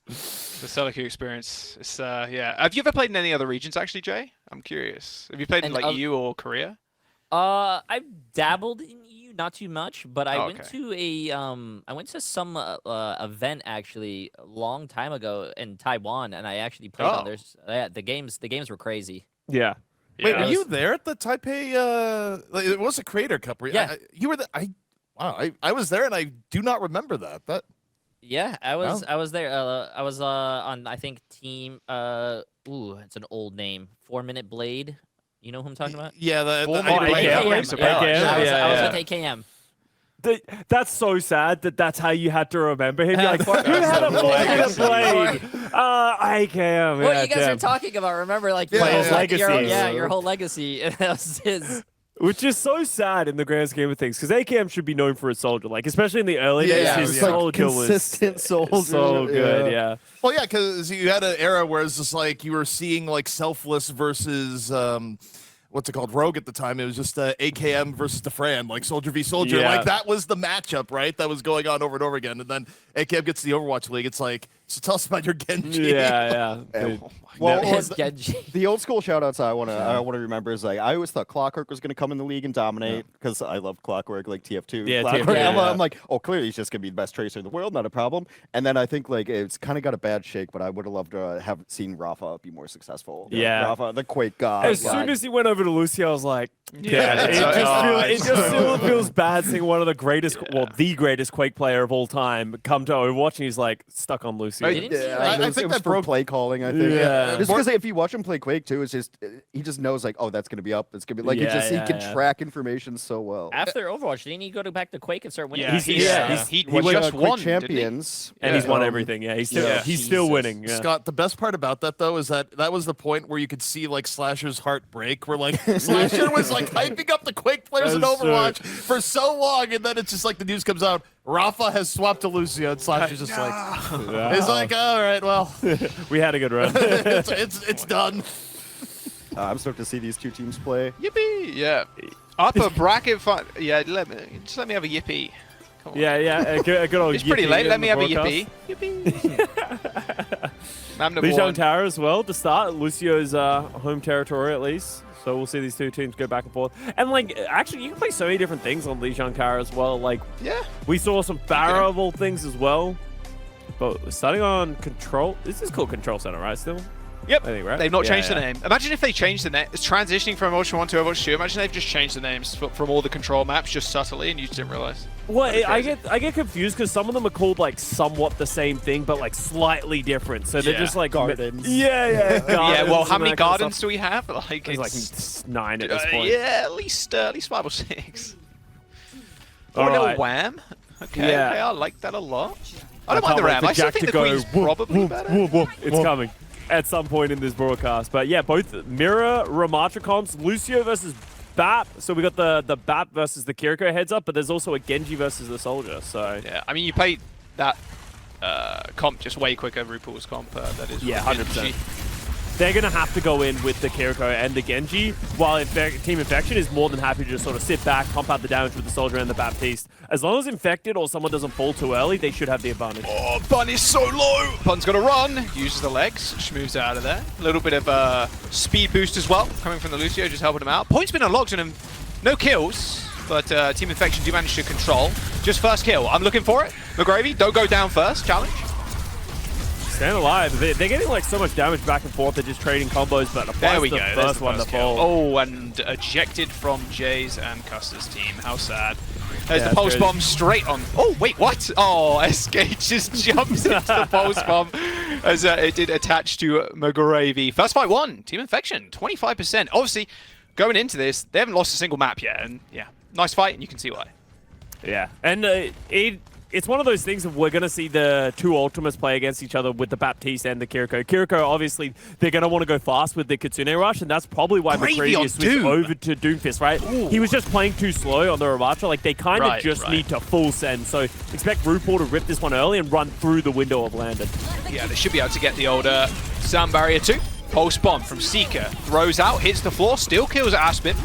The Celica experience. It's yeah. Have you ever played in any other regions actually, Jay? I'm curious. Have you played in And, like EU or Korea? I've dabbled in EU, not too much, but I Oh, went okay. to I went to some event actually a long time ago in Taiwan, and I actually played Oh. on theirs. Yeah, the games were crazy. Yeah. Wait, Yeah. were you there at the Taipei? Like, it was a Creator Cup. Yeah. You were the. I was there, and I do not remember that. Yeah, I was Oh. I was there. I was on I think team it's an old name. 4-Minute Blade. You know who I'm talking about? Yeah, Oh, I AKM. remember- AKM. Racer Yeah, Palace. I was, Yeah, I was yeah. with AKM. That's so sad that that's how you had to remember him. You're like, Of course. who had a Of course. blade? AKM. What yeah, you guys damn. are talking about? Remember, like Yeah, your yeah, whole legacy. your whole legacy. And that was his. Which is so sad in the grand scheme of things, because AKM should be known for its soldier. Like, especially in the early days, Yeah, his yeah. soldier consistent was soldier. so good. Yeah. Well, yeah, because you had an era where it's just like you were seeing like Selfless versus what's it called, Rogue at the time. It was just AKM versus DeFran, like soldier v soldier. Yeah. Like that was the matchup, right? That was going on over and over again. And then AKM gets to the Overwatch League. It's like, so tell us about your Genji. Yeah. Dude. Well, No. or His the, Genji. the old school shoutouts I wanna remember is like I always thought Clockwork was gonna come in the league and dominate because I loved Clockwork, like TF2. Yeah, Clockwork. TF2, I'm, yeah. I'm like, oh, clearly he's just gonna be the best tracer in the world, not a problem. And then I think like it's kind of got a bad shake, but I would have loved to have seen Rafa be more successful. Yeah. Rafa, the Quake god. As soon as he went over to Lucio, I was like, Yeah, it just still feels bad seeing one of the greatest, well, the greatest Quake player of all time come to Overwatch, and he's like stuck on Lucio. Didn't he, Yeah, like- I it was think that for broke- play calling. I think. Yeah. Just because if you watch him play Quake too, it's just he just knows like, oh, that's gonna be up. It's gonna be like Yeah, he yeah, can yeah. track information so well. After Overwatch, didn't he go back to Quake and start winning? Yeah, he When, just Quake won, didn't he? champions, And he's won um, everything. Yeah, he's still yeah. he's still Jesus. winning. Yeah. Scott, the best part about that though is that was the point where you could see like Slasher's heart break, where like Slasher was like hyping up the Quake players in That's Overwatch for so long, and then it's just like the news comes out, Rafa has swapped to Lucio, and Slasher's just like, it's like, all right, well, We had a good run. it's done. I'm stoked to see these two teams play. Yippee! Yeah. Upper bracket fight. Yeah, let me have a yippee. Come on. yeah. A good old It's pretty yippee late. in Let me the have a broadcast. yippee. Yippee. Map number Lijiang one. Tower as well to start. Lucio's home territory at least. So we'll see these two teams go back and forth. And like, actually, you can play so many different things on Lijiang Tower as well. Like, Yeah. we saw some variable things as well. But starting on Control, this is called Control Center, right? Still. Yep. I think, right? They've not Yeah, changed yeah. the name. Imagine if they changed the name. It's transitioning from Overwatch 1 to Overwatch 2. Imagine they've just changed the names from all the control maps just subtly and you just didn't realize. Well, That'd be I crazy. get confused because some of them are called like somewhat the same thing, but like slightly different. So they're Yeah. just like Gardens. Yeah. Yeah, Gardens well, how and many that kind of gardens stuff. do we have? Like, There's like it's, 9 at this point. yeah, at least 5 or 6. All Or a little right. wham. Okay, Yeah. okay, I like that a lot. I don't can't mind the wait ram. for I still Jack think to the go, Queen's whoop, probably whoop, better. whoop, whoop. It's coming at some point in this broadcast. But yeah, both Mirror, Ramatra comps, Lucio versus BAP. So we got the BAP versus the Kiriko heads up, but there's also a Genji versus the Soldier. So Yeah, I mean, you played that comp just way quicker, RuPaul's comp. That is. Yeah, really 100%. Genji. they're going to have to go in with the Kiriko and the Genji, while Team Infection is more than happy to just sort of sit back, pump out the damage with the Soldier and the Baptiste. As long as Infected or someone doesn't fall too early, they should have the advantage. Oh, Bun is so low. Bun's got to run. Uses the legs. Schmoves out of there. A little bit of speed boost as well, coming from the Lucio, just helping him out. Points been unlocked on him. No kills, but Team Infection do manage to control. Just first kill. I'm looking for it. McGravy, don't go down first. Challenge. Stand alive. They're getting like so much damage back and forth. They're just trading combos, but There we the go. There's first the one first to kill. fall. Oh, and ejected from Jay's and Custer's team. How sad. There's Yeah, the pulse it's bomb straight on. Oh, wait, what? Oh, SK just jumps into the pulse bomb as it did attach to McGravy. First fight won. Team Infection, 25%. Obviously, going into this, they haven't lost a single map yet. And yeah, nice fight, and you can see why. Yeah, and it's one of those things of we're going to see the two Ultimates play against each other with the Baptiste and the Kiriko. Kiriko, obviously, they're going to want to go fast with the Kitsune Rush, and that's probably why Gravy on McGravy switched Doom. over to Doomfist, right? He was just playing too slow on the Ramatra. Like, they kind of Right, just right. need to full send. So expect RuPaul to rip this one early and run through the window of landing. Yeah, they should be able to get the older sound barrier too. Pulse bomb from Seeker. Throws out, hits the floor, still kills Aspen.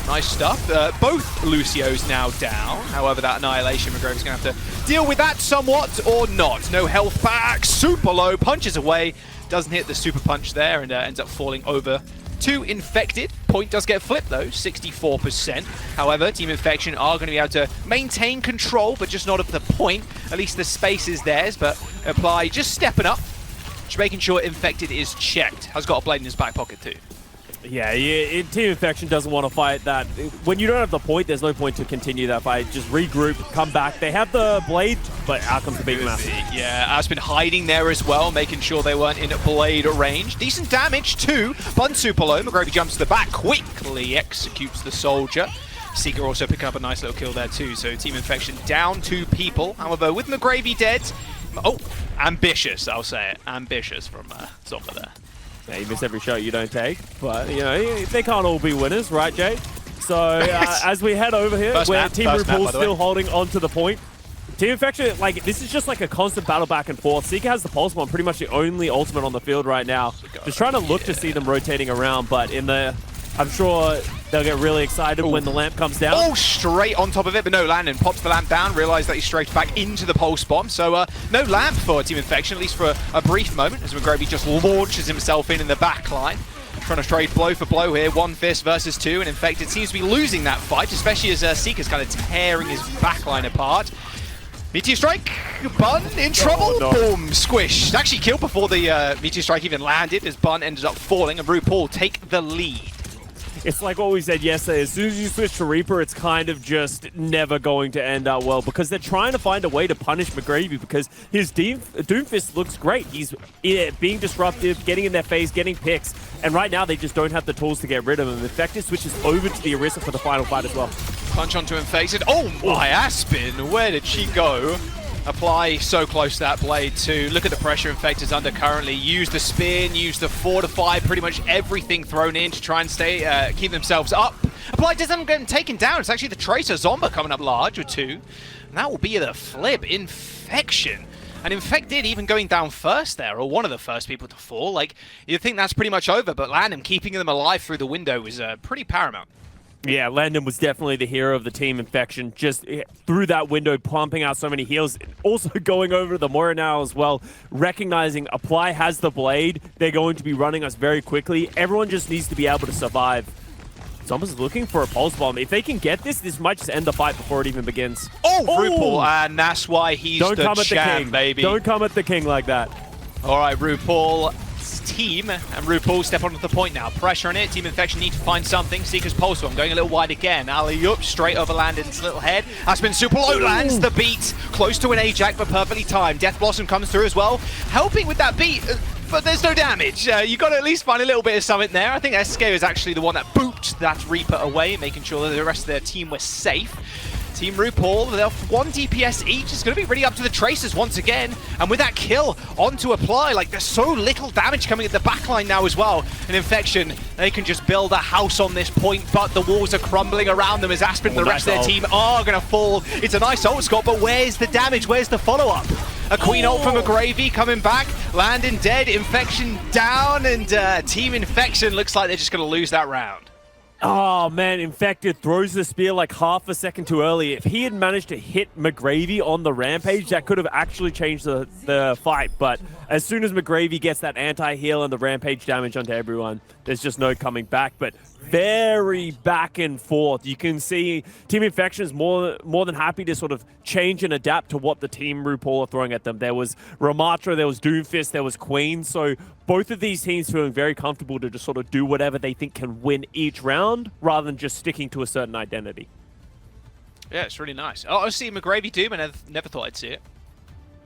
Nice stuff. Both Lucios now down. However, that Annihilation, McGravy's going to have to deal with that somewhat or not. No health back. Super low. Punches away. Doesn't hit the super punch there and ends up falling over to Infected. Point does get flipped though, 64%. However, Team Infection are going to be able to maintain control, but just not of the point. At least the space is theirs, but Apply just stepping up. Just making sure Infected is checked. Has got a blade in his back pocket too. Yeah, Team Infection doesn't want to fight that. When you don't have the point, there's no point to continue that fight. Just regroup, come back. They have the blade, but out comes the big massive. Yeah, Aspen hiding there as well, making sure they weren't in blade range. Decent damage too. Bun super low. McGravy jumps to the back, quickly executes the soldier. Seeker also picking up a nice little kill there too. So Team Infection down 2 people. However, with McGravy dead, ambitious, I'll say it. Ambitious from Zomba there. Yeah, you miss every shot you don't take, but you know they can't all be winners, right, Jay? So as we head over here, where Team RuPaul's still holding onto the point, Team Infection, like this is just like a constant battle back and forth. Seeker has the Pulse Bomb, pretty much the only ultimate on the field right now. Just trying to look to see them rotating around, but in the, I'm sure they'll get really excited when the lamp comes down. Oh, straight on top of it, but no Landon pops the lamp down, realized that he's straight back into the Pulse Bomb. So no lamp for Team Infection, at least for a brief moment, as McGravy just launches himself in the back line. Trying to trade blow for blow here, 1 fist versus 2, and Infected seems to be losing that fight, especially as Seeker's kind of tearing his backline apart. Meteor Strike, Bun in trouble, boom, squish. Actually killed before the Meteor Strike even landed, as Bun ended up falling, and RuPaul take the lead. It's like what we said yesterday, as soon as you switch to Reaper, it's kind of just never going to end out well, because they're trying to find a way to punish McGravy, because his Doomfist looks great. He's being disruptive, getting in their face, getting picks, and right now they just don't have the tools to get rid of him. Infected switches over to the Orisa for the final fight as well. Punch onto Infected. Oh my, Aspen, where did she go? Apply so close to that blade too. Look at the pressure Infected's under currently. Use the spin, use the fortify, pretty much everything thrown in to try and stay, keep themselves up. Apply doesn't get taken down. It's actually the Tracer Zomba coming up large with 2. And that will be the flip. Infection. And Infected even going down first there, or one of the first people to fall. Like, you'd think that's pretty much over, but Landon keeping them alive through the window was pretty paramount. Yeah, Landon was definitely the hero of the Team Infection, just through that window, pumping out so many heals. Also going over to the Moira now as well, recognizing Apply has the blade. They're going to be running us very quickly. Everyone just needs to be able to survive. Zomba's looking for a Pulse Bomb. If they can get this might just end the fight before it even begins. Oh, RuPaul, and that's why he's the champ, baby. Don't come at the king like that. All right, RuPaul. Team and RuPaul step onto the point now. Pressure on it. Team Infection need to find something. Seeker's Pulse Bomb going a little wide again. Alley-oop straight over Landon's little head. Aspen super low lands the beat. Close to an Ajax, but perfectly timed. Death Blossom comes through as well, helping with that beat, but there's no damage. You got to at least find a little bit of something there. I think SK is actually the one that booped that Reaper away, making sure that the rest of their team were safe. Team RuPaul, they're 1 DPS each. It's going to be really up to the Tracers once again. And with that kill onto Apply, like there's so little damage coming at the backline now as well. An Infection, they can just build a house on this point, but the walls are crumbling around them as Aspen and the rest of their team are going to fall. It's a nice ult, Scott, but where's the damage? Where's the follow-up? A Queen ult from McGravy coming back. Landon dead, Infection down, and Team Infection looks like they're just going to lose that round. Oh man, Infected throws the spear like half a second too early. If he had managed to hit McGravy on the Rampage, that could have actually changed the fight. But as soon as McGravy gets that anti-heal and the Rampage damage onto everyone, there's just no coming back. But very back and forth. You can see Team Infection is more than happy to sort of change and adapt to what the Team RuPaul are throwing at them. There was Ramatra, there was Doomfist, there was Queen. So both of these teams feeling very comfortable to just sort of do whatever they think can win each round rather than just sticking to a certain identity. Yeah, it's really nice. Oh, I've seen McGravy Doom and I never thought I'd see it.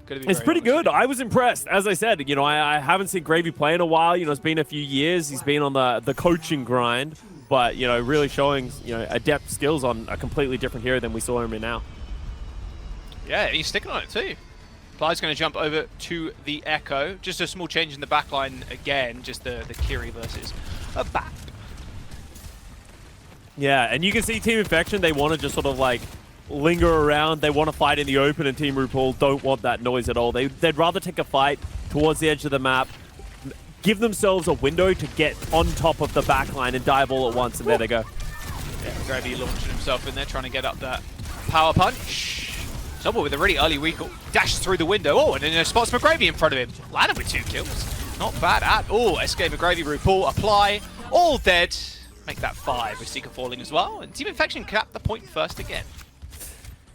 It's pretty good. I was impressed. As I said, you know, I haven't seen Gravy play in a while. You know, it's been a few years. He's been on the coaching grind, but, you know, really showing, you know, adept skills on a completely different hero than we saw him in now. Yeah, he's sticking on it too. Ply's going to jump over to the Echo. Just a small change in the backline again, just the Kiri versus a Bat. Yeah, and you can see Team Infection, they want to just sort of like linger around. They want to fight in the open, and Team RuPaul don't want that noise at all. They'd rather take a fight towards the edge of the map, give themselves a window to get on top of the backline and dive all at once, and there they go. Yeah, Gravy launching himself in there, trying to get up that power punch. Someone with a really early recall dashes through the window. Oh, and then spots McGravy in front of him. Landed with 2 kills. Not bad at all. SK, McGravy, RuPaul, Apply, all dead. Make that 5 with Seeker falling as well. And Team Infection cap the point first again.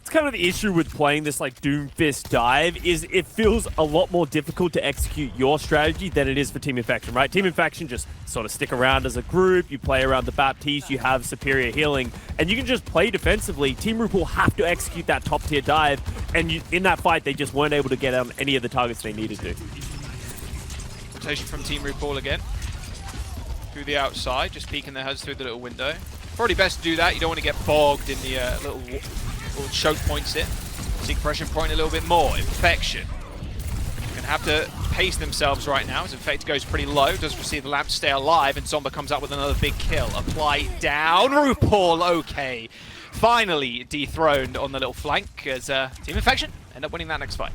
That's kind of the issue with playing this like Doomfist dive is it feels a lot more difficult to execute your strategy than it is for Team Infection, right? Team Infection just sort of stick around as a group, you play around the Baptiste, you have superior healing, and you can just play defensively. Team RuPaul have to execute that top tier dive, and in that fight they just weren't able to get on any of the targets they needed to. Rotation from Team RuPaul again. Through the outside, just peeking their heads through the little window. Probably best to do that, you don't want to get bogged in the little choke points here. Seek pressure point a little bit more. Infection. Gonna have to pace themselves right now as Infect goes pretty low. Does receive the lamp to stay alive, and Zomba comes up with another big kill. Apply down. RuPaul, okay. Finally dethroned on the little flank as Team Infection end up winning that next fight.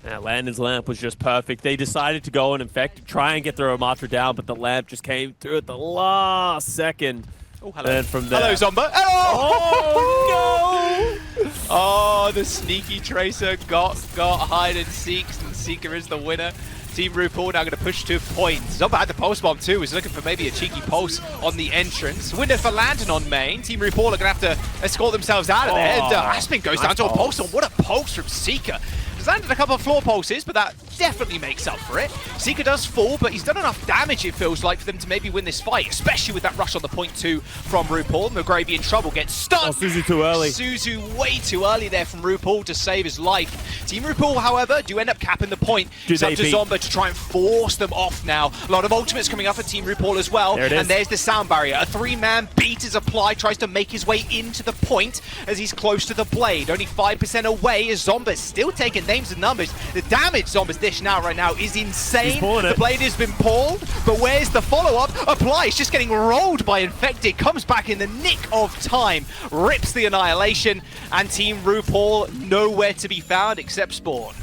Yeah, Landon's lamp was just perfect. They decided to go and Infect, try and get the Ramatra down, but the lamp just came through at the last second. Oh, hello. And from there... Hello, Zomba. Oh, no! Oh, the sneaky Tracer got hide and seeks, and Seeker is the winner. Team RuPaul now going to push to point. Zomba had the pulse bomb too. He's looking for maybe a cheeky pulse on the entrance. Window for Landon on main. Team RuPaul are going to have to escort themselves out of there. And Aspen goes down to a pulse on. What a pulse from Seeker. He's landed a couple of floor pulses, but that definitely makes up for it. Seeker does fall, but he's done enough damage, it feels like, for them to maybe win this fight, especially with that rush on the point 2 from RuPaul. McGravy in trouble, gets stunned. Oh, Suzu too early. Suzu way too early there from RuPaul to save his life. Team RuPaul, however, do end up capping the point. It's up to Zomba to try and force them off now. A lot of ultimates coming up for Team RuPaul as well. There it is. And there's the sound barrier. A 3-man beat is applied, tries to make his way into the point as he's close to the blade. Only 5% away as Zomba's still taking names and numbers. The damage Zomba's dishing out right now is insane. The blade has been pulled, but where's the follow-up? Apply, it's just getting rolled by Infected, comes back in the nick of time, rips the Annihilation, and Team RuPaul nowhere to be found except Spawn.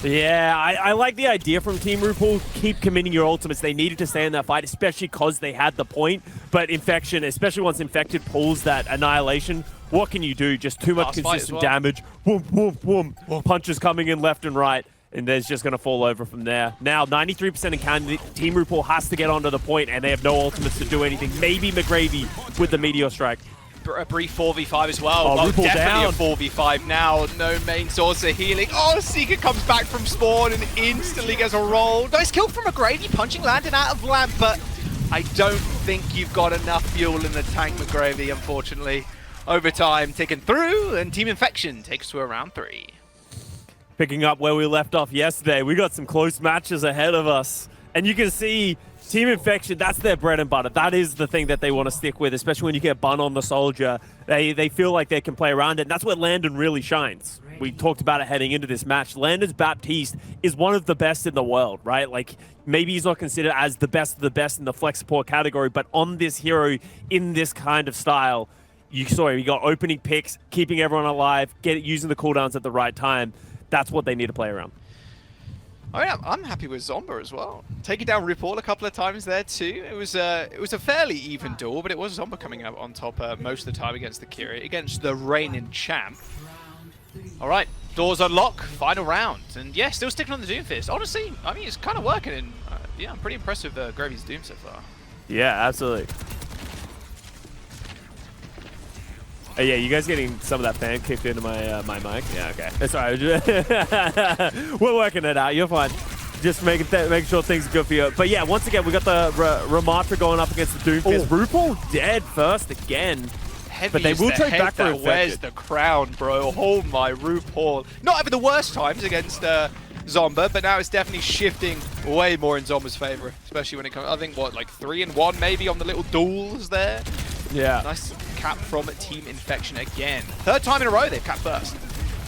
Yeah, I like the idea from Team RuPaul. Keep committing your ultimates. They needed to stay in that fight, especially because they had the point. But Infection, especially once Infected pulls that Annihilation, what can you do? Just too much consistent damage. Whoom, whoom, whoom. Punches coming in left and right, and they're just going to fall over from there. Now, 93% encounter. Team RuPaul has to get onto the point, and they have no ultimates to do anything. Maybe McGravy with the Meteor Strike. A brief 4v5 as well. Oh, definitely down. A 4v5 now. No main source of healing. Oh, Seeker comes back from spawn and instantly gets a roll. Nice kill from McGravy, punching Landon out of lamp, but I don't think you've got enough fuel in the tank, McGravy, unfortunately. Overtime taken through, and Team Infection takes to a round 3. Picking up where we left off yesterday, we got some close matches ahead of us. And you can see Team Infection, that's their bread and butter. That is the thing that they want to stick with, especially when you get Bun on the Soldier. They feel like they can play around it, and that's where Landon really shines. We talked about it heading into this match. Landon's Baptiste is one of the best in the world, right? Like, maybe he's not considered as the best of the best in the flex support category, but on this hero, in this kind of style, you saw him. He got opening picks, keeping everyone alive, using the cooldowns at the right time. That's what they need to play around. Oh yeah, I'm happy with Zomba as well. Taking down RuPaul a couple of times there too. It was a fairly even duel, but it was Zomba coming out on top most of the time against the Kiri, against the reigning champ. All right, doors unlock, final round, and yeah, still sticking on the Doomfist. Honestly, I mean, it's kind of working, and yeah, I'm pretty impressed with Gravy's Doom so far. Yeah, absolutely. Yeah, you guys getting some of that fan kicked into my my mic? Yeah, okay. That's all right. We're working it out. You're fine. Just making sure things are good for you. But yeah, once again, we got the Ramatra going up against the Doomfist. RuPaul dead first again. Heavy but they will trade back for Infected. Where's the crown, bro? Oh my RuPaul. Not having the worst times against Zomba, but now it's definitely shifting way more in Zomba's favor, especially when it comes, I think, what, like 3-1 maybe on the little duels there? Yeah. Nice cap from Team Infection again. Third time in a row they've capped first.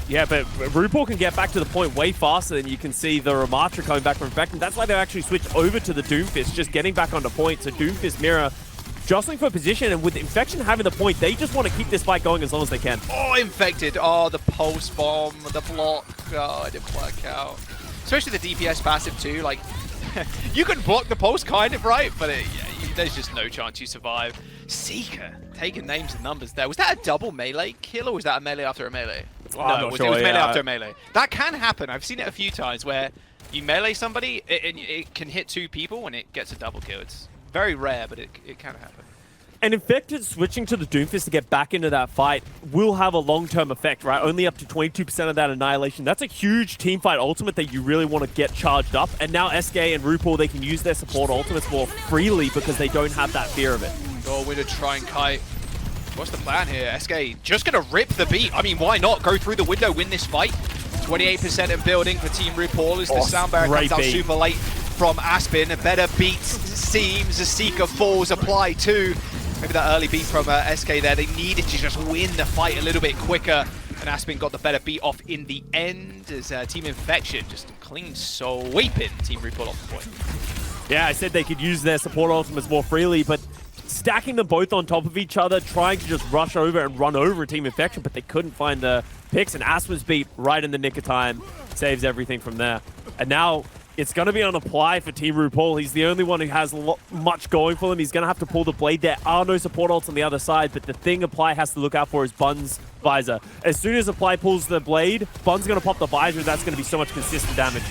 Yeah, but RuPaul can get back to the point way faster than you can see the Ramatra coming back from Infection. That's why they actually switched over to the Doomfist, just getting back onto point. So Doomfist Mirror jostling for position, and with Infection having the point, they just want to keep this fight going as long as they can. Oh, Infected. Oh, the pulse bomb, the block. Oh, it didn't work out. Especially the DPS passive too. Like, you can block the pulse kind of, right? But there's just no chance you survive. Seeker taking names and numbers there. Was that a double melee kill, or was that a melee after a melee? No, it was melee after a melee. That can happen. I've seen it a few times where you melee somebody and it can hit 2 people when it gets a double kill. It's very rare, but it can happen. And Infected switching to the Doomfist to get back into that fight will have a long-term effect, right? Only up to 22% of that Annihilation. That's a huge teamfight ultimate that you really want to get charged up. And now SK and RuPaul, they can use their support ultimates more freely because they don't have that fear of it. Oh, way to try and kite. What's the plan here? SK just going to rip the beat. I mean, why not? Go through the window, win this fight. 28% in building for Team RuPaul as the sound barrier comes out super late from Aspen. A better beat seems. A Seeker falls apply too. Maybe that early beat from SK there. They needed to just win the fight a little bit quicker. And Aspen got the better beat off in the end as Team Infection just clean sweeping Team RuPaul off the point. Yeah, I said they could use their support ultimates more freely, but stacking them both on top of each other, trying to just rush over and run over Team Infection, but they couldn't find the picks, and Aspen's beat right in the nick of time, saves everything from there. And now it's going to be on apply for Team RuPaul. He's the only one who has much going for them. He's going to have to pull the blade. There are no support ults on the other side, but the thing Apply has to look out for is Bun's visor. As soon as Apply pulls the blade, Bun's going to pop the visor, and that's going to be so much consistent damage.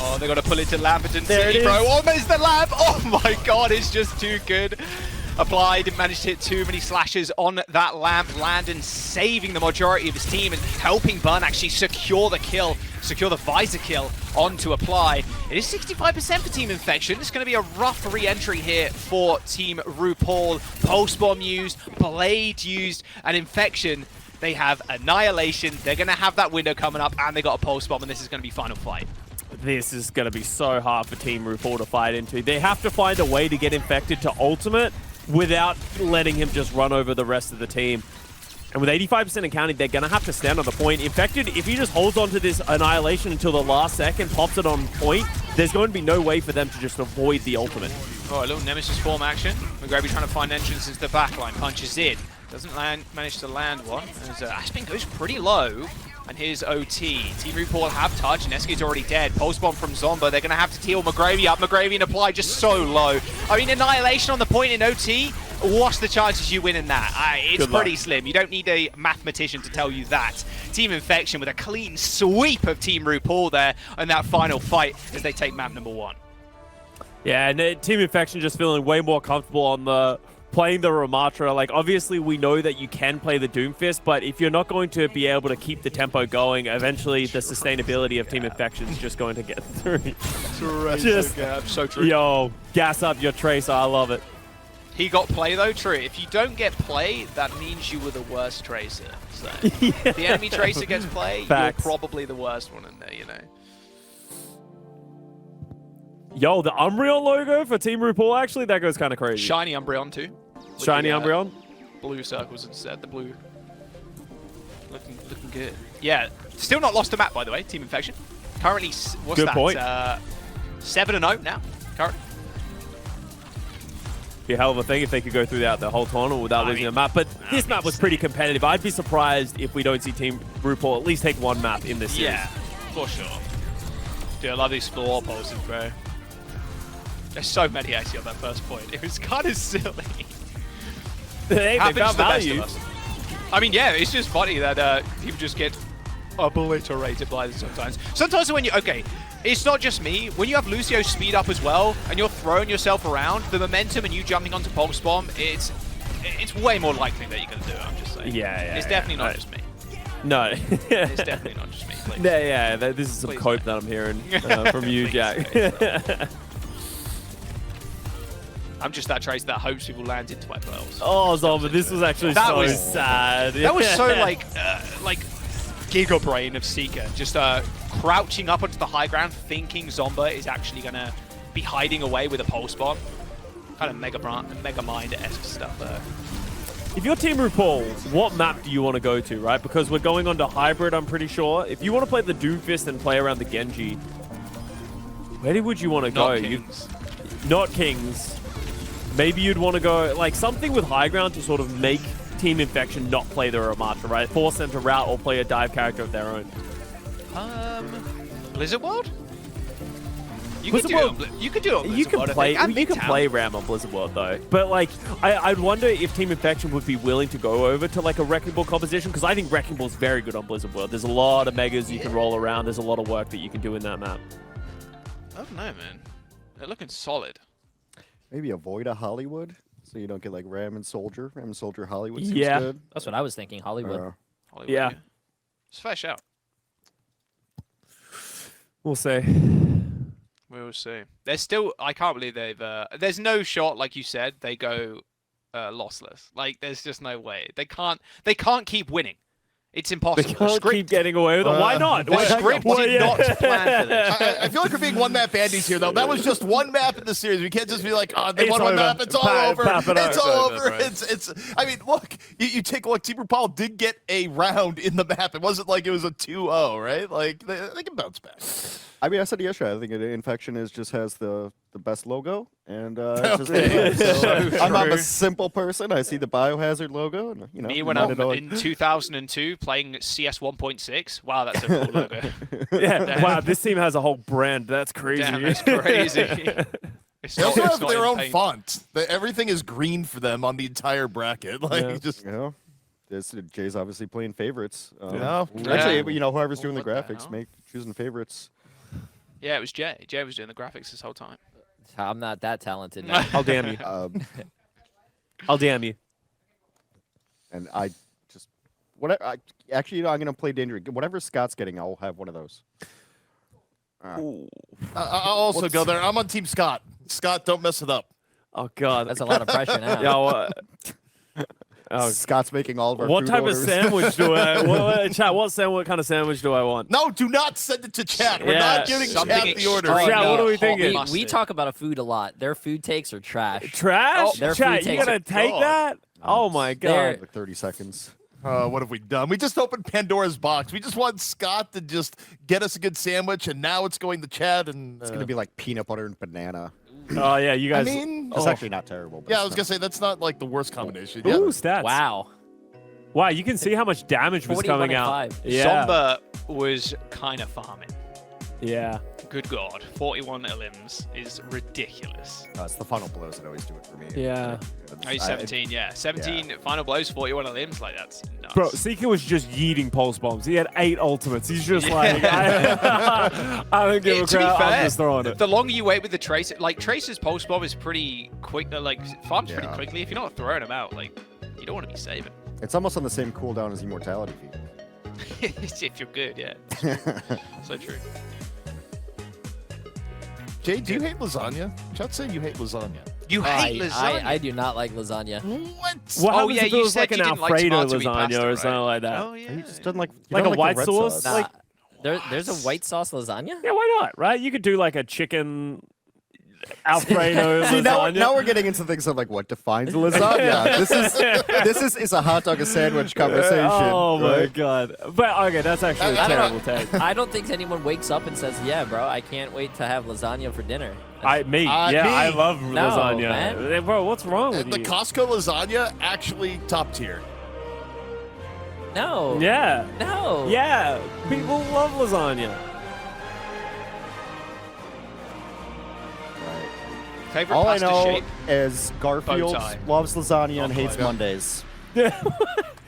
Oh, they got to pull it to Lamberton There City, it bro. is. Almost the lamp. Oh my god, it's just too good. Apply didn't manage to hit too many slashes on that lamp. Landon saving the majority of his team and helping Bun actually secure the kill, secure the visor kill onto Apply. It is 65% for Team Infection. It's going to be a rough re-entry here for Team RuPaul. Post bomb used, blade used, and Infection. They have Annihilation. They're going to have that window coming up, and they got a post bomb, and this is going to be final fight. This is going to be so hard for Team RuPaul to fight into. They have to find a way to get Infected to ultimate without letting him just run over the rest of the team. And with 85% and counting, they're going to have to stand on the point. Infected, if he just holds on to this Annihilation until the last second, pops it on point, there's going to be no way for them to just avoid the ultimate. Oh, a little Nemesis form action. McGravy trying to find entrance into the backline. Punches in. Doesn't manage to land one. As Aspen goes pretty low. And here's OT. Team RuPaul have touch, and SK's already dead. Post bomb from Zomba. They're going to have to teal McGravy up. McGravy and Apply just so low. I mean, Annihilation on the point in OT. What's the chances you win in that? It's pretty slim. You don't need a mathematician to tell you that. Team Infection with a clean sweep of Team RuPaul there in that final fight as they take map number 1. Yeah, and Team Infection just feeling way more comfortable on the playing the Ramatra. Like, obviously, we know that you can play the Doomfist, but if you're not going to be able to keep the tempo going, eventually the sustainability of Team Infection is just going to get through. So true. Yo, gas up your Tracer. I love it. He got play though, true. If you don't get play, that means you were the worst Tracer. So if the enemy Tracer gets play, Facts. you're probably the worst one in there, you know. Yo, the Umbreon logo for Team RuPaul, actually, that goes kind of crazy. Shiny Umbreon too. With Shiny the, Umbreon? Blue circles instead, the blue. Looking good. Yeah, still not lost a map, by the way, Team Infection. Currently, what's Good that? point. 7-0 now, currently. Be a hell of a thing if they could go through the whole tournament without losing a map. But this map was pretty competitive. I'd be surprised if we don't see Team RuPaul at least take one map in this series. Yeah, for sure. Dude, I love these floor pulses, bro. There's so many actually on that first point. It was kind of silly. They Happens found to the best value. of us. I mean, yeah, it's just funny that people just get obliterated by this sometimes. Sometimes when you, okay, it's not just me. When you have Lucio speed up as well, and you're throwing yourself around, the momentum and you jumping onto Pulse Bomb, it's way more likely that you're going to do it, I'm just saying. Yeah. It's definitely not just me. No. It's definitely not just me, please. Yeah, this is some Please cope don't. that I'm hearing from you, Please Jack. don't. I'm just that Tracer that hopes people land into my pearls. Oh, Zomba, this was actually That so was- sad. That was so like Giga Brain of Seeker, just crouching up onto the high ground, thinking Zomba is actually gonna be hiding away with a pulse bomb. Kind of Mega Mind-esque stuff there. If you're Team RuPaul, what map do you want to go to, right? Because we're going on to Hybrid, I'm pretty sure. If you want to play the Doomfist and play around the Genji, where would you want to go? Not Kings. Not Kings. Maybe you'd want to go, like, something with high ground to sort of make Team Infection not play the Ramatra, right? Force them to route or play a dive character of their own. Blizzard World? You Blizzard could do World- it. You could do it. on You Blizzard can World, I play. think, and You can Midtown. play Ram on Blizzard World though, but like, I'd wonder if Team Infection would be willing to go over to like a Wrecking Ball composition, because I think Wrecking Ball's very good on Blizzard World. There's a lot of megas you can roll around. There's a lot of work that you can do in that map. I don't know, man. They're looking solid. Maybe avoid a Hollywood. So you don't get like Ram and Soldier. Ram and Soldier Hollywood seems Yeah. good. That's what I was thinking. Hollywood. Hollywood, Yeah. It's a fair shout. We'll see. We will see. There's still, I can't believe they've, there's no shot, like you said, they go lossless. Like, there's just no way. They can't keep winning. It's They impossible. can't keep getting away with it. Why not? The Why- script Well, did yeah. not plan for this. I feel like we're being one map bandies here, though. That was just one map in the series. We can't just be like, oh, they It's won one over. map. It's all Pap over. it It's up. all It's over. over, bro. It's. I mean, look, you take like Team RuPaul did get a round in the map. It wasn't like it was a 2-0, right? Like they can bounce back. I mean, I said yesterday. I think Infection just has the best logo, and Okay. so I'm a true. simple person. I see the Biohazard logo, and you know. Me when not I'm at all- in 2002 playing CS 1.6. Wow, that's a cool logo. Yeah. Wow, this team has a whole brand. That's crazy. Damn, it's crazy. It's They also it's have their in own paint. font. Everything is green for them on the entire bracket. Like Yeah. just. You know, Jay's obviously playing favorites. Yeah. Actually, you know, whoever's doing the What the graphics, hell? choosing favorites. Yeah, it was Jay. Jay was doing the graphics this whole time. I'm not that talented. I'll damn you. I'll damn you. And I just whatever. Actually, you know, I'm gonna play Danger. Whatever Scott's getting, I'll have one of those. I'll also go there. I'm on Team Scott. Scott, don't mess it up. Oh God. That's a lot of pressure now. Yo, oh, Scott's making all of our what food type of orders. sandwich do I? Chat. What kind of sandwich do I want? No, do not send it to chat. We're Yeah. not giving Something chat the order. extremely Chat, what are we hot thinking? and We mustard. talk about a food a lot. Their food takes are trash. Trash? Oh, their Chat, food you takes gonna are take God. that? Oh my They're- God. Like 30 seconds. What have we done? We just opened Pandora's box. We just want Scott to just get us a good sandwich, and now it's going to Chad. And It's gonna be like peanut butter and banana. Oh yeah, you I guys. mean, It's Oh. actually not terrible. But yeah, I it's was gonna say that's not like the worst combination. Ooh, Yeah. stats. Wow. Wow, you can see how much damage was 41 coming and out. 5. Yeah. Somber was kind of farming. Yeah. Good God, 41 elims is ridiculous. it's the final blows that always do it for me. Yeah. Oh, he's 17, yeah. 17 final blows, 41 elims, like that's nuts. Bro, Seeker was just yeeting pulse bombs. He had 8 ultimates. He's just like, I don't give a To be crap. I'm fair, just throwing it. the longer you wait with the Tracer, like Tracer's pulse bomb is pretty quick, like farms pretty Yeah. quickly. If you're not throwing them out, like you don't want to be saving. It's almost on the same cooldown as Immortality Feed. If you're good, yeah. So true. Jay, do you hate lasagna? Chat saying you hate lasagna. You hate lasagna. I do not like lasagna. What? What Oh, happens yeah, if it you was like said an you didn't like Alfredo tomato-y lasagna pasta, or right? something like that? Oh yeah. He just doesn't like Like a the white red sauce? Nah, Like- there's a white sauce lasagna? Yeah, why not? Right? You could do like a chicken Alfredo See, lasagna. now we're getting into things of like what defines a lasagna. this is a hot dog a sandwich conversation. Oh my right? God! But okay, that's actually a I terrible don't take. I don't think anyone wakes up and says, "Yeah, bro, I can't wait to have lasagna for dinner." Yeah, me. I love No, lasagna. man. Bro, what's wrong with The you? Costco lasagna actually top tier. No. Yeah, No. yeah. People love lasagna. Favorite All I pasta know shape? is Garfield Bow tie. loves lasagna Oh and my hates God. Mondays.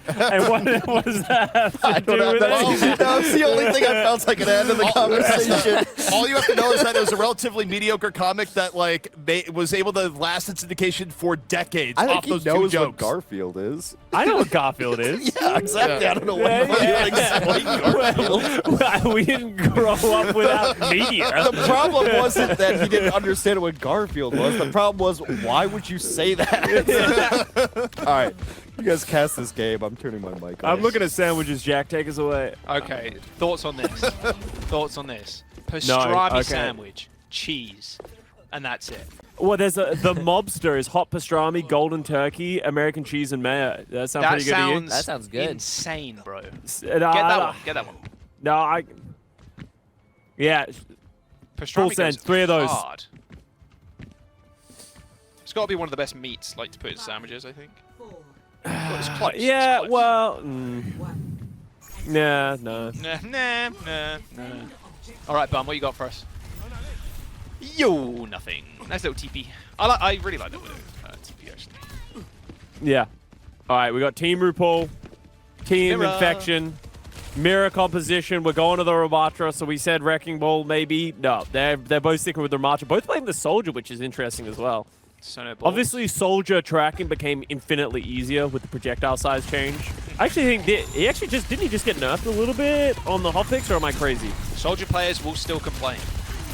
And what does that have to I do don't know. with That's, it? that's the only thing I felt I could add to the conversation. All you have to know is that it was a relatively mediocre comic that like was able to last its syndication for decades I think off he those two knows what jokes. Garfield is. I know what Garfield is. Yeah, exactly. I don't know what Well, we didn't grow up without media. The problem wasn't that he didn't understand what Garfield was. The problem was, why would you say that? All right, you guys cast this game. I'm turning my mic off. I'm looking at sandwiches. Jack, take us away. Okay, thoughts on this? Thoughts on this? Pastrami okay. sandwich, cheese, and that's it. Well, there's the mobster is hot pastrami, golden turkey, American cheese, and mayo. That sounds That pretty good to you? That sounds good. insane, bro. Get Get that one. Get that one. No, yeah, Pastrami Full goes send, 3 of those. hard. It's got to be one of the best meats, like to put in sandwiches. I think. Well, it's close. yeah. It's close. Well, nah, no. Nah. All right, Bum, what you got for us? Yo, nothing. Nice little TP. I really like that little TP actually. Yeah. All right, we got Team RuPaul, Team Mirror. Infection, Mirror composition. We're going to the Ramatra, so we said Wrecking Ball maybe. No, they're both sticking with the Ramatra. Both playing the Soldier, which is interesting as well. Sono balls. Obviously, soldier tracking became infinitely easier with the projectile size change. I actually think he actually didn't he just get nerfed a little bit on the hotfix, or am I crazy? Soldier players will still complain.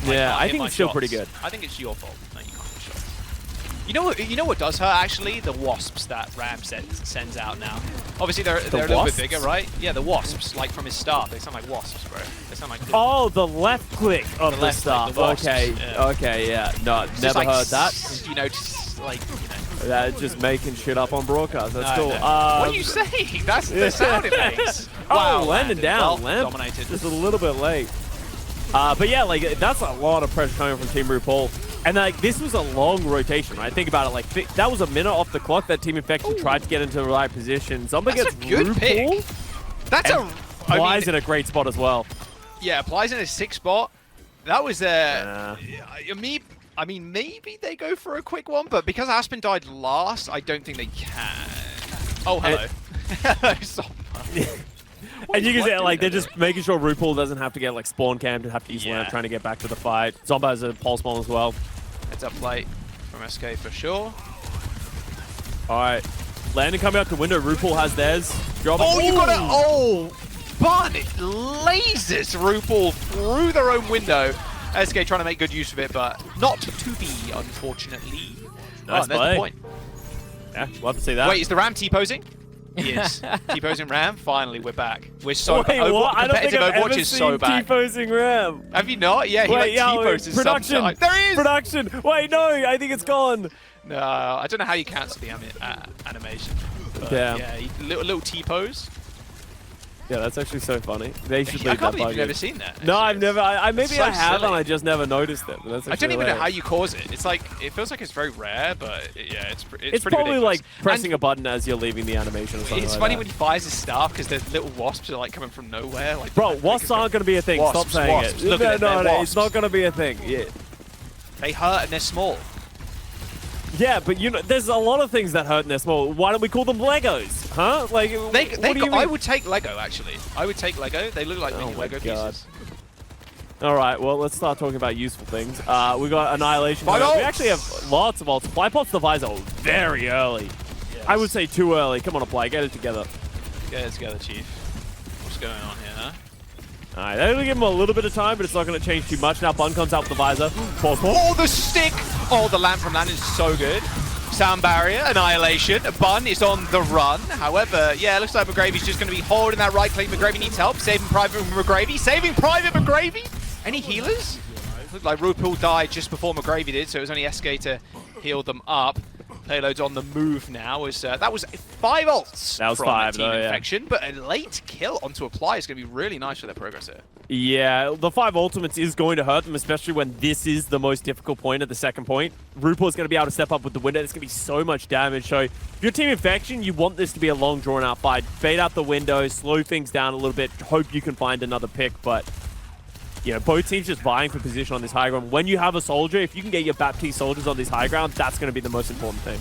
Yeah, I hit think my it's still shots. pretty good. I think it's your fault. No, you can't hit shots. You know what does hurt actually? The wasps that Ram sends out now. Obviously they're a little bit bigger, right? Yeah, the wasps, like from his staff. They sound like wasps, bro. They sound like. Oh, the left click of the left staff. click, the wasps, Okay, yeah. okay, yeah. No, It's never just like, heard that. You know, just like. Just making shit up on broadcast. That's No, cool. no. What are you saying? That's the sound it makes. Oh, landing down. Well, Lamp dominated. just a little bit late. But yeah, like that's a lot of pressure coming from Team RuPaul. And like this was a long rotation, right? Think about it. Like that was a minute off the clock that Team Infection tried to get into the right position. Zomba That's gets a good RuPaul. pick. That's and Flies in a great spot as well. Yeah, applies in a 6 spot. That was I mean, maybe they go for a quick one, but because Aspen died last, I don't think they can. Oh, hello. Hello, Zomba. And you can say, like, they're just making sure RuPaul doesn't have to get, like, spawn camped and have to use lamp trying to get back to the fight. Zomba has a pulse bomb as well. Heads up plate from SK for sure. All right. Landon coming out to window. RuPaul has theirs. Oh, you got it. Oh, but it lasers RuPaul through their own window. SK trying to make good use of it, but not to be, unfortunately. Nice there's play. the point. Yeah, love to see that. Wait, is the Ram T-posing? Yes. T-posing Ram. Finally, we're back. We're so Wait, what? I don't think competitive I've Overwatch ever is so seen bad. T-posing Ram. Have you not? Yeah, he Wait, like T-poses production. sometimes. There he is! Production. Wait, no, I think it's gone. No, I don't know how you cancel the animation. But Damn. yeah, little T-pose. Yeah, that's actually so funny. They should I leave can't that believe bug you've never in. seen that. No, I've actually. never. I maybe So I have, silly. and I just never noticed it. But that's I don't actually even know how hilarious. you cause it. It's like, it feels like it's very rare, but yeah, it's pretty Probably ridiculous. like pressing And a button as you're leaving the animation or something it's like funny that. when he fires his staff because the little wasps are like coming from nowhere. Like, Bro, wasps aren't going to be a thing. Stop Wasps, saying wasps. it. Look at it, no, they're it's not going to be a thing. Yeah. They hurt and they're small. Yeah, but you know, there's a lot of things that hurt and they're small. Why don't we call them Legos? Huh? Like, what do you I mean? would take Lego, actually. I would take Lego. They look like mini my Lego God. pieces. All right, well, let's start talking about useful things. We got Annihilation. Five We ults! actually have lots of ults. Fly pops the visor very early. Yes. I would say too early. Come on, Apply, get it together. Get it together, Chief. What's going on here, huh? All right, they're going to give him a little bit of time, but it's not going to change too much. Now Bun comes out with the visor. Pause. Oh, the stick! Oh, the lamp from Landon is so good. Sound barrier, Annihilation. Bun is on the run. However, yeah, it looks like McGravy's just going to be holding that right click. McGravy needs help. Saving Private McGravy. Saving Private McGravy. Any healers? Looked like RuPaul died just before McGravy did, so it was only SK to heal them up. Payload's on the move now. That was 5 ults That was from 5, Team though, yeah. Infection, but a late kill onto Apply is going to be really nice for their progress here. Yeah, the 5 ultimates is going to hurt them, especially when this is the most difficult point at the second point. RuPaul is going to be able to step up with the window. It's going to be so much damage. So if you're Team Infection, you want this to be a long, drawn-out fight. Bait out the window, slow things down a little bit, hope you can find another pick, but you know, both teams just vying for position on this high ground. When you have a soldier, if you can get your Baptiste soldiers on this high ground, that's going to be the most important thing.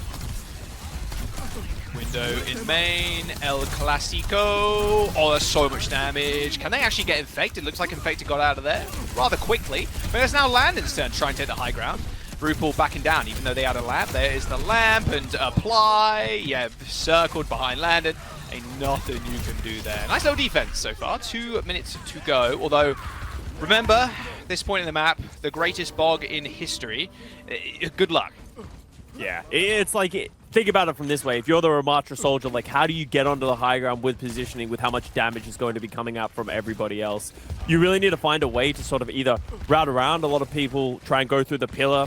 Window in main, El Clasico. Oh, that's so much damage. Can they actually get Infected? Looks like Infected got out of there rather quickly. But it's now Landon's turn to try and take the high ground. RuPaul backing down, even though they had a lamp. There is the lamp and Apply. Yeah, circled behind Landon. Ain't nothing you can do there. Nice little defense so far. 2 minutes to go. Although, remember, this point in the map, the greatest bog in history. Good luck. Yeah, it's like, think about it from this way. If you're the Ramatra soldier, like, how do you get onto the high ground with positioning with how much damage is going to be coming out from everybody else? You really need to find a way to sort of either route around. A lot of people try and go through the pillar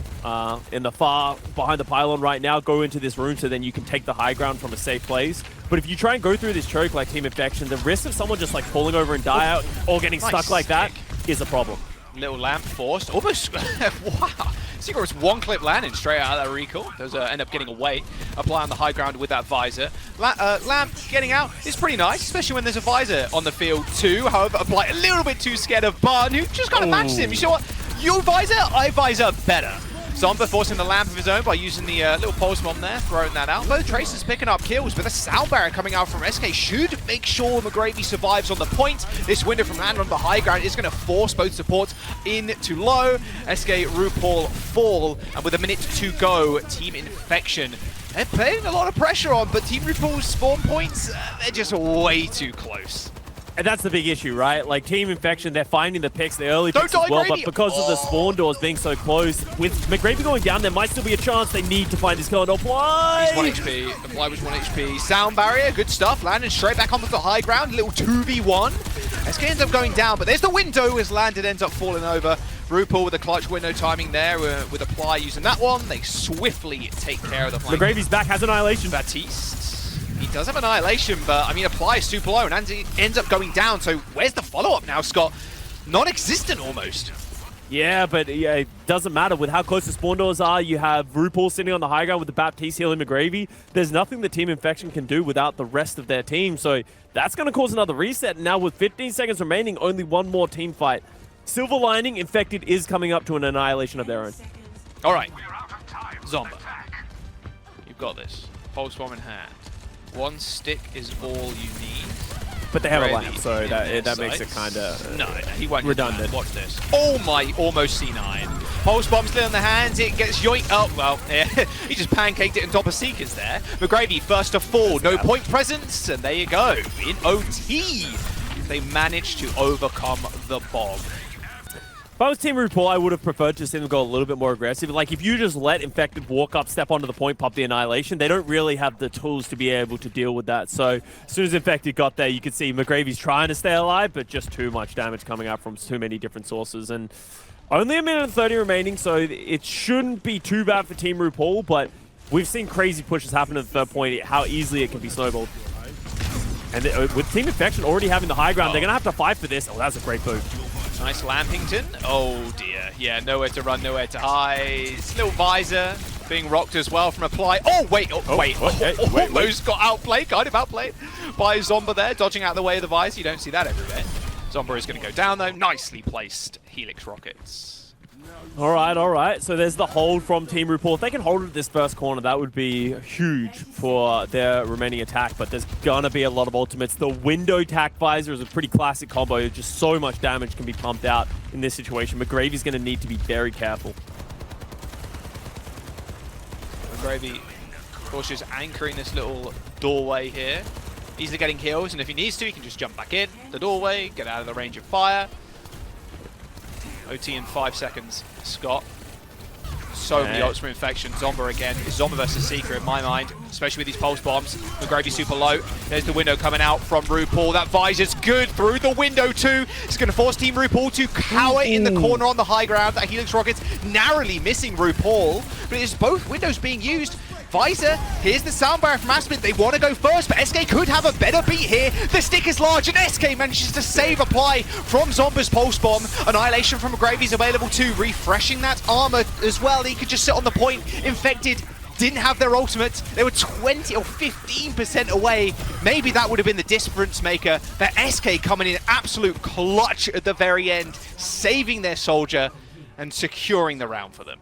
in the far behind the pylon right now, go into this room so then you can take the high ground from a safe place. But if you try and go through this choke like Team Infection, the risk of someone just like falling over and die out or getting stuck like that is a problem. Little lamp forced. Almost. Wow. Secret was one clip landing straight out of that recall. Those end up getting away. Apply on the high ground with that visor. Lamp getting out is pretty nice, especially when there's a visor on the field too. However, Apply a little bit too scared of Bun, who just kind of matched him. You know what? Your visor, I visor better. Zomba forcing the lamp of his own by using the little pulse bomb there, throwing that out. Both Tracers picking up kills, but the sound barrier coming out from SK should make sure McGravy survives on the point. This window from Land on the high ground is going to force both supports into low. SK RuPaul fall, and with a minute to go, Team Infection. They're putting a lot of pressure on, but Team RuPaul's spawn points, they're just way too close. And that's the big issue, right? Like, Team Infection, they're finding the picks, the early Don't picks as die, well, Gravy! but because of the spawn doors being so close, with McGravy going down, there might still be a chance they need to find his kill. And Apply! He's 1 HP. Apply was 1 HP. Sound barrier, good stuff. Landed straight back onto the high ground. Little 2v1. SK ends up going down, but there's the window as Landed ends up falling over. RuPaul with a clutch window timing there with Apply using that one. They swiftly take care of the flank. McGravy's back, has Annihilation. Baptiste. He does have Annihilation, but I mean, Apply is super low and ends up going down. So where's the follow-up now, Scott? Non-existent almost. Yeah, but yeah, it doesn't matter. With how close the spawn doors are, you have RuPaul sitting on the high ground with the Baptiste healing McGravy. There's nothing the Team Infection can do without the rest of their team. So that's going to cause another reset. Now with 15 seconds remaining, only one more team fight. Silver lining, Infected is coming up to an Annihilation of their own. All right, Zomba, you've got this. Pulse bomb in hand. 1 stick is all you need. But they have a Ready lamp, so in that makes it sights. kind of No, he won't. redundant. Watch this. Oh my, almost C9. Pulse bomb still in the hands. It gets yoinked up. Well, yeah, he just pancaked it on top of Seekers there. McGravy first to fall. No point presence, and there you go. In OT, they managed to overcome the bomb. If I was Team RuPaul, I would have preferred to see them go a little bit more aggressive. Like, if you just let Infected walk up, step onto the point, pop the Annihilation, they don't really have the tools to be able to deal with that. So, as soon as Infected got there, you could see McGravy's trying to stay alive, but just too much damage coming out from too many different sources. And only a minute and 30 remaining, so it shouldn't be too bad for Team RuPaul, but we've seen crazy pushes happen at the third point, how easily it can be snowballed. And with Team Infection already having the high ground, they're going to have to fight for this. Oh, that's a great boot. Nice Lampington. Oh dear. Yeah, nowhere to run, nowhere to hide. Little visor being rocked as well from Apply. Oh, wait. Wait. Almost got outplayed, kind of outplayed by Zomba there, dodging out of the way of the visor. You don't see that everywhere. Zomba is going to go down though. Nicely placed Helix rockets. All right. So there's the hold from Team RuPaul. If they can hold it this first corner, that would be huge for their remaining attack, but there's gonna be a lot of ultimates. The window tack visor is a pretty classic combo. Just so much damage can be pumped out in this situation. McGravy's gonna need to be very careful. McGravy, of course, just anchoring this little doorway here. Easily getting kills, and if he needs to, he can just jump back in the doorway, get out of the range of fire. OT in 5 seconds, Scott. So many ults from Infection. Zomba again. It's Zomba versus Seeker in my mind, especially with these pulse bombs. McGravy super low. There's the window coming out from RuPaul. That visor's good through the window too. It's going to force Team RuPaul to cower in the corner on the high ground. That Helix Rockets narrowly missing RuPaul, but it's both windows being used. Visor, here's the sound barrier from Aspen. They want to go first, but SK could have a better beat here. The stick is large, and SK manages to save Apply from Zomba's Pulse Bomb. Annihilation from McGravy's available too, refreshing that armor as well. He could just sit on the point. Infected didn't have their ultimate. They were 20 or 15% away. Maybe that would have been the difference maker. But SK coming in absolute clutch at the very end, saving their soldier and securing the round for them.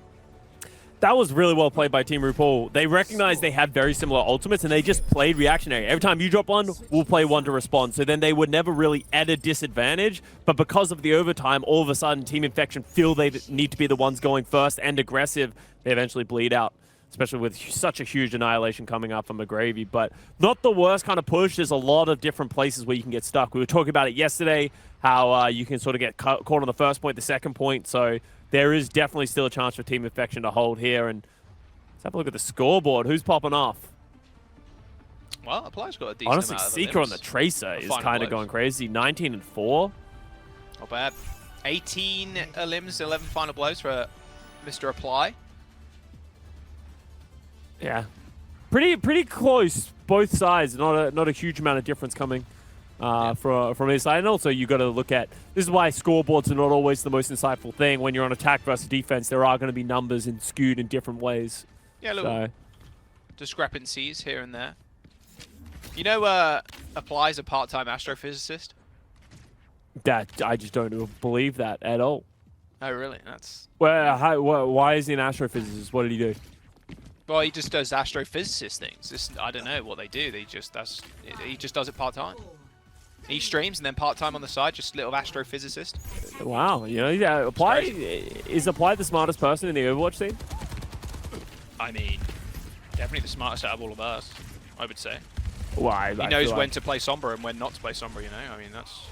That was really well played by Team RuPaul. They recognized they had very similar ultimates, and they just played reactionary. Every time you drop one, we'll play one to respond. So then they were never really at a disadvantage, but because of the overtime, all of a sudden Team Infection feel they need to be the ones going first and aggressive. They eventually bleed out, especially with such a huge Annihilation coming up from McGravy. But not the worst kind of push. There's a lot of different places where you can get stuck. We were talking about it yesterday, how you can sort of get caught on the first point, the second point. So there is definitely still a chance for Team Infection to hold here. And let's have a look at the scoreboard. Who's popping off? Well, Apply's got a decent Honestly, amount of Seeker on the limbs. Tracer is kind of going crazy. 19-4. Not bad. 18 limbs, 11 final blows for Mr. Apply. Yeah, pretty close both sides. Not a huge amount of difference coming from his side. And also you got to look at, this is why scoreboards are not always the most insightful thing. When you're on attack versus defense, there are going to be numbers and skewed in different ways. Yeah, little discrepancies here and there. You know, Apply's a part-time astrophysicist. That I just don't believe that at all. Oh, really? That's... Why is he an astrophysicist? What did he do? Well, he just does astrophysicist things. I don't know what they do. He just does it part-time. He streams and then part-time on the side, just little astrophysicist. Wow, you know, yeah, is Apply the smartest person in the Overwatch team? I mean, definitely the smartest out of all of us, I would say. Why? He knows when to play Sombra and when not to play Sombra, you know? I mean, that's...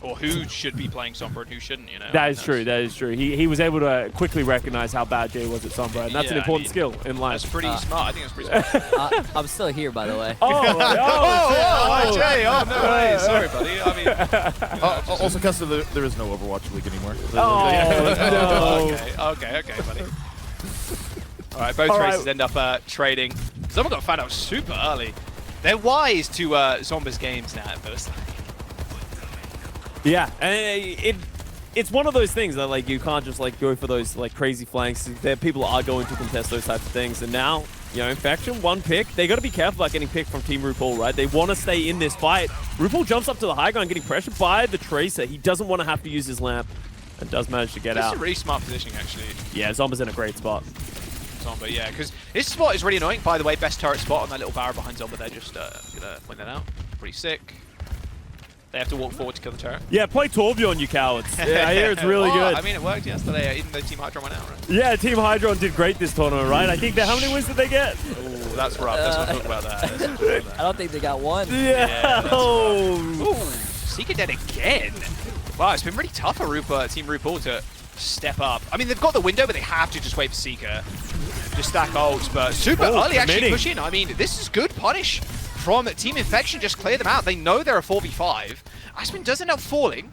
Or who should be playing Sombra and who shouldn't, you know? That is true, that is true. He was able to quickly recognize how bad Jay was at Sombra, and that's an important skill in life. That's pretty smart. I think that's pretty smart. I'm still here, by the way. Hi, Jay. Oh, no way. Sorry, buddy. I mean... Also, Custom, there is no Overwatch League anymore. No. Okay, buddy. All right, both races end up trading. Someone got found out super early. They're wise to Zomba's games now at first. Yeah, and it's one of those things that like you can't just like go for those like crazy flanks. People are going to contest those types of things, and now you know Infection one pick. They got to be careful about getting picked from Team RuPaul, right? They want to stay in this fight. RuPaul jumps up to the high ground, getting pressured by the Tracer. He doesn't want to have to use his lamp, and does manage to get out. It's a really smart positioning, actually. Yeah, Zomba's in a great spot. Zomba, yeah, because this spot is really annoying. By the way, best turret spot on that little barrel behind Zomba. They're just gonna point that out. Pretty sick. They have to walk forward to kill the turret. Yeah, play Torbjorn, you cowards. Yeah, I hear it's really good. I mean, it worked yesterday, even though Team HYDRON went out, right? Yeah, Team HYDRON did great this tournament, right? I think how many wins did they get? Ooh, that's rough. Let's not talk about that. I don't think they got one. Yeah. Ooh, Seeker dead again. Wow, it's been really tough for Team RuPaul to step up. I mean, they've got the window, but they have to just wait for Seeker. Just stack ults, but super early actually push in. I mean, this is good punish from Team Infection. Just clear them out. They know they're a 4v5. Aspen does end up falling,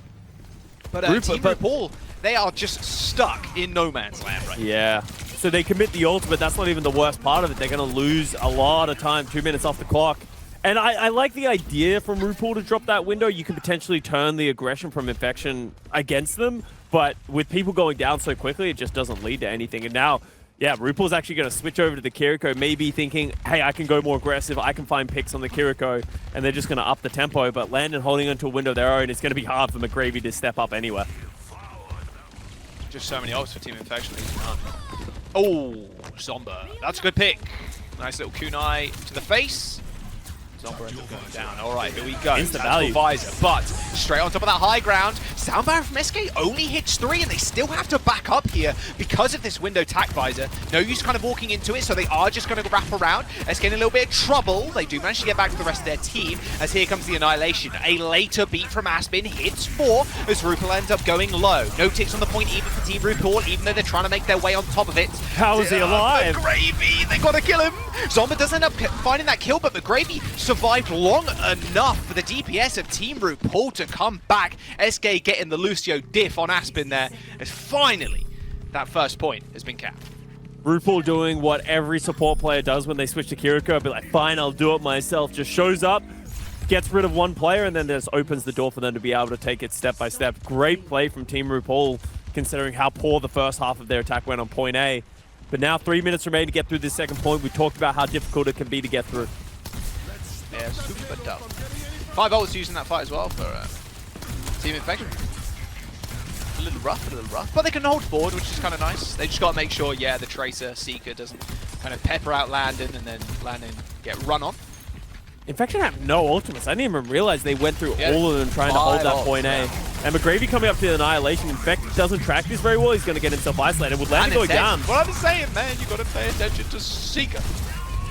but Team RuPaul, they are just stuck in no man's land right now. Yeah. So they commit the ultimate. That's not even the worst part of it. They're going to lose a lot of time, 2 minutes off the clock. And I like the idea from RuPaul to drop that window. You can potentially turn the aggression from Infection against them, but with people going down so quickly, it just doesn't lead to anything. And now, yeah, RuPaul's actually going to switch over to the Kiriko, maybe thinking, hey, I can go more aggressive, I can find picks on the Kiriko, and they're just going to up the tempo. But Landon holding onto a window of their own, it's going to be hard for McGravy to step up anywhere. Just so many ults for Team Infection. Oh, Zomba. That's a good pick. Nice little kunai to the face. Zomba ends up going down. All right, here we go. Instant value. Visor, but straight on top of that high ground. Sound barrier from SK only hits 3, and they still have to back up here because of this window tack visor. No use kind of walking into it, so they are just going to wrap around. SK in a little bit of trouble. They do manage to get back to the rest of their team, as here comes the Annihilation. A later beat from Aspen hits 4, as RuPaul ends up going low. No ticks on the point even for Team RuPaul, even though they're trying to make their way on top of it. How is he alive? McGravy, they got to kill him. Zomba does end up finding that kill, but McGravy survived long enough for the DPS of Team RuPaul to come back. SK getting the Lucio diff on Aspen there, as finally that first point has been capped. RuPaul doing what every support player does when they switch to Kiriko, be like, fine, I'll do it myself. Just shows up, gets rid of one player, and then just opens the door for them to be able to take it step by step. Great play from Team RuPaul, considering how poor the first half of their attack went on point A. But now 3 minutes remain to get through this second point. We talked about how difficult it can be to get through. Yeah, super tough. 5 ults using that fight as well for Team Infection. A little rough, but they can hold forward, which is kind of nice. They just got to make sure, yeah, the Tracer Seeker doesn't kind of pepper out Landon and then Landon get run on. Infection have no ultimates. I didn't even realize they went through all of them trying to hold that point A. And McGravy coming up to the Annihilation. Infect doesn't track this very well. He's going to get himself isolated. With Landon going down. What I'm saying, man, you got to pay attention to Seeker.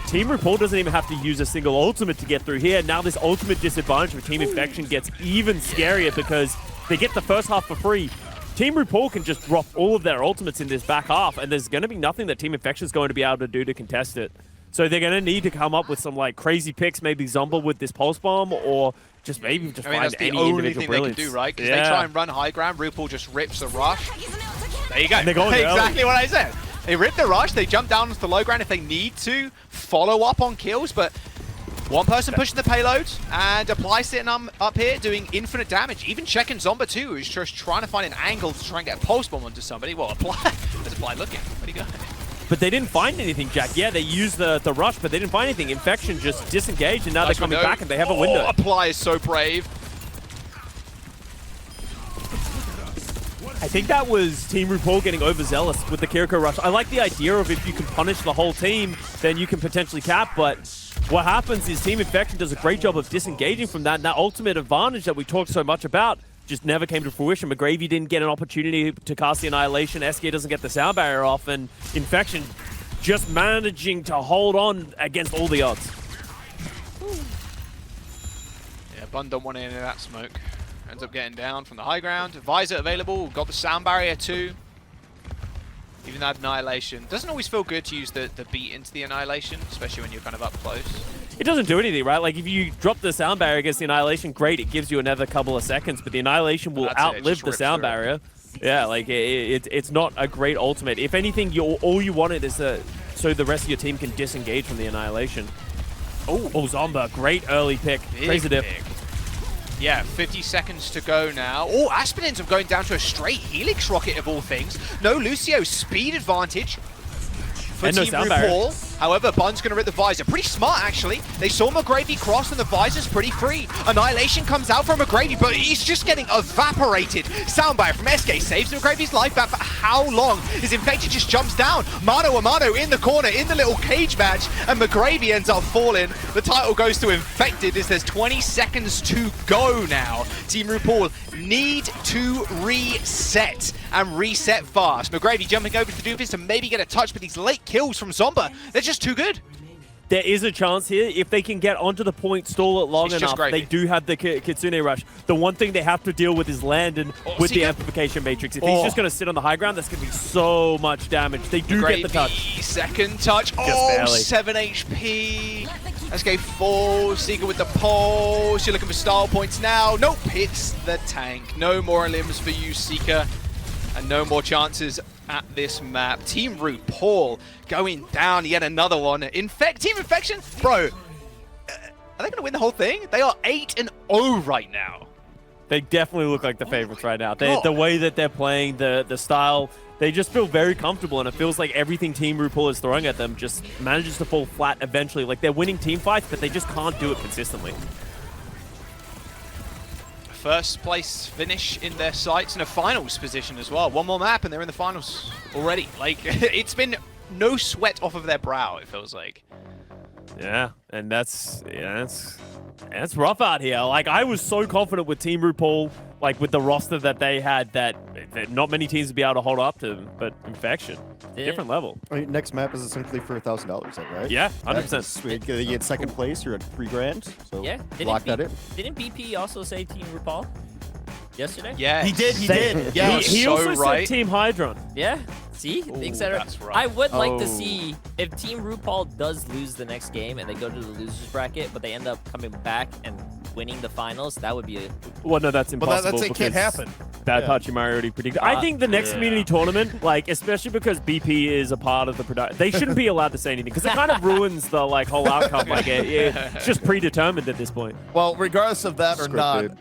Team RuPaul doesn't even have to use a single ultimate to get through here. Now this ultimate disadvantage for Team Infection gets even scarier because they get the first half for free. Team RuPaul can just drop all of their ultimates in this back half, and there's going to be nothing that Team Infection is going to be able to do to contest it. So they're going to need to come up with some like crazy picks, maybe Zomba with this Pulse Bomb, or just maybe just find that's any the only individual thing brilliance. they can do, right? Because they try and run high ground, RuPaul just rips the rush. There you go. And they're going exactly what I said. They rip the rush, they jump down onto the low ground if they need to follow up on kills, but one person pushing the payload, and Apply sitting up here doing infinite damage. Even checking Zomba too, who's just trying to find an angle to try and get a pulse bomb onto somebody. Well, Apply, there's Apply looking. Where'd he go? But they didn't find anything, Jack. Yeah, they used the rush, but they didn't find anything. Infection just disengaged, and now they're coming back, and they have a window. Apply is so brave. I think that was Team RuPaul getting overzealous with the Kiriko rush. I like the idea of if you can punish the whole team, then you can potentially cap, but what happens is Team Infection does a great job of disengaging from that, and that ultimate advantage that we talked so much about just never came to fruition. McGravy didn't get an opportunity to cast the Annihilation, SK doesn't get the sound barrier off, and Infection just managing to hold on against all the odds. Yeah, Bun don't want any of that smoke. Ends up getting down from the high ground. Visor available, got the sound barrier too. Even that Annihilation. Doesn't always feel good to use the beat into the Annihilation, especially when you're kind of up close. It doesn't do anything, right? Like if you drop the sound barrier against the Annihilation, great, it gives you another couple of seconds, but the Annihilation will outlive the sound barrier. Yeah, like it's not a great ultimate. If anything, all you wanted is so the rest of your team can disengage from the Annihilation. Oh, Zomba, great early pick. Praise the dip. Yeah, 50 seconds to go now. Oh, Aspen ends up going down to a straight Helix rocket of all things. No Lucio, speed advantage for and no Team sound barrier. RuPaul. However, Bun's going to rip the Visor. Pretty smart, actually. They saw McGravy cross and the Visor's pretty free. Annihilation comes out from McGravy, but he's just getting evaporated. Soundbite from SK saves McGravy's life back, but how long? His Infected just jumps down. Mano a mano in the corner, in the little cage match, and McGravy ends up falling. The title goes to Infected as there's 20 seconds to go now. Team RuPaul need to reset, and reset fast. McGravy jumping over to Doofus to maybe get a touch, but these late kills from Zomba, they're just too good. There is a chance here. If they can get onto the point, stall it long enough, they do have the Kitsune rush. The one thing they have to deal with is Landon with the amplification matrix. If he's just going to sit on the high ground, that's going to be so much damage. They do get the touch. Second touch. Barely. 7 HP. SK falls. Seeker with the pulse. You're looking for style points now. Nope, hits the tank. No more limbs for you, Seeker. And no more chances at this map. Team RuPaul going down yet another one. Team Infection? Bro, are they going to win the whole thing? They are 8-0 right now. They definitely look like the favorites right now. The way that they're playing, the style, they just feel very comfortable, and it feels like everything Team RuPaul is throwing at them just manages to fall flat eventually. Like they're winning team fights, but they just can't do it consistently. First place finish in their sights and a finals position as well. One more map and they're in the finals already. Like, it's been no sweat off of their brow, it feels like. Yeah, and that's rough out here. Like, I was so confident with Team RuPaul, like with the roster that they had, that not many teams would be able to hold up to them, but Infection, different level. I mean, next map is essentially for $1,000, right? Yeah, 100%. Sweet. You get second place, you're at $3,000. So Yeah. lock that in. Didn't BP also say Team RuPaul yesterday? Yeah, He did. Yeah, He so also right. said Team HYDRON. Yeah. See, things that are. that's rough. I would like to see if Team RuPaul does lose the next game and they go to the losers bracket, but they end up coming back and winning the finals. That would be a. Well, no, that's impossible. Well, it can't happen. Bad Pachimari already predicted. I think the next community tournament, like, especially because BP is a part of the production, they shouldn't be allowed to say anything because it kind of ruins the whole outcome. Like, it's just predetermined at this point. Well, regardless of that or not,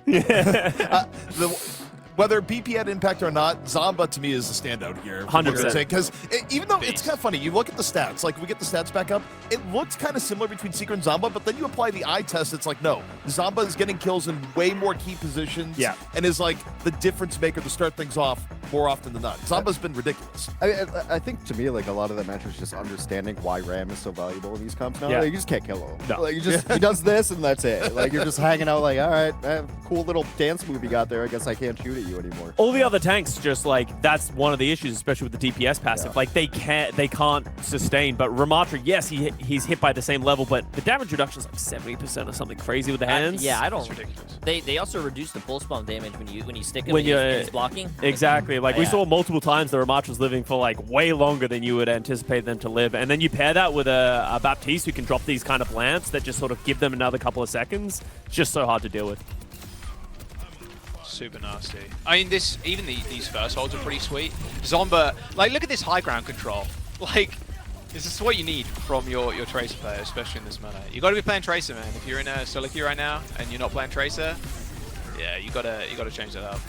whether BP had impact or not, Zomba to me is a standout here. 100%. Because even though it's kind of funny, you look at the stats, like we get the stats back up, it looks kind of similar between Seeker and Zomba, but then you apply the eye test, it's like, no, Zomba is getting kills in way more key positions and is like the difference maker to start things off more often than not. Zomba's been ridiculous. I think to me, like a lot of that match was just understanding why Ram is so valuable in these comps now. Yeah. Like, you just can't kill him. No. Like, he does this and that's it. Like you're just hanging out like, all right, cool little dance move you got there. I guess I can't shoot at you anymore. All the other tanks, just like, that's one of the issues, especially with the DPS passive. Like, they can't sustain. But Ramatra, yes, he's hit by the same level, but the damage reduction is like 70% or something crazy with the hands. I don't. That's ridiculous. They also reduce the pulse bomb damage when you stick him When and he's blocking. Exactly. Like, we saw multiple times the Ramatra's living for like way longer than you would anticipate them to live. And then you pair that with a Baptiste who can drop these kind of lamps that just sort of give them another couple of seconds. It's just so hard to deal with. Super nasty. I mean, even these first holds are pretty sweet. Zomba, like, look at this high ground control. Like, this is what you need from your Tracer player, especially in this meta. You got to be playing Tracer, man. If you're in a solo queue right now and you're not playing Tracer, yeah, you gotta change that up.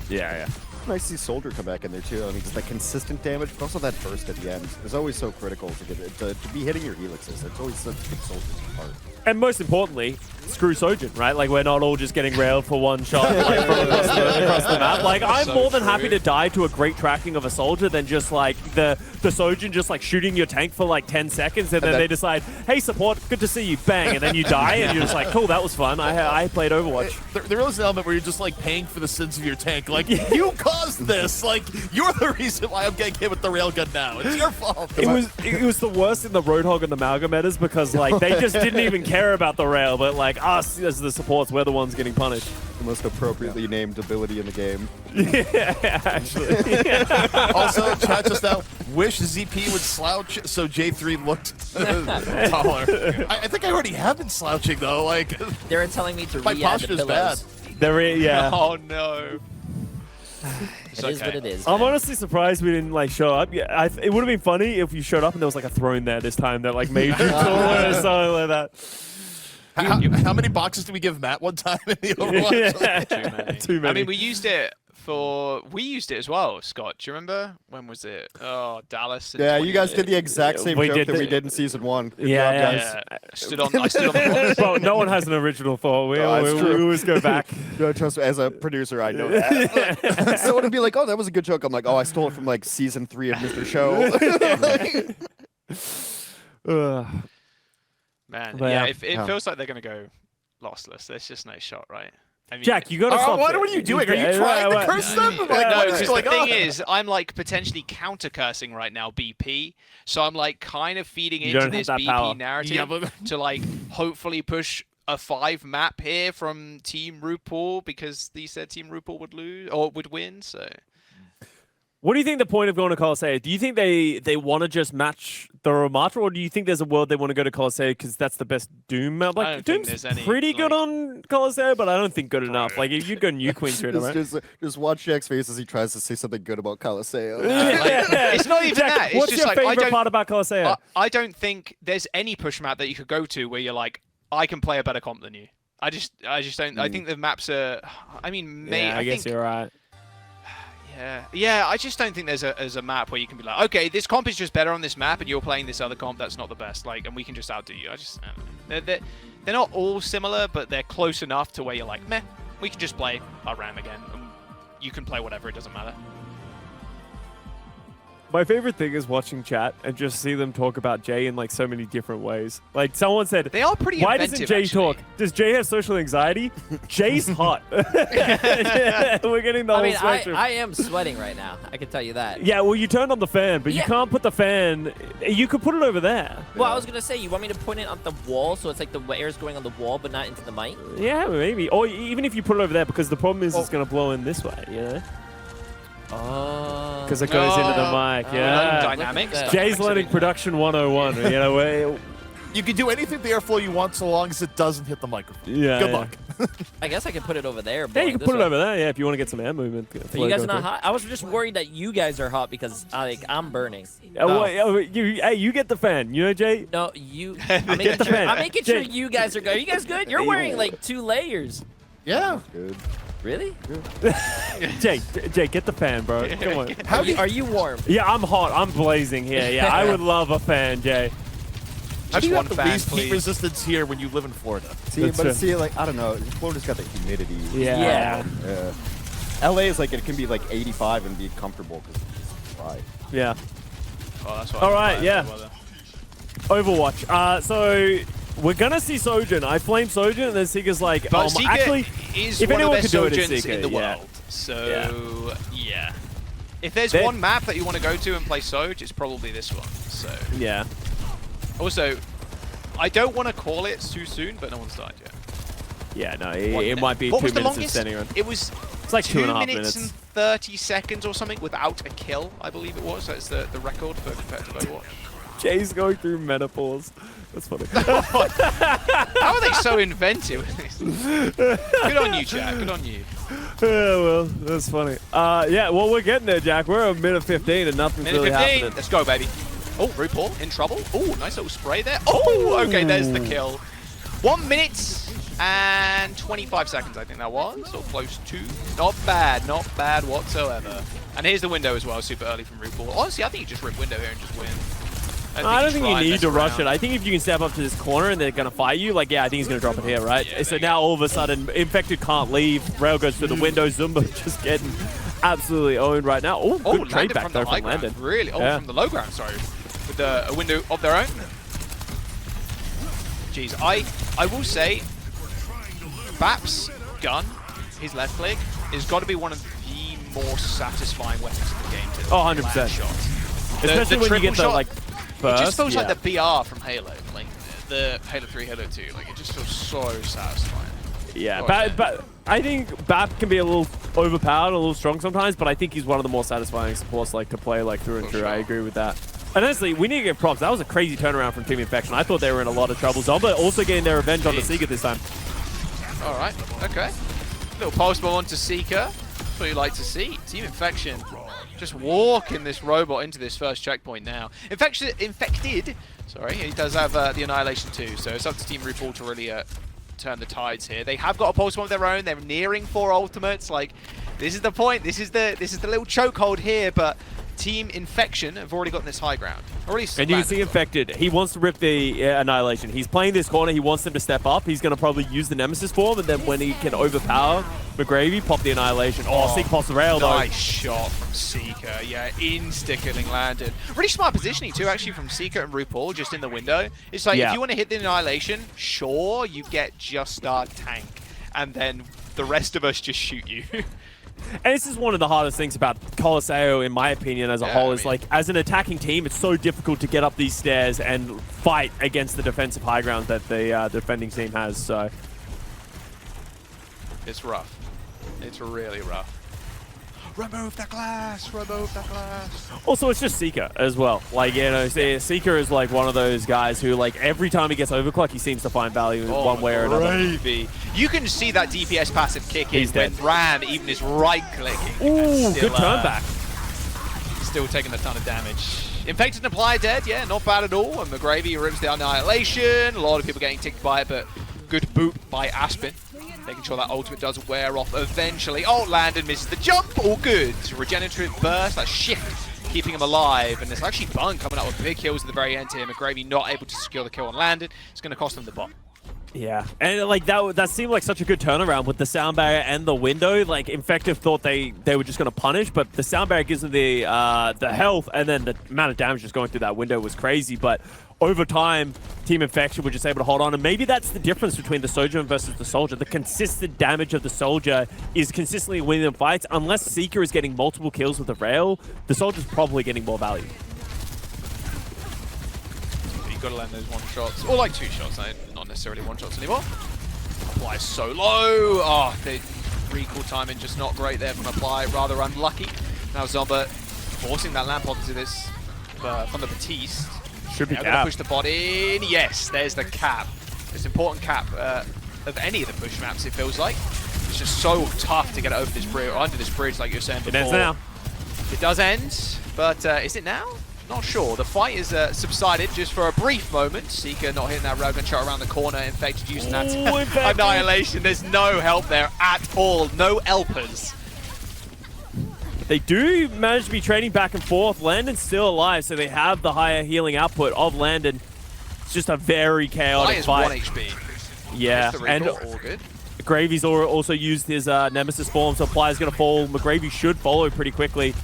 Yeah. Nice to see Soldier come back in there too. I mean, just that consistent damage, but also that burst at the end is always so critical to be hitting your helixes. It's always such a good Soldier's part. And most importantly, screw Sojin, right? Like, we're not all just getting railed for one shot like, from across the map. Like, I'm So more than true. happy to die to a great tracking of a soldier than just, like, the Sojin just, like, shooting your tank for, like, 10 seconds, and then they decide, hey, support, good to see you, bang, and then you die, and you're just like, cool, that was fun. I played Overwatch. There is an element where you're just like paying for the sins of your tank. Like, you caused this. Like, you're the reason why I'm getting hit with the railgun now. It's your fault. It was the worst in the Roadhog and the Malga metas because, like, they just didn't even care about the rail, but, like, us as the supports, we're the ones getting punished. The most appropriately named ability in the game. Yeah, actually. Also, chat just now, wish ZP would slouch so Jay3 looked taller. I think I already have been slouching, though. Like, They're telling me to my re-add the posture's bad. pillows. Yeah. Oh no. It is what it is. I'm man. honestly surprised we didn't like show up. Yeah, it would have been funny if you showed up and there was like a throne there this time that like made you taller or something like that. How many boxes did we give Matt one time in the Overwatch? Yeah. Too many. Too many. I mean, we used it as well, Scott. Do you remember? When was it? Oh, Dallas. in Yeah, you guys 20 did the exact same We joke did that we the- did in season 1. Good Yeah, job, yeah. guys. Yeah, I stood on the Bro, no one has an original thought. We that's true. always go back. No, trust me, as a producer, I know that. Someone would be like, "Oh, that was a good joke." I'm like, "Oh, I stole it from like season 3 of Mr. Show." Ugh. Man, But yeah, yeah. it feels like they're gonna go lossless. There's just no shot, right? I mean, Jack, you gotta stop. What are you doing? Are you trying to curse them? no, Like, what is because going the thing on? is, I'm like potentially counter cursing right now, BP. So I'm like kind of feeding You into don't have this that BP power. narrative Yeah, but- to like hopefully push a 5 map here from Team RuPaul because they said Team RuPaul would lose or would win. So What do you think the point of going to Coliseum? Do you think they want to just match the Ramatra, or do you think there's a world they want to go to Coliseum because that's the best Doom map? I Like, don't think Doom's there's any, pretty good like- on Coliseum, but I don't think good enough. Like, if you go New Queen through it, right? just watch Jack's face as he tries to say something good about Coliseum. it's not even Jack, that. It's what's just your like I favorite don't. part about Coliseum? I don't think there's any push map that you could go to where you're like, I can play a better comp than you. I just don't. I think the maps are. I mean, yeah, I guess think, you're right. Yeah. I just don't think there's a map where you can be like, okay, this comp is just better on this map, and you're playing this other comp that's not the best. Like, and we can just outdo you. I don't know. They're not all similar, but they're close enough to where you're like, meh, we can just play our RAM again. And you can play whatever. It doesn't matter. My favorite thing is watching chat and just see them talk about Jay in like so many different ways. Like someone said, They are pretty why inventive, doesn't Jay actually. talk? Does Jay have social anxiety? Jay's hot. We're getting the I whole mean, spectrum. I am sweating right now. I can tell you that. Yeah, well, you turned on the fan, but you Yeah. can't put the fan. You could put it over there. Well, I was gonna say, you want me to put it on the wall so it's like the air's going on the wall, but not into the mic? Yeah, maybe. Or even if you put it over there, because the problem is it's going to blow in this way, you know? Oh. Because it goes into the mic. Oh, Yeah. Dynamics. Look at that. Jay's learning production 101. You know, You can do anything the airflow you want so long as it doesn't hit the microphone. yeah. Good yeah. luck. I guess I can put it over there. Yeah, you blowing can put this it way. over there. Yeah, if you want to get some air movement. But you guys are not hot. I was just worried that you guys are hot because I'm burning. You get the fan. You know, Jay. No, you. I'm making the sure, fan. I'm making sure Jay. you guys are good. Are you guys good? You're wearing like 2 layers. Yeah. Good. Really? Jay, get the fan, bro. Come on. Are you warm? Yeah, I'm hot. I'm blazing here. Yeah, I would love a fan, Jay. How do you one have the fan, least heat please. resistance here when you live in Florida? See, That's but true. see, like I don't know, Florida's got the humidity. Yeah. LA is like it can be like 85 and be comfortable because it's just dry. Yeah. Oh, that's what All I'm right, playing yeah. for weather. Overwatch. So we're gonna see Sojin. I flame Sojin, and then Seeker's like, But Seeker actually, is if one of anyone their could do it, it's Sojins Seeker, in the yeah. world. So, yeah. If there's They're- one map that you want to go to and play Soj, it's probably this one. So, yeah. also, I don't want to call it too soon, but no one's died yet. Yeah, no, One it minute. might be What 2 was the minutes of longest? standing around. It was It's like 2 2.5 minutes minutes. and 30 seconds or something without a kill, I believe it was. That's the record for competitive Overwatch. Jay's going through menopause. That's funny. How are they so inventive? Good on you, Jack. Good on you. Yeah, well, that's funny. Yeah, well, we're getting there, Jack. We're at minute 15 and nothing's Minute really 15. happening. Let's go, baby. Oh, RuPaul in trouble. Oh, nice little spray there. Oh, okay, there's the kill. 1 minute and 25 seconds, I think that was, or close to. Not bad whatsoever. And here's the window as well, super early from RuPaul. Honestly, I think you just rip window here and just win. I don't think you try and need mess to rush around. it. I think if you can step up to this corner and they're going to fight you, like, yeah, I think he's going to drop it here, right? Yeah, So now all of a sudden, Infected can't leave. Rail goes through the window. Zumba just getting absolutely owned right now. Oh, good trade landed back from though the high from ground. Landon. Really? Oh, Yeah. from the low ground, sorry. With a window of their own. Jeez, I will say, Bap's gun, his left click, has got to be one of the more satisfying weapons in the game to 100%. land shots. Especially when you triple get the, shot, like, it burst. just feels yeah. like the BR from Halo, like the Halo 3, Halo 2. Like, it just feels so satisfying. Yeah, Go on, but I think Bap can be a little overpowered, a little strong sometimes, but I think he's one of the more satisfying supports like to play like through and For through. I sure. agree with that. And honestly, we need to give props. That was a crazy turnaround from Team Infection. I thought they were in a lot of trouble. Zomba also getting their revenge on the Seeker this time. All right, okay. Little pulse bomb onto Seeker. That's what you like to see. Team Infection just walking this robot into this first checkpoint now. Infected, sorry, he does have the Annihilation too, so it's up to Team RuPaul to really turn the tides here. They have got a pulse bomb of their own. They're nearing 4 ultimates. Like, this is the point. This is the little chokehold here, but Team Infection have already gotten this high ground. Already And you can see Infected. He wants to rip the Annihilation. He's playing this corner. He wants them to step up. He's going to probably use the Nemesis form, and then when he can overpower McGravy, pop the Annihilation. Oh, Seeker pops the rail, though. Nice shot from Seeker. Yeah, insta-killing landed. Really smart positioning, too, actually, from Seeker and RuPaul, just in the window. It's like, Yeah. if you want to hit the Annihilation, sure, you get just our tank. And then the rest of us just shoot you. And this is one of the hardest things about Colosseo, in my opinion, as a Yeah, whole, I is mean- like, as an attacking team, it's so difficult to get up these stairs and fight against the defensive high ground that the defending team has, so... It's rough. It's really rough. Remove the glass! Remove the glass! Also, it's just Seeker as well. Like, you know, Seeker is like one of those guys who, like, every time he gets overclock, he seems to find value in one way or another. Gravy. You can see that DPS passive kick in He's when dead. Ran even is right-clicking. Ooh, and still, good turn back. Still taking a ton of damage. Infected and Apply dead, yeah, not bad at all. And McGravy rips the Annihilation. A lot of people getting ticked by it, but good boot by Aspen. Making sure that ultimate does wear off eventually. Oh, Landon misses the jump. All good. Regenerative burst, that shift, keeping him alive. And there's actually Bun coming out with big kills at the very end here. McGravy not able to secure the kill on Landon. It's going to cost him the bot. Yeah, and like that seemed like such a good turnaround with the sound barrier and the window. Like Infective thought they were just going to punish, but the sound barrier gives them the health, and then the amount of damage just going through that window was crazy. But over time, Team Infection were just able to hold on, and maybe that's the difference between the Sojourn versus the Soldier. The consistent damage of the Soldier is consistently winning the fights. Unless Seeker is getting multiple kills with the rail, the Soldier's probably getting more value. You've got to land those one shots, or like 2 shots, not necessarily 1 shots anymore. Apply so low. Oh, the recall timing just not great there from Apply, rather unlucky. Now Zomba forcing that lamp onto this from the Batiste. Should be They're going to push the bot in. Yes, there's the cap. This important cap of any of the push maps, it feels like. It's just so tough to get over this bridge, or under this bridge, like you were saying before. It ends now. It does end, but is it now? Not sure. The fight is subsided just for a brief moment. Seeker not hitting that railgun shot around the corner. Infected using that Annihilation. There's no help there at all. No helpers. They do manage to be trading back and forth. Landon's still alive, so they have the higher healing output of Landon. It's just a very chaotic Is fight. 1 HP. Yeah, Missed the and recall, all good. Gravy's also used his Nemesis form, so Apply's going to fall. McGravy should follow pretty quickly.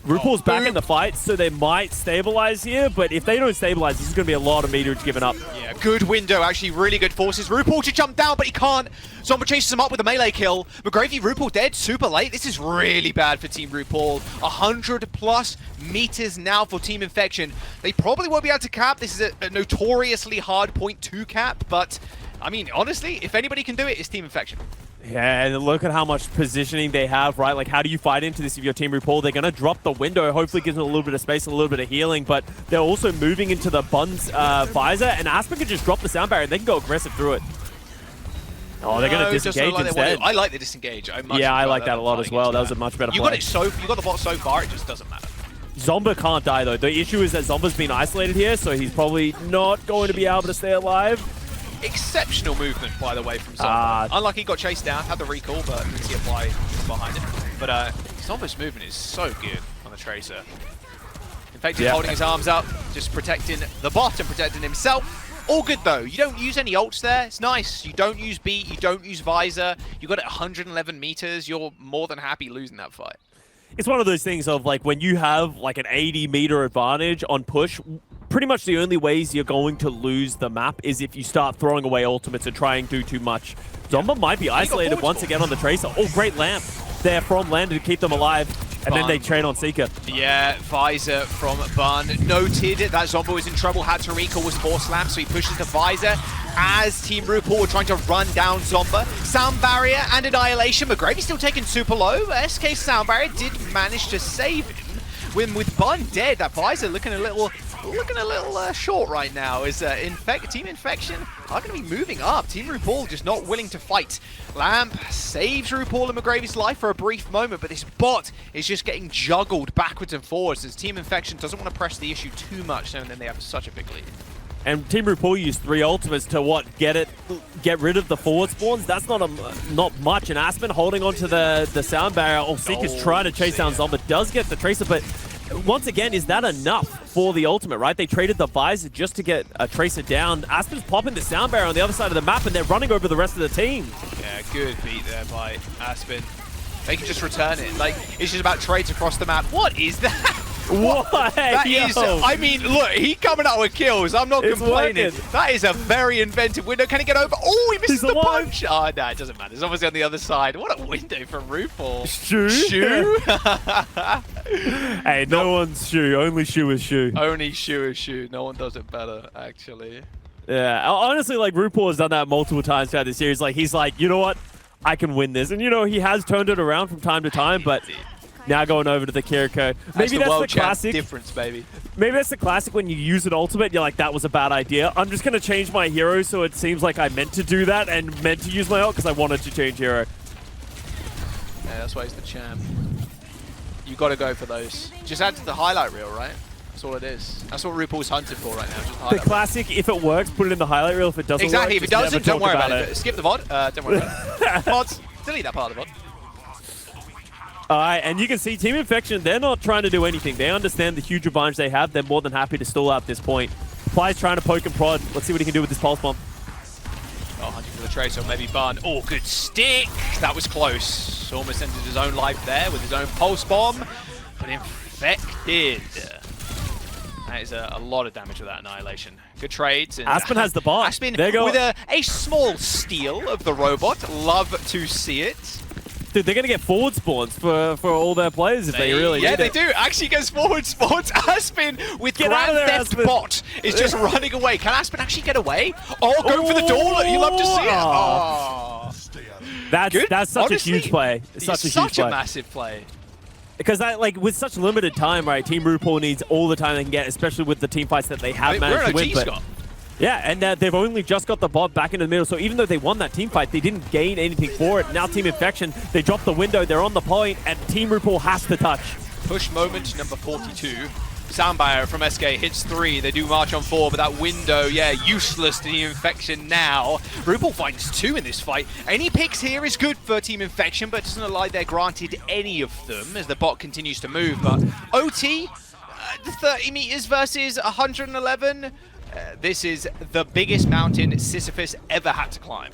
RuPaul's back in the fight, so they might stabilize here, but if they don't stabilize, this is going to be a lot of meterage given up. Yeah, good window, actually really good forces. RuPaul to jump down, but he can't. Zomba chases him up with a melee kill. McGravy, RuPaul dead, super late. This is really bad for Team RuPaul. 100+ meters now for Team Infection. They probably won't be able to cap. This is a notoriously hard point to cap, but I mean, honestly, if anybody can do it, it's Team Infection. Yeah, and look at how much positioning they have, right? Like, how do you fight into this if you're Team RuPaul? They're going to drop the window, hopefully gives them a little bit of space, a little bit of healing, but they're also moving into the Bun's visor, and Aspen can just drop the sound barrier, and they can go aggressive through it. Oh, they're going to disengage instead. I like the disengage. I like that a lot as well. That was a much better play. You got the bot so far, it just doesn't matter. Zomba can't die, though. The issue is that Zomba's been isolated here, so he's probably not going to be able to stay alive. Exceptional movement, by the way, from Zomba. Unlucky, got chased down, had the recall, but didn't see Apply behind it. But Zomba's movement is so good on the Tracer. Infected holding his arms up, just protecting the bot and protecting himself. All good though. You don't use any ults there. It's nice. You don't use beat. You don't use visor. You got it 111 meters. You're more than happy losing that fight. It's one of those things of like when you have like an 80-meter advantage on push, pretty much the only ways you're going to lose the map is if you start throwing away ultimates and try and do too much. Zomba might be isolated once again on the Tracer. Oh, great lamp there from Landon to keep them alive. And then they trade on Seeker. Yeah, Visor from Bun. Noted that Zomba was in trouble. Had to recall, was force lamp, so he pushes the Visor as Team RuPaul were trying to run down Zomba. Sound Barrier and Annihilation. McGravy still taken super low. SK Sound Barrier did manage to save him. With Bun dead, that Visor looking a little short right now. Is Team Infection are going to be moving up. Team RuPaul just not willing to fight. Lamp saves RuPaul and McGravy's life for a brief moment, but this bot is just getting juggled backwards and forwards as Team Infection doesn't want to press the issue too much, and then they have such a big lead. And Team RuPaul used 3 ultimates to get rid of the forward spawns. That's not much. And Aspen holding onto the sound barrier. Oh, Seeker's trying to chase down Zomba. Does get the Tracer, but once again, is that enough for the ultimate, right? They traded the Visor just to get a Tracer down. Aspen's popping the sound barrier on the other side of the map, and they're running over the rest of the team. Yeah, good beat there by Aspen. They can just return it. Like, it's just about trades across the map. What is that? What? That is, I mean, look, he coming out with kills. I'm not complaining. Working. That is a very inventive window. Can he get over? Oh, he misses the punch. Oh, no, it doesn't matter. It's obviously on the other side. What a window for RuPaul. Shoe? Hey, no one's shoe. Only shoe is shoe. Only shoe is shoe. No one does it better, actually. Yeah, honestly, like, RuPaul has done that multiple times throughout the series. Like, he's like, you know what? I can win this. And, you know, he has turned it around from time to time, but now going over to the Kiriko. Maybe that's the classic difference, baby. Maybe that's the classic when you use an ultimate, you're like, that was a bad idea. I'm just going to change my hero so it seems like I meant to do that and meant to use my ult because I wanted to change hero. Yeah, that's why he's the champ. You got to go for those. Just add to the highlight reel, right? That's all it is. That's what RuPaul's hunted for right now. Just the classic, if it works, put it in the highlight reel. If it doesn't exactly. work, If it doesn't, don't worry about it. Skip the VOD. Don't worry about it. Mods, delete that part of the VOD. Alright, and you can see Team Infection, they're not trying to do anything. They understand the huge advantage they have. They're more than happy to stall out at this point. Fly's trying to poke and prod. Let's see what he can do with this pulse bomb. Oh, hunting for the Tracer, maybe Bun. Oh, good stick. That was close. Almost ended his own life there with his own pulse bomb. But Infected. That is a lot of damage with that Annihilation. Good trades. And Aspen has the bot. Aspen with a small steal of the robot. Love to see it. Dude, they're going to get forward spawns for all their players if they really need it. Yeah, they do. Actually gets forward spawns. Aspen with Grand Theft Bot is just running away. Can Aspen actually get away? Oh, go for the door. You love to see it. Oh. That's such a huge play. Such a massive play. Because with such limited time, right, Team RuPaul needs all the time they can get, especially with the team fights that they have managed to win. But yeah, and they've only just got the bot back into the middle, so even though they won that team fight, they didn't gain anything for it. Now Team Infection, they dropped the window, they're on the point, and Team RuPaul has to touch. Push moment number 42. Soundbarrier from SK hits 3. They do march on 4, but that window, yeah, useless to Team Infection now. RuPaul finds 2 in this fight. Any picks here is good for Team Infection, but doesn't look like they're granted any of them as the bot continues to move. But OT, 30 meters versus 111. This is the biggest mountain Sisyphus ever had to climb.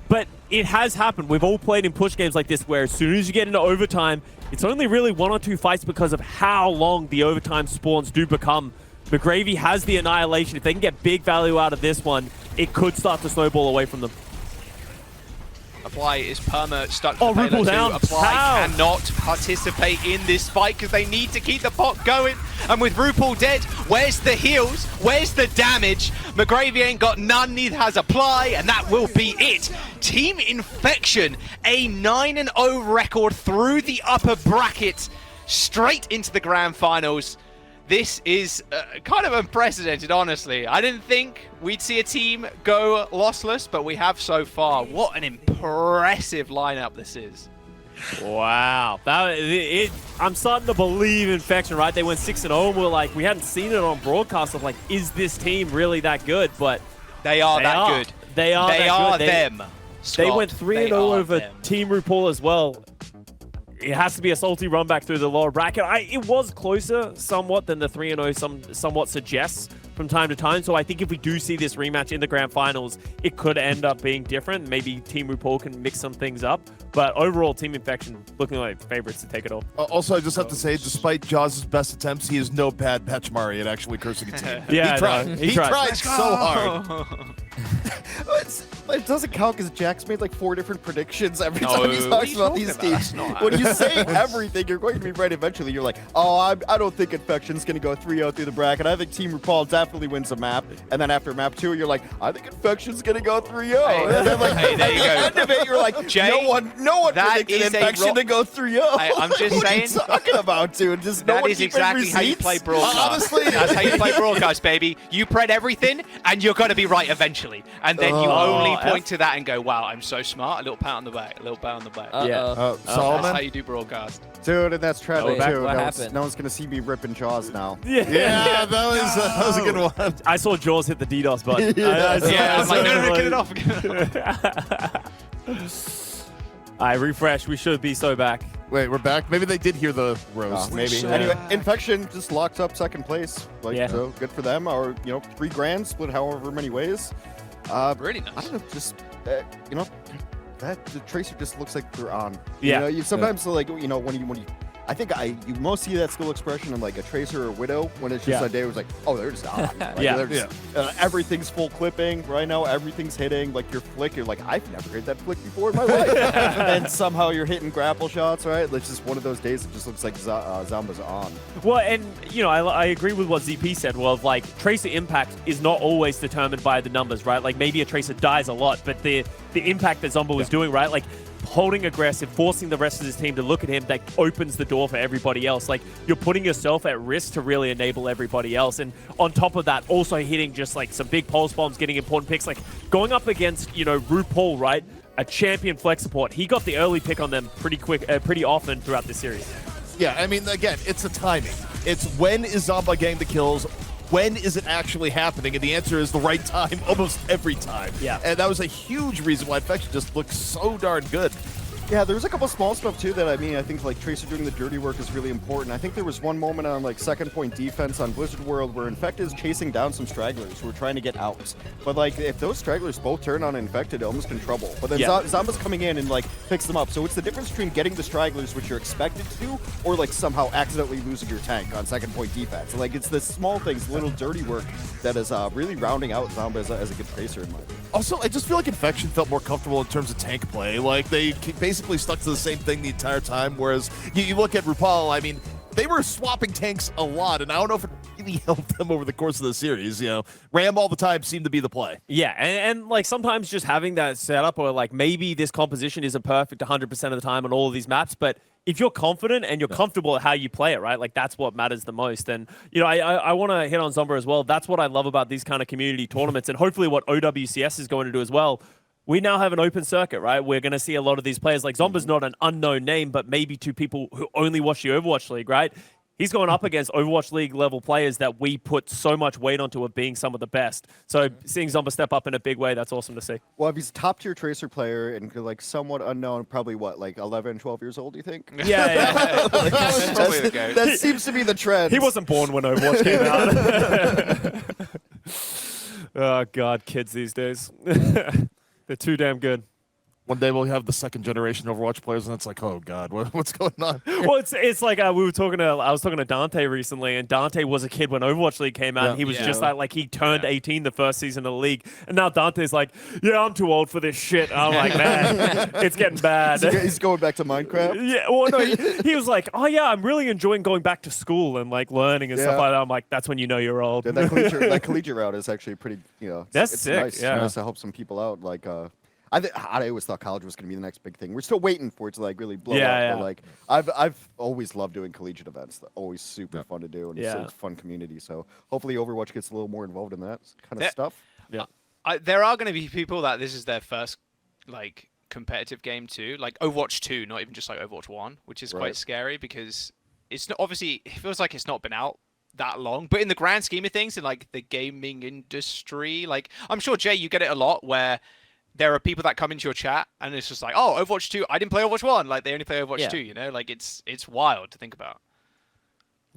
But it has happened. We've all played in push games like this where as soon as you get into overtime, it's only really 1 or 2 fights because of how long the overtime spawns do become. McGravy has the Annihilation. If they can get big value out of this one, it could start to snowball away from them. Apply is perma stuck to RuPaul down. Apply cannot participate in this fight because they need to keep the pot going. And with RuPaul dead, where's the heals? Where's the damage? McGravy ain't got none, neither has Apply, and that will be it. Team Infection, a 9-0 record through the upper bracket, straight into the grand finals. This is kind of unprecedented, honestly. I didn't think we'd see a team go lossless, but we have so far. What an impressive lineup this is. Wow. I'm starting to believe Infection, right? They went 6-0, and we're like, we hadn't seen it on broadcast of like, is this team really that good? But they are that good. They are them. Scott. They went 3-0 over Team RuPaul as well. it has to be a salty run back through the lower bracket. It was closer somewhat than the 3-0 somewhat suggests from time to time. So I think if we do see this rematch in the grand finals, it could end up being different. Maybe Team RuPaul can mix some things up. But overall, Team Infection looking like favorites to take it all. Also, I just have to say, despite Jaws' best attempts, he is no bad Pachmari at actually cursing a team. Yeah, he tried. no, he tried so hard. It doesn't count because Jack's made like 4 different predictions every No, time he what are talks you about talking these about? That's teams. not When you say everything, you're going to be right eventually. You're like, oh, I don't think Infection's going to go 3-0 through the bracket. I think Team RuPaul definitely wins a map. And then after map 2, you're like, I think Infection's going to go 3-0. Hey, And then like, hey, there you at the go. end of it, you're like, Jay, no one that predicted is a Infection to go 3-0. I'm just what saying. Are you talking about, dude? Just no That one is keeping exactly how you receipts? play broadcast. Honestly. That's how you play broadcast, baby. You pred everything, and you're going to be right eventually. And then you only point to that and go, wow, I'm so smart. A little pat on the back. A little pat on the back. Yeah. That's how Solomon? you do broadcast. Dude, and that's tragic Wait, too. what No happened? one's going to see me ripping Jaws now. Yeah, that was a good one. I saw Jaws hit the DDoS button. Yeah, I'm like, no, get it off. I refresh. We should be so back. Wait, we're back? Maybe they did hear the roast. Maybe. so Anyway, back. Infection just locked up second place. Like, Yeah. so good for them. Or, 3 grand split however many ways. Really I nice. don't know, just, that the Tracer just looks like they're on. Yeah. You sometimes, like, when you I think you most see that skill expression in like a Tracer or a Widow when it's just Yeah. a day was like, oh, they're just on. Like, Yeah. they're just, everything's full clipping right now. Everything's hitting. Like your flick, you're like, I've never hit that flick before in my life. And somehow you're hitting grapple shots, right? It's just one of those days. It just looks like Zamba's on. Well, and I agree with what ZP said. Well, like Tracer impact is not always determined by the numbers, right? Like maybe a Tracer dies a lot, but the impact that Zomba was doing, right? Like holding aggressive, forcing the rest of his team to look at him, that opens the door for everybody else. Like you're putting yourself at risk to really enable everybody else. And on top of that, also hitting just like some big pulse bombs, getting important picks, like going up against, RuPaul, right? A champion flex support. He got the early pick on them pretty often throughout the series. Yeah, I mean, again, it's the timing. It's when is Zomba getting the kills? When is it actually happening? And the answer is the right time almost every time. Yeah. And that was a huge reason why Infection just looked so darn good. Yeah, there's a couple small stuff too that I think like Tracer doing the dirty work is really important. I think there was one moment on like second point defense on Blizzard World where Infected is chasing down some stragglers who are trying to get out. But like if those stragglers both turn on Infected, almost in trouble. But then Yeah. Zamba's coming in and like picks them up. So it's the difference between getting the stragglers, which you're expected to do, or like somehow accidentally losing your tank on second point defense. Like it's the small things, little dirty work that is really rounding out Zamba as a good Tracer in my opinion. Also, I just feel like Infection felt more comfortable in terms of tank play. Like, they basically stuck to the same thing the entire time, whereas you look at RuPaul, I mean, they were swapping tanks a lot, and I don't know if it really helped them over the course of the series. Ram all the time seemed to be the play. Yeah, and like sometimes just having that setup, or like maybe this composition isn't perfect 100% of the time on all of these maps, but if you're confident and you're comfortable at how you play it, right? Like that's what matters the most. And I want to hit on Zomba as well. That's what I love about these kind of community tournaments, and hopefully what OWCS is going to do as well. We now have an open circuit, right? We're going to see a lot of these players. Like Zomba's not an unknown name, but maybe to people who only watch the Overwatch League, right? He's going up against Overwatch League level players that we put so much weight onto of being some of the best. So seeing Zomba step up in a big way, that's awesome to see. Well, if he's a top tier Tracer player and like somewhat unknown, probably what, like 11, 12 years old, do you think? Yeah. That's probably the go. That seems to be the trend. He wasn't born when Overwatch came out. Oh, God, kids these days. They're too damn good. One day we'll have the second generation Overwatch players, and it's like, oh God, what's going on? Well, it's like I was talking to Dante recently, and Dante was a kid when Overwatch League came out, and he was just like he turned 18 the first season of the league, and now Dante's like, yeah, I'm too old for this shit. I'm like, man, it's getting bad. He's going back to Minecraft. Yeah, well, no, he was like, oh yeah, I'm really enjoying going back to school and like learning and stuff like that. I'm like, that's when you know you're old. Yeah, that collegiate route is actually pretty, That's it's sick, nice, yeah. nice to help some people out. Like, I always thought college was going to be the next big thing. We're still waiting for it to like really blow up. Yeah. But like, I've always loved doing collegiate events. They're always super fun to do, and it's a fun community. So hopefully Overwatch gets a little more involved in that kind of stuff. Yeah. There are going to be people that this is their first like competitive game too, like Overwatch 2, not even just like Overwatch 1, which is quite scary because it's not, obviously it feels like it's not been out that long, but in the grand scheme of things, in like the gaming industry, like I'm sure Jay, you get it a lot where there are people that come into your chat and it's just like, oh, Overwatch 2, I didn't play Overwatch 1. Like, they only play Overwatch 2, you know? Like, it's wild to think about.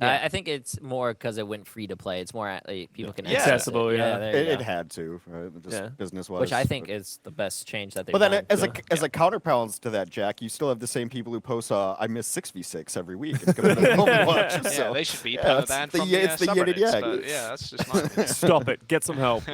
I think it's more because it went free to play. It's more like, people can access accessible. it. Yeah, there you It go. had to, just business-wise. Which I think is the best change that they've But then, done. as a counterbalance to that, Jack, you still have the same people who post, "I miss 6v6 every week." It's gonna be Overwatch, Yeah, so. they should be Yeah, banned it's from the- the it's the yin and subreddits, yang. but yeah, that's just my opinion. Stop it. Get some help.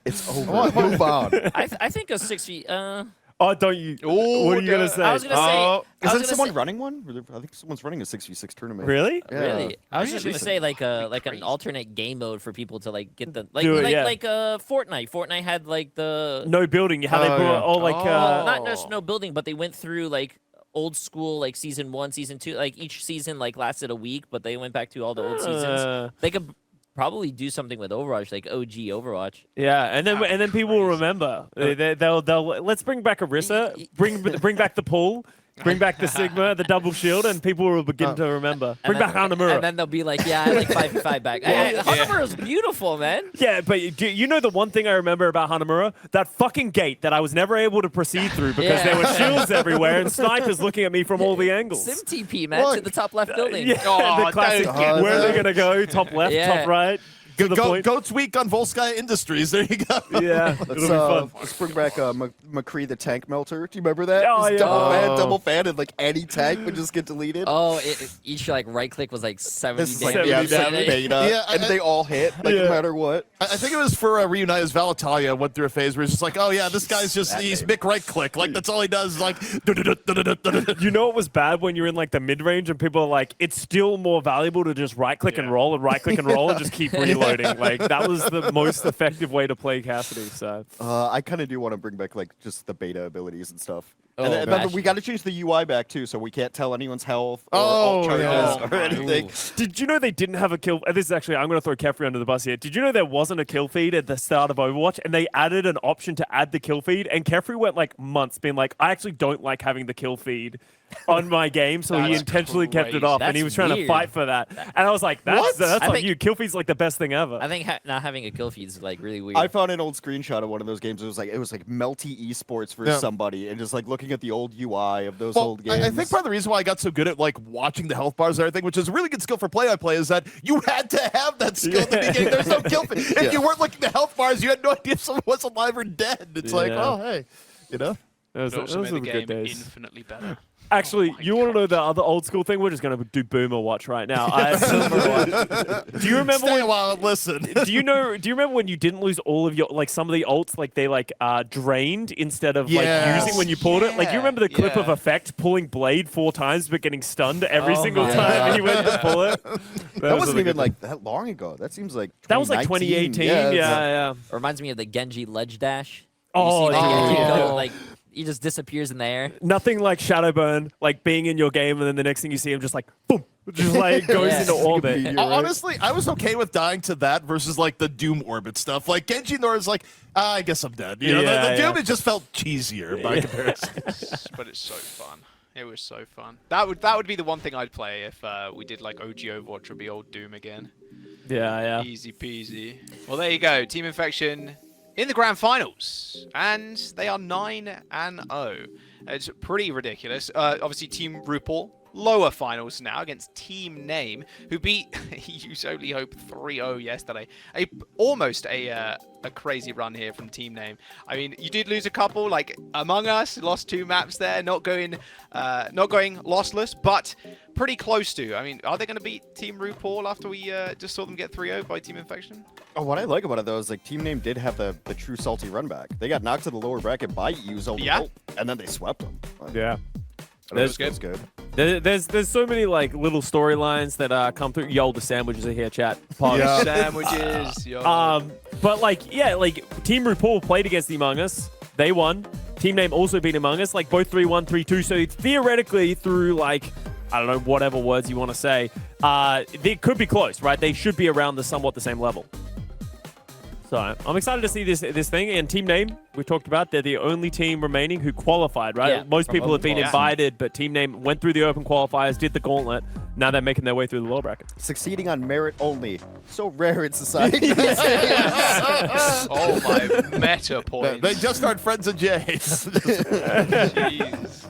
It's over. Move on. I think a 6v. Oh, don't you? Ooh, What are you gonna say? I was gonna say. Is I was that gonna someone say- running one? I think someone's running a 6v6 tournament. Really? Yeah. Really? I was just gonna Recent. say like an alternate game mode for people to like get the like Do it, like yeah. like Fortnite. Fortnite had like the No building. How they Oh, brought yeah. all like not just no building, but they went through like old school like season 1, season 2. Like each season like lasted a week, but they went back to all the old seasons. They could probably do something with Overwatch, like OG Overwatch. yeah, and then people will remember. They'll let's bring back Orisa, bring back the pool, bring back the Sigma, the double shield, and people will begin to remember. Bring back And Hanamura. then they'll be like, yeah, I like 5v5 back. Hanamura is beautiful, man. Yeah, but you know the one thing I remember about Hanamura? That fucking gate that I was never able to proceed through because there were shields everywhere and snipers looking at me from all the angles. Sim TP, man, to Look. the top left building. Yeah, Oh, the classic. don't get Where are they that. gonna go? Top left, Yeah. top right. To the point. Goats Week on Volsky Industries. There you go. Yeah, it'll be fun. Let's bring back McCree the tank melter. Do you remember that? Oh, It was yeah. double fan, and like any tank would just get deleted. Oh, each like right click was like 70 This is like, damage. yeah, it's like 70 beta, Yeah, and they all hit, like Yeah. no matter what. I think it was for Reunite as Valitalia went through a phase where it's just like, oh yeah, this guy's just he's Mick right click, like that's all he does is like. You know what was bad when you're in like the mid range and people are like, it's still more valuable to just right click and roll and right click and roll and just keep reloading. Like that was the most effective way to play Cassidy. So I kind of do want to bring back like just the beta abilities and stuff. Oh, And then, remember, gosh. we got to change the UI back too, so we can't tell anyone's health or Oh, alt charges yeah. or anything. did you know they didn't have a kill? This is actually, I'm going to throw Kefri under the bus here. Did you know there wasn't a kill feed at the start of Overwatch and they added an option to add the kill feed? And Kefri went like months being like, I actually don't like having the kill feed on my game, so he That's intentionally kept it crazy. off and That's he was trying to weird. fight for that. And I was like, that's I on think- you. Kill feed's like the best thing ever. I think not having a kill feed is like really weird. I found an old screenshot of one of those games. It was like Melty Esports for Yeah. somebody, and just like looking at the old UI of those Well, old games. I think part of the reason why I got so good at like watching the health bars and everything, which is a really good skill for play-by-play, is that you had to have that skill at the beginning. There's no kill feed. If you weren't looking at the health bars, you had no idea if someone was alive or dead. It's like, Yeah. oh hey, you know. Those It also were made the the good game days. infinitely better. Actually, Oh my you want to God. know the other old school thing? We're just going to do Boomer Watch right now. Do you remember Stay when, a while and listen. do you remember when you didn't lose all of your, like some of the ults, like they like drained instead of like Yes. using when you pulled it? Like you remember the clip of Yeah. Effect pulling Blade 4 times but getting stunned every Oh single my time he went to pull it? that wasn't even like that long ago. That seems like That was like 2019. 2018. it's- Yeah. Reminds me of the Genji ledge dash. Oh, you see the Genji yeah. go, like he just disappears in the air. Nothing like Shadowburn, like being in your game and then the next thing you see him just like boom, just like goes Yeah. into orbit. You're right. Honestly, I was okay with dying to that versus like the Doom orbit stuff. Like Genji Nor is like, I guess I'm dead. You know, Yeah, the Doom yeah. it just felt cheesier by comparison. But it's so fun. It was so fun. That would be the one thing I'd play if we did like OG Overwatch, would be old Doom again. Yeah. Easy peasy. Well, there you go. Team Infection in the grand finals, and they are 9-0. It's pretty ridiculous. Obviously, Team RuPaul lower finals now against Team Name, who beat Use Only Hope 3-0 yesterday. Almost a crazy run here from Team Name. I mean, you did lose a couple, like Among Us lost 2 maps there, not going lossless, but pretty close to. I mean, are they going to beat Team RuPaul after we just saw them get 3-0 by Team Infection? Oh, what I like about it though is like Team Name did have the true salty run back. They got knocked to the lower bracket by Use Only Yeah. Hope, and then they swept them. Yeah. That's good. good. There's so many like little storylines that come through. Yo, the sandwiches are here, chat. Pardon. Yeah. Sandwiches. Yo. But like, yeah, like Team RuPaul played against the Among Us. They won. Team Name also beat Among Us, like both 3-1, 3-2. So theoretically, through like, I don't know, whatever words you want to say, they could be close, right? They should be around somewhat the same level. So I'm excited to see this thing. And team name, we talked about, they're the only team remaining who qualified, right? Yeah. Most people have been Yeah. invited, but team name went through the open qualifiers, did the gauntlet. Now they're making their way through the lower bracket. Succeeding on merit only. So rare in society. Oh my meta points. They just aren't friends of Jay's. Jeez.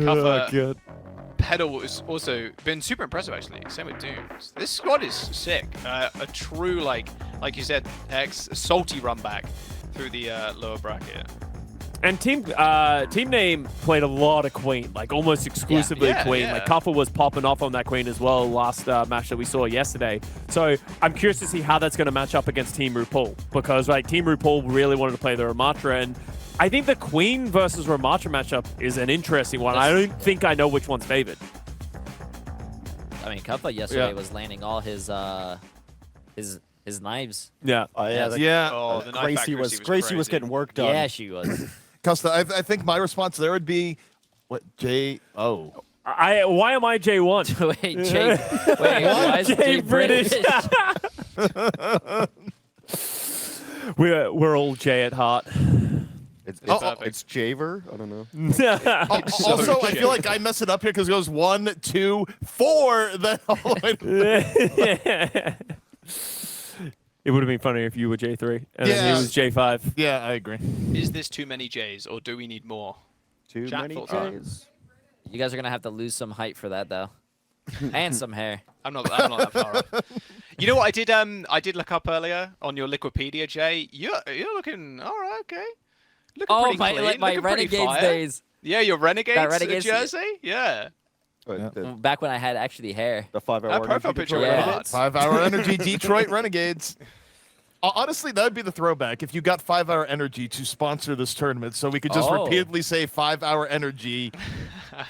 Cover good. Pedal has also been super impressive, actually. Same with Dunes. This squad is sick. A true, like you said, Hex, salty run back through the lower bracket. And team name played a lot of Queen, like almost exclusively Yeah, Queen. yeah. Like Kuffer was popping off on that Queen as well last match that we saw yesterday. So I'm curious to see how that's going to match up against Team RuPaul, because like Team RuPaul really wanted to play the Ramatra, and I think the Queen versus Ramatra matchup is an interesting one. I don't think I know which one's favored. I mean, Kappa yesterday was landing all his knives. Yeah. Oh yeah, Yeah. Oh, the knife Gracie accuracy was Gracie was crazy. getting work done. Yeah, she was. Costa, I think my response there would be, what, Jay? Oh. Why am I J1? Wait, Jay. Wait, why is Jay Jay British? We're all J at heart. It's perfect. Javer. I don't know. Also, I feel like I mess it up here because it goes 1, 2, 4. Then all the way to- It would have been funnier if you were J3 and then Yeah. he was J5. Yeah, I agree. Is this too many J's, or do we need more? Too Jack many thoughts are- J's. You guys are gonna have to lose some height for that, though, and some hair. I'm not that far up. You know what I did? I did look up earlier on your Liquipedia, Jay. You're looking all right. Okay. Looking Oh, pretty my clean, my looking pretty Renegades fire. days. Yeah, your Renegades, Renegades- jersey. Yeah. Back when I had actually hair. The 5-hour That profile energy picture control. Yeah. hard. 5-hour energy, Detroit Renegades. Honestly, that would be the throwback if you got 5-hour energy to sponsor this tournament, so we could just Oh. repeatedly say 5-hour energy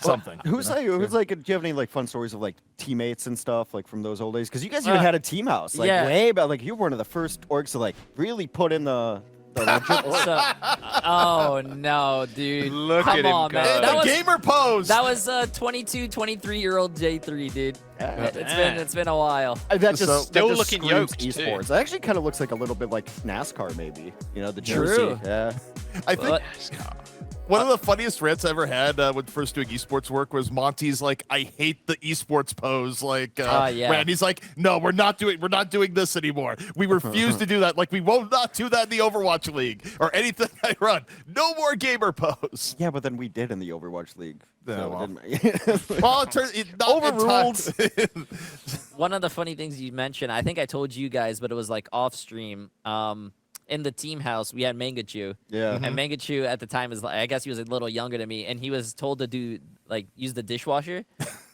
something. Who's like? Do you have any like fun stories of like teammates and stuff like from those old days? Because you guys even had a team house, like yeah. way back. Like you were one of the first orgs to like really put in the legit org. So, oh no, dude! Look Come at him on, go. man. The That was gamer pose. that was 22, 23-year-old J3, dude. It's been a while. That just, So- that Still just looking screams yoked, too. esports. It actually kind of looks like a little bit like NASCAR, maybe. You know, the True. jersey. Yeah. I think What? one of the funniest rants I ever had when first doing esports work was Monty's like, "I hate the esports pose." Like, yeah. Randy's like, "No, we're not doing this anymore. We refuse to do that. Like, we won't not do that in the Overwatch League or anything I run. No more gamer pose." Yeah, but then we did in the Overwatch League. Yeah, So, well. didn't we? Well, it turns not Overruled. One of the funny things you mentioned, I think I told you guys, but it was like off stream. In the team house, we had Mangachu. Yeah. And Mangachu at the time is like, I guess he was a little younger than me, and he was told to do like use the dishwasher.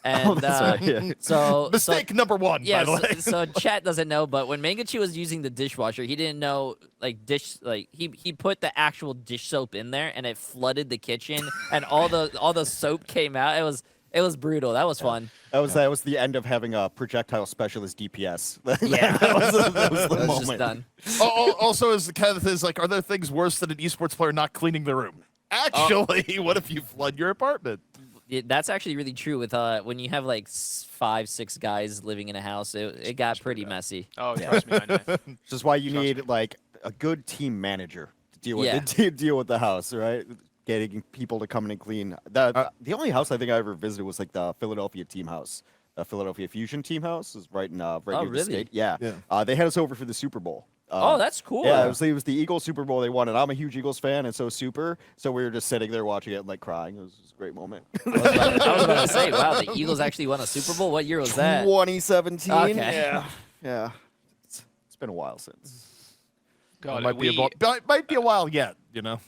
And That's right, yeah. so Mistake number one, yeah, by the way. so chat doesn't know, but when Mangachu was using the dishwasher, he didn't know like he put the actual dish soap in there, and it flooded the kitchen, and all the soap came out. It was brutal. That was fun. That was the end of having a projectile specialist DPS. Yeah. that was the It was just moment. done. Also, is the kind of thing is like, are there things worse than an esports player not cleaning the room? Actually, what if you flood your apartment? That's actually really true with when you have like 5, 6 guys living in a house. It got pretty messy. Oh, trust me, I know. Which is why you need like a good team manager to deal with Yeah. to deal with the house, right? Getting people to come in and clean. The only house I think I ever visited was like the Philadelphia team house. The Philadelphia Fusion team house is right near the really? state. Yeah. Yeah. They had us over for the Super Bowl. Oh, that's cool. Yeah, it was the Eagles Super Bowl they won, and I'm a huge Eagles fan, and so Super. So we were just sitting there watching it and like crying. It was a great moment. I was about to say, wow, the Eagles actually won a Super Bowl. What year was that? 2017. Okay. Yeah. It's been a while since. God, might be a while yet, you know.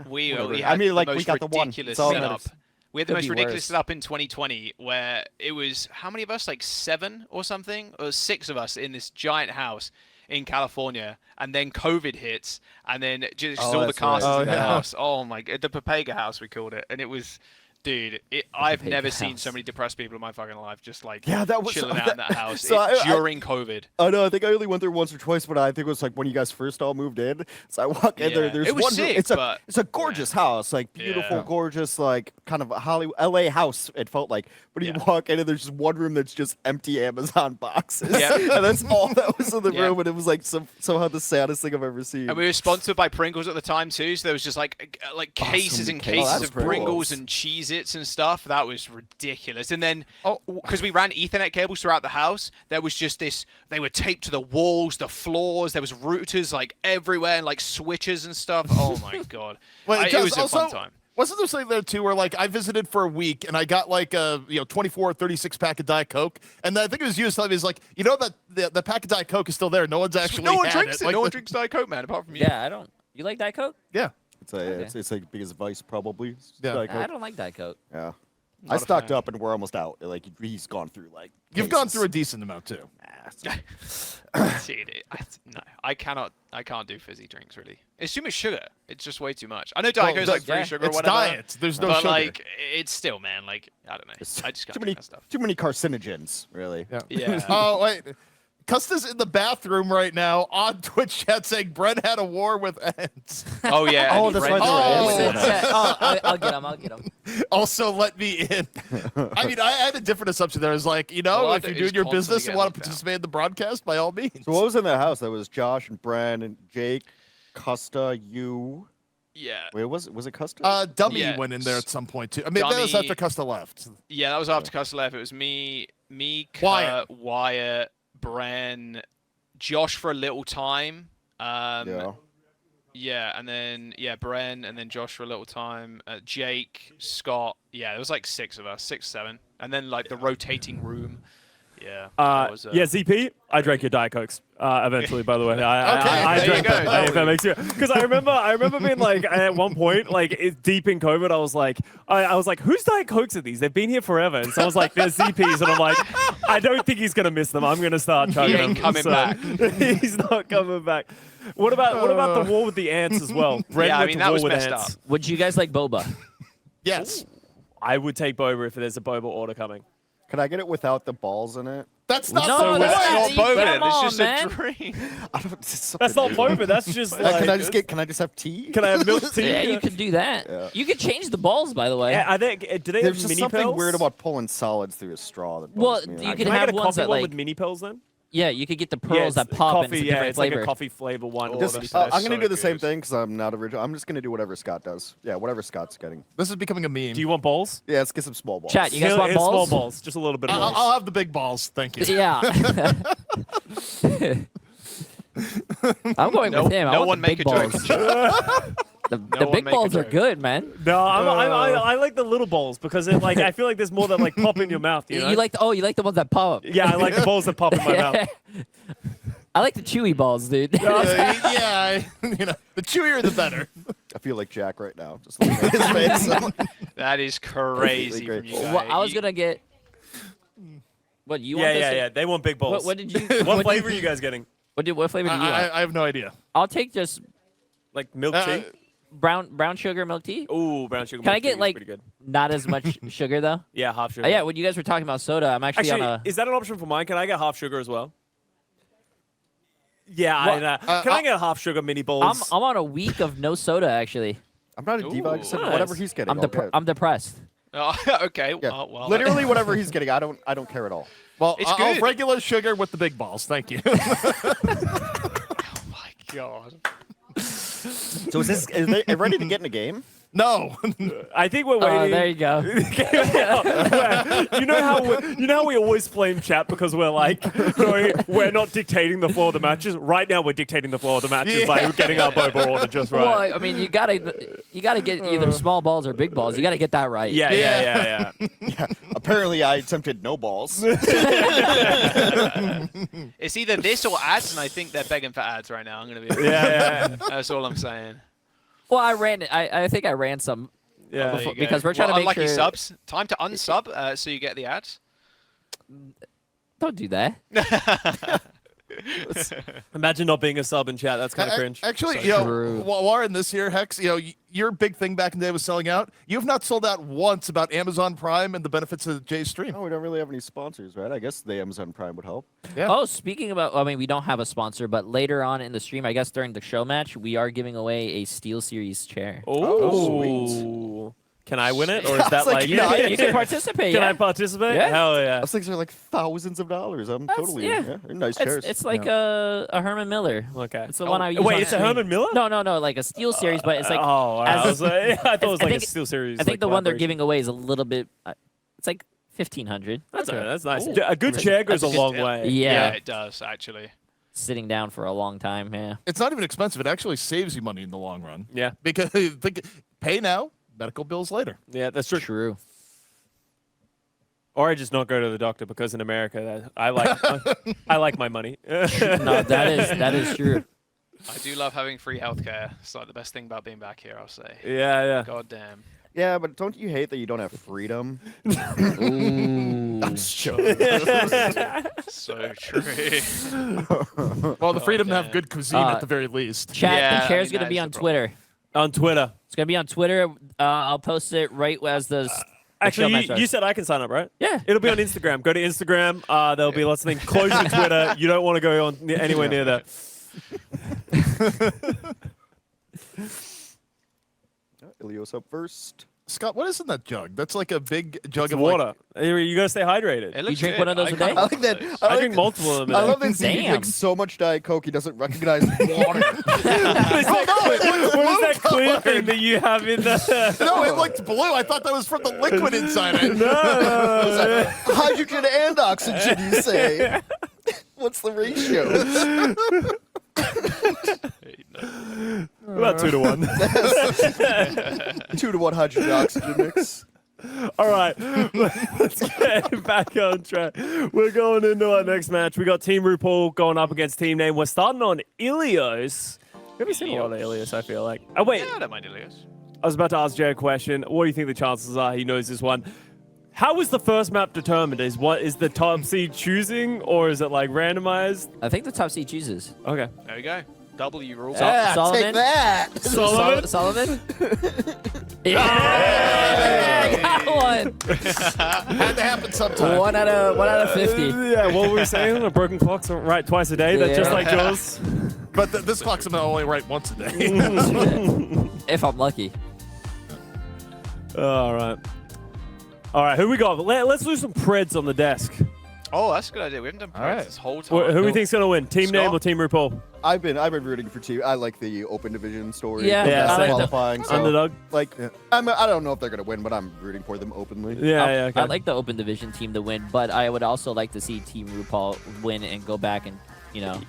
we Whatever. had I mean, like, the we most got the one. ridiculous It's all that setup. matters. We had the Could most be ridiculous worse. setup in 2020 where it was, how many of us? Like 7 or something? Or 6 of us in this giant house in California. And then COVID hits. And then just all the that's right. casters in the yeah. house. Oh my God. The Papega house, we called it. And it was Dude, I've big never seen house. so many depressed people in my fucking life. Just like That was chilling out in that house So during COVID. I know. I think I only went there once or twice, but I think it was like when you guys first all moved in. So I walk in there. Yeah. There's It was one. sick, It's but- a gorgeous house, like beautiful, Yeah. gorgeous, like kind of a Hollywood, LA house. It felt like, but you walk in and there's just one room that's just empty Amazon boxes, Yeah. and that's all that was in the Yeah. room. And it was like somehow the saddest thing I've ever seen. And we were sponsored by Pringles at the time too, so there was just like cases and cases cases of of Pringles Pringles. and Cheez-Its and stuff. That was ridiculous. And then, Oh. because we ran Ethernet cables throughout the house, there was just this. They were taped to the walls, the floors. There was routers like everywhere and like switches and stuff. Oh my god, Well, it Jess, was a also, fun time. Wasn't there something there too where like I visited for a week and I got like a 24 or 36 pack of Diet Coke, and I think it was you telling me, is like, that the pack of Diet Coke is still there. No one's actually No one had drinks it. Like, No one drinks Diet Coke, man, apart from you. Yeah, I don't. You like Diet Coke? Yeah. It's like biggest vice probably. Yeah. Like, I don't like Diet Coke. yeah. Not I a stocked fan. up and we're almost out. Like he's gone through like. You've gone cases. through a decent amount too. Dude, no, I can't do fizzy drinks really. It's too much sugar. It's just way too much. I know Diet Coke's like free yeah. sugar or It's whatever. diet. There's no but sugar. like, it's still, man. Like, I don't know. It's I just can't too drink many that stuff. too many carcinogens, really. Yeah. Yeah. Oh wait. Custa's in the bathroom right now on Twitch chat saying Brent had a war with ants. Oh yeah. Oh, and that's Brent- right, there is. I'll get him. I'll get him. Also, let me in. I mean, I had a different assumption there. I was like, Well, I if you're think doing it's your constantly business and getting want to locked down. participate in the broadcast, by all means. So what was in that house? That was Josh and Bran and Jake, Custa, you. Yeah. Wait, was it Custa? Dummy Yeah. went in there at some point too. I mean, that was Dummy- after Custa left. Yeah, that was after Custer left. It was me, Wyatt. Wyatt, Bren, Josh for a little time. Yeah. Yeah, and then Bren, and then Josh for a little time. Jake, Scott. Yeah, there was like 6 of us, 6, 7, and then like the rotating room. Yeah. that was, Yeah, ZP, I drank your Diet Cokes eventually, by the way. I there you drank go, them, there if we that go. makes you. Because I remember being like, at one point, like deep in COVID, I was like, whose Diet Cokes are these? They've been here forever. And so I was like, there's ZP's. And I'm like, I don't think he's going to miss them. I'm going to start chugging them. ain't coming So, back. He's not coming back. What about the war with the ants as well? Brent Yeah, I went mean, to that war was with messed ants. up. Would you guys like boba? Yes. I would take boba if there's a boba order coming. Can I get it without the balls in it? That's not No, the that's point. not- It's you- not boba, come it's on, just man. a drink. I don't. It's That's not something- boba. That's just Can like. Can I just have tea? Can I have milk tea? Yeah, you could do that. Yeah. You could change the balls, by the way. Yeah, I think. Do they There's have just mini something pills? weird about pulling solids through a straw. That Well, bugs me you out. can I have get a ones coffee that one like with mini pills then? yeah, you could get the Yeah, pearls it's that pop coffee, and it's a yeah, different it's flavor. like a coffee flavor one. Oh, or that's something. so I'm gonna do the same good. thing because I'm not original. I'm just gonna do whatever Scott does. Yeah, whatever Scott's getting. This is becoming a meme. Do you want balls? Yeah, let's get some small balls. Chat, you guys want It's balls? small balls, just a little bit of balls. I'll have the big balls. Thank you. Yeah. I'm going No- with him. I no want one the make big a balls. joke. The one big make a balls are joke. good, man. No, I like the little balls because it like I feel like there's more that like pop in your mouth. You know? You like the ones that pop. Yeah, I like the balls that pop in my mouth. I like the chewy balls, dude. Yeah, the chewier the better. I feel like Jack right now. Just looking at his face. That is crazy Great. from you Well, guys. I was gonna get. What you Yeah, want? yeah, this yeah. They want big balls. What did you? What what flavor are did- you guys getting? What flavor did you want? I have no idea. I'll take just Like milk Uh, tea? brown sugar milk tea. Ooh, brown sugar. Can I milk tea get is like pretty good. not as much sugar though? Yeah, half sugar. Yeah, when you guys were talking about soda, I'm actually, Actually, on a. is that an option for mine? Can I get half sugar as well? Yeah, What? can I get half sugar mini balls? I'm on a week of no soda actually. I'm not a diva. I just said Ooh, whatever nice. he's getting. I'm I'll get. I'm depressed. Oh, okay. Yeah. Well, Literally whatever he's getting. I don't care at all. Well, It's I'll good. regular sugar with the big balls. Thank you. Oh my god. So is they ready to get in a game? No. I think we're Oh, waiting. there you go. you know how we always flame chat because we're like we're not dictating the flow of the matches. Right now we're dictating the flow of the matches by getting our boba order just right. Well, I mean, you gotta get either small balls or big balls. You gotta get that right. yeah. Yeah. Apparently, I attempted no balls. It's either this or ads, and I think they're begging for ads right now. I'm gonna be. Yeah. That's all I'm saying. Well, I think I ran some. Yeah. There you go. Because we're trying Well, to make unlucky sure. subs. Time to unsub so you get the ads. Don't do that. Imagine not being a sub in chat. That's kind of cringe. Actually, So true. while we're in this here, Hex, you your big thing back in the day was selling out. You have not sold out once about Amazon Prime and the benefits of Jay's stream. Oh, we don't really have any sponsors, right? I guess the Amazon Prime would help. Yeah. Oh, speaking about, I mean, we don't have a sponsor, but later on in the stream, I guess during the show match, we are giving away a Steel Series chair. Oh, can I win it, or is that like? You can participate. Can yeah. I participate? Yeah. Hell yeah! Those things are like thousands of dollars. I'm totally yeah. they're nice chairs. It's like a Herman Miller. Okay. It's the one I use. Wait, on it's a stream. Herman Miller? No, like a Steel Series, but it's like. Oh, wow. I thought it was I like think- a Steel Series. I think like, the one they're collaboration. giving away is a little bit. It's like 1,500. That's okay. That's nice. Ooh. A good chair goes a That's a long good deal. way. Yeah. it does actually. Sitting down for a long time. Yeah. It's not even expensive. It actually saves you money in the long run. Yeah. Because pay now, medical bills later. Yeah, that's true. True. Or I just not go to the doctor because in America, I like my money. No, that is true. I do love having free healthcare. It's like the best thing about being back here, I'll say. Yeah. God damn. Yeah, but don't you hate that you don't have freedom? I'm joking. So true. Well, the freedom to have damn. good cuisine at the very least. Chat Yeah, and I chair's mean, gonna that be is on the problem. Twitter. On Twitter. It's gonna be on Twitter. I'll post it right as the. Actually, show you match said I can sign up, right? Yeah. It'll be on Instagram. Go to Instagram. There'll be lots of things. Close your Twitter. You don't want to go on anywhere near that. Ilios up first. Scott, what is in that jug? That's like a big jug It's of water. You gotta stay hydrated. It looks drink good. one of those a kinda day? I love like that. those. I I like drink multiple of them. I love that he Damn. drinks so much Diet Coke he doesn't recognize water. What is that clear thing that you have in there? No, it looked blue. I thought that was from the liquid inside it. No. Hydrogen and oxygen, you say? What's the ratio? About 2 to 1. 2 to 1 hydrogen oxygen mix. All right, let's get back on track. We're going into our next match. We got Team RuPaul going up against Team Name. We're starting on Ilios. Have you seen a lot of Ilios, I feel like? Oh, wait. Yeah, I don't mind Ilios. I was about to ask Jay a question. What do you think the chances are he knows this one? How was the first map determined? Is the top seed choosing, or is it like randomized? I think the top seed chooses. Okay. There we go. W rules. Yeah. Take Solomon? that. Solomon? Solomon? Yeah, got one. Had to happen sometime. One out of 50. Yeah, what were we saying? A broken clock's right twice a day. That's just Yeah. like yours. But this clock's only right once a day. If I'm lucky. All right. All right, who we got? Let's do some Preds on the desk. Oh, that's a good idea. We haven't done All Preds right. this whole time. Who do you think's gonna win? Team Scott? Name or Team RuPaul? I've been rooting for Team. I like the open division story. Yeah, Yeah, That's same. qualifying. So, Underdog. like, I don't know if they're gonna win, but I'm rooting for them openly. Yeah, okay. I like the open division team to win, but I would also like to see Team RuPaul win and go back and,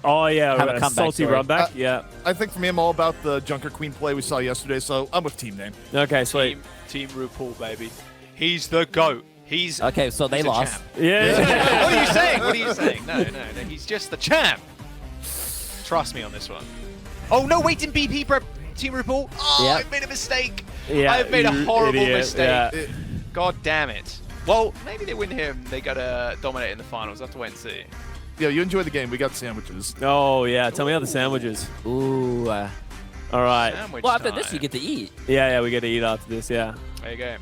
Oh yeah, have a right. comeback Salty story. run back. Yeah. I think for me, I'm all about the Junker Queen play we saw yesterday, so I'm with Team Name. Okay, sweet. Team RuPaul, baby. He's the GOAT. He's Okay, so they he's a lost. champ. Yeah. What are you saying? What are you saying? No. He's just the champ. Trust me on this one. Oh, no, wait, in BP prep. Team RuPaul. Oh, Yep. I've made a mistake. Yeah, I've made a you horrible idiot. mistake. Yeah. God damn it. Well, maybe they win him. They got to dominate in the finals. I'll have to wait and see. Yeah, you enjoy the game. We got sandwiches. Oh yeah. Tell me how the sandwiches. Ooh. All right. Sandwich Well, after time. this, you get to eat. Yeah, we get to eat after this. Yeah. There you go.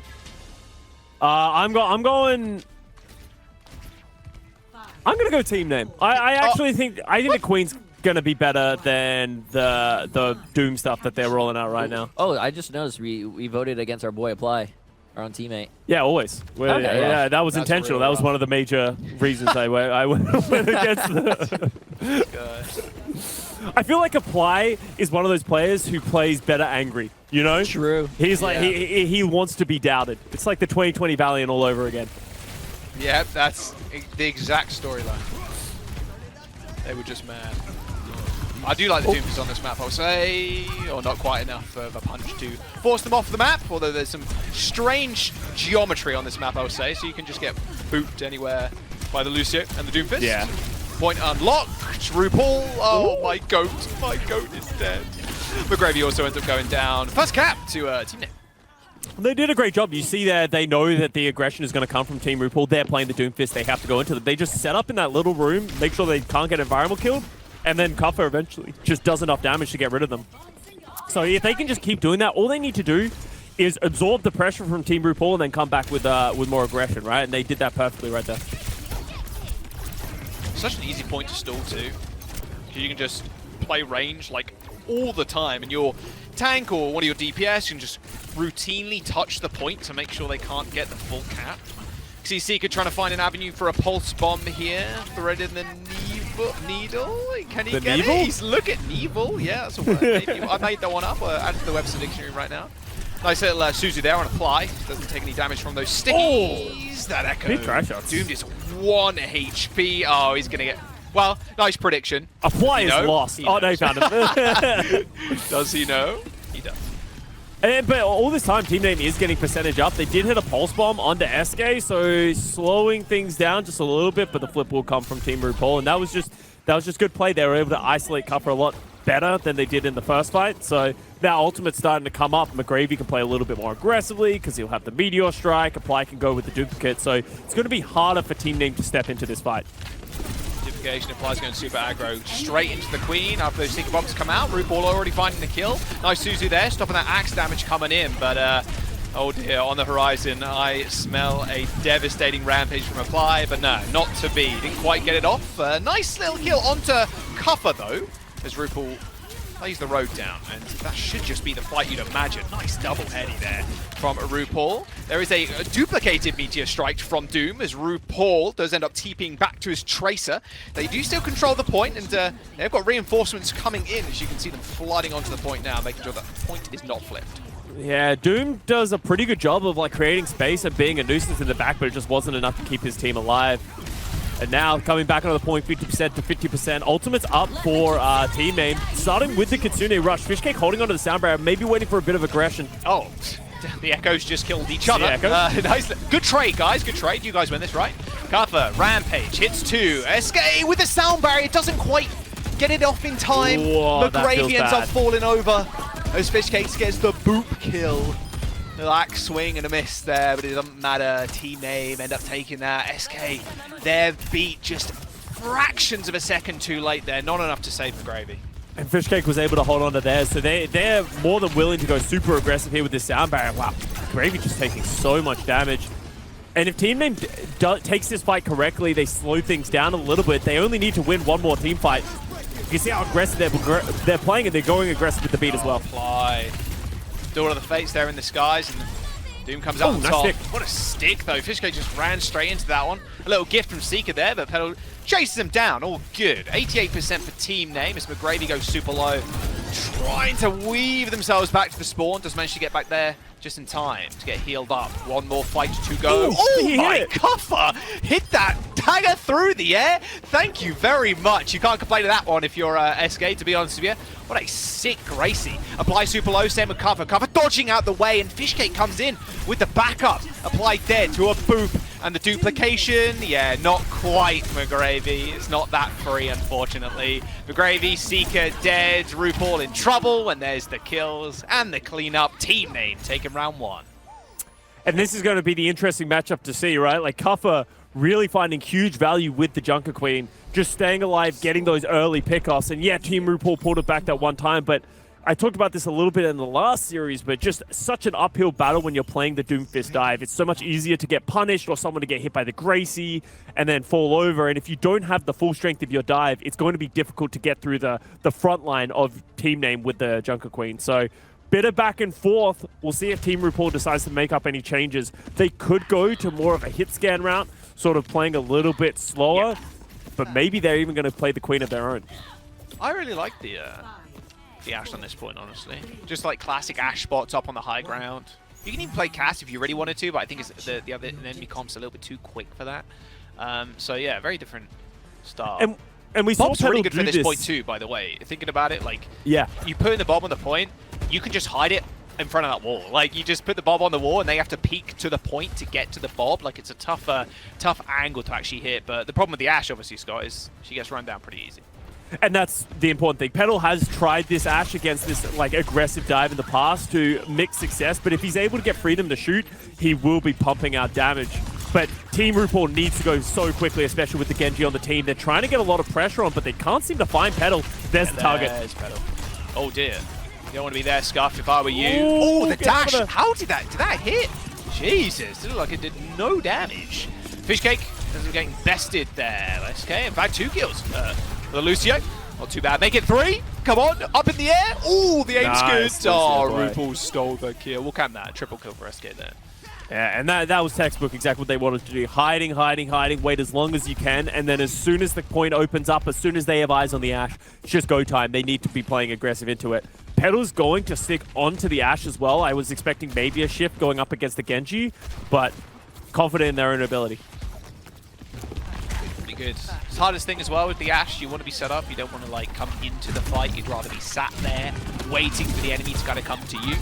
I'm going. I'm gonna go Team Name. I actually think the Queen's gonna be better than the Doom stuff that they're rolling out right now. Oh, I just noticed we voted against our boy Apply, our own teammate. Yeah, always. Okay, yeah. That was That's intentional. real That was rough. one of the major reasons I went against the. I feel like Apply is one of those players who plays better angry. You know? True. He's like Yeah. he wants to be doubted. It's like the 2020 Valiant all over again. Yeah, that's the exact storyline. They were just mad. I do like the Doomfist on this map, I'll say, or not quite enough of a punch to force them off the map, although there's some strange geometry on this map, I would say, so you can just get booped anywhere by the Lucio and the Doomfist. Yeah. Point unlocked, RuPaul, oh, my goat is dead. McGravy also ends up going down. First cap to Team Name. They did a great job. You see that they know that the aggression is going to come from Team RuPaul. They're playing the Doomfist. They have to go into it. They just set up in that little room, make sure they can't get environmental killed, and then Cuffer eventually just does enough damage to get rid of them. So if they can just keep doing that, all they need to do is absorb the pressure from Team RuPaul and then come back with more aggression, right? And they did that perfectly right there. Such an easy point to stall too. You can just play range like all the time, and your tank or one of your DPS can just routinely touch the point to make sure they can't get the full cap. See Seeker trying to find an avenue for a pulse bomb here, threading the needle. Can he the get needle? it? He's look at Neevil. Yeah, that's a word. Maybe. I made that one up. Added to the Webster dictionary right now. Nice little Suzu there on apply. Doesn't take any damage from those stickies. That echo. Big try shots. Doomed is 1 HP. Oh, he's gonna get. Well, nice prediction. Apply is know? lost. He Oh, no, he knows. found him. Does he know? He does. But all this time, Team Name is getting percentage up. They did hit a pulse bomb onto SK, so slowing things down just a little bit, but the flip will come from Team RuPaul, and that was just good play. They were able to isolate Cupper a lot better than they did in the first fight. So now Ultimate's starting to come up. McGravy can play a little bit more aggressively because he'll have the Meteor Strike. Apply can go with the duplicate. So it's going to be harder for Team Name to step into this fight. Duplication applies going super aggro straight into the Queen after those Seeker bombs come out. RuPaul already finding the kill. Nice Suzu there, stopping that axe damage coming in. But oh dear, on the horizon, I smell a devastating rampage from Apply. But no, not to be. Didn't quite get it off. Nice little kill onto Cuffer though, as RuPaul plays the road down, and that should just be the fight you'd imagine. Nice double heady there from RuPaul. There is a duplicated Meteor Strike from Doom, as RuPaul does end up TPing back to his Tracer. They do still control the point, and they've got reinforcements coming in, as you can see them flooding onto the point now, making sure that the point is not flipped. Yeah, Doom does a pretty good job of like creating space and being a nuisance in the back, but it just wasn't enough to keep his team alive. And now coming back onto the point, 50% to 50%. Ultimate's up for Team Name. Starting with the Kitsune Rush. Fishcake holding onto the sound barrier, maybe waiting for a bit of aggression. Oh, the Echoes just killed each other. Nice. Good trade, guys. Good trade. You guys win this, right? Cuffer, Rampage, hits 2. SK with the sound barrier. Doesn't quite get it off in time. Whoa, McGravy ends up falling over as Fishcake gets the boop kill. The axe swing and a miss there, but it doesn't matter. Team Name end up taking that. SK, they're beat just fractions of a second too late there. Not enough to save McGravy. And Fishcake was able to hold on to theirs, so they're more than willing to go super aggressive here with this sound barrier. Wow, McGravy just taking so much damage. And if Team Name takes this fight correctly, they slow things down a little bit. They only need to win one more team fight. You can see how aggressive they're playing, and they're going aggressive with the beat as well. Apply. Door of the Fates there in the skies, and Doom comes out on nice top. stick. What a stick, though. Fishcake just ran straight into that one. A little gift from Seeker there, but Pedal chases him down. All good. 88% for Team Name as McGravy goes super low. Trying to weave themselves back to the spawn. Does manage to get back there just in time to get healed up. One more fight to go. He My hit it. Cuffer hit that dagger through the air. Thank you very much. You can't complain to that one if you're SK, to be honest with you. What a sick Gracie. Apply super low, same with Cuffer. Cuffer dodging out the way, and Fishcake comes in with the backup. Applied dead to a boop. And the duplication, yeah, not quite McGravy. It's not that free, unfortunately. McGravy, Seeker dead, RuPaul in trouble, and there's the kills and the cleanup. Team Name taking round 1. And this is going to be the interesting matchup to see, right? Like, Cuffer really finding huge value with the Junker Queen, just staying alive, getting those early pickoffs. And yeah, Team RuPaul pulled it back that one time, but I talked about this a little bit in the last series, but just such an uphill battle when you're playing the Doomfist dive. It's so much easier to get punished or someone to get hit by the Gracie and then fall over. And if you don't have the full strength of your dive, it's going to be difficult to get through the front line of Team Name with the Junker Queen. So bit of back and forth. We'll see if Team RuPaul decides to make up any changes. They could go to more of a hit scan route, sort of playing a little bit slower, but maybe they're even going to play the Queen of their own. I really like the Ashe on this point, honestly. Just like classic Ashe spots up on the high ground. You can even play Cass if you really wanted to, but I think it's the other enemy comp's a little bit too quick for that. So yeah, very different style. And we saw Bob's Pedal really good do for this this point too, by the way. Thinking about it, like, yeah, you put in the bomb on the point, you can just hide it in front of that wall. Like, you just put the bomb on the wall and they have to peek to the point to get to the bob. Like, it's a tough angle to actually hit. But the problem with the Ashe, obviously, Scott, is she gets run down pretty easy. And that's the important thing. Pedal has tried this Ashe against this like aggressive dive in the past to mix success, but if he's able to get freedom to shoot, he will be pumping out damage. But Team RuPaul needs to go so quickly, especially with the Genji on the team. They're trying to get a lot of pressure on, but they can't seem to find Pedal. There's the target. There's Pedal. Oh dear. You don't want to be there, Scuff, if I were you. Ooh, Oh, the get out of dash! there. How did that hit? Jesus, it looked like it did no damage. Fishcake ends up getting bested there. Okay, in fact, 2 kills for the Lucio. Not too bad. Make it 3. Come on, up in the air. Oh, the aim's Nice. good. Oh, Lucio play. RuPaul stole the kill. We'll count that. Triple kill for SK there. Yeah, and that was textbook, exactly what they wanted to do. Hiding, wait as long as you can, and then as soon as the point opens up, as soon as they have eyes on the Ashe, it's just go time. They need to be playing aggressive into it. Pedal's going to stick onto the Ashe as well. I was expecting maybe a shift going up against the Genji, but confident in their own ability. Pretty good. It's hardest thing as well with the Ashe, you want to be set up. You don't want to like come into the fight. You'd rather be sat there waiting for the enemy to kind of come to you.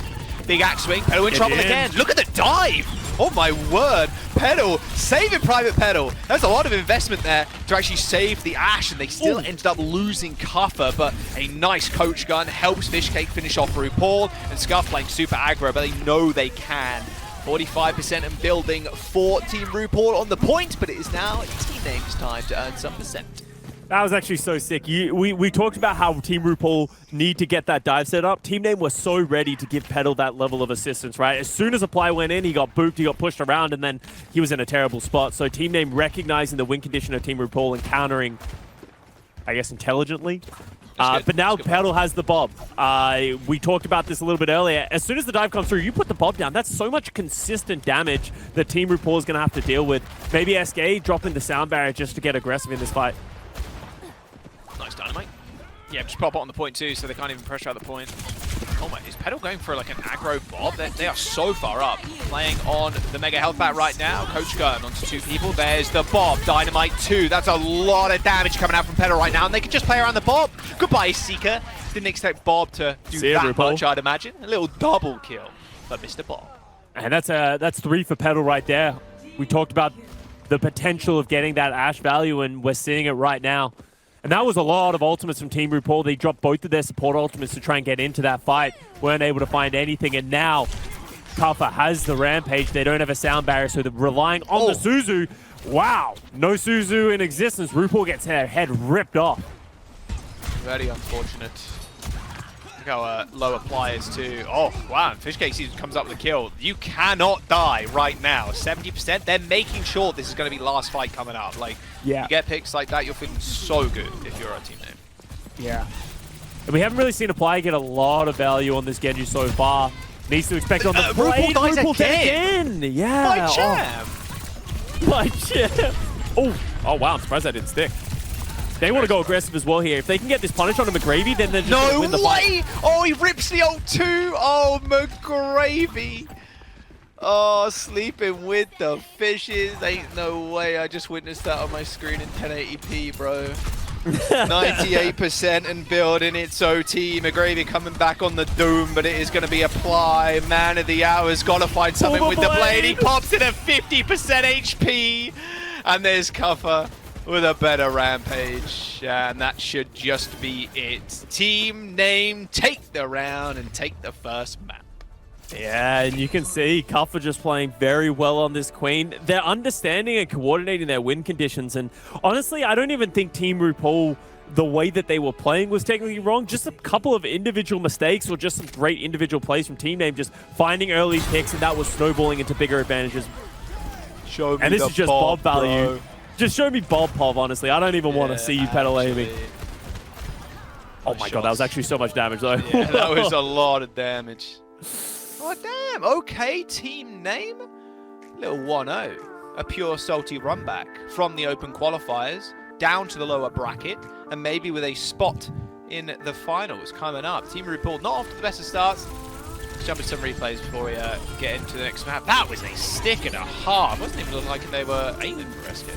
Big axe swing, Pedal in trouble again. Look at the dive! Oh my word! Pedal saving Private Pedal. There's a lot of investment there to actually save the Ashe, and they still ended up losing Cuffer, but a nice coach gun helps Fishcake finish off RuPaul, and Scuff playing super aggro, but they know they can. 45% and building for Team RuPaul on the point, but it is now Team Name's time to earn some percent. That was actually so sick. We talked about how Team RuPaul need to get that dive set up. Team Name was so ready to give Pedal that level of assistance, right? As soon as a play went in, he got booped, he got pushed around, and then he was in a terrible spot. So Team Name recognizing the win condition of Team RuPaul and countering, I guess, intelligently. But now Pedal has the Bob. We talked about this a little bit earlier. As soon as the dive comes through, you put the Bob down. That's so much consistent damage that Team RuPaul is going to have to deal with. Maybe SK dropping the sound barrier just to get aggressive in this fight. Nice dynamite. Yeah, just pop it on the point too, so they can't even pressure out the point. Oh my, is Pedal going for like an aggro Bob? They are so far up. Playing on the Mega Health Bat right now. Coach gun onto 2 people. There's the Bob. Dynamite 2. That's a lot of damage coming out from Pedal right now, and they can just play around the Bob. Goodbye, Seeker. Didn't expect Bob to do that much, I'd imagine. A little double kill for Mr. Bob. And that's 3 for Pedal right there. We talked about the potential of getting that Ashe value, and we're seeing it right now. And that was a lot of ultimates from Team RuPaul. They dropped both of their support ultimates to try and get into that fight. Weren't able to find anything, and now Cuffer has the Rampage. They don't have a sound barrier, so they're relying on the Suzu. Wow, no Suzu in existence. RuPaul gets their head ripped off. Very unfortunate. Look how low apply is too. Oh, wow, and Fishcake comes up with a kill. You cannot die right now. 70%, they're making sure this is going to be last fight coming up. Like, yeah. You get picks like that, you're feeling so good if you're a Team Name. Yeah. And we haven't really seen a player get a lot of value on this Genji so far. Needs to expect on the blade. RuPaul dies again. Yeah. My champ! Oh. My champ. Oh, wow, I'm surprised that didn't stick. They want to go aggressive as well here. If they can get this punish onto McGravy, then they're just going to win the fight. Oh, he rips the ult too! Oh, McGravy! Oh, sleeping with the fishes. Ain't no way. I just witnessed that on my screen in 1080p, bro. 98% and building. It's OT. McGravy coming back on the Doom, but it is going to be apply. Man of the hour's got to find something with the blade. He pops it at 50% HP. And there's Cuffer with a better Rampage, and that should just be it. Team Name take the round and take the first map. Yeah, and you can see Cuffer just playing very well on this Queen. They're understanding and coordinating their win conditions, and honestly, I don't even think Team RuPaul, the way that they were playing was technically wrong. Just a couple of individual mistakes or just some great individual plays from Team Name, just finding early picks, and that was snowballing into bigger advantages. Show me and this the is just Bob value. bro. Just show me Bob Pov, honestly. I don't even want to see you Pedal aiming. Oh my god, that was actually so much damage, though. Yeah, that was a lot of damage. Oh, damn. Okay, Team Name. Little 1-0. A pure salty run back from the open qualifiers down to the lower bracket, and maybe with a spot in the finals coming up. Team RuPaul not off to the best of starts. Let's jump into some replays before we get into the next map. That was a stick and a half. Wasn't even looking like they were aiming for SK.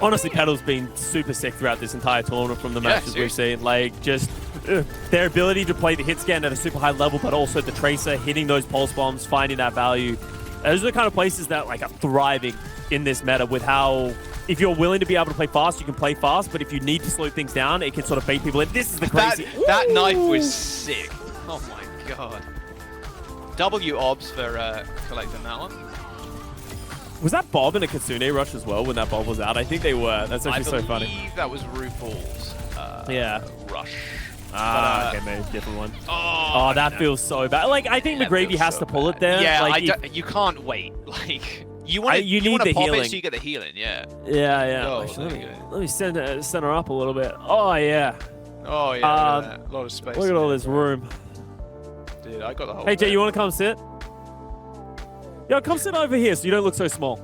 Honestly, Pedal's been super sick throughout this entire tournament from the matches we've seen. Like, just their ability to play the hit scan at a super high level, but also the Tracer, hitting those pulse bombs, finding that value. Those are the kind of places that like are thriving in this meta with how, if you're willing to be able to play fast, you can play fast, but if you need to slow things down, it can sort of bait people in. This is the crazy. That knife was sick. Oh my god. W obs for collecting that one. Was that Bob in a Kitsune rush as well when that Bob was out? I think they were. That's actually so funny. I believe that was RuPaul's yeah. rush. Okay, maybe it's a different one. Oh, that feels so bad. Like, I think That McGravy feels has so to pull bad. it there. Yeah, like, you can't wait. Like, you want you need wanna the pop healing. it so you get the healing. Yeah. Yeah. Oh, Actually, there you go. let me send her up a little bit. Oh, yeah. Oh yeah. Look at that. A lot of space. Look at all this room. Dude, I got the whole. Hey, Jay, bit. you want to come sit? Yo, come sit over here so you don't look so small.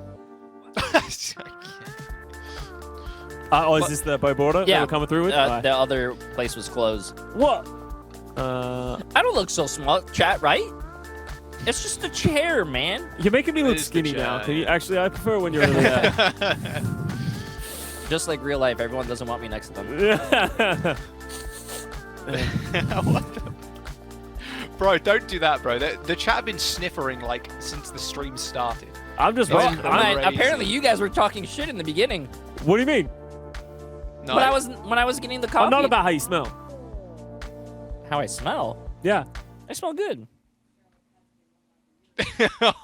Is this the bow border that we're coming through with? The other place was closed. What? I don't look so small, chat, right? It's just a chair, man. You're making me look is the skinny now. chair, Can you yeah. actually? I prefer when you're really there. Just like real life, everyone doesn't want me next to them. What the... Bro, don't do that, bro. The chat have been sniffering like since the stream started. I'm just. Well, waiting. Apparently, you guys were talking shit in the beginning. What do you mean? No. When I was getting the coffee. I'm not about how you smell. how I smell. Yeah. I smell good.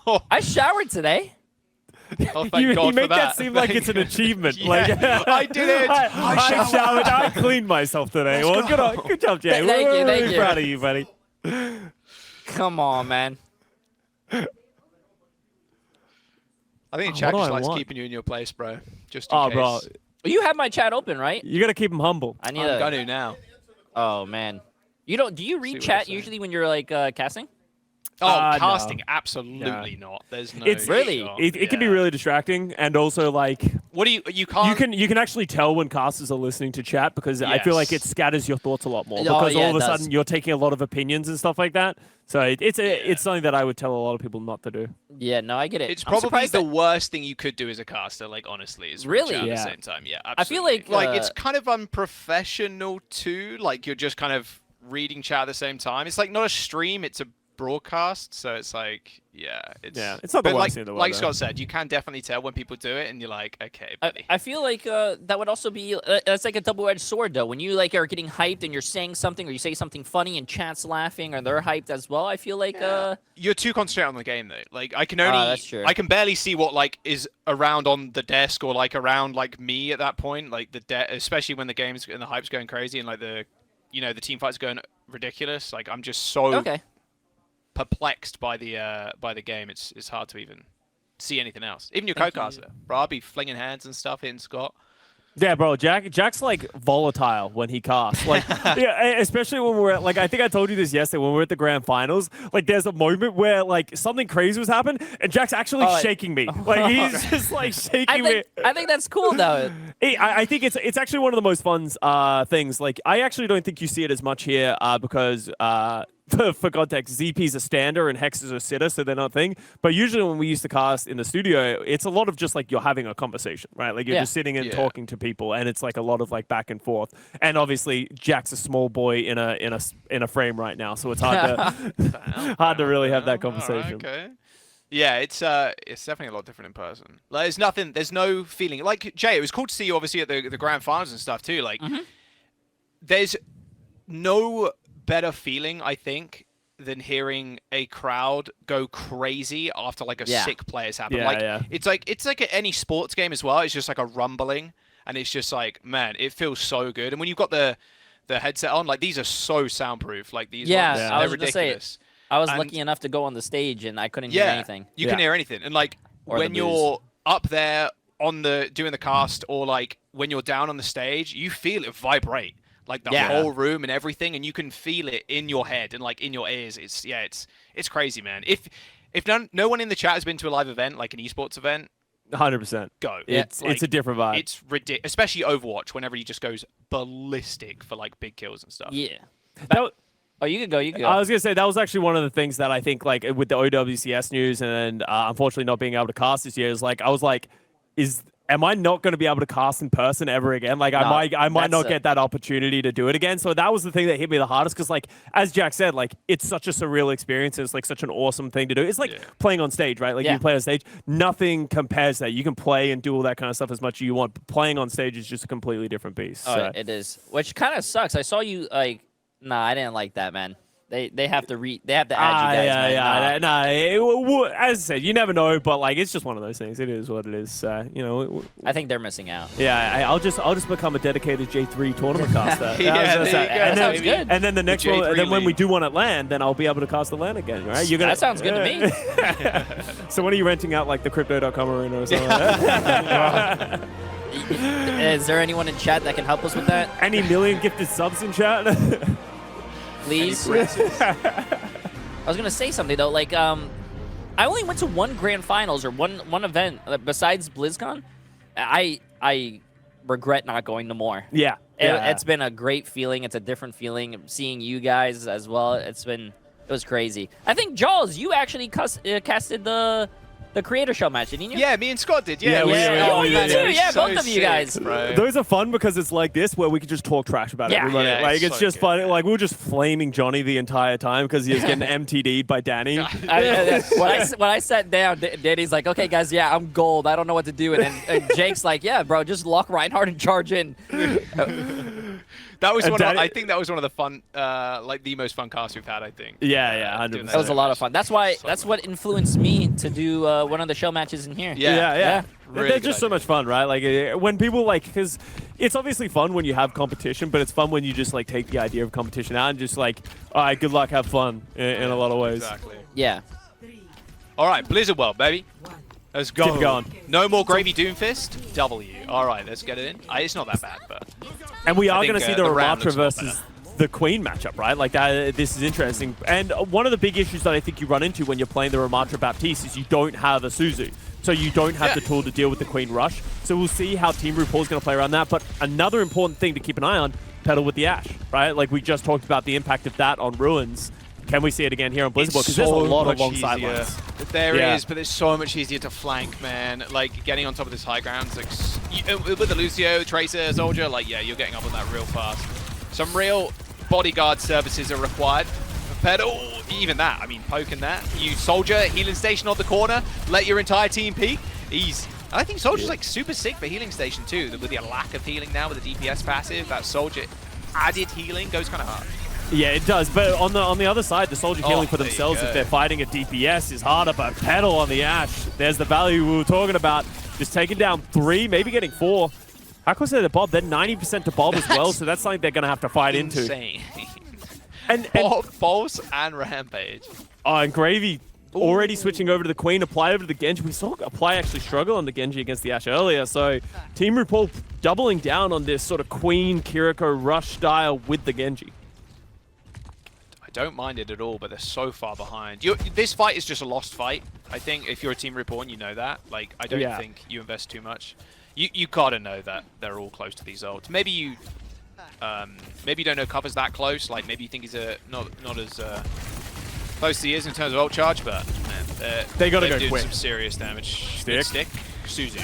Oh, I showered today. thank you God make for that seem like it's an achievement. Yeah, Like I did it. I showered. I cleaned myself today. Well, good job, Jay. Thank We're you, really thank you. proud of you, buddy. Come on, man. I think Oh, chat what do just I likes want? keeping you in your place, bro. Just in Oh, case. bro, You have my chat open, right? you gotta keep him humble. I need I'm to. gonna now. Oh man. You don't? Do you See read what chat they're saying. usually when you're like casting? Oh, No. casting, absolutely not. There's no. It's Really? shot. It can be Yeah. really distracting, and also like What do you can't. you can actually tell when casters are listening to chat because I feel like it Yes. scatters your thoughts a lot more Oh, because yeah, all of it a does. sudden you're taking a lot of opinions and stuff like that. So it's something that I would tell a lot of people not to do. Yeah, no, I get it. It's I'm probably surprised the that- worst thing you could do as a caster. Like honestly, is read Really? chat at Yeah. the same time. Yeah, I feel absolutely. like, it's kind of unprofessional too. Like you're just kind of reading chat at the same time. It's like not a stream. It's a broadcast. So it's like it's it's not the but worst like, thing in the world, like though. Scott said, you can definitely tell when people do it, and you're like, okay, buddy. I feel like that would also be that's like a double-edged sword though. When you like are getting hyped and you're saying something or you say something funny and chat's laughing or they're hyped as well. I feel like You're too concentrated on the game though. Like I can only, that's true. I can barely see what like is around on the desk or like around like me at that point. Like especially when the game's and the hype's going crazy and like the team fights going ridiculous. Like I'm just so okay. perplexed by the game. It's hard to even see anything else. Even your co-caster, bro, I'll be flinging hands and stuff, hitting Scott. Yeah, bro, Jack's like volatile when he casts. Like, yeah, especially when we're like, I think I told you this yesterday when we were at the grand finals. Like, there's a moment where like something crazy was happening, and Jack's actually shaking me. Like, he's just like shaking me. I think that's cool though. I think it's actually one of the most fun things. Like, I actually don't think you see it as much here because for context, ZP's a stander and Hex is a sitter, so they're not a thing. But usually when we used to cast in the studio, it's a lot of just like you're having a conversation, right? Like you're just sitting and talking to people, and it's like a lot of like back and forth. And obviously, Jack's a small boy in a frame right now, so it's hard to really have that conversation. Okay. Yeah, it's definitely a lot different in person. Like, there's no feeling. Like Jay, it was cool to see you obviously at the grand finals and stuff too. Like, there's no better feeling, I think, than hearing a crowd go crazy after like a sick play has happened. It's like at any sports game as well. It's just like a rumbling, and it's just like, man, it feels so good. And when you've got the headset on, like these are so soundproof. Like these, ones, I they're was gonna say, ridiculous. I was And- lucky enough to go on the stage and I couldn't hear anything. You can hear anything. And like Or when the you're up there on doing the cast, or like when you're down on the stage, you feel it vibrate. Like the whole room and everything, and you can feel it in your head and like in your ears. It's crazy, man. If no one in the chat has been to a live event, like an esports event, 100%. go. It's a different vibe. It's ridiculous, especially Overwatch. Whenever he just goes ballistic for like big kills and stuff. Yeah. That- Oh, you could go. You could go. I was gonna say that was actually one of the things that I think, like with the OWCS news and unfortunately not being able to cast this year, is like I was like, am I not going to be able to cast in person ever again? Like I might not get that opportunity to do it again. So that was the thing that hit me the hardest because, like as Jack said, like it's such a surreal experience. It's like such an awesome thing to do. It's like playing on stage, right? Like you play on stage, nothing compares to that. You can play and do all that kind of stuff as much as you want. But playing on stage is just a completely different beast. Oh, it is. Which kind of sucks. I saw you like. Nah, I didn't like that, man. They have to add you guys. man. As I said, you never know, but like it's just one of those things. It is what it is. You know. I think they're missing out. Yeah, I'll just become a dedicated J3 tournament caster. Yeah, there you go. That sounds good. And then the next one, J3 and then when we league. do one at LAN, then I'll be able to cast the LAN again, right? You're gonna. That sounds good to me. So when are you renting out like the Crypto.com arena or something? Is there anyone in chat that can help us with that? Any million gifted subs in chat? Please. I was gonna say something though. Like, I only went to one grand finals or one event besides BlizzCon. I regret not going to more. Yeah. It's been a great feeling. It's a different feeling. Seeing you guys as well. It was crazy. I think Jaws, you actually casted the creator show match, didn't you? Yeah, me and Scott did. Yeah, Yeah, we you too. Yeah, so both of you sick, guys. bro. Those are fun because it's like this where we can just talk trash about Yeah. everybody. Yeah, like it's it's so just good. fun. Like we were just flaming Johnny the entire time because he was getting MTD'd by Danny. When I sat down, Danny's like, "Okay, guys, yeah, I'm gold. I don't know what to do." And Jake's like, "Yeah, bro, just lock Reinhardt and charge in." That was And one. Danny- I think that was one of the fun, like the most fun casts we've had. I think. Yeah, doing 100%. That was a lot of fun. That's why. So That's what influenced me to do one of the show matches in here. Yeah. Really They're good just so idea. much fun, right? Like when people like, because it's obviously fun when you have competition, but it's fun when you just like take the idea of competition out and just like, all right, good luck, have fun in a lot of ways. Exactly. Yeah. All right, Blizzard World, baby. Let's go. Keep it going. No more Gravy Doomfist. W. All right, let's get it in. It's not that bad, but And we I are think, going to see the the round Ramatra looks a lot versus the Queen matchup, right? Like that. This is interesting. And one of the big issues that I think you run into when you're playing the Ramatra Baptiste is you don't have a Suzu. So you don't have the tool to deal with the Queen Rush. So we'll see how Team RuPaul is going to play around that. But another important thing to keep an eye on, Petal with the Ashe, right? Like we just talked about the impact of that on Ruins. Can we see it again here on Blizzard? Because there's a lot of long sidelines. There is, but it's so much easier to flank, man. Like getting on top of this high ground, like with the Lucio, Tracer, Soldier, like yeah, you're getting up on that real fast. Some real bodyguard services are required. Petal, even that. I mean, poking that. You Soldier, healing station on the corner. Let your entire team peek. I think Soldier's like super sick for healing station too. With the lack of healing now with the DPS passive, that Soldier added healing goes kind of hard. Yeah, it does. But on the other side, the Soldier healing for there you themselves go. if they're fighting a DPS is harder. But Petal on the Ashe, there's the value we were talking about. Just taking down 3, maybe getting 4. How close are they to Bob? They're 90% to Bob as well, so that's something they're going to have to fight into. Insane. And Pulse and Rampage. and Gravy already switching over to the Queen, apply over to the Genji. We saw Apply actually struggle on the Genji against the Ashe earlier, so Team RuPaul doubling down on this sort of Queen, Kiriko rush style with the Genji. I don't mind it at all, but they're so far behind. This fight is just a lost fight, I think, if you're a Team RuPaul and you know that. Like, I don't think you invest too much. You gotta know that they're all close to these ults. Maybe you don't know Cover's that close. Like maybe you think he's not as close as he is in terms of ult charge, but man, They gotta they're go doing quick. some serious damage. Stick. Suzu.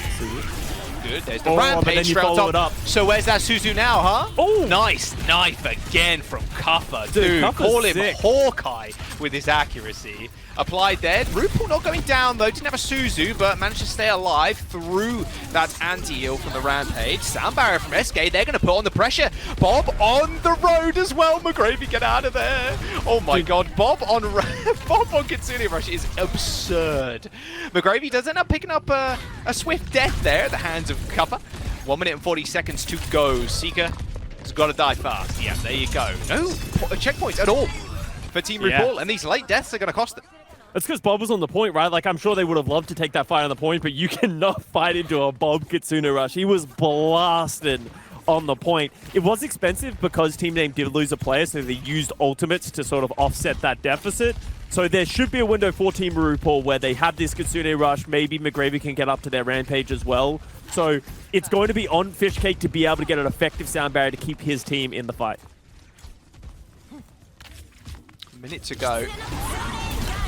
Good. There's the Oh, but then Rampage you straight on follow top. it up. So where's that Suzu now, huh? Oh! Nice knife again from Cuffer. Dude, Dude, Cuffer's call him sick. Hawkeye with his accuracy. Applied there. RuPaul not going down though. Didn't have a Suzu, but managed to stay alive through that anti-heal from the Rampage. Sound barrier from SK. They're going to put on the pressure. Bob on the road as well. McGravy, get out of there. Oh my god. Bob on Kitsune Rush is absurd. McGravy does end up picking up a swift death there at the hands of Cuffer. 1 minute and 40 seconds to go. Seeker has got to die fast. Yeah, there you go. No checkpoints at all for Team RuPaul, and these late deaths are going to cost them. That's because Bob was on the point, right? Like, I'm sure they would have loved to take that fight on the point, but you cannot fight into a Bob Kitsune rush. He was blasted on the point. It was expensive because Team Name did lose a player, so they used ultimates to sort of offset that deficit. So there should be a window for Team RuPaul where they have this Kitsune rush. Maybe McGravy can get up to their Rampage as well. So it's going to be on Fishcake to be able to get an effective sound barrier to keep his team in the fight. Minute to go.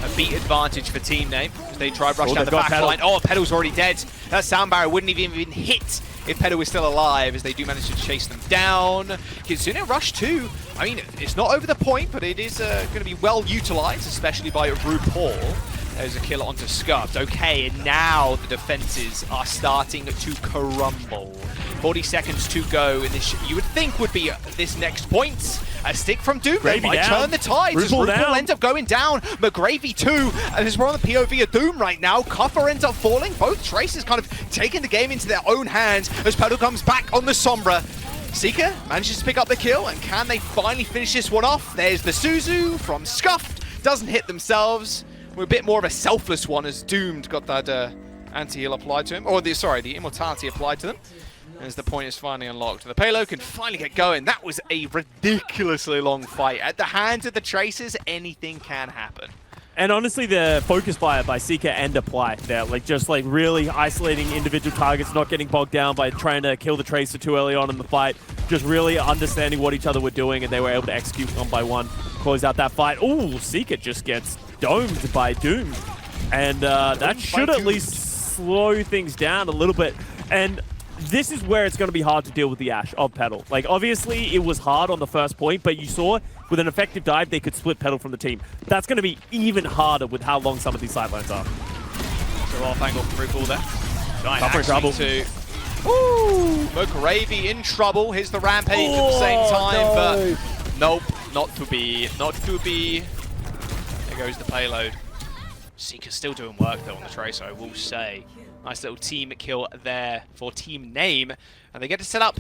A beat advantage for Team Name as they try rush down the they've got back line. Petal. Oh, Petal's already dead. That sound barrier wouldn't have even been hit if Petal was still alive, as they do manage to chase them down. Kitsune Rush 2. I mean, it's not over the point, but it is going to be well utilized, especially by RuPaul. There's a kill onto Scuffed. Okay, and now the defenses are starting to crumble. 40 seconds to go in this, you would think would be this next point. A stick from Doom Gravy might down. turn the tides as RuPaul RuPaul down. ends up going down. McGravy too, and as we're on the POV of Doom right now, Cuffer ends up falling. Both Traces kind of taking the game into their own hands as Pedal comes back on the Sombra. Seeker manages to pick up the kill, and can they finally finish this one off? There's the Suzu from Scuffed, doesn't hit themselves. We're a bit more of a selfless one as Doomed got that anti-heal applied to him, or the immortality applied to them. As the point is finally unlocked. The payload can finally get going. That was a ridiculously long fight. At the hands of the Traces, anything can happen. And honestly, the focus fire by Seeker and Apply there, like just like really isolating individual targets, not getting bogged down by trying to kill the Tracer too early on in the fight, just really understanding what each other were doing, and they were able to execute one by one, close out that fight. Ooh, Seeker just gets domed by Doom. And that should at least slow things down a little bit. And this is where it's going to be hard to deal with the Ashe of Pedal. Like, obviously, it was hard on the first point, but you saw with an effective dive, they could split Pedal from the team. That's going to be even harder with how long some of these sidelines are. So off angle from RuPaul there. Giant Cuffer in trouble. to McGravy in trouble. Here's the Rampage at the same time, but nope, not to be. There goes the payload. Seeker's still doing work though on the Tracer, I will say. Nice little team kill there for team name. And they get to set up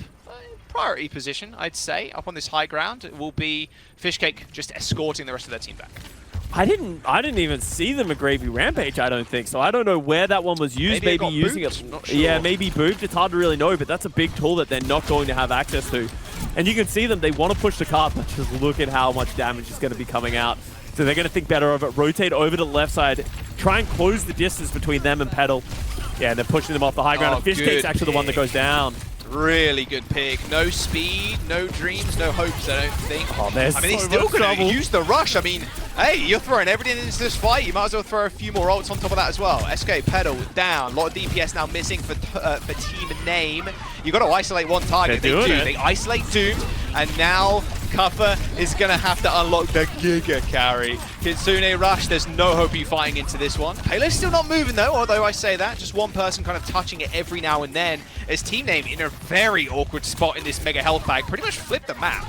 priority position, I'd say, up on this high ground. It will be Fishcake just escorting the rest of their team back. I didn't even see the McGravy Rampage, I don't think. So I don't know where that one was used. Maybe it got using booped, it. not sure. Yeah, maybe booped. It's hard to really know, but that's a big tool that they're not going to have access to. And you can see them, they want to push the cart, but just look at how much damage is going to be coming out. So they're going to think better of it, rotate over to the left side, try and close the distance between them and Pedal. Yeah, and they're pushing them off the high ground. Oh, And Fishcake's good actually the one that pick. goes down. Really good pick. No speed, no dreams, no hopes, I don't think. Oh, there's I mean, he's so still much going to trouble. use the rush. I mean, hey, you're throwing everything into this fight. You might as well throw a few more ults on top of that as well. Escape, Pedal, down. A lot of DPS now missing for team name. You've got to isolate one target. They're doing it. They isolate Doomed, and now Cuffer is going to have to unlock the Giga carry. Kitsune Rush, there's no hope of you fighting into this one. Payload's still not moving though, although I say that. Just one person kind of touching it every now and then. As team name in a very awkward spot in this mega health bag. Pretty much flipped the map.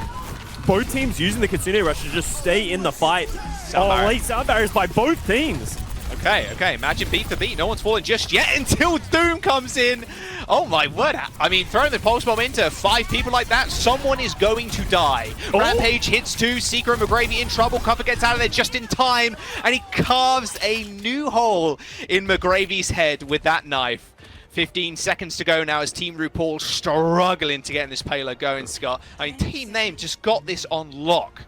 Both teams using the Kitsune Rush to just stay in the fight. Sound barrier. Late sound barriers by both teams. Okay, imagine beat for beat. No one's falling just yet until Doom comes in. Oh my word. I mean, throwing the pulse bomb into 5 people like that, someone is going to die. Oh. Rampage hits 2, Seeker and McGravy in trouble. Cuffer gets out of there just in time, and he carves a new hole in McGravy's head with that knife. 15 seconds to go now as Team RuPaul struggling to get this payload going, Scott. I mean, Team Name just got this on lock.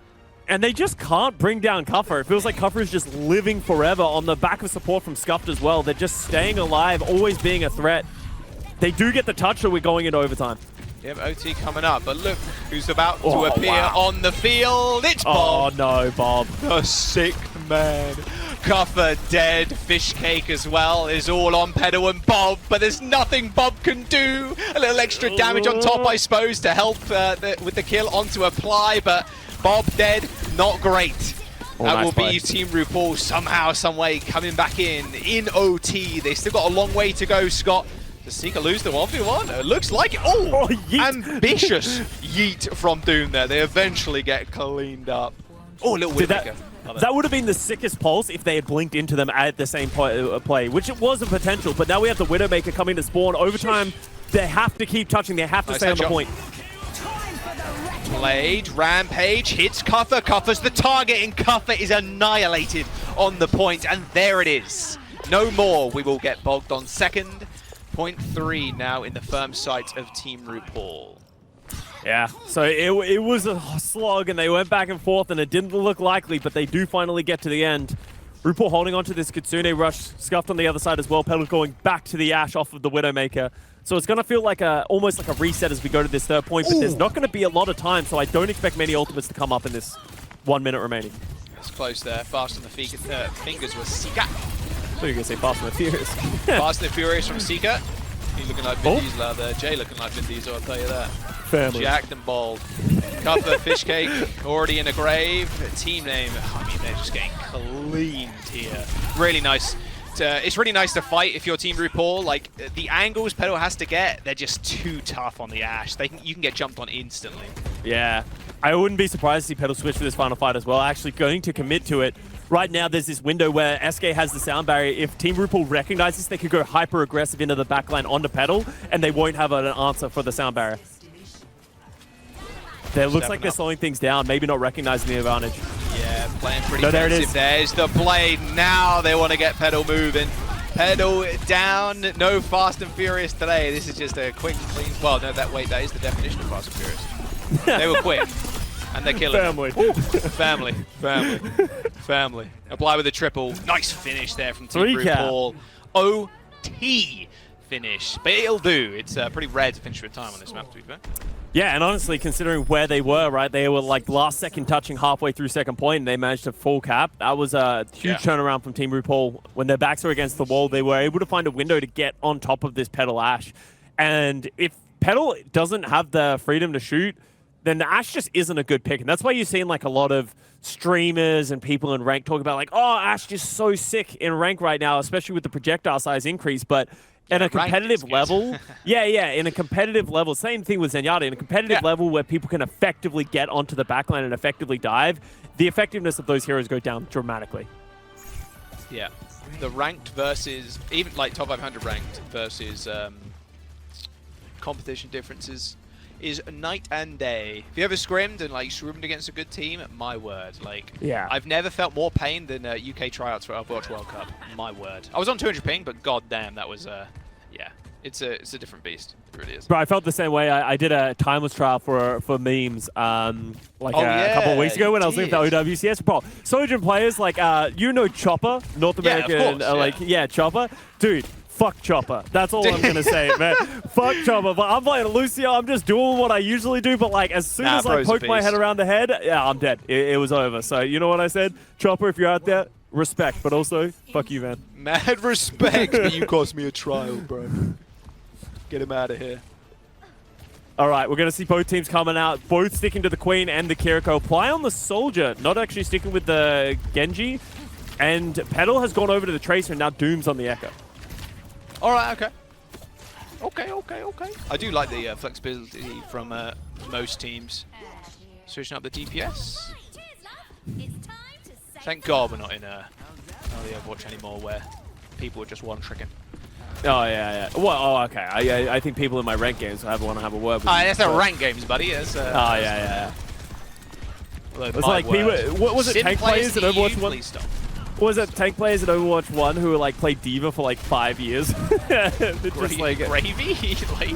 And they just can't bring down Cuffer. It feels like Cuffer is just living forever on the back of support from Scuffed as well. They're just staying alive, always being a threat. They do get the touch, so we're going into overtime. Yep, OT coming up, but look who's about to Oh, appear wow. on the field. It's Bob, Oh no, Bob. the sixth man. Cuffer dead, Fishcake as well is all on Pedal and Bob, but there's nothing Bob can do. A little extra damage on top, I suppose, to help with the kill onto Apply, but Bob dead, not great. Oh, That nice will play. be Team RuPaul somehow, some way coming back in OT. They still got a long way to go, Scott. Does Seeker lose the 1v1? It looks like it. Oh, yeet. ambitious yeet from Doom there. They eventually get cleaned up. Oh, a little Did Widowmaker. Love it. that would have been the sickest pulse if they had blinked into them at the same play, which it was a potential. But now we have the Widowmaker coming to spawn. Overtime, they have to keep touching. They have to Nice stay on the headshot. point. Blade, Rampage, hits Cuffer. Cuffer's the target, and Cuffer is annihilated on the point. And there it is. No more. We will get bogged on second. Point 3 now in the firm sight of Team RuPaul. Yeah, so it was a slog, and they went back and forth, and it didn't look likely, but they do finally get to the end. RuPaul holding on to this Kitsune Rush, Scuffed on the other side as well. Pedal going back to the Ashe off of the Widowmaker. So it's going to feel like almost like a reset as we go to this third point, but there's not going to be a lot of time, so I don't expect many ultimates to come up in this 1 minute remaining. It's close there. Fast on the fingers was Seeker. I thought you were going to say Fast and the Furious. Fast and Furious from Seeker. He's looking like Vin Oh. Diesel out there. Jay looking like Vin Diesel, I'll tell you that. Family. Jacked and bald. Cuffer, Fishcake, already in a grave. Team name, I mean, they're just getting cleaned here. Really nice. It's really nice to fight if you're Team RuPaul. Like, the angles Pedal has to get, they're just too tough on the Ashe. You can get jumped on instantly. Yeah. I wouldn't be surprised to see Pedal switch for this final fight as well. Actually going to commit to it. Right now, there's this window where SK has the sound barrier. If Team RuPaul recognizes, they could go hyper-aggressive into the backline onto Pedal, and they won't have an answer for the sound barrier. There looks like they're slowing things down, maybe not recognizing the advantage. Yeah, playing pretty No, there it defensive. is. There's the blade. Now they want to get Pedal moving. Pedal down. No Fast and Furious today. This is just a quick, clean. Well, no, that is the definition of Fast and Furious. They were quick. And they're killing Family. Family. Family. Family. Apply with a triple. Nice finish there from Team 3 cap. RuPaul. OT finish. But it'll do. It's pretty rare to finish with time on this map, to be fair. Yeah, and honestly, considering where they were, right, they were like last second touching halfway through second point, and they managed to full cap. That was a huge turnaround from Team RuPaul. When their backs were against the wall, they were able to find a window to get on top of this Pedal Ash. And if Pedal doesn't have the freedom to shoot, then the Ash just isn't a good pick. And that's why you're seeing like a lot of streamers and people in rank talk about like, oh, Ash just so sick in rank right now, especially with the projectile size increase. But at a competitive level, in a competitive level, same thing with Zenyatta, in a competitive level where people can effectively get onto the backline and effectively dive, the effectiveness of those heroes go down dramatically. Yeah. The ranked versus, even like top 500 ranked versus competition differences is night and day. If you ever scrimmed and like scrimmed against a good team, my word, like I've never felt more pain than UK tryouts for Overwatch World Cup. My word. I was on 200 ping, but god damn, that was it's a different beast. It really is. Bro, I felt the same way. I did a timeless trial for memes a couple of weeks ago when I was looking for OWCS. Bro, Sojourn players like Chopper, North American, Chopper, dude. Fuck Chopper. That's all I'm gonna say, man. Fuck Chopper. But I'm playing Lucio. I'm just doing what I usually do. But like, as soon as I poked my head around the head, I'm dead. It was over. So you know what I said, Chopper? If you're out there, respect. But also, fuck you, man. Mad respect. But you cost me a trial, bro. Get him out of here. All right, we're gonna see both teams coming out, both sticking to the Queen and the Kiriko. Play on the Soldier, not actually sticking with the Genji. And Pedal has gone over to the Tracer, and now Doom's on the Echo. All right, okay. I do like the flexibility from most teams. Switching up the DPS. Thank God we're not in the Overwatch anymore where people are just one-tricking. Oh, yeah. Well, okay. I think people in my rank games want to have a word with you. That's the rank games, buddy. That's, yeah. It's like people, what was it, tank players in Overwatch 1? Was it tank players in Overwatch 1 who like played D.Va for like 5 years? Just like Gravy? Like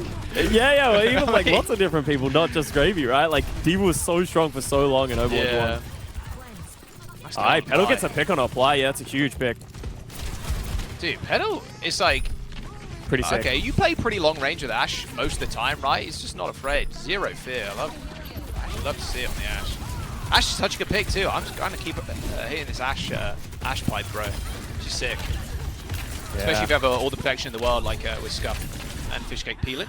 well, even like lots of different people, not just Gravy, right? Like D.Va was so strong for so long in Overwatch 1. Alright, Pedal gets a pick on Apply. Yeah, that's a huge pick. Dude, Pedal is like pretty sick. Okay, you play pretty long range with Ash most of the time, right? He's just not afraid. Zero fear. I love to see it on the Ash. Ash is such a good pick too. I'm just going to keep hitting this Ash pipe, bro. She's sick. Especially if you have all the protection in the world, like with Scuff and Fishcake peeling.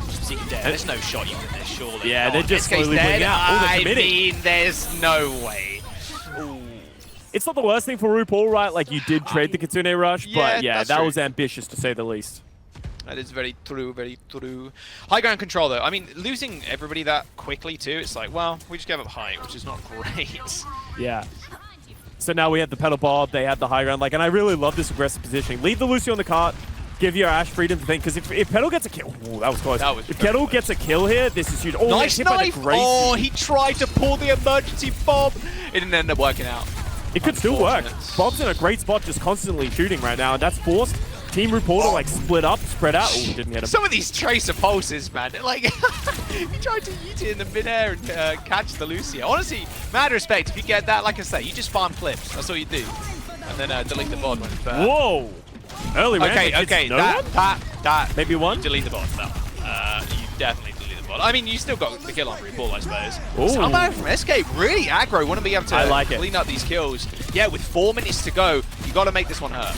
Seeking dead. There's no shot you can miss, surely. Yeah, they're just slowly moving out. I mean, there's no way. Ooh. It's not the worst thing for RuPaul, right? Like, you did trade the Kitsune Rush, but yeah, that was ambitious to say the least. That is very true, very true. High ground control, though. I mean, losing everybody that quickly, too, it's like, well, we just gave up height, which is not great. Yeah. So now we have the Pedal Bob, they have the high ground, like, and I really love this aggressive positioning. Leave the Lucio on the cart, give your Ash freedom to think, because if Pedal gets a kill, ooh, that was close. If Pedal gets a kill here, this is huge. Oh, nice knife! Oh, he tried to pull the emergency bomb. It didn't end up working out. It could still work. Bob's in a great spot, just constantly shooting right now, and that's forced Team RuPaul to like split up, spread out. Oh, didn't hit him. Some of these Tracer pulses, man. Like, he tried to eat it in the midair and catch the Lucio. Honestly, mad respect. If you get that, like I say, you just farm clips. That's all you do. And then delete the bot when it's bad. Whoa! Early rampage. Okay, that. Maybe one? You delete the bot. No. You definitely delete the bot. I mean, you still got the kill on RuPaul, I suppose. Someone from SK really aggro. Want to be able to clean up these kills. Yeah, with 4 minutes to go, you got to make this one hurt.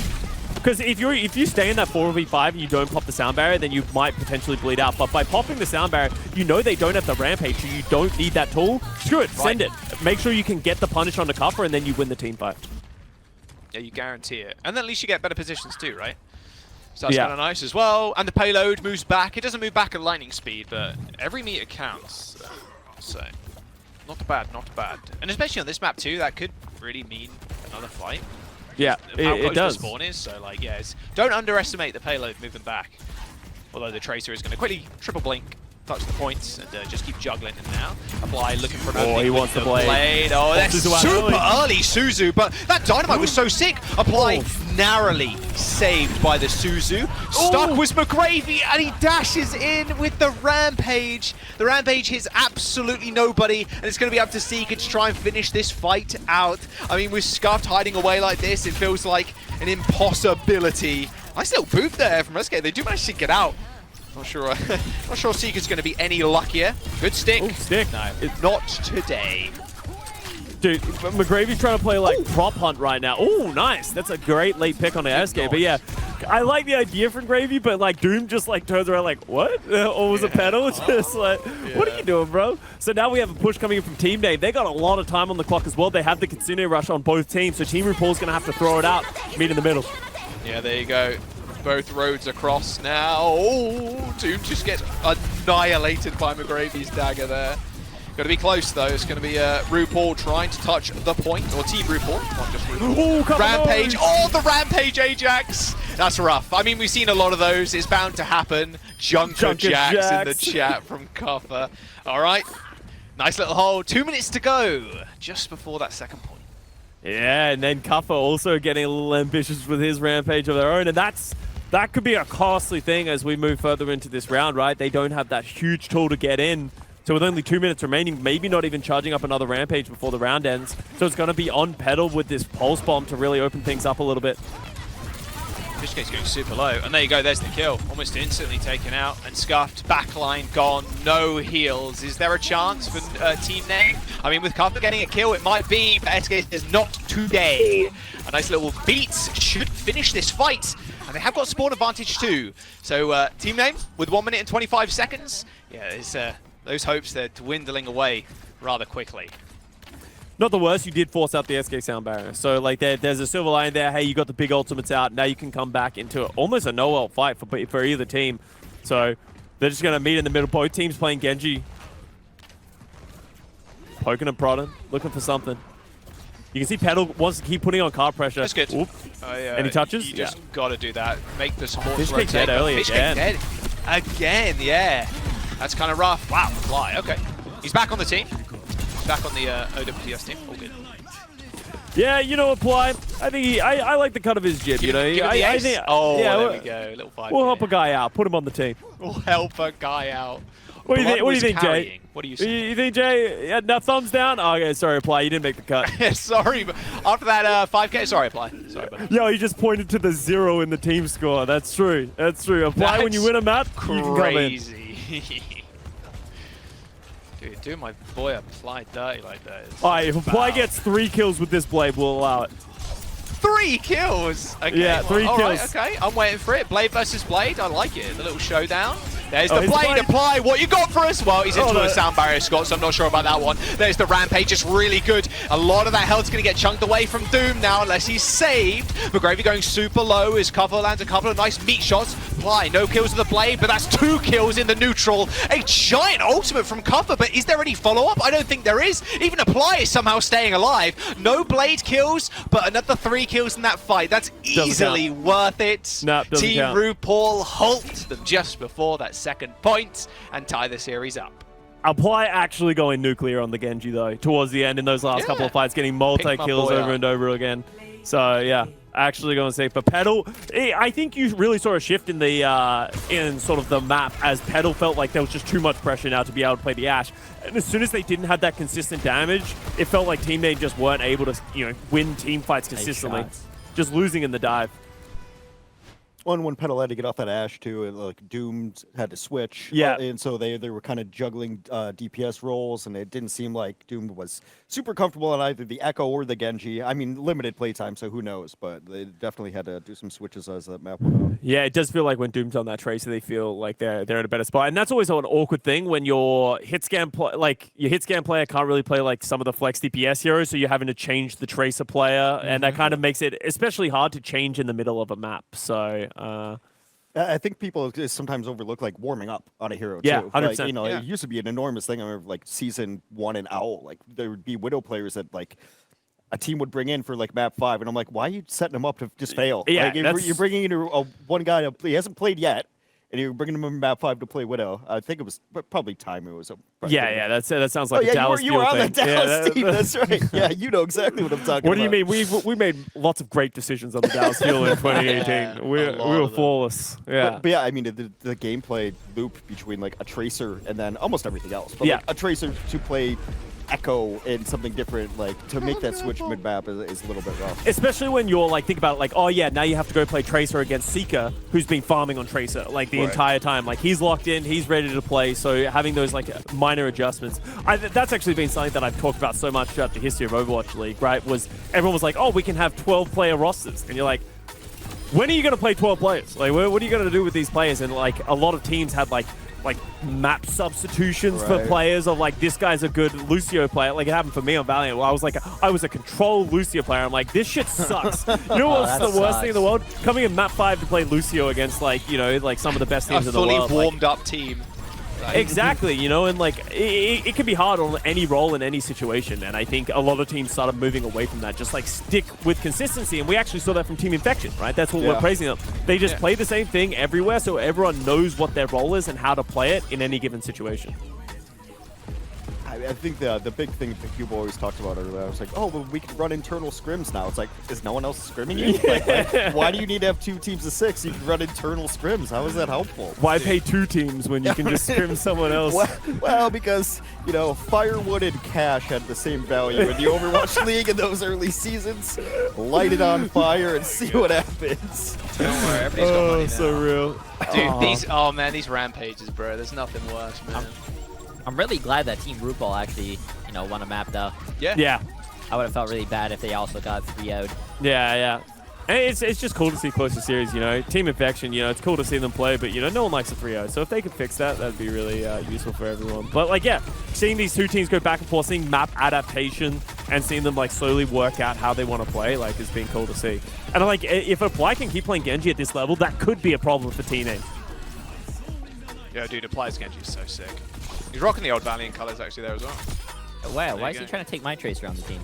Because if you stay in that 4v5 and you don't pop the sound barrier, then you might potentially bleed out. But by popping the sound barrier, you know they don't have the rampage, so you don't need that tool. Screw it, send it. Make sure you can get the punish on the cover, and then you win the team fight. Yeah, you guarantee it. And then at least you get better positions too, right? So that's kind of nice as well. And the payload moves back. It doesn't move back at lightning speed, but every meter counts. So Not bad, not bad. And especially on this map too, that could really mean another fight. Yeah, How it close does. the spawn is, so like, yeah, don't underestimate the payload moving back. Although the Tracer is going to quickly triple blink, touch the points, and just keep juggling it now. Apply, looking for an opening he with wants the blade. Oh, that's Suzu out super early. early, Suzu, but that Dynamite was so sick. Apply, narrowly saved by the Suzu. Stuck was McGravy, and he dashes in with the Rampage. The Rampage hits absolutely nobody, and it's going to be up to Seeker to try and finish this fight out. I mean, with Scuffed hiding away like this, it feels like an impossibility. Nice little booth there from SK. They do manage to get out. Not sure Seeker's going to be any luckier. Good stick. Oh, stick. No, not today. Dude, McGravy's trying to play like prop hunt right now. Oh, nice. That's a great late pick on the SK. But yeah, I like the idea from Gravy, but like Doom just like turns around like, what? Or was it Pedal? It's just like, what are you doing, bro? So now we have a push coming in from Team Name. They got a lot of time on the clock as well. They have the Kitsune Rush on both teams, so Team RuPaul's going to have to throw it out, meet in the middle. Yeah, there you go. Both roads across now. Oh, Doom just gets annihilated by McGravy's dagger there. Got to be close though. It's going to be RuPaul trying to touch the point, or Team RuPaul, not just RuPaul. Rampage. Oh, the Rampage Ajax. That's rough. I mean, we've seen a lot of those. It's bound to happen. Junker Jax in the chat from Kuffer. All right. Nice little hole. 2 minutes to go, just before that second point. Yeah, and then Kuffer also getting a little ambitious with his Rampage of their own, and that could be a costly thing as we move further into this round, right? They don't have that huge tool to get in. So with only 2 minutes remaining, maybe not even charging up another Rampage before the round ends. So it's going to be on Pedal with this Pulse Bomb to really open things up a little bit. Fishcake's going super low, and there you go, there's the kill. Almost instantly taken out, and Scuffed, backline gone, no heals. Is there a chance for Team Name? I mean, with Kuffer getting a kill, it might be, but SK says not today. A nice little beat should finish this fight, and they have got spawn advantage too. So Team Name, with 1 minute and 25 seconds, yeah, it's, those hopes, they're dwindling away rather quickly. Not the worst, you did force out the SK sound barrier. So like there's a silver line there. Hey, you got the big ultimates out. Now you can come back into almost a no-ult fight for either team. So they're just going to meet in the middle. Both teams playing Genji. Poking and prodding, looking for something. You can see Pedal wants to keep putting on card pressure. That's good. Any touches? You just got to do that. Make the supports Fishcake rotate. dead early Fishcake again. dead. Again, yeah. That's kind of rough. Wow, fly. Okay. He's back on the team. Back on the OWPS team. All good. Yeah, you know what, Ply? I think I like the cut of his jib, you know? I think, oh, yeah, there we go. A little 5. We'll help a guy out. Put him on the team. We'll help a guy out. What do you think? Blood What do you was think, Jay? carrying. What do you say? You think, Jay? Yeah, no, thumbs down? Oh, okay, sorry, Ply. You didn't make the cut. Sorry, but after that 5K, sorry, Apply. Sorry, buddy. Yo, you just pointed to the 0 in the team score. That's true. That's true. Apply when you win a map, you can come in. Crazy. Dude, do my boy Apply dirty like that. All right, if Apply gets 3 kills with this blade, we'll allow it. 3 kills? Okay, Yeah, 3 all right, kills. okay, I'm waiting for it. Blade versus Blade, I like it. The little showdown. There's the his Blade. Apply. What you got for us? Well, he's into no. a sound barrier, Scott, so I'm not sure about that one. There's the Rampage, just really good. A lot of that health's going to get chunked away from Doom now, unless he's saved. McGravy going super low. His cover lands a couple of nice meat shots. Apply, no kills with the Blade, but that's 2 kills in the neutral. A giant ultimate from cover, but is there any follow-up? I don't think there is. Even Apply is somehow staying alive. No Blade kills, but another 3 kills in that fight. That's easily worth it. No, doesn't Team count. RuPaul halt them just before that second point and tie the series up. Apply actually going nuclear on the Genji, though, towards the end in those last couple of fights, getting multi-kills boy over up. and over again. So, yeah, actually going safe. But Pedal, I think you really saw a shift in the in sort of the map as Pedal felt like there was just too much pressure now to be able to play the Ashe. And as soon as they didn't have that consistent damage, it felt like Team Name just weren't able to, win team fights consistently. Just losing in the dive. When Pedal had to get off that Ashe too, and like Doom had to switch. Yeah. And so they were kind of juggling DPS roles, and it didn't seem like Doom was super comfortable on either the Echo or the Genji. I mean, limited playtime, so who knows? But they definitely had to do some switches as that map went on. Yeah, it does feel like when Doom's on that Tracer, they feel like they're in a better spot, and that's always an awkward thing when your hit scan player can't really play like some of the flex DPS heroes, so you're having to change the Tracer player, and that kind of makes it especially hard to change in the middle of a map. So I think people sometimes overlook like warming up on a hero Yeah, too. 100%. Like, you know, Yeah. it used to be an enormous thing. I remember like season 1 in Owl, like there would be Widow players that like a team would bring in for like map 5, and I'm like, why are you setting them up to just fail? Yeah, like, that's- you're bringing in one guy he hasn't played yet, and you're bringing him in map 5 to play Widow. I think it was probably time it was. Yeah, that sounds Oh like a yeah, Dallas you were on thing. the Dallas team. That's right. Yeah, you know exactly what I'm talking What about. do you mean? We made lots of great decisions on the Dallas field in 2018. we lot were of them. flawless. Yeah. But yeah, I mean the gameplay loop between like a tracer and then almost everything else. But Yeah. like, a tracer to play Echo and something different, like to make that switch mid map is a little bit rough. Especially when you're like, think about it, like, oh yeah, now you have to go play Tracer against Seeker, who's been farming on Tracer like the Right. entire time. Like he's locked in, he's ready to play. So having those like minor adjustments, that's actually been something that I've talked about so much throughout the history of Overwatch League. Right? Was everyone was like, oh, we can have 12-player rosters, and you're like, when are you going to play 12 players? Like, what are you going to do with these players? And like a lot of teams had like map substitutions for Right. players of like, this guy's a good Lucio player. Like it happened for me on Valiant. Where I was a control Lucio player. I'm like, this shit sucks. You know what's that the worst sucks. thing in the world? Coming in map 5 to play Lucio against like, you know, like some of the best A teams in the fully world. Like, warmed up team. Like, exactly, you know, and like it can be hard on any role in any situation, and I think a lot of teams started moving away from that. Just like stick with consistency, and we actually saw that from Team Infection, right? That's what we're Yeah. praising them. They just Yeah. play the same thing everywhere, so everyone knows what their role is and how to play it in any given situation. I think the big thing that people always talked about earlier, I was like, oh, well, we can run internal scrims now. It's like, is no one else scrimming you? Like, why do you need to have 2 teams of 6? You can run internal scrims. How is that helpful? Why pay 2 teams when you can just scrim someone else? Well, because, you know, Firewood and Cash had the same value in the Overwatch League in those early seasons. Light it on fire and see what happens. Don't worry, everybody's got money now. so real. Dude, these rampages, bro. There's nothing worse, man. I'm really glad that Team RuPaul actually, won a map though. Yeah. Yeah, I would have felt really bad if they also got 3-0'd. yeah. And it's just cool to see closer series, you know. Team Infection, you know, it's cool to see them play, but, you know, no one likes a 3-0. So if they could fix that, that'd be really useful for everyone. But, like, yeah, seeing these 2 teams go back and forth, seeing map adaptation and seeing them, like, slowly work out how they want to play, like, has been cool to see. And, like, if Apply can keep playing Genji at this level, that could be a problem for TNA. Yo, dude, Applies Genji is so sick. He's rocking the old Valiant colors actually there as well. Wow, you why is go. he trying to take my Tracer on the team?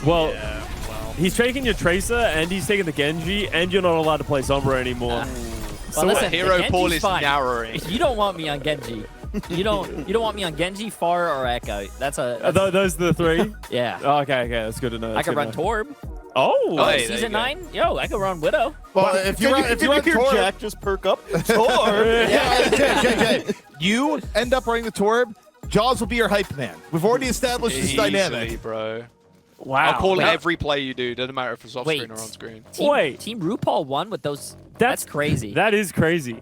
Well, Yeah, well. he's taking your Tracer, and he's taking the Genji, and you're not allowed to play Sombra anymore. Well, listen, hero Genji's pool is fine. narrowing. If you don't want me on Genji, you don't want me on Genji, Pharah, or Echo. That's Those are the 3? yeah. Oh, okay, that's good to know. I That's could good run to know. Torb. Oh! Oh, hey, there you Season go. 9? Yo, I could run Widow. Well, if you run Torb, Jack just perk up? Torb! yeah, Jay, you end up running the Torb, Jaws will be your hype man. We've already established this Easily, dynamic. bro. Wow. I'll call Wait. every play you do. Doesn't matter if it's off Wait. screen or on screen. Wait. Team RuPaul won with those. That's crazy. That is crazy.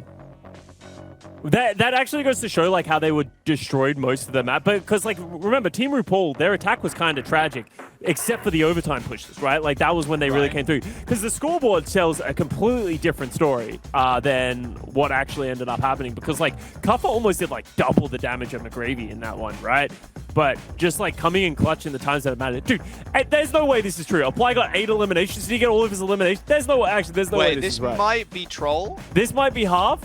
That actually goes to show like how they were destroyed most of the map. But because like remember, Team RuPaul, their attack was kind of tragic, except for the overtime pushes, right? Like that was when they really came through. Because the scoreboard tells a completely different story than what actually ended up happening. Because like Kuffa almost did like double the damage of McGravy in that one, right? But just like coming in clutch in the times that it mattered. Dude, there's no way this is true. Apply got 8 eliminations. Did he get all of his eliminations? There's no way. Actually, there's no way Wait, this is this right. might be troll. This might be half.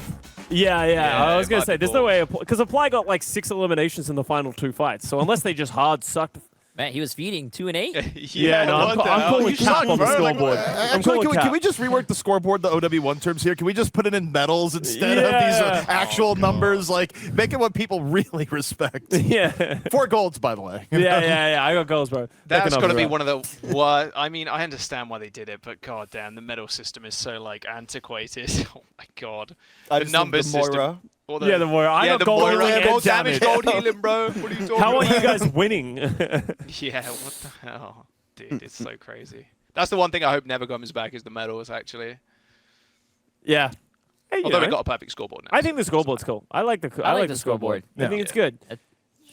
Yeah. Yeah, I was it gonna might say be there's no way balls. because Apply got like 6 eliminations in the final 2 fights. So unless they just hard sucked. Man, he was feeding 2 and 8. Yeah, no, what the I'm hell? calling You cap suck, on the bro. Like, scoreboard. I'm Actually, calling can cap. we just rework the scoreboard, the OW1 terms here? Can we just put it in medals instead of these Yeah. actual numbers? Like, make it what people really respect. Yeah. 4 golds, by the way. yeah. I got goals, bro. That's got to be one of the. What I mean, I understand why they did it, but god damn, the medal system is so like antiquated. Oh my god, the numbers system. Moira. Or Yeah, the Moira. I yeah, got the gold Moira, healing gold and damage, damage. gold healing, bro. What are you talking How are about? you guys winning? Yeah, what the hell, dude? It's so crazy. That's the one thing I hope never comes back is the medals. Actually, Yeah. Hey, you although know, we got a perfect scoreboard now. I think the scoreboard's cool. I like the I like the scoreboard. I think it's good. It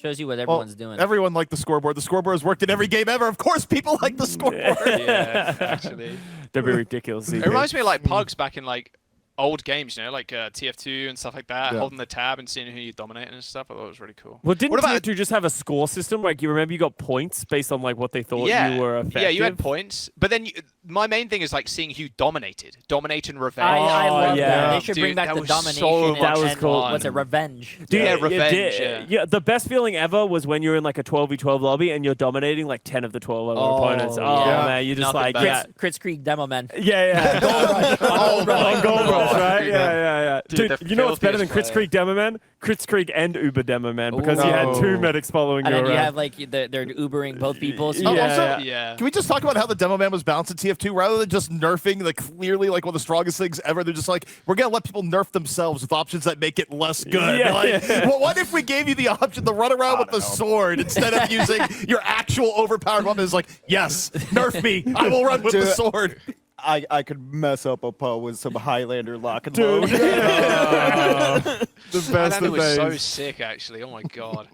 shows you what Well, everyone's doing. everyone liked the scoreboard. The scoreboard has worked in every game ever. Of course, people like the scoreboard. Yeah, actually. That'd be ridiculous. It reminds me of like Pugs back in like old games, you know, like TF2 and stuff like that, Yeah. holding the tab and seeing who you dominate and stuff. I thought it was really cool. Well, didn't What about- TF2 just have a score system? Like, you remember you got points based on like what they thought you were effective? Yeah, you had points, but then my main thing is like seeing who dominated and revenge. I love yeah. that. They should Dude, bring back that the was domination. so and, That was and, cool. What's it? Revenge. Dude, Yeah, revenge, yeah. The best feeling ever was when you're in like a 12v12 lobby and you're dominating like 10 of the 12 other opponents. Oh yeah. man, you're just Nothing like, better. Crits Creek Demo Man. yeah. On Gold Rush, right? Dude. Yeah. Dude, Dude, the you know what's better than filthiest Crits player. Creek Demo Man? Crits Creek and Uber Demo Man, because you had Ooh. 2 medics following And you then you around. have like they're Ubering both people. So Oh, Yeah, also, yeah. Yeah. can we just talk about how the Demo Man was balanced in TF2 rather than just nerfing like clearly like one of the strongest things ever? They're just like, we're gonna let people nerf themselves with options that make it less good. Yeah, Like, yeah. well, what if we gave you the option to run around with the sword instead of using your actual overpowered weapon? It's like, yes, nerf me. I will run with the Dude. sword. I could mess up a Poe with some Highlander lock and Dude. load. The best Highlander of was so days. sick, actually. Oh my god.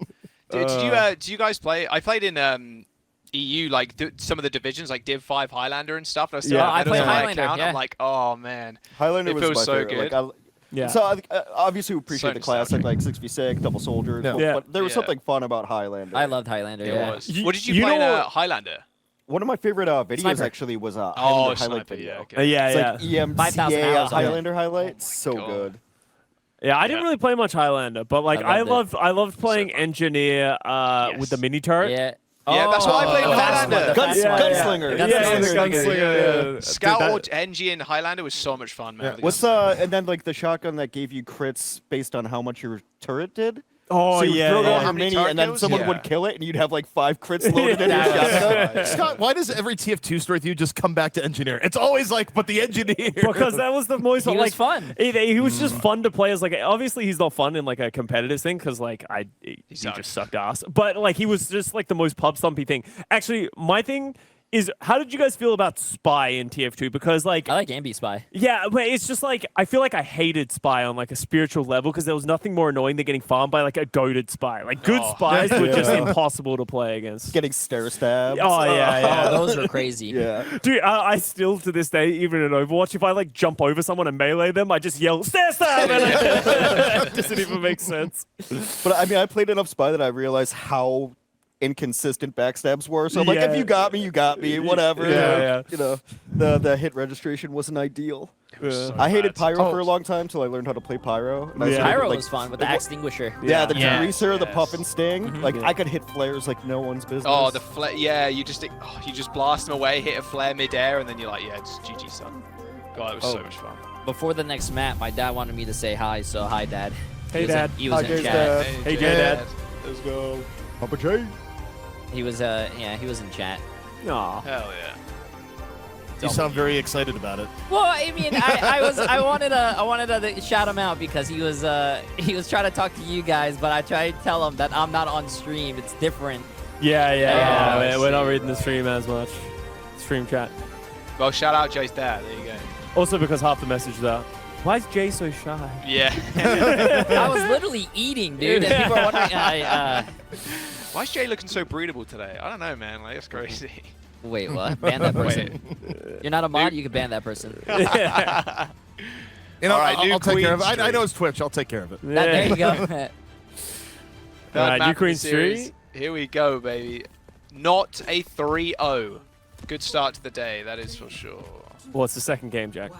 Dude, did you guys play? I played in EU, like some of the divisions, like Div 5 Highlander and stuff. And I still Yeah, have I medals played on my Highlander, account. yeah. I'm like, oh man. Highlander It was feels my so favorite. good. Yeah. So obviously we appreciate So the classic nostalgic. like 6v6, double soldier, Yeah. Yeah. but there was Yeah. something fun about Highlander. I loved Highlander. It Yeah. was. You- What did you you play in know what- Highlander? One of my favorite videos Sniper. actually was Oh, Highlander highlight Sniper, video. yeah. Okay. Yeah, It's yeah. like EMCA 5,000 hours on it. Highlander highlights, so God. good. Yeah, I didn't really play much Highlander, but like I I loved loved playing fun. Engineer with the mini turret. Yeah. Yeah, that's what I played in the fast Highlander. one, the fast Guns- one. Gunslinger. Yeah, Yeah, the Gunslinger. gunslinger. Yeah. Scout Dude, or that- NG in Highlander was so much fun, man. with the What's guns. and then like the shotgun that gave you crits based on how much your turret did? Oh so you yeah, throw yeah. down How your many mini, target and then kills? someone Yeah. would kill it, and you'd have like 5 crits loaded in your Yeah. shotgun. Scott, why does every TF2 story with you just come back to engineer? It's always like, but the engineer. Because that was the most He was like fun. He was just fun to play as like obviously he's not fun in like a competitive thing because like he sucked. just sucked ass. But like he was just like the most pub stumpy thing. Actually, my thing is how did you guys feel about Spy in TF2? Because like I like Ambi Spy. yeah, but it's just like I feel like I hated Spy on like a spiritual level because there was nothing more annoying than getting farmed by like a goaded Spy. Like good Oh. spies were just Yeah. impossible to play against. Getting stair stabbed. Oh yeah. Oh, those were crazy. Yeah. Dude, I still to this day, even in Overwatch, if I like jump over someone and melee them, I just yell "Stair stab!" and it doesn't even make sense. But I mean, I played enough Spy that I realized how inconsistent backstabs were. So I'm like, Yeah. if you got me, you got me. Whatever. Yeah, You know, the hit registration wasn't ideal. So I hated bad. Pyro for a long time till I learned how to play Pyro. And I Yeah. started, Pyro like, was fun with the extinguisher. Yeah, the Yeah. greaser, the Yes. puff and sting. Like I could hit flares like no one's business. Oh, the flare. Yeah, you just blast them away, hit a flare midair, and then you're like, yeah, it's GG, son. God, it was so much fun. Before the next map, my dad wanted me to say hi, so hi, Dad. Hey, He was Dad. In, he was Hi, in Jay's chat. dad. Hey, Dad. Let's go. Papa J. He was yeah, he was in chat. Aw. Hell yeah. You sound very excited about it. Well, I mean, I wanted to shout him out because he was trying to talk to you guys, but I tried to tell him that I'm not on stream. It's different. Yeah. Oh, I We're not see. reading the stream as much. Stream chat. Well, shout out Jay's dad. There you go. Also because half the message is out. Why is Jay so shy? Yeah. I was literally eating, dude, and people are wondering. Why is Jay looking so breedable today? I don't know, man. Like, that's crazy. Wait, what? Ban that person. You're not a mod. You can ban that person. You know, All right, I'll new take care of it. Queen I know Street. it's Twitch. I'll take care of it. There you go. Third Alright, map new of Queen the series. Street. Here we go, baby. Not a 3-0. Good start to the day, that is for sure. Well, it's the second game, Jack.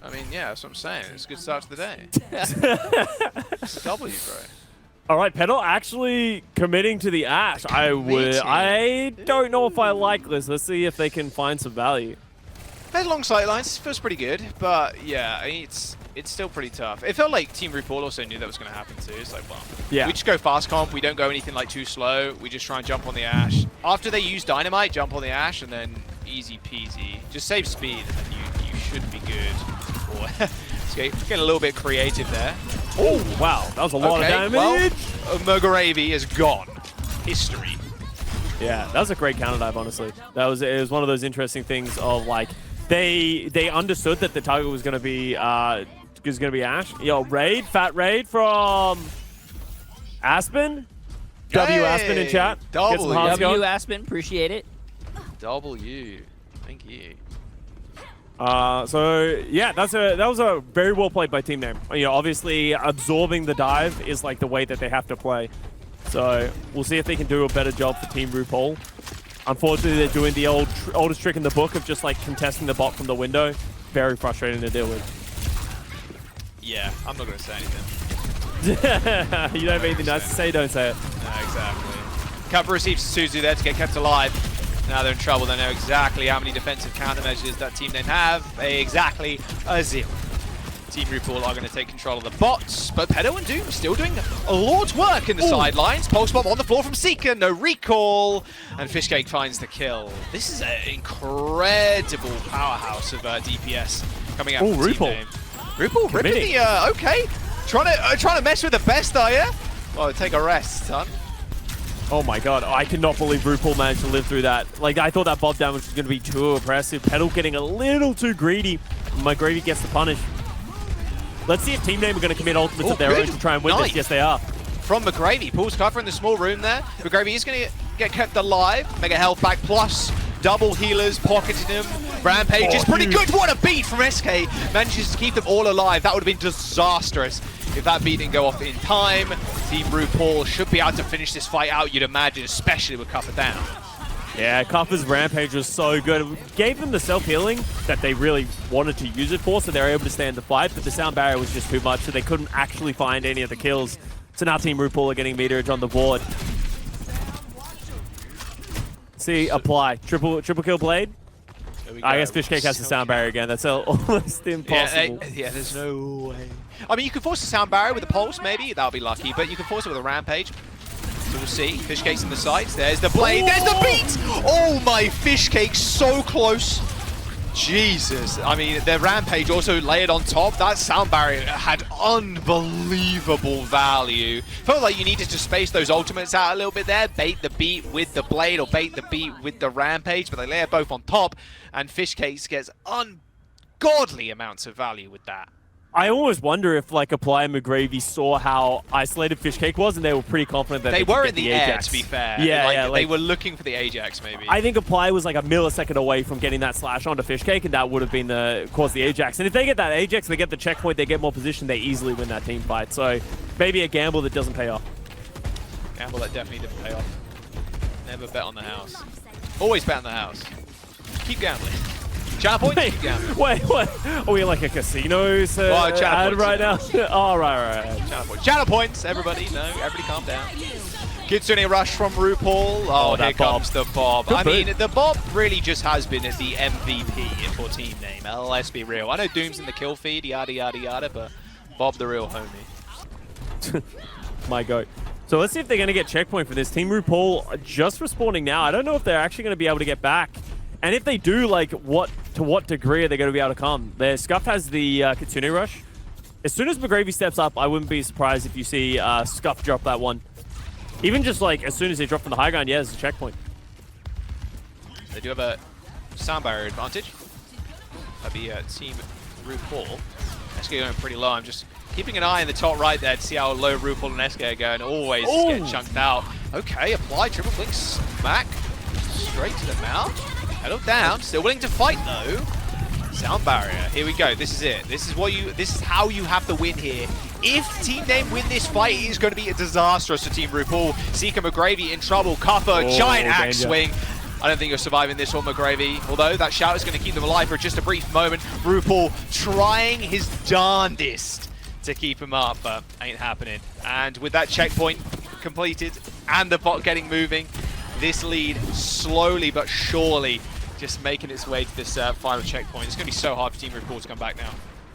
I mean, yeah, that's what I'm saying. It's a good start to the day. It's a W, bro. All right, Pedal actually committing to the Ash. I Committing. don't know if I like this. Let's see if they can find some value. Had long sight lines, feels pretty good, but yeah, I mean, it's still pretty tough. It felt like Team RuPaul also knew that was going to happen too. It's like, well, Yeah. we just go fast comp. We don't go anything like too slow. We just try and jump on the Ash. After they use Dynamite, jump on the Ash, and then easy peasy. Just save speed, and then you should be good. Or it's getting a little bit creative there. Oh, wow. That was a lot of damage. Well, Mogoravi is gone. History. Yeah, that was a great counter dive, honestly. It was one of those interesting things of like they understood that the target was gonna be Ash. Yo, fat raid from Aspen. W Aspen in chat. Get some W. hearts W going. Aspen, appreciate it. W. Thank you. So yeah, that was a very well played by Team Name. You know, obviously absorbing the dive is like the way that they have to play. So we'll see if they can do a better job for Team RuPaul. Unfortunately, they're doing the oldest trick in the book of just like contesting the bot from the window. Very frustrating to deal with. Yeah, I'm not going to say anything. You don't have anything nice to say, don't say it. No, exactly. Kappa receives Suzu there to get kept alive. Now they're in trouble. They know exactly how many defensive countermeasures that team name have. Exactly a 0. Team RuPaul are going to take control of the bots, but Pedo and Doom still doing a lord's work in the sidelines. Pulse bomb on the floor from Seeker, no recall, and Fishcake finds the kill. This is an incredible powerhouse of DPS coming out from the team name. RuPaul ripping the, okay. Trying to mess with the best, are you? Well, take a rest, son. Oh my god, I cannot believe RuPaul managed to live through that. Like, I thought that bob damage was going to be too oppressive. Pedal getting a little too greedy. McGravy gets the punish. Let's see if Team Name are going to commit ultimates of their own to try and win this. Yes, they are. From McGravy, pulls cover in the small room there. McGravy is going to get kept alive. Mega health back plus double healers pocketing him. Rampage is pretty good. What a beat from SK. Manages to keep them all alive. That would have been disastrous if that beat didn't go off in time. Team RuPaul should be able to finish this fight out, you'd imagine, especially with Cuppa down. Yeah, Cuppa's Rampage was so good. It gave them the self-healing that they really wanted to use it for, so they were able to stand the fight, but the sound barrier was just too much, so they couldn't actually find any of the kills. So now Team RuPaul are getting meterage on the board. See, apply. Triple kill Blade. I guess Fishcake has the sound barrier again. That's almost impossible. Yeah, there's no way. I mean, you can force the sound barrier with a pulse, maybe. That'll be lucky, but you can force it with a Rampage. So we'll see. Fishcake's in the sights. There's the Blade. There's the beat! Oh my, Fishcake, so close. Jesus. I mean, the Rampage also layered on top. That sound barrier had unbelievable value. Felt like you needed to space those ultimates out a little bit there. Bait the beat with the Blade or bait the beat with the Rampage, but they layer both on top, and Fishcake gets ungodly amounts of value with that. I always wonder if, like, Apply and McGravy saw how isolated Fishcake was, and they were pretty confident that they were in the the air, Ajax. to be fair. Yeah, like, they were looking for the Ajax, maybe. I think Apply was like a millisecond away from getting that slash onto Fishcake, and that would have been caused the Ajax. And if they get that Ajax, they get the checkpoint, they get more position, they easily win that team fight. So maybe a gamble that doesn't pay off. Gamble that definitely didn't pay off. Never bet on the house. Always bet on the house. Keep gambling. Channel points? Keep gambling. Wait, what? Are we like a casino ad right now? Oh, right. Channel points. Channel points, everybody. No, everybody calm down. Kitsune rush from RuPaul. Oh, here comes the Bob. I mean, the Bob really just has been as the MVP for team name. Let's be real. I know Doom's in the kill feed, yada, yada, yada, but Bob the real homie. My goat. So let's see if they're going to get checkpoint for this. Team RuPaul are just respawning now. I don't know if they're actually going to be able to get back. And if they do, like, to what degree are they going to be able to come? Their Scuff has the Kitsune rush. As soon as McGravy steps up, I wouldn't be surprised if you see Scuff drop that one. Even just, like, as soon as they drop from the high ground, yeah, there's a checkpoint. They do have a sound barrier advantage. That'd be Team RuPaul. SK going pretty low. I'm just keeping an eye in the top right there to see how low RuPaul and SK are going. Always get chunked out. Okay, apply, triple blink, smack. Straight to the mouth. Pedal down, still willing to fight though. Sound barrier, here we go, this is it. This is how you have to win here. If Team Name win this fight, it is going to be disastrous for Team RuPaul. Seeker McGravy in trouble, Cuppa, giant axe swing. I don't think you're surviving this one, McGravy. Although that shout is going to keep them alive for just a brief moment. RuPaul trying his darndest to keep him up, but ain't happening. And with that checkpoint completed and the bot getting moving, this lead slowly but surely just making its way to this final checkpoint. It's going to be so hard for Team RuPaul to come back now.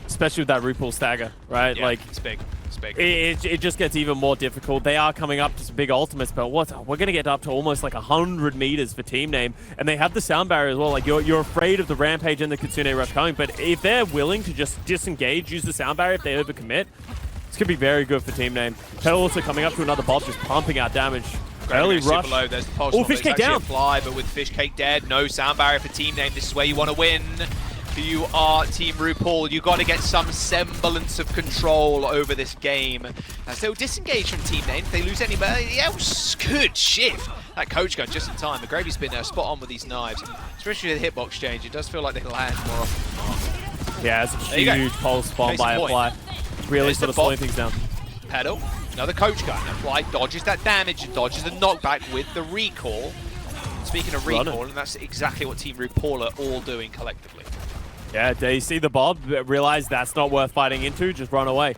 Especially with that RuPaul stagger, right? Yeah, like it's big. It's big. It just gets even more difficult. They are coming up to some big ultimates, but we're going to get up to almost like 100 meters for Team Name, and they have the sound barrier as well. Like you're afraid of the Rampage and the Kitsune rush coming, but if they're willing to just disengage, use the sound barrier if they overcommit, it's going to be very good for Team Name. Pedal also coming up to another bob, just pumping out damage. Early rush. Low. There's the pulse. Fishcake down. Fly, but with Fishcake dead, no sound barrier for Team Name. This is where you want to win. If you are Team RuPaul, you got to get some semblance of control over this game. As they'll disengage from Team Name. If they lose any, yeah, good shit. That coach gun just in time. McGravy's been spot on with these knives, especially with the hitbox change. It does feel like they land more often. Yeah, it's a huge pulse bomb by Apply. Really sort of slowing things down. Pedal. Another coach gun. Apply dodges that damage and dodges the knockback with the recall. Speaking of recall, and that's exactly what Team RuPaul are all doing collectively. Yeah, they see the Bob, realize that's not worth fighting into, just run away.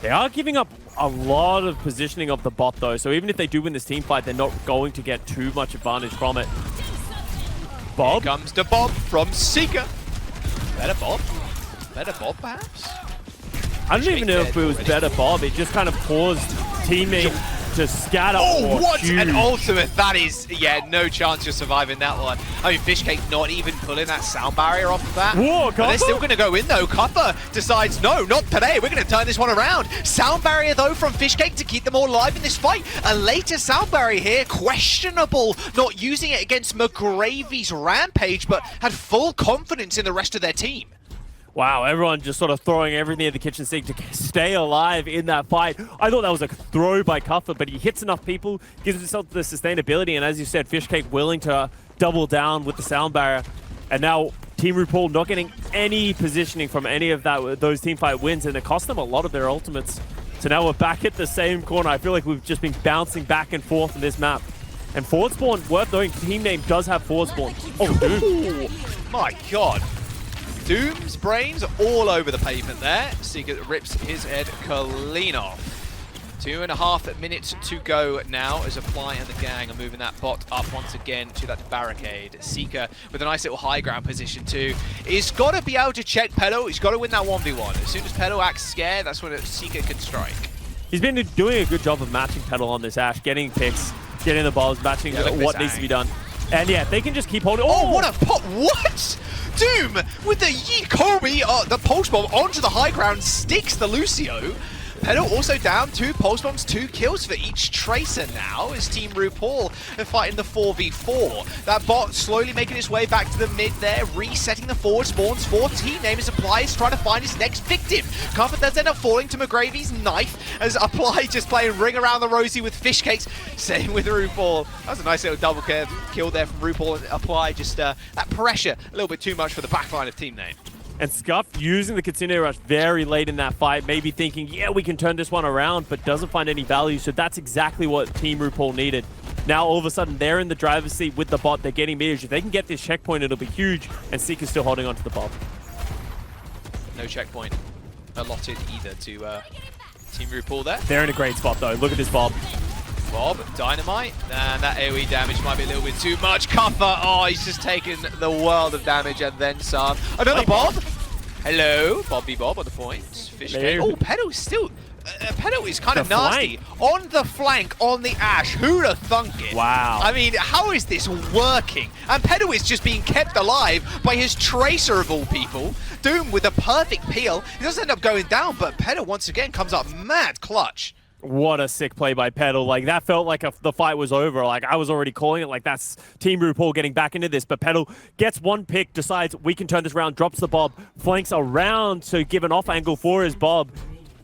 They are giving up a lot of positioning of the bot, though, so even if they do win this team fight, they're not going to get too much advantage from it. Bob? Here comes the Bob from Seeker. Better Bob? Better Bob, perhaps? I don't even know if it was better Bob. It just kind of caused teammate to scatter. Oh, what huge. an ultimate. That is, yeah, no chance you're surviving that one. I mean, Fishcake not even pulling that sound barrier off of that. Whoa, but they're still going to go in, though. Cuppa decides, no, not today. We're going to turn this one around. Sound barrier, though, from Fishcake to keep them all alive in this fight. A later sound barrier here. Questionable not using it against McGravy's Rampage, but had full confidence in the rest of their team. Wow, everyone just sort of throwing everything at the kitchen sink to stay alive in that fight. I thought that was a throw by Cuffer, but he hits enough people, gives himself the sustainability, and as you said, Fishcake willing to double down with the sound barrier. And now Team RuPaul not getting any positioning from any of those teamfight wins, and it cost them a lot of their ultimates. So now we're back at the same corner. I feel like we've just been bouncing back and forth in this map. And forward spawn, worth knowing, team name does have forward spawn. Oh, dude. My God. Doom's brains all over the pavement there. Seeker rips his head clean off. 2.5 minutes to go now as Apply and the gang are moving that bot up once again to that barricade. Seeker with a nice little high ground position too. He's got to be able to check Pelo. He's got to win that 1v1. As soon as Pelo acts scared, that's when Seeker can strike. He's been doing a good job of matching Petal on this Ash, getting picks, getting the balls, matching what needs to be done. And yeah, they can just keep holding. Oh, what a pop! What? Doom with the Yeet Kobe, the pulse bomb onto the high ground, sticks the Lucio. Pedal also down, 2 pulse bombs, 2 kills for each Tracer now as Team RuPaul are fighting the 4v4. That bot slowly making his way back to the mid there, resetting the forward spawns for team name as Apply is trying to find his next victim. Comfort does end up falling to McGravy's knife as Apply just playing ring around the rosy with Fishcakes. Same with RuPaul. That was a nice little double kill there from RuPaul and Apply. Just that pressure, a little bit too much for the backline of team name. And Scuff using the Kitsune Rush very late in that fight, maybe thinking, yeah, we can turn this one around, but doesn't find any value. So that's exactly what Team RuPaul needed. Now, all of a sudden, they're in the driver's seat with the bot. They're getting meters. If they can get this checkpoint, it'll be huge. And Seeker's still holding on to the Bob. No checkpoint allotted either to Team RuPaul there. They're in a great spot, though. Look at this Bob. Bob, Dynamite, and that AoE damage might be a little bit too much. Cuffer, oh, he's just taken the world of damage and then some. Another Bob. Hello, Bobby Bob on the point. Fishcake. Oh, Pedal's still... Pedal is kind of nasty. On the flank, on the Ash. Who'd have thunk it? Wow. I mean, how is this working? And Pedal is just being kept alive by his Tracer of all people. Doom with a perfect peel. He doesn't end up going down, but Pedal once again comes up mad clutch. What a sick play by Pedal. Like, that felt like the fight was over. Like, I was already calling it. Like, that's Team RuPaul getting back into this. But Pedal gets one pick, decides we can turn this around, drops the Bob, flanks around to give an off angle for his Bob.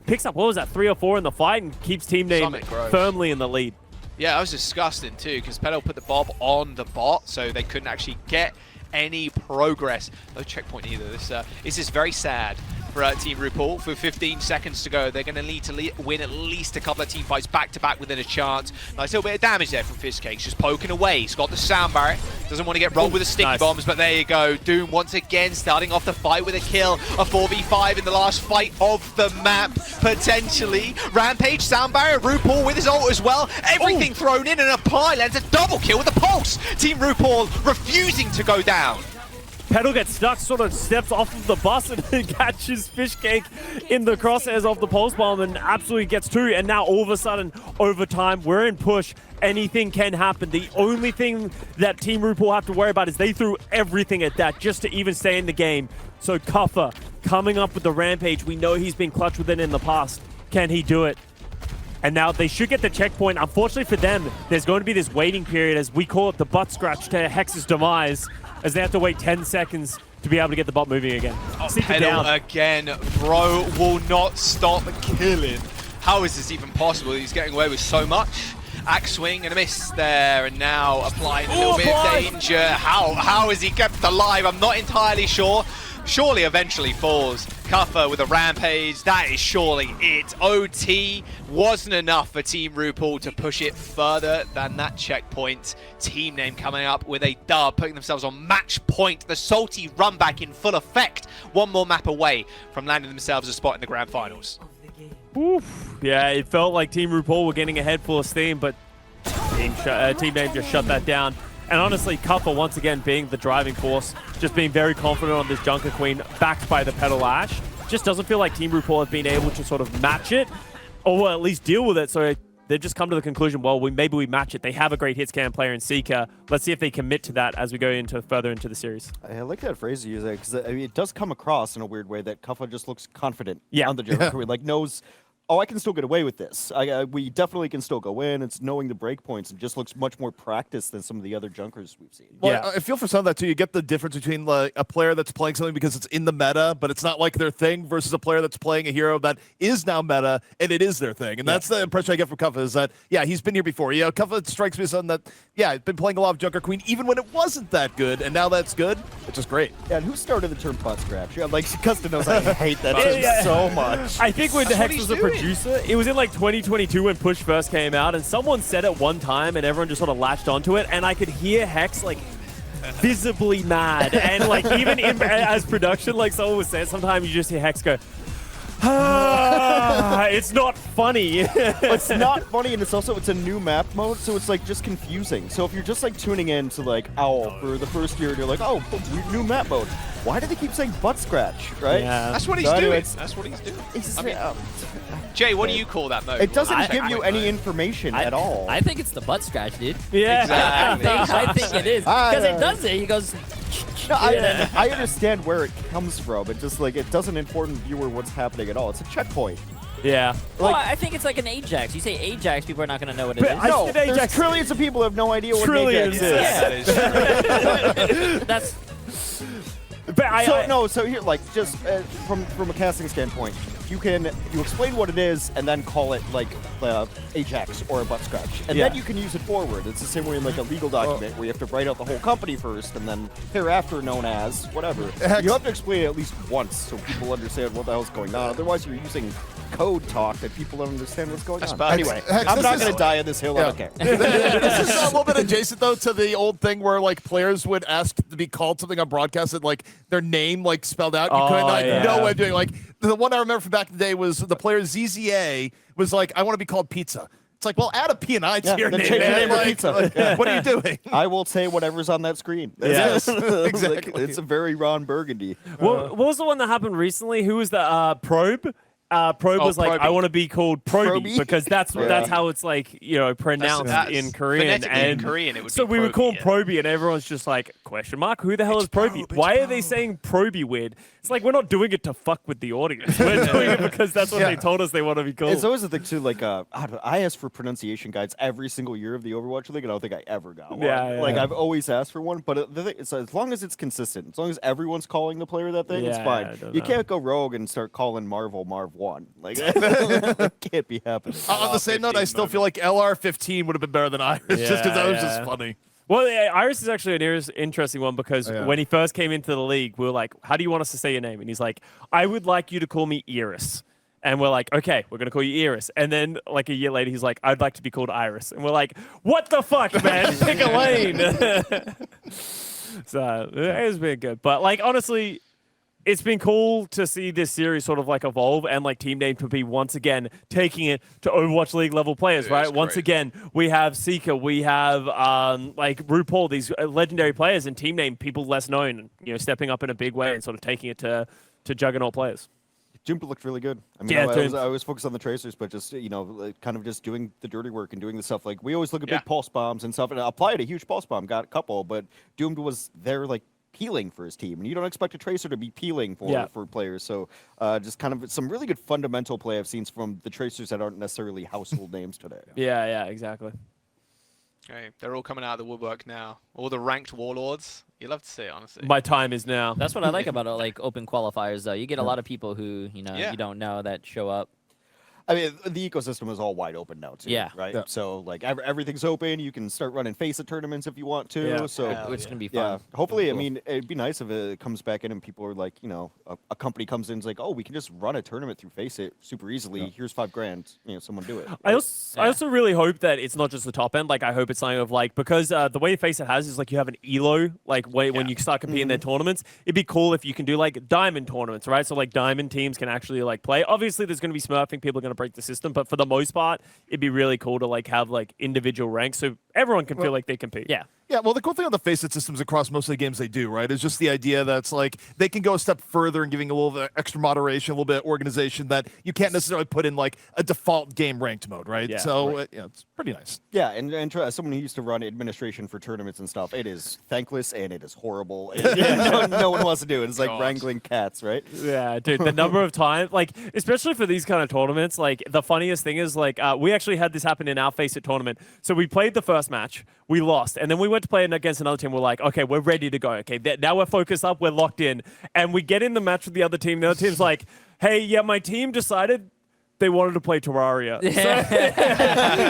Picks up, what was that, 3 or 4 in the fight and keeps Team Name firmly in the lead. Yeah, that was disgusting too, because Pedal put the Bob on the bot, so they couldn't actually get any progress. No checkpoint either. This is very sad for Team RuPaul. For 15 seconds to go, they're going to need to win at least a couple of team fights back-to-back within a chance. Nice little bit of damage there from Fishcakes, just poking away. He's got the sound barrier. Doesn't want to get rolled with the sticky bombs, but there you go. Doom once again starting off the fight with a kill. A 4v5 in the last fight of the map, potentially. Rampage, sound barrier, RuPaul with his ult as well. Everything thrown in, and Apply lands a double kill with a pulse. Team RuPaul refusing to go down. Pedal gets stuck, sort of steps off of the bus and catches Fishcake in the crosshairs of the pulse bomb and absolutely gets 2. And now all of a sudden, over time, we're in push. Anything can happen. The only thing that Team RuPaul have to worry about is they threw everything at that just to even stay in the game. So Cuffer coming up with the Rampage. We know he's been clutch with it in the past. Can he do it? And now they should get the checkpoint. Unfortunately for them, there's going to be this waiting period, as we call it the butt scratch to Hex's demise, as they have to wait 10 seconds to be able to get the bot moving again. Pedal again, bro will not stop killing. How is this even possible? He's getting away with so much. Axe swing and a miss there, and now applying a little bit of danger. How is he kept alive? I'm not entirely sure. Surely eventually falls. Cuffer with a rampage. That is surely it. OT wasn't enough for Team RuPaul to push it further than that checkpoint. Team Name coming up with a dub, putting themselves on match point. The salty run back in full effect. One more map away from landing themselves a spot in the grand finals. Oof. Yeah, it felt like Team RuPaul were getting ahead full of steam, but Team Name just shut that down. And honestly, Cuffer once again being the driving force, just being very confident on this Junker Queen, backed by the Petal Ash. Just doesn't feel like Team RuPaul have been able to sort of match it, or at least deal with it. So they've just come to the conclusion, well, maybe we match it. They have a great hitscan player in Seeker. Let's see if they commit to that as we go further into the series. I like that phrase you use there, because I mean, it does come across in a weird way that Cuffer just looks confident on the Junker Queen, like knows, oh, I can still get away with this. We definitely can still go in. It's knowing the breakpoints and just looks much more practiced than some of the other Junkers we've seen. Well, I feel for some of that too. You get the difference between like a player that's playing something because it's in the meta, but it's not like their thing, versus a player that's playing a hero that is now meta and it is their thing. And that's the impression I get from Cuffa is that, yeah, he's been here before. Yeah, Cuffa strikes me as something that, yeah, he's been playing a lot of Junker Queen even when it wasn't that good, and now that's good. It's just great. Yeah, and who started the term butt scratch? Yeah, like Custom knows I hate that term so much. I think when Hex was a producer, it was in like 2022 when Push first came out, and someone said it one time and everyone just sort of latched onto it, and I could hear Hex like visibly mad, and like even as production, like someone was saying, sometimes you just hear Hex go, it's not funny. It's not funny, and it's a new map mode, so it's like just confusing. So if you're just like tuning in to like Owl for the first year, and you're like, oh, new map mode. Why do they keep saying butt scratch, right? Yeah. That's what he's doing. That's what he's doing. Just, I mean, Jay, what do you call that mode? it doesn't give you any information at all. I think it's the butt scratch, dude. Yeah. Exactly. I think it is. Because it does it. He goes... No, I understand where it comes from. It just like it doesn't inform the viewer what's happening at all. It's a checkpoint. Yeah. Well, I think it's like an Ajax. You say Ajax, people are not going to know what it is. No, there's trillions of people who have no idea what an Ajax is. That is true. That's... But so here, like, just from a casting standpoint, you explain what it is and then call it like Ajax or a butt scratch, and then you can use it forward. It's the same way in like a legal document where you have to write out the whole company first and then thereafter known as whatever. You have to explain it at least once so people understand what the hell's going on. Otherwise, you're using code talk that people don't understand what's going on. Anyway, I'm not going to die on this hill. I don't care. This is a little bit adjacent though to the old thing where like players would ask to be called something on broadcast and like their name like spelled out. You couldn't know what I'm doing. Like the one I remember from back in the day was the player ZZA was like, I want to be called Pizza. It's like, well, add a P and I to your name. Change your name to Like, Pizza. what are you doing? I will say whatever's on that screen. Yes, Like, exactly. it's a very Ron Burgundy. what was the one that happened recently? Who was the Probe? Probe was like, Proby. I want to be called Proby, Proby? because that's how it's like, pronounced That's in Korean. phonetically in And Korean, it would so be we would call him Proby, Proby, and everyone's just like, question mark, who the hell is Proby? Why are they saying Proby weird? It's like, we're not doing it to fuck with the audience. We're doing it because that's what they told us they want to be called. It's always the thing too. Like, I ask for pronunciation guides every single year of the Overwatch League, and I don't think I ever got one. Like, I've always asked for one, but the thing is, as long as it's consistent, as long as everyone's calling the player that thing, it's fine. You can't go rogue and start calling Marvel Marv 1. Like, that can't be happening. On the same note, I still feel like LR15 would have been better than Iris, just because that was just funny. Well, Iris is actually an interesting one because when he first came into the league, we were like, how do you want us to say your name? And he's like, I would like you to call me Iris. And we're like, okay, we're going to call you Iris. And then like a year later, he's like, I'd like to be called Iris. And we're like, what the fuck, man? Pick a lane. So it's been good. But like, honestly, it's been cool to see this series sort of like evolve and like Team Name to be once again taking it to Overwatch League level players, right? Once again, we have Seeker, we have like RuPaul, these legendary players, and Team Name, people less known, stepping up in a big way and sort of taking it to juggernaut players. Jumper looked really good. I mean, I was focused on the tracers, but just, kind of just doing the dirty work and doing the stuff. Like, we always look at big pulse bombs and stuff, and I applied a huge pulse bomb, got a couple, but Doomed was there, like, peeling for his team, and you don't expect a tracer to be peeling for players. So just kind of some really good fundamental play I've seen from the tracers that aren't necessarily household names today. Yeah, exactly. Okay, they're all coming out of the woodwork now. All the ranked warlords. You love to see it, honestly. My time is now. That's what I like about like open qualifiers, though. You get a lot of people who you don't know that show up. I mean, the ecosystem is all wide open now too. Yeah. Right. Yeah. So like everything's open. You can start running face-it tournaments if you want to. Yeah. So Which is gonna be yeah, fun. hopefully. I Cool. mean, it'd be nice if it comes back in and people are like, a company comes in and is like, oh, we can just run a tournament through Face-It super easily. Here's $5,000. Someone do it. I also really hope that it's not just the top end. Like, I hope it's something of like, because the way Face It has is like you have an elo, like when you start competing in their tournaments. It'd be cool if you can do like diamond tournaments, right? So like diamond teams can actually like play. Obviously, there's going to be smurfing. People are going to break the system, but for the most part, it'd be really cool to like have like individual ranks so everyone can feel like they compete. Yeah. Yeah, well, the cool thing on the Face-It systems across most of the games they do, right, is just the idea that it's like they can go a step further in giving a little bit extra moderation, a little bit of organization that you can't necessarily put in like a default game ranked mode, right? Yeah, So it's pretty nice. Yeah, and as someone who used to run administration for tournaments and stuff, it is thankless and it is horrible. And no one wants to do it. It's like God. wrangling cats, right? Yeah, dude, the number of times, like, especially for these kind of tournaments, like, the funniest thing is, like, we actually had this happen in our Face It tournament. So we played the first match, we lost, and then we went to play against another team. We're like, okay, we're ready to go. Okay, now we're focused up, we're locked in. And we get in the match with the other team. The other team's like, hey, yeah, my team decided they wanted to play Terraria.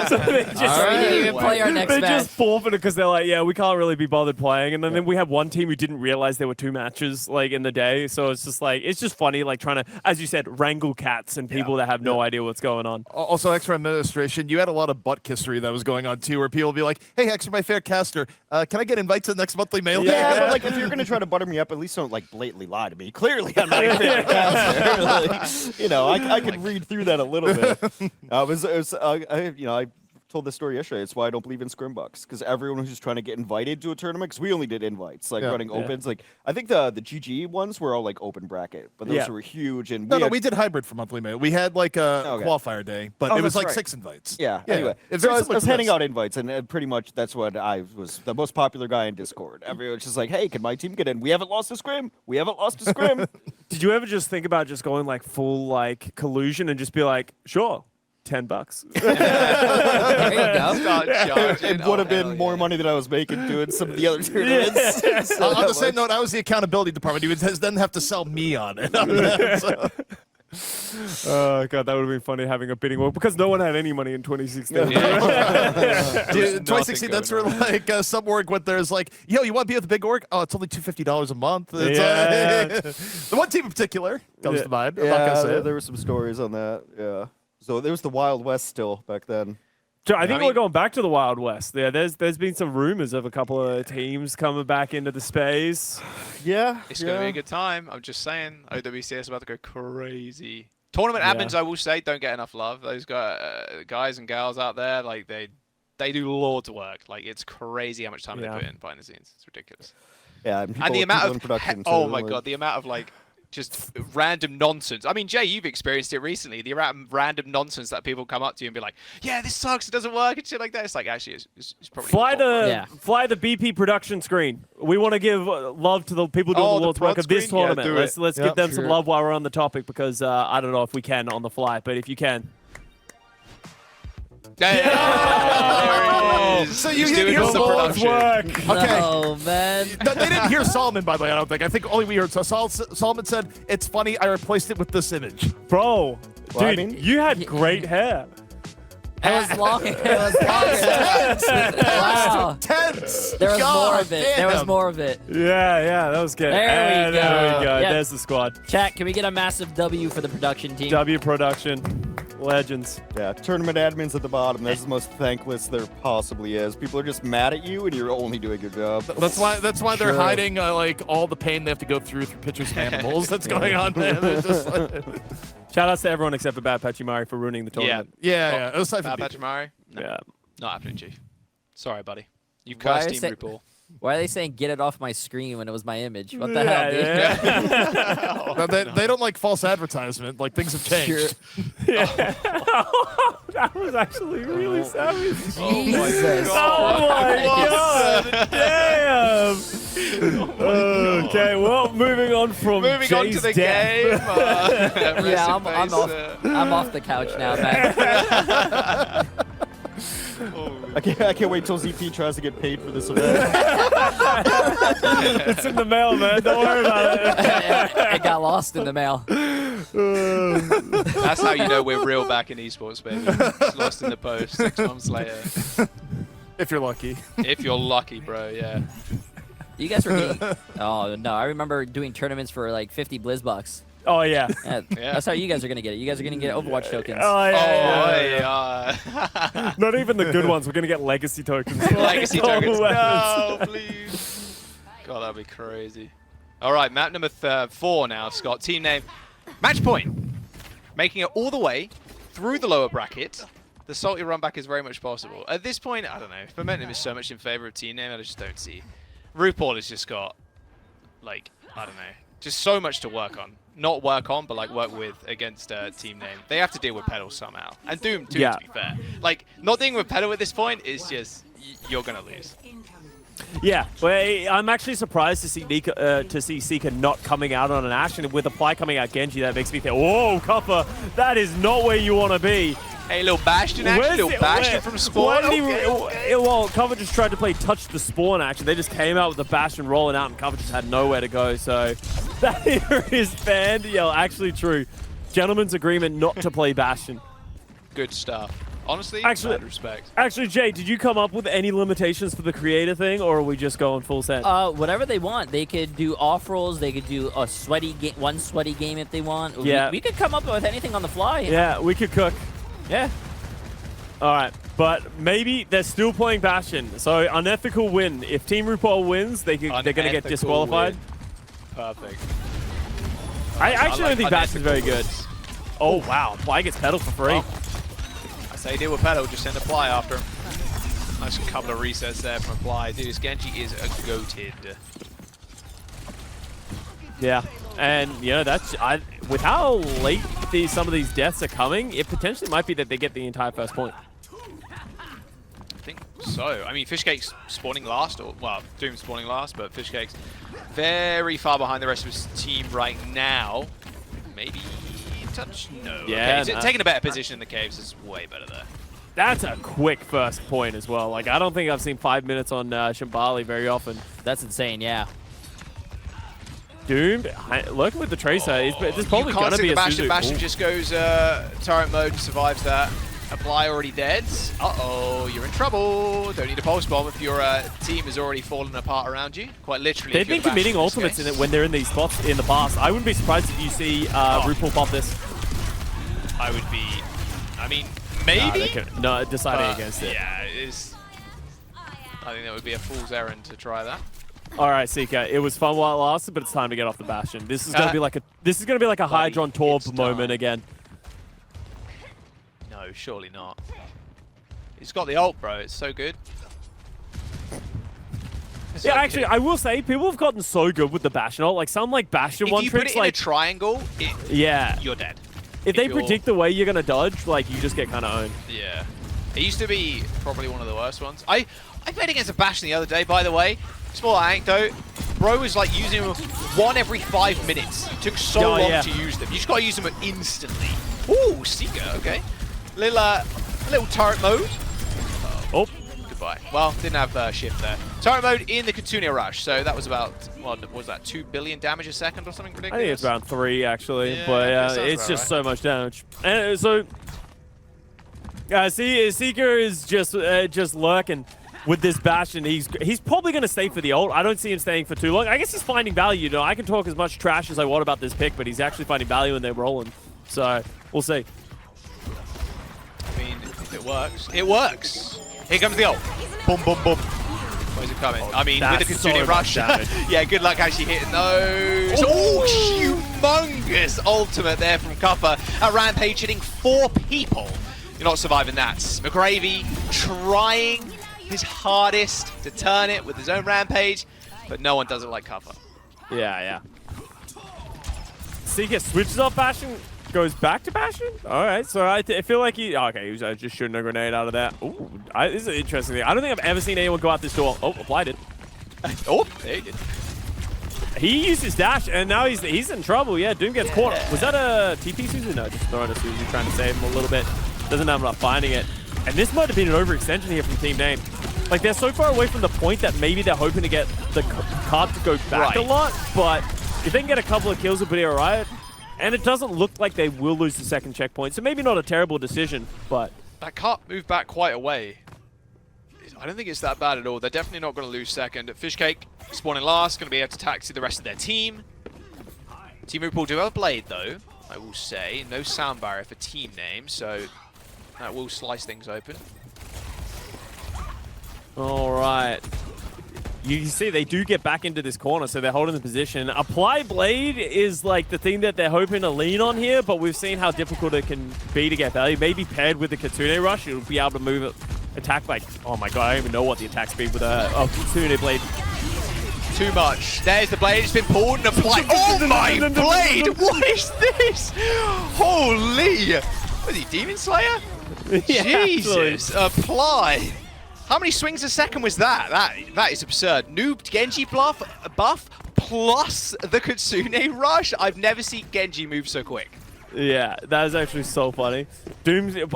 So they just, All right, we didn't even play our next they match. just forfeited because they're like, yeah, we can't really be bothered playing. And then we had one team who didn't realize there were 2 matches like in the day. So it's just like, it's just funny, like trying to, as you said, wrangle cats and people that have no idea what's going on. Also, extra administration, you had a lot of butt kissery that was going on too, where people would be like, hey, Hexer, my fair caster, can I get invites to the next monthly mail? Yeah, but like if you're gonna try to butter me up, at least don't like blatantly lie to me. Clearly, I'm not a favorite caster. Like, I could read through that a little bit. I told this story yesterday. It's why I don't believe in scrimbucks, because everyone who's trying to get invited to a tournament, because we only did invites, like running opens. Like I think the GG ones were all like open bracket, but those were huge. And We did hybrid for monthly mail. We had like a qualifier day, but it was that's like right. 6 invites. Yeah. Yeah. Anyway, It's so very I was similar to handing this. out invites, and pretty much that's what I was the most popular guy in Discord. Everyone's just like, "Hey, can my team get in? We haven't lost a scrim. We haven't lost a scrim." Did you ever just think about just going like full like collusion and just be like, sure, $10? There you go. Start charging. It would have Oh, hell been more yeah. money than I was making doing some of the other tournaments. So On that the same was- note, I was the accountability department. You would then have to sell me on it. So- Oh god, that would have been funny having a bidding war because no one had any money in 2016. Dude, There's 2016, nothing that's where going like some org went there's like, yo, you want to be with the big org? Oh, it's only $250 a month. It's, Yeah. the one team in particular comes to mind. I'm not Yeah, gonna say there, it. there were some stories on that. Yeah. So there was the Wild West still back then. So I think I mean- we're going back to the Wild West. Yeah, there's been some rumors of a couple of teams coming back into the space. Yeah. It's going to be a good time. I'm just saying, OWCS is about to go crazy. Tournament admins, I will say, don't get enough love. Those guys and gals out there, like they do lord's work. Like it's crazy how much time they put in behind the scenes. It's ridiculous. Yeah. And the people amount in of production. oh too, my like- god, the amount of like just random nonsense. I mean, Jay, you've experienced it recently. The amount of random nonsense that people come up to you and be like, "Yeah, this sucks. It doesn't work," and shit like that. It's like actually, it's probably Fly your fault, fly the BP production screen. We want to give love to the people doing Oh, the the Lord's work prod of this screen? Yeah, tournament. do it. Let's Yep, give them some sure. love while we're on the topic because I don't know if we can on the fly, but if you can. There it is. So you He's didn't doing hear all the the Lord's production. work. Okay. Oh, man. No, they didn't hear Solomon, by the way, I don't think. I think only we heard. So Solomon said, it's funny, I replaced it with this image. Bro, Well, I dude, mean- you had great hair. It was long. It was long. Wow. Tense! There was God more of it. There was damn. more of it. Yeah, that was good. There we There go. we go. Yep. There's the squad. Chat, can we get a massive W for the production team? W production. Legends. Yeah, tournament admins at the bottom. That's the most thankless there possibly is. People are just mad at you, and you're only doing your job. That's why they're True. hiding like all the pain they have to go through pictures of animals that's going on there. They're just like, Shout outs to everyone except for Bad Patchy Mari for ruining the Yeah. tournament. yeah. Aside from Patrick Murray? No, Yeah. not happening, Chief. Sorry, buddy. You've Why cursed is Team it- RuPaul. Why are they saying get it off my screen when it was my image? What the hell, dude? Yeah. no, they don't like false advertisement. Like things have changed. That was actually really savage. Jesus. Oh my god! Damn! Okay, well, moving on from Moving on to Jay's the death. game. Yeah, I'm off the couch now, man. I can't wait till ZP tries to get paid for this event. It's in the mail, man. Don't worry about it. It got lost in the mail. That's how you know we're real back in esports, baby. It's lost in the post 6 months later. If you're lucky. If you're lucky, bro, yeah. You guys were getting... Oh, no. I remember doing tournaments for like 50 Blizzbucks. Oh, yeah. Yeah, Yeah. That's how you guys are going to get it. You guys are going to get Overwatch tokens. Oh, yeah. Yeah. Not even the good ones. We're going to get legacy tokens. Legacy Oh, tokens. weapons. No, please. God, that'd be crazy. All right, map number 4 now, Scott. Team name, Match Point. Making it all the way through the lower bracket. The salty run back is very much possible. At this point, I don't know. Momentum is so much in favor of team name, I just don't see. RuPaul has just got, like, I don't know, just so much to work on. Not work on, but like work with against team name. They have to deal with Pedal somehow. And Doom too, Yeah. to be fair. Like, not dealing with Pedal at this point is just, you're going to lose. Yeah, well, I'm actually surprised to see Seeker not coming out on an Ashe, and with Apply coming out Genji, that makes me think, whoa, Copper, that is not where you want to be. Hey, little Bastion action, little Bastion from Spawn. Well, Cover just tried to play touch the Spawn action. They just came out with the Bastion rolling out, and Cover just had nowhere to go. So that here is banned. Yeah, actually true. Gentleman's agreement not to play Bastion. Good stuff. Honestly, Actually- mad respect. Actually, Jay, did you come up with any limitations for the creator thing, or are we just going full send? Whatever they want. They could do off rolls. They could do a sweaty game, one sweaty game if they want. Yeah. We could come up with anything on the fly. Yeah, we could cook. Yeah. All right, but maybe they're still playing Bastion. So unethical win. If Team RuPaul wins, they're going to get Unethical disqualified. win. Perfect. I actually like don't think Bastion's very good. unethical Oh wow, Apply gets pedal for free. Well, I say deal with Pedal, just send Apply after him. Nice couple of resets there from Apply. Dude, this Genji is a goated. Yeah, and you know that's with how late some of these deaths are coming, it potentially might be that they get the entire first point. I think so. I mean, Fishcake's spawning last, or well, Doom's spawning last, but Fishcake's very far behind the rest of his team right now. Maybe touch? No. Yeah, okay. no. Taking a better position in the caves is way better there. That's a quick first point as well. Like I don't think I've seen 5 minutes on Shimbali very often. That's insane, yeah. Doom, lurking with the Tracer, there's probably going to be a Bastion. Suzu. Bastion Ooh. just goes turret mode and survives that. Apply already dead. Uh-oh, you're in trouble. Don't need a pulse bomb if your team has already fallen apart around you. Quite literally. They've if you're been the committing Bastion in ultimates this in it case. when they're in these spots in the past. I wouldn't be surprised if you see RuPaul pop this. I would be. I mean, maybe. No, deciding but against it. Yeah, it is. I think that would be a fool's errand to try that. All right, Seeker. It was fun while it lasted, but it's time to get off the Bastion. This is gonna be like a buddy, HYDRON Torb it's moment done. again. No, surely not. He's got the ult, bro. It's so good. It's Yeah, so actually, good. I will say people have gotten so good with the Bastion ult. Like some Bastion if one you put tricks, it in like a triangle, yeah. you're dead. If they you're- predict the way you're gonna dodge, like you just get kind of owned. Yeah. It used to be probably one of the worst ones. I played against a Bastion the other day, by the way. Small anecdote. Bro was like using them one every 5 minutes. It took so Oh, long yeah. to use them. You just gotta use them instantly. Ooh, Seeker, okay. Little turret mode. Oh, Goodbye. Well, didn't have shift there. Turret mode in the Katunia Rush, so that was about, what was that, 2 billion damage a second or something I ridiculous? think it's around 3 actually, Yeah, but that sounds it's about just right. so much damage. And so, see, Seeker is just lurking with this Bastion. He's probably going to stay for the ult. I don't see him staying for too long. I guess he's finding value. You know, I can talk as much trash as I want about this pick, but he's actually finding value and they're rolling. So we'll see. I mean, if it works, it works. Here comes the ult. Boom, boom, boom. Where's it coming? I mean, with the that's so Katunia much Rush. damage. Yeah, good luck actually hitting those. Oh, humongous ultimate there from Cuppa. A Rampage hitting 4 people. You're not surviving that. McGravy trying his hardest to turn it with his own Rampage, but no one does it like Cuppa. Yeah. Seeker switches off Bastion, goes back to Bastion? All right, so I feel like he was just shooting a grenade out of that. Ooh, this is an interesting thing. I don't think I've ever seen anyone go out this door. Oh, applied it. Oh, there you did. He used his dash, and now he's in trouble. Yeah, Doom gets caught. Was that a TP Suzu? No, just throwing a Suzu, trying to save him a little bit. Doesn't have enough finding it. And this might have been an overextension here from Team Name. Like, they're so far away from the point that maybe they're hoping to get the card to go back a Right. lot, but if they can get a couple of kills, it'll be all right. And it doesn't look like they will lose the second checkpoint, so maybe not a terrible decision, but... That cut moved back quite a way. I don't think it's that bad at all. They're definitely not going to lose second. Fishcake spawning last, going to be able to taxi the rest of their team. Team RuPaul do have a blade, though, I will say. No sound barrier for team name, so that will slice things open. All right. You see, they do get back into this corner, so they're holding the position. Apply Blade is like the thing that they're hoping to lean on here, but we've seen how difficult it can be to get value. Maybe paired with the Kitsune Rush, you'll be able to move it, attack like, oh my god, I don't even know what the attack speed with a Kitsune Blade. Too much. There's the blade. It's been pulled and applied. Oh my blade! What is this? Holy! Was he Demon Slayer? Yeah, Jesus! Apply. How many swings a second was that? That is absurd. Noob Genji buff plus the Kitsune Rush. I've never seen Genji move so quick. Yeah, that is actually so funny.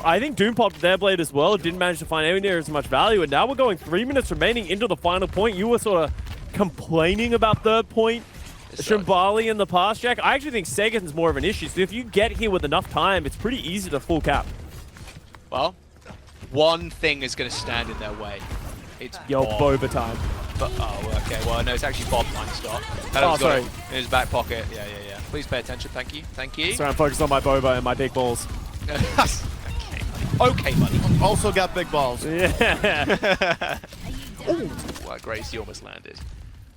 I think Doom popped their blade as well. Didn't manage to find anywhere near as much value. And now we're going 3 minutes remaining into the final point. You were sort of complaining about third point Shimbali in the past, Jack. I actually think second's more of an issue. So if you get here with enough time, it's pretty easy to full cap. Well, one thing is going to stand in their way. It's Yo, Bob. Boba time. But, oh, okay. Well, no, it's actually Bob behind the stop. Oh, sorry. In his back pocket. Yeah. Please pay attention. Thank you. Thank you. Sorry, I'm focused on my Boba and my big balls. Okay, buddy. Also got big balls. Yeah. Ooh, well, Gracie almost landed.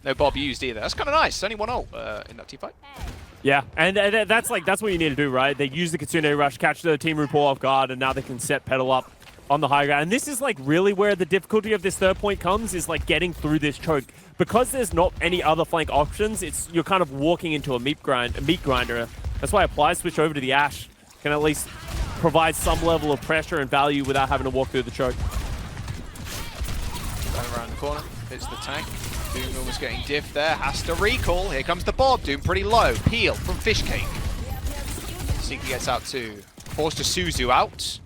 No Bob used either. That's kind of nice. Only 1 ult in that team fight. Yeah, and that's what you need to do, right? They use the Kitsune Rush, catch the Team RuPaul off guard, and now they can set Petal up on the high ground. And this is like really where the difficulty of this third point comes, is like getting through this choke. Because there's not any other flank options, you're kind of walking into a meat grinder. That's why Apply switch over to the Ashe can at least provide some level of pressure and value without having to walk through the choke. Going around the corner, hits the tank. Doom almost getting diff there, has to recall. Here comes the Bob. Doom pretty low. Peel from Fishcake. Seeker gets out too. Forced to Suzu out.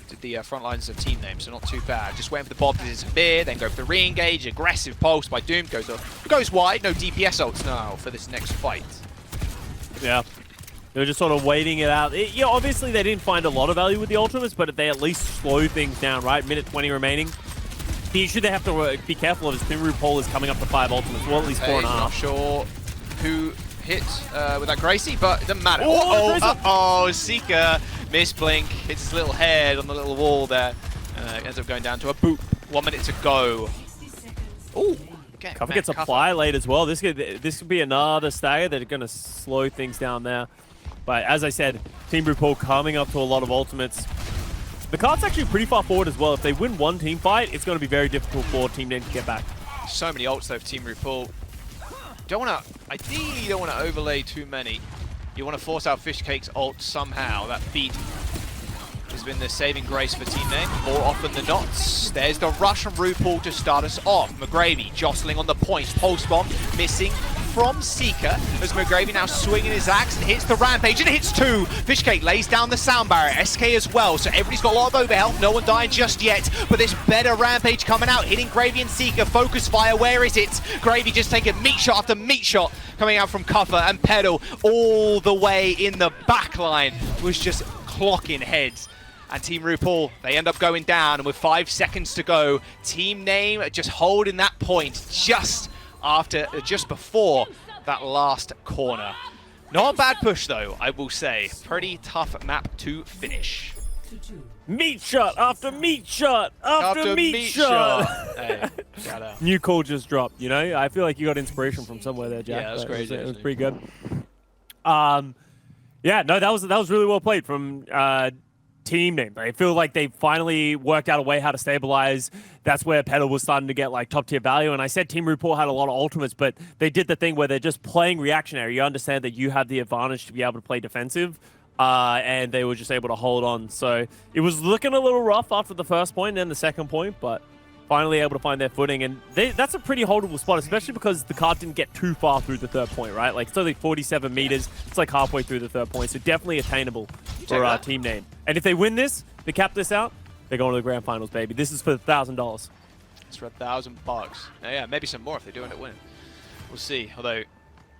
Did the front lines of team name, so not too bad. Just waiting for the Bob to disappear, then go for the re-engage. Aggressive pulse by Doom. Goes wide. No DPS ults now for this next fight. Yeah. They were just sort of waiting it out. Yeah, obviously they didn't find a lot of value with the ultimates, but they at least slow things down, right? Minute 20 remaining. The issue they have to be careful of is Team RuPaul is coming up to 5 ultimates, well, at least 4.5. Not sure who hit with that Gracie, but it doesn't matter. Oh, Seeker misblink, hits his little head on the little wall there. Ends up going down to a boop. 1 minute to go. Ooh. Okay, Cover gets Apply late as well. This could be another stagger that are going to slow things down there. But as I said, Team RuPaul coming up to a lot of ultimates. The card's actually pretty far forward as well. If they win one team fight, it's going to be very difficult for Team Name to get back. So many ults though for Team RuPaul. Ideally you don't want to overlay too many. You want to force out Fishcake's ult somehow. That beat has been the saving grace for Team Name more often than not. There's the rush from RuPaul to start us off. McGravy jostling on the points. Pulse bomb missing from Seeker as McGravy now swinging his axe and hits the rampage and hits 2. Fishcake lays down the sound barrier. SK as well, so everybody's got a lot of over health. No one dying just yet, but this better rampage coming out, hitting Gravy and Seeker. Focus fire, where is it? Gravy just taking meat shot after meat shot coming out from Cuffer, and Pedal all the way in the back line was just clocking heads. And Team RuPaul, they end up going down, and with 5 seconds to go, Team Name just holding that point just before that last corner. Not a bad push though, I will say. Pretty tough map to finish. Meat shot after meat shot after meat shot. Hey, New call just dropped, you know? I feel like you got inspiration from somewhere there, Jack. Yeah, that's crazy. It was pretty good. Yeah, no, that was really well played from Team Name. I feel like they finally worked out a way how to stabilize. That's where Pedal was starting to get like top tier value. And I said Team RuPaul had a lot of ultimates, but they did the thing where they're just playing reactionary. You understand that you have the advantage to be able to play defensive, and they were just able to hold on. So it was looking a little rough after the first point and then the second point, but finally able to find their footing. And that's a pretty holdable spot, especially because the card didn't get too far through the third point, right? Like it's only 47 meters. It's like halfway through the third point, so definitely attainable for Team Name. And if they win this, they cap this out, they're going to the grand finals, baby. This is for $1,000. It's for $1,000. Yeah, maybe some more if they do end up winning. We'll see. Although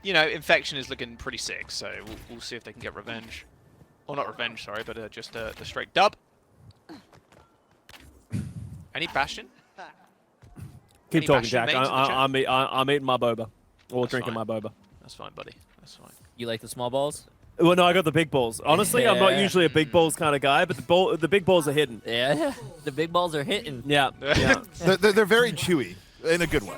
you know, Infection is looking pretty sick, so we'll see if they can get revenge. Or not revenge, sorry, but just the straight dub. Any Bastion? Keep Any talking, Bastion Jack. mains in the chat? I'm eating my boba. Or That's drinking fine. my boba. That's fine, buddy. That's fine. You like the small balls? Well, no, I got the big balls. Honestly, I'm not Yeah. usually a big balls kind of guy, but the big balls are hidden. Yeah, the big balls are hitting. Yeah, yeah. They're very chewy in a good way.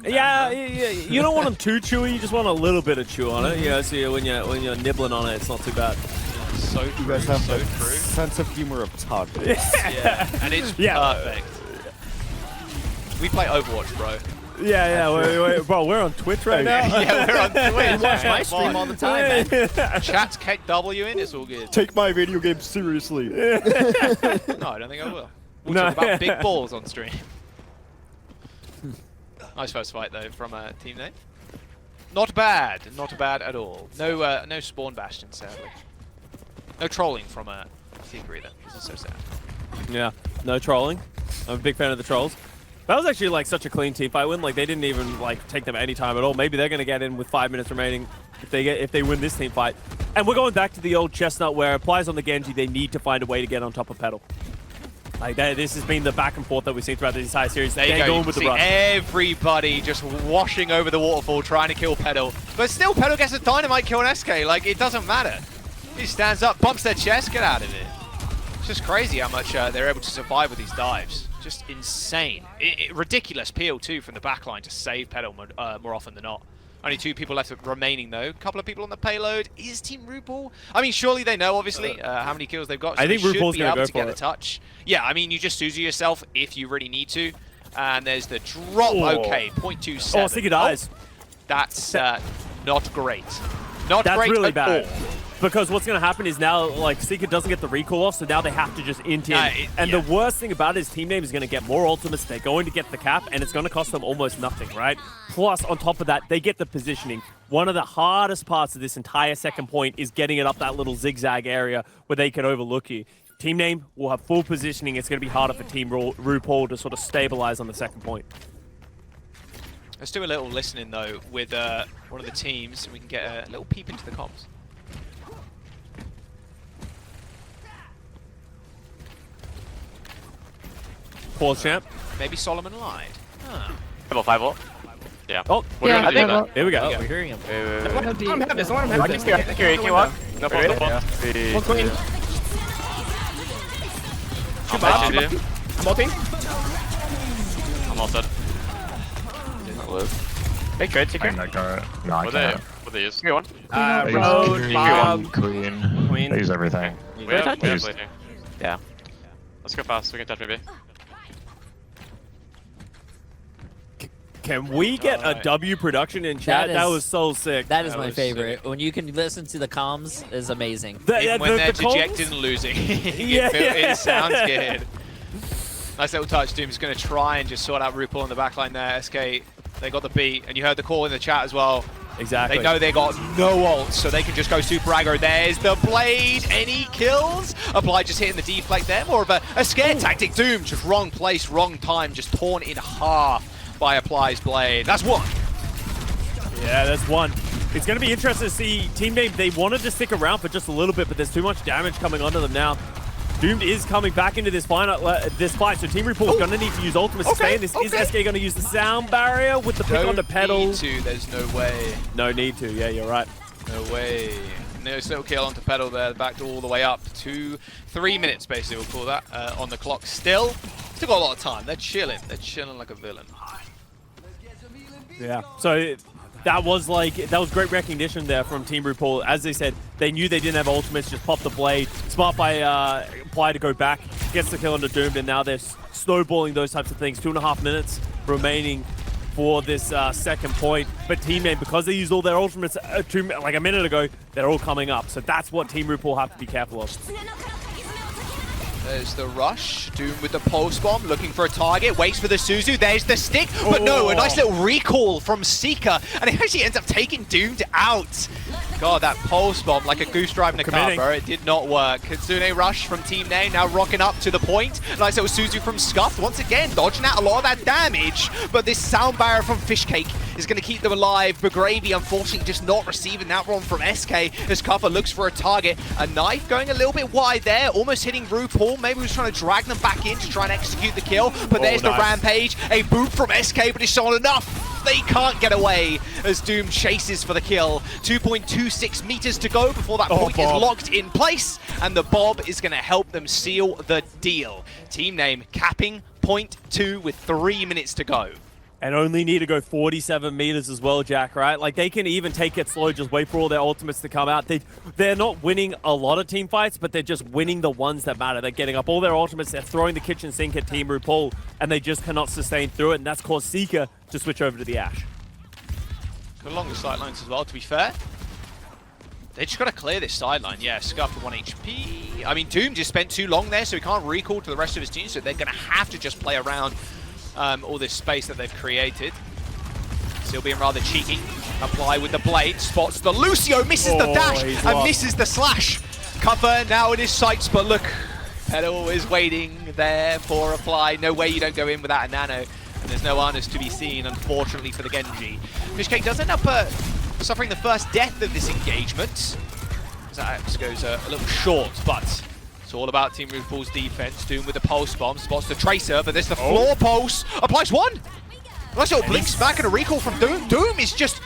Yeah, you don't want them too chewy. You just want a little bit of chew on it. Yeah, so when you're nibbling on it, it's not too bad. So true, You guys have so the true. sense of humor of toddlers. Yeah, and it's perfect. We play Overwatch, bro. Yeah. Wait, bro, we're on Twitch right now. Yeah, we're on Twitch. Watch my stream all the time, man. Chat's kept W in, it's all good. Take my video game seriously. No, I don't think I will. We'll talk about big balls on stream. Nice first fight though from Team Nate. Not bad at all. No spawn Bastion, sadly. No trolling from Seeker either. This is so sad. Yeah, no trolling. I'm a big fan of the trolls. That was actually like such a clean team fight win. Like they didn't even like take them any time at all. Maybe they're gonna get in with 5 minutes remaining if they win this team fight. And we're going back to the old chestnut where it applies on the Genji. They need to find a way to get on top of Petal. Like this has been the back and forth that we've seen throughout this entire series. There you They're go. going You with see the rush. everybody just washing over the waterfall trying to kill Petal. But still, Petal gets a dynamite kill on SK. Like, it doesn't matter. He stands up, bumps their chest, get out of it. It's just crazy how much they're able to survive with these dives. Just insane. Ridiculous peel, too, from the backline to save Petal more often than not. Only 2 people left remaining, though. A couple of people on the payload. Is Team RuPaul? I mean, surely they know, obviously, how many kills they've got. So I think they should RuPaul's be gonna able go to get for the it. touch. Yeah, I mean, you just Suzu yourself if you really need to. And there's the drop. Okay, 0.27. Oh, Seeker dies. That's not great. Not That's great really at bad. all. Because what's going to happen is now, like, Seeker doesn't get the recall off, so now they have to just int in. And yeah. the worst thing about it is Team Name is going to get more ultimates, they're going to get the cap, and it's going to cost them almost nothing, right? Plus, on top of that, they get the positioning. One of the hardest parts of this entire second point is getting it up that little zigzag area where they can overlook you. Team Name will have full positioning. It's going to be harder for Team RuPaul to sort of stabilize on the second point. Let's do a little listening, though, with one of the teams, and we can get a little peep into the comms. Pause, champ. Maybe Solomon lied. Huh. Level 5 ult. Yeah. Oh, Yeah, I think well, here we go. Oh, we're hearing him. Let him have this. Let him have this. Can you walk? No problem. One queen. I'm Multi. all set. Not live. Big trade, Seeker. No, I What can't. are they use? Give one. I use Road, Queen, Bob. Queen. I use everything. We have touch? later. Yeah. Let's go fast. We can touch maybe. Can we get a W production in chat? That That is- was so sick. That is That my was favorite. When you can listen to the comms is amazing. Even when they're comms? dejected and losing. Yeah. It sounds good. Nice little touch. Doom's going to try and just sort out RuPaul in the backline there. SK, they got the beat, and you heard the call in the chat as well. Exactly. They know they got no ults, so they can just go super aggro. There's the blade. Any kills? Apply just hitting the deflect there. More of a scare tactic. Doom just wrong place, wrong time, just torn in half by Apply's blade. That's one. Yeah, that's one. It's going to be interesting to see Team Name. They wanted to stick around for just a little bit, but there's too much damage coming onto them now. Doomed is coming back into this fight, so Team RuPaul is going to need to use ultimates to stay in this. Is SK going to use the sound barrier with the pick on the pedal? Need to. There's no way. No need to. Yeah, you're right. No way. Nice little kill onto pedal there, backed all the way up to 3 minutes, basically, we'll call that, on the clock. Still got a lot of time. They're chilling like a villain. Yeah. So that was great recognition there from Team RuPaul. As they said, they knew they didn't have ultimates, just pop the blade. Smart by Apply to go back, gets the kill on the Doomed, and now they're snowballing those types of things. 2.5 minutes remaining for this second point. But Team Name, because they used all their ultimates like a minute ago, they're all coming up. So that's what Team RuPaul have to be careful of. There's the rush. Doom with the pulse bomb, looking for a target. Waits for the Suzu. There's the stick. But no, a nice little recall from Seeker. And it actually ends up taking Doomed out. God, that pulse bomb like a goose driving a car, Committing. bro. It did not work. Kitsune Rush from Team Name now rocking up to the point. Nice little Suzu from Scuffed. Once again, dodging out a lot of that damage. But this sound barrier from Fishcake is going to keep them alive. Begravy, unfortunately, just not receiving that one from SK as Kuffa looks for a target. A knife going a little bit wide there, almost hitting RuPaul. Maybe he was trying to drag them back in to try and execute the kill. But there's the rampage. A boot from SK, but it's not enough. They can't get away as Doom chases for the kill. 2.26 meters to go before that point is locked in place, and the Bob is going to help them seal the deal. Team Name capping point 2 with 3 minutes to go. And only need to go 47 meters as well, Jack, right? Like, they can even take it slow, just wait for all their ultimates to come out. They're not winning a lot of team fights, but they're just winning the ones that matter. They're getting up all their ultimates, they're throwing the kitchen sink at Team RuPaul, and they just cannot sustain through it, and that's caused Seeker to switch over to the Ashe. Good along the sidelines as well, to be fair. They just got to clear this sideline. Yeah, Scuff for 1 HP. I mean, Doom just spent too long there, so he can't recall to the rest of his team, so they're going to have to just play around all this space that they've created. Still being rather cheeky. Apply with the blade, spots the Lucio, misses the dash, and misses the slash. Kuffa now in his sights, but look, Pedal is waiting there for Apply. No way you don't go in without a nano, and there's no Arnus to be seen, unfortunately, for the Genji. Fishcake does end up suffering the first death of this engagement. That goes a little short, but it's all about Team RuPaul's defense. Doom with the pulse bomb, spots the Tracer, but there's the floor pulse. Applies one! Nice little blinks back and a recall from Doom. Doom is just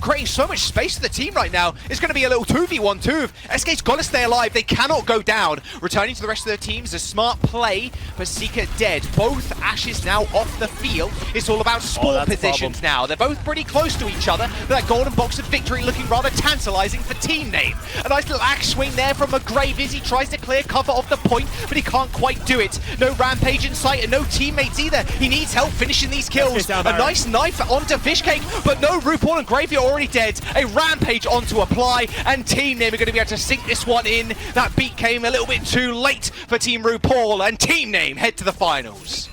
creating so much space for the team right now. It's going to be a little 2v1 too. SK's got to stay alive. They cannot go down. Returning to the rest of their teams, a smart play, but Seeker dead. Both Ashes now off the field. It's all about spawn positions now. They're both pretty close to each other. That golden box of victory looking rather tantalizing for Team Name. A nice little axe swing there from McGrave as he tries to clear cover off the point, but he can't quite do it. No rampage in sight and no teammates either. He needs help finishing these kills. A nice knife onto Fishcake, but no, RuPaul and Gravy are already dead. A rampage onto Apply, and Team Name are going to be able to sink this one in. That beat came a little bit too late for Team RuPaul, and Team Name head to the finals.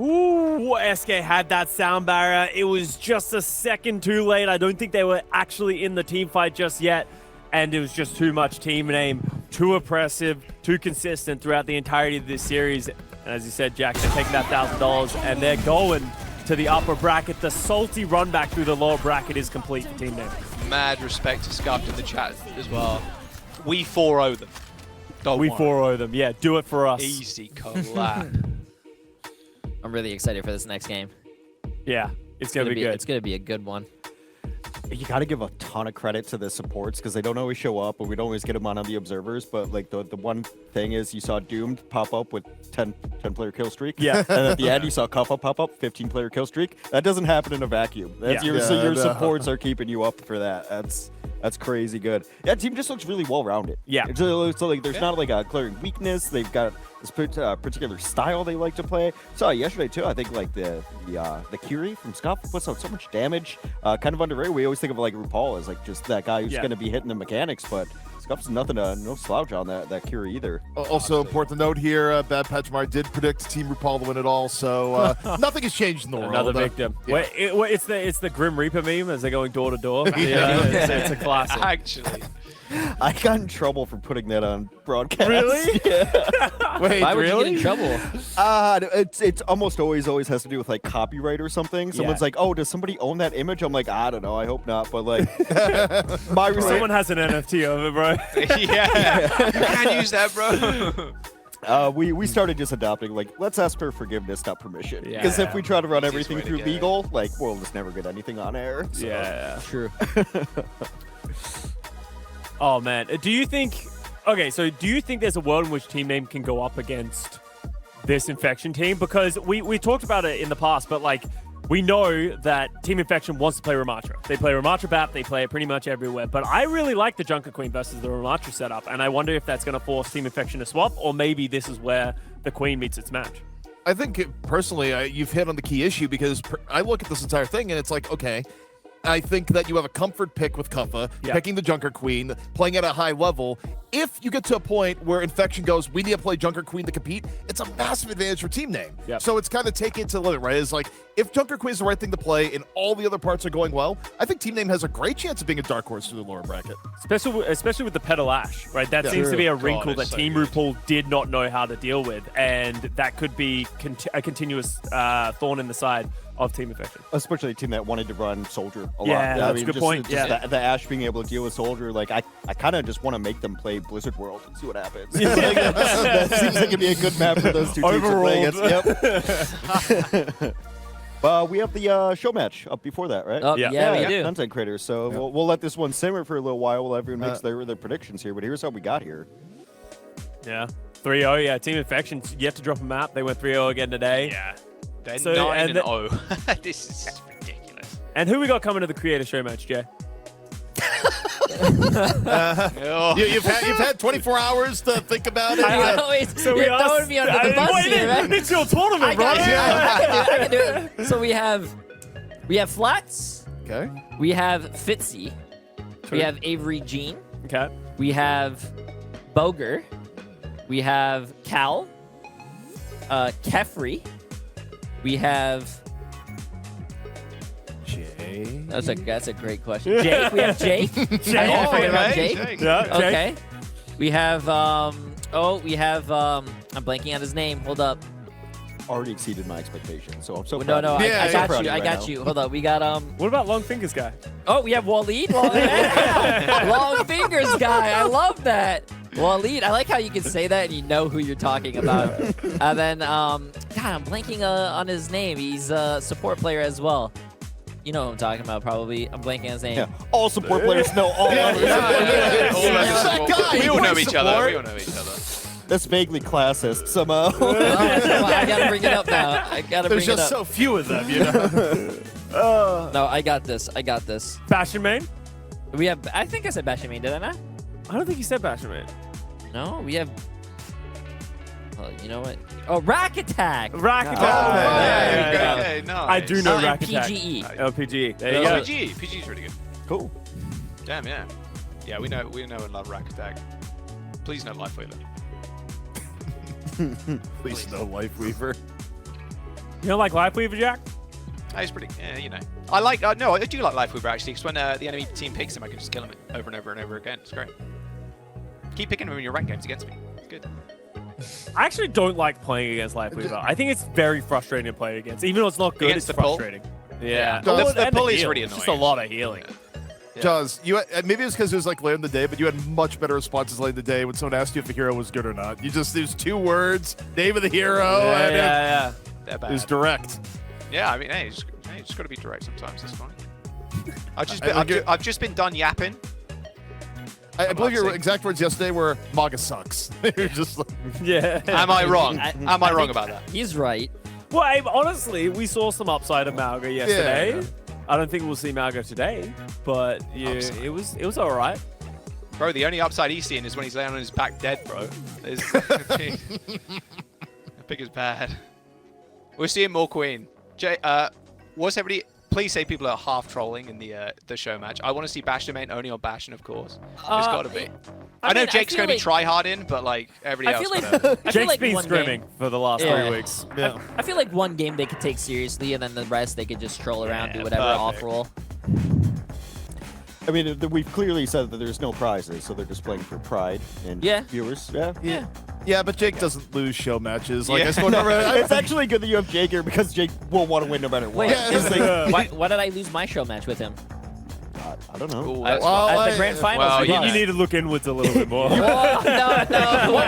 Ooh, SK had that sound barrier. It was just a second too late. I don't think they were actually in the team fight just yet, and it was just too much Team Name. Too oppressive, too consistent throughout the entirety of this series. And as you said, Jack, they're taking that $1,000, and they're going to the upper bracket. The salty run back through the lower bracket is complete for Team Name. Mad respect to Scuffed in the chat as well. We 4-0 them. We 4-0 them. Yeah, do it for us. Easy collab. I'm really excited for this next game. Yeah, it's gonna be good. It's gonna be a good one. You got to give a ton of credit to the supports because they don't always show up, and we don't always get them on the observers. But like the one thing is, you saw Doomed pop up with 10-player kill streak. Yeah. And at the end, you saw Kuffa pop up 15-player kill streak. That doesn't happen in a vacuum. That's your supports are keeping you up for that. That's crazy good. Yeah, team just looks really well-rounded. Yeah. So like, there's not like a glaring weakness. They've got this particular style they like to play. Saw yesterday too. I think like the Curie from Scuff puts out so much damage. Kind of underrated. We always think of like RuPaul as like just that guy who's going to be hitting the mechanics, but Scuff's no slouch on that Curie either. Also important to note here, Bad Patchmar did predict Team RuPaul to win it all, so nothing has changed in the world. Another victim. Yeah. It's the Grim Reaper meme as they're going door to door. Yeah, it's a classic. Actually. I got in trouble for putting that on broadcast. Really? Yeah. Wait, Why would you really? get in trouble? It's almost always has to do with like copyright or something. Someone's like, "Oh, does somebody own that image?" I'm like, "I don't know. I hope not." But like, someone has an NFT of it, bro. Yeah. You can't use that, bro. We started just adopting like, let's ask for forgiveness, not permission. Because if we try to run Easiest everything way to through get legal, like we'll just never get anything on air. So. Yeah. True. Oh man, do you think? Okay, so do you think there's a world in which Team Name can go up against this Infection team? Because we talked about it in the past, but like we know that Team Infection wants to play Ramatra. They play Ramatra BAP, they play it pretty much everywhere. But I really like the Junker Queen versus the Ramatra setup, and I wonder if that's going to force Team Infection to swap, or maybe this is where the Queen meets its match. I think personally, you've hit on the key issue because I look at this entire thing and it's like, okay, I think that you have a comfort pick with Kuffa, picking the Junker Queen, playing at a high level. if you get to a point where Infection goes, we need to play Junker Queen to compete, it's a massive advantage for Team Name. Yep. So it's kind of taking it to the limit, right? It's like, if Junker Queen is the right thing to play and all the other parts are going well, I think Team Name has a great chance of being a dark horse through the lower bracket. Especially with the Petal Ash, right? That seems to be a wrinkle that so Team good. RuPaul did not know how to deal with, and that could be a continuous thorn in the side of Team Infection. Especially a team that wanted to run Soldier a lot. Yeah, that's I a mean, good just, point. Just Yeah. the Ash being able to deal with Soldier, like I kind of just want to make them play Blizzard World and see what happens. Like, that seems like it'd be a good map for those two teams to play against. Yep. We have the show match up before that, right? Oh, yeah, we do. Content creators. So we'll let this one simmer for a little while while everyone makes their predictions here. But here's how we got here. Yeah. 3-0, yeah. Team Infection yet to drop a map. They went 3-0 again today. Yeah. They're So, 9-0. This is ridiculous. And who we got coming to the creator show match, Jay? Oh. You've had 24 hours to think about it. You always, So we you're asked- throwing me under the bus here, right? It's your tournament, I bro. can do it. So we have Flats, Okay. we have Fitzy, we have Avery Jean, Okay. we have Boger, we have Cal, Kefri, we have. Jay. That's a great question. Jake, we have Jake. I forget about Jake. Yeah, Jake. Okay. We have I'm blanking on his name. Hold up. Already exceeded my expectations, so I'm so No, proud no, of you. Yeah, I yeah. got Proud of you. you I right got now. you. Hold up. We got What about Long Fingers guy? Oh, we have Waleed. Long fingers guy. I love that. Waleed. I like how you can say that and you know who you're talking about. And then God, I'm blanking on his name. He's a support player as well. You know who I'm talking about, probably. I'm blanking on his name. Yeah, all support players know all others. That guy, We he all know plays each other. support. We all know each other. That's vaguely classist somehow. Well, I gotta bring it up now. I gotta There's bring it just up. so few of them, you know. No, I got this. I got this. Bastion main? We have. I think I said Bastion main, did I not? I don't think you said Bastion main. No, we have. Oh, you know what? Oh, Rack Attack. Rack Oh, Attack. there Yeah, you yeah, go. Okay, nice. I do know and Rack Attack. PGE. Oh, PGE. There you Yeah. go. PG. PG's really good. Cool. Damn, yeah. Yeah, we know and love Rack Attack. Please no Life Wheeler. Please no Life Weaver. You don't like Lifeweaver, Jack? Oh, he's pretty, yeah, you know. I like, no, I do like Life Weaver actually, because when the enemy team picks him, I can just kill him over and over and over again. It's great. Keep picking him in your rank games against me. It's good. I actually don't like playing against Lifeweaver. I think it's very frustrating to play against. Even though it's not good, Against it's the pull? frustrating. Yeah. The- Well, the and pull is heal. really It's just a annoying. lot of healing. Yeah. Jaws, maybe it's because it was like later in the day, but you had much better responses late in the day when someone asked you if a hero was good or not. There's 2 words, name of the hero, and yeah. They're it bad. was direct. Yeah, I mean, hey, you just got to be direct sometimes. That's fine. I I've just been done yapping. I believe your saying. exact words yesterday were "Maga sucks." You're just like, Yeah. Am I wrong? I Am I wrong think about that? He's right. Well, Abe, honestly, we saw some upside of Malga yesterday. Yeah. I don't think we'll see Malga today, but yeah, Upside. it was all right. Bro, the only upside he's seeing is when he's laying on his back dead, bro. The pick is bad. We're seeing more Queen. Jay, was everybody... Please say people are half trolling in the show match. I want to see Bastion main only on Bastion, of course. It's got to be. I know mean, Jake's feel going to be like- try-harding, but like everybody I else feel gotta- like I feel Jake's like been one scrimming game- for the last Yeah. 3 weeks. I feel like one game they could take seriously, and then the rest they could just troll around, do whatever perfect. off roll. I mean, we've clearly said that there's no prizes, so they're just playing for pride and Yeah. viewers. Yeah. yeah, but Jake doesn't lose show matches. Like Yeah. I spoke about. It's actually good that you have Jake here because Jake will want to win no matter what. Wait, Yeah, it's like- why did I lose my show match with him? I don't know. Ooh, I- that's well, at the grand finals. well, we you lost. You need to look inwards a little bit more. Whoa, no. What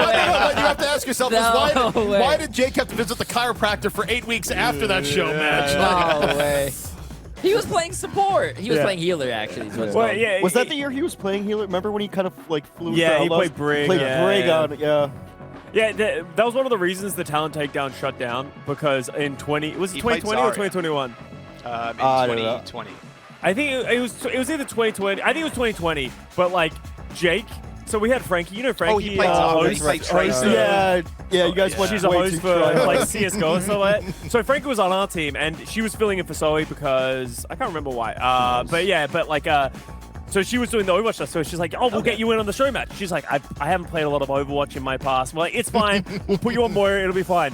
you have to ask yourself is No way. why did Jake have to visit the chiropractor for 8 weeks after that show match? No way. He was playing support. He was Yeah. playing healer, actually. Is what it's Well, called. yeah, Was that the year he was playing healer? Remember when he kind of like flew? Yeah, to he Outlaws? played Brig, Played yeah, Brig yeah. on it. Yeah. Yeah, that was one of the reasons the talent takedown shut down because in 20 was it He played 2020 or Zarya. 2021? in I don't know. 2020. I think it was either 2020. I think it was 2020. But like Jake, so we had Frankie. You know Frankie. he played Zarya. He host- played host, Tracer. Yeah, you guys yeah. went She's a way host too for try. like CS:GO and stuff like that. So Frankie was on our team, and she was filling in for Zoe because I can't remember why. But yeah, but like So she was doing the Overwatch stuff. So she's like, "Oh, we'll get you in on the show match." She's like, "I haven't played a lot of Overwatch in my past." I'm like, "It's fine. We'll put you on Moira. It'll be fine."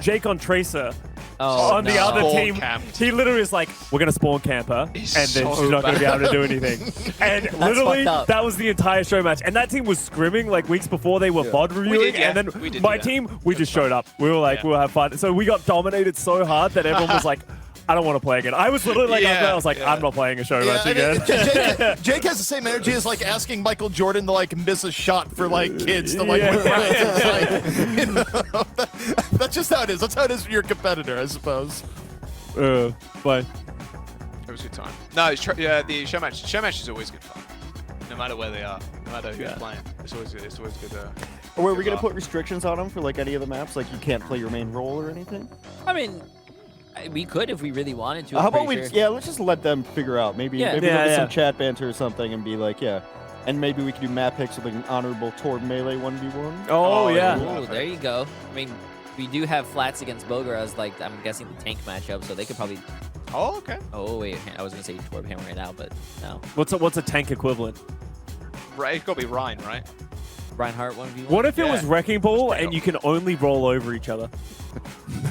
Jake on Tracer. On the other Spawn team, camped. he literally is like, "We're gonna spawn camp her, and then so she's not gonna be able to bad. do anything." And literally, fucked up. that was the entire show match. And that team was scrimming like weeks before they were VOD reviewing. did, yeah. And We then did my do that. team, we just showed up. We were like, Yeah. we'll have fun. So we got dominated so hard that everyone was like, "I don't want to play again." I was literally like, Yeah, I was like, yeah. "I'm not playing a show Yeah, match and again." Jake has the same energy as like asking Michael Jordan to like miss a shot for like kids to like. Yeah. It's like, you know, that's just how it is. That's how it is for your competitor, I suppose. But It was a good time. No, yeah, the show match. Show match is always good fun. No matter where they are, no matter who's playing, it's always good. It's always good. Or were we gonna laugh. put restrictions on them for like any of the maps? Like you can't play your main role or anything? I mean, we could if we really wanted to. I'm How about pretty we? sure. Yeah, let's just let them figure out. Maybe Yeah. maybe Yeah, look at yeah. some chat banter or something and be like, yeah. And maybe we could do map picks with like an honorable Torb melee 1v1. oh yeah. Ooh, there you go. I mean, we do have flats against Bogar as like I'm guessing the tank matchup, so they could probably. Oh, okay. Oh wait, I was gonna say Torb Hammer right now, but no. What's a tank equivalent? Right, it's got to be Ryan, right? Reinhardt 1v1. What if it was Yeah. Wrecking Ball Straight and up. you can only roll over each other?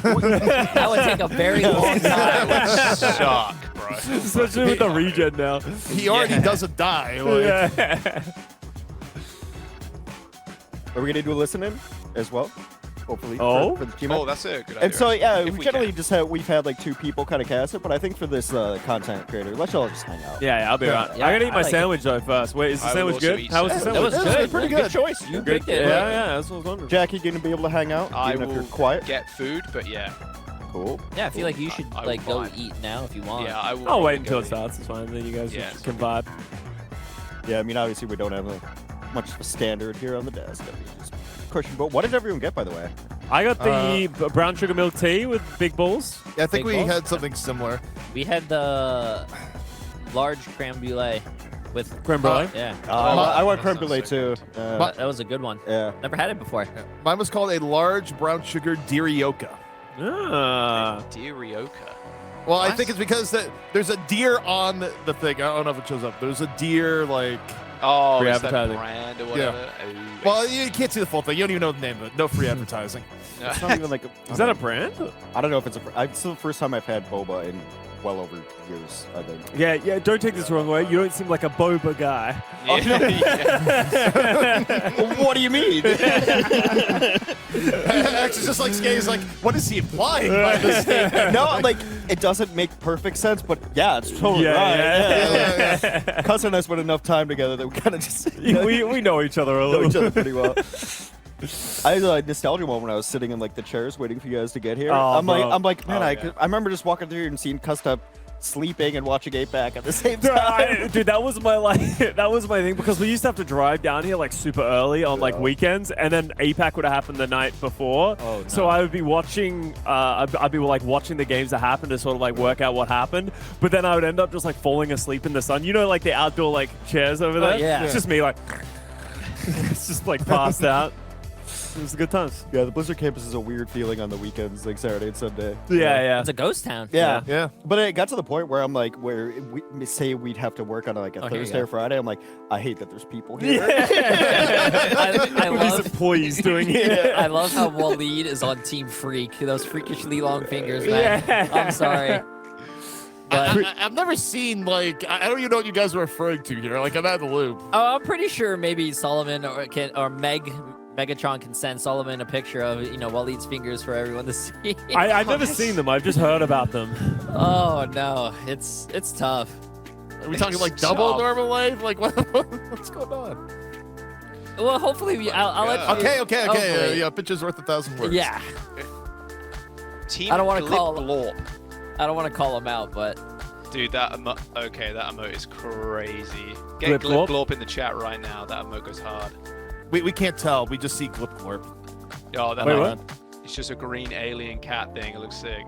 That would take a very long That time. would suck, bro. Especially with the regen now. He already doesn't die. Like, Yeah. Are we gonna do a listen-in as well? Hopefully. Oh? For the team. Oh, that's a good idea. And so yeah, If we we generally can. just have we've had like 2 people kind of cast it, but I think for this content creator, let's all just hang out. Yeah, I'll be right. Yeah, I gotta eat my I like it. sandwich though first. Wait, is the I will sandwich also good? eat How was the sandwich. That was sandwich? good. pretty Good good. choice. You Good. picked it. Yeah, that's what I was wondering. Jackie, gonna be able to hang out I even if will you're quiet. get food, but yeah, Cool. Yeah, I feel like you should I will like go vibe. eat now if you want. yeah, I will. I'll wait probably until go it eat. starts. It's fine. Then you guys Yeah, just can vibe. Yeah, I mean obviously we don't have much of a standard here on the desk. I mean, just question, but what did everyone get by the way? I got the brown sugar milk tea with big balls. yeah, I think Big we balls? had something similar. We had the large creme brulee with Creme brulee? Yeah, I want that creme sounds brulee so too. that was a good one. Yeah. Never had it before. Mine was called a large brown sugar dirioka. Ah. Dear Ryoka. Well, I What? think it's because there's a deer on the thing. I don't know if it shows up. There's a deer like. Oh, Free is that advertising. brand or whatever? Oh, Well, you can't see the full thing. You don't even know the name of it. No free advertising. It's not even like Is that a brand? I don't know if it's it's the first time I've had boba in well over years, I think. Yeah. Don't take this the wrong way. You don't seem like a boba guy. What do you mean? It's just like Skay's like, what is he implying by this statement? No, like it doesn't make perfect sense, but yeah, it's totally right. Yeah. Cousin and I spent enough time together that we kind of just we know each other a know little. each other pretty well. I had a nostalgia moment when I was sitting in like the chairs waiting for you guys to get here. Oh, I'm bro. like, man, Oh, I yeah. remember just walking through here and seeing Custa sleeping and watching 8-Back at the same Dude, time. dude, that was my that was my thing because we used to have to drive down here like super early on like weekends, and then APAC would have happened the night before. Oh, no. So I would be watching, I'd be like watching the games that happened to sort of like work out what happened. But then I would end up just like falling asleep in the sun. You know, like the outdoor like chairs over there. yeah. It's just me like, it's just like passed out. It was good times. Yeah, the Blizzard campus is a weird feeling on the weekends, like Saturday and Sunday. Yeah. It's a ghost town. Yeah. Yeah. But it got to the point where I'm like, where we say we'd have to work on like a Oh, here you Thursday go. or Friday. I'm like, I hate that there's people here. I All these love. employees doing it. I love how Waleed is on Team Freak. Those freakishly long fingers, man. Yeah. I'm sorry. But I've never seen like I don't even know what you guys are referring to here. Like I'm out of the loop. I'm pretty sure maybe Solomon or Megatron can send Solomon a picture of Waleed's fingers for everyone to see. I've never seen them. I've just heard about them. Oh no, it's tough. Are we talking like double normal life? Like what's going on? Well, hopefully I'll let you. Okay. Hopefully. Yeah, picture's worth 1,000 words. Yeah, Team I don't wanna Glip call- Glorp. I don't want to call him out, but Dude, that emote is crazy. Get Glip Glip Glorp? Glorp in the chat right now. That emote goes hard. We can't tell. We just see Glip Glorp. Oh, that Wait, emote. what? It's just a green alien cat thing. It looks sick.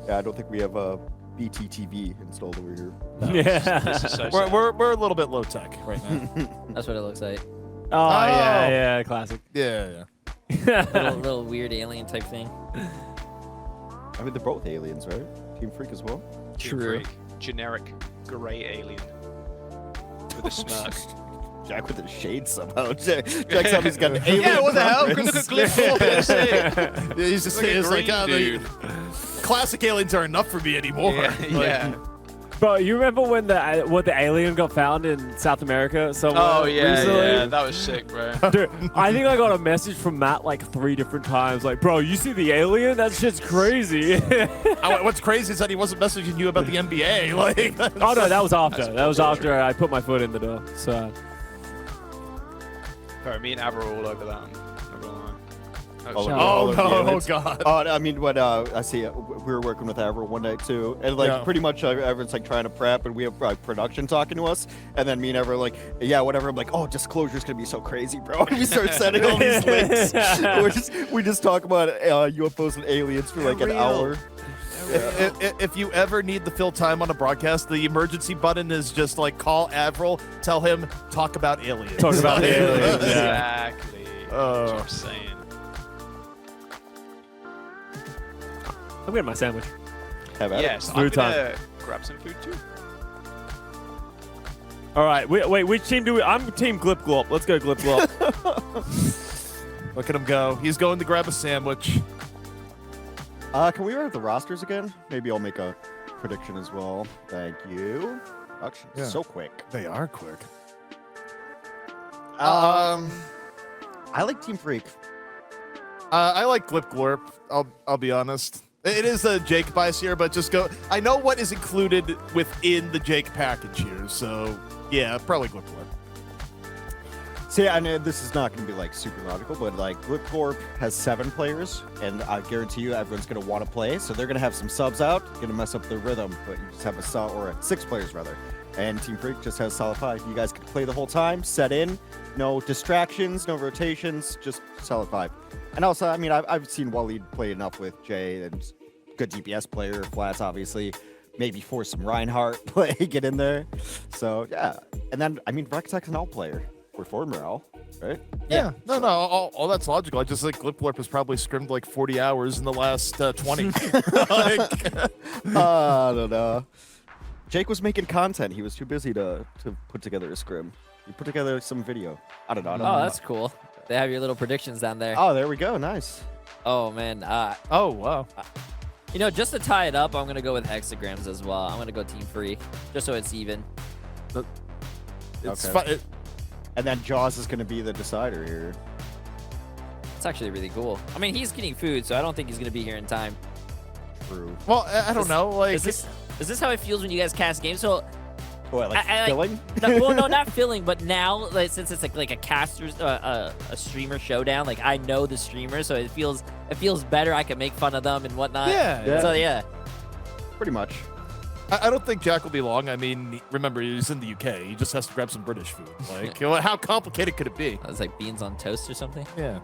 Yeah, I don't think we have a BTTV installed over here. Yeah. This is so We're, sad. we're a little bit low tech right now. that's what it looks like. Oh, yeah, classic. yeah. Little weird alien type thing. I mean, they're both aliens, right? Team Freak as well. Team Freak. Generic. grey alien with a smirk. Jack with his shades somehow. Jack's out, he's got an alien. Yeah, what the hell? preference. Look at Glyph. It's sick. He's just Look at it's like, green, dude. classic aliens are enough for me anymore. Yeah, Like, yeah. Bro, you remember when the alien got found in South America somewhere Oh yeah, recently? yeah, that was sick, bro. Dude, I think I got a message from Matt like 3 different times. Like, bro, you see the alien? That shit's crazy. What's crazy is that he wasn't messaging you about the NBA. Like, Oh no, that was after. That's That was bullshit. after I put my foot in the door. So Bro, me and Abra were all over that. Over online. That was Oh, sick. no. oh of no, the oh aliens. god. I mean, when I see we were working with Avril one night too, and like Yeah. pretty much everyone's like trying to prep, and we have production talking to us, and then me and Avril are like, yeah, whatever. I'm like, oh, disclosure's gonna be so crazy, bro. And we start sending all these links. We just talk about UFOs and aliens for like an real. hour. If you ever need to fill time on a broadcast, the emergency button is just like call Avril, tell him talk about aliens. Talk about aliens, yeah. Exactly. That's what I'm saying. I'm getting my sandwich. Have at it. Yes, I'm Food time. gonna grab some food too. All right, wait, which team do we? I'm Team Glip Glop. Let's go Glip Glop. Look at him go. He's going to grab a sandwich. Can we run the rosters again? Maybe I'll make a prediction as well. Thank you. Production Yeah. so quick. They are quick. I like Team Freak. I like Glip Glorp. I'll be honest. It is a Jake bias here, but just go. I know what is included within the Jake package here, so yeah, probably Glip Glorp. See, I know this is not going to be like super logical, but like Glip Corp has 7 players, and I guarantee you everyone's going to want to play, so they're going to have some subs out, going to mess up their rhythm, but you just have a 6 players rather. And Team Freak just has solid 5. You guys can play the whole time, set in, no distractions, no rotations, just solid 5. And also, I mean, I've seen Waleed play enough with Jay, and good DPS player, Flats obviously. Maybe force some Reinhardt play, get in there. So yeah, and then I mean, Rectech's an all player. We're for morale, right? Yeah. No, all that's logical. I just think Glip Glorp has probably scrimmed like 40 hours in the last 20. Like, I don't know. Jake was making content. He was too busy to put together a scrim. He put together some video. I don't know. Oh, that's cool. They have your little predictions down there. Oh, there we go. Nice. Oh man. oh wow. You know, just to tie it up, I'm gonna go with hexagrams as well. I'm gonna go Team Free, just so it's even. It's Okay. fun. And then Jaws is going to be the decider here. It's actually really cool. I mean, he's getting food, so I don't think he's gonna be here in time. True. Well, I don't know. Like, Is this how it feels when you guys cast games? So, What, like I- filling? well, no, not filling, but now, like, since it's like a caster's, a streamer showdown, like I know the streamer, so it feels better. I can make fun of them and whatnot. Yeah. So yeah. Pretty much. I don't think Jack will be long. I mean, remember, he's in the UK. He just has to grab some British food. Like, you know, how complicated could it be? It's like beans on toast or something. Yeah.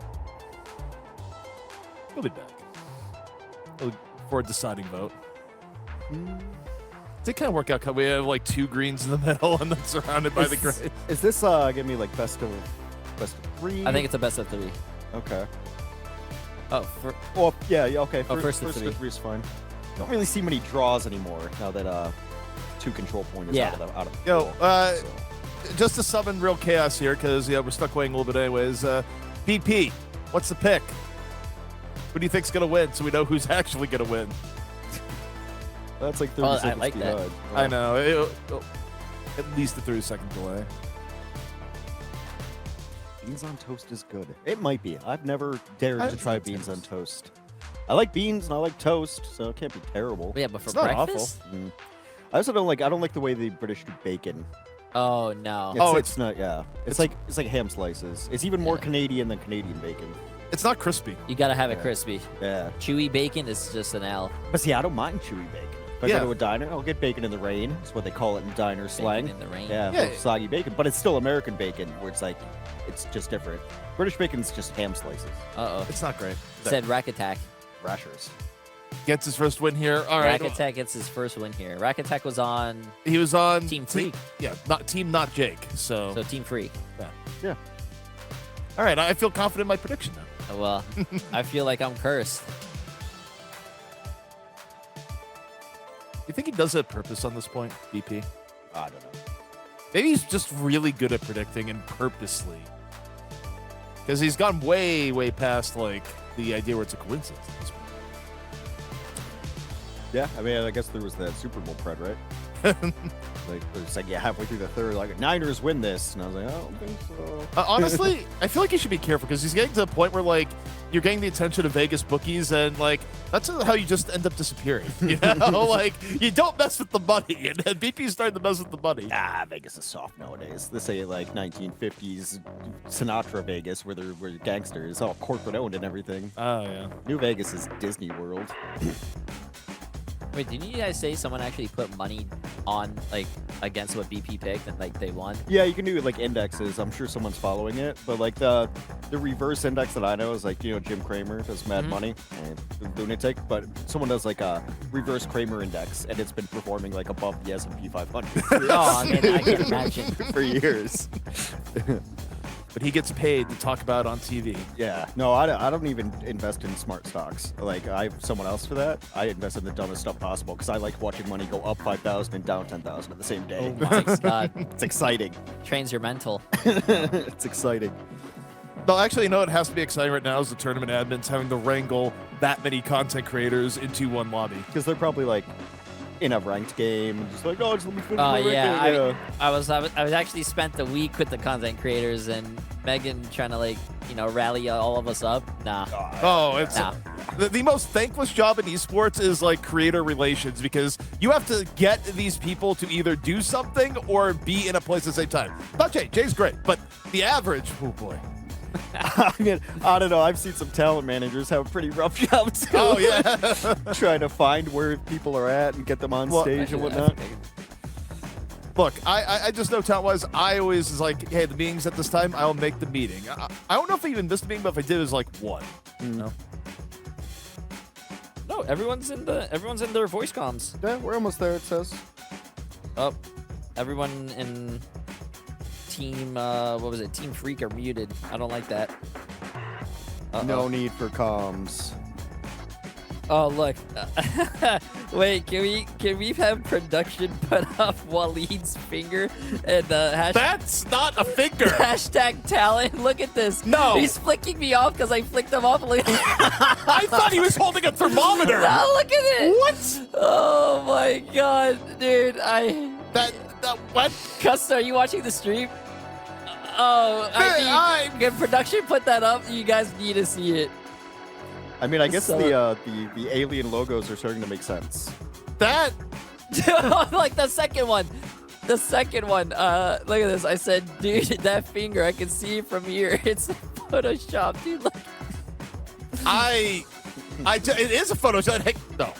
He'll be back. For a deciding vote. They kind of work out. We have like 2 greens in the middle and then surrounded by the gray. Is this gonna be like best of 3? I think it's a best of 3. Okay. Oh, Well, yeah, okay. Oh, first of 3. 3 is fine. Don't really see many draws anymore now that 2 control point is Yeah. out of the Yo, field, so. just to summon real chaos here, because yeah, we're stuck waiting a little bit anyways. BP, what's the pick? Who do you think's gonna win, so we know who's actually gonna win? That's like 30 Oh, I seconds like that. behind. I know. It'll at least a 30-second delay. Beans on toast is good. It might be. I've never dared I to try like beans on toast. toast. I like beans and I like toast, so it can't be terrible. yeah, but for It's not breakfast. Awful. I also don't like the way the British do bacon. Oh no. It's not. Yeah, it's like ham slices. It's even more Yeah. Canadian than Canadian bacon. It's not crispy. You gotta have it Yeah. crispy. Yeah, Chewy bacon is just an L. but see, I don't mind chewy bacon. If I Yeah. go to a diner, I'll get bacon in the rain. That's what they call it in diner slang. in the rain. Yeah, Yeah. soggy bacon, but it's still American bacon, where it's like, it's just different. British bacon's just ham slices, Uh oh. It's not great. Said Rack Attack. rashers. Gets his first win here. All right. Rack Attack gets his first win here. Rack Attack was on He was on Team Freak, Yeah, not Jake. So Team Free. all right, I feel confident in my prediction now. Oh, well, I feel like I'm cursed. You think he does it on purpose on this point, BP? I don't know. Maybe he's just really good at predicting and purposely. Because he's gone way, way past like the idea where it's a coincidence. Yeah, I mean, I guess there was that Super Bowl pred, right? Like, it's like, yeah, halfway through the third, like, Niners win this. And I was like, I don't think so. Honestly, I feel like he should be careful because he's getting to the point where, like, you're getting the attention of Vegas bookies, and, like, that's how you just end up disappearing. You know? Like, you don't mess with the money, and BP's starting to mess with the money. Ah, Vegas is soft nowadays. They say, like, 1950s Sinatra Vegas, where they're gangsters, all corporate owned and everything. Oh, yeah. New Vegas is Disney World. Wait, didn't you guys say someone actually put money on, like, against what BP picked and, like, they won? Yeah, you can do, like, indexes. I'm sure someone's following it. But, like, the reverse index that I know is, like, you know, Jim Cramer does Mad Money and Lunatic. But someone does, like, a reverse Cramer index, and it's been performing, like, above the S&P 500. Oh, I mean, I can imagine. For years. But he gets paid to talk about it on TV. Yeah. No, I don't even invest in smart stocks. Like, I have someone else for that. I invest in the dumbest stuff possible because I like watching money go up 5,000 and down 10,000 at the same day. Oh my God. It's exciting. Trains your mental. It's exciting. No, actually, you know what has to be exciting right now is the tournament admins having to wrangle that many content creators into one lobby. Because they're probably, like, in a ranked game and just like, oh, just let me finish my Yeah, ranking. I was actually spent the week with the content creators, and Megan trying to, like, you know, rally all of us up. Nah. Oh, it's Nah. the most thankless job in esports is like creator relations, because you have to get these people to either do something or be in a place at the same time. Not Jay. Jay's great, but the average, oh boy. I mean, I don't know. I've seen some talent managers have a pretty rough job too. Oh yeah. Trying to find where people are at and get them on stage and whatnot. Look, I just know talent-wise, I always is like, hey, the meeting's at this time, I'll make the meeting. I don't know if I even missed the meeting, but if I did, it was like one. No, everyone's in their voice comms. Yeah, we're almost there, it says. Oh, everyone in Team, what was it? Team Freak are muted. I don't like that. No need for comms. Oh, look. Wait, can we have production put up Waleed's finger and hashtag? That's not a finger. Hashtag talent. Look at this. No. He's flicking me off because I flicked him off. I thought he was holding a thermometer. Oh, look at it. What? Oh my God, dude. That what? Custer, are you watching the stream? Oh, can production put that up? You guys need to see it. I mean, I guess So- the alien logos are starting to make sense. That Like the second one. The second one. Look at this. I said, dude, that finger, I can see it from here. It's Photoshop, dude. Look. it is a Photoshop. Hey, no.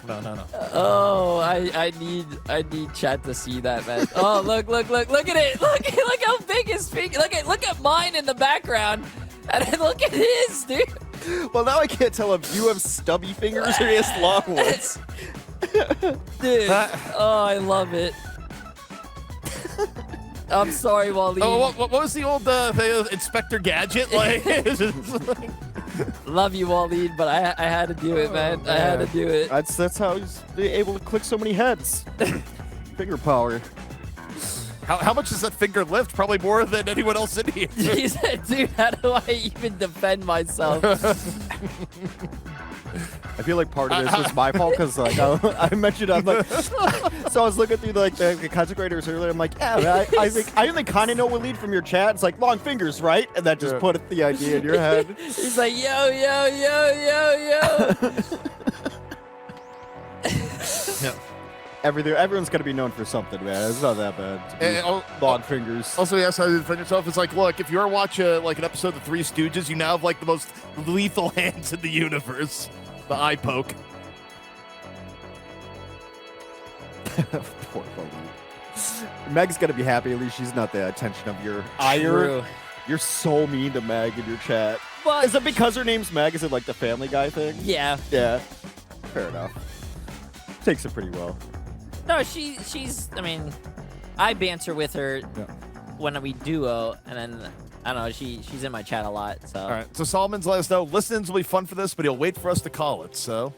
Oh, I need chat to see that, man. Oh, look at it. Look how big his finger. Look at mine in the background. And then look at his, dude. Well, now I can't tell if you have stubby fingers or he has long ones. Dude. Oh, I love it. I'm sorry, Waleed. Oh, what was the old Inspector Gadget like? Love you, Waleed, but I had to do it, man. I had to do it. That's how he's able to click so many heads. Finger power. How much does that finger lift? Probably more than anyone else in here. He said, dude, how do I even defend myself? I feel like part of this was my fault because, like, I mentioned, I'm like, so I was looking through like the content creators earlier. I'm like, yeah, I think I only kind of know what lead from your chat. It's like long fingers, right? And that just put the idea in your head. He's like, yo. Yeah. Everyone's gonna be known for something, man. It's not that bad. Long fingers. Also, yes, how to defend yourself. It's like, look, if you ever watch like an episode of The Three Stooges, you now have like the most lethal hands in the universe. The eye poke. Poor Waleed. Meg's gonna be happy. At least she's not the attention of your ire. True. You're so mean to Meg in your chat. But Is it because her name's Meg? Is it like the Family Guy thing? yeah. Yeah. Fair enough. Takes it pretty well. No, she's. I mean, I banter with her when we duo, and then I don't know. She's in my chat a lot. So All right. So Solomon's let us know. Listenings will be fun for this, but he'll wait for us to call it. So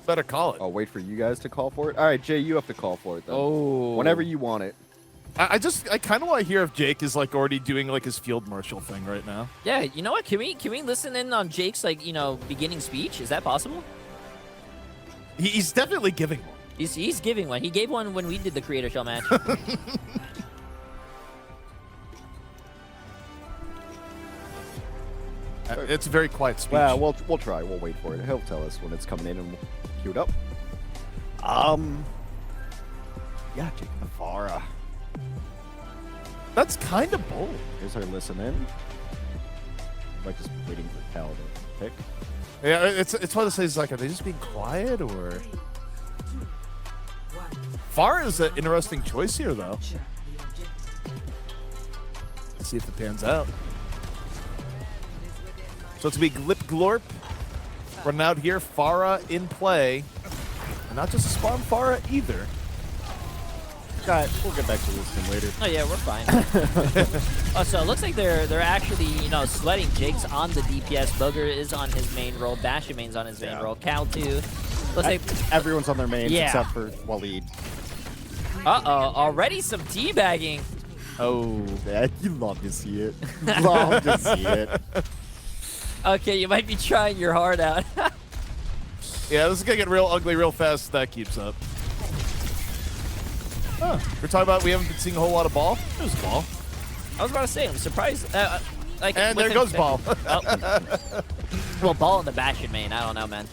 better call it. I'll wait for you guys to call for it. All right, Jay, you have to call for it, though. Oh. Whenever you want it. I kind of want to hear if Jake is like already doing like his field marshal thing right now. Yeah, you know what? Can we listen in on Jake's like beginning speech? Is that possible? He's definitely giving one. He's giving one. He gave one when we did the Creator Show match. It's a very quiet speech. Well, we'll try. We'll wait for it. He'll tell us when it's coming in and we'll queue it up. Yeah, Jake Navarra. That's kind of bold. Here's our listen in. Like just waiting for Cal to pick. Yeah, it's one of those things like, are they just being quiet or? Farah is an interesting choice here, though. Let's see if it pans out. So it's going to be Glip Glorp running out here. Farah in play. And not just a spawn Farah either. Got it. We'll get back to this later. Oh yeah, we're fine. Oh, so it looks like they're actually sweating. Jake's on the DPS. Booger is on his main role. Bashimane's on his main role. Cal too. Looks like everyone's on their mains Yeah. except for Waleed. Already some teabagging. Oh, man, you love to see it. Love to see it. Okay, you might be trying your heart out. Yeah, this is going to get real ugly real fast if that keeps up. Huh. We're talking about we haven't been seeing a whole lot of ball. There's ball. I was about to say, I'm surprised. Like, And there within- goes ball. Oh. Well, ball in the Bastion main. I don't know, man.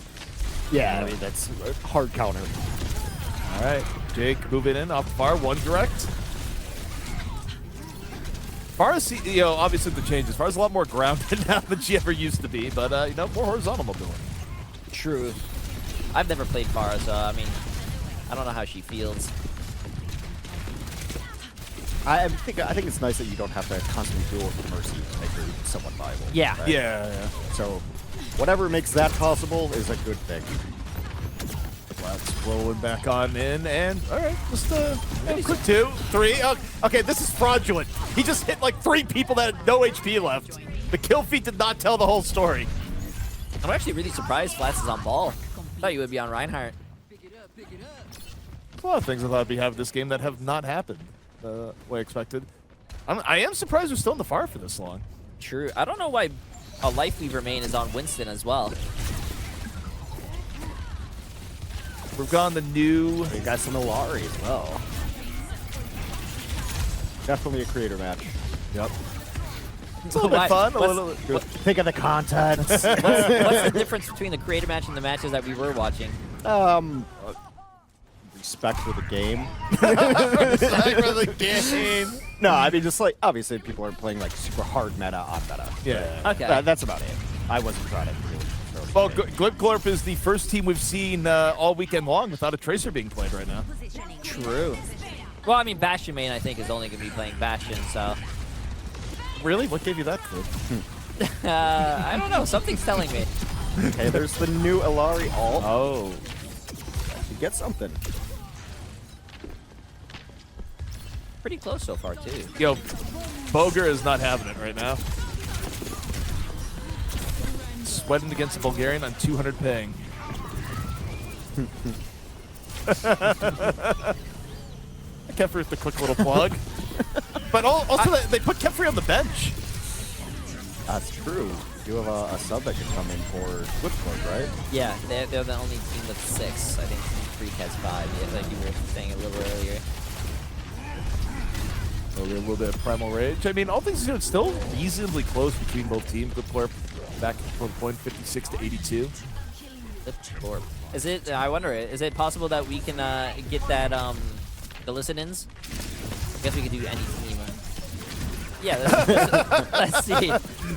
Yeah, I mean, that's a hard counter. All right, Jake moving in off far, one direct. Farah's, obviously the changes. Farah's a lot more grounded now than she ever used to be, but more horizontal mobility. True. I've never played Farah, so I mean, I don't know how she feels. I think it's nice that you don't have to constantly duel with Mercy to make her somewhat viable. Yeah. right? Yeah. So, whatever makes that possible is a good thing. Let's rolling back on in, and all right, just quick 2, 3. Okay, this is fraudulent. He just hit like 3 people that had no HP left. The kill feed did not tell the whole story. I'm actually really surprised Flats is on ball. Thought you would be on Reinhardt. There's a lot of things I thought we have this game that have not happened the way I expected. I am surprised we're still in the fire for this long. True. I don't know why a Life Weaver main is on Winston as well. We've gone the new. We got some Ilari as well. Definitely a creator match. Yep. It's a little bit fun. Think of the content. What's the difference between the creator match and the matches that we were watching? Respect for the game. Respect for the game. No, I mean, just like, obviously people are playing like super hard meta on meta. Yeah. Okay. That's about it. I wasn't trying to really throw Well, shade. Glip Glorp is the first team we've seen all weekend long without a Tracer being played right now. True. Well, I mean, Bastion main, I think, is only going to be playing Bastion, so... Really? What gave you that clue? I don't know. Something's telling me. Okay, there's the new Ilari ult. Oh. You get something. Pretty close so far, too. Yo, Boger is not having it right now. Sweating against the Bulgarian on 200 ping. Kefri with the quick little plug. But also, they put Kefri on the bench. That's true. You have a sub that can come in for Flipboard, right? Yeah, they're the only team with 6. I think Freak has 5, yeah, like you were saying a little earlier. So a little bit of Primal Rage. I mean, all things considered, still reasonably close between both teams. Glip Glorp back for the point, 56 to 82. Glip Glorp. Is it? I wonder. Is it possible that we can get that the listen-ins? I guess we could do any team. Yeah. Let's see.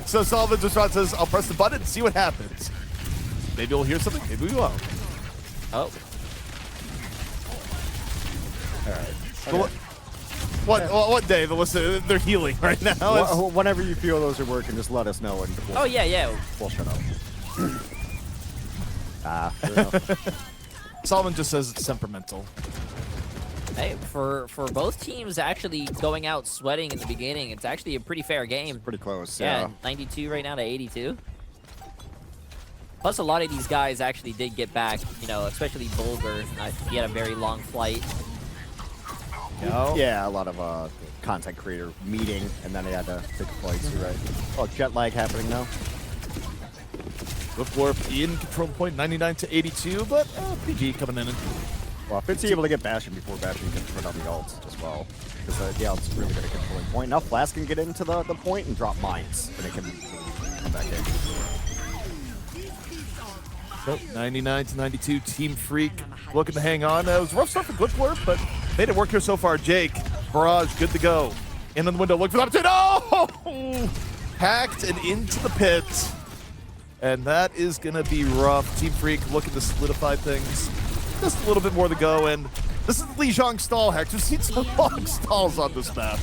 So Sullivan's response says, "I'll press the button and see what happens. Maybe we'll hear something. Maybe we won't." Oh. All right. So what day? They're healing right now. Whenever you feel those are working, just let us know and Oh yeah. we'll shut up. Solomon just says it's temperamental. Hey, for both teams actually going out sweating in the beginning, it's actually a pretty fair game. Pretty close. Yeah, 92 right now to 82. Plus, a lot of these guys actually did get back, especially Bulger. He had a very long flight. Yeah, a lot of content creator meeting, and then they had to take flights. You're right. Oh, jet lag happening now. Warp in control point 99 to 82, but PG coming in. Well, Fitzy able to get Bastion before Bastion can turn on the ults as well. Because the ult's really good at controlling point. Now Flask can get into the point and drop mines, and it can come back in. So 99 to 92, Team Freak looking to hang on. It was a rough start for Glitchwarp, but made it work here so far. Jake, Barrage, good to go. In on the window, look for the opportunity. Oh! Hacked and into the pit. And that is going to be rough. Team Freak looking to solidify things. Just a little bit more to go, and this is the Li Zhang stall hack. We've seen some long stalls on this map.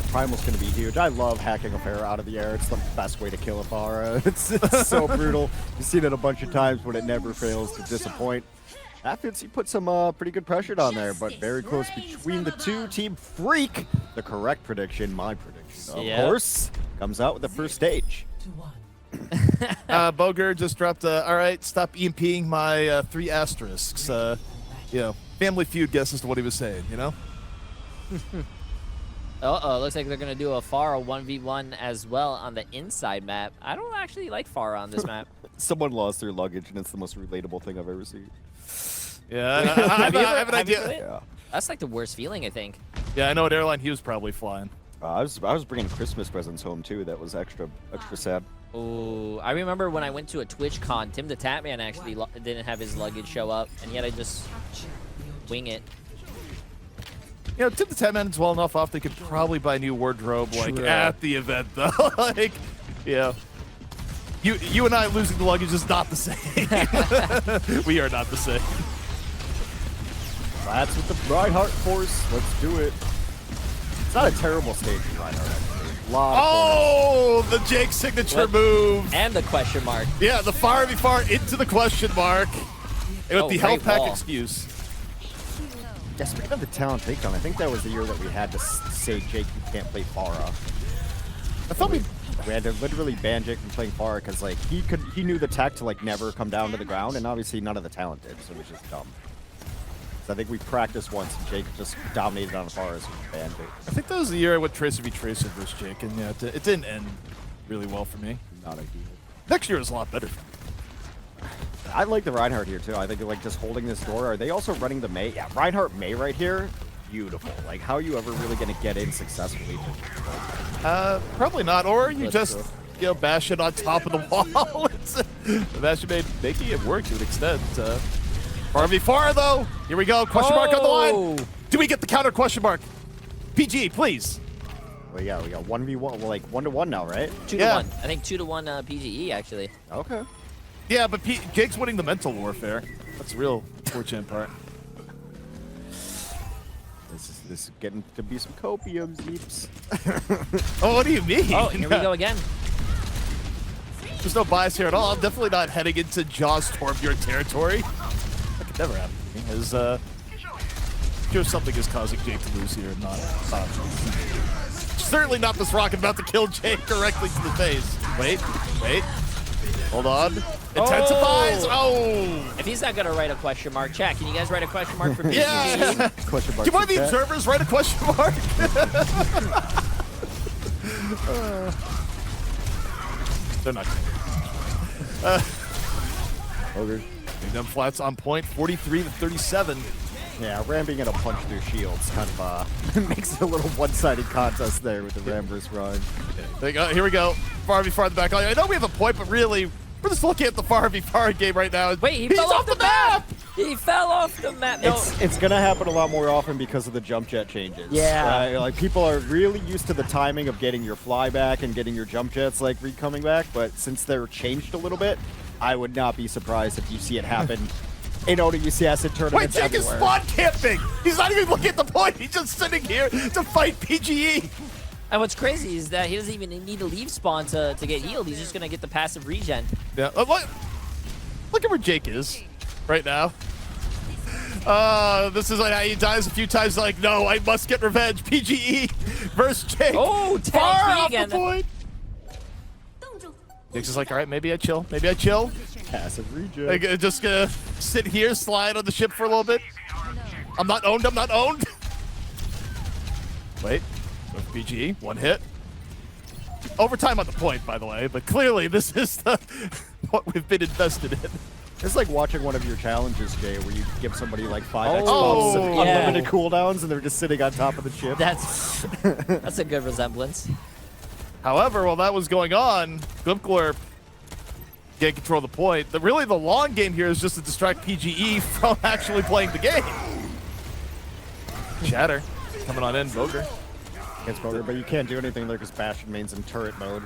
Primal's going to be huge. I love hacking a Pharah out of the air. It's the best way to kill a Pharah. It's so brutal. You've seen it a bunch of times, but it never fails to disappoint. Fitzy put some pretty good pressure down there, but very close between the two. Team Freak, the correct prediction, my prediction, of course, comes out with the first stage. Boger just dropped all right, stop EMPing my 3 asterisks. You know, Family Feud guesses to what he was saying, you know? Looks like they're going to do a Pharah 1v1 as well on the inside map. I don't actually like Pharah on this map. Someone lost their luggage, and it's the most relatable thing I've ever seen. Yeah, I have an idea. Yeah. That's like the worst feeling, I think. Yeah, I know what airline he was probably flying. I was bringing Christmas presents home, too. That was extra sad. Oh, I remember when I went to a TwitchCon, Tim the Tatman actually didn't have his luggage show up, and he had to just wing it. You know, Tim the Tatman is well enough off they could probably buy a new wardrobe like at the event, though. Like, yeah. You and I losing the luggage is not the same. We are not the same. That's with the Reinhardt force. Let's do it. It's not a terrible stage for Reinhardt, actually. The Jake signature move. And the question mark. Yeah, the far into the question mark. And with the health pack wall. excuse. Yeah, speaking of the talent takedown, I think that was the year that we had to say, Jake, you can't play Pharah. I thought we had to literally ban Jake from playing Pharah because like he knew the tech to like never come down to the ground, and obviously none of the talent did, so it was just dumb. So I think we practiced once, and Jake just dominated on Pharah, so we banned it. I think that was the year I went Tracer v Tracer versus Jake, and yeah, it didn't end really well for me. Not ideal. Next year was a lot better for me. I like the Reinhardt here too. I think like just holding this door. Are they also running the Mei? Yeah, Reinhardt Mei right here. Beautiful. Like, how are you ever really going to get in successfully? Probably not. Or you just, you know, bash it on top of the wall. Bash it making it work to an extent. Far v far though. Here we go. Question mark on the line. Do we get the counter question mark? PG, please. Well, yeah, we got 1v1, well, like 1-to-1 now, right? 2-1. I think 2-1 PGE actually. Okay. Yeah, but Jake's winning the mental warfare. That's the real fortunate part. This is getting to be some copium, Zeeps. Oh, what do you mean? Oh, here we go again. There's no bias here at all. I'm definitely not heading into Jaws Torbjorn territory. That could never happen to me. As sure something is causing Jake to lose here, not certainly not this rocket about to kill Jake directly to the face. Wait. Hold on. Intensifies. Oh! If he's not gonna write a question mark, chat, can you guys write a question mark for me? Yeah. Question mark. Do one of the observers write a question mark? They're not. Ogre. Them flats on point, 43 to 37. Yeah, Ram being able to punch through shields kind of makes it a little one-sided contest there with the Ram versus Ryan. Here we go. Far v far in the back. I know we have a point, but really, we're just looking at the far v far game right now. Wait, he fell off the map! He fell off the map. No. It's gonna happen a lot more often because of the jump jet changes. Yeah. Like people are really used to the timing of getting your fly back and getting your jump jets like coming back, but since they're changed a little bit, I would not be surprised if you see it happen in OWCS and tournaments. Wait, Jake is spawn camping! He's not even looking at the point, he's just sitting here to fight PGE! And what's crazy is that he doesn't even need to leave spawn to get healed. He's just gonna get the passive regen. Yeah, look at where Jake is right now. This is like how he dies a few times. Like, no, I must get revenge. PGE versus Jake. Oh, far off again. the point. Jake's is like, all right, maybe I chill. Passive regen. Like, just gonna sit here, slide on the ship for a little bit. I'm not owned. Wait, BG, one hit. Overtime on the point, by the way, but clearly this is what we've been invested in. It's like watching one of your challenges, Jay, where you give somebody like 5 Oh, Xbox and yeah. unlimited cooldowns, and they're just sitting on top of the ship. That's a good resemblance. However, while that was going on, Glipglorp can't control the point. Really, the long game here is just to distract PGE from actually playing the game. Shatter coming on in, Boger. Against Boger, but you can't do anything there because Bastion main's in turret mode.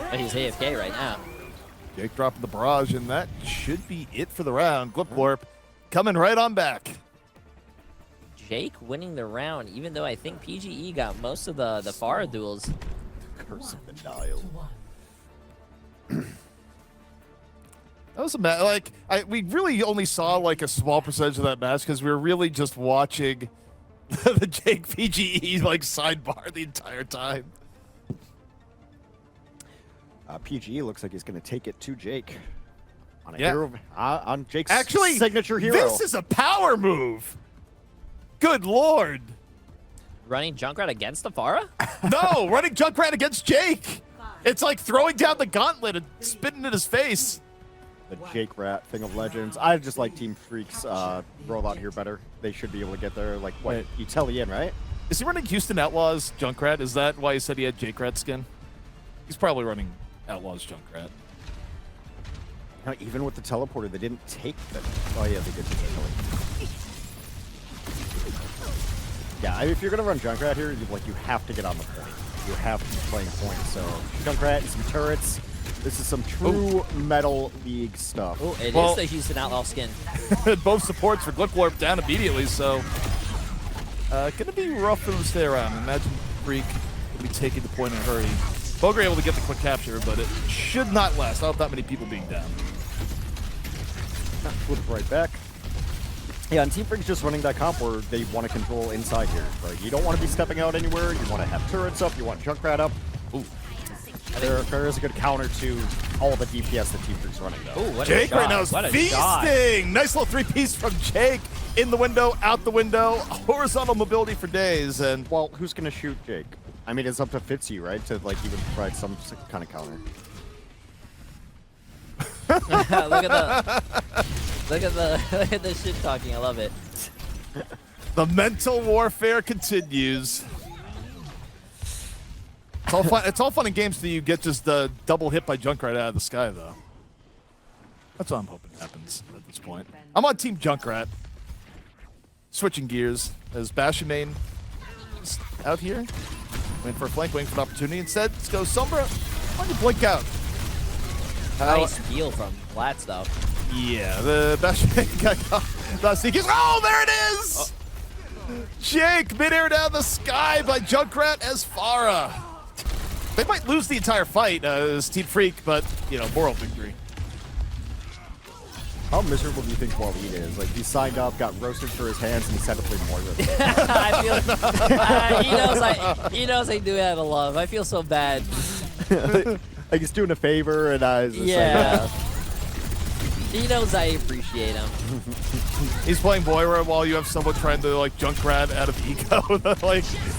But he's AFK right now. Jake dropping the barrage, and that should be it for the round. Glipglorp coming right on back. Jake winning the round, even though I think PGE got most of the Pharah duels. Curse of the dial. That was we really only saw like a small percentage of that match because we were really just watching the Jake PGE like sidebar the entire time. PGE looks like he's going to take it to Jake on a Yeah. hero, on Jake's Actually, signature hero. This is a power move. Good lord. Running Junkrat against the Pharah? No, running Junkrat against Jake. It's like throwing down the gauntlet and spitting in his face. The Jake Rat thing of legends. I just like Team Freak's rollout here better. They should be able to get there. Like, what? Wait. You tell Ian, right? Is he running Houston Outlaws Junkrat? Is that why he said he had Jake Rat skin? He's probably running Outlaws Junkrat. No, even with the teleporter, they didn't take the. Oh yeah, they did. Take the teleporter. Yeah, if you're gonna run Junkrat here, you have to get on the point. You have to be playing point. So Junkrat and some turrets. This is some true Metal League stuff. Oh, it Well- is the Houston Outlaw skin. Both supports for Glipglorp down immediately, so gonna be rough for them to stay around. Imagine Freak will be taking the point in a hurry. Boger able to get the quick capture, but it should not last. Not that many people being down. Flip right back. Yeah, and Team Freak's just running that comp where they want to control inside here. Like, you don't want to be stepping out anywhere. You want to have turrets up. You want Junkrat up. Ooh. There is a good counter to all the DPS that Team Freak's running, though. Ooh, what a Jake shot. right now is What a shot. feasting. Nice little three-piece from Jake. In the window, out the window. Horizontal mobility for days. And Well, who's going to shoot Jake? I mean, it's up to Fitzy, right? To, like, even provide some kind of counter. look at the shit talking. I love it. the mental warfare continues. It's all fun and games till you get just the double hit by Junkrat out of the sky, though. That's what I'm hoping happens at this point. I'm on Team Junkrat. Switching gears as Bashamane just out here. Waiting for a flank, waiting for an opportunity. Instead, let's go Sombra. Why don't you blink out? Nice heal from Flats, though. Yeah, the Bashamane got caught. Oh, there it is! Jake, midair down the sky by Junkrat as Pharah. They might lose the entire fight as Team Freak, but, moral victory. How miserable do you think Waleed is? Like, he signed up, got roasted for his hands, and he decided to play Moira. I feel he knows I do it out of love. I feel so bad. Like, he's doing a favor, and he's just Yeah. He knows I appreciate him. He's playing Moira while you have someone trying to, Junkrat out of ego.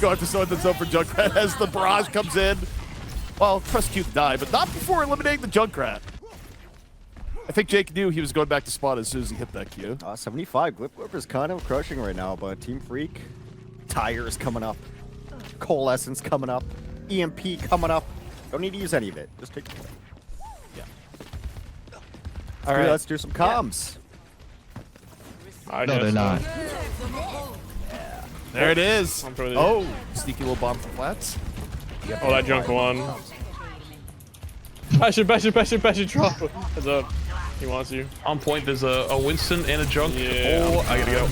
Go after someone that's up for Junkrat as the barrage comes in. Well, press Q to die, but not before eliminating the Junkrat. I think Jake knew he was going back to spot as soon as he hit that Q. 75. Glipglorp is kind of crushing right now, but Team Freak, Tire is coming up. Coalescence coming up. EMP coming up. Don't need to use any of it. Just take it. Yeah. All right, let's do some comms. No, they're not. There it is. I'm throwing it. Oh, sneaky little bomb from Flats. Oh, that junk one. Bastion, drop. Heads up. He wants you. On point, there's a Winston and a Junk. Yeah. Oh, I gotta go.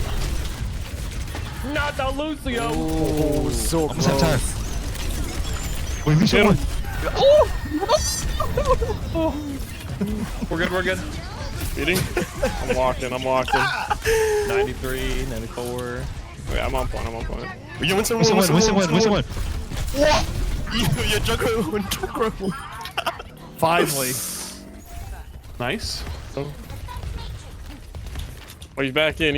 Not the Lucio. Oh, so Almost have close. time. Wait, Lucio won. We're good. Beating? I'm walking. 93, 94. Wait, I'm on point. You Winston Winston won. Your Junk won. Finally. Nice. Oh, he's back in.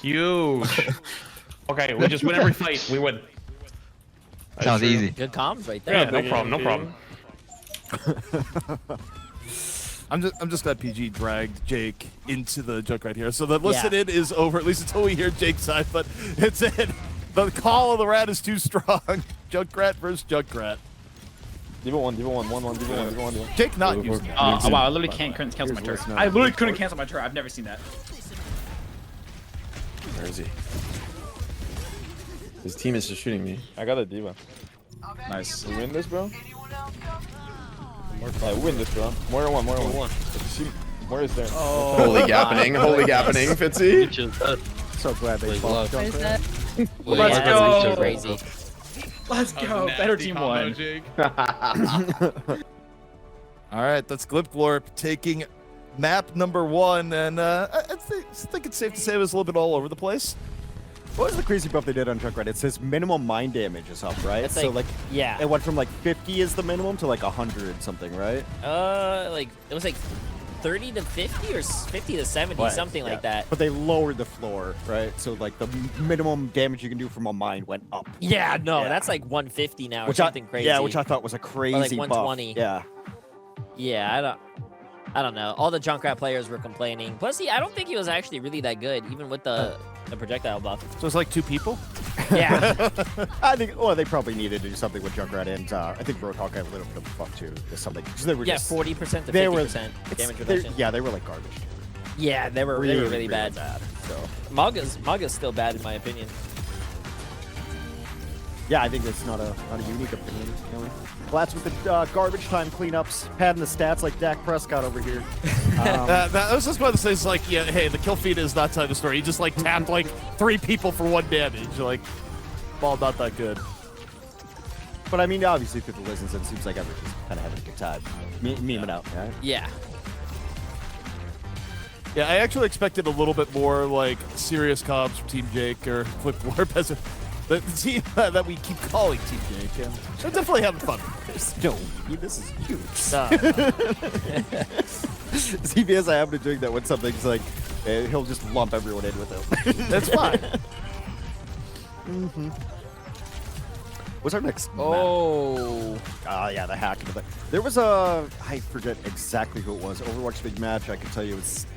Huge. Okay, we just win every fight. We win. Sounds easy. Good comms right there. Yeah, no problem. No problem. I'm just glad PG dragged Jake into the Junkrat here. So the listen-in is over, at least until we hear Jake's side, but it's it. The call of the rat is too strong. Junkrat versus Junkrat. D.Va 1, D.Va 1, 1, D.Va 1, D.Va 1, D.Va 1. Jake not using it. Oh wow, I literally couldn't cancel my turret. I literally couldn't cancel my turret. I've never seen that. Where is he? His team is just shooting me. I got a D.Va. Nice. We win this, bro? Win this, bro. More than one, more than one. More is there. Oh, Holy gappening, holy gappening, Fitzy. So glad they fought. Let's go. Crazy. Let's go. Better team won. All right, that's Glipglorp taking map number 1, and I think it's safe to say it was a little bit all over the place. What was the crazy buff they did on Junkrat? It says minimum mine damage is up, right? It's So like- like, yeah. it went from like 50 is the minimum to like 100 something, right? Like it was like 30 to 50 or 50 to 70, something like that. But they lowered the floor, right? So like the minimum damage you can do from a mine went up. Yeah, no, Yeah. that's like 150 now or Which something crazy. Yeah, which I thought was a crazy buff. 120. Yeah. Yeah, I don't know. All the Junkrat players were complaining. Plus, I don't think he was actually really that good, even with the projectile buff. So it's like 2 people? Yeah. I think, well, they probably needed to do something with Junkrat, and I think Roadhog had a little bit of a buff too. Just something. Because they were Yeah, just, 40% to they were- 50% damage they- reduction. Yeah, they were like garbage. Yeah, they were really bad. So EMONGG is still bad in my opinion. yeah, I think it's not a unique opinion. You know? Flats with the garbage time cleanups, padding the stats like Dak Prescott over here. I was just about to say, it's like, yeah, hey, the kill feed is not telling the story. He just like tapped like 3 people for 1 damage. Like, ball not that good. But I mean, obviously through the listens, it seems like everyone's kind of having a good time, memeing out. Right? Yeah. Yeah, I actually expected a little bit more like serious comms from Team Jake or Flipglorp as the team that we keep calling Team Jake. And they're definitely having fun. No, this is huge. Uh, CBS, I happen to doing that when something's like, he'll just lump everyone in with him. That's fine. What's our next? oh. Ah, yeah, the hack. There was a, I forget exactly who it was. Overwatch big match. I can tell you it was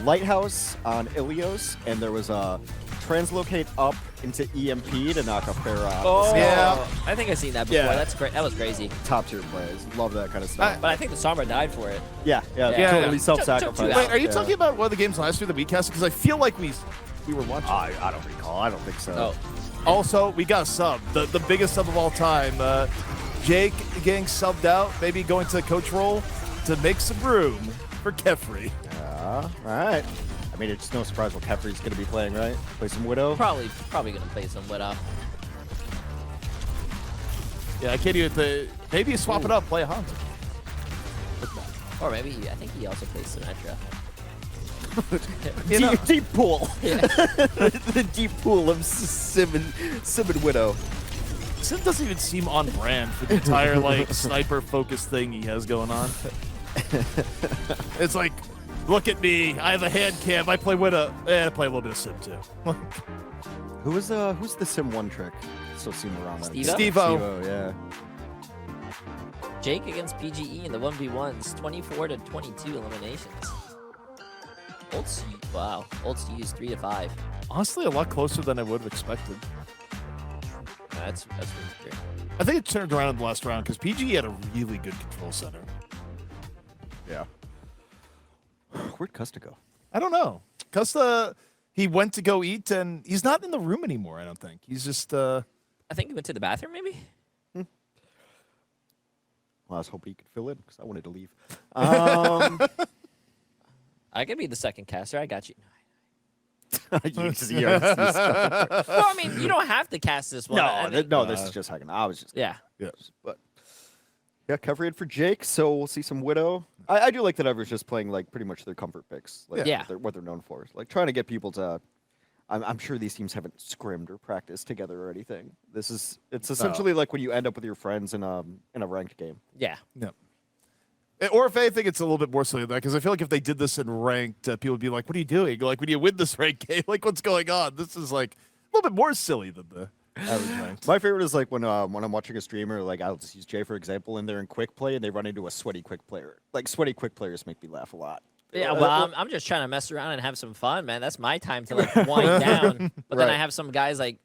Lighthouse on Ilios, and there was a translocate up into EMP to knock a Pharah. Oh. Yeah. I think I've seen that before. Yeah. That's great. That was crazy. Top tier plays. Love that kind of stuff. But I think the Sombra died for it. yeah, Yeah. totally self-sacrifice. Wait, are you Yeah. talking about one of the games last year that we casted? Because I feel like we were watching. I don't recall. I don't think so. Oh. Also, we got a sub, the biggest sub of all time. Jake getting subbed out, maybe going to the coach role to make some room for Kefri. All right. I mean, it's no surprise what Kefri's going to be playing, right? Play some Widow. Probably gonna play some Widow. Yeah, I can't even. Maybe you swap it up, play a Hanzo. Or maybe I think he also plays Symmetra. Deep pool. Yeah. The deep pool of Sim and Widow. Sim doesn't even seem on brand for the entire like sniper focused thing he has going on. It's like, look at me, I have a hand cam, I play Widow. I play a little bit of Sim too. Who's the Sim 1 trick? Still seen around that. Steve-O? Steve-O, yeah. Jake against PGE in the 1v1s, 24 to 22 eliminations. Wow. Ults to use 3 to 5. Honestly, a lot closer than I would have expected. That's really great. I think it turned around in the last round because PG had a really good control center. Yeah. Where'd Custa go? I don't know. Custa, he went to go eat and he's not in the room anymore, I don't think. He's just I think he went to the bathroom, maybe? Well, I was hoping he could fill in because I wanted to leave. I could be the second caster. I got you. Well, Well, I mean, you don't have to cast this one. I mean, this is just hacking. I was just yeah. But yeah, cover it for Jake. So we'll see some Widow. I do like that everyone's just playing like pretty much their comfort picks. Like Yeah. what they're known for. Like trying to get people to. I'm sure these teams haven't scrimmed or practiced together or anything. It's essentially like when you end up with your friends in a ranked game. Yeah. yeah. Or if anything, it's a little bit more silly than that, because I feel like if they did this in ranked, people would be like, what are you doing? Like, when you win this ranked game, like, what's going on? This is, like, a little bit more silly than the average ranked. My favorite is, like, when I'm watching a streamer, like, I'll just use Jay, for example, and they're in quick play, and they run into a sweaty quick player. Like, sweaty quick players make me laugh a lot. Yeah, well, I'm just trying to mess around and have some fun, man. That's my time to, like, wind down. But then I have some guys, like,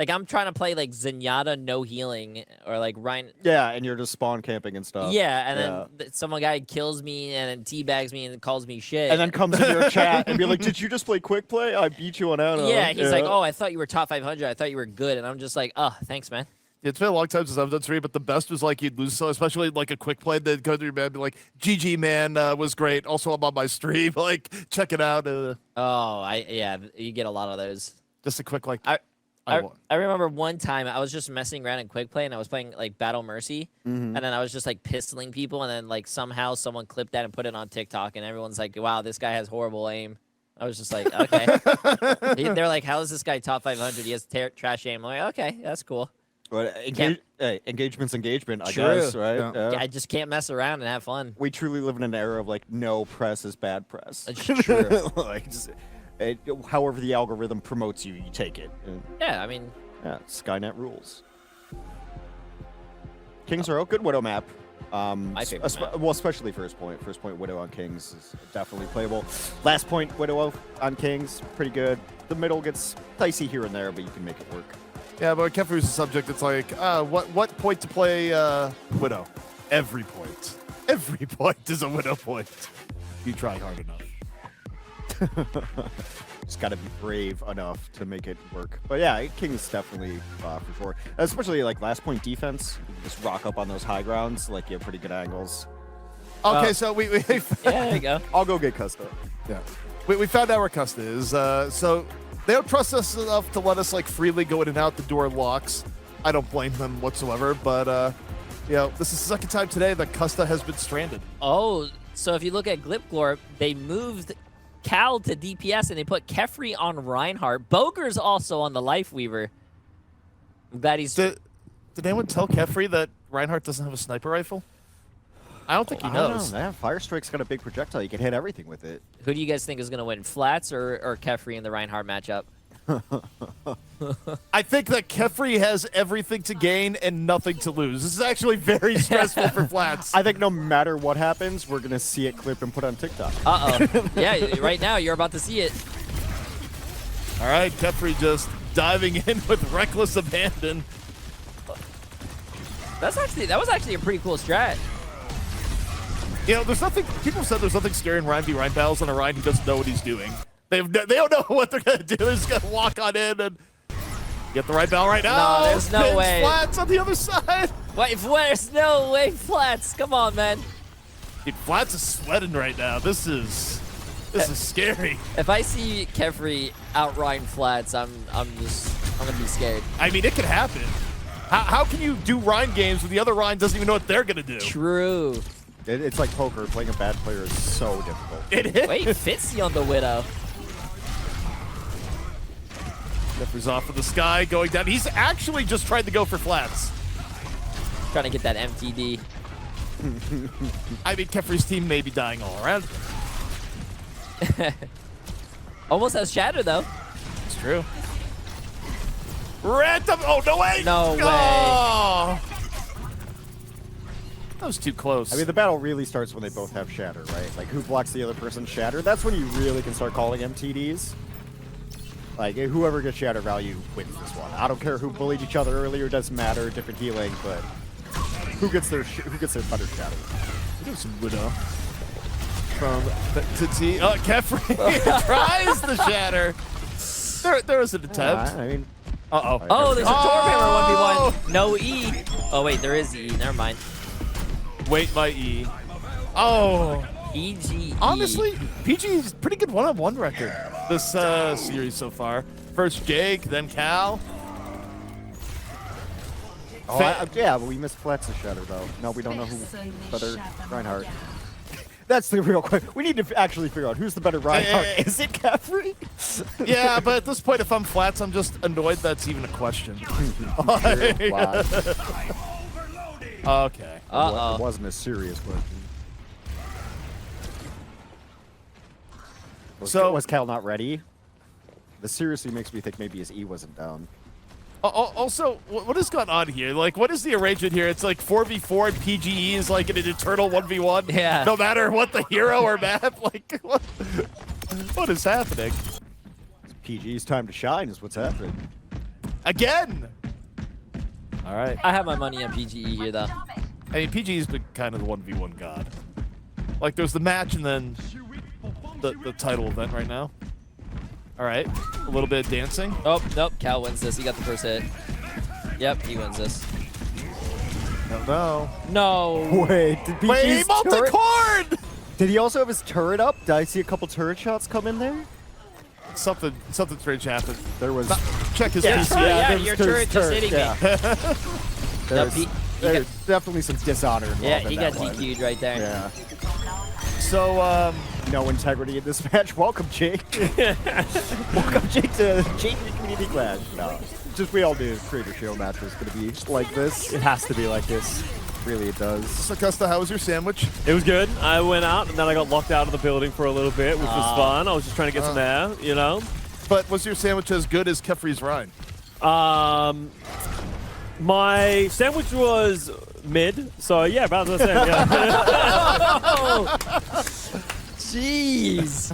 I'm trying to play, like, Zenyatta no healing, or, like, Ryan. Yeah, and you're just spawn camping and stuff. Yeah, and then some guy kills me and then teabags me and calls me shit. And then comes in your chat and be like, did you just play quick play? I beat you on Anna. Yeah, he's like, oh, I thought you were top 500. I thought you were good. And I'm just like, oh, thanks, man. It's been a long time since I've done 3, but the best was like you'd lose, so especially like a quick play that go through your man, be like, GG man was great. Also, I'm on my stream, like check it out. Yeah, you get a lot of those. Just a quick like. I remember one time I was just messing around in quick play and I was playing like Battle Mercy, and then I was just like pistoling people, and then like somehow someone clipped that and put it on TikTok, and everyone's like, "Wow, this guy has horrible aim." I was just like, "Okay." They're like, "How is this guy top 500? He has trash aim." I'm like, "Okay, that's cool." But engagement's engagement, I True. guess, right? Yeah. I just can't mess around and have fun. We truly live in an era of like no press is bad press. That's true. Like, however the algorithm promotes you, you take it. Yeah, I mean, yeah, Skynet rules. Kings are a good Widow map. My favorite map. Well, especially first point. First point Widow on Kings is definitely playable. Last point Widow on Kings, pretty good. The middle gets dicey here and there, but you can make it work. Yeah, but Kefru's a subject. It's like, what point to play Widow? Every point. Every point is a Widow point. You try hard enough. Just got to be brave enough to make it work. But yeah, King's definitely for sure. Especially like last point defense. You can just rock up on those high grounds. Like you have pretty good angles. Okay, so we yeah, there you go. I'll go get Custa. Yeah, we found out where Custa is. So they don't trust us enough to let us like freely go in and out. The door locks. I don't blame them whatsoever. But you know, this is the second time today that Custa has been stranded. Oh, so if you look at Glipglorp, they moved Cal to DPS and they put Kefri on Reinhardt. Boger's also on the Life Weaver. I'm glad he's. Did anyone tell Kefri that Reinhardt doesn't have a sniper rifle? I don't think he knows. Yeah, Fire Strike's got a big projectile. You can hit everything with it. Who do you guys think is going to win, Flats or Kefri in the Reinhardt matchup? I think that Kefri has everything to gain and nothing to lose. This is actually very stressful for Flats. I think no matter what happens, we're going to see it clip and put on TikTok. Uh-oh. Yeah, right now you're about to see it. All right, Kefri just diving in with reckless abandon. That was actually a pretty cool strat. You know, there's nothing. People said there's nothing scary in Ryan v Ryan battles on a Ryan who doesn't know what he's doing. They don't know what they're gonna do. They're just gonna walk on in and get the right bell right now. No, there's no way. Flats on the other side. Wait, there's no way, Flats. Come on, man. Dude, Flats is sweating right now. This is scary. If I see Kefri out Ryan Flats, I'm gonna be scared. I mean, it could happen. How can you do Ryan games when the other Ryan doesn't even know what they're gonna do? True. It's like poker. Playing a bad player is so difficult. It is. Wait, Fitzy on the Widow. Kefri's off of the sky, going down. He's actually just tried to go for Flats. Trying to get that MTD. I mean, Kefri's team may be dying all around. Almost has Shatter, though. It's true. Random. Oh, no way. No way. Oh. That was too close. I mean, the battle really starts when they both have Shatter, right? Like, who blocks the other person's Shatter? That's when you really can start calling MTDs. Like, whoever gets Shatter value wins this one. I don't care who bullied each other earlier. Doesn't matter. Different healing, but who gets their better Shatter? Do some Widow from Titi. Oh, Kefri tries the Shatter. There was an attempt. I mean, Oh, there's a Torhammer 1v1. No E. Oh wait, there is E. Never mind. Wait, my E. Oh. EG. Honestly, PG's pretty good one-on-one record this series so far. First Jake, then Cal. Yeah, but we missed Flats' Shatter, though. No, we don't know who better Reinhardt. That's the real question. We need to actually figure out who's the better Reinhardt. Is it Kefri? Yeah, but at this point, if I'm Flats, I'm just annoyed that's even a question. Wow. Okay. It wasn't a serious question. Was Cal not ready? This seriously makes me think maybe his E wasn't down. Also, what has gone on here? Like, what is the arrangement here? It's like 4v4 and PGE is like in an eternal 1v1. Yeah. No matter what the hero or map. Like, what is happening? PG's time to shine is what's happening. Again! All right. I have my money on PGE here, though. I mean, PGE's been kind of the 1v1 god. Like, there's the match and then the title event right now. All right, a little bit of dancing. Oh, nope, Cal wins this. He got the first hit. Yep, he wins this. No. No. Wait, did Wait, multi-cord! Did he also have his turret up? Did I see a couple turret shots come in there? Something strange happened. There was. Check his Yeah, PC. yeah, your turret just hitting me. There's definitely some dishonor involved Yeah, in he that got one. DQ'd right there. Yeah. So, no integrity in this match. Welcome, Jake. Welcome, Jake, to Jay3 Community Clash. No, just we all knew Creator Show match was going to be like this. It has to be like this. Really, it does. So, Custa, how was your sandwich? It was good. I went out and then I got locked out of the building for a little bit, which was fun. I was just trying to get some air, you know. But was your sandwich as good as Kefri's Rhine? My sandwich was mid, so yeah, about the same. Yeah. Jeez.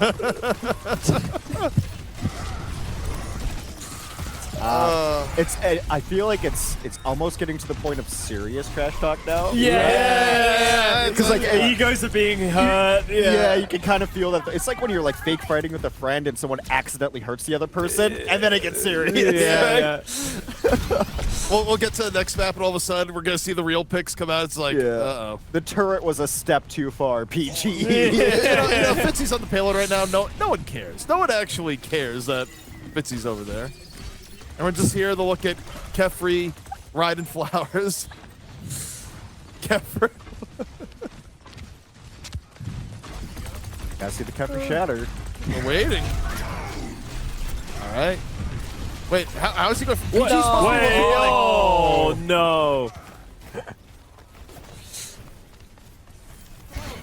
I feel like it's almost getting to the point of serious trash talk now. Yeah, because like egos are being hurt. Yeah, you can kind of feel that. It's like when you're like fake fighting with a friend and someone accidentally hurts the other person, and then it gets serious. Yeah. We'll get to the next map, and all of a sudden we're gonna see the real picks come out. It's like, uh-oh. The turret was a step too far. PG. You know, Fitzy's on the payload right now. No one cares. No one actually cares that Fitzy's over there. And we're just here to look at Kefri riding flowers. Kefri. Gotta see the Kefri shatter. We're waiting. All right. Wait, how is he going? What? No. Wait, oh no.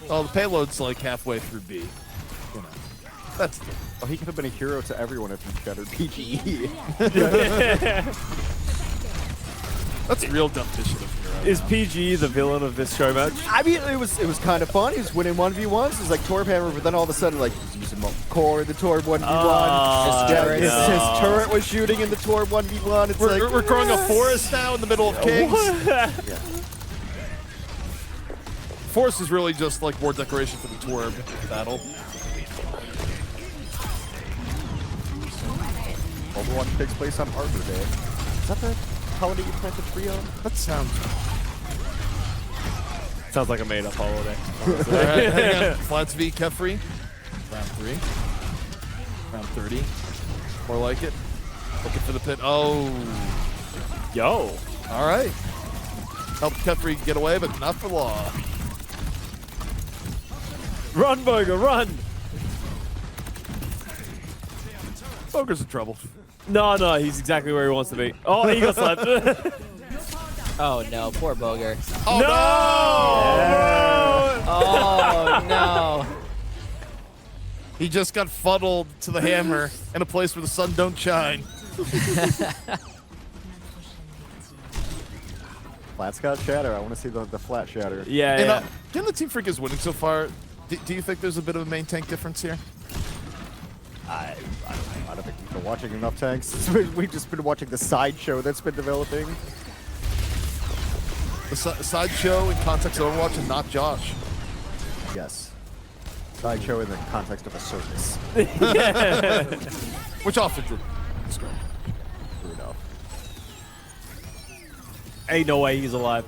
Oh, the payload's like halfway through B. You know, that's. Oh, he could have been a hero to everyone if he shattered PGE. That's real definition of hero. Is PG the villain of this show match? I mean, it was kind of fun. He was winning 1v1s. It was like Torb Hammer, but then all of a sudden, like, he's using core, the Torb 1v1. His turret was shooting in the Torb 1v1. It's We're growing a forest now in the middle of Kings. Yeah. Forest is really just like more decoration for the Torb battle. Overwatch takes place on Arbor Day. Is that the holiday you plant a tree on? That sounds like a made-up holiday. all right, hang on. Flats v Kefri. Round 3. Round 30. More like it. Looking for the pit. Oh. Yo. All right. Helped Kefri get away, but not for long. Run, Boga, run! Boger's in trouble. No, he's exactly where he wants to be. Oh, he got slapped. Oh no, poor Boger. Oh no! Oh no. He just got funneled to the hammer in a place where the sun don't shine. Flat's got shatter. I want to see the flat shatter. Yeah, And, yeah. given the Team Freak is winning so far, do you think there's a bit of a main tank difference here? I don't think we've been watching enough tanks. We've just been watching the sideshow that's been developing. The sideshow in context of Overwatch and not Josh. Yes. Sideshow in the context of a circus. Which often true. True enough. Ain't no way he's alive.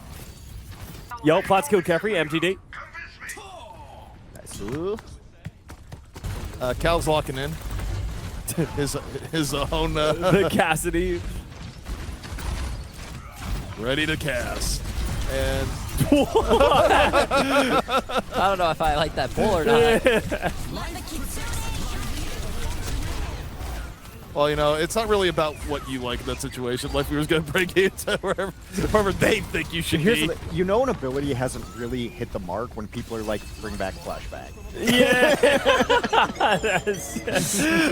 Yo, Platts killed Kefri, MTD. Nice. Cal's locking in. his own The Cassidy. ready to cast. And I don't know if I like that pull or not. Well, you know, it's not really about what you like in that situation. Lifeweaver's going to bring you to wherever they think you should Here's be. the, you know, an ability hasn't really hit the mark when people are like, bring back flashback. Yeah,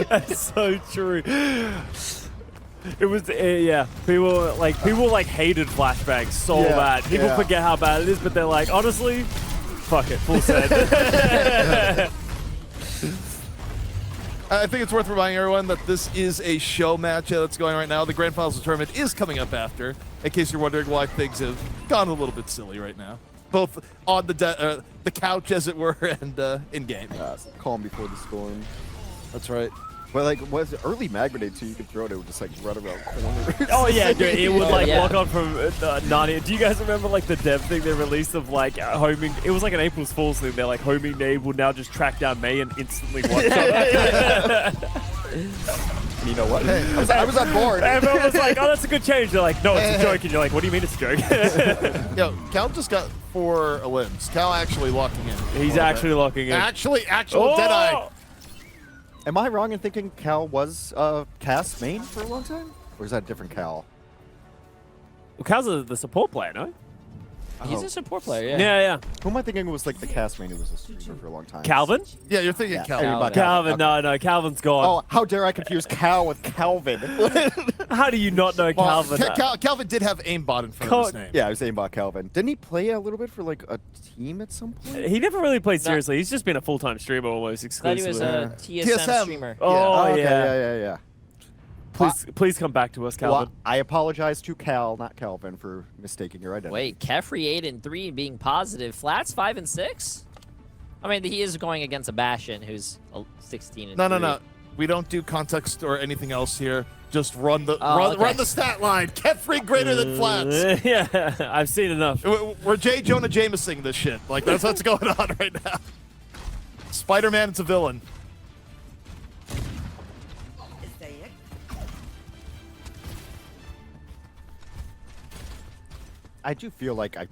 that's so true. It was yeah. People hated flashbacks so Yeah, bad. People yeah. forget how bad it is, but they're like, honestly, fuck it, full set. I think it's worth reminding everyone that this is a show match that's going right now. The Grand Finals of the tournament is coming up after, in case you're wondering why things have gone a little bit silly right now. Both on the couch, as it were, and in-game. Calm before the storm. That's right. But like, was early mag grenade too? You could throw it, it would just like run around corners. Oh yeah, dude, it would like yeah. lock on from Narnia. Do you guys remember like the dev thing they released of like homing? It was like an April's Fool's thing. They're like homing nade will now just track down May and instantly one shot. And you know what? Hey, I was on board. Everyone was like, "Oh, that's a good change." They're like, "No, it's a joke," and you're like, "What do you mean it's a joke?" Yo, Cal just got 4 limbs. Cal actually locking in. He's actually locking in. Actual Deadeye. Am I wrong in thinking Cal was Cass main for a long time? Or is that a different Cal? Well, Cal's the support player, no? He's a support player, yeah. Yeah. Who am I thinking was like the Cass main who was a streamer for a long time? Calvin? Yeah, you're thinking Yeah, Cal. everybody- Calvin, Okay. no, Calvin's gone. Oh, how dare I confuse Cal with Calvin? How do you not know Well, Calvin? Calvin did have aimbot in front of his name. Yeah, I was saying about Calvin. Didn't he play a little bit for like a team at some point? He never really played seriously. He's just been a full-time streamer almost Thought he was exclusively. a TSM TSM. streamer. Oh, okay, yeah. yeah. Please come back to us, Calvin. Well, I apologize to Cal, not Calvin, for mistaking your identity. Wait, Kefri 8 and 3 being positive. Flats 5 and 6? I mean, he is going against a Bastion who's 16 and 3. No. We don't do context or anything else here. Just run the Oh, run the stat line. Kefri greater than Flats. Yeah, I've seen enough. We're J. Jonah Jamesing this shit. Like, that's what's going on right now. Spider-Man is a villain. I do feel like I'd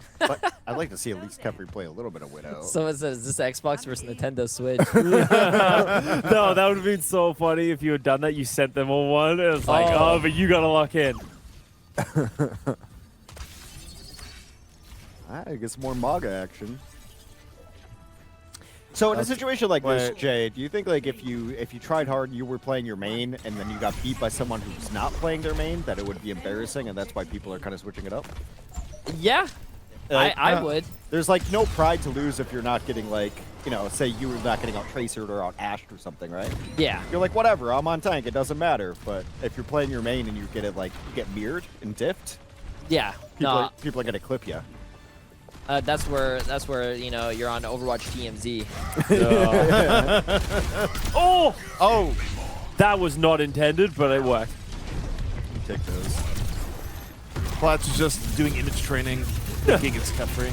like to see at least Kefri play a little bit of Widow. Someone says, is this Xbox versus Nintendo Switch? No, that would have been so funny if you had done that. You sent them all one. It was like, oh, but you gotta lock in. I guess more MAGA action. So in a situation like this, Jay, do you think like if you tried hard and you were playing your main and then you got beat by someone who's not playing their main, that it would be embarrassing and that's why people are kind of switching it up? Yeah, I would. There's like no pride to lose if you're not getting like, you know, say you were not getting out Tracered or out Ashed or something, right? Yeah. You're like, whatever, I'm on tank, it doesn't matter. But if you're playing your main and you get it like, you get mirrored and diffed, Yeah. people are gonna clip you. That's where you know you're on Overwatch TMZ. Oh, that was not intended, but it worked. You take those. Flats is just doing image training, thinking it's Kefri.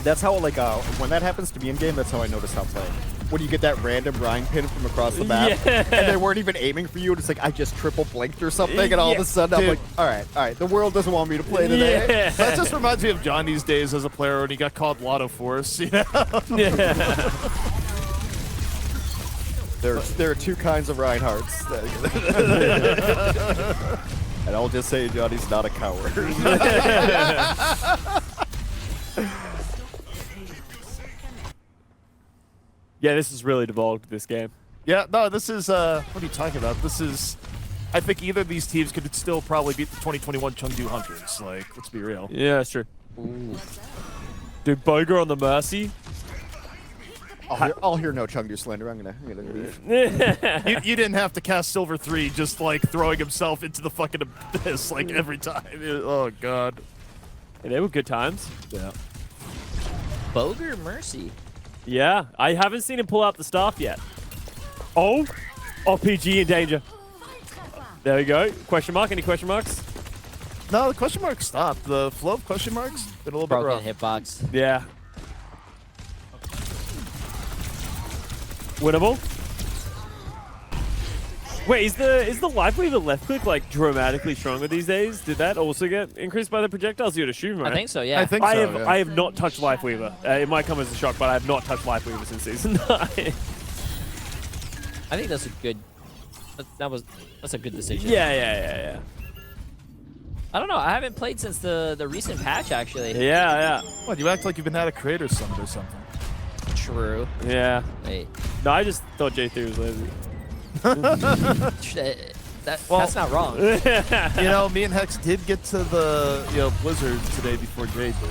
That's how like when that happens to me in game, that's how I know to stop playing. When you get that random Ryan pin from across the map, Yeah. and they weren't even aiming for you, and it's like I just triple blinked or something, and all of a sudden I'm Dude. like, all right, the world doesn't want me to play today. Yeah. That just reminds me of Johnny's days as a player when he got called Lotto Force. You know? Yeah. There are two kinds of Reinhardts. And I'll just say Johnny's not a coward. Yeah, this has really devolved this game. Yeah, no, this is, what are you talking about? This is, I think either of these teams could still probably beat the 2021 Chengdu Hunters. Like, let's be real. Yeah, that's true. Dude, Boger on the Mercy. I'll hear no Chengdu slander. I'm gonna leave. You didn't have to cast Silver 3 just, like, throwing himself into the fucking abyss, like, every time. Oh, God. Yeah, they were good times. Yeah. Boger Mercy. Yeah, I haven't seen him pull out the staff yet. Oh, PG in danger. There we go. Question mark? Any question marks? No, the question mark stopped. The flow of question marks been a little bit Broken rough. hitbox. Yeah. Winnable. Wait, is the live weaver left click like dramatically stronger these days? Did that also get increased by the projectiles? You'd assume, right? I think so, yeah. I think so, I have not touched life weaver. It might come as a shock, but I have not touched life weaver since season 9. I think that's a good That's a good decision. Yeah. I don't know. I haven't played since the recent patch actually. Yeah. What, you act like you've been at a creator summit or something. True. Yeah. Wait. No, I just thought Jay3 was lazy. That's not wrong. You know, me and Hex did get to the Blizzard today before Jay did.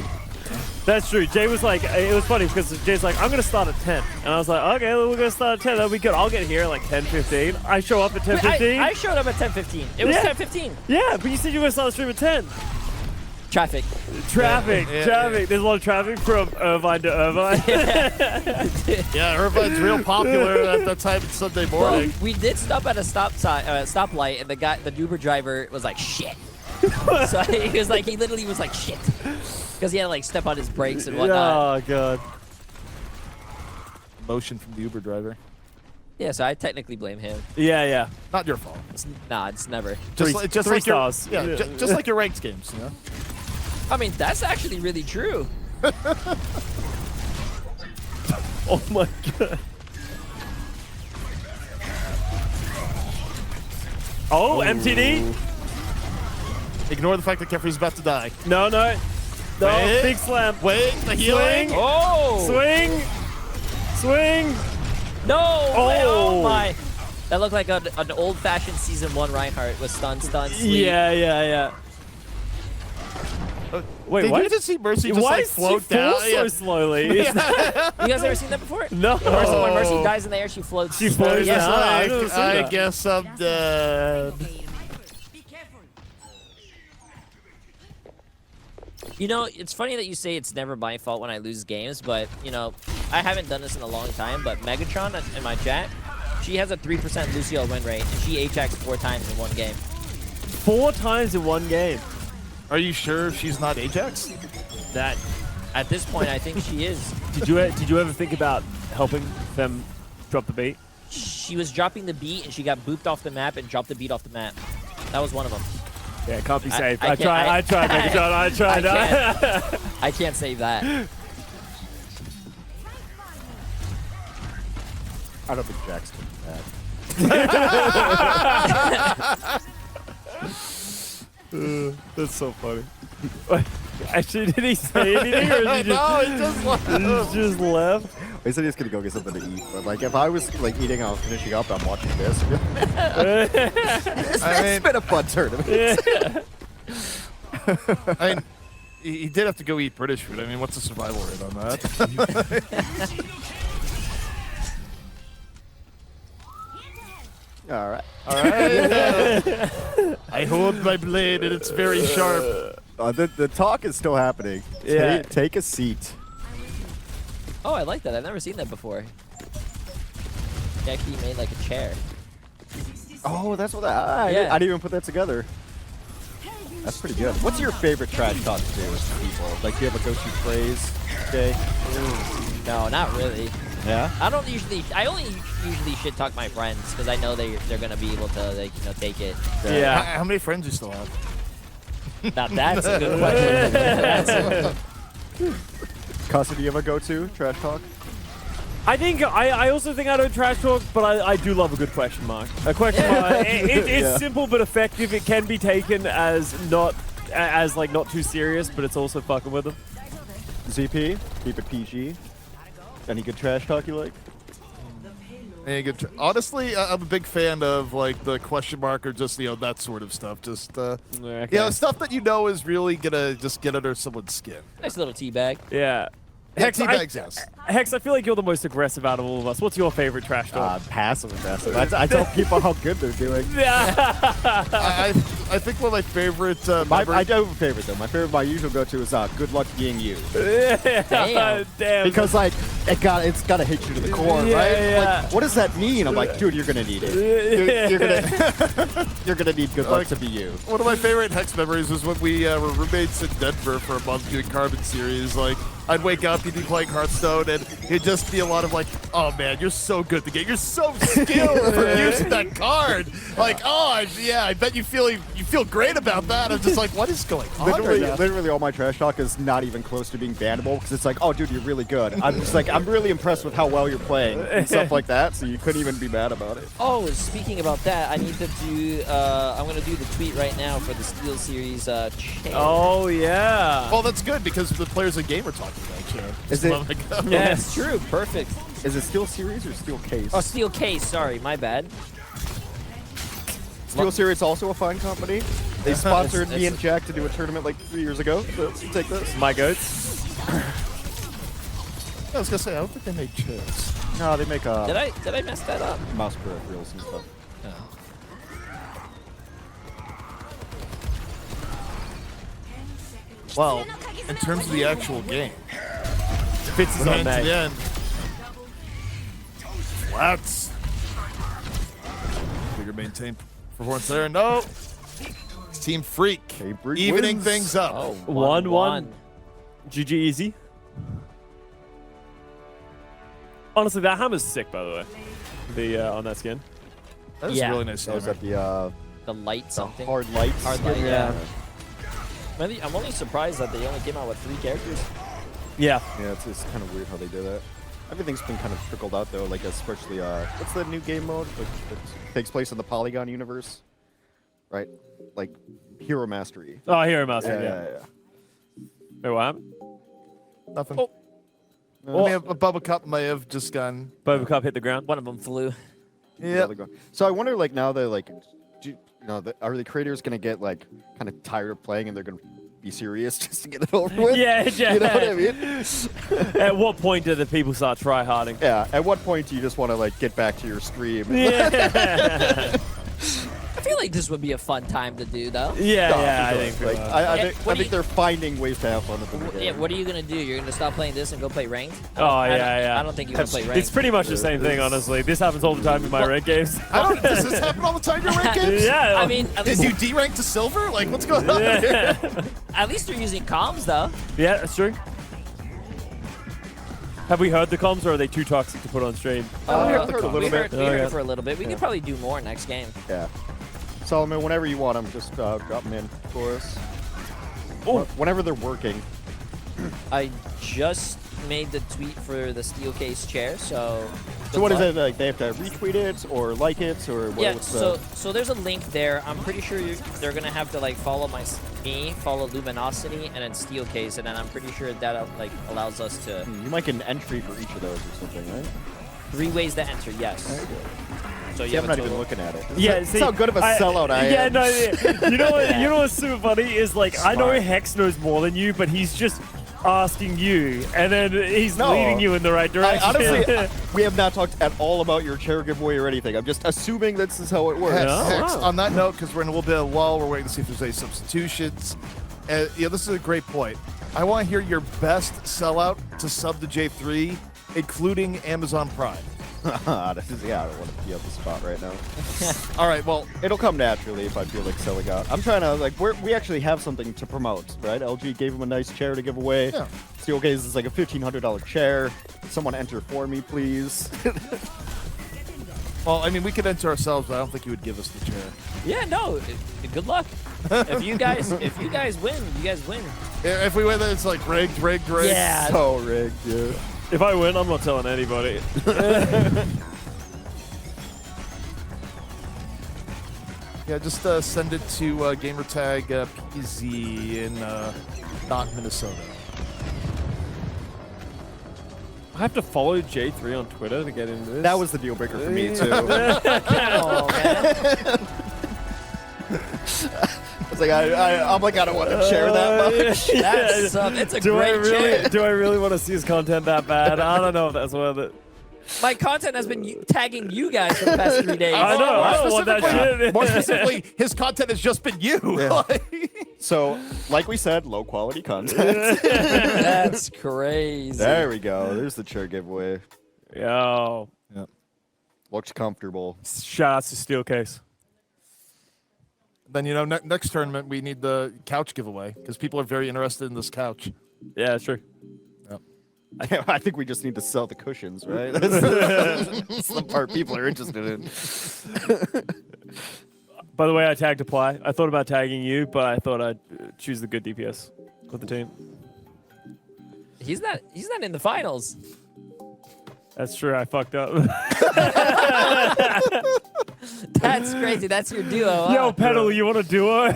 That's true. Jay was like, it was funny because Jay's like, I'm going to start at 10. And I was like, okay, we're going to start at 10. That'll be good. I'll get here at like 10:15. I show up at 10:15. I showed up at 10:15. It was 10:15. Yeah, but you said you were going to start the stream at 10. Traffic. Traffic. There's a lot of traffic from Irvine to Irvine. Yeah, Irvine's real popular at that time Sunday morning. Well, we did stop at a stoplight, and the Uber driver was like, shit. So he literally was like, shit. Because he had to like step on his brakes and whatnot. Oh, God. Motion from the Uber driver. Yeah, so I technically blame him. Yeah. Not your fault. It's never. Just three like your, stars. yeah, just like your ranked games, you know? I mean, that's actually really true. Oh, my God. Oh, MTD? Ignore the fact that Kefri's about to die. No. Wait. Big slam. Wait, the healing. Swing. Oh! Swing. No! Oh. My. That looked like an old-fashioned Season 1 Reinhardt with stun, sleep. Yeah. Wait, Did what? you just see Mercy just Why like is float she down? fall so slowly? You guys ever seen that before? No. When Mercy dies in the air, she floats. She floats Yes, down. I've never seen I that. guess I'm dead. You know, it's funny that you say it's never my fault when I lose games, but, you know, I haven't done this in a long time, but Megatron in my chat, she has a 3% Lucio win rate, and she Ajaxed 4 times in one game. 4 times in one game. Are you sure she's not Ajax? That, at this point, I think she is. Did you ever think about helping them drop the beat? She was dropping the beat, and she got booped off the map and dropped the beat off the map. That was one of them. Yeah, it can't be saved. I tried, Megatron. I tried. I can't save that. I don't think Jack's doing that. That's so funny. Actually, did he say anything, or is he No, he just left. he just left? He said he was gonna go get something to eat, but like if I was like eating, I was finishing up. I'm watching this. It's been a fun tournament. I mean, he did have to go eat British food. I mean, what's the survival rate on that? All right. I hold my blade and it's very sharp. The talk is still happening. Yeah. Take a seat. Oh, I like that. I've never seen that before. He actually made like a chair. Oh, that's what I Yeah. didn't even put that together. That's pretty good. What's your favorite trash talk to do with people? Like, do you have a go-to phrase, Jay? No, not really. Yeah. I only usually shit talk my friends because I know they're gonna be able to like, you know, take it. Yeah. How many friends you still have? Now that's a good question. That's Casa, do you have a go-to trash talk? I think I also think I don't trash talk, but I do love a good question mark. A question mark. It's Yeah. simple but effective. It can be taken as not too serious, but it's also fucking with them. ZP, keep it PG. Any good trash talk you like? Any good honestly, I'm a big fan of like the question mark or just that sort of stuff. Just Okay. stuff that you know is really gonna just get under someone's skin. nice little tea bag. Yeah. Yeah, Hex, teabags, yes. Hex, I feel like you're the most aggressive out of all of us. What's your favorite trash talk? Passive aggressive. I tell people how good they're doing. I think one of my favorite. I do have a favorite though. My usual go-to is good luck being you. Damn. Because like it's gotta hit you to the core, Yeah, right? yeah. Like, what does that mean? I'm like, dude, you're gonna need it. You're gonna need good luck to be you. One of my favorite Hex memories was when we were roommates in Denver for a month doing Carbon series. Like, I'd wake up, you'd be playing Hearthstone, and it'd just be a lot of like, oh man, you're so good at the game. You're so skilled for using that card. Like, oh yeah, I bet you feel great about that. I'm just like, what is going on? Literally, all my trash talk is not even close to being bannable because it's like, oh, dude, you're really good. I'm just like, I'm really impressed with how well you're playing and stuff like that. So you couldn't even be mad about it. Oh, speaking about that, I need to do. I'm gonna do the tweet right now for the Steel Series. Oh yeah. Well, that's good because the players in game are talking about Chair. Is it? Yeah, it's true. Perfect. Is it Steel Series or Steel Case? Oh, Steel Case. Sorry, my bad. Steel Series is also a fine company. They sponsored me and Jack to do a tournament like 3 years ago. So take this. My goats. I was gonna say, I don't think they make chairs. No, they make Did I mess that up? mouse peripherals and stuff. Well, in terms of the actual game, Fitz is on to May. the end. Flats. Bigger maintain performance there. No. It's Team Freak. Evening wins. things up. Oh, 1-1. GG easy. Honestly, that hammer's sick, by the way. The on that skin. That is Yeah. a really nice That was hammer. at The light something. hard lights. Hard light, Yeah. I'm only surprised that they only came out with 3 characters. Yeah. Yeah, it's kind of weird how they do that. Everything's been kind of trickled out though, like especially what's the new game mode that takes place in the Polygon universe, right? Like Hero Mastery. Oh, Hero Master. Yeah. Wait, what happened? Nothing. Oh. I mean, a Bubba Cup may have just gone. Boba Cup hit the ground. One of them flew. Yeah. So I wonder, like now that like, are the creators gonna get like kind of tired of playing and they're gonna be serious just to get it over with? Yeah. You know what I mean? At what point do the people start try-harding? Yeah. At what point do you just want to like get back to your stream? Yeah. I feel like this would be a fun time to do, though. Yeah, I think. Like, I think they're finding ways to have fun with the Yeah, what are you gonna do? You're gonna stop playing this and go play ranked? yeah. I don't think you're gonna play ranked. It's pretty much the same thing, honestly. This happens all the time in my ranked games. Does this happen all the time in your rank games? Yeah. I mean, at Did least, you D-rank to silver? Like, what's going on here? Yeah. at least they're using comms, though. Yeah, that's true. Have we heard the comms, or are they too toxic to put on stream? we heard a little We bit. heard it for a little bit. We could probably do more next game. Yeah. Solomon, whenever you want them, just drop them in for us. Oh. Whenever they're working. I just made the tweet for the steel case chair, so. So what is it, like they have to retweet it or like it or what? Yeah, what's so there's a link there. I'm pretty sure they're gonna have to like follow me, follow Luminosity, and then Steel Case, and then I'm pretty sure that like allows us to. You might get an entry for each of those or something, right? 3 ways to enter. Yes. So See, you I'm have not a even total. looking at it. Yeah, That's how good of a sellout I am. Yeah, no, you know what? You know what's super funny is like I know Hex knows more than you, but he's just asking you, and then he's leading you in the right direction. Honestly, we have not talked at all about your chair giveaway or anything. I'm just assuming this is how it works. Hex, on that note, because we're in a little bit of a lull, we're waiting to see if there's any substitutions. Yeah, this is a great point. I want to hear your best sellout to sub to J3, including Amazon Prime. I don't want to be up the spot right now. All right, well, it'll come naturally if I feel like selling out. I'm trying to, like, we actually have something to promote, right? LG gave him a nice chair to give away. Yeah. Steel Case is like a $1,500 chair. Someone enter for me, please. well, I mean, we could enter ourselves, but I don't think you would give us the chair. Yeah, no. Good luck. if you guys win, you guys win. Yeah, if we win, then it's like rigged. Yeah. So rigged, yeah. If I win, I'm not telling anybody. Yeah, just send it to gamertag PZ in not Minnesota. I have to follow J3 on Twitter to get into this. That was the deal breaker for me, too. Oh, man. It's like, I'm like, I don't want to share that much. It's a great chair. Do I really want to see his content that bad? I don't know if that's worth it. My content has been tagging you guys for the past 3 days. I know. I don't want that shit. More specifically, his content has just been you. Yeah. So, like we said, low quality content. That's crazy. There we go. There's the chair giveaway. Yo. Yep. Looks comfortable. Shout out to Steel Case. Then, you know, next tournament, we need the couch giveaway because people are very interested in this couch. Yeah, that's true. Yep. I think we just need to sell the cushions, right? That's the part people are interested in. By the way, I tagged Apply. I thought about tagging you, but I thought I'd choose the good DPS with the team. He's not in the finals. That's true. I fucked up. That's crazy. That's your duo. Huh? Yo, Pedal, you want a duo?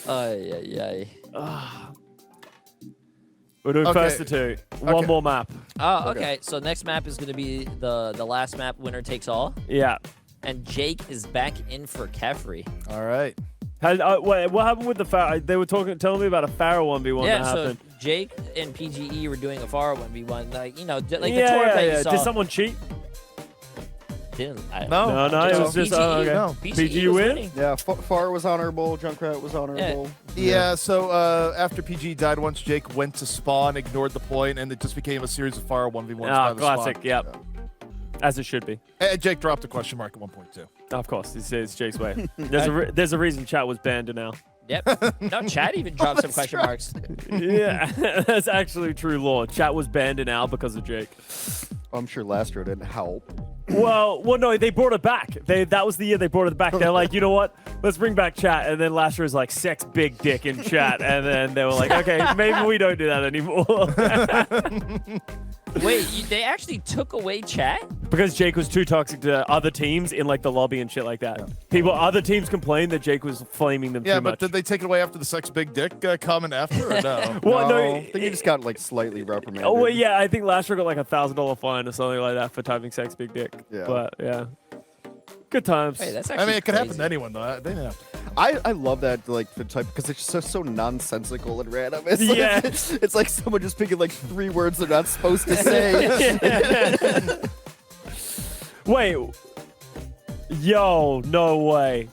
Ay. We're doing Okay. first to two. One more map. Oh, okay. So next map is gonna be the last map. Winner takes all. Yeah. And Jake is back in for Kefri. All right. Wait, what happened with the Pharaoh? They were telling me about a Pharaoh 1v1 Yeah. that So happened. Jake and PGE were doing a Pharaoh 1v1. Like like the tour yeah, that you yeah. saw. Did someone cheat? Didn't. No. No, it was just PGE. okay. No. PGE was win? winning. Yeah, Far was honorable. Junkrat was honorable. Yeah, so after PG died once, Jake went to spawn, ignored the point, and it just became a series of fire 1v1s by Ah, the classic. spawn. Yep. As it should be. And Jake dropped a question mark at one point, too. Of course, it's Jake's way. There's a reason chat was banned now. Yep. No, Chad even dropped some question marks. Yeah, that's actually true law. Chat was banned now because of Jake. I'm sure Lastro didn't help. Well, no, they brought it back. That was the year they brought it back. They're like, you know what? Let's bring back chat. And then Lasher was like, sex big dick in chat. And then they were like, okay, maybe we don't do that anymore. Wait, they actually took away chat? Because Jake was too toxic to other teams in like the lobby and shit like that. Other teams complained that Jake was flaming them Yeah, too but much. did they take it away after the sex big dick comment after, or no? Well, no, I think he just got like slightly reprimanded. Oh, well, yeah, I think Lasher got like $1,000 fine or something like that for typing sex big dick. Yeah. But yeah, good times. Wait, that's I actually mean, it could happen crazy. to anyone, though. They didn't have to. I love that like the type because it's just so nonsensical and random. It's like, Yeah. it's like someone just picking like 3 words they're not supposed to say. Wait. Yo, no way.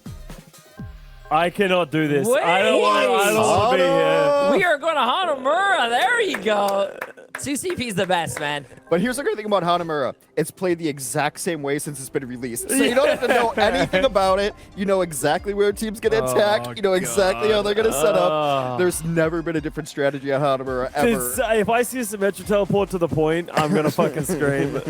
I cannot do this. I don't want to be here. We are going to Hanamura. There you go. 2CP's the best, man. But here's the great thing about Hanamura. It's played the exact same way since it's been released. So you don't have to know anything about it. You know exactly where a team's going to attack. Oh, You know exactly how they're going to set Oh. up. There's never been a different strategy on Hanamura ever. If I see a symmetric teleport to the point, I'm going to fucking scream.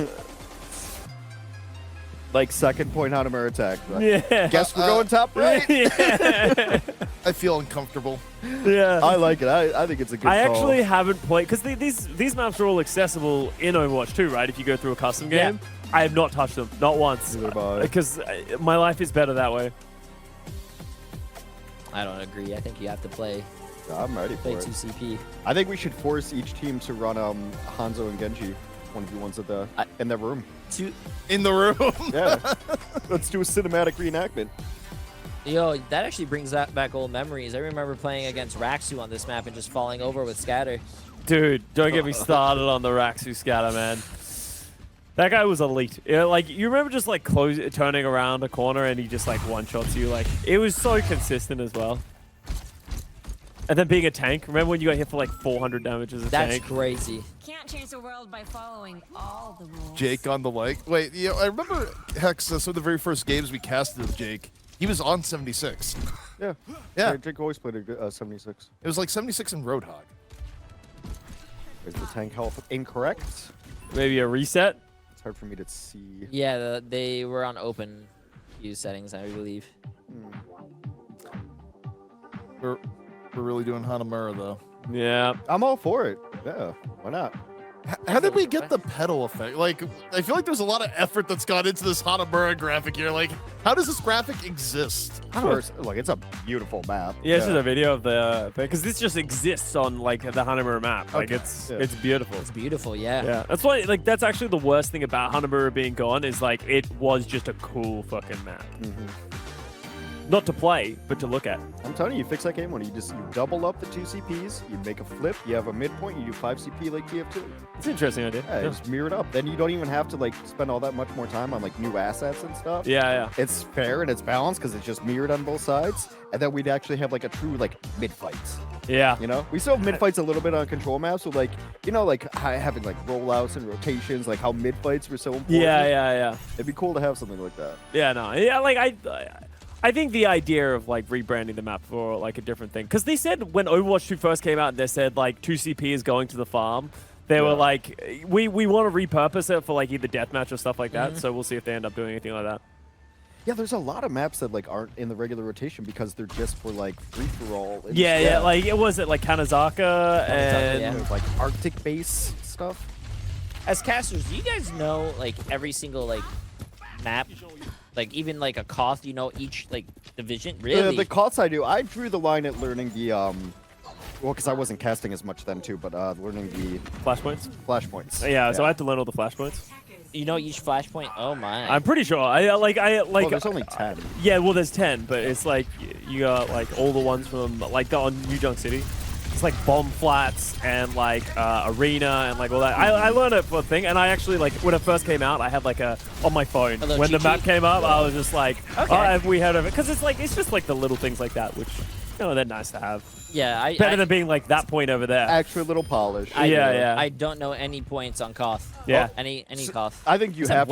Like second point Hanamura attack. Yeah. Guess we're going top right. Yeah. I feel uncomfortable. Yeah. I like it. I think it's a good I call. actually haven't played because these maps are all accessible in Overwatch too, right? If you go through a custom game, I have not touched them, not once, Neither have I. because my life is better that way. I don't agree. I think you have to play I'm ready for it. 2CP. I think we should force each team to run Hanzo and Genji 1v1s in their room. In the room. Yeah. Let's do a cinematic reenactment. Yo, that actually brings back old memories. I remember playing against Raxu on this map and just falling over with Scatter. Dude, don't get me started on the Raxu scatter, man. That guy was elite. Like, you remember just like turning around a corner and he just like one-shots you? Like, it was so consistent as well. And then being a tank. Remember when you got hit for like 400 damage as a That's tank? crazy. Can't change the world by following all the rules. Jake on the like. Wait, I remember Hex. Some of the very first games we casted with Jake. He was on 76. Yeah. Yeah. Jake always played a 76. It was like 76 in Roadhog. Is the tank health incorrect? Maybe a reset? It's hard for me to see. Yeah, they were on open queue settings, I believe. We're really doing Hanamura, though. Yeah. I'm all for it. Yeah. Why not? How did we get the pedal effect? Like, I feel like there's a lot of effort that's gone into this Hanamura graphic here. Like, how does this graphic exist? Of course, look, it's a beautiful map. Yeah, it's just a video of the because this just exists on like the Hanamura map. Like it's beautiful. It's beautiful, yeah. Yeah, that's why like that's actually the worst thing about Hanamura being gone is like it was just a cool fucking map. Not to play, but to look at. I'm telling you, fix that game when you double up the 2 CPs, you make a flip, you have a midpoint, you do 5 CP like TF2. It's an interesting idea. Yeah, just mirror it up. Then you don't even have to like spend all that much more time on like new assets and stuff. Yeah. It's fair and it's balanced because it's just mirrored on both sides. And then we'd actually have like a true like mid fights. Yeah. You know, we still have mid fights a little bit on control maps. So like, you know, like having like rollouts and rotations, like how mid fights were so important. Yeah. It'd be cool to have something like that. Yeah, no. Yeah, like I think the idea of like rebranding the map for like a different thing, because they said when Overwatch 2 first came out, they said like 2CP is going to the farm. They were like, we want to repurpose it for like either deathmatch or stuff like that. So we'll see if they end up doing anything like that. Yeah, there's a lot of maps that like aren't in the regular rotation because they're just for like free for all. Yeah, like it was like Kanazaka and like Arctic base stuff. As casters, do you guys know like every single like map? Like even like a Koth, you know each like division? Really? The Koths I do. I drew the line at learning the well, because I wasn't casting as much then too, but learning the flashpoints. Flashpoints. Yeah, so I had to learn all the flashpoints. You know each flashpoint? Oh my. I'm pretty sure. I like. Well, there's only 10. Yeah, well, there's 10, but it's like you got like all the ones from like on New Junk City. It's like bomb flats and like arena and like all that. I learned it for a thing, and I actually like when it first came out, I had like on my phone when the map came up, I was just like, oh, have we heard of it? Because it's just like the little things like that, which they're nice to have. Yeah, better than being like that point over there. Actually, a little polish. I don't know any points on Koth. Yeah. Any Koth. I think you have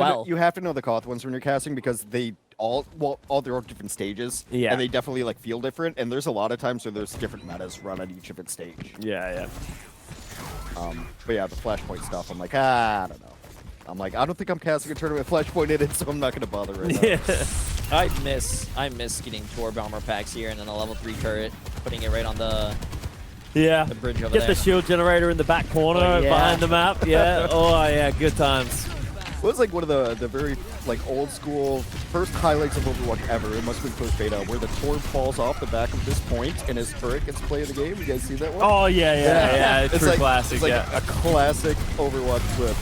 to know the Koth ones when you're casting because they all they're all different stages. Yeah. And they definitely like feel different. And there's a lot of times where there's different metas run at each of its stage. Yeah. But yeah, the flashpoint stuff, I'm like, I don't know. I'm like, I don't think I'm casting a tournament with flashpoint in it, so I'm not gonna bother right now. I miss getting Tor Bomber packs here and then a level 3 turret, putting it right on the bridge over Get there. the shield generator in the back corner behind the map. Yeah. Oh yeah, good times. It was like one of the very like old school first highlights of Overwatch ever. It must have been post beta where the Tor falls off the back of this point and his turret gets play of the game. You guys see that one? Oh yeah. It's True like, classic. It's like a classic Overwatch clip.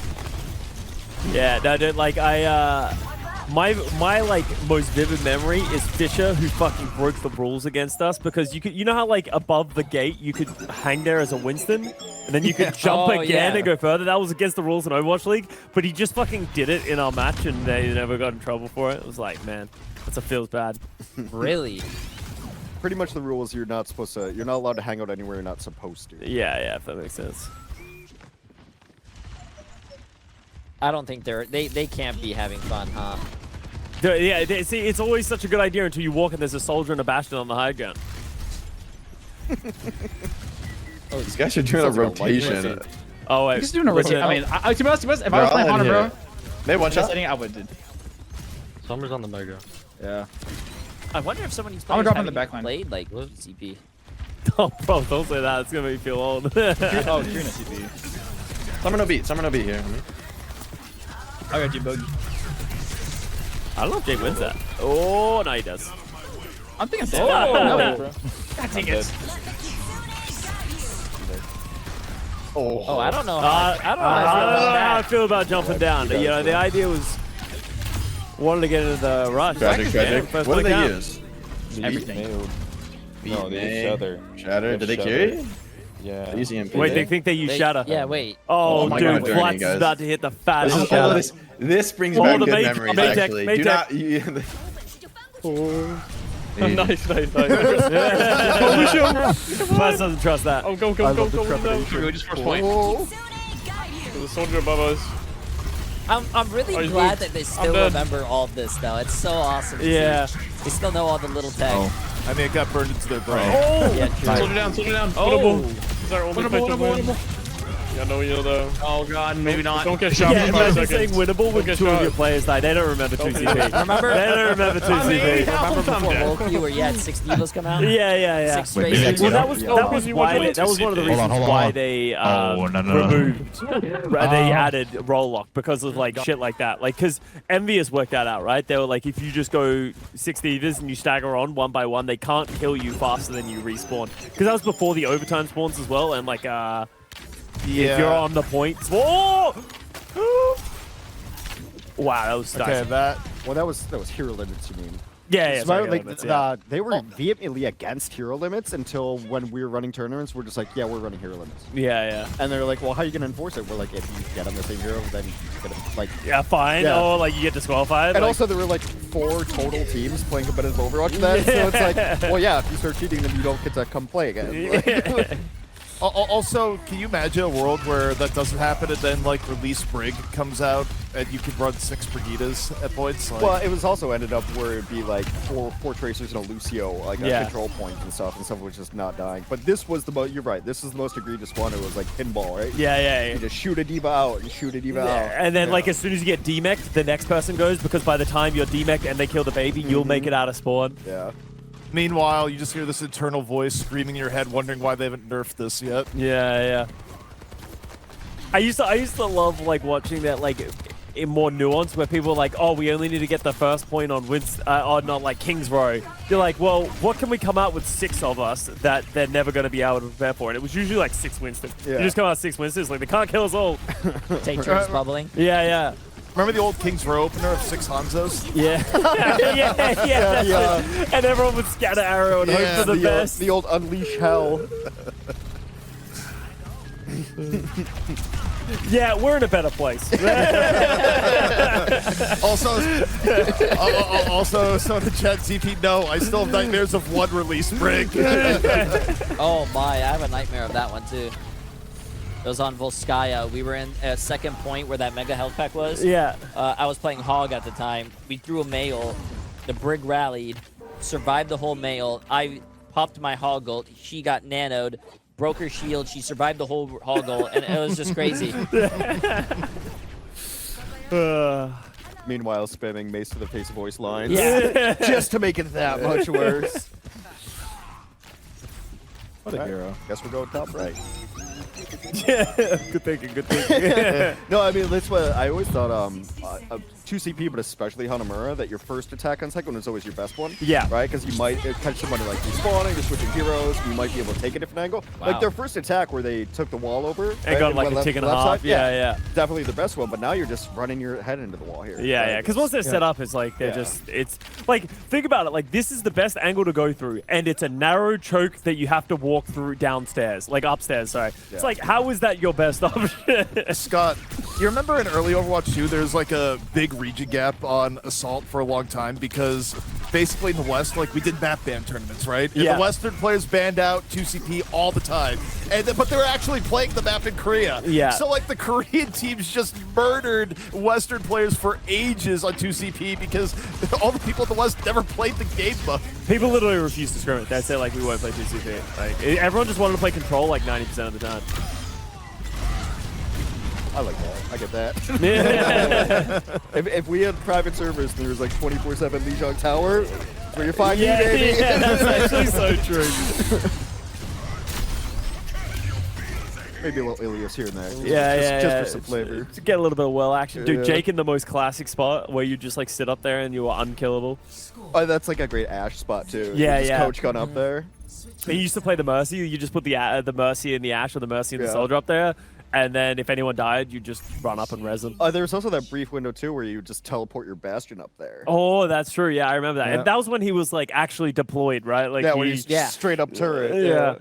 Yeah, no, dude, like my like most vivid memory is Fisher who fucking broke the rules against us because you know how like above the gate you could hang there as a Winston and then you could jump again and go further. That was against the rules in Overwatch League, but he just fucking did it in our match and they never got in trouble for it. It was like, man, that feels bad. Really? Pretty much the rule is you're not allowed to hang out anywhere you're not supposed to. Yeah, if that makes sense. I don't think they can't be having fun, huh? Yeah, see, it's always such a good idea until you walk and there's a soldier and a bastion on the high ground. Oh, these guys are doing a rotation. Oh, wait. He's doing a rotation. I mean, to be honest, if I was playing Hunter, bro, they one shot. I would. Summer's on the Mega. Yeah. I wonder if some of these I'm players dropping the backline. played like CP. Oh, bro, don't say that. It's gonna make me feel old. Oh, Trina CP. Someone no beat here. I got you, Bogey. I don't know if Jay wins that. Oh, no, he does. I'm thinking so. God dang it. Oh, I don't know. I don't know how I feel about jumping down. You know, the idea was wanted to get into the rush. Tragic. What did they use? Everything. No, they use Shatter. Shatter? Did they carry? Yeah. Wait, they think they use Shatter? Yeah, wait. Oh, my dude, God, Flats is guys. about to hit the fattest Shatter. This brings back good memories, Maytech, actually. Maytech. Nice. Flats doesn't trust that. Oh, go. We just first point. There's a soldier above us. I'm really glad that they still remember all of this, though. It's so awesome. Yeah. They still know all the little tags. I mean, it got burned into their brain. Oh! Yeah, true. Soldier down. Oh! It's our only winnable. Yeah, no heal though. Oh god, maybe not. Don't get shot Yeah, for 5 imagine seconds. saying winnable when two of your players die. They don't remember 2CP. Remember? They don't remember 2CP. Remember before Loki where you had 6 divas come out? Yeah. 6 straight Wait, divas. Well, that was why that was one of the reasons why they removed, they added roll lock because of like shit like that. Like, because Envious worked that out, right? They were like, if you just go 6 divas and you stagger on one by one, they can't kill you faster than you respawn. Because that was before the overtime spawns as well, and like if you're on the points. Whoa! Wow, that was Okay, stunning. well, that was hero limits, you mean? Yeah, So, sorry, like, they were vehemently against hero limits until when we were running tournaments, we're just like, yeah, we're running hero limits. Yeah. And they're like, well, how are you going to enforce it? We're like, if you get on the same hero, then you're going to, like... Yeah, fine. Yeah. Oh, like you get disqualified. And like, also, there were like 4 total teams playing competitive Overwatch then, so it's like, well, yeah, if you start cheating, then you don't get to come play again. Also, can you imagine a world where that doesn't happen and then like release Brig comes out and you can run 6 Brigidas at points? Like... Well, it was also ended up where it'd be like four Tracers and a Lucio, like a control point and stuff was just not dying. But this was the most, you're right, this is the most egregious one. It was like pinball, right? Yeah. You just shoot a diva out and shoot a diva out. And then like as soon as you get demeched, the next person goes, because by the time you're demeched and they kill the baby, you'll make it out of spawn. Yeah. Meanwhile, you just hear this internal voice screaming in your head, wondering why they haven't nerfed this yet. Yeah. I used to love like watching that like in more nuance where people are like, oh, we only need to get the first point on not like King's Row. You're like, well, what can we come out with 6 of us that they're never going to be able to prepare for? And it was usually like 6 Winston. Yeah. You just come out 6 Winstons, like they can't kill us all. Take-turns bubbling. Yeah. Remember the old King's Row opener of 6 Hanzos? Yeah. Yeah. And everyone would scatter arrow and hope for the best. The old Unleash Hell. Yeah, we're in a better place. Also, so the chat CP, no, I still have nightmares of 1 release Brig. Oh my, I have a nightmare of that one too. It was on Volskaya. We were in a second point where that mega health pack was. Yeah. I was playing Hog at the time. We threw a mail. The Brig rallied, survived the whole mail. I popped my Hog ult. She got nanoed, broke her shield. She survived the whole Hog ult, and it was just crazy. Meanwhile, spamming Mace to the face voice lines. Yeah. Just to make it that much worse. What a hero. Guess we're going top right. Yeah, good thinking. No, I mean, that's what I always thought, 2CP, but especially Hanamura, that your first attack on second one is always your best one. Yeah. Right? Because you might catch somebody like respawning, you're switching heroes, you might be able to take a different angle. Wow. Like their first attack where they took the wall over. And got like a tick and a half. Yeah. Definitely the best one, but now you're just running your head into the wall here. Yeah, because once they're set up, it's like they're just, it's like, think about it, like this is the best angle to go through, and it's a narrow choke that you have to walk through downstairs, like upstairs, sorry. It's like, how is that your best option? Scott, you remember in early Overwatch 2, there's like a big region gap on Assault for a long time because basically in the West, like we did map ban tournaments, right? And the Western players banned out 2CP all the time, but they were actually playing the map in Korea. Yeah. So like the Korean teams just murdered Western players for ages on 2CP because all the people in the West never played the game book. People literally refuse to scrimmage. They say like we won't play 2CP. Like everyone just wanted to play control like 90% of the time. I like that. I get that. if we had private servers and there was like 24/7 Lijiang Tower, that's where you find me, baby. Yeah, that's actually so true. Maybe a little Ilias here and there. Just for some flavor. To get a little bit of well action. Dude, Jake in the most classic spot where you just like sit up there and you are unkillable. Oh, that's like a great Ashe spot too. Yeah. Coach gone up there. He used to play the Mercy. You just put the Mercy in the Ashe or the Mercy in the Soldier up there. And then if anyone died, you just run up and res them. There was also that brief window too where you just teleport your Bastion up there. Oh, that's true. Yeah, I remember that. And that was when he was like actually deployed, right? Like when he's straight up turret. Yeah.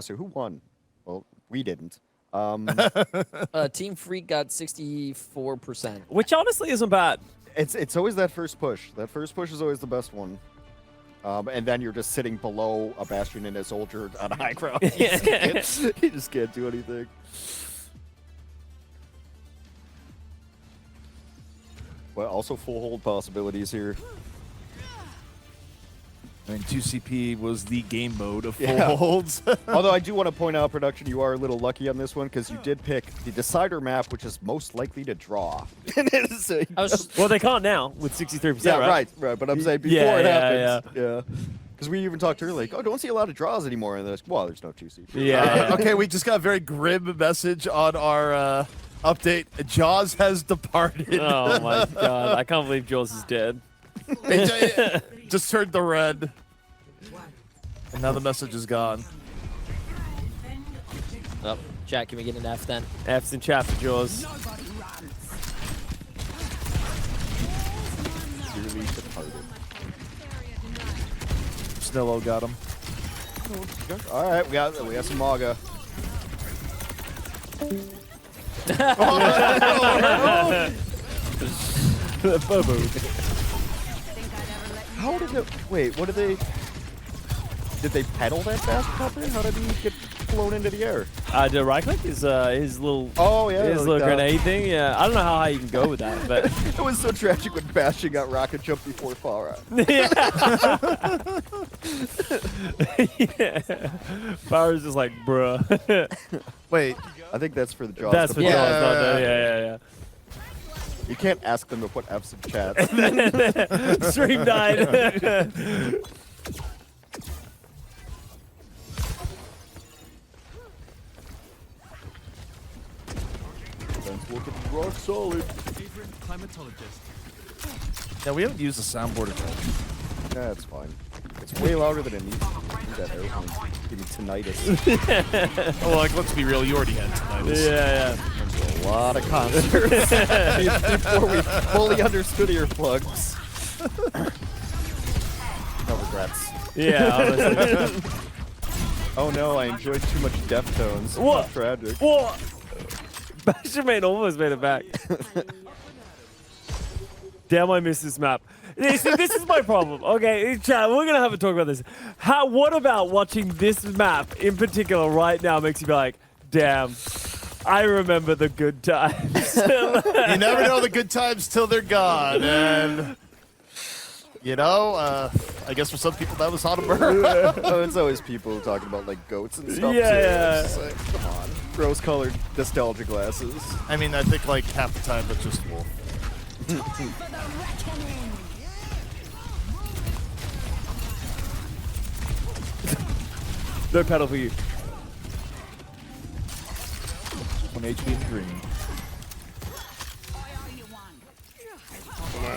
So who won? Well, we didn't. Team Freak got 64%. Which honestly isn't bad. It's always that first push. That first push is always the best one. And then you're just sitting below a Bastion and a Soldier on a high ground. You just can't do anything. But also full hold possibilities here. I mean, 2CP was the game mode of full holds. Although I do want to point out, production, you are a little lucky on this one because you did pick the decider map, which is most likely to draw. Well, they can't now with 63%, right? But I'm saying before it happens. Yeah. Because we even talked earlier, like, oh, don't see a lot of draws anymore. And there's no 2CP. Yeah. Okay, we just got a very grim message on our update. Jaws has departed. Oh, my God. I can't believe Jaws is dead. It just turned the red. And now the message is gone. Oh, chat, can we get an F then? F's in chat for Jaws. Dearly departed. Snillo got him. All right, we got some MAGA. How did it? Wait, what did they? Did they pedal that fast copper? How did he get flown into the air? The right click is his little. Oh yeah, his like little that. grenade thing. Yeah, I don't know how high you can go with that, but It was so tragic when Bastion got rocket jump before Farah. yeah. Power's just like, bruh. Wait, I think that's for the Jaws. That's to for put. Jaws, not the- yeah. You can't ask them to put F's in chat. Stream died. Ben's looking rock solid. yeah, we haven't used the soundboard at all. That's fine. It's way louder than it needs to be. That airplane give me tinnitus. Oh, like, let's be real, you already had tinnitus. yeah. A lot of concerts before we fully understood earplugs. No regrets. Yeah, honestly. Oh no, I enjoyed too much Deftones. What? How tragic. Whoa! Bastion almost made it back. Damn, I missed this map. This is my problem. Okay, chat, we're gonna have a talk about this. What about watching this map in particular right now makes you be like, damn, I remember the good times. You never know the good times till they're gone, and you know, I guess for some people that was hot burn. Oh, it's always people talking about like goats and stuff. Yeah. Too. It's like, come on, rose-colored nostalgia glasses. I mean, I think like half the time it's just Wolf. No pedal for you. 1 HP in green.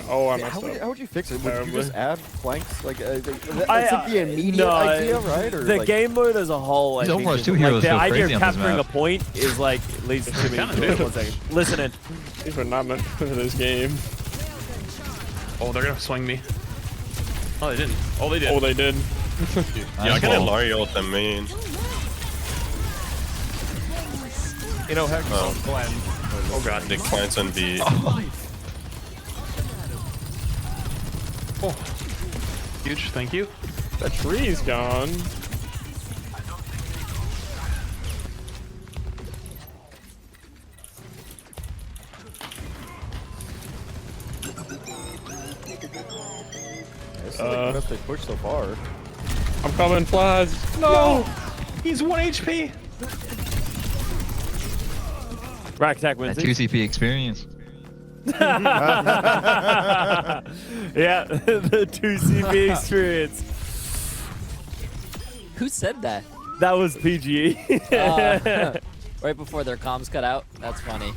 Oh, I messed up. How would you fix it? Would you Terribly. just add flanks? Like, that's like the immediate idea, right? Or the like, game mode as a whole, I think, Overwatch is, 2 like, heroes the go idea crazy of on this capturing a map. point is like leads to me. Kinda do. 1 second. Listening. These were not meant for this game. Oh, they're gonna swing me. Oh, they didn't. Oh, they did. Oh, they did. Yeah, I can Well, Lario with them main. You know, heck, Oh. Glenn. Oh god, Nick plants on B. Oh. Huge, thank you. The tree's gone. This is the best they pushed so far. I'm coming, Flash. No! He's 1 HP. Rack attack wins. That 2CP experience. Yeah, the 2CP experience. Who said that? That was PGE. Right before their comms cut out. That's funny.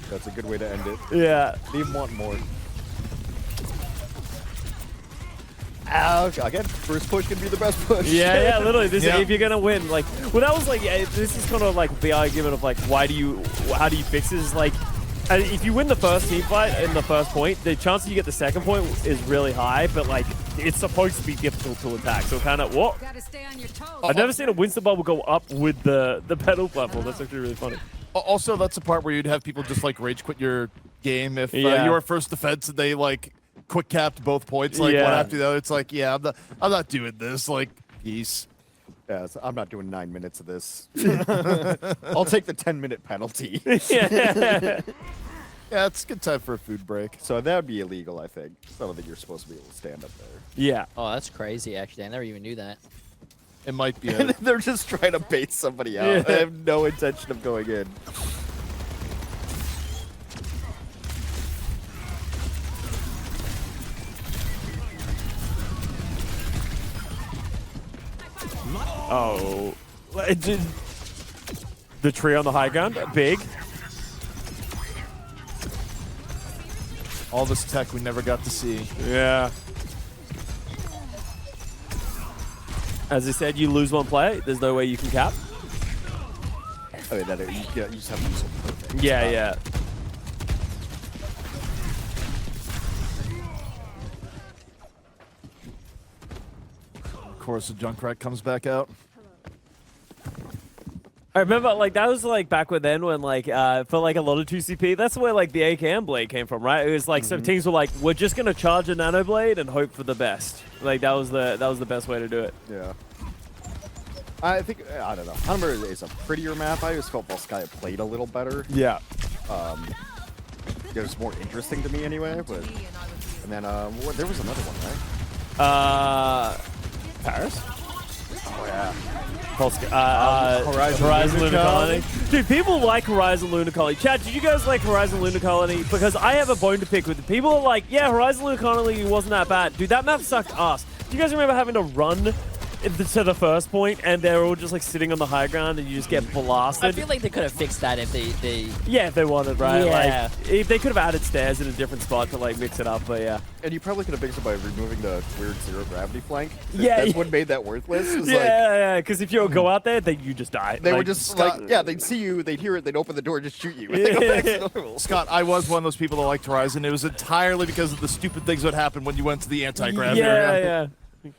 That's a good way to end it. Yeah. Leave them wanting more. Ouch! Again, first push can be the best push. Yeah, literally. This Yeah. if you're gonna win, like, well, that was like, yeah, this is kind of like the argument of like, how do you fix this? Like, if you win the first team fight in the first point, the chance that you get the second point is really high, but like, it's supposed to be difficult to attack. So kind of what? Gotta stay on your toes. I've never seen a Winston bubble go up with the pedal platform. That's actually really funny. Also, that's the part where you'd have people just like rage quit your game if Yeah. you were first defense and they like quick capped both points like one Yeah. after the other. It's like, yeah, I'm not doing this. Like, peace. Yeah, so I'm not doing 9 minutes of this. I'll take the 10-minute penalty. Yeah. Yeah, it's a good time for a food break. So that would be illegal, I think. I don't think you're supposed to be able to stand up there. Yeah. Oh, that's crazy, actually. I never even knew that. It might be. And they're just trying to bait somebody out. Yeah. I have no intention of going in. Oh. The tree on the high ground, big. All this tech we never got to see. Yeah. As I said, you lose one play, there's no way you can cap. I mean, you just have to be so perfect. Yeah, yeah. Of course, the Junkrat comes back out. I remember, like, that was, like, back then when, like, for, like, a lot of 2CP, that's where, like, the AKM blade came from, right? It was, like, some teams were like, we're just going to charge a nano blade and hope for the best. Like, that was the best way to do it. Yeah. I think, I don't know. Humber is a prettier map. I just felt Volskaya played a little better. Yeah. It was more interesting to me anyway, but... And then, there was another one, right? Paris? Oh, yeah. Horizon Lunar Colony. Dude, people like Horizon Lunar Colony. Chad, did you guys like Horizon Lunar Colony? Because I have a bone to pick with it. People are like, yeah, Horizon Lunar Colony wasn't that bad. Dude, that map sucked ass. Do you guys remember having to run to the first point and they're all just like sitting on the high ground and you just get blasted? I feel like they could have fixed that if they Yeah, if they wanted, right? Yeah. Like, if they could have added stairs in a different spot to like mix it up, but yeah. And you probably could have fixed it by removing the weird zero gravity flank. Yeah, That's what made that worthless. Yeah, because if you go out there, then you just die. They like, would just, like, yeah, they'd see you, they'd hear it, they'd open the door, just shoot you. They go back to normal. Scott, I was one of those people that liked Horizon. It was entirely because of the stupid things that happened when you went to the anti-gravity area. Yeah.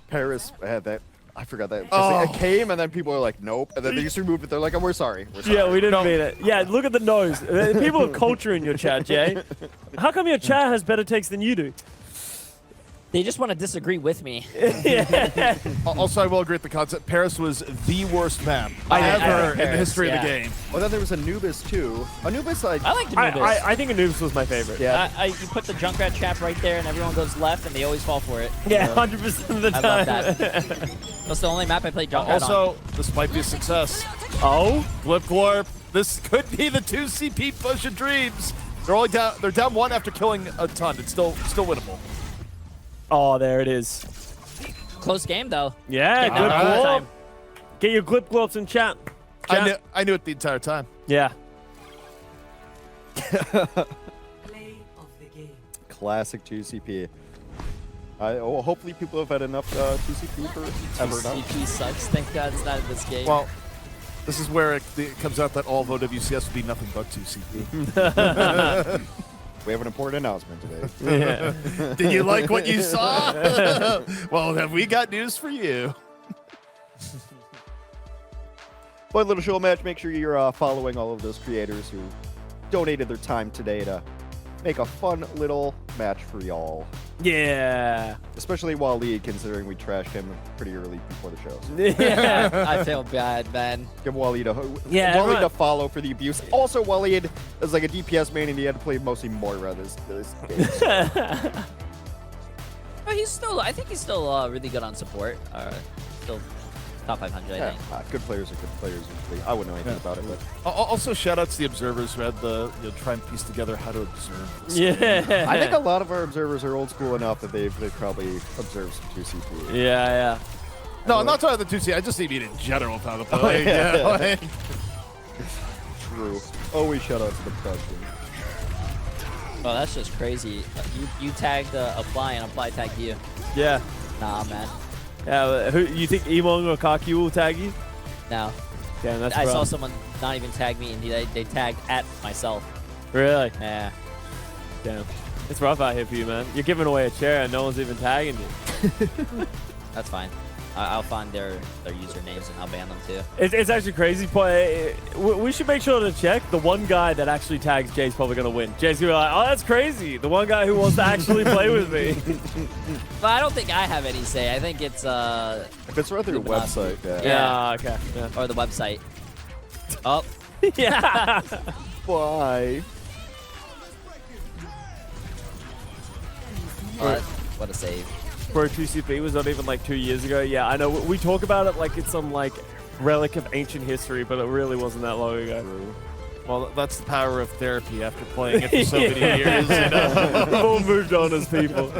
Paris had that. I forgot that. Oh. It came, and then people were like, nope. And then they just removed it. They're like, oh, we're sorry. We're sorry. Yeah, we didn't mean it. Yeah, look at the nose. People have culture in your chat, Jay. How come your chat has better takes than you do? They just want to disagree with me. Yeah. Also, I will agree with the concept. Paris was the worst map ever in the history of the game. Well, then there was Anubis, too. Anubis, like... I like Anubis. I think Anubis was my favorite. Yeah. You put the Junkrat trap right there and everyone goes left and they always fall for it. Yeah, 100% of the time. I love that. That's the only map I played Junkrat on. Also, this might be a success. Oh? Flip Glorp. This could be the 2CP push of dreams. They're only down. They're down one after killing a ton. It's still winnable. Oh, there it is. Close game, though. Yeah, Came good down to glorp. overtime. Get your glip glorps in chat. I knew it the entire time. Yeah. Classic 2CP. Hopefully people have had enough 2CP for ever now. 2CP sucks. Thank God it's not in this game. Well, this is where it comes out that all of OWCS will be nothing but 2CP. We have an important announcement today. Yeah. Did you like what you saw? Well, then we got news for you. Fun little show match. Make sure you're following all of those creators who donated their time today to make a fun little match for y'all. Yeah. Especially Waleed, considering we trashed him pretty early before the show. Yeah. I feel bad, man. Give Waleed Yeah, a follow for the abuse. Also, Waleed is like a DPS main, and he had to play mostly Moira this game. But I think he's still really good on support. Still top 500, I think. Good players are good players usually. I wouldn't know anything about it, but Also, shout out to the observers who had the try and piece together how to observe this. Yeah. I think a lot of our observers are old school enough that they've probably observed some 2CP. Yeah. No, I'm not talking about the 2C. I just need in general how to play. Yeah. True. Always shout out to the production. Oh, that's just crazy. You tagged Apply and Apply tagged you. Yeah. Nah, man. Yeah. Who you think EMONGG or Kaki will tag you? No. Damn, that's I saw rough. someone not even tag me, and they tagged at myself. Really? Yeah. Damn. It's rough out here for you, man. You're giving away a chair and no one's even tagging you. That's fine. I'll find their usernames and I'll ban them too. It's actually crazy. We should make sure to check. The one guy that actually tags Jay's probably going to win. Jay's going to be like, oh, that's crazy. The one guy who wants to actually play with me. But I don't think I have any say. I think it's if it's right through your website, Yeah, okay. Yeah. Or the website. Oh. Yeah. Bye. What a save. Bro, 2CP was not even like 2 years ago. Yeah, I know. We talk about it like it's some like relic of ancient history, but it really wasn't that long ago. Well, that's the power of therapy after playing it for so many years. You know? We've all moved on as people.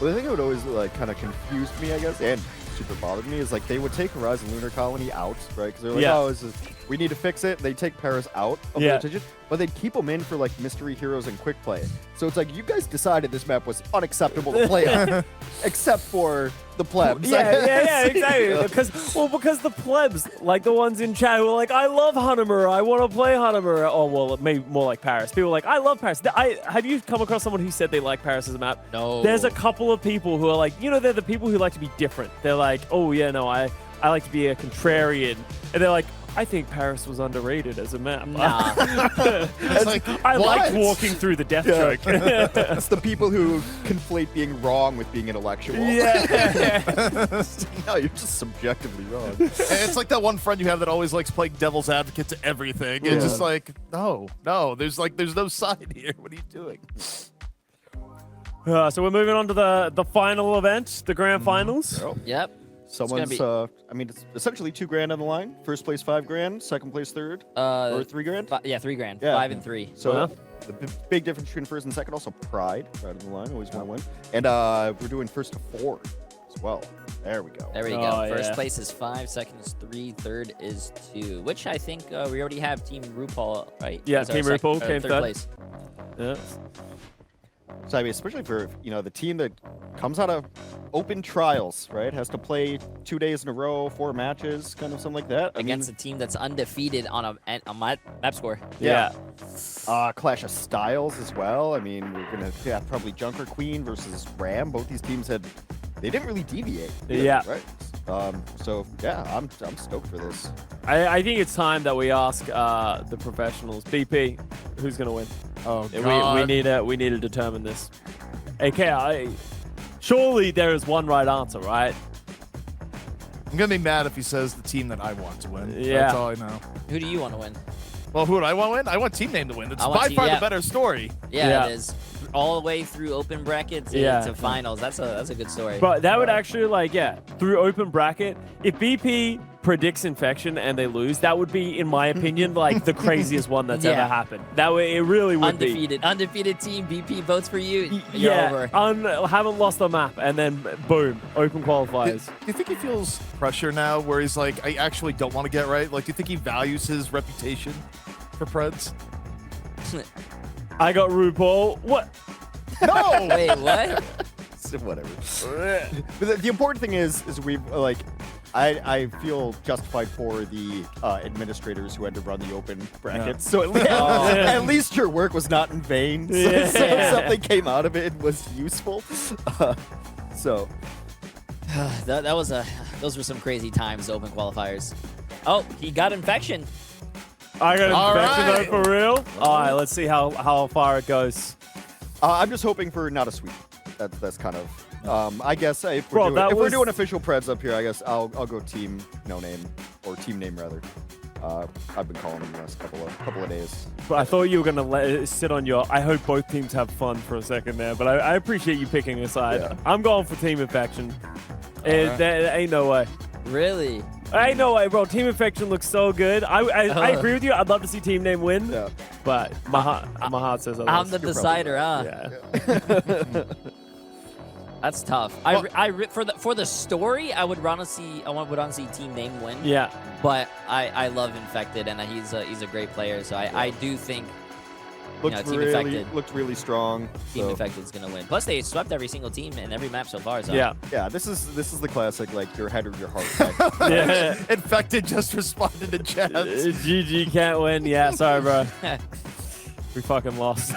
Well, the thing that would always like kind of confused me, I guess, and super bothered me is like they would take Horizon Lunar Colony out, right? Because they're like, oh, it's just we need to fix it. They take Paris out of the rotation, but they'd keep them in for like mystery heroes and quick play. So it's like, you guys decided this map was unacceptable to play on, except for the plebs. Yeah, exactly. Because the plebs, like the ones in chat who are like, I love Hanamura, I want to play Hanamura. Oh, well, maybe more like Paris. People are like, I love Paris. Have you come across someone who said they like Paris as a map? No. There's a couple of people who are like, you know, they're the people who like to be different. They're like, oh, yeah, no, I like to be a contrarian. And they're like, I think Paris was underrated as a map. Nah. It's like, I what? liked walking through the death choke. It's the people who conflate being wrong with being intellectual. Yeah. No, you're just subjectively wrong. And it's like that one friend you have that always likes playing devil's advocate to everything. It's just like, no, there's no side here. What are you doing? So we're moving on to the final event, the grand finals. Yep. Someone's, I mean, it's essentially $2,000 on the line. First place $5,000, second place third, or $3,000. Yeah, $3,000. Yeah. 5 and 3. So the big difference between first and second, also pride on the line, always want to win. And we're doing first to 4 as well. There we go. There we go. First place is 5, second is 3, third is 2, which I think we already have Team RuPaul, right? Yeah, Team RuPaul came third. Place. Yeah. So I mean, especially for, you know, the team that comes out of open trials, right? Has to play 2 days in a row, 4 matches, kind of something like that. Against a team that's undefeated on a map score. Yeah. Clash of styles as well. I mean, we're gonna have probably Junker Queen versus Ram. Both these teams they didn't really deviate. Yeah. Right. So yeah, I'm stoked for this. I think it's time that we ask the professionals. BP, who's gonna win? Oh God. we need to determine this. Okay, surely there is one right answer, right? I'm gonna be mad if he says the team that I want to win. Yeah. That's all I know. Who do you want to win? Well, who do I want to win? I want team name to win. It's by far the better story. Yeah, it is. All the way through open brackets to finals. That's a good story. But that would actually, through open bracket, if BP predicts infection and they lose, that would be, in my opinion, like the craziest one that's ever happened. That way, it really would be. Undefeated team, BP votes for you. Yeah, haven't lost the map, and then boom, open qualifiers. Do you think he feels pressure now where he's like, I actually don't want to get right? Like, do you think he values his reputation for Preds? I got RuPaul. What? No! Wait, what? Whatever. But the important thing is we've I feel justified for the administrators who had to run the open brackets. So at least your work was not in vain. So something came out of it and was useful. So those were some crazy times, open qualifiers. Oh, he got infection. I got infection though, for real. All right, let's see how far it goes. I'm just hoping for not a sweep. That's kind of. I guess if we're doing official Preds up here, I guess I'll go team no name or team name rather. I've been calling them the last couple of days. But I thought you were gonna let it sit on your. I hope both teams have fun for a second there. But I appreciate you picking a side. Yeah. I'm going for Team Infection. There ain't no way. Really? Ain't no way, bro. Team Infection looks so good. I agree with you. I'd love to see team name win. Yeah. But my heart says otherwise. I'm the decider, huh? Yeah. That's tough. For the story, I would want to see team name win. Yeah. But I love Infected, and he's a great player. So I do think looked really strong. Team Infected is gonna win. Plus they swept every single team in every map so far. So yeah. This is the classic like your head or your heart. Yeah. Infected just responded in chat. GG can't win. Yeah, sorry, bro. We fucking lost.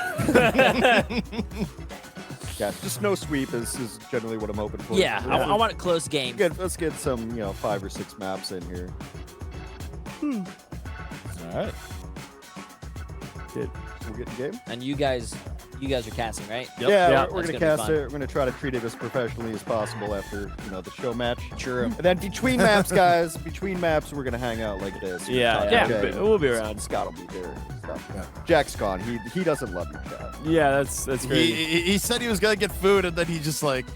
Yeah, just no sweep is generally what I'm hoping for. Yeah, I want a close game. Let's get some 5 or 6 maps in here. All right. Good. We're getting game. And you guys are casting, right? Yep. Yeah, we're gonna cast it. We're gonna try to treat it as professionally as possible after the show match. True. And then between maps, guys, we're gonna hang out like this. Yeah. We'll be around. Scott will be there. Jack's gone. He doesn't love you, Chad. Yeah, that's great. He said he was gonna get food, and then he just like.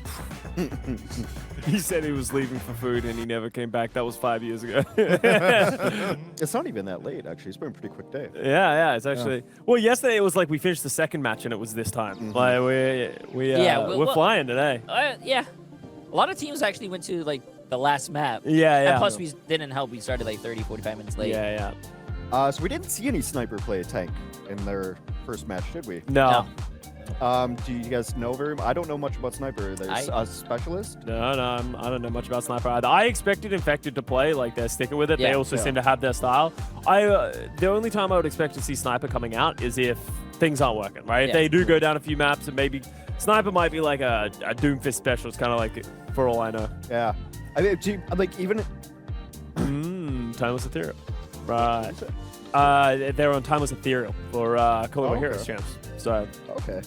He said he was leaving for food, and he never came back. That was 5 years ago. It's not even that late, actually. It's been a pretty quick day. Yeah, it's actually. Well, yesterday it was like we finished the second match, and it was this time. Like we're flying today. Yeah, a lot of teams actually went to like the last map. Yeah. And plus we didn't help. We started like 30, 45 minutes late. Yeah. So we didn't see any sniper play tank in their first match, did we? No. Do you guys know very much? I don't know much about sniper. There's a specialist? No, I don't know much about sniper either. I expected Infected to play, like they're sticking with it. They also seem to have their style. The only time I would expect to see sniper coming out is if things aren't working, right? If they do go down a few maps and maybe sniper might be like a Doomfist specialist, kind of like, for all I know. Yeah. I mean, like even... Timeless Ethereal. Right. They're on Timeless Ethereal for Colorado Heroes champs. So okay.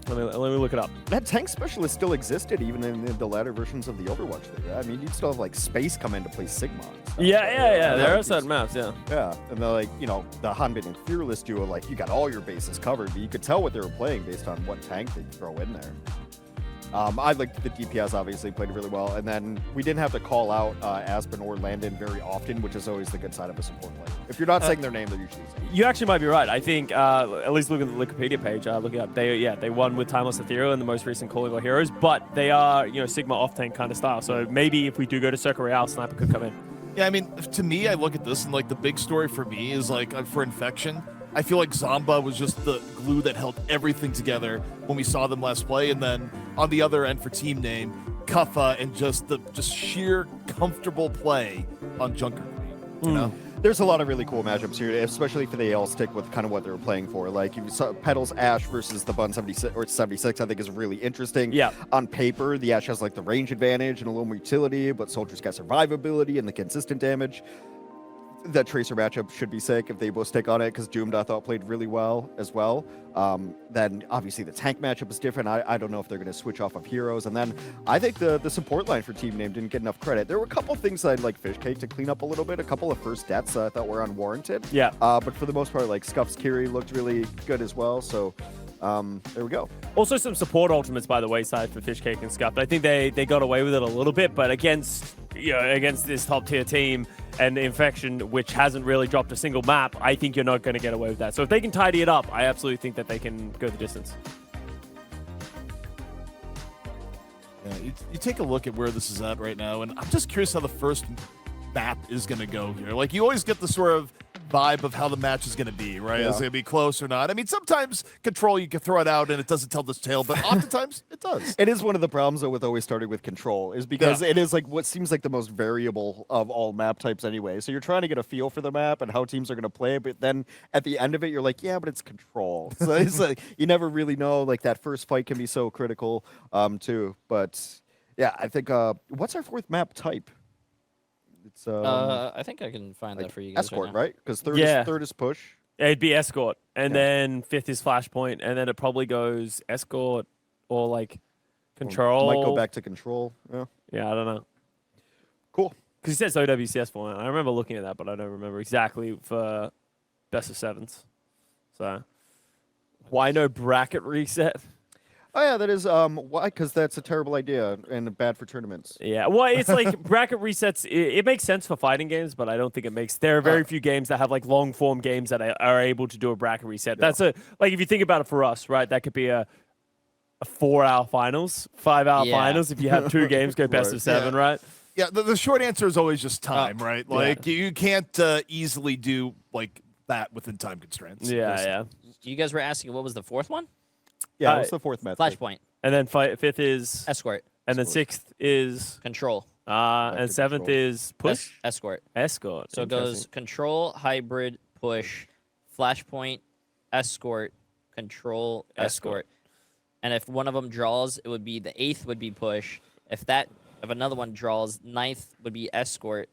Let me look it up. That tank specialist still existed even in the latter versions of the Overwatch thing. I mean, you'd still have like Space come in to play Sigma. Yeah. There are certain maps, yeah. Yeah, and they're like, you know, the Hanbin and Fearless duo, like you got all your bases covered, but you could tell what they were playing based on what tank they'd throw in there. I liked the DPS, obviously played really well, and then we didn't have to call out Aspen or Landon very often, which is always the good side of a support play. If you're not saying their name, they're usually saying. You actually might be right. I think, at least look at the Wikipedia page, look it up. They won with Timeless Ethereal in the most recent Calling All Heroes, but they are, you know, Sigma off-tank kind of style. So maybe if we do go to Circle Royale, Sniper could come in. Yeah, I mean, to me, I look at this and like the big story for me is like for Infection. I feel like Zomba was just the glue that held everything together when we saw them last play, and then on the other end for Team Name, Kuffa and just sheer comfortable play on Junker. You know, there's a lot of really cool matchups here, especially if they all stick with kind of what they were playing for. Like you saw Petals Ash versus the Bun 76 or 76, I think is really interesting. Yeah. On paper, the Ash has like the range advantage and a little more utility, but Soldier's got survivability and the consistent damage. That Tracer matchup should be sick if they both stick on it, because Doomed I thought played really well as well. Then obviously the tank matchup is different. I don't know if they're going to switch off of heroes. And then I think the support line for Team Name didn't get enough credit. There were a couple things I'd like Fishcake to clean up a little bit. A couple of first deaths I thought were unwarranted. Yeah. But for the most part, like Scuff's Kiri looked really good as well. So there we go. Also some support ultimates by the wayside for Fishcake and Scuff. I think they got away with it a little bit, but against this top tier team and Infection, which hasn't really dropped a single map, I think you're not going to get away with that. So if they can tidy it up, I absolutely think that they can go the distance. Yeah, you take a look at where this is at right now, and I'm just curious how the first map is going to go here. Like, you always get the sort of vibe of how the match is going to be, right? Yeah. Is it going to be close or not? I mean, sometimes Control, you can throw it out and it doesn't tell the tale, but oftentimes it does. It is one of the problems, though, with always starting with Control, is because it is like what seems like the most variable of all map types anyway. So you're trying to get a feel for the map and how teams are going to play, but then at the end of it, you're like, yeah, but it's Control. So it's like, you never really know. Like, that first fight can be so critical, too. But yeah, I think, what's our fourth map type? It's I think I can find that for you guys. Escort, right? Because third is push. It'd be Escort, and then fifth is Flashpoint, and then it probably goes Escort or like Control. Might go back to Control. Yeah, I don't know. Cool. Because he says OWCS for it. I remember looking at that, but I don't remember exactly for best of sevens. So why no bracket reset? Oh yeah, that is why? Because that's a terrible idea and bad for tournaments. Yeah, well, it's like bracket resets. It makes sense for fighting games, but I don't think it makes. There are very few games that have like long form games that are able to do a bracket reset. Yeah. That's like if you think about it for us, right? That could be a 4-hour finals, 5-hour finals. If you have two games, go best of seven, right? Yeah, the short answer is always just time, right? Like you can't easily do like that within time constraints. Yeah. You guys were asking what was the fourth one? Yeah, what's the fourth method? Flashpoint. And then fifth is Escort. And then sixth is Control. And seventh is push. Escort. Escort. So it goes Control, Hybrid, Push, Flashpoint, Escort, Control, Escort. And if one of them draws, it would be the 8th would be Push. If another one draws, 9th would be Escort,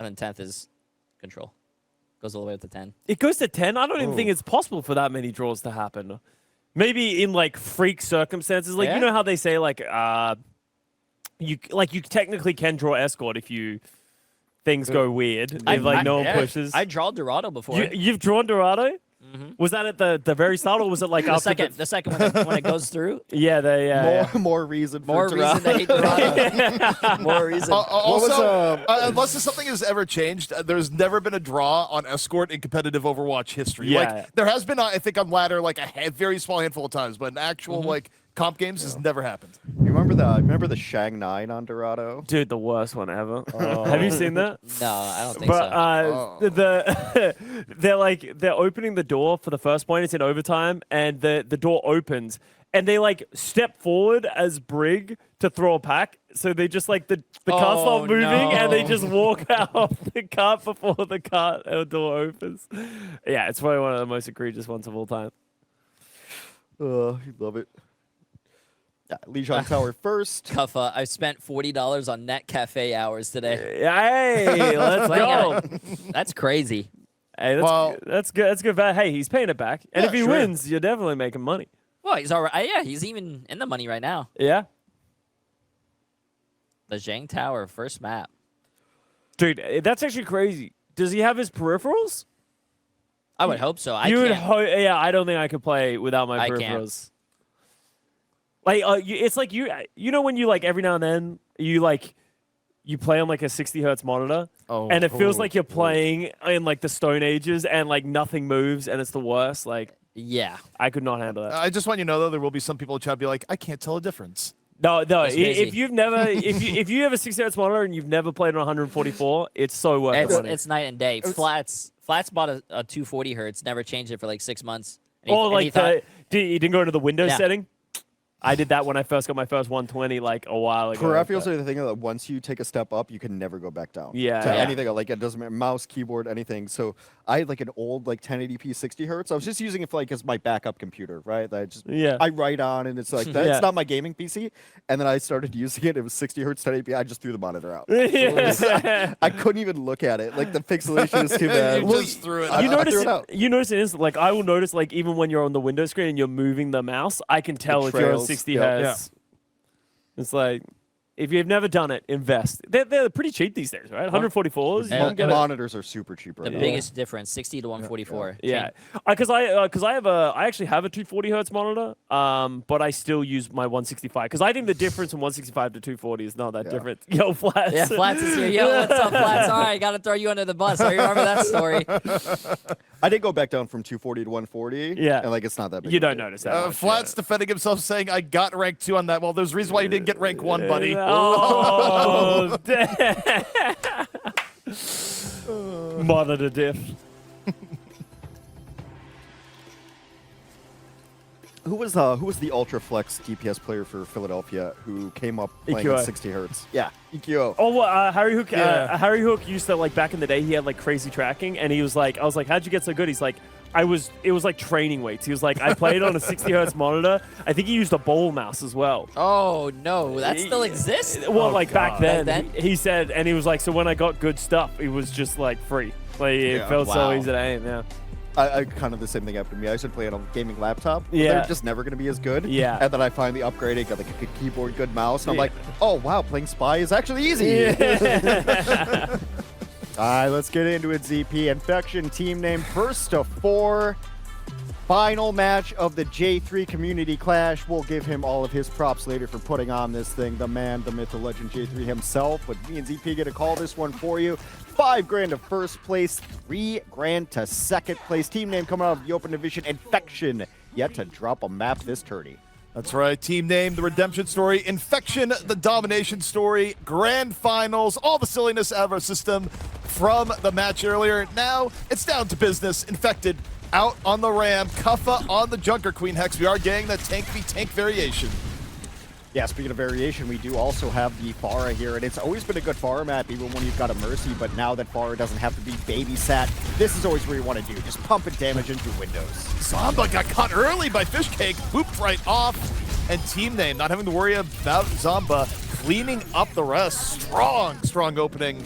and then 10th is Control. Goes all the way up to 10. It goes to 10? I don't even think it's possible for that many draws to happen. Maybe in like freak circumstances, like you know how they say like you technically can draw Escort if things go weird. If like no one pushes. I draw Dorado before. You've drawn Dorado? Mm-hmm. Was that at the very start, or was it like the second when it goes through? Yeah, more reason. More reason to hate Dorado. More reason. Also, unless something has ever changed, there's never been a draw on Escort in competitive Overwatch history. Yeah. Like there has been, I think, on ladder like a very small handful of times, but in actual like comp games has never happened. You remember remember the Shang 9 on Dorado? Dude, the worst one ever. Have you seen that? No, I don't think so. They're opening the door for the first point. It's in overtime, and the door opens, and they like step forward as Brig to throw a pack. So they just like the cart's not moving, and they just walk out the cart before the door opens. Yeah, it's probably one of the most egregious ones of all time. You love it. Yeah, Legion Tower first. Cuffa, I spent $40 on net cafe hours today. Hey, let's go. That's crazy. Hey, that's good. That's good. Hey, he's paying it back, and if he wins, you're definitely making money. Well, he's all right. Yeah, he's even in the money right now. Yeah. The Zhang Tower, first map. Dude, that's actually crazy. Does he have his peripherals? I would hope so. Yeah, I don't think I could play without my peripherals. Like, it's like you know when you like every now and then you play on like a 60 hertz monitor, and it feels like you're playing in like the Stone Ages, and like nothing moves, and it's the worst. Like, yeah, I could not handle that. I just want you to know though, there will be some people in chat be like, I can't tell a difference. No. If you've never, if you have a 60 hertz monitor and you've never played on 144, it's so worth the money. It's night and day. Flats bought a 240 hertz, never changed it for like 6 months. You didn't go into the Windows setting? I did that when I first got my first 120 like a while ago. Peripherals are the thing that once you take a step up, you can never go back down. Yeah. To anything, like it doesn't matter, mouse, keyboard, anything. So I had like an old like 1080p 60 hertz. I was just using it for like as my backup computer, right? I write on, and it's like that. It's not my gaming PC. And then I started using it. It was 60 hertz 1080p. I just threw the monitor out. I couldn't even look at it. Like the pixelation is too bad. You just threw it out. You notice it is like I will notice like even when you're on the Windows screen and you're moving the mouse, I can tell if you're on 60 hertz. Yeah. It's like, if you've never done it, invest. They're pretty cheap these days, right? 144s. Monitors are super cheap. The biggest difference, 60 to 144. Yeah, because I actually have a 240 hertz monitor, but I still use my 165 because I think the difference from 165 to 240 is not that different. Yo, Flats. Yeah, Flats is here. Yo, what's up, Flats? All right, got to throw you under the bus. I remember that story. I did go back down from 240 to 140. Yeah. And like it's not that big. You don't notice that. Flats defending himself, saying, I got rank 2 on that. Well, there's a reason why you didn't get rank 1, buddy. Oh, damn. Monitor diff. Who was the Ultra Flex DPS player for Philadelphia who came up playing EQO. at 60 hertz? Yeah, EQO. Oh, well, Harry Hook. Harry Hook used to like back in the day. He had like crazy tracking, and he was like, I was like, how'd you get so good? He's like, it was like training weights. He was like, I played on a 60 hertz monitor. I think he used a bowl mouse as well. Oh no, that still exists. Well, back then, he said, and he was like, so when I got good stuff, it was just like free. Like it felt so easy to aim. Yeah. I kind of the same thing happened to me. I started playing on a gaming laptop. But Yeah. they're just never going to be as good. Yeah. And then I finally upgraded, got like a good keyboard, good mouse, and I'm like, oh wow, playing Spy is actually easy. Yeah. All right, let's get into it, ZP. Infection team name first to 4. Final match of the Jay3 Community Clash. We'll give him all of his props later for putting on this thing. The man, the myth, the legend, Jay3 himself. But me and ZP get to call this one for you. $5 grand to first place, $3 grand to second place. Team name coming out of the open division, Infection. Yet to drop a map this tourney. That's right. Team name, the redemption story. Infection, the domination story. Grand finals, all the silliness out of our system from the match earlier. Now it's down to business. Infected out on the Ram. Cuffa on the Junker Queen Hex. We are getting the tank v tank variation. Yeah, speaking of variation, we do also have the Pharah here, and it's always been a good Pharah map, even when you've got a Mercy, but now that Pharah doesn't have to be babysat, this is always where you want to do, just pumping damage into windows. Zomba got caught early by Fishcake, pooped right off, and team name not having to worry about Zomba, cleaning up the rest. Strong opening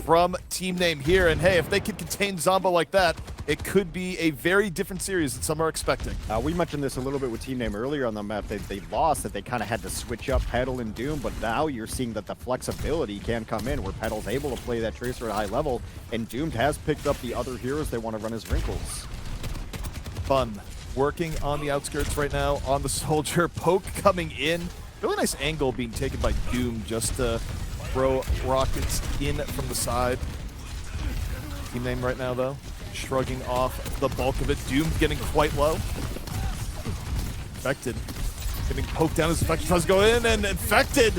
from team name here, and hey, if they can contain Zomba like that, it could be a very different series than some are expecting. We mentioned this a little bit with team name earlier on the map. They lost, that they kind of had to switch up Petal and Doom, but now you're seeing that the flexibility can come in where Petal's able to play that Tracer at a high level, and Doomed has picked up the other heroes they want to run as Wrinkles. Fun. Working on the outskirts right now on the Soldier. Poke coming in. Really nice angle being taken by Doom just to throw rockets in from the side. Team name right now, though, shrugging off the bulk of it. Doom getting quite low. Infected Getting poked down as Infection tries to go in, and Infected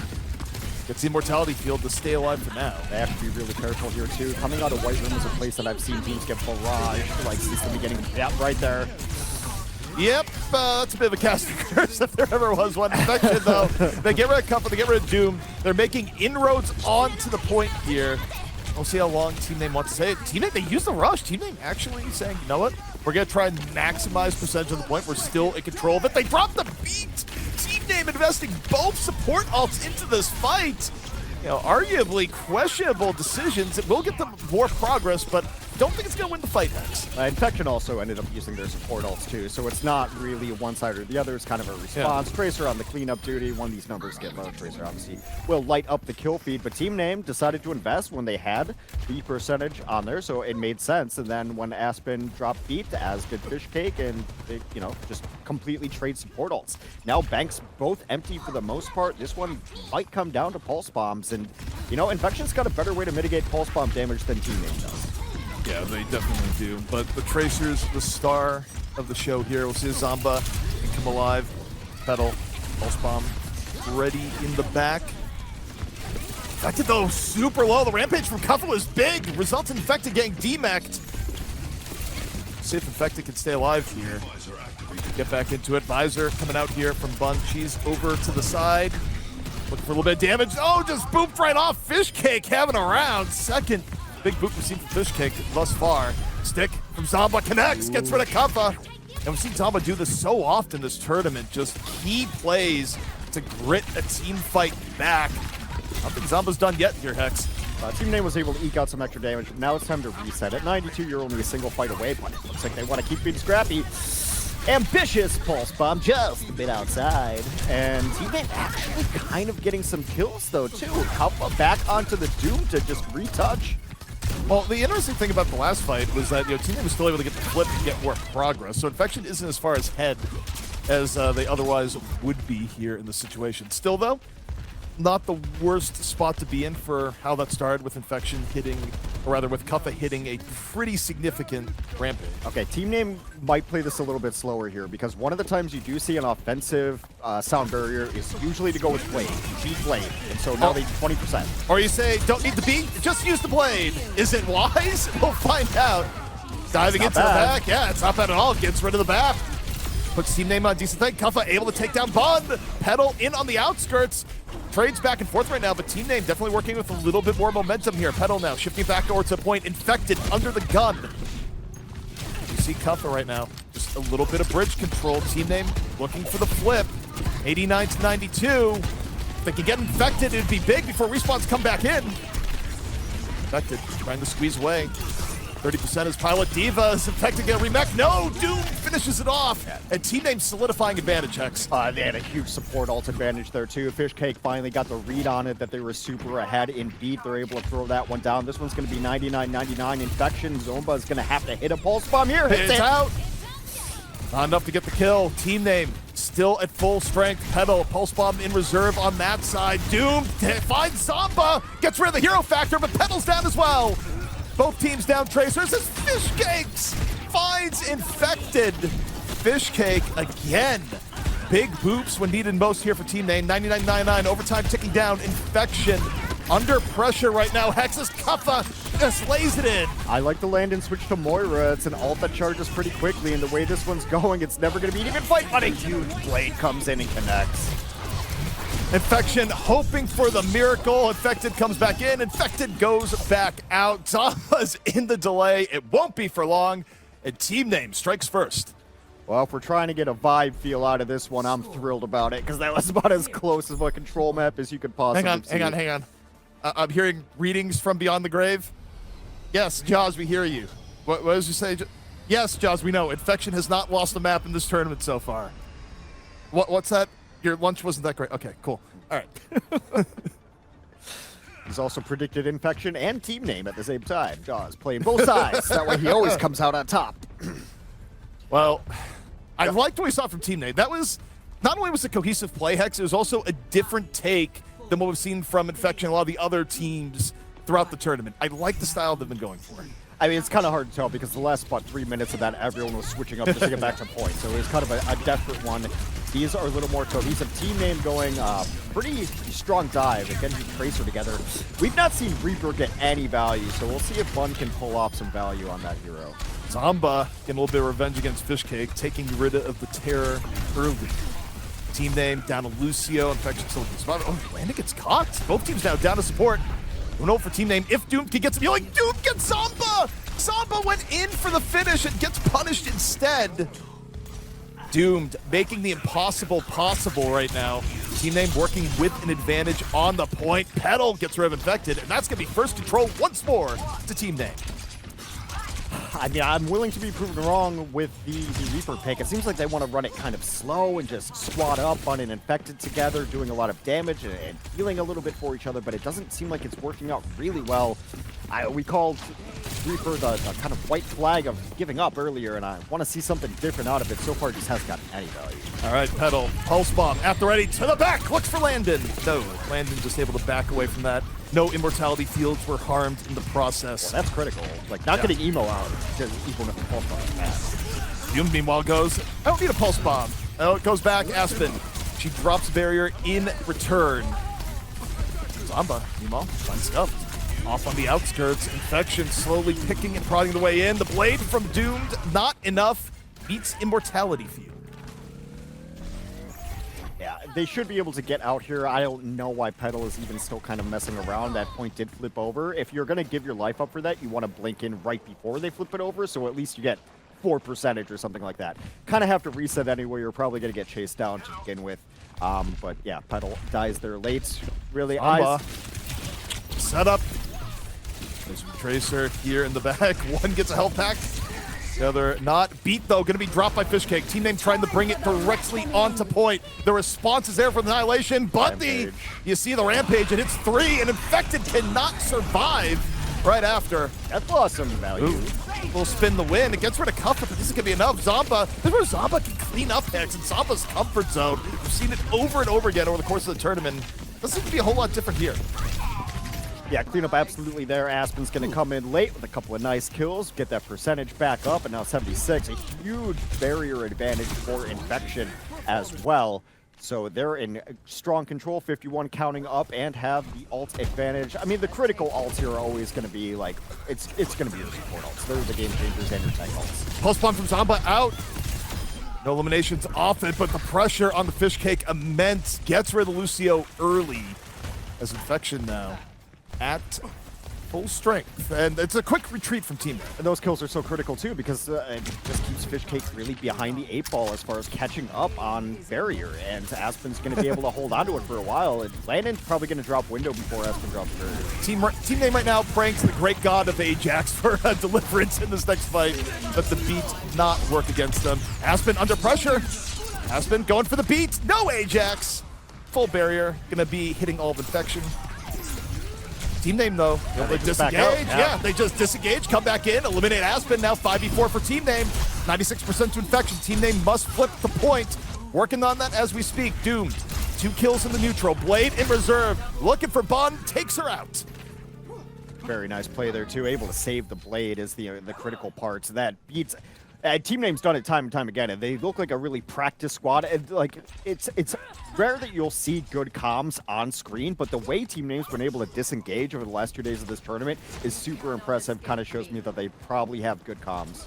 gets the Immortality Field to stay alive for now. They have to be really careful here too. Coming out of White Room is a place that I've seen teams get barraged like since the beginning. Yeah, right there. Yep, that's a bit of a casting curse if there ever was one. Infection, though, they get rid of Comfort, they get rid of Doom. They're making inroads onto the point here. We'll see how long Team Name wants to say it. Team Name, they use the rush. Team Name actually saying, you know what? We're going to try and maximize percentage of the point. We're still in control of it. They drop the beat. Team Name investing both support ults into this fight. You know, arguably questionable decisions. It will get them more progress, but don't think it's going to win the fight next. Infection also ended up using their support ults too, so it's not really one side or the other. It's kind of a response. Yeah. Tracer on the cleanup duty. When these numbers get low, Tracer obviously will light up the kill feed, but Team Name decided to invest when they had the percentage on there, so it made sense. And then when Aspen dropped beat, as did Fishcake, and they, you know, just completely trade support ults. Now Banks both empty for the most part. This one might come down to pulse bombs, and you know, Infection's got a better way to mitigate pulse bomb damage than Team Name does. Yeah, they definitely do. But the Tracer's the star of the show here. We'll see Zomba come alive. Petal, Pulse Bomb, ready in the back. Infected, though, super low. The Rampage from Cuffle is big. Results in Infected getting demacked. See if Infected can stay alive here. Get back into it. Visor coming out here from Bun. She's over to the side. Looking for a little bit of damage. Oh, just booped right off. Fishcake having a round. Second big boop we've seen from Fishcake thus far. Stick from Zomba connects, gets rid of Kappa. And we've seen Zomba do this so often this tournament. Just key plays to grit a team fight back. I don't think Zomba's done yet here, Hex. Team Name was able to eke out some extra damage. Now it's time to reset. At 92, you're only a single fight away, but it looks like they want to keep being scrappy. Ambitious Pulse Bomb just a bit outside. And Team Name actually kind of getting some kills, though, too. Kappa back onto the Doom to just retouch. Well, the interesting thing about the last fight was that, you know, Team Name was still able to get the flip and get more progress. So Infection isn't as far ahead as they otherwise would be here in the situation. Still, though, not the worst spot to be in for how that started with Infection hitting, or rather with Kuffa hitting a pretty significant rampage. Okay, Team Name might play this a little bit slower here because one of the times you do see an offensive sound barrier is usually to go with Blade, cheap Blade, and so now they 20%. Or you say, don't need the beat, just use the Blade. Is it wise? We'll find out. Diving into the back, yeah, it's not bad at all. Gets rid of the back. Puts Team Name on a decent thing. Kuffa able to take down Bun. Petal in on the outskirts. Trades back and forth right now, but Team Name definitely working with a little bit more momentum here. Petal now shifting back over to a point. Infected under the gun. You see Kuffa right now. Just a little bit of bridge control. Team Name looking for the flip. 89 to 92. If they can get Infected, it'd be big before respawns come back in. Infected trying to squeeze away. 30% is Pilot Diva. Is Infected gonna remech? No! Doom finishes it off. And Team Name solidifying advantage, Hex. They had a huge support ult advantage there too. Fishcake finally got the read on it that they were super ahead in beat. They're able to throw that one down. This one's gonna be 99-99. Infection. Zomba is gonna have to hit a pulse bomb here. It's out. Not enough to get the kill. Team Name still at full strength. Petal, pulse bomb in reserve on that side. Doom finds Zomba. Gets rid of the hero factor, but Petal's down as well. Both teams down Tracers as Fishcakes finds Infected. Fishcake again. Big boops when needed most here for Team Name. 99-99, overtime ticking down. Infection under pressure right now. Hex's Kuffa just lays it in. I like the land and switch to Moira. It's an ult that charges pretty quickly, and the way this one's going, it's never going to be an even fight, but a huge Blade comes in and connects. Infection hoping for the miracle. Infected comes back in. Infected goes back out. Zomba's in the delay. It won't be for long. And Team Name strikes first. Well, if we're trying to get a vibe feel out of this one, I'm thrilled about it because that was about as close of a control map as you could possibly see. Hang on. I'm hearing readings from beyond the grave. Yes, Jaws, we hear you. What does you say? Yes, Jaws, we know. Infection has not lost a map in this tournament so far. What's that? Your lunch wasn't that great. Okay, cool. All right. He's also predicted Infection and Team Name at the same time. Jaws playing both sides. That way he always comes out on top. Well, I liked what we saw from Team Name. That was, not only was it a cohesive play, Hex, it was also a different take than what we've seen from Infection and a lot of the other teams throughout the tournament. I like the style they've been going for. I mean, it's kind of hard to tell because the last, 3 minutes of that, everyone was switching up just to get back to point. So it was kind of a desperate one. these are a little more cohesive. Team name going pretty strong dive. Again, Tracer together. We've not seen Reaper get any value, so we'll see if Bun can pull off some value on that hero. Zamba getting a little bit of revenge against Fishcake, taking rid of the terror early. Team name down to Lucio. Infection still gets spotted. Oh, Landon gets caught. Both teams now down to support. We'll know for team name if Doomed can get some healing. Doomed gets Zamba! Zamba went in for the finish and gets punished instead. Doomed making the impossible possible right now. Team name working with an advantage on the point. Petal gets rid of Infected, and that's going to be first control once more to team name. I mean, I'm willing to be proven wrong with the Reaper pick. It seems like they want to run it kind of slow and just squat up on an Infected together, doing a lot of damage and healing a little bit for each other, but it doesn't seem like it's working out really well. We called Reaper the kind of white flag of giving up earlier, and I want to see something different out of it. So far, it just hasn't gotten any value. All right, Petal, Pulse Bomb at the ready, to the back, looks for Landon. No, Landon just able to back away from that. No immortality fields were harmed in the process. Well, that's critical. Like, not getting emo out, even if the Pulse Bomb is bad. Doom, meanwhile, goes, I don't need a Pulse Bomb. Oh, it goes back, Aspen. She drops barrier in return. Zamba, meanwhile, unscuffed. Off on the outskirts, Infection slowly picking and prodding the way in. The blade from Doomed, not enough, beats immortality field. Yeah, they should be able to get out here. I don't know why Petal is even still kind of messing around. That point did flip over. If you're going to give your life up for that, you want to blink in right before they flip it over, so at least you get 4% or something like that. Kind of have to reset anyway. You're probably going to get chased down to begin with. But yeah, Petal dies there late. Really, eyes. Set up. There's some Tracer here in the back. One gets a health pack. The other not. Beat, though, going to be dropped by Fishcake. Team name trying to bring it directly onto point. The response is there from Annihilation, but you see the Rampage, and it's 3, and Infected cannot survive right after. That's awesome value. Will spin the win. It gets rid of Comfort, but this is going to be enough. Zamba, this is where Zamba can clean up Hex in Zamba's comfort zone. We've seen it over and over again over the course of the tournament. Doesn't seem to be a whole lot different here. Yeah, cleanup absolutely there. Aspen's going to come in late with a couple of nice kills, get that percentage back up, and now 76. A huge barrier advantage for Infection as well. So they're in strong control, 51 counting up, and have the ult advantage. I mean, the critical ults here are always going to be like, it's going to be your support ults. They're the game changers and your tank ults. Pulse Bomb from Zamba out. No eliminations off it, but the pressure on the Fishcake immense. Gets rid of Lucio early as Infection now at full strength, and it's a quick retreat from team. And those kills are so critical too, because it just keeps Fishcake really behind the 8 ball as far as catching up on barrier, and Aspen's going to be able to hold onto it for a while, and Landon's probably going to drop window before Aspen drops barrier. Team name right now praying to the great god of Ajax for a deliverance in this next fight, but the beat not work against them. Aspen under pressure. Aspen going for the beat. No Ajax. Full barrier. Going to be hitting all of Infection. Team name, though, they disengage. Yeah, they just disengage, come back in, eliminate Aspen. Now 5v4 for team name. 96% to Infection. Team name must flip the point. Working on that as we speak. Doomed. 2 kills in the neutral. Blade in reserve. Looking for Bun. Takes her out. Very nice play there, too. Able to save the Blade is the critical part. So that beats... team name's done it time and time again, and they look like a really practiced squad. And like it's rare that you'll see good comms on screen, but the way team name's been able to disengage over the last 2 days of this tournament is super impressive. Kind of shows me that they probably have good comms.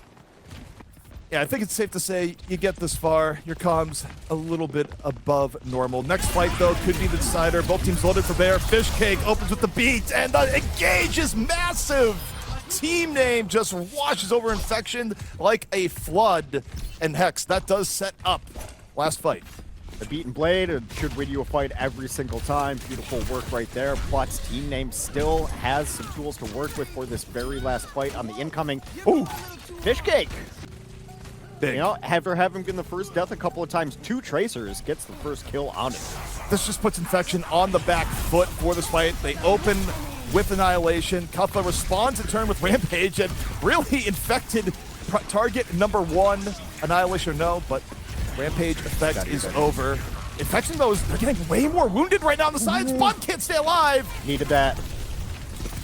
Yeah, I think it's safe to say you get this far, your comms a little bit above normal. Next fight, though, could be the decider. Both teams loaded for bear. Fishcake opens with the beat, and the engage is massive. Team name just washes over Infection like a flood. And Hex, that does set up last fight. The beaten Blade should win you a fight every single time. Beautiful work right there. But team name still has some tools to work with for this very last fight on the incoming. Ooh, Fishcake. Big. You know, after having been the first death a couple of times, 2 Tracers gets the first kill on it. This just puts Infection on the back foot for this fight. They open with Annihilation. Kufla responds in turn with Rampage, and really Infected target number 1. Annihilation or no, but Rampage effect is over. Infection, though, they're getting way more wounded right now on the sides. Bun can't stay alive. Needed that.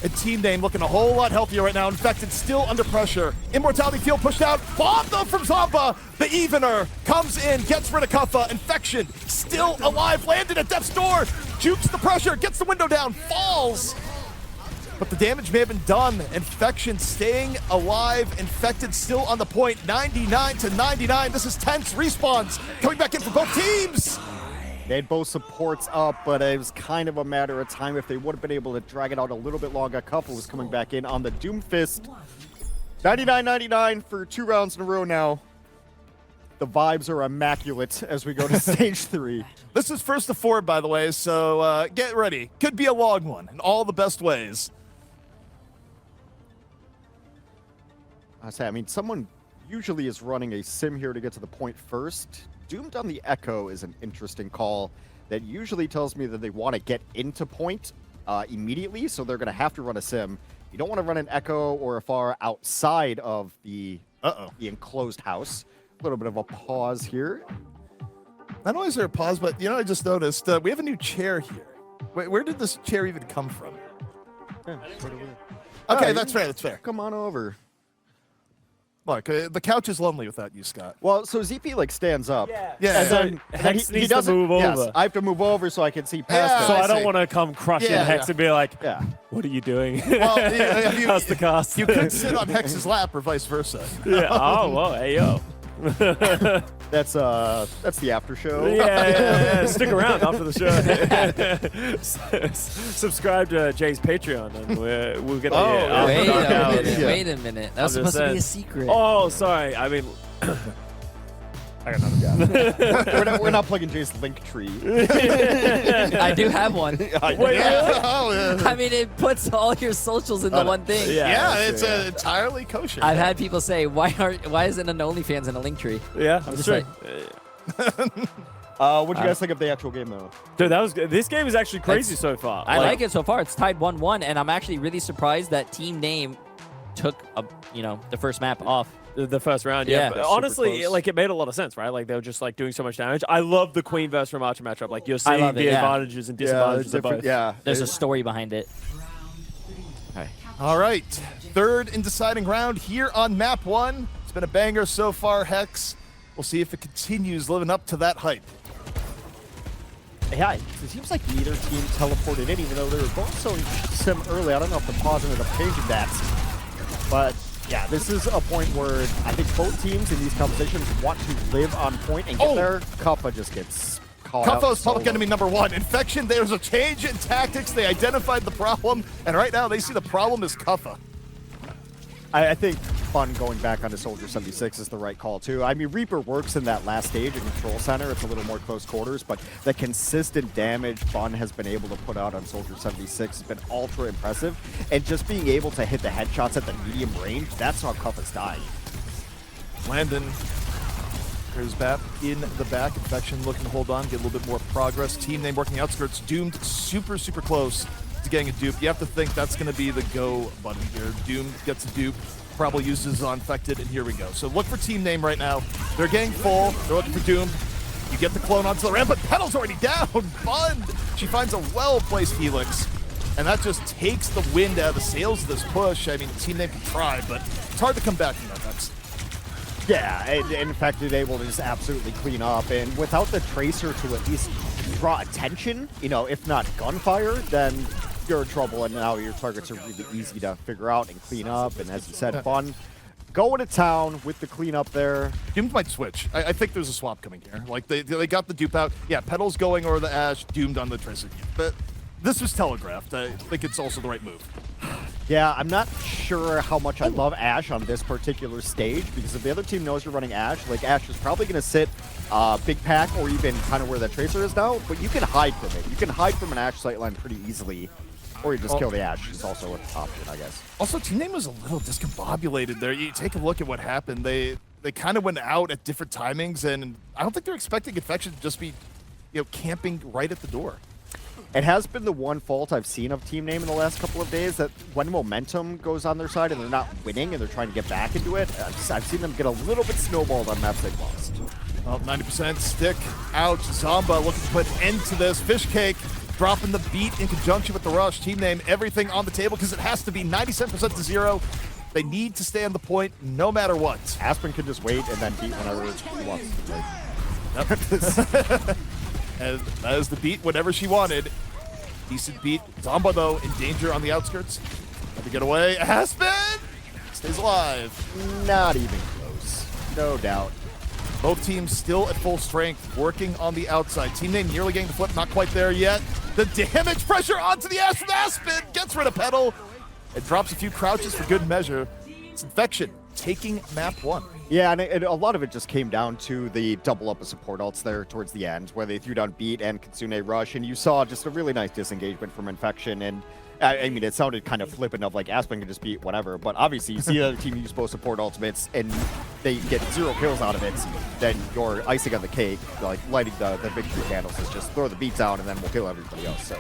And Team Name looking a whole lot healthier right now. Infected still under pressure. Immortality field pushed out. Bomb though from Zomba. The Evener comes in, gets rid of Kuffa. Infection still alive. Landed at Death's door. Jukes the pressure, gets the window down, falls. But the damage may have been done. Infection staying alive. Infected still on the point. 99-99. This is tense. Respawns coming back in for both teams. They had both supports up, but it was kind of a matter of time if they would have been able to drag it out a little bit longer. Kuffa was coming back in on the Doomfist. 99-99 for 2 rounds in a row now. The vibes are immaculate as we go to stage 3. This is first to 4, by the way, so get ready. Could be a long one in all the best ways. I mean, someone usually is running a sim here to get to the point first. Doomed on the Echo is an interesting call that usually tells me that they want to get into point immediately, so they're going to have to run a sim. You don't want to run an Echo or a far outside of the enclosed house. A little bit of a pause here. Not only is there a pause, but you know, I just noticed we have a new chair here. Where did this chair even come from? Yeah, okay, that's fair. That's fair. Come on over. Look, the couch is lonely without you, Scott. Well, so ZP like stands up. Yeah. And then Hex he needs to doesn't move yes, over. I have to move over so I can see past him. So I I don't see. want to come crushing Hex and be like, what are you doing? Well, How's the cast? You could sit on Hex's lap or vice versa. Yeah. Oh, well, hey, yo. That's the after show. Yeah. Stick around after the show. Subscribe to Jay's Patreon, and we'll get Wait a minute. That was supposed to be a secret. Oh, sorry. I mean, I got another guy. we're not plugging Jay's link tree. I do have one. Wait, I mean, it puts all your socials into one thing. Yeah, it's entirely kosher. I've had people say, why isn't an OnlyFans in a link tree? Yeah, I'm just true. What'd you guys think of the actual game, though? Dude, that was good. This game is actually crazy so far. I like it so far. It's tied 1-1, and I'm actually really surprised that Team Name took the first map off. The first round, yeah. But honestly, like, it made a lot of sense, right? Like, they were just, like, doing so much damage. I love the Queen versus Archer matchup. Like, you're seeing the advantages and disadvantages of both. Yeah. There's a story behind it. All right. Third and deciding round here on map 1. It's been a banger so far, Hex. We'll see if it continues living up to that hype. Yeah, it seems like neither team teleported in, even though they were both so sim early. I don't know if the pause ended up changing that. But yeah, this is a point where I think both teams in these competitions want to live on point and get there. Kuffa just gets caught out. Kuffa's public enemy number 1. Infection, there's a change in tactics. They identified the problem, and right now they see the problem is Kuffa. I think Fun going back onto Soldier 76 is the right call, too. I mean, Reaper works in that last stage in Control Center. It's a little more close quarters, but the consistent damage Fun has been able to put out on Soldier 76 has been ultra impressive. And just being able to hit the headshots at the medium range, that's how Kuffa's dying. Landon, there's Bap in the back. Infection looking to hold on, get a little bit more progress. Team Name working outskirts. Doomed super, super close to getting a dupe. You have to think that's going to be the go button here. Doomed gets a dupe, probably uses on Infected, and here we go. So look for Team Name right now. They're getting full. They're looking for Doomed. You get the clone onto the ramp, but Petal's already down. Bund! She finds a well-placed Helix, and that just takes the wind out of the sails of this push. I mean, Team Name can try, but it's hard to come back from that. Yeah, and Infected able to just absolutely clean up, and without the Tracer to at least draw attention, if not gunfire, then you're in trouble, and now your targets are really easy to figure out and clean up, and as you said, Fun going to town with the cleanup there. Doomed might switch. I think there's a swap coming here. Like, they got the dupe out. Yeah, Petal's going over the Ash, Doomed on the Tracer. But this was telegraphed. I think it's also the right move. Yeah, I'm not sure how much I love Ash on this particular stage, because if the other team knows you're running Ash, like, Ash is probably going to sit big pack or even kind of where that Tracer is now, but you can hide from it. You can hide from an Ash sightline pretty easily, or you just kill the Ash is also an option, I guess. Also, Team Name was a little discombobulated there. You take a look at what happened. They kind of went out at different timings, and I don't think they're expecting Infection to just be, camping right at the door. It has been the one fault I've seen of Team Name in the last couple of days, that when momentum goes on their side and they're not winning and they're trying to get back into it, I've seen them get a little bit snowballed on maps they've lost. Well, 90% stick out. Zomba looking to put an end to this. Fish Cake dropping the beat in conjunction with the rush. Team name, everything on the table because it has to be 97% to 0. They need to stay on the point no matter what. Aspen can just wait and then beat whenever he wants. And that is the beat whenever she wanted. Decent beat. Zomba, though, in danger on the outskirts. Have to get away. Aspen stays alive. Not even close. No doubt. Both teams still at full strength, working on the outside. Team name nearly getting the flip, not quite there yet. The damage pressure onto the ass from Aspen. Gets rid of Petal. It drops a few crouches for good measure. It's Infection taking map 1. Yeah, and a lot of it just came down to the double up of support ults there towards the end, where they threw down Beat and Kitsune Rush, and you saw just a really nice disengagement from Infection. And I mean, it sounded kind of flippant of like Aspen can just beat whatever, but obviously you see the other team use both support ultimates and they get 0 kills out of it, then your icing on the cake, like lighting the victory candles, is just throw the beat down and then we'll kill everybody else. So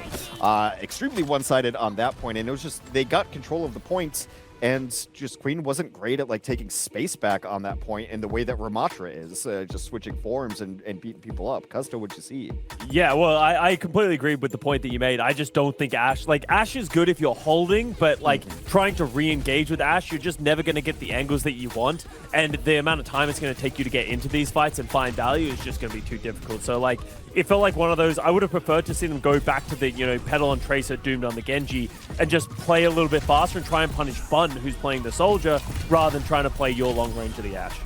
extremely one-sided on that point, and it was just they got control of the points. And just Queen wasn't great at like taking space back on that point in the way that Ramatra is, just switching forms and beating people up. Custo, what'd you see? Yeah, well, I completely agree with the point that you made. I just don't think Ashe is good if you're holding, but like trying to re-engage with Ashe, you're just never going to get the angles that you want. And the amount of time it's going to take you to get into these fights and find value is just going to be too difficult. So like, it felt like one of those, I would have preferred to see them go back to the, Petal and Tracer doomed on the Genji and just play a little bit faster and try and punish Bun, who's playing the Soldier, rather than trying to play your long range of the Ashe.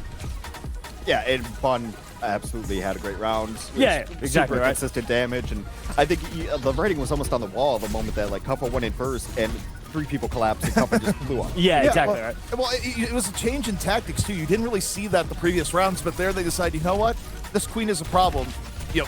Yeah, and Bun absolutely had a great round. Yeah, exactly, super right? consistent damage, and I think the writing was almost on the wall the moment that like Kuppa went in first and 3 people collapsed and Kuppa just blew up. Yeah, exactly, well, right? Well, it was a change in tactics too. You didn't really see that the previous rounds, but there they decided, you know what? This Queen is a problem.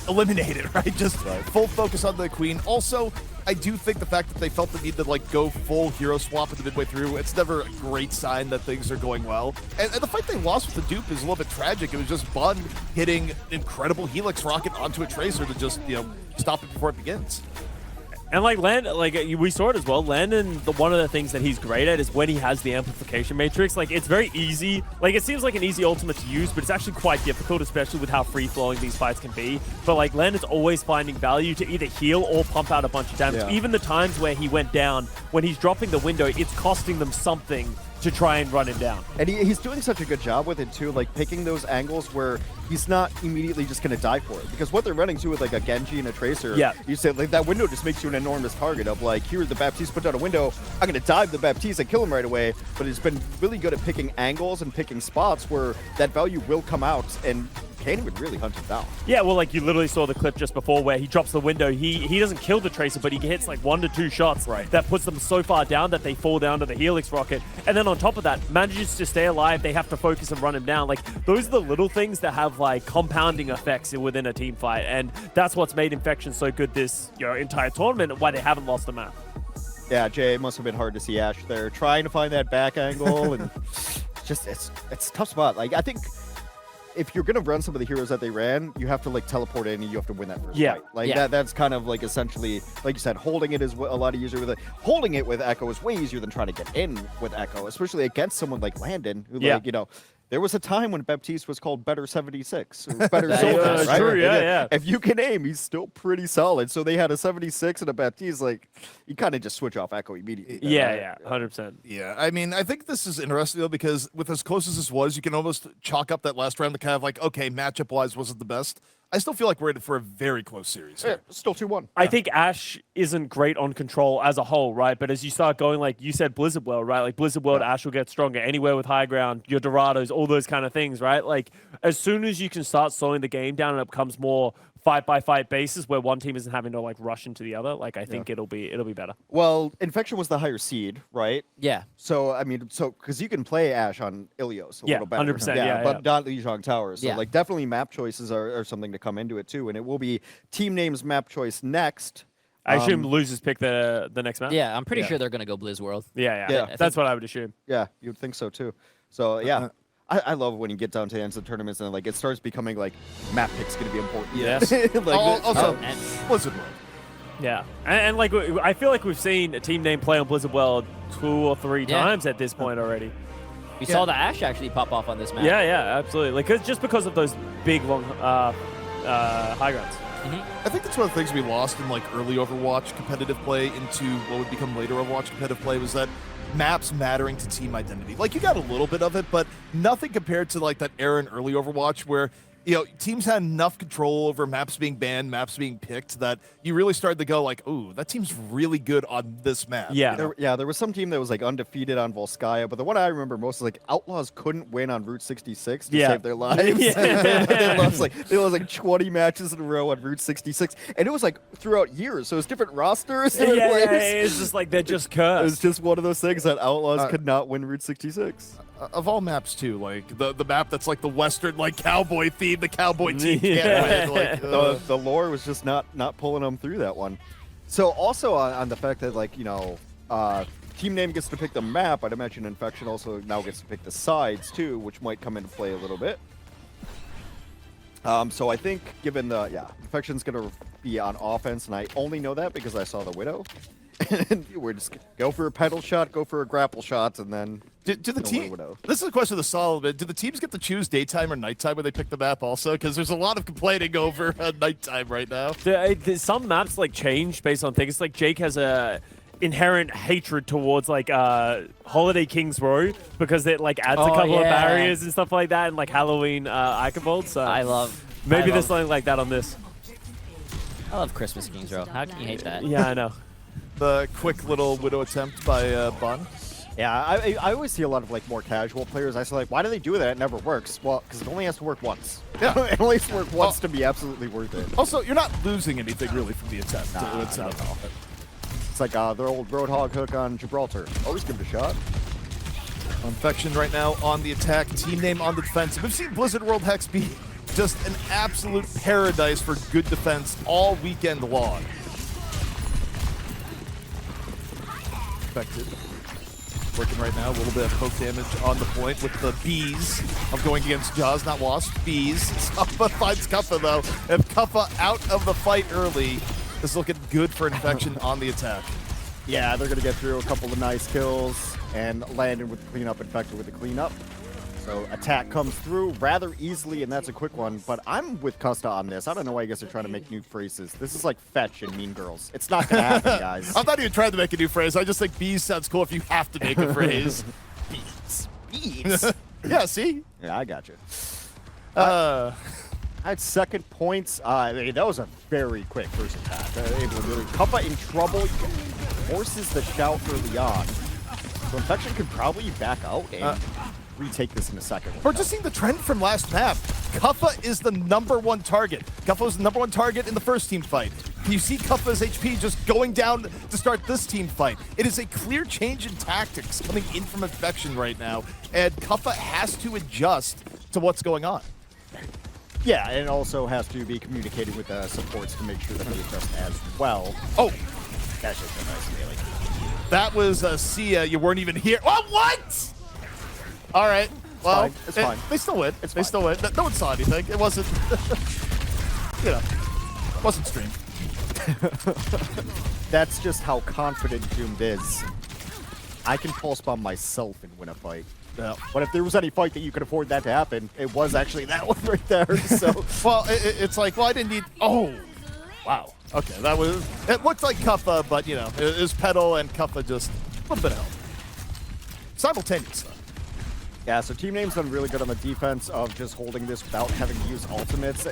Eliminate it, right? Just full focus on the Queen. Also, I do think the fact that they felt the need to like go full hero swap at the midway through, it's never a great sign that things are going well. And the fight they lost with the dupe is a little bit tragic. It was just Bun hitting an incredible Helix rocket onto a Tracer to just, stop it before it begins. And like we saw it as well. Landon, one of the things that he's great at is when he has the amplification matrix. Like it's very easy. Like it seems like an easy ultimate to use, but it's actually quite difficult, especially with how free flowing these fights can be. But like Landon's always finding value to either heal or pump out a bunch of damage. Yeah. Even the times where he went down, when he's dropping the window, it's costing them something to try and run him down. And he's doing such a good job with it too, like picking those angles where he's not immediately just going to die for it. Because what they're running to with like a Genji and a Tracer, you say like that window just makes you an enormous target of like, here the Baptiste put down a window, I'm going to dive the Baptiste and kill him right away. But it's been really good at picking angles and picking spots where that value will come out and can't even really hunt him down. Yeah, well, like you literally saw the clip just before where he drops the window. He doesn't kill the Tracer, but he hits like 1 to 2 shots that puts them so far down that they fall down to the Helix rocket. And then on top of that, manages to stay alive. They have to focus and run him down. Like those are the little things that have like compounding effects within a team fight. And that's what's made Infection so good this entire tournament and why they haven't lost a map. Yeah, Jay, it must have been hard to see Ashe there trying to find that back angle. And it's a tough spot. Like I think if you're gonna run some of the heroes that they ran, you have to like teleport in and you have to win that first fight. Like that's kind of like essentially, like you said, holding it is a lot easier with it. Holding it with Echo is way easier than trying to get in with Echo, especially against someone like Landon, who there was a time when Baptiste was called Better 76 or Better Soldier, right? True, yeah. If you can aim, he's still pretty solid. So they had a 76 and a Baptiste, like you kind of just switch off Echo immediately. Yeah, 100%. Yeah, I mean, I think this is interesting though because with as close as this was, you can almost chalk up that last round to kind of like, okay, matchup-wise wasn't the best. I still feel like we're in for a very close series. Yeah, still 2-1. I think Ashe isn't great on control as a whole, right? But as you start going, like you said, Blizzard World, right? Like Blizzard World, Ashe will get stronger. Anywhere with high ground, your Dorados, all those kind of things, right? Like as soon as you can start slowing the game down and it becomes more fight-by-fight basis where one team isn't having to like rush into the other, like I think it'll be better. Well, Infection was the higher seed, right? Yeah. So I mean, because you can play Ashe on Ilios a little better. 100%. But not Lijiang Towers. So like definitely map choices are something to come into it too, and it will be team names map choice next. I assume losers pick the next map. Yeah, I'm pretty sure they're gonna go Blizz World. Yeah. That's what I would assume. Yeah, you'd think so too. So yeah. I love when you get down to the ends of tournaments and like it starts becoming like map pick's going to be important. Yes. Also, Blizzard World. Yeah, and like I feel like we've seen a team name play on Blizzard World 2 or 3 times at this point already. We saw the Ashe actually pop off on this map. Yeah, absolutely. Like just because of those big long high grounds. I think that's one of the things we lost in like early Overwatch competitive play into what would become later Overwatch competitive play was that maps mattering to team identity. Like you got a little bit of it, but nothing compared to like that era in early Overwatch where teams had enough control over maps being banned, maps being picked, that you really started to go like, "Ooh, that team's really good on this map." Yeah, there was some team that was like undefeated on Volskaya, but the one I remember most is like Outlaws couldn't win on Route 66 to save their lives. They lost like 20 matches in a row on Route 66, and it was like throughout years. So it was different rosters. It's just like they're just cursed. It was just one of those things that Outlaws could not win Route 66. Of all maps too, like the map that's like the Western like cowboy theme, the cowboy team can't win. Like, the lore was just not pulling them through that one. So also on the fact that like team name gets to pick the map, I'd imagine Infection also now gets to pick the sides too, which might come into play a little bit. So I think given the Infection's gonna be on offense, and I only know that because I saw the Widow. And we're just go for a pedal shot, go for a grapple shot, and then do the team. This is a question of the solid. Do the teams get to choose daytime or nighttime when they pick the map also? Because there's a lot of complaining over nighttime right now. Some maps like change based on things. Like Jake has a inherent hatred towards like Holiday Kings Row because it like adds a couple of barriers and stuff like that, and like Halloween Icavold. So maybe there's something like that on this. I love Christmas Kings Row. How can you hate that? Yeah, I know. The quick little Widow attempt by Bun. Yeah, I always see a lot of like more casual players. I say like, why do they do that? It never works. Well, because it only has to work once. Yeah, it only has to work once to be absolutely worth it. Also, you're not losing anything really from the attempt. It's like their old Roadhog hook on Gibraltar. Always give it a shot. Infection right now on the attack. Team name on the defense. We've seen Blizzard World Hex be just an absolute paradise for good defense all weekend long. Affected. Working right now, a little bit of poke damage on the point with the bees of going against Jaws, not Wasp, bees. Kuffa finds Kuffa though. If Kuffa out of the fight early, this is looking good for Infection on the attack. Yeah, they're gonna get through a couple of nice kills and landed with the cleanup, Infected with the cleanup. So attack comes through rather easily, and that's a quick one. But I'm with Custa on this. I don't know why you guys are trying to make new phrases. This is like Fetch and Mean Girls. It's not gonna happen, guys. I'm not even trying to make a new phrase. I just think bees sounds cool if you have to make a phrase. Bees. Yeah, see? Yeah, I got you. I had second points. I mean, that was a very quick first attack. Able to really Kuffa in trouble. Forces the shout early on. So Infection could probably back out and retake this in a second. We're just seeing the trend from last map. Kuffa is the #1 target. Kuffa was the #1 target in the first team fight. You see Kuffa's HP just going down to start this team fight. It is a clear change in tactics coming in from Infection right now, and Kuffa has to adjust to what's going on. Yeah, and it also has to be communicating with the supports to make sure that they adjust as well. Oh, that's just a nice melee. That was Sia. You weren't even here. Oh, what? All right. Well, it's fine. They still win. They still win. No one saw anything. It wasn't, wasn't streamed. That's just how confident Doomed is. I can pulse bomb myself and win a fight. Yeah. But if there was any fight that you could afford that to happen, it was actually that one right there. So, well, it's like, well, I didn't need. Oh, wow. Okay, that was. It looked like Kuffa, but it was Pedal and Kuffa just a little bit of help. Simultaneous though. Yeah, so team name's done really good on the defense of just holding this without having to use ultimates.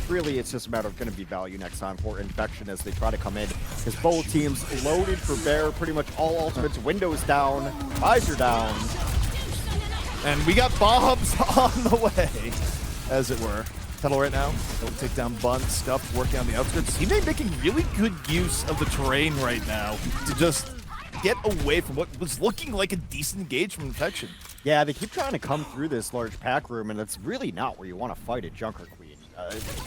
Really, it's just a matter of going to be value next time for Infection as they try to come in. Because both teams loaded for Bear, pretty much all ultimates, windows down, visor down. And we got bombs on the way, as it were. Pedal right now. They'll take down Bun, Stuff, working on the outskirts. Team name making really good use of the terrain right now to just get away from what was looking like a decent engage from Infection. Yeah, they keep trying to come through this large pack room, and it's really not where you want to fight a Junker Queen.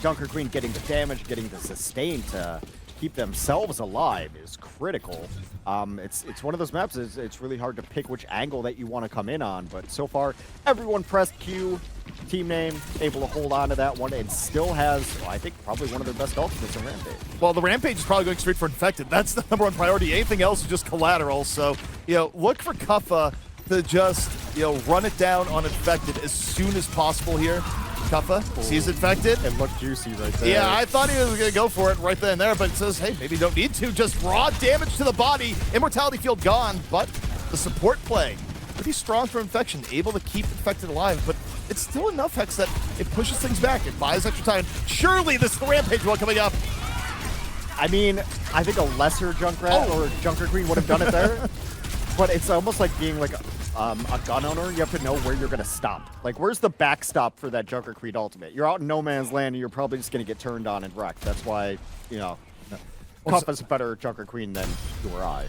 Junker Queen getting the damage, getting the sustain to keep themselves alive is critical. It's one of those maps, it's really hard to pick which angle that you want to come in on, but so far, everyone pressed Q. Team name able to hold on to that one and still has, I think, probably one of their best ultimates in Rampage. Well, the Rampage is probably going straight for Infected. That's the #1 priority. Anything else is just collateral. So, look for Kuffa to just, run it down on Infected as soon as possible here. Kuffa sees infected. It looked juicy right there. Yeah, I thought he was going to go for it right then and there, but it says, hey, maybe you don't need to. Just raw damage to the body. Immortality field gone, but the support play, pretty strong for Infection, able to keep Infected alive, but it's still enough, Hex, that it pushes things back. It buys extra time. Surely this is the Rampage one coming up. I mean, I think a lesser Junkrat or Junker Queen would have done it there, but it's almost like being like a gun owner. You have to know where you're going to stop. Like, where's the backstop for that Junker Queen ultimate? You're out in no man's land, and you're probably just going to get turned on and wrecked. That's why, you know, Kuffa's a better Junker Queen than you or I.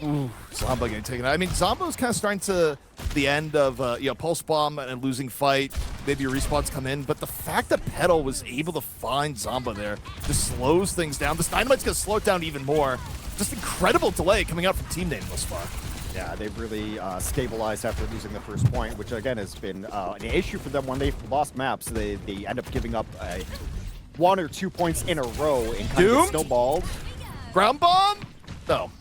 Ooh, Zomba getting taken out. I mean, Zomba's kind of starting to the end of, Pulse Bomb and losing fight. Maybe your respawns come in, but the fact that Petal was able to find Zomba there just slows things down. This Dynamite's going to slow it down even more. Just incredible delay coming out from Team Name thus far. Yeah, they've really stabilized after losing the first point, which again has been an issue for them when they've lost maps. They end up giving up 1 or 2 points in a row and kind of get snowballed. Ground Bomb? No.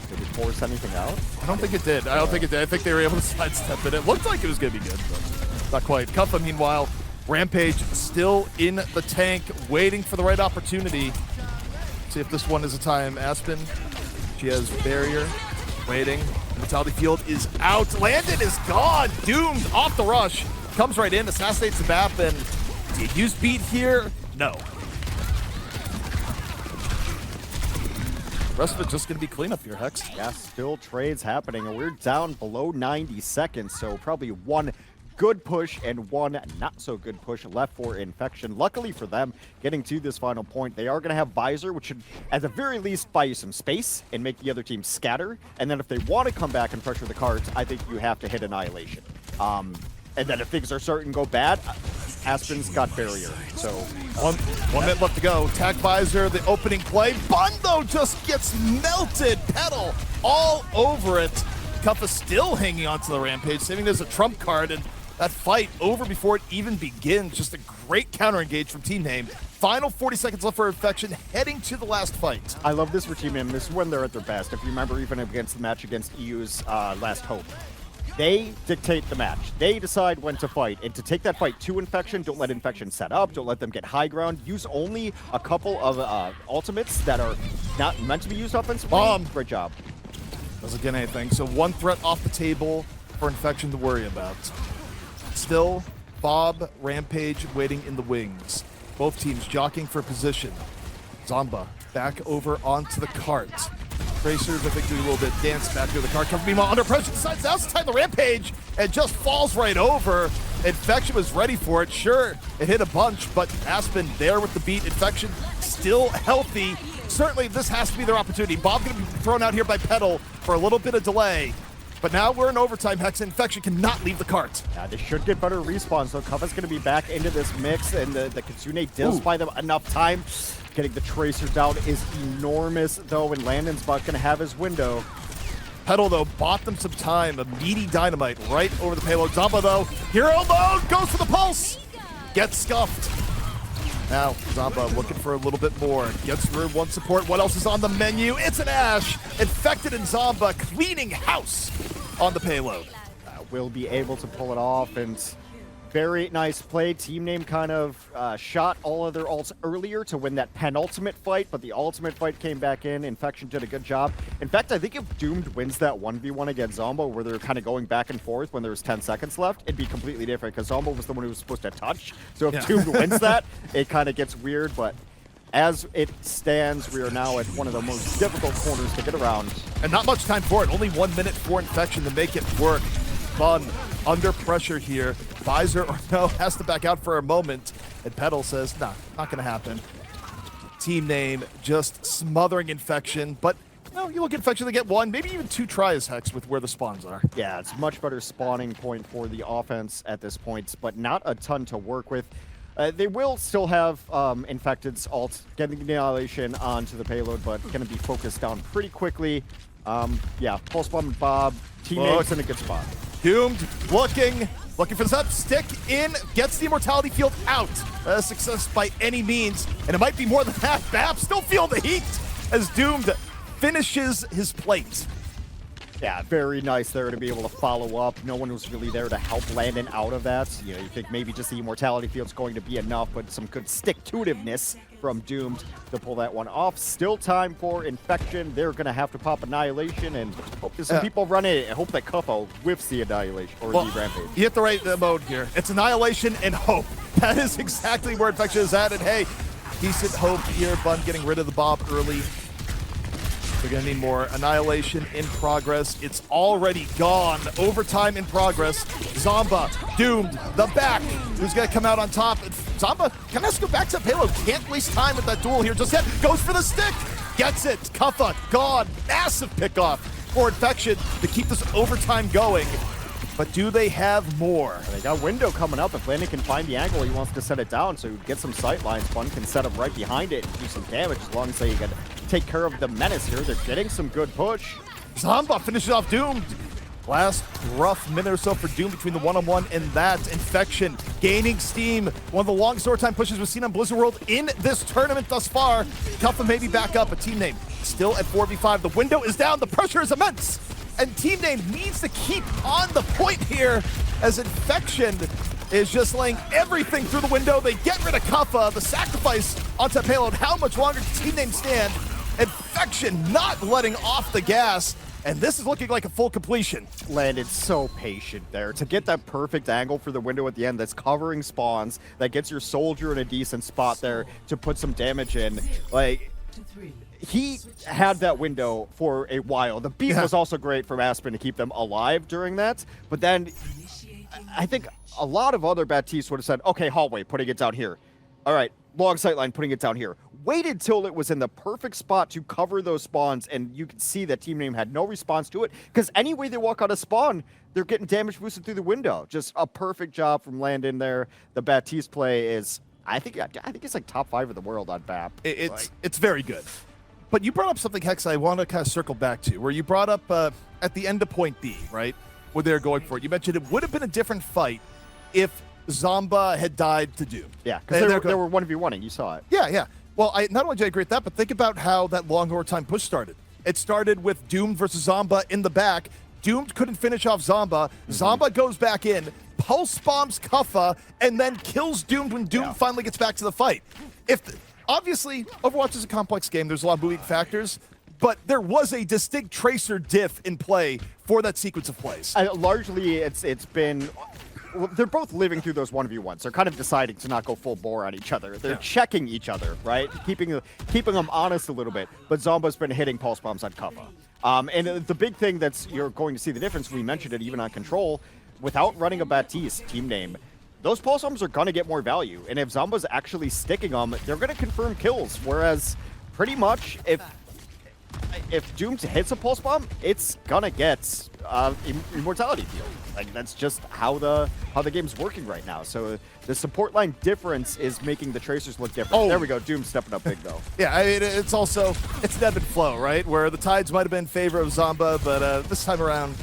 Did it force anything out? I don't think it did. I think they were able to sidestep it. It looked like it was going to be good, but not quite. Kuffa, meanwhile, Rampage still in the tank, waiting for the right opportunity. See if this one is a time. Aspen, she has barrier. Waiting. Mortality field is out. Landon is gone. Doomed off the rush. Comes right in, assassinates the BAP, and did use beat here? No. Rest of it just going to be cleanup here, Hex. Yeah, still trades happening, and we're down below 90 seconds, so probably one good push and one not so good push left for Infection. Luckily for them, getting to this final point, they are going to have Visor, which should at the very least buy you some space and make the other team scatter. And then if they want to come back and pressure the cards, I think you have to hit Annihilation. And then if things are starting to go bad, Aspen's got barrier. So 1 minute left to go. Tag Visor, the opening play. Bundo just gets melted. Petal all over it. Kuffa still hanging on to the Rampage, saving it as a trump card, and that fight over before it even begins. Just a great counter engage from Team Name. Final 40 seconds left for Infection, heading to the last fight. I love this for Team Name. This is when they're at their best. If you remember, even against the match against EU's Last Hope, they dictate the match. They decide when to fight, and to take that fight to Infection, don't let Infection set up, don't let them get high ground. Use only a couple of ultimates that are not meant to be used offensively. Great job. Doesn't get anything. So one threat off the table for Infection to worry about. Still, Bob, Rampage waiting in the wings. Both teams jockeying for position. Zomba back over onto the cart. Tracers, I think, do a little bit dance back to the cart. Cover meanwhile under pressure. Decides now's the time the Rampage and just falls right over. Infection was ready for it. Sure, it hit a bunch, but Aspen there with the beat. Infection still healthy. Certainly, this has to be their opportunity. Bob going to be thrown out here by Petal for a little bit of delay. But now we're in overtime, Hex. Infection cannot leave the cart. Yeah, they should get better respawns, so Kuffa's going to be back into this mix, and the Kitsune does buy them enough time. Getting the Tracer down is enormous, though, and Landon's about going to have his window. Petal, though, bought them some time. A meaty Dynamite right over the payload. Zomba, though, hero mode, goes for the pulse. Gets scuffed. Now, Zomba looking for a little bit more. Gets through one support. What else is on the menu? It's an Ash. Infected and Zomba cleaning house on the payload. Will be able to pull it off, and very nice play. Team Name kind of shot all of their ults earlier to win that penultimate fight, but the ultimate fight came back in. Infection did a good job. In fact, I think if Doomed wins that 1v1 against Zomba, where they're kind of going back and forth when there's 10 seconds left, it'd be completely different, because Zomba was the one who was supposed to touch. So if Doomed wins that, it kind of gets weird, but as it stands, we are now at one of the most difficult corners to get around. And not much time for it. Only 1 minute for Infection to make it work. Fun under pressure here. Visor or no has to back out for a moment. And Petal says, nah, not going to happen. Team Name just smothering Infection. But no, you look at Infection, they get one, maybe even 2 tries, Hex, with where the spawns are. Yeah, it's a much better spawning point for the offense at this point, but not a ton to work with. They will still have Infected's ult getting the Annihilation onto the payload, but going to be focused down pretty quickly. Yeah, Pulse Bomb and Bob. Team Name's in a good spot. Doomed, looking for the set, stick in, gets the Immortality field out. Success by any means, and it might be more than that. Bap still feel the heat as Doomed finishes his plate. Yeah, very nice there to be able to follow up. No one was really there to help Landon out of that. You know, you think maybe just the Immortality Field's going to be enough, but some good stick-to-itiveness from Doomed to pull that one off. Still time for Infection. They're going to have to pop Annihilation, and hope there's some people run it. I hope that Kufo whiffs the Annihilation, or the Rampage. You hit the right mode here. It's Annihilation and Hope. That is exactly where Infection is at, and hey, decent Hope here. Bun getting rid of the Bob early. We're going to need more. Annihilation in progress. It's already gone. Overtime in progress. Zomba, Doomed, the back. Who's going to come out on top? Zomba, can I go back to payload? Can't waste time with that duel here just yet. Goes for the stick. Gets it. Kuffa, gone. Massive pickoff for Infection to keep this overtime going. But do they have more? They got Window coming up. If Landon can find the angle, he wants to set it down, so get some sight lines. Bun can set up right behind it and do some damage as long as they can take care of the menace here. They're getting some good push. Zomba finishes off Doomed. Last rough minute or so for Doom between the one-on-one and that. Infection gaining steam. One of the longest overtime pushes we've seen on Blizzard World in this tournament thus far. Kuffa maybe back up, a team name still at 4v5. The window is down, the pressure is immense. And Team Name needs to keep on the point here as Infection is just laying everything through the window. They get rid of Kuffa, the sacrifice onto payload. How much longer does Team Name stand? Infection not letting off the gas. And this is looking like a full completion. Landed so patient there to get that perfect angle for the window at the end that's covering spawns, that gets your soldier in a decent spot there to put some damage in. Like, he had that window for a while. The beat was also great from Aspen to keep them alive during that. But then I think a lot of other Baptistes would have said, okay, hallway, putting it down here. All right, long sightline, putting it down here. Waited till it was in the perfect spot to cover those spawns, and you could see that Team Name had no response to it, because any way they walk out of spawn, they're getting damage boosted through the window. Just a perfect job from Landon there. The Baptiste play is, I think it's like top 5 of the world on BAP. It's very good. But you brought up something, Hex, I want to kind of circle back to, where you brought up at the end of point B, right, where they're going for it. You mentioned it would have been a different fight if Zomba had died to Doom. Yeah, because they were 1v1ing, you saw it. Yeah. Well, not only do I agree with that, but think about how that long overtime push started. It started with Doomed versus Zomba in the back. Doomed couldn't finish off Zomba. Zomba goes back in, pulse bombs Kuffa, and then kills Doomed when Doomed finally gets back to the fight. Obviously, Overwatch is a complex game. There's a lot of moving factors, but there was a distinct Tracer diff in play for that sequence of plays. Largely, it's been... Well, they're both living through those 1v1s. They're kind of deciding to not go full bore on each other. They're checking each other, right? Keeping them honest a little bit. But Zomba's been hitting pulse bombs on Kuffa. And the big thing you're going to see the difference, we mentioned it even on Control, without running a Baptiste Team Name, those pulse bombs are going to get more value. And if Zomba's actually sticking them, they're going to confirm kills. Whereas pretty much if Doom hits a pulse bomb, it's going to get Immortality Field. Like, that's just how the game's working right now. So the support line difference is making the Tracers look different. Oh. There we go. Doom stepping up big, though. Yeah, I mean, it's an ebb and flow, right? Where the tides might have been in favor of Zomba, but this time around,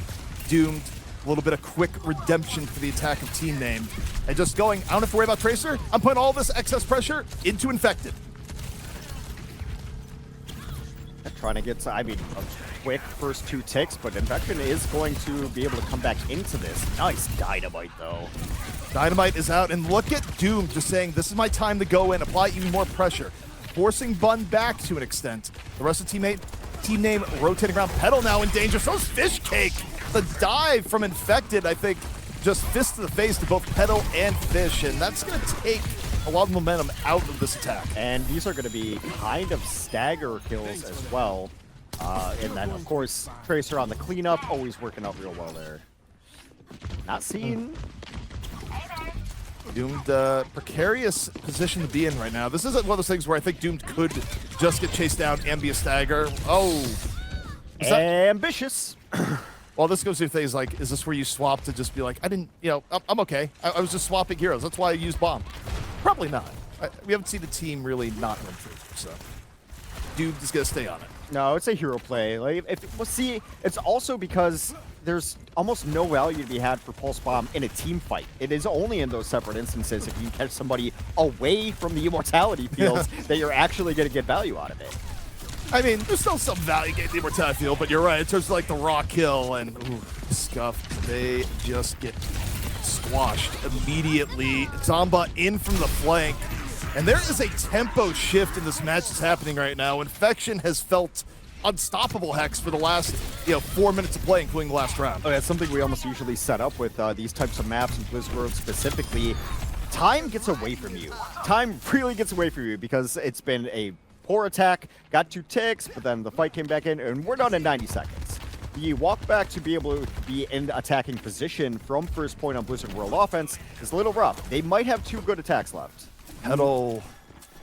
Doomed. A little bit of quick redemption for the attack of Team Name. And just going, I don't have to worry about Tracer. I'm putting all this excess pressure into Infected. Trying to get, a quick first 2 ticks, but Infection is going to be able to come back into this. Nice Dynamite, though. Dynamite is out, and look at Doom just saying, this is my time to go in, apply even more pressure. Forcing Bun back to an extent. The rest of Team Name rotating around. Petal now in danger. So is Fish Cake. The dive from Infected, I think, just fist to the face to both Petal and Fish, and that's going to take a lot of momentum out of this attack. And these are going to be kind of stagger kills as well. And then, of course, Tracer on the cleanup, always working out real well there. Not seen. Doomed, precarious position to be in right now. This isn't one of those things where I think Doomed could just get chased down and be a stagger. Oh. Ambitious. Well, this goes to things like, is this where you swap to just be like, I'm okay. I was just swapping heroes. That's why I used Bomb. Probably not. We haven't seen the team really not run through, so Dude is going to stay on it. No, it's a hero play. Like, it's also because there's almost no value to be had for Pulse Bomb in a team fight. It is only in those separate instances if you catch somebody away from the Immortality Fields that you're actually going to get value out of it. I mean, there's still some value getting the immortality field, but you're right. In terms of like the raw kill and Scuff, they just get squashed immediately. Zamba in from the flank. And there is a tempo shift in this match that's happening right now. Infection has felt unstoppable, Hex, for the last 4 minutes of play, including the last round. Oh, that's something we almost usually set up with these types of maps in Blizzard World specifically. Time gets away from you. Time really gets away from you because it's been a poor attack, got 2 ticks, but then the fight came back in, and we're done in 90 seconds. The walk back to be able to be in attacking position from first point on Blizzard World offense is a little rough. They might have 2 good attacks left. Petal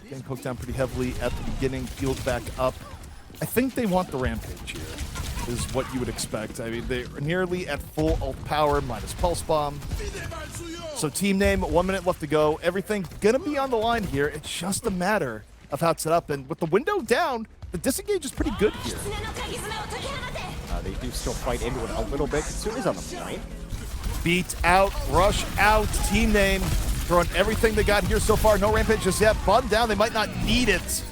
getting poked down pretty heavily at the beginning, healed back up. I think they want the Rampage here, is what you would expect. I mean, they're nearly at full ult power, minus Pulse Bomb. So team name, 1 minute left to go. Everything gonna be on the line here. It's just a matter of how it's set up. And with the window down, the disengage is pretty good here. They do still fight into it a little bit. Kitsune's on the point. Beat out, rush out, team name. Throwing everything they got here so far. No Rampage just yet. Bun down, they might not need it.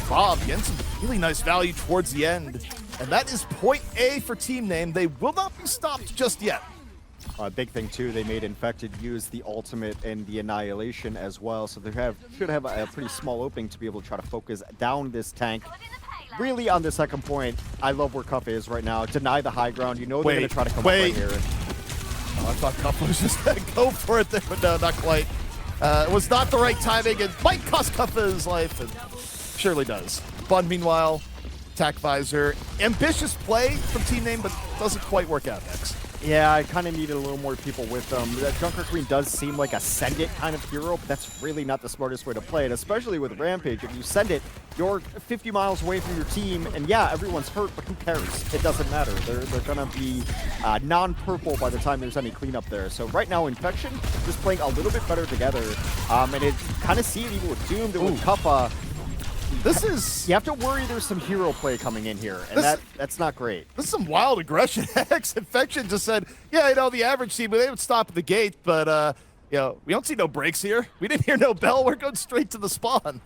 Bob getting some really nice value towards the end. And that is point A for team name. They will not be stopped just yet. Big thing too, they made Infected use the ultimate and the Annihilation as well, so they should have a pretty small opening to be able to try to focus down this tank. Really, on the second point, I love where Cuff is right now. Deny the high ground. You know they're going to try to come up right here. Oh, I thought Cuff was just going to go for it there, but no, not quite. It was not the right timing. It might cost Cuff his life, and surely does. Bun, meanwhile, attack visor. Ambitious play from team name, but doesn't quite work out, X. Yeah, I kind of needed a little more people with them. Junker Queen does seem like a send it kind of hero, but that's really not the smartest way to play it, especially with Rampage. If you send it, you're 50 miles away from your team, and yeah, everyone's hurt, but who cares? It doesn't matter. They're going to be non-purple by the time there's any cleanup there. So right now, Infection just playing a little bit better together, and it kind of see it even with Doomed and with Kappa. You have to worry there's some hero play coming in here, and that's not great. This is some wild aggression. Infection just said, yeah, the average team, they would stop at the gate, but, we don't see no breaks here. We didn't hear no bell. We're going straight to the spawn.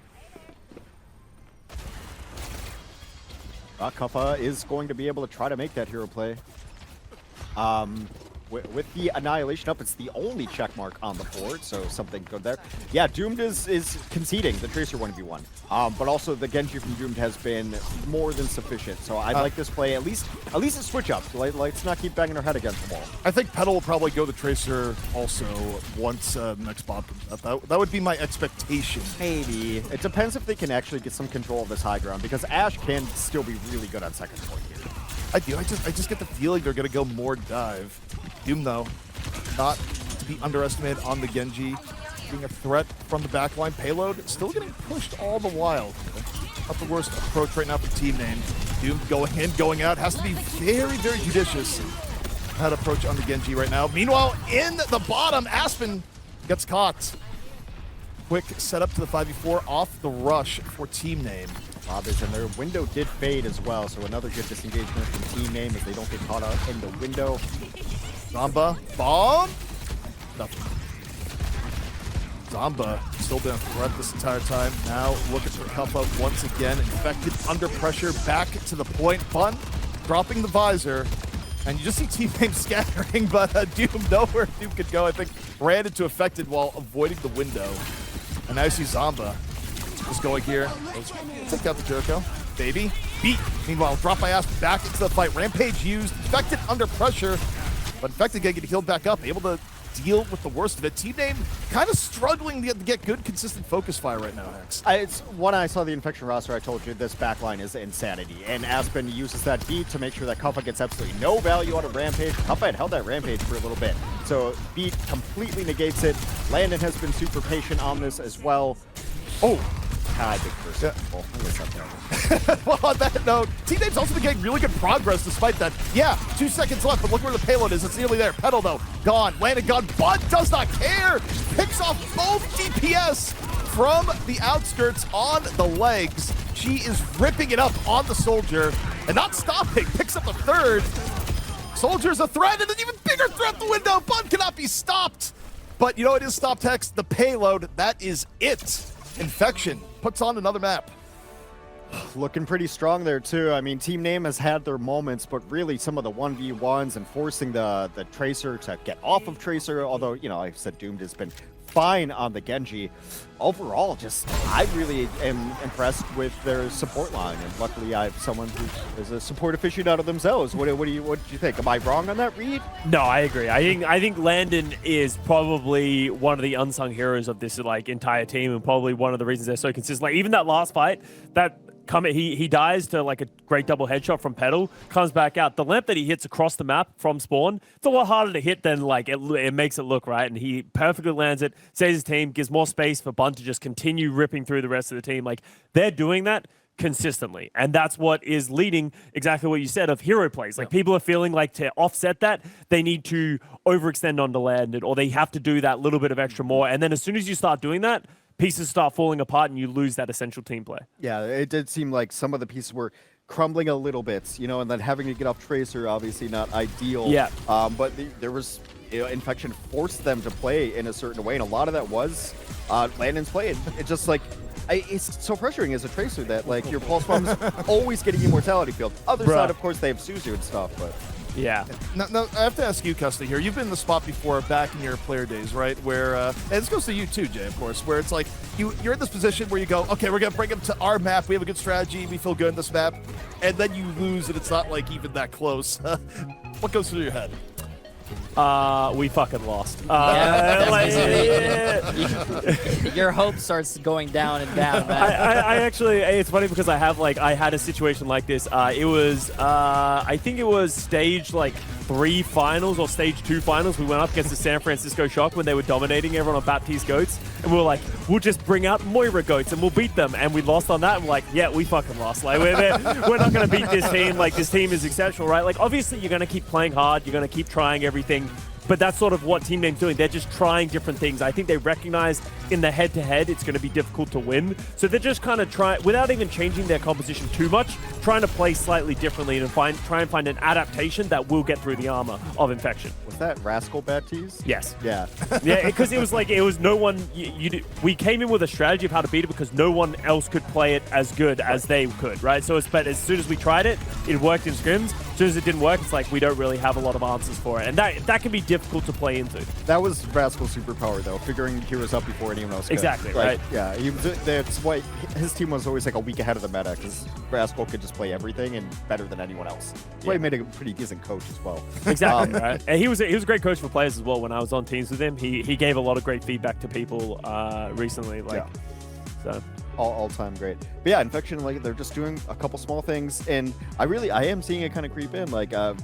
Kappa is going to be able to try to make that hero play. With the Annihilation up, it's the only check mark on the board, so something good there. Yeah, Doomed is conceding the Tracer 1v1, but also the Genji from Doomed has been more than sufficient, so I like this play, at least a switch up. Let's not keep banging our head against the wall. I think Petal will probably go the Tracer also once next Bob comes up. That would be my expectation. Maybe. It depends if they can actually get some control of this high ground, because Ashe can still be really good on second point here. I do. I just get the feeling they're going to go more dive. Doom, though, not to be underestimated on the Genji. Being a threat from the backline. Payload still getting pushed all the while. Not the worst approach right now for team name. Doom going in, going out. Has to be very, very judicious. That approach on the Genji right now. Meanwhile, in the bottom, Aspen gets caught. Quick setup to the 5v4 off the rush for team name. And their window did fade as well, so another good disengagement from team name as they don't get caught up in the window. Zamba, bomb? Nothing. Zamba still been a threat this entire time. Now looking for Kappa once again. Infected under pressure, back to the point. Bun dropping the visor. And you just see team name scattering, but Doom nowhere Doom could go. I think ran into Affected while avoiding the window. And now you see Zamba just going here. Take out the Jericho. Baby. Beat. Meanwhile, drop by Asp back into the fight. Rampage used. Infected under pressure. But Infected gonna get healed back up. Able to deal with the worst of it. Team name kind of struggling to get good, consistent focus fire right now, Hex. It's when I saw the Infection roster, I told you this backline is insanity. And Aspen uses that beat to make sure that Kappa gets absolutely no value out of Rampage. Kappa had held that Rampage for a little bit. So beat completely negates it. Landon has been super patient on this as well. Oh, big first. Yeah. Well, I guess that's well, on that note, team name's also been getting really good progress despite that. Yeah, 2 seconds left, but look where the payload is. It's nearly there. Petal, though, gone. Landon gone. Bud does not care. Picks off both DPS from the outskirts on the legs. She is ripping it up on the Soldier and not stopping. Picks up a third. Soldier's a threat, and an even bigger threat the window. Bud cannot be stopped. But you know it is stopped, Hex. The payload, that is it. Infection puts on another map. Looking pretty strong there too. I mean, Team Name has had their moments, but really some of the 1v1s and forcing the Tracer to get off of Tracer, although, you know, like I said, Doomed has been fine on the Genji. Overall, just I really am impressed with their support line, and luckily I have someone who is a support aficionado themselves. What do you think? Am I wrong on that, Reed? No, I agree. I think Landon is probably one of the unsung heroes of this like entire team, and probably one of the reasons they're so consistent. Like even that last fight, that he dies to like a great double headshot from Petal, comes back out. The lamp that he hits across the map from spawn, it's a lot harder to hit than like it makes it look, right? And he perfectly lands it, saves his team, gives more space for Bun to just continue ripping through the rest of the team. Like they're doing that consistently, and that's what is leading exactly what you said of hero plays. Like people are feeling like to offset that, they need to overextend onto Landon, or they have to do that little bit of extra more. And then as soon as you start doing that, pieces start falling apart and you lose that essential team play. Yeah, it did seem like some of the pieces were crumbling a little bit, you know, and then having to get off Tracer, obviously not ideal. Yeah. But there was, you know, Infection forced them to play in a certain way, and a lot of that was Landon's play. It's just like, it's so frustrating as a Tracer that like your pulse bomb is always getting immortality field. Other side, of course, they have Suzu and stuff, but. Yeah. Now, I have to ask you, Custa, here. You've been in the spot before back in your player days, right? Where, and this goes to you too, Jay, of course, where it's like you're in this position where you go, okay, we're going to bring them to our map. We have a good strategy. We feel good in this map. And then you lose, and it's not like even that close. What goes through your head? We fucking lost. Your hope starts going down and down, man. I actually, it's funny because I had a situation like this. It was, I think it was stage like 3 finals or stage 2 finals. We went up against the San Francisco Shock when they were dominating everyone on Baptiste Goats. And we were like, we'll just bring out Moira Goats and we'll beat them. And we lost on that. And we're like, yeah, we fucking lost. Like, we're not going to beat this team. Like, this team is exceptional, right? Like, obviously, you're going to keep playing hard. You're going to keep trying everything. But that's sort of what Team Name's doing. They're just trying different things. I think they recognize in the head-to-head it's going to be difficult to win. So they're just kind of trying, without even changing their composition too much, trying to play slightly differently and try and find an adaptation that will get through the armor of Infection. Was that Rascal Baptiste? Yes. Yeah. Yeah, because it was like, it was no one, we came in with a strategy of how to beat it because no one else could play it as good as they could, right? So but as soon as we tried it, it worked in scrims. As soon as it didn't work, it's like we don't really have a lot of answers for it. And that can be difficult to play into. That was Rascal's superpower, though, figuring heroes out before anyone else could. Exactly, like, right? Yeah, that's why his team was always like a week ahead of the meta, because Rascal could just play everything and better than anyone else. That's why he made a pretty decent coach as well. Exactly, right? And he was a great coach for players as well. When I was on teams with him, he gave a lot of great feedback to people recently. So. All-time great. But yeah, Infection, like, they're just doing a couple small things, and I am seeing it kind of creep in, like the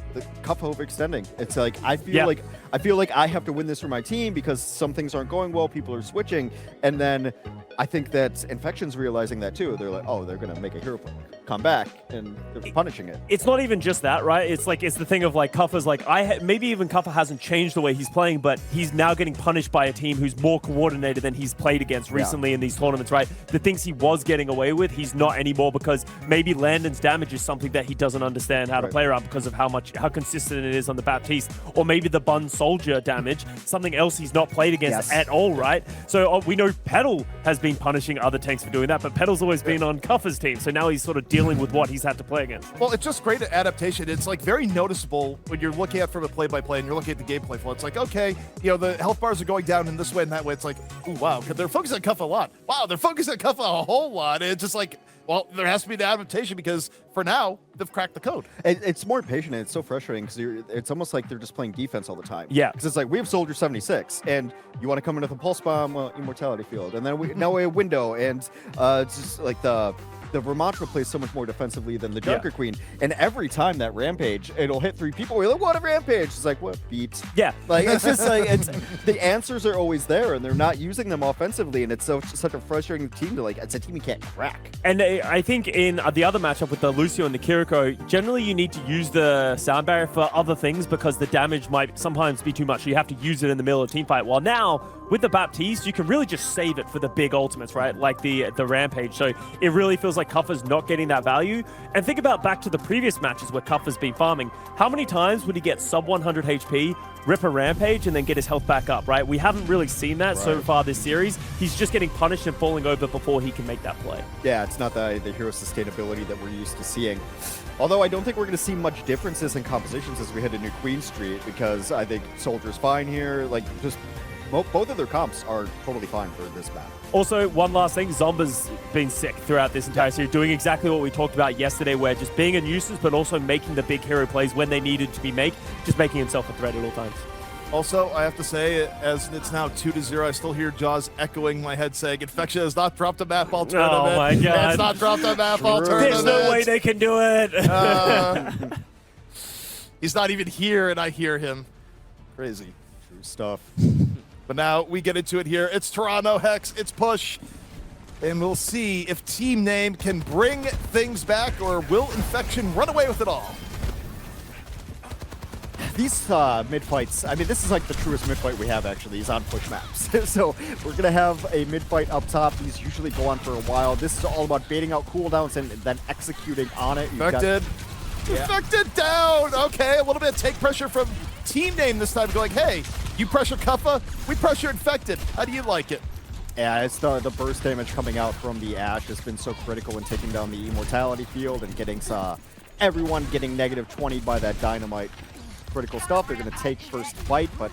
cup overextending. It's like I feel like I have to win this for my team because some things aren't going well, people are switching, and then I think that Infection's realizing that too. They're like, oh, they're gonna make a hero come back, and they're punishing it. It's not even just that, right? It's like it's the thing of like Kuffa's like maybe even Kuffa hasn't changed the way he's playing, but he's now getting punished by a team who's more coordinated than he's played against recently in these tournaments, right? The things he was getting away with, he's not anymore because maybe Landon's damage is something that he doesn't understand how to play around because of how consistent it is on the Baptiste, or maybe the Bun Soldier damage, something else he's not played against at all, right? So we know Petal has been punishing other tanks for doing that, but Petal's always been on Kuffa's team, so now he's sort of dealing with what he's had to play against. Well, it's just great at adaptation. It's like very noticeable when you're looking at from a play-by-play and you're looking at the gameplay flow. It's like, okay, you know, the health bars are going down in this way and that way. It's like, ooh, wow, because they're focused on Kuffa a lot. Wow, they're focused on Kuffa a whole lot. And it's just like, well, there has to be the adaptation because for now, they've cracked the code. It's more patient, and it's so frustrating because it's almost like they're just playing defense all the time. Yeah. Because it's like, we have Soldier 76, and you want to come into the Pulse Bomb Immortality Field, and then now we have Window, and it's just like the Vermantra plays so much more defensively than the Junker Queen, and every time that Rampage, it'll hit 3 people. We're like, what a Rampage! It's like, what beat? Yeah. Like, it's just like, the answers are always there, and they're not using them offensively, and it's such a frustrating team to, like, it's a team you can't crack. And I think in the other matchup with the Lucio and the Kiriko, generally you need to use the sound barrier for other things because the damage might sometimes be too much. You have to use it in the middle of a team fight. While now, with the Baptiste, you can really just save it for the big ultimates, right? Like the Rampage. So it really feels like Kuffa's not getting that value. And think about back to the previous matches where Kuffa's been farming. How many times would he get sub 100 HP, rip a Rampage, and then get his health back up, right? We haven't really seen that so far this series. He's just getting punished and falling over before he can make that play. Yeah, it's not the hero sustainability that we're used to seeing. Although I don't think we're going to see much differences in compositions as we head into Queen Street, because I think Soldier's fine here. Like, just both of their comps are totally fine for this map. Also, one last thing, Zomba's been sick throughout this entire series, doing exactly what we talked about yesterday, where just being a nuisance, but also making the big hero plays when they needed to be made, just making himself a threat at all times. Also, I have to say, as it's now 2-0, I still hear Jaws echoing in my head saying, Infection has not dropped a map all tournament. Oh my god. It's not dropped a map all tournament. There's no way they can do it. He's not even here, and I hear him. Crazy. True stuff. But now we get into it here. It's Toronto, Hex, it's Push. And we'll see if Team Name can bring things back, or will Infection run away with it all? These mid-fights, I mean, this is like the truest mid-fight we have, actually, is on push maps. So we're going to have a mid-fight up top. These usually go on for a while. This is all about baiting out cooldowns and then executing on it. Infected. Infected down. Okay, a little bit of take pressure from Team Name this time, going, hey, you pressure Kuffa, we pressure Infected. How do you like it? Yeah, it's the burst damage coming out from the Ashe has been so critical in taking down the Immortality field and getting everyone getting -20 by that Dynamite. Critical stuff. They're going to take first fight, but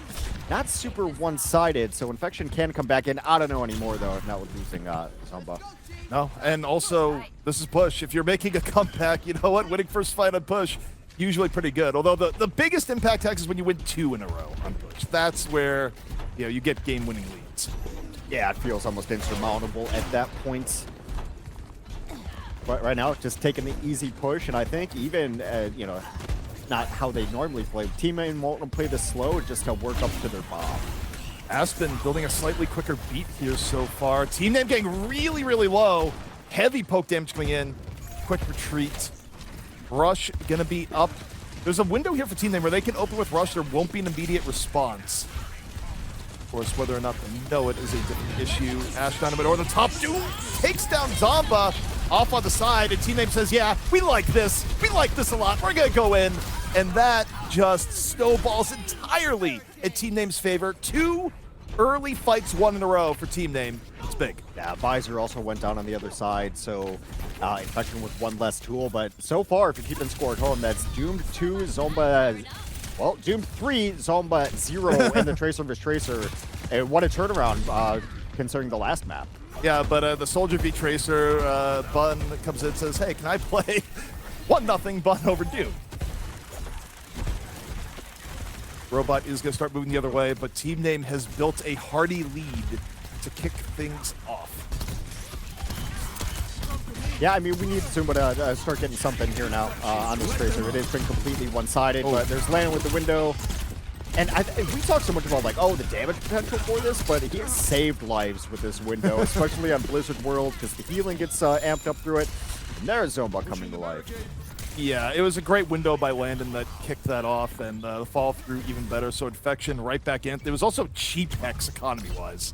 not super one-sided, so Infection can come back in. I don't know anymore, though, not with losing Zomba. No, and also, this is Push. If you're making a comeback, you know what? Winning first fight on Push, usually pretty good. Although the biggest impact Hex is when you win 2 in a row on Push. That's where, you know, you get game-winning leads. Yeah, it feels almost insurmountable at that point. But right now, just taking the easy push, and I think even, you know, not how they normally play. Team Name won't play this slow, just to work up to their bomb. Aspen building a slightly quicker beat here so far. Team Name getting really, really low. Heavy poke damage coming in. Quick retreat. Rush gonna be up. There's a window here for Team Name where they can open with Rush. There won't be an immediate response. Of course, whether or not they know it is a different issue. Ashe Dynamite over the top. Doom takes down Zomba off on the side, and Team Name says, yeah, we like this. We like this a lot. We're gonna go in. And that just snowballs entirely in Team Name's favor. 2 early fights won in a row for Team Name. It's big. Yeah, Visor also went down on the other side, so Infection with 1 less tool. But so far, if you keep in score at home, that's Doomed 2, Zomba, well, Doomed 3, Zomba 0, and the Tracer vs. Tracer. And what a turnaround concerning the last map. Yeah, but the Soldier v Tracer, Bun comes in and says, hey, can I play 1-0 Bun over Doom? Robot is going to start moving the other way, but Team Name has built a hearty lead to kick things off. Yeah, I mean, we need Zumba to start getting something here now on this Tracer. It has been completely one-sided, but there's Land with the window. And we talk so much about, like, oh, the damage potential for this, but he has saved lives with this window, especially on Blizzard World, because the healing gets amped up through it. And there's Zomba coming to life. Yeah, it was a great window by Landon that kicked that off, and the fall through even better. So Infection right back in. It was also cheap Hex economy-wise.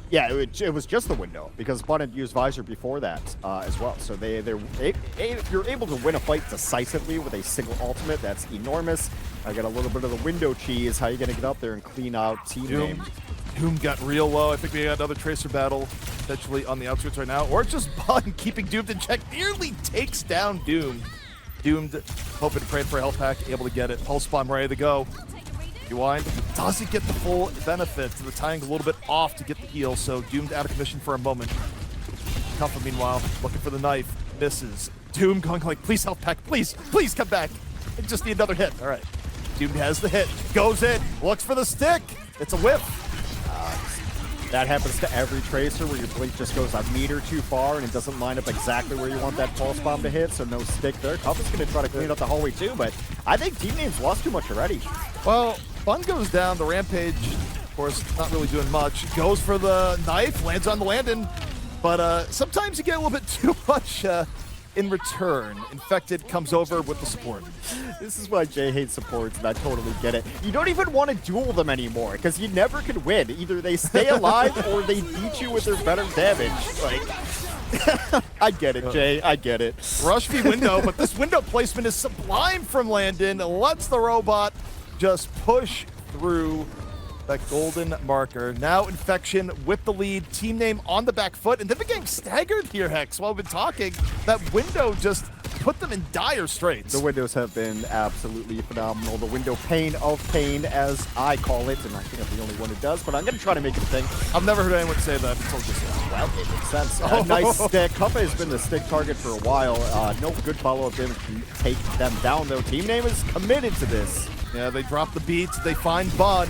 Yeah, it was just the window, because Bun had used Visor before that as well. So if you're able to win a fight decisively with a single ultimate, that's enormous. I got a little bit of the window cheese. How are you going to get up there and clean out Team Name? Doom got real low. I think we got another Tracer battle potentially on the outskirts right now. Or it's just Bun keeping Doomed in check. Nearly takes down Doomed. Doomed hoping to praying for a health pack, able to get it. Pulse bomb ready to go. Rewind doesn't get the full benefit. The tying a little bit off to get the heal, so Doomed out of commission for a moment. Kuffa, meanwhile, looking for the knife. Misses. Doom going like, please health pack, please, please come back. I just need another hit. All right. Doomed has the hit. Goes in, looks for the stick. It's a whip. That happens to every Tracer where your blink just goes a meter too far and it doesn't line up exactly where you want that pulse bomb to hit, so no stick there. Kuffa's going to try to clean up the hallway too, but I think Team Name's lost too much already. Well, Bun goes down. The Rampage, of course, not really doing much. Goes for the knife, lands on the Landon, but sometimes you get a little bit too much in return, Infected comes over with the support. This is why Jay hates supports, and I totally get it. You don't even want to duel them anymore, because you never can win. Either they stay alive or they beat you with their better damage. Like, I get it, Jay. I get it. Rush v window, but this window placement is sublime from Landon. Lets the robot just push through that golden marker. Now Infection with the lead, team name on the back foot, and they've been getting staggered here, Hex. While we've been talking, that window just put them in dire straits. The windows have been absolutely phenomenal. The window pane of pain, as I call it, and I think I'm the only one who does, but I'm going to try to make it a thing. I've never heard anyone say that until just now. Well, it makes sense. A nice stick. Kuffa has been the stick target for a while. No good follow-up damage to take them down, though. Team name is committed to this. Yeah, they drop the beats. They find Bun.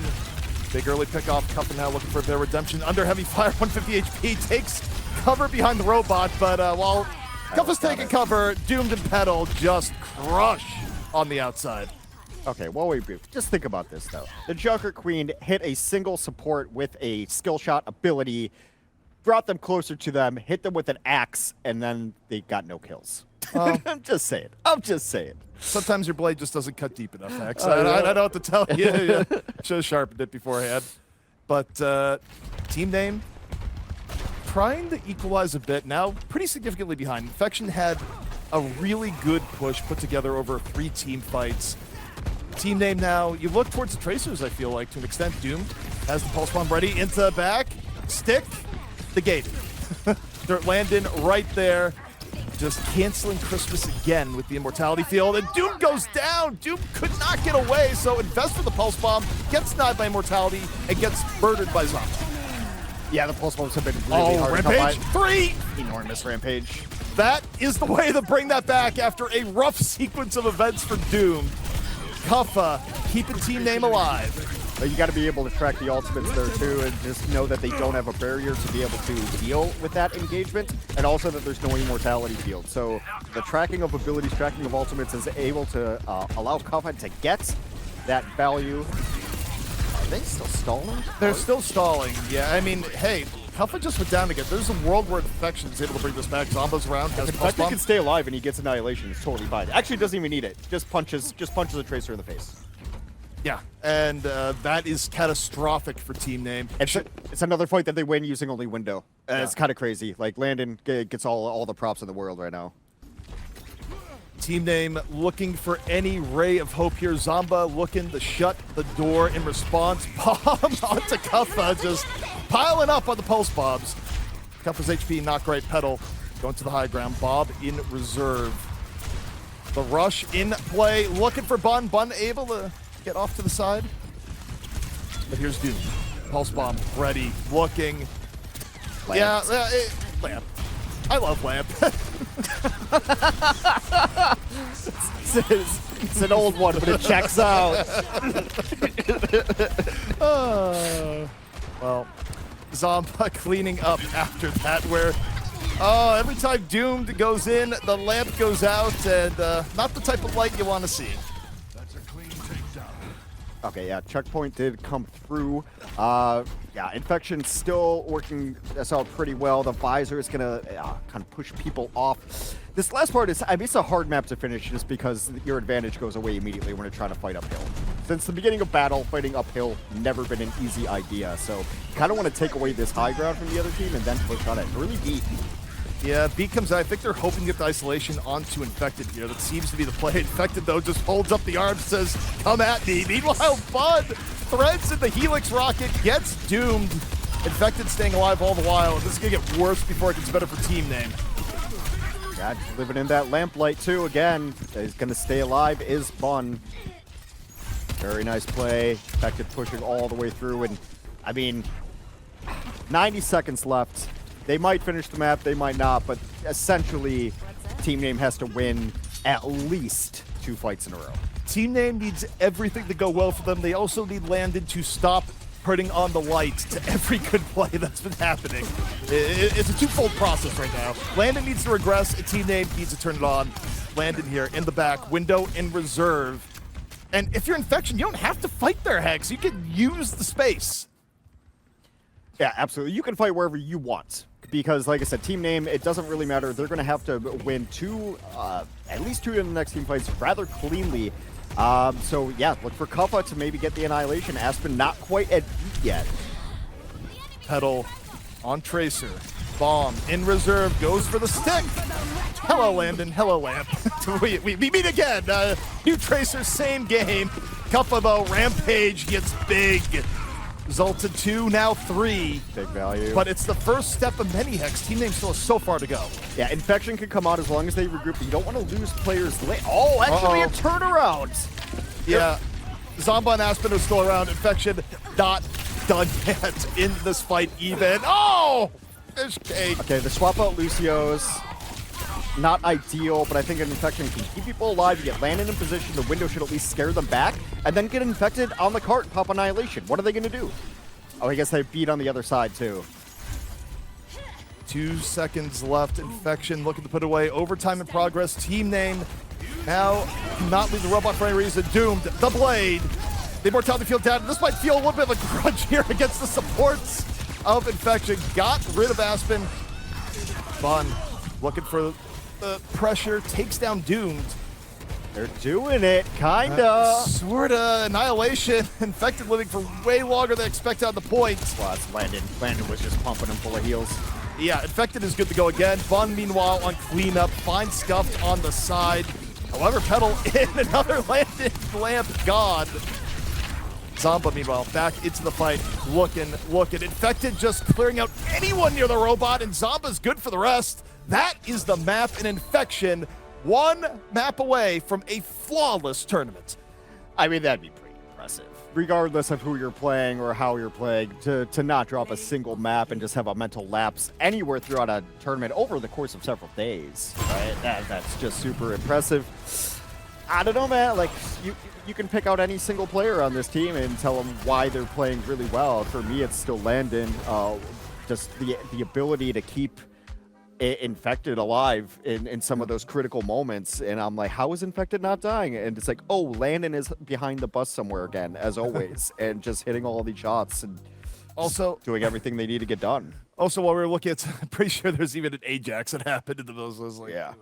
Big early pick off. Kuffa now looking for their redemption. Under heavy fire, 150 HP. Takes cover behind the robot, but while Kuffa's taking cover, Doomed and Petal just crush on the outside. Okay, well, wait, just think about this, though. The Joker Queen hit a single support with a skill shot ability, brought them closer to them, hit them with an axe, and then they got no kills. I'm just saying. I'm just saying. Sometimes your blade just doesn't cut deep enough, Hex. I don't know what to tell you. Yeah. Should have sharpened it beforehand. But team name trying to equalize a bit, now pretty significantly behind. Infection had a really good push put together over 3 team fights. Team name now, you look towards the Tracers, I feel like, to an extent. Doomed has the pulse bomb ready, into the back, stick, the gate. They're landing right there. Just canceling Christmas again with the Immortality field, and Doom goes down. Doom could not get away, so invest for the Pulse Bomb, gets sniped by Immortality, and gets murdered by Zombie. Yeah, the Pulse Bombs have been really hard Rampage, to come by. 3! Enormous Rampage. That is the way to bring that back after a rough sequence of events for Doom. Kuffa keeping team name alive. But you got to be able to track the ultimates there too, and just know that they don't have a barrier to be able to deal with that engagement, and also that there's no immortality field. So the tracking of abilities, tracking of ultimates is able to allow Kuffa to get that value. Are they still stalling? They're still stalling, yeah. I mean, hey, Kuffa just went down again. There's a world where Infection is able to bring this back. Zombo's around, has If Pulse Infected Bomb. can stay alive and he gets Annihilation, it's totally fine. Actually, doesn't even need it. Just punches a Tracer in the face. Yeah, and that is catastrophic for team name. It's another fight that they win using only window. It's kind of crazy. Like, Landon gets all the props in the world right now. Team name looking for any ray of hope here. Zomba looking to shut the door in response. Bomb onto Kuffa, just piling up on the pulse bombs. Kuffa's HP not great. Petal going to the high ground. Bob in reserve. The rush in play, looking for Bun. Bun able to get off to the side. But here's Doom. Pulse bomb ready, looking. Lamp. Yeah, Lamp. I love Lamp. It's an old one, but it checks out. Well, Zomba cleaning up after that, where every time Doomed goes in, the lamp goes out, and not the type of light you want to see. Okay, yeah, checkpoint did come through. Yeah, Infection still working this out pretty well. The visor is gonna kind of push people off. This last part is, I mean, it's a hard map to finish just because your advantage goes away immediately when you're trying to fight uphill. Since the beginning of battle, fighting uphill never been an easy idea. So you kind of want to take away this high ground from the other team and then push on it. Really beat. Yeah, B comes out. I think they're hoping to get the isolation onto Infected here. That seems to be the play. Infected, though, just holds up the arms, says, come at me. Meanwhile, Bud threads in the Helix rocket, gets Doomed. Infected staying alive all the while. This is going to get worse before it gets better for team name. God, living in that lamplight, too. Again, he's going to stay alive is Bun. Very nice play. Infected pushing all the way through. And, I mean, 90 seconds left. They might finish the map, they might not, but essentially, team name has to win at least 2 fights in a row. Team name needs everything to go well for them. They also need Landon to stop putting on the light to every good play that's been happening. It's a twofold process right now. Landon needs to regress, and team name needs to turn it on. Landon here in the back, window in reserve. And if you're Infection, you don't have to fight their Hex. You can use the space. Yeah, absolutely. You can fight wherever you want. because, like I said, team name, it doesn't really matter. They're going to have to win at least two in the next team fights rather cleanly. So, yeah, look for Kuffa to maybe get the Annihilation. Aspen not quite at beat yet. Petal on Tracer. Bomb in reserve, goes for the stick. Hello, Landon. Hello, Lamp. we meet again. New Tracer, same game. Kuffa, though, Rampage gets big. Resulted 2, now 3. Big value. But it's the first step of many, Hex. Team name still has so far to go. Yeah, Infection can come out as long as they regroup. You don't want to lose players late. Oh, actually a turnaround. Yeah. Zomba and Aspen are still around. Infection not done yet in this fight even. Oh! Fish cake. Okay, the swap out Lucio's not ideal, but I think an Infection can keep people alive. You get Landon in position. The window should at least scare them back, and then get infected on the cart, pop Annihilation. What are they going to do? Oh, I guess they beat on the other side, too. 2 seconds left. Infection looking to put away. Overtime in progress. Team name now cannot leave the robot for any reason. Doomed. The Blade. The Immortality Field down. This might feel a little bit of a grudge here against the supports of Infection. Got rid of Aspen. Fun. Looking for the pressure. Takes down Doomed. They're doing it, kinda. Sorta. Annihilation. Infected living for way longer than expected on the point. Well, it's Landon. Landon was just pumping him full of heals. Yeah, Infected is good to go again. Bun, meanwhile, on cleanup. Finds Scuffed on the side. However, Petal in another Landon Lamp God. Zomba, meanwhile, back into the fight. Looking. Infected just clearing out anyone near the robot, and Zomba's good for the rest. That is the map in Infection. One map away from a flawless tournament. I mean, that'd be pretty impressive. Regardless of who you're playing or how you're playing, to not drop a single map and just have a mental lapse anywhere throughout a tournament over the course of several days, right? That's just super impressive. I don't know, man. Like, you can pick out any single player on this team and tell them why they're playing really well. For me, it's still Landon. Just the ability to keep Infected alive in some of those critical moments, and I'm like, how is Infected not dying? And it's like, oh, Landon is behind the bus somewhere again, as always, and just hitting all these shots and also doing everything they need to get done. Also, while we were looking at, I'm pretty sure there's even an Ajax that happened in the middle. So I was like, yeah.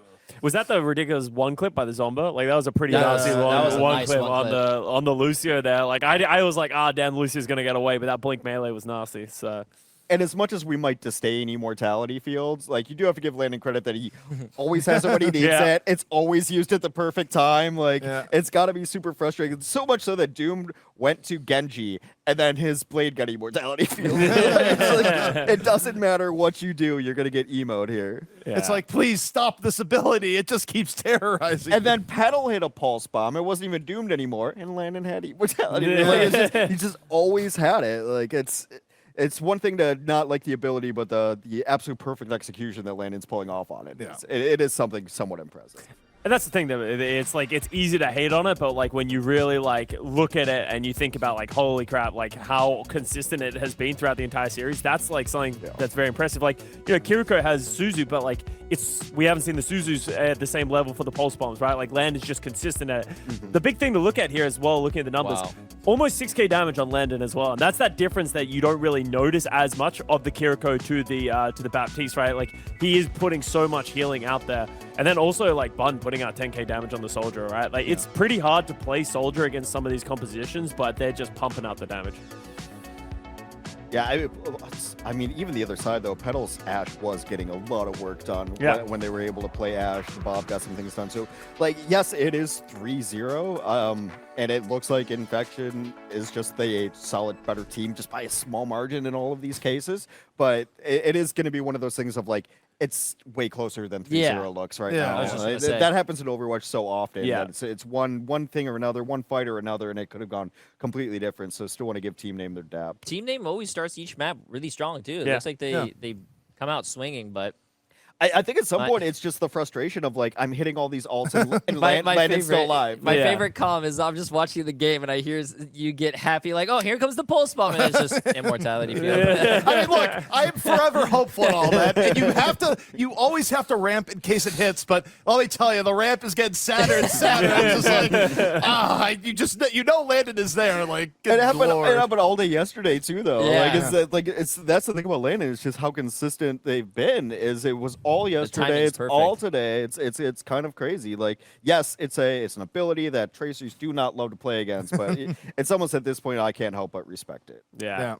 Was that the ridiculous one clip by the Zomba? Like, that was a pretty That nasty was a one nice clip one clip. on the Lucio there. Like, I was like, damn, Lucio's gonna get away, but that blink melee was nasty. So. And as much as we might disdain immortality fields, like, you do have to give Landon credit that he always has it when he needs it. It's always used at the perfect time. Like, it's got to be super frustrating. So much so that Doomed went to Genji, and then his blade got immortality field. It's like, it doesn't matter what you do, you're going to get emoed here. Yeah. It's like, please stop this ability. It just keeps terrorizing. And then Petal hit a pulse bomb. It wasn't even Doomed anymore, and Landon had immortality. Like, he just always had it. Like, it's one thing to not like the ability, but the absolute perfect execution that Landon's pulling off on it. Yeah. It is something somewhat impressive. And that's the thing, that it's like, it's easy to hate on it, but like when you really like look at it and you think about like, holy crap, like how consistent it has been throughout the entire series, that's like something that's very impressive. Like, you know, Kiriko has Suzu, but like we haven't seen the Suzus at the same level for the pulse bombs, right? Like, Land is just consistent at it. The big thing to look at here as well, looking at the numbers, almost 6k damage on Landon as well. And that's that difference that you don't really notice as much of the Kiriko to the Baptiste, right? Like, he is putting so much healing out there. And then also, like, Bun putting out 10k damage on the Soldier, right? Like, it's pretty hard to play Soldier against some of these compositions, but they're just pumping out the damage. Yeah, I mean, even the other side, though, Petal's Ashe was getting a lot of work done when they were able to play Ashe. Bob got some things done. So, like, yes, it is 3-0, and it looks like Infection is just a solid, better team just by a small margin in all of these cases. But it is going to be one of those things of, like, it's way closer than 3-0 looks right now. I was just gonna say. That happens in Overwatch so often. Yeah. That it's one thing or another, one fight or another, and it could have gone completely different. So still want to give team name their dap. Team name always starts each map really strong too. It looks like they come out swinging, but I think at some point it's just the frustration of like I'm hitting all these ults and Landon's still alive. My favorite comm is I'm just watching the game and I hear you get happy like, oh, here comes the pulse bomb, and it's just immortality field. I mean, look, I am forever hopeful and all that, and you always have to ramp in case it hits. But let me tell you, the ramp is getting sadder and sadder. It's just like, you know, Landon is there. Like, it happened all day yesterday too, though. Yeah. That's the thing about Landon. It's just how consistent they've been. Is it was all yesterday, it's all today. It's kind of crazy. Like, yes, it's an ability that Tracers do not love to play against, but it's almost at this point I can't help but respect it. Yeah.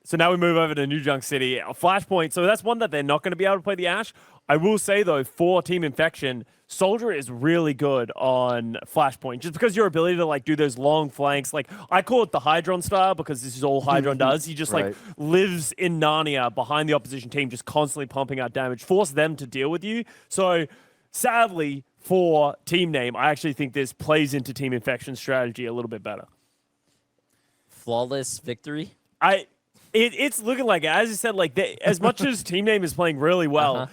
So now we move over to New Junk City. Flashpoint. So that's one that they're not going to be able to play the Ashe. I will say, though, for Team Infection, Soldier is really good on Flashpoint, just because your ability to like do those long flanks. Like, I call it the HYDRON style because this is all HYDRON does. He just like lives in Narnia behind the opposition team, just constantly pumping out damage, force them to deal with you. So sadly for team name, I actually think this plays into Team Infection's strategy a little bit better. Flawless victory. It's looking like it. As I said, like as much as team name is playing really well,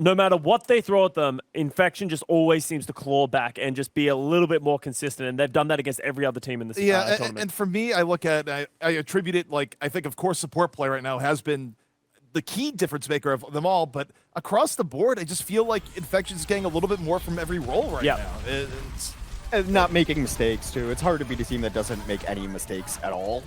no matter what they throw at them, Infection just always seems to claw back and just be a little bit more consistent. And they've done that against every other team in this tournament. And for me, I look at I attribute it, like, I think of course support play right now has been the key difference maker of them all, but across the board, I just feel like Infection's getting a little bit more from every role right now. And not making mistakes too. It's hard to beat a team that doesn't make any mistakes at all.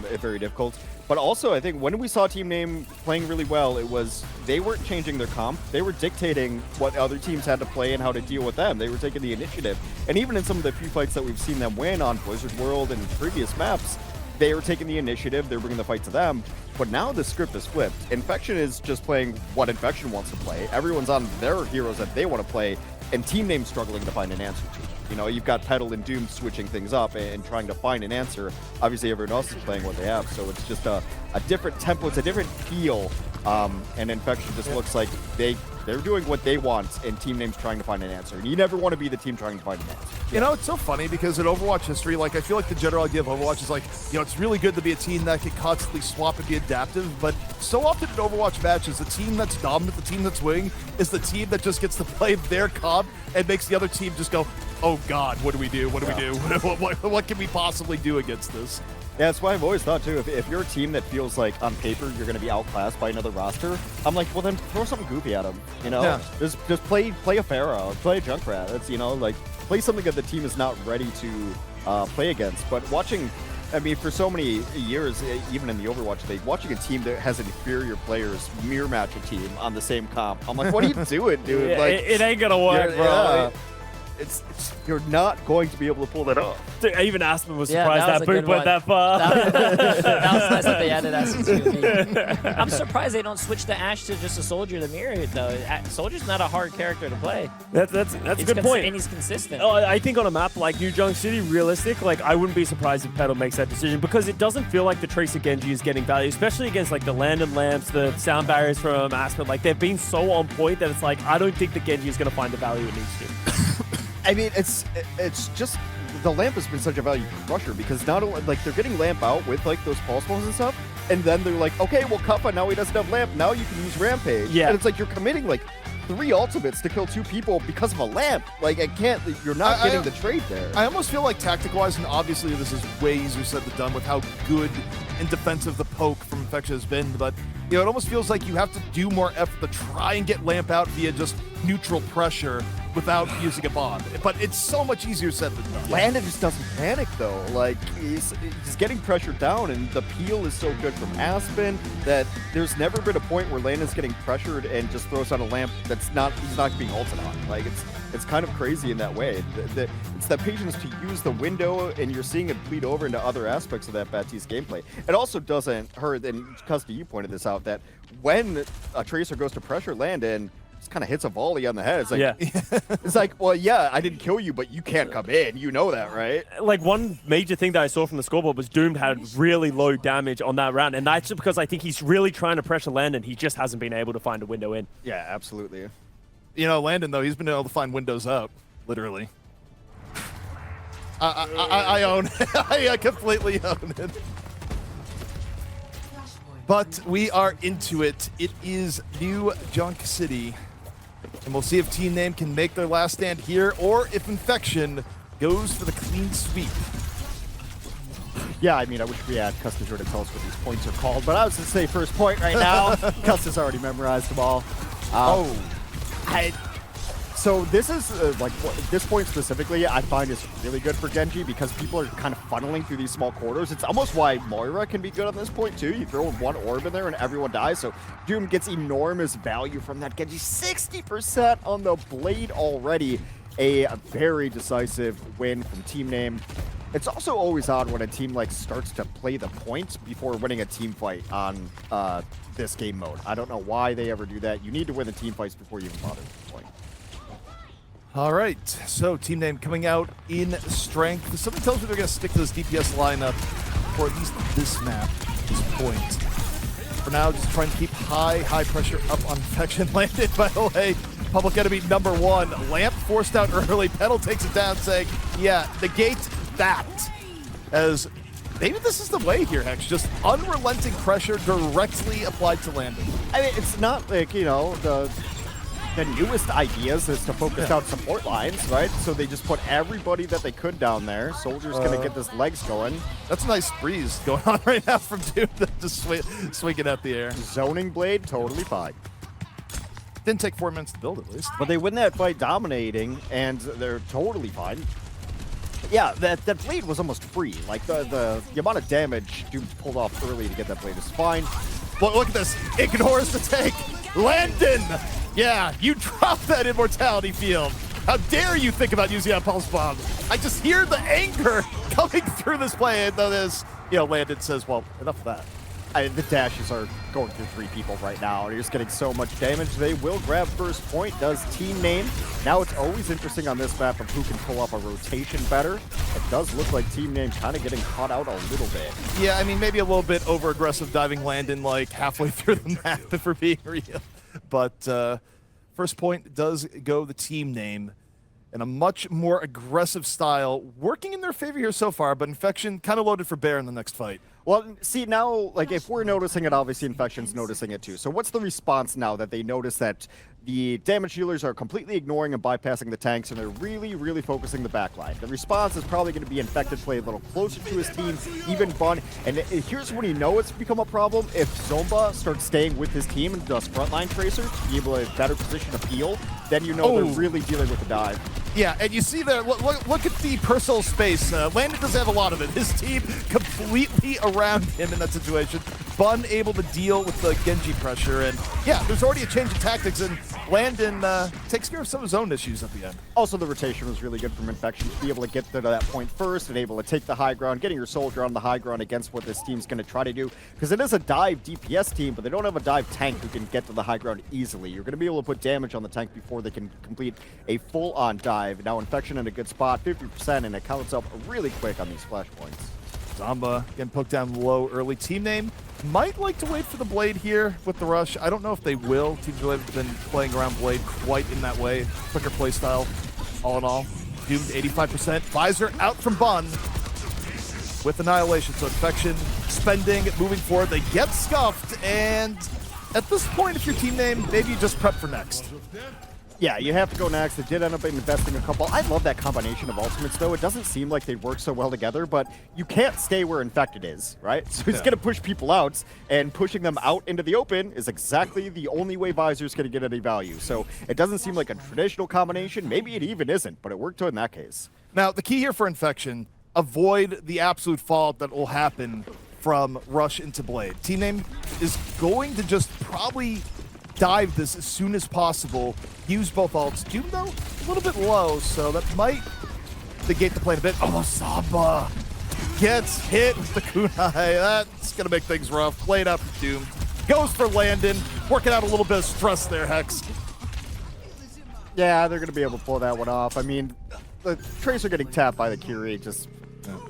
It's very difficult. But also, I think when we saw Team Name playing really well, it was they weren't changing their comp. They were dictating what other teams had to play and how to deal with them. They were taking the initiative. And even in some of the few fights that we've seen them win on Blizzard World and previous maps, they were taking the initiative. They're bringing the fight to them. But now the script is flipped. Infection is just playing what Infection wants to play. Everyone's on their heroes that they want to play, and Team Name's struggling to find an answer to. You know, you've got Petal and Doom switching things up and trying to find an answer. Obviously, everyone else is playing what they have, so it's just a different tempo. It's a different feel, and Infection just looks like they're doing what they want, and Team Name's trying to find an answer. And you never want to be the team trying to find an answer. You know, it's so funny because in Overwatch history, like, I feel like the general idea of Overwatch is like, you know, it's really good to be a team that can constantly swap and be adaptive, but so often in Overwatch matches, the team that's dominant, the team that's winning, is the team that just gets to play their comp and makes the other team just go, oh God, what do we do? What do we do? What can we possibly do against this? Yeah, that's why I've always thought, too, if you're a team that feels like, on paper, you're going to be outclassed by another roster, I'm like, well, then throw something goofy at them, you know? Yeah. Just play a Pharah, play a Junkrat. That's, you know, like, play something that the team is not ready to play against. But watching, I mean, for so many years, even in the Overwatch league, watching a team that has inferior players mirror match a team on the same comp, I'm like, what are you doing, dude? Yeah, like, it ain't going to work, bro. Yeah. You're not going to be able to pull that off. Even Aspen was surprised that Boot went that far. That was nice that they added SC2. I'm surprised they don't switch the Ashe to just a Soldier to mirror it, though. Soldier's not a hard character to play. That's a good point. And he's consistent. Oh, I think on a map like New Junk City, realistic, like, I wouldn't be surprised if Petal makes that decision, because it doesn't feel like the Tracer Genji is getting value, especially against like the Landon Lamps, the sound barriers from Aspen. Like, they've been so on point that it's like, I don't think the Genji is going to find the value it needs to. I mean, it's just the lamp has been such a value crusher, because not only like they're getting lamp out with like those pulse bombs and stuff, and then they're like, okay, well, Kuffa, now he doesn't have lamp, now you can use rampage. Yeah, and it's like you're committing like 3 ultimates to kill 2 people because of a lamp. Like, you're not getting the trade there. I almost feel like tactic-wise, and obviously this is way easier said than done with how good and defensive the poke from Infection has been, but you know, it almost feels like you have to do more effort to try and get lamp out via just neutral pressure without using a bomb. But it's so much easier said than done. Landon just doesn't panic, though. Like, he's getting pressured down, and the peel is so good from Aspen that there's never been a point where Landon's getting pressured and just throws out a lamp he's not being ulted on. Like, it's kind of crazy in that way. It's that patience to use the window, and you're seeing it bleed over into other aspects of that Baptiste gameplay. It also doesn't hurt, and Custy, you pointed this out, that when a Tracer goes to pressure Landon, just kind of hits a volley on the head. It's like, it's like, well, yeah, I didn't kill you, but you can't come in. You know that, right? Like, one major thing that I saw from the scoreboard was Doomed had really low damage on that round, and that's just because I think he's really trying to pressure Landon. He just hasn't been able to find a window in. Yeah, absolutely. You know, Landon, though, he's been able to find windows up, literally. I own it. I completely own it. But we are into it. It is New Junk City. And we'll see if Team Name can make their last stand here, or if Infection goes for the clean sweep. Yeah, I mean, I wish we had Custis here to tell us what these points are called, but I was going to say first point right now. Custis already memorized them all. So this is, this point specifically, I find is really good for Genji because people are kind of funneling through these small corridors. It's almost why Moira can be good on this point, too. You throw one orb in there and everyone dies, so Doom gets enormous value from that. Genji, 60% on the Blade already. A very decisive win from Team Name. It's also always odd when a team starts to play the points before winning a team fight on this game mode. I don't know why they ever do that. You need to win the team fights before you even bother with the point. All right, so Team Name coming out in strength. Something tells me they're going to stick to this DPS lineup for at least this map, this point. For now, just trying to keep high pressure up on Infection. Landed, by the way, Public Enemy #1. Lamp forced out early. Pedal takes it down, saying, yeah, negate that. As maybe this is the way here, Hex. Just unrelenting pressure directly applied to Landon. I mean, it's not like, you know, the newest ideas is to focus out support lines, right? So they just put everybody that they could down there. Soldier's going to get this legs going. That's a nice breeze going on right now from Doom, just swinging out the air. Zoning Blade, totally fine. Didn't take 4 minutes to build, at least. But they win that fight dominating, and they're totally fine. Yeah, that Blade was almost free. Like, the amount of damage Doom pulled off early to get that Blade is fine. But look at this. Ignores the take. Landon! Yeah, you dropped that Immortality Field. How dare you think about using that Pulse Bomb? I just hear the anger coming through this play, and though this, Landon says, well, enough of that. The dashes are going through 3 people right now. They're just getting so much damage. They will grab first point, does Team Name. Now it's always interesting on this map of who can pull off a rotation better. It does look like Team Name kind of getting caught out a little bit. Yeah, I mean, maybe a little bit over-aggressive diving Landon like halfway through the map, if we're being real. But first point does go the Team Name in a much more aggressive style, working in their favor here so far, but Infection kind of loaded for bear in the next fight. Well, see, now, like, if we're noticing it, obviously Infection's noticing it too. So what's the response now that they notice that the damage dealers are completely ignoring and bypassing the tanks, and they're really, really focusing the backline? The response is probably going to be Infected play a little closer to his team, even Bun. And here's when you know it's become a problem. If Zomba starts staying with his team and does frontline Tracer to be able to better position to peel, then you know they're really dealing with the dive. Yeah, and you see there, look at the personal space. Landon doesn't have a lot of it. His team completely around him in that situation. Bun able to deal with the Genji pressure, and yeah, there's already a change in tactics, and Landon takes care of some of his own issues at the end. Also, the rotation was really good from Infection to be able to get to that point first and able to take the high ground, getting your soldier on the high ground against what this team's going to try to do, because it is a dive DPS team, but they don't have a dive tank who can get to the high ground easily. You're going to be able to put damage on the tank before they can complete a full-on dive. Now, Infection in a good spot, 50%, and it counts up really quick on these flash points. Zomba getting poked down low early. Team Name might like to wait for the Blade here with the rush. I don't know if they will. Teams really have been playing around Blade quite in that way. Quicker play style, all in all. Doomed 85%. Visor out from Bun with Annihilation. So Infection spending, moving forward. They get scuffed, and at this point, if you're Team Name, maybe you just prep for next. Yeah, you have to go next. They did end up investing a couple. I love that combination of ultimates, though. It doesn't seem like they work so well together, but you can't stay where Infected is, right? So he's going to push people out, and pushing them out into the open is exactly the only way Visor's going to get any value. So it doesn't seem like a traditional combination. Maybe it even isn't, but it worked in that case. Now, the key here for Infection, avoid the absolute fallout that will happen from rush into Blade. Team Name is going to just probably dive this as soon as possible. Use both ults. Doom, though, a little bit low, so that might negate the play a bit. Oh, Samba gets hit with the kunai. That's going to make things rough. Played out for Doom. Goes for Landon. Working out a little bit of stress there, Hex. Yeah, they're going to be able to pull that one off. I mean, the Tracer getting tapped by the Curie just...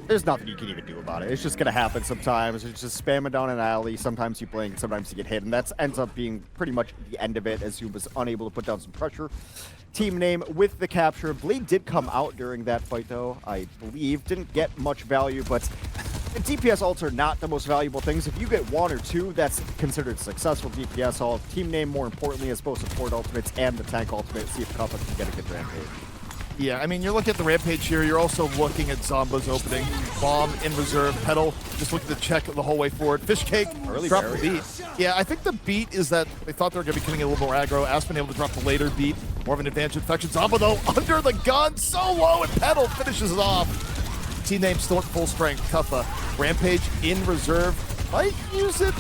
There's nothing you can even do about it. It's just going to happen sometimes. It's just spamming down an alley. Sometimes you blink, sometimes you get hit, and that ends up being pretty much the end of it as you was unable to put down some pressure. Team Name with the capture. Blade did come out during that fight, though, I believe. Didn't get much value, but DPS ults are not the most valuable things. If you get 1 or 2, that's considered successful DPS ult. Team name, more importantly, is both support ultimates and the tank ultimate. See if Kappa can get a good rampage. Yeah, I mean, you're looking at the rampage here. You're also looking at Zomba's opening. Bomb in reserve. Petal just looking to check the whole way forward. Fishcake drop the beat. Yeah, I think the beat is that they thought they were going to be coming a little more aggro. Aspen able to drop the later beat. More of an advantage infection. Zomba, though, under the gun. So low, and Petal finishes it off. Team name still at full strength. Kuffa. Rampage in reserve. Might use it,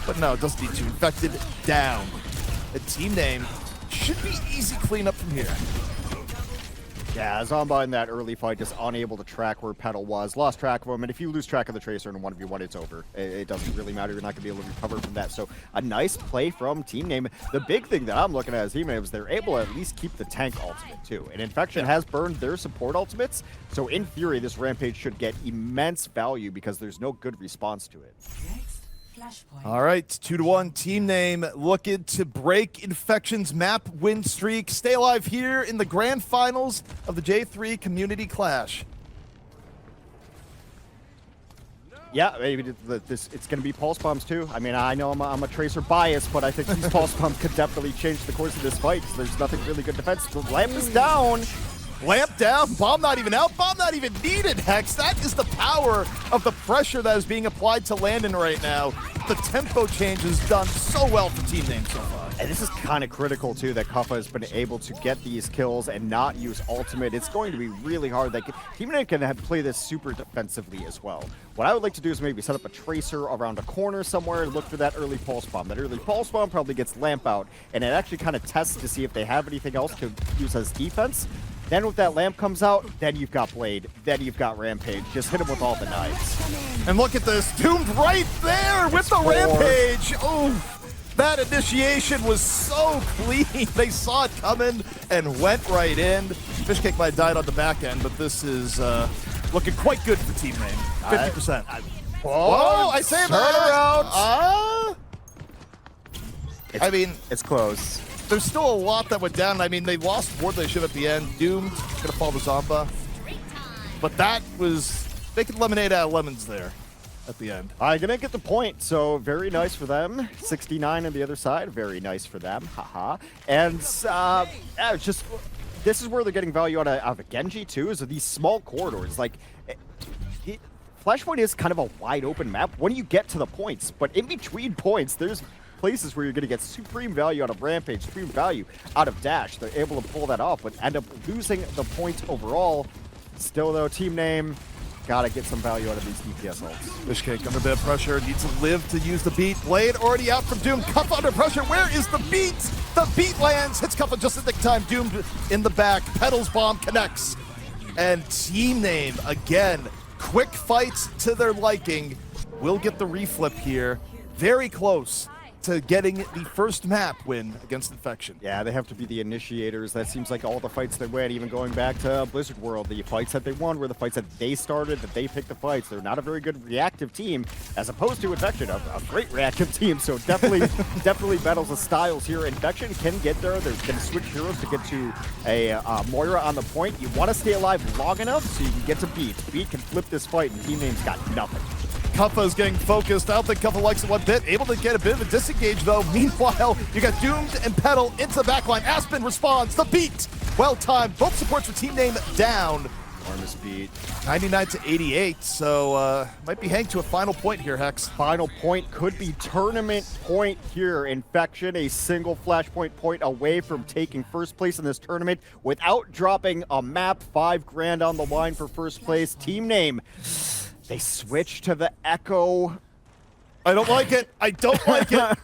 but no, it doesn't need to. Infected down. The team name should be easy cleanup from here. Yeah, Zomba in that early fight just unable to track where Petal was. Lost track of him, and if you lose track of the Tracer in a 1v1, it's over. It doesn't really matter. You're not going to be able to recover from that. So a nice play from Team Name. The big thing that I'm looking at as Team Name is they're able to at least keep the tank ultimate, too. And Infection has burned their support ultimates, so in theory, this Rampage should get immense value because there's no good response to it. All right, 2-1 Team Name looking to break Infection's map win streak. Stay alive here in the grand finals of the Jay3 Community Clash. Yeah, maybe it's going to be pulse bombs too. I mean, I know I'm a Tracer bias, but I think these pulse bombs could definitely change the course of this fight because there's nothing really good defense. The lamp is down. Lamp down, bomb not even out, bomb not even needed, Hex. That is the power of the pressure that is being applied to Landon right now. The tempo change is done so well for Team Name so far. And this is kind of critical, too, that Kuffa has been able to get these kills and not use ultimate. It's going to be really hard. Team Name can play this super defensively as well. What I would like to do is maybe set up a Tracer around a corner somewhere and look for that early pulse bomb. That early pulse bomb probably gets lamp out, and it actually kind of tests to see if they have anything else to use as defense. Then if that lamp comes out, then you've got Blade, then you've got Rampage. Just hit him with all the knives. And look at this, Doomed right there with the Rampage. Oh, that initiation was so clean. They saw it coming and went right in. Fishcake might have died on the back end, but this is looking quite good for Team Name. 50%. Whoa, I say that. I mean, it's close. There's still a lot that went down. I mean, they lost more than they should at the end. Doomed, gonna fall to Zomba. But that was, they could lemonade out of lemons there at the end. Gonna get the point, so very nice for them. 69 on the other side, very nice for them, haha. And just, this is where they're getting value out of a Genji too, is these small corridors. Like, Flashpoint is kind of a wide open map when you get to the points, but in between points, there's places where you're going to get supreme value out of Rampage, supreme value out of Dash. They're able to pull that off, but end up losing the points overall. Still, though, Team Name, got to get some value out of these DPS ults. Fishcake under a bit of pressure, needs to live to use the beat. Blade already out from Doom. Kuffa under pressure. Where is the beat? The beat lands, hits Kuffa just at the time. Doomed in the back. Petal's bomb connects. And Team Name, again, quick fights to their liking. Will get the reflip here. Very close to getting the first map win against Infection. Yeah, they have to be the initiators. That seems like all the fights they win, even going back to Blizzard World, the fights that they won were the fights that they started, that they picked the fights. They're not a very good reactive team, as opposed to Infection, a great reactive team. So definitely, definitely battles of styles here. Infection can get there. They're going to switch heroes to get to a Moira on the point. You want to stay alive long enough so you can get to Beat. Beat can flip this fight, and Team Name's got nothing. Kuffa is getting focused. I don't think Kuffa likes it one bit. Able to get a bit of a disengage, though. Meanwhile, you got Doomed and Petal into the backline. Aspen responds. The beat. Well timed. Both supports for Team Name down. Enormous beat. 99 to 88. So might be hanging to a final point here, Hex. Final point could be tournament point here. Infection, a single flashpoint point away from taking first place in this tournament without dropping a map. $5 grand on the line for first place. Team Name. They switch to the Echo. I don't like it. I don't like it.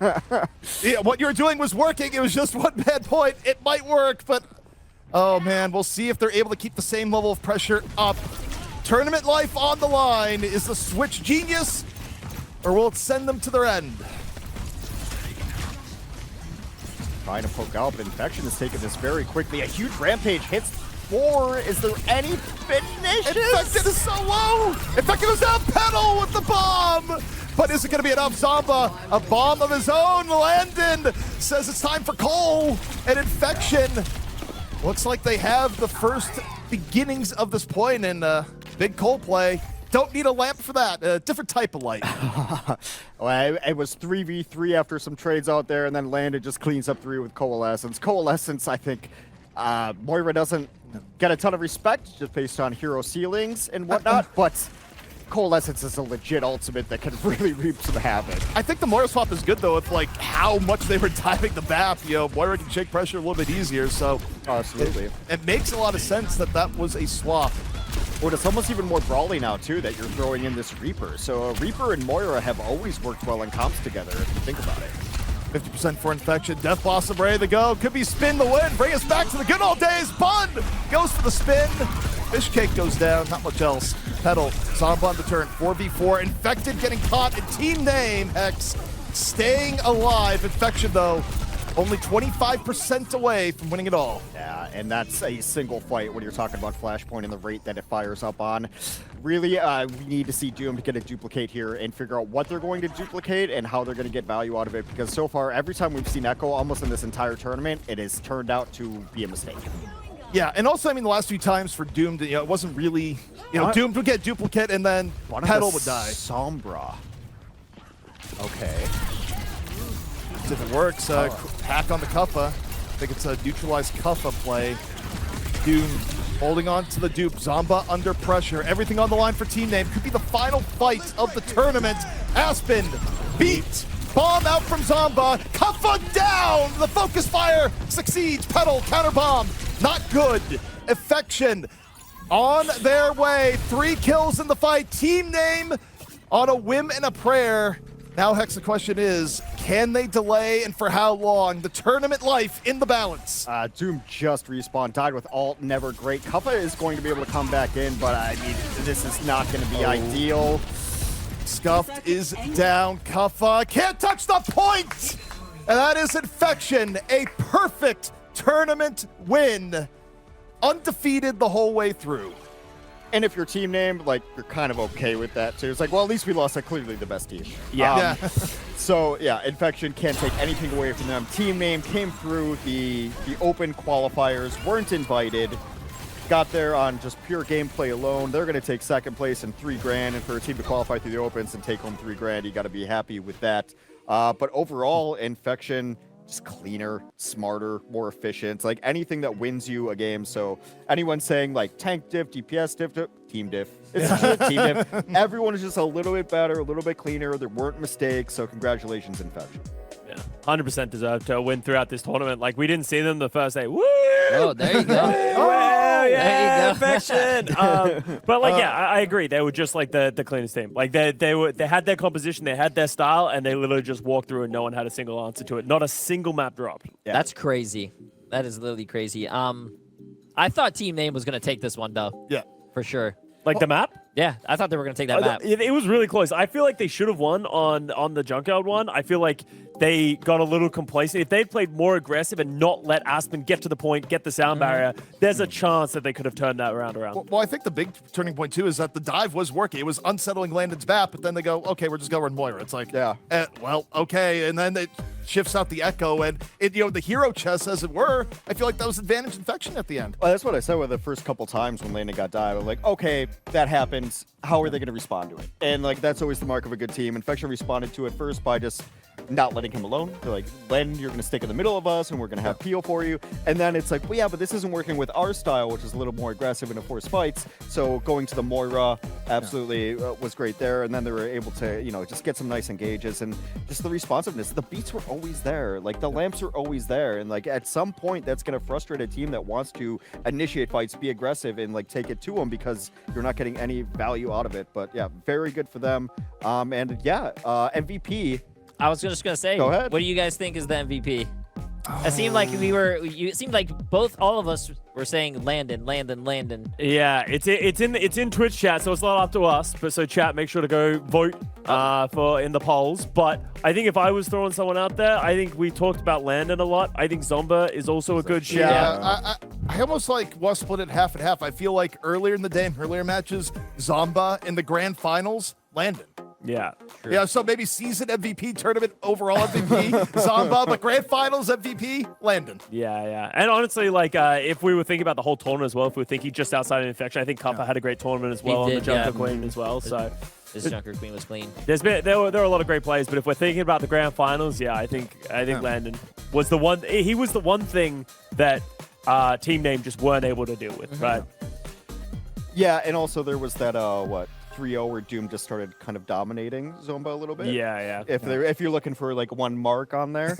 Yeah, what you were doing was working. It was just one bad point. It might work, but oh man, we'll see if they're able to keep the same level of pressure up. Tournament life on the line. Is the switch genius, or will it send them to their end? Trying to poke out, but Infection has taken this very quickly. A huge Rampage hits 4. Is there any finishes? Infected is so low. Infected is down. Petal with the bomb. But is it going to be enough? Zomba, a bomb of his own. Landon says it's time for Cole. And Infection looks like they have the first beginnings of this point. And big Cole play Don't need a lamp for that. A different type of light. Well, it was 3v3 after some trades out there, and then Landon just cleans up 3 with Coalescence. Coalescence, I think, Moira doesn't get a ton of respect just based on hero ceilings and whatnot, but Coalescence is a legit ultimate that can really reap some havoc. I think the Moira swap is good, though, with like how much they were diving the map. You know, Moira can shake pressure a little bit easier, so absolutely. It makes a lot of sense that that was a swap. Well, it's almost even more brawly now, too, that you're throwing in this Reaper. So Reaper and Moira have always worked well in comps together, if you think about it. 50% for Infection. Death Blossom ready to go. Could be spin the win. Bring us back to the good old days. Bun goes for the spin. Fish Cake goes down. Not much else. Petal. Zomba on the turn. 4v4. Infected getting caught. And team name, Hex, staying alive. Infection, though, only 25% away from winning it all. Yeah, and that's a single fight when you're talking about Flashpoint and the rate that it fires up on. Really, we need to see Doom to get a duplicate here and figure out what they're going to duplicate and how they're going to get value out of it, because so far, every time we've seen Echo almost in this entire tournament, it has turned out to be a mistake. Yeah, and also, I mean, the last few times for Doom, you know, it wasn't really, you know, Doom would get duplicate and then Petal would die. Sombra. Okay. If it works, hack on the Kuffa. I think it's a neutralized Kuffa play. Doom holding on to the dupe. Zomba under pressure. Everything on the line for team name. Could be the final fight of the tournament. Aspen beat. Bomb out from Zomba. Kuffa down. The focus fire succeeds. Petal counter bomb. Not good. Infection on their way. 3 kills in the fight. Team name on a whim and a prayer. Now, Hex, the question is, can they delay and for how long? The tournament life in the balance. Doom just respawned, died with ult, never great. Kuffa is going to be able to come back in, but I mean, this is not going to be ideal. Scuffed is down. Kuffa can't touch the point! And that is Infection, a perfect tournament win. Undefeated the whole way through. And if your team name, like, you're kind of okay with that too. It's like, well, at least we lost clearly the best team. Yeah. So, yeah, Infection can't take anything away from them. Team name came through the open qualifiers, weren't invited, got there on just pure gameplay alone. They're going to take second place and $3 grand, and for a team to qualify through the opens and take home $3 grand, you got to be happy with that. But overall, Infection, just cleaner, smarter, more efficient. Like anything that wins you a game. So anyone saying like tank diff, DPS diff, team diff. It's just team diff. Everyone is just a little bit better, a little bit cleaner. There weren't mistakes. So congratulations, Infection. Yeah, 100% deserved to win throughout this tournament. Like we didn't see them the first day. Woo! Oh, there you go. Well, yeah, There you Infection. But like, yeah, I agree. They were just like the cleanest team. Like they had their composition, they had their style, and they literally just walked through and no one had a single answer to it. Not a single map dropped. Yeah. That's crazy. That is literally crazy. I thought team name was gonna take this one though. Yeah, for sure. Like the map? Yeah, I thought they were gonna take that map. It was really close. I feel like they should have won on the Junkyard one. I feel like they got a little complacent. If they'd played more aggressive and not let Aspen get to the point, get the sound barrier, there's a chance that they could have turned that round around. Well, I think the big turning point, too, is that the dive was working. It was unsettling Landon's map, but then they go, okay, we're just going to run Moira. It's like, yeah, well, okay. And then it shifts out the Echo, and it, you know, the hero chess, as it were, I feel like that was advantage Infection at the end. Well, that's what I said with the first couple times when Landon got dive. I'm like, okay, that happens. How are they going to respond to it? And like, that's always the mark of a good team. Infection responded to it first by just not letting him alone. They're like, Len, you're going to stick in the middle of us and we're going to have peel for you. And then it's like, well, yeah, but this isn't working with our style, which is a little more aggressive and force fights. So going to the Moira absolutely was great there. And then they were able to, you know, just get some nice engages and just the responsiveness. The beats were always there. Like the lamps are always there. And like at some point that's going to frustrate a team that wants to initiate fights, be aggressive and like take it to them because you're not getting any value out of it. But yeah, very good for them. And yeah, MVP. I was just gonna say, go ahead. What do you guys think is the MVP? It seemed like it seemed like all of us were saying Landon. Yeah, it's in Twitch chat, so it's not up to us. But so chat, make sure to go vote for in the polls. But I think if I was throwing someone out there, I think we talked about Landon a lot. I think Zomba is also a good shout. Yeah, I almost like was split it half and half. I feel like earlier in the day, earlier matches, Zomba in the grand finals, Landon. Yeah. True. Yeah, so maybe season MVP, tournament overall MVP, Zomba, but grand finals MVP, Landon. Yeah. And honestly, like, if we were thinking about the whole tournament as well, if we were thinking just outside of Infection, I think Cuppa had a great tournament as well, He on the did, Junker Queen as well. So This Junker Queen was clean. there were a lot of great players, but if we're thinking about the grand finals, yeah, I think Landon was the one. He was the one thing that team name just weren't able to deal with, right? Yeah, and also there was that 3-0 where Doom just started kind of dominating Zomba a little bit. Yeah. If you're looking for like one mark on there,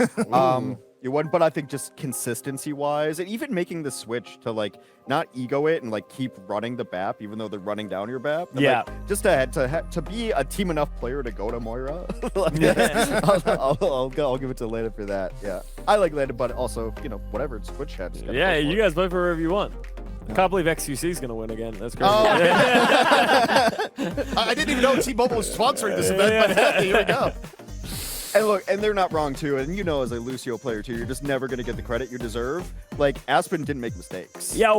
you wouldn't. But I think just consistency wise, and even making the switch to like not ego it and like keep running the BAP, even though they're running down your BAP. And, Yeah. like, just to be a team enough player to go to Moira. I'll give it to Landon for that. Yeah, I like Landon, but also whatever it's Twitch head. Yeah, you guys vote for whoever you want. I can't believe XQC is going to win again. That's crazy. Oh, I didn't even know T-Mobile was sponsoring this event, but hey, here we go. And look, and they're not wrong too. And as a Lucio player too, you're just never gonna get the credit you deserve. Like Aspen didn't make mistakes. Yeah,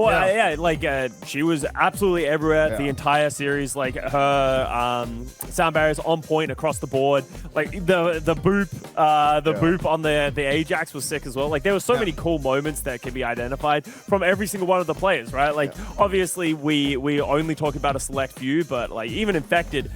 like she was absolutely everywhere the entire series. Like her sound barriers on point across the board. Like the boop, boop on the Ajax was sick as well. Like there were so many cool moments that can be identified from every single one of the players, right? Like obviously we only talk about a select few, but like even Infected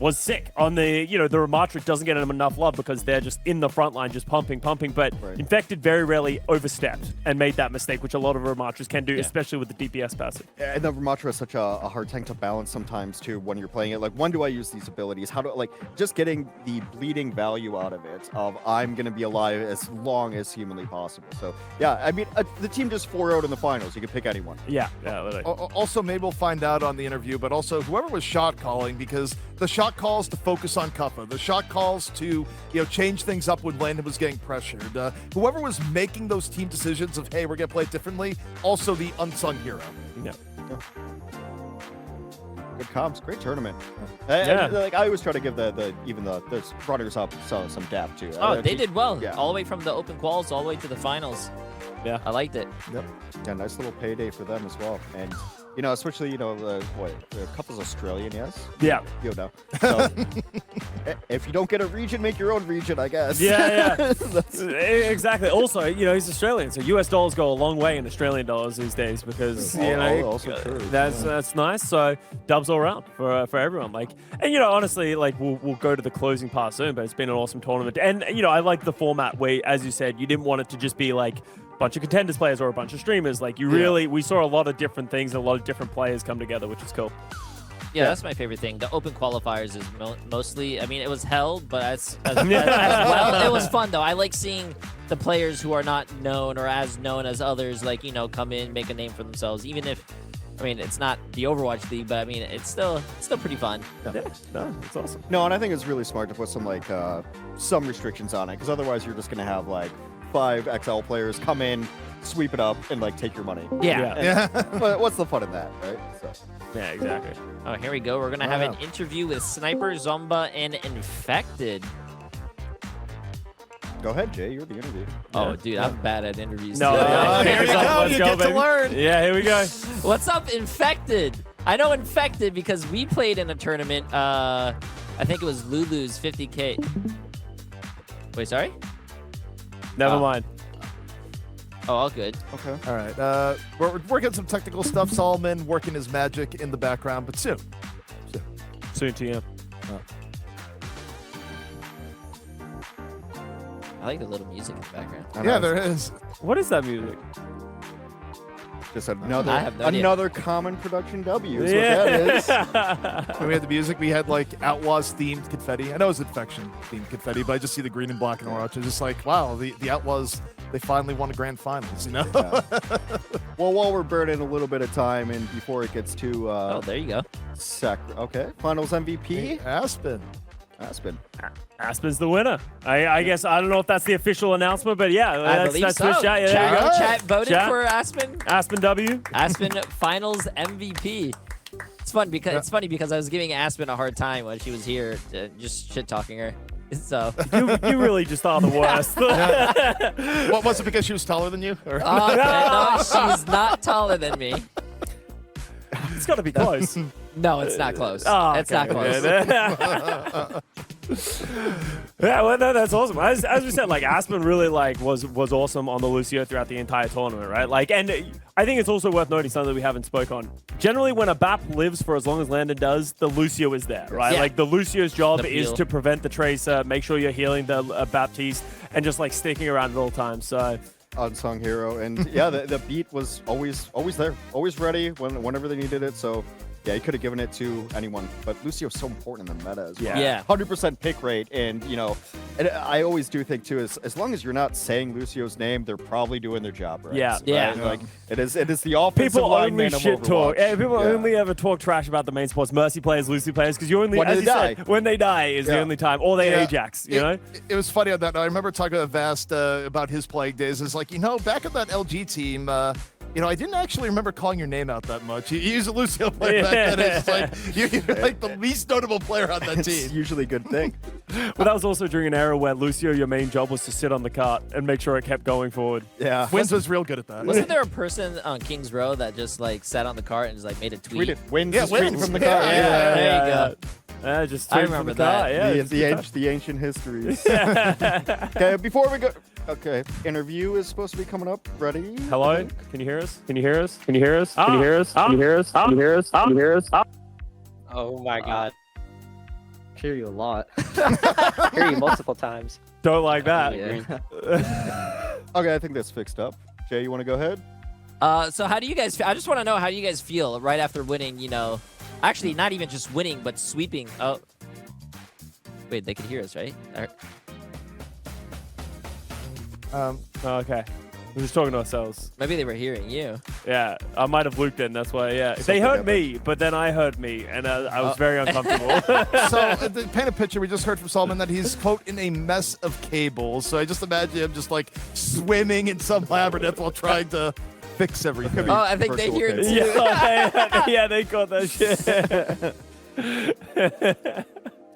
was sick on the, the Rematric doesn't get them enough love because they're just in the front line, just pumping, but Infected very rarely overstepped and made that mistake, which a lot of Rematrics can do, especially with the DPS passive. And the Ramatra is such a hard tank to balance sometimes too when you're playing it. Like, when do I use these abilities? How do just getting the bleeding value out of it, of I'm going to be alive as long as humanly possible. So, yeah, I mean, the team just 4-0'd in the finals. You can pick anyone. Yeah, literally. Also, maybe we'll find out on the interview, but also whoever was shot calling, because the shot calls to focus on Cuppa, the shot calls to change things up when Landon was getting pressured. Whoever was making those team decisions of, hey, we're gonna play it differently, also the unsung hero. Yeah. Good comps, great tournament. And, like I always try to give the runners up some dap too. Oh, they did well. Yeah. All the way from the open quals all the way to the finals. Yeah, I liked it. Yep. Yeah, nice little payday for them as well. And especially the couple's Australian, yes. Yeah. No. So if you don't get a region, make your own region, I guess. Yeah. Exactly. Also, he's Australian, so US dollars go a long way in Australian dollars these days because also true. That's nice. So dubs all around for everyone. Like, and honestly, like we'll go to the closing part soon, but it's been an awesome tournament. And I like the format where, as you said, you didn't want it to just be like bunch of contenders players or a bunch of streamers. Like we saw a lot of different things and a lot of different players come together, which is cool. Yeah, that's my favorite thing. The open qualifiers is mostly, I mean, it was hell, but as well, it was fun though. I like seeing the players who are not known or as known as others, like, come in, make a name for themselves, even if, I mean, it's not the Overwatch League, but I mean, it's still pretty fun. Yeah, no, it's awesome. No, and I think it's really smart to put some some restrictions on it, because otherwise you're just gonna have 5 XL players come in, sweep it up, and take your money. Yeah. But what's the fun in that, right? So. Yeah, exactly. Oh, here we go. We're gonna have an interview with Sniper, Zomba, and Infected. Go ahead, Jay. You're the interview. Oh, dude, I'm bad at interviews. No, here you go. You get to learn. Yeah, here we go. What's up, Infected? I know Infected because we played in a tournament. I think it was Lulu's 50K. Wait, sorry? Never mind. Oh, all good. Okay. All right. We're working some technical stuff. Solomon working his magic in the background, but soon. Soon to you. I like the little music in the background. Yeah, there is. What is that music? Just I have no idea. another common production W is what that is. When we had the music, we had Outlaws themed confetti. I know it's Infection themed confetti, but I just see the green and black and orange. It's just wow, the Outlaws, they finally won a grand finals, Yeah. Well, while we're burning a little bit of time and before it gets too oh, there you go. Okay, finals MVP. Hey, Aspen. Aspen's the winner. I guess I don't know if that's the official announcement, but yeah, I believe so. Chat. Yeah, there you go. Chat voted for Aspen. Aspen W. Aspen finals MVP. It's funny because I was giving Aspen a hard time when she was here, just shit talking her. So you really just are the worst. What was it, because she was taller than you? Or? No, she's not taller than me. It's got to be close. No, it's not close. Oh, It's not close. Yeah, well, no, that's awesome. As we said, like Aspen really like was awesome on the Lucio throughout the entire tournament, right? Like, and I think it's also worth noting something that we haven't spoke on. Generally, when a BAP lives for as long as Landon does, the Lucio is there, right? Yeah. Like the Lucio's job The is heal. to prevent the Tracer, make sure you're healing the Baptiste, and just like sticking around at all times. So. Unsung hero, and yeah, the beat was always there, always ready whenever they needed it. So yeah, he could have given it to anyone, but Lucio's so important in the meta as well. Yeah. 100% pick rate, and you know, and I always do think too is as long as you're not saying Lucio's name, they're probably doing their job right. Yeah. Yeah. Right? Like it is the offensive People line only man of shit talk. Overwatch. Yeah, people Yeah. only ever talk trash about the main sports, Mercy players, Lucy players, because you only, When as they you die. said, when they die is the Yeah. only time, or they Yeah. Ajax, you know? It was funny on that. I remember talking to Vast about his playing days. It's like, back at that LG team, I didn't actually remember calling your name out that much. You use a Lucio player back then. It's just like, you're like the least notable player on that It's team. usually a good thing. But that was also during an era where Lucio, your main job was to sit on the cart and make sure it kept going forward. Yeah. Wins was real good at that. Wasn't there a person on Kings Row that just like sat on the cart and just like made a tweet? Tweeted. Wins Yeah, is tweeting wins. from the Yeah, car. yeah. There you go. Just I tweet from remember the cart, that. Yeah, The ancient histories. Okay, before we go. Okay, interview is supposed to be coming up. Ready? Hello? Can you hear us? Can you hear us? Can you hear us? Can you hear us? Can you hear us? Can you hear us? Can you hear us? Oh my god. Hear you a lot. Hear you multiple times. Don't like that. Okay, I think that's fixed up. Jay, you want to go ahead? So how do you guys? I just want to know how you guys feel right after winning. Actually, not even just winning, but sweeping. Oh, wait, they can hear us, right? Okay. We're just talking to ourselves. Maybe they were hearing you. Yeah, I might have looped in. That's why, yeah. They heard me, but then I heard me, and I was very uncomfortable. So, to paint a picture, we just heard from Solomon that he's, quote, in a mess of cables. So I just imagine him just like swimming in some labyrinth while trying to fix everything. Oh, I think they hear it too. Yeah, they caught that shit.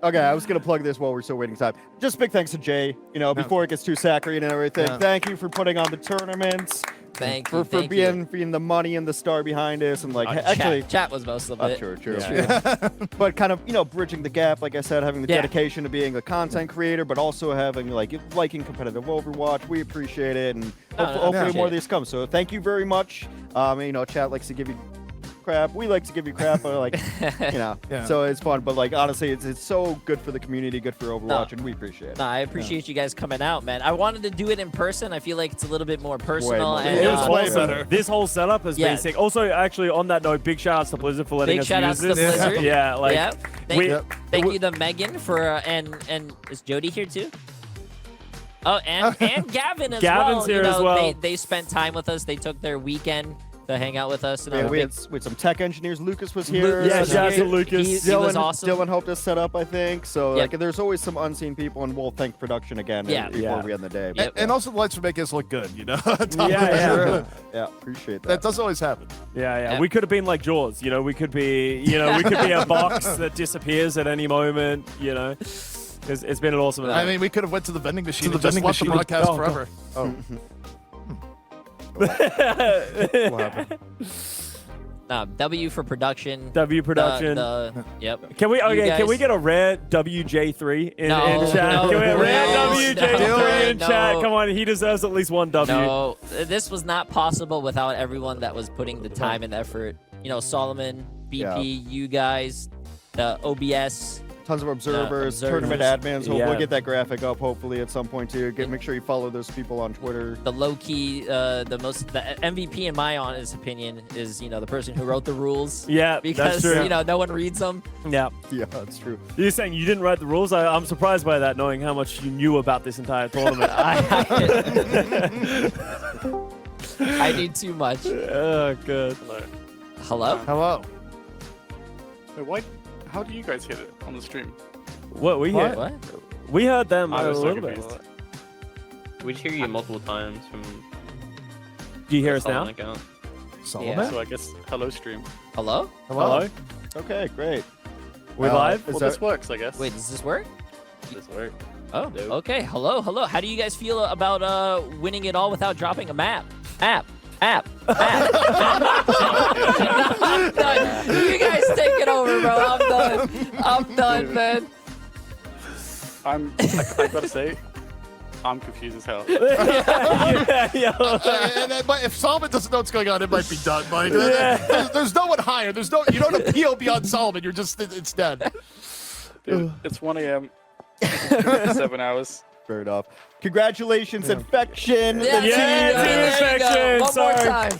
Okay, I was going to plug this while we're still waiting time. Just big thanks to Jay, before it gets too saccharine and everything. Yeah. Thank you for putting on the tournaments. Thank you. For being the money and the star behind us. And, actually... Chat was most of it. True. Yeah. But kind of, bridging the gap, like I said, having the dedication to being a content creator, but also having, liking competitive Overwatch. We appreciate it, and hopefully more of these come. So thank you very much. Chat likes to give you crap. We like to give you crap, but so it's fun. But honestly, it's so good for the community, good for Overwatch, and we appreciate it. No, I appreciate you guys coming out, man. I wanted to do it in person. I feel like it's a little bit more personal. more. And, It was way awesome. better. This whole setup has been sick. Also, actually, on that note, big shout outs to Blizzard for letting Big us shout use outs to this. Blizzard. Yeah, Thank you to Megan for and is Jody here too? Oh, and Gavin as well. Gavin's here as well. They spent time with us. They took their weekend to hang out with us. We had some tech engineers. Lucas was here. Yeah, shout out to Lucas. He was awesome. Dylan helped us set up, I think. So Yep. there's always some unseen people, and we'll thank production again before we end the day. Yep. And also the lights for making us look good, Yeah. Yeah, appreciate that. That doesn't always happen. Yeah. We could have been like Jaws. We could be, we could be a box that disappears at any moment. It's been an awesome night. I mean, we could have went to the vending machine and just left the broadcast forever. Oh. What happened? W for production. W production. Yep. Can we? You Okay. Can guys- we get a rare WJ3 in No, chat? no, Can we have a rare please, WJ3 in no. chat? Come on, he deserves at least one W. No, this was not possible without everyone that was putting the time and effort. Solomon, BP, you guys, the OBS. Tons of observers, tournament admins. We'll get that graphic up hopefully at some point too. Make sure you follow those people on Twitter. The low key, the MVP in my honest opinion is the person who wrote the rules. Yeah, because that's true. no one reads them. Yeah, that's true. You're saying you didn't write the rules? I'm surprised by that, knowing how much you knew about this entire tournament. I need too much. Oh, good. Hello. Hello. Wait, how do you guys hit it on the stream? What we heard? What? We heard them I a was so little bit. confused. We hear you multiple times from. Do you hear us now? Account. Solomon? So I guess hello stream. Hello? Hello? Okay, great. We're live? Well, this works, I guess. Wait, does this work? This work. Oh, Nope. okay. Hello. How do you guys feel about winning it all without dropping a map? App. You guys take it over, I gotta say, I'm confused as hell. But if Solomon doesn't know what's going on, it might be done. Like, there's no one higher. You don't appeal beyond Solomon. You're just, it's dead. Dude, it's 1 a.m. 7 hours. Fair enough. Congratulations, Infection. Infection. One more time.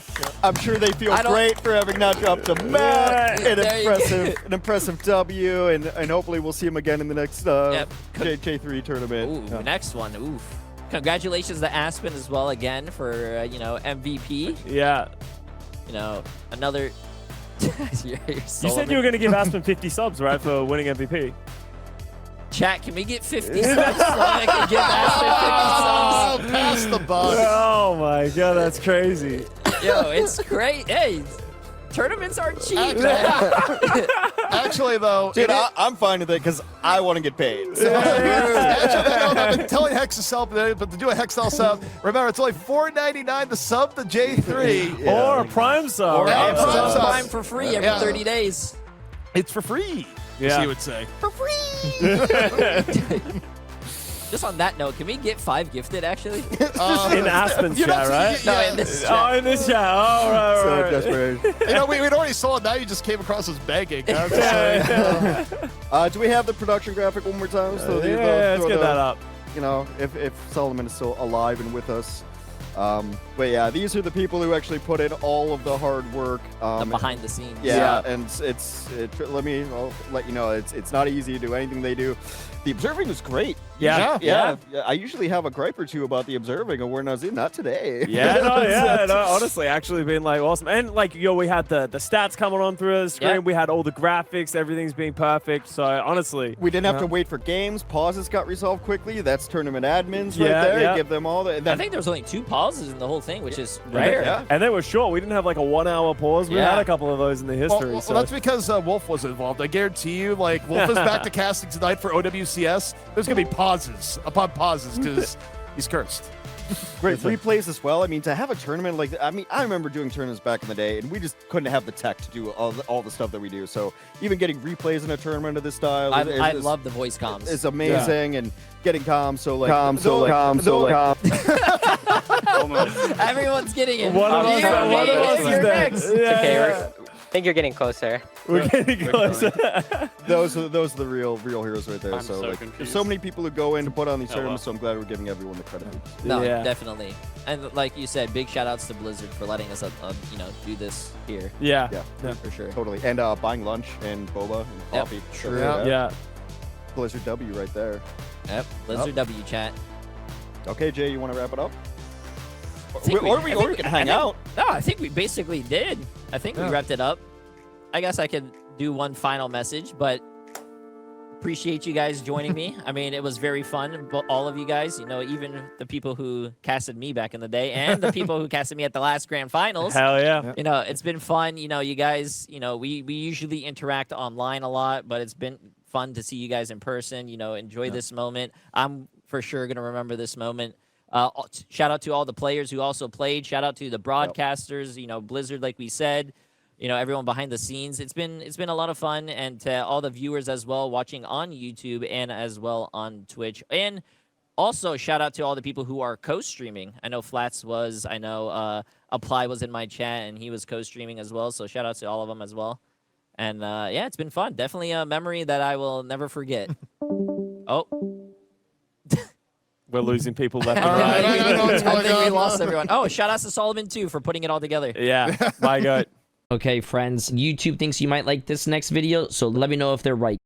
I'm sure they feel great for having not dropped a map. An impressive W, and hopefully we'll see him again in the next J3 tournament. Ooh, next one. Oof. Congratulations to Aspen as well again for MVP. Yeah. Another. You said you were going to give Aspen 50 subs, right, for winning MVP? Chat, can we get 50 subs so I can give Aspen 50 subs? Pass the buck. Oh my god, that's crazy. Yo, it's great. Hey, tournaments aren't cheap. Actually, though, dude, I'm fine with it because I want to get paid. So. I've been telling Hex to sub, but to do a Hextile sub, remember it's only $4.99 to sub the J3 or a Prime sub. Or Prime for free every 30 days. It's for free. Yeah, you would say for free. Just on that note, can we get 5 gifted actually? In Aspen's chat, right? No, in this chat. Oh, in this chat. Oh, right. Desperate. We'd already saw it. Now you just came across as begging. Do we have the production graphic one more time? So let's get that up. If Solomon is still alive and with us. But yeah, these are the people who actually put in all of the hard work. The behind the scenes. Yeah, and I'll let you know, it's not easy to do anything they do. The observing was great. Yeah. I usually have a gripe or two about the observing, and we're not today. Honestly, actually been like awesome. And like, we had the stats coming on through the screen. Yep. We had all the graphics, everything's being perfect. So honestly, we didn't have to wait for games. Pauses got resolved quickly. That's tournament admins right there. Yeah. Give them all the. I think there was only 2 pauses in the whole thing, which is rare. Yeah. And they were short. We didn't have like a 1-hour pause. We had a couple of those in the history. Well, that's because Wolf was involved. I guarantee you, like, Wolf is back to casting tonight for OWCS. There's going to be pauses upon pauses because he's cursed. Great replays as well. I mean, to have a tournament like that, I remember doing tournaments back in the day, and we just couldn't have the tech to do all the stuff that we do. So even getting replays in a tournament of this style, I love the voice comms. It's amazing, and getting comms. So like everyone's getting it. One of us is next. I think you're getting closer. We're getting closer. Those are the real heroes right there. I'm so so like, confused. there's so many people who go in to put on these tournaments. wow. So I'm glad we're giving everyone the credit. No, definitely. And like you said, big shout outs to Blizzard for letting us do this here. Yeah, for sure. Totally. And buying lunch and boba and coffee. True. Yeah. Blizzard W right there. Yep. Blizzard W chat. Okay, Jay, you want to wrap it up? Or we can hang out. No, I think we basically did. I think we wrapped it up. I guess I could do one final message, but appreciate you guys joining me. I mean, it was very fun. All of you guys, even the people who casted me back in the day and the people who casted me at the last grand finals. Hell yeah. It's been fun. You guys, we usually interact online a lot, but it's been fun to see you guys in person, enjoy this moment. I'm for sure going to remember this moment. Shout out to all the players who also played. Shout out to the broadcasters, Blizzard, like we said, everyone behind the scenes. It's been a lot of fun, and to all the viewers as well watching on YouTube and as well on Twitch. And also shout out to all the people who are co-streaming. I know Flats was, I know Apply was in my chat, and he was co-streaming as well. So shout out to all of them as well. And yeah, it's been fun. Definitely a memory that I will never forget. Oh. We're losing people left and right. I think we lost everyone. Oh, shout out to Solomon too for putting it all together. Yeah, my God. Okay, friends, YouTube thinks you might like this next video, so let me know if they're right.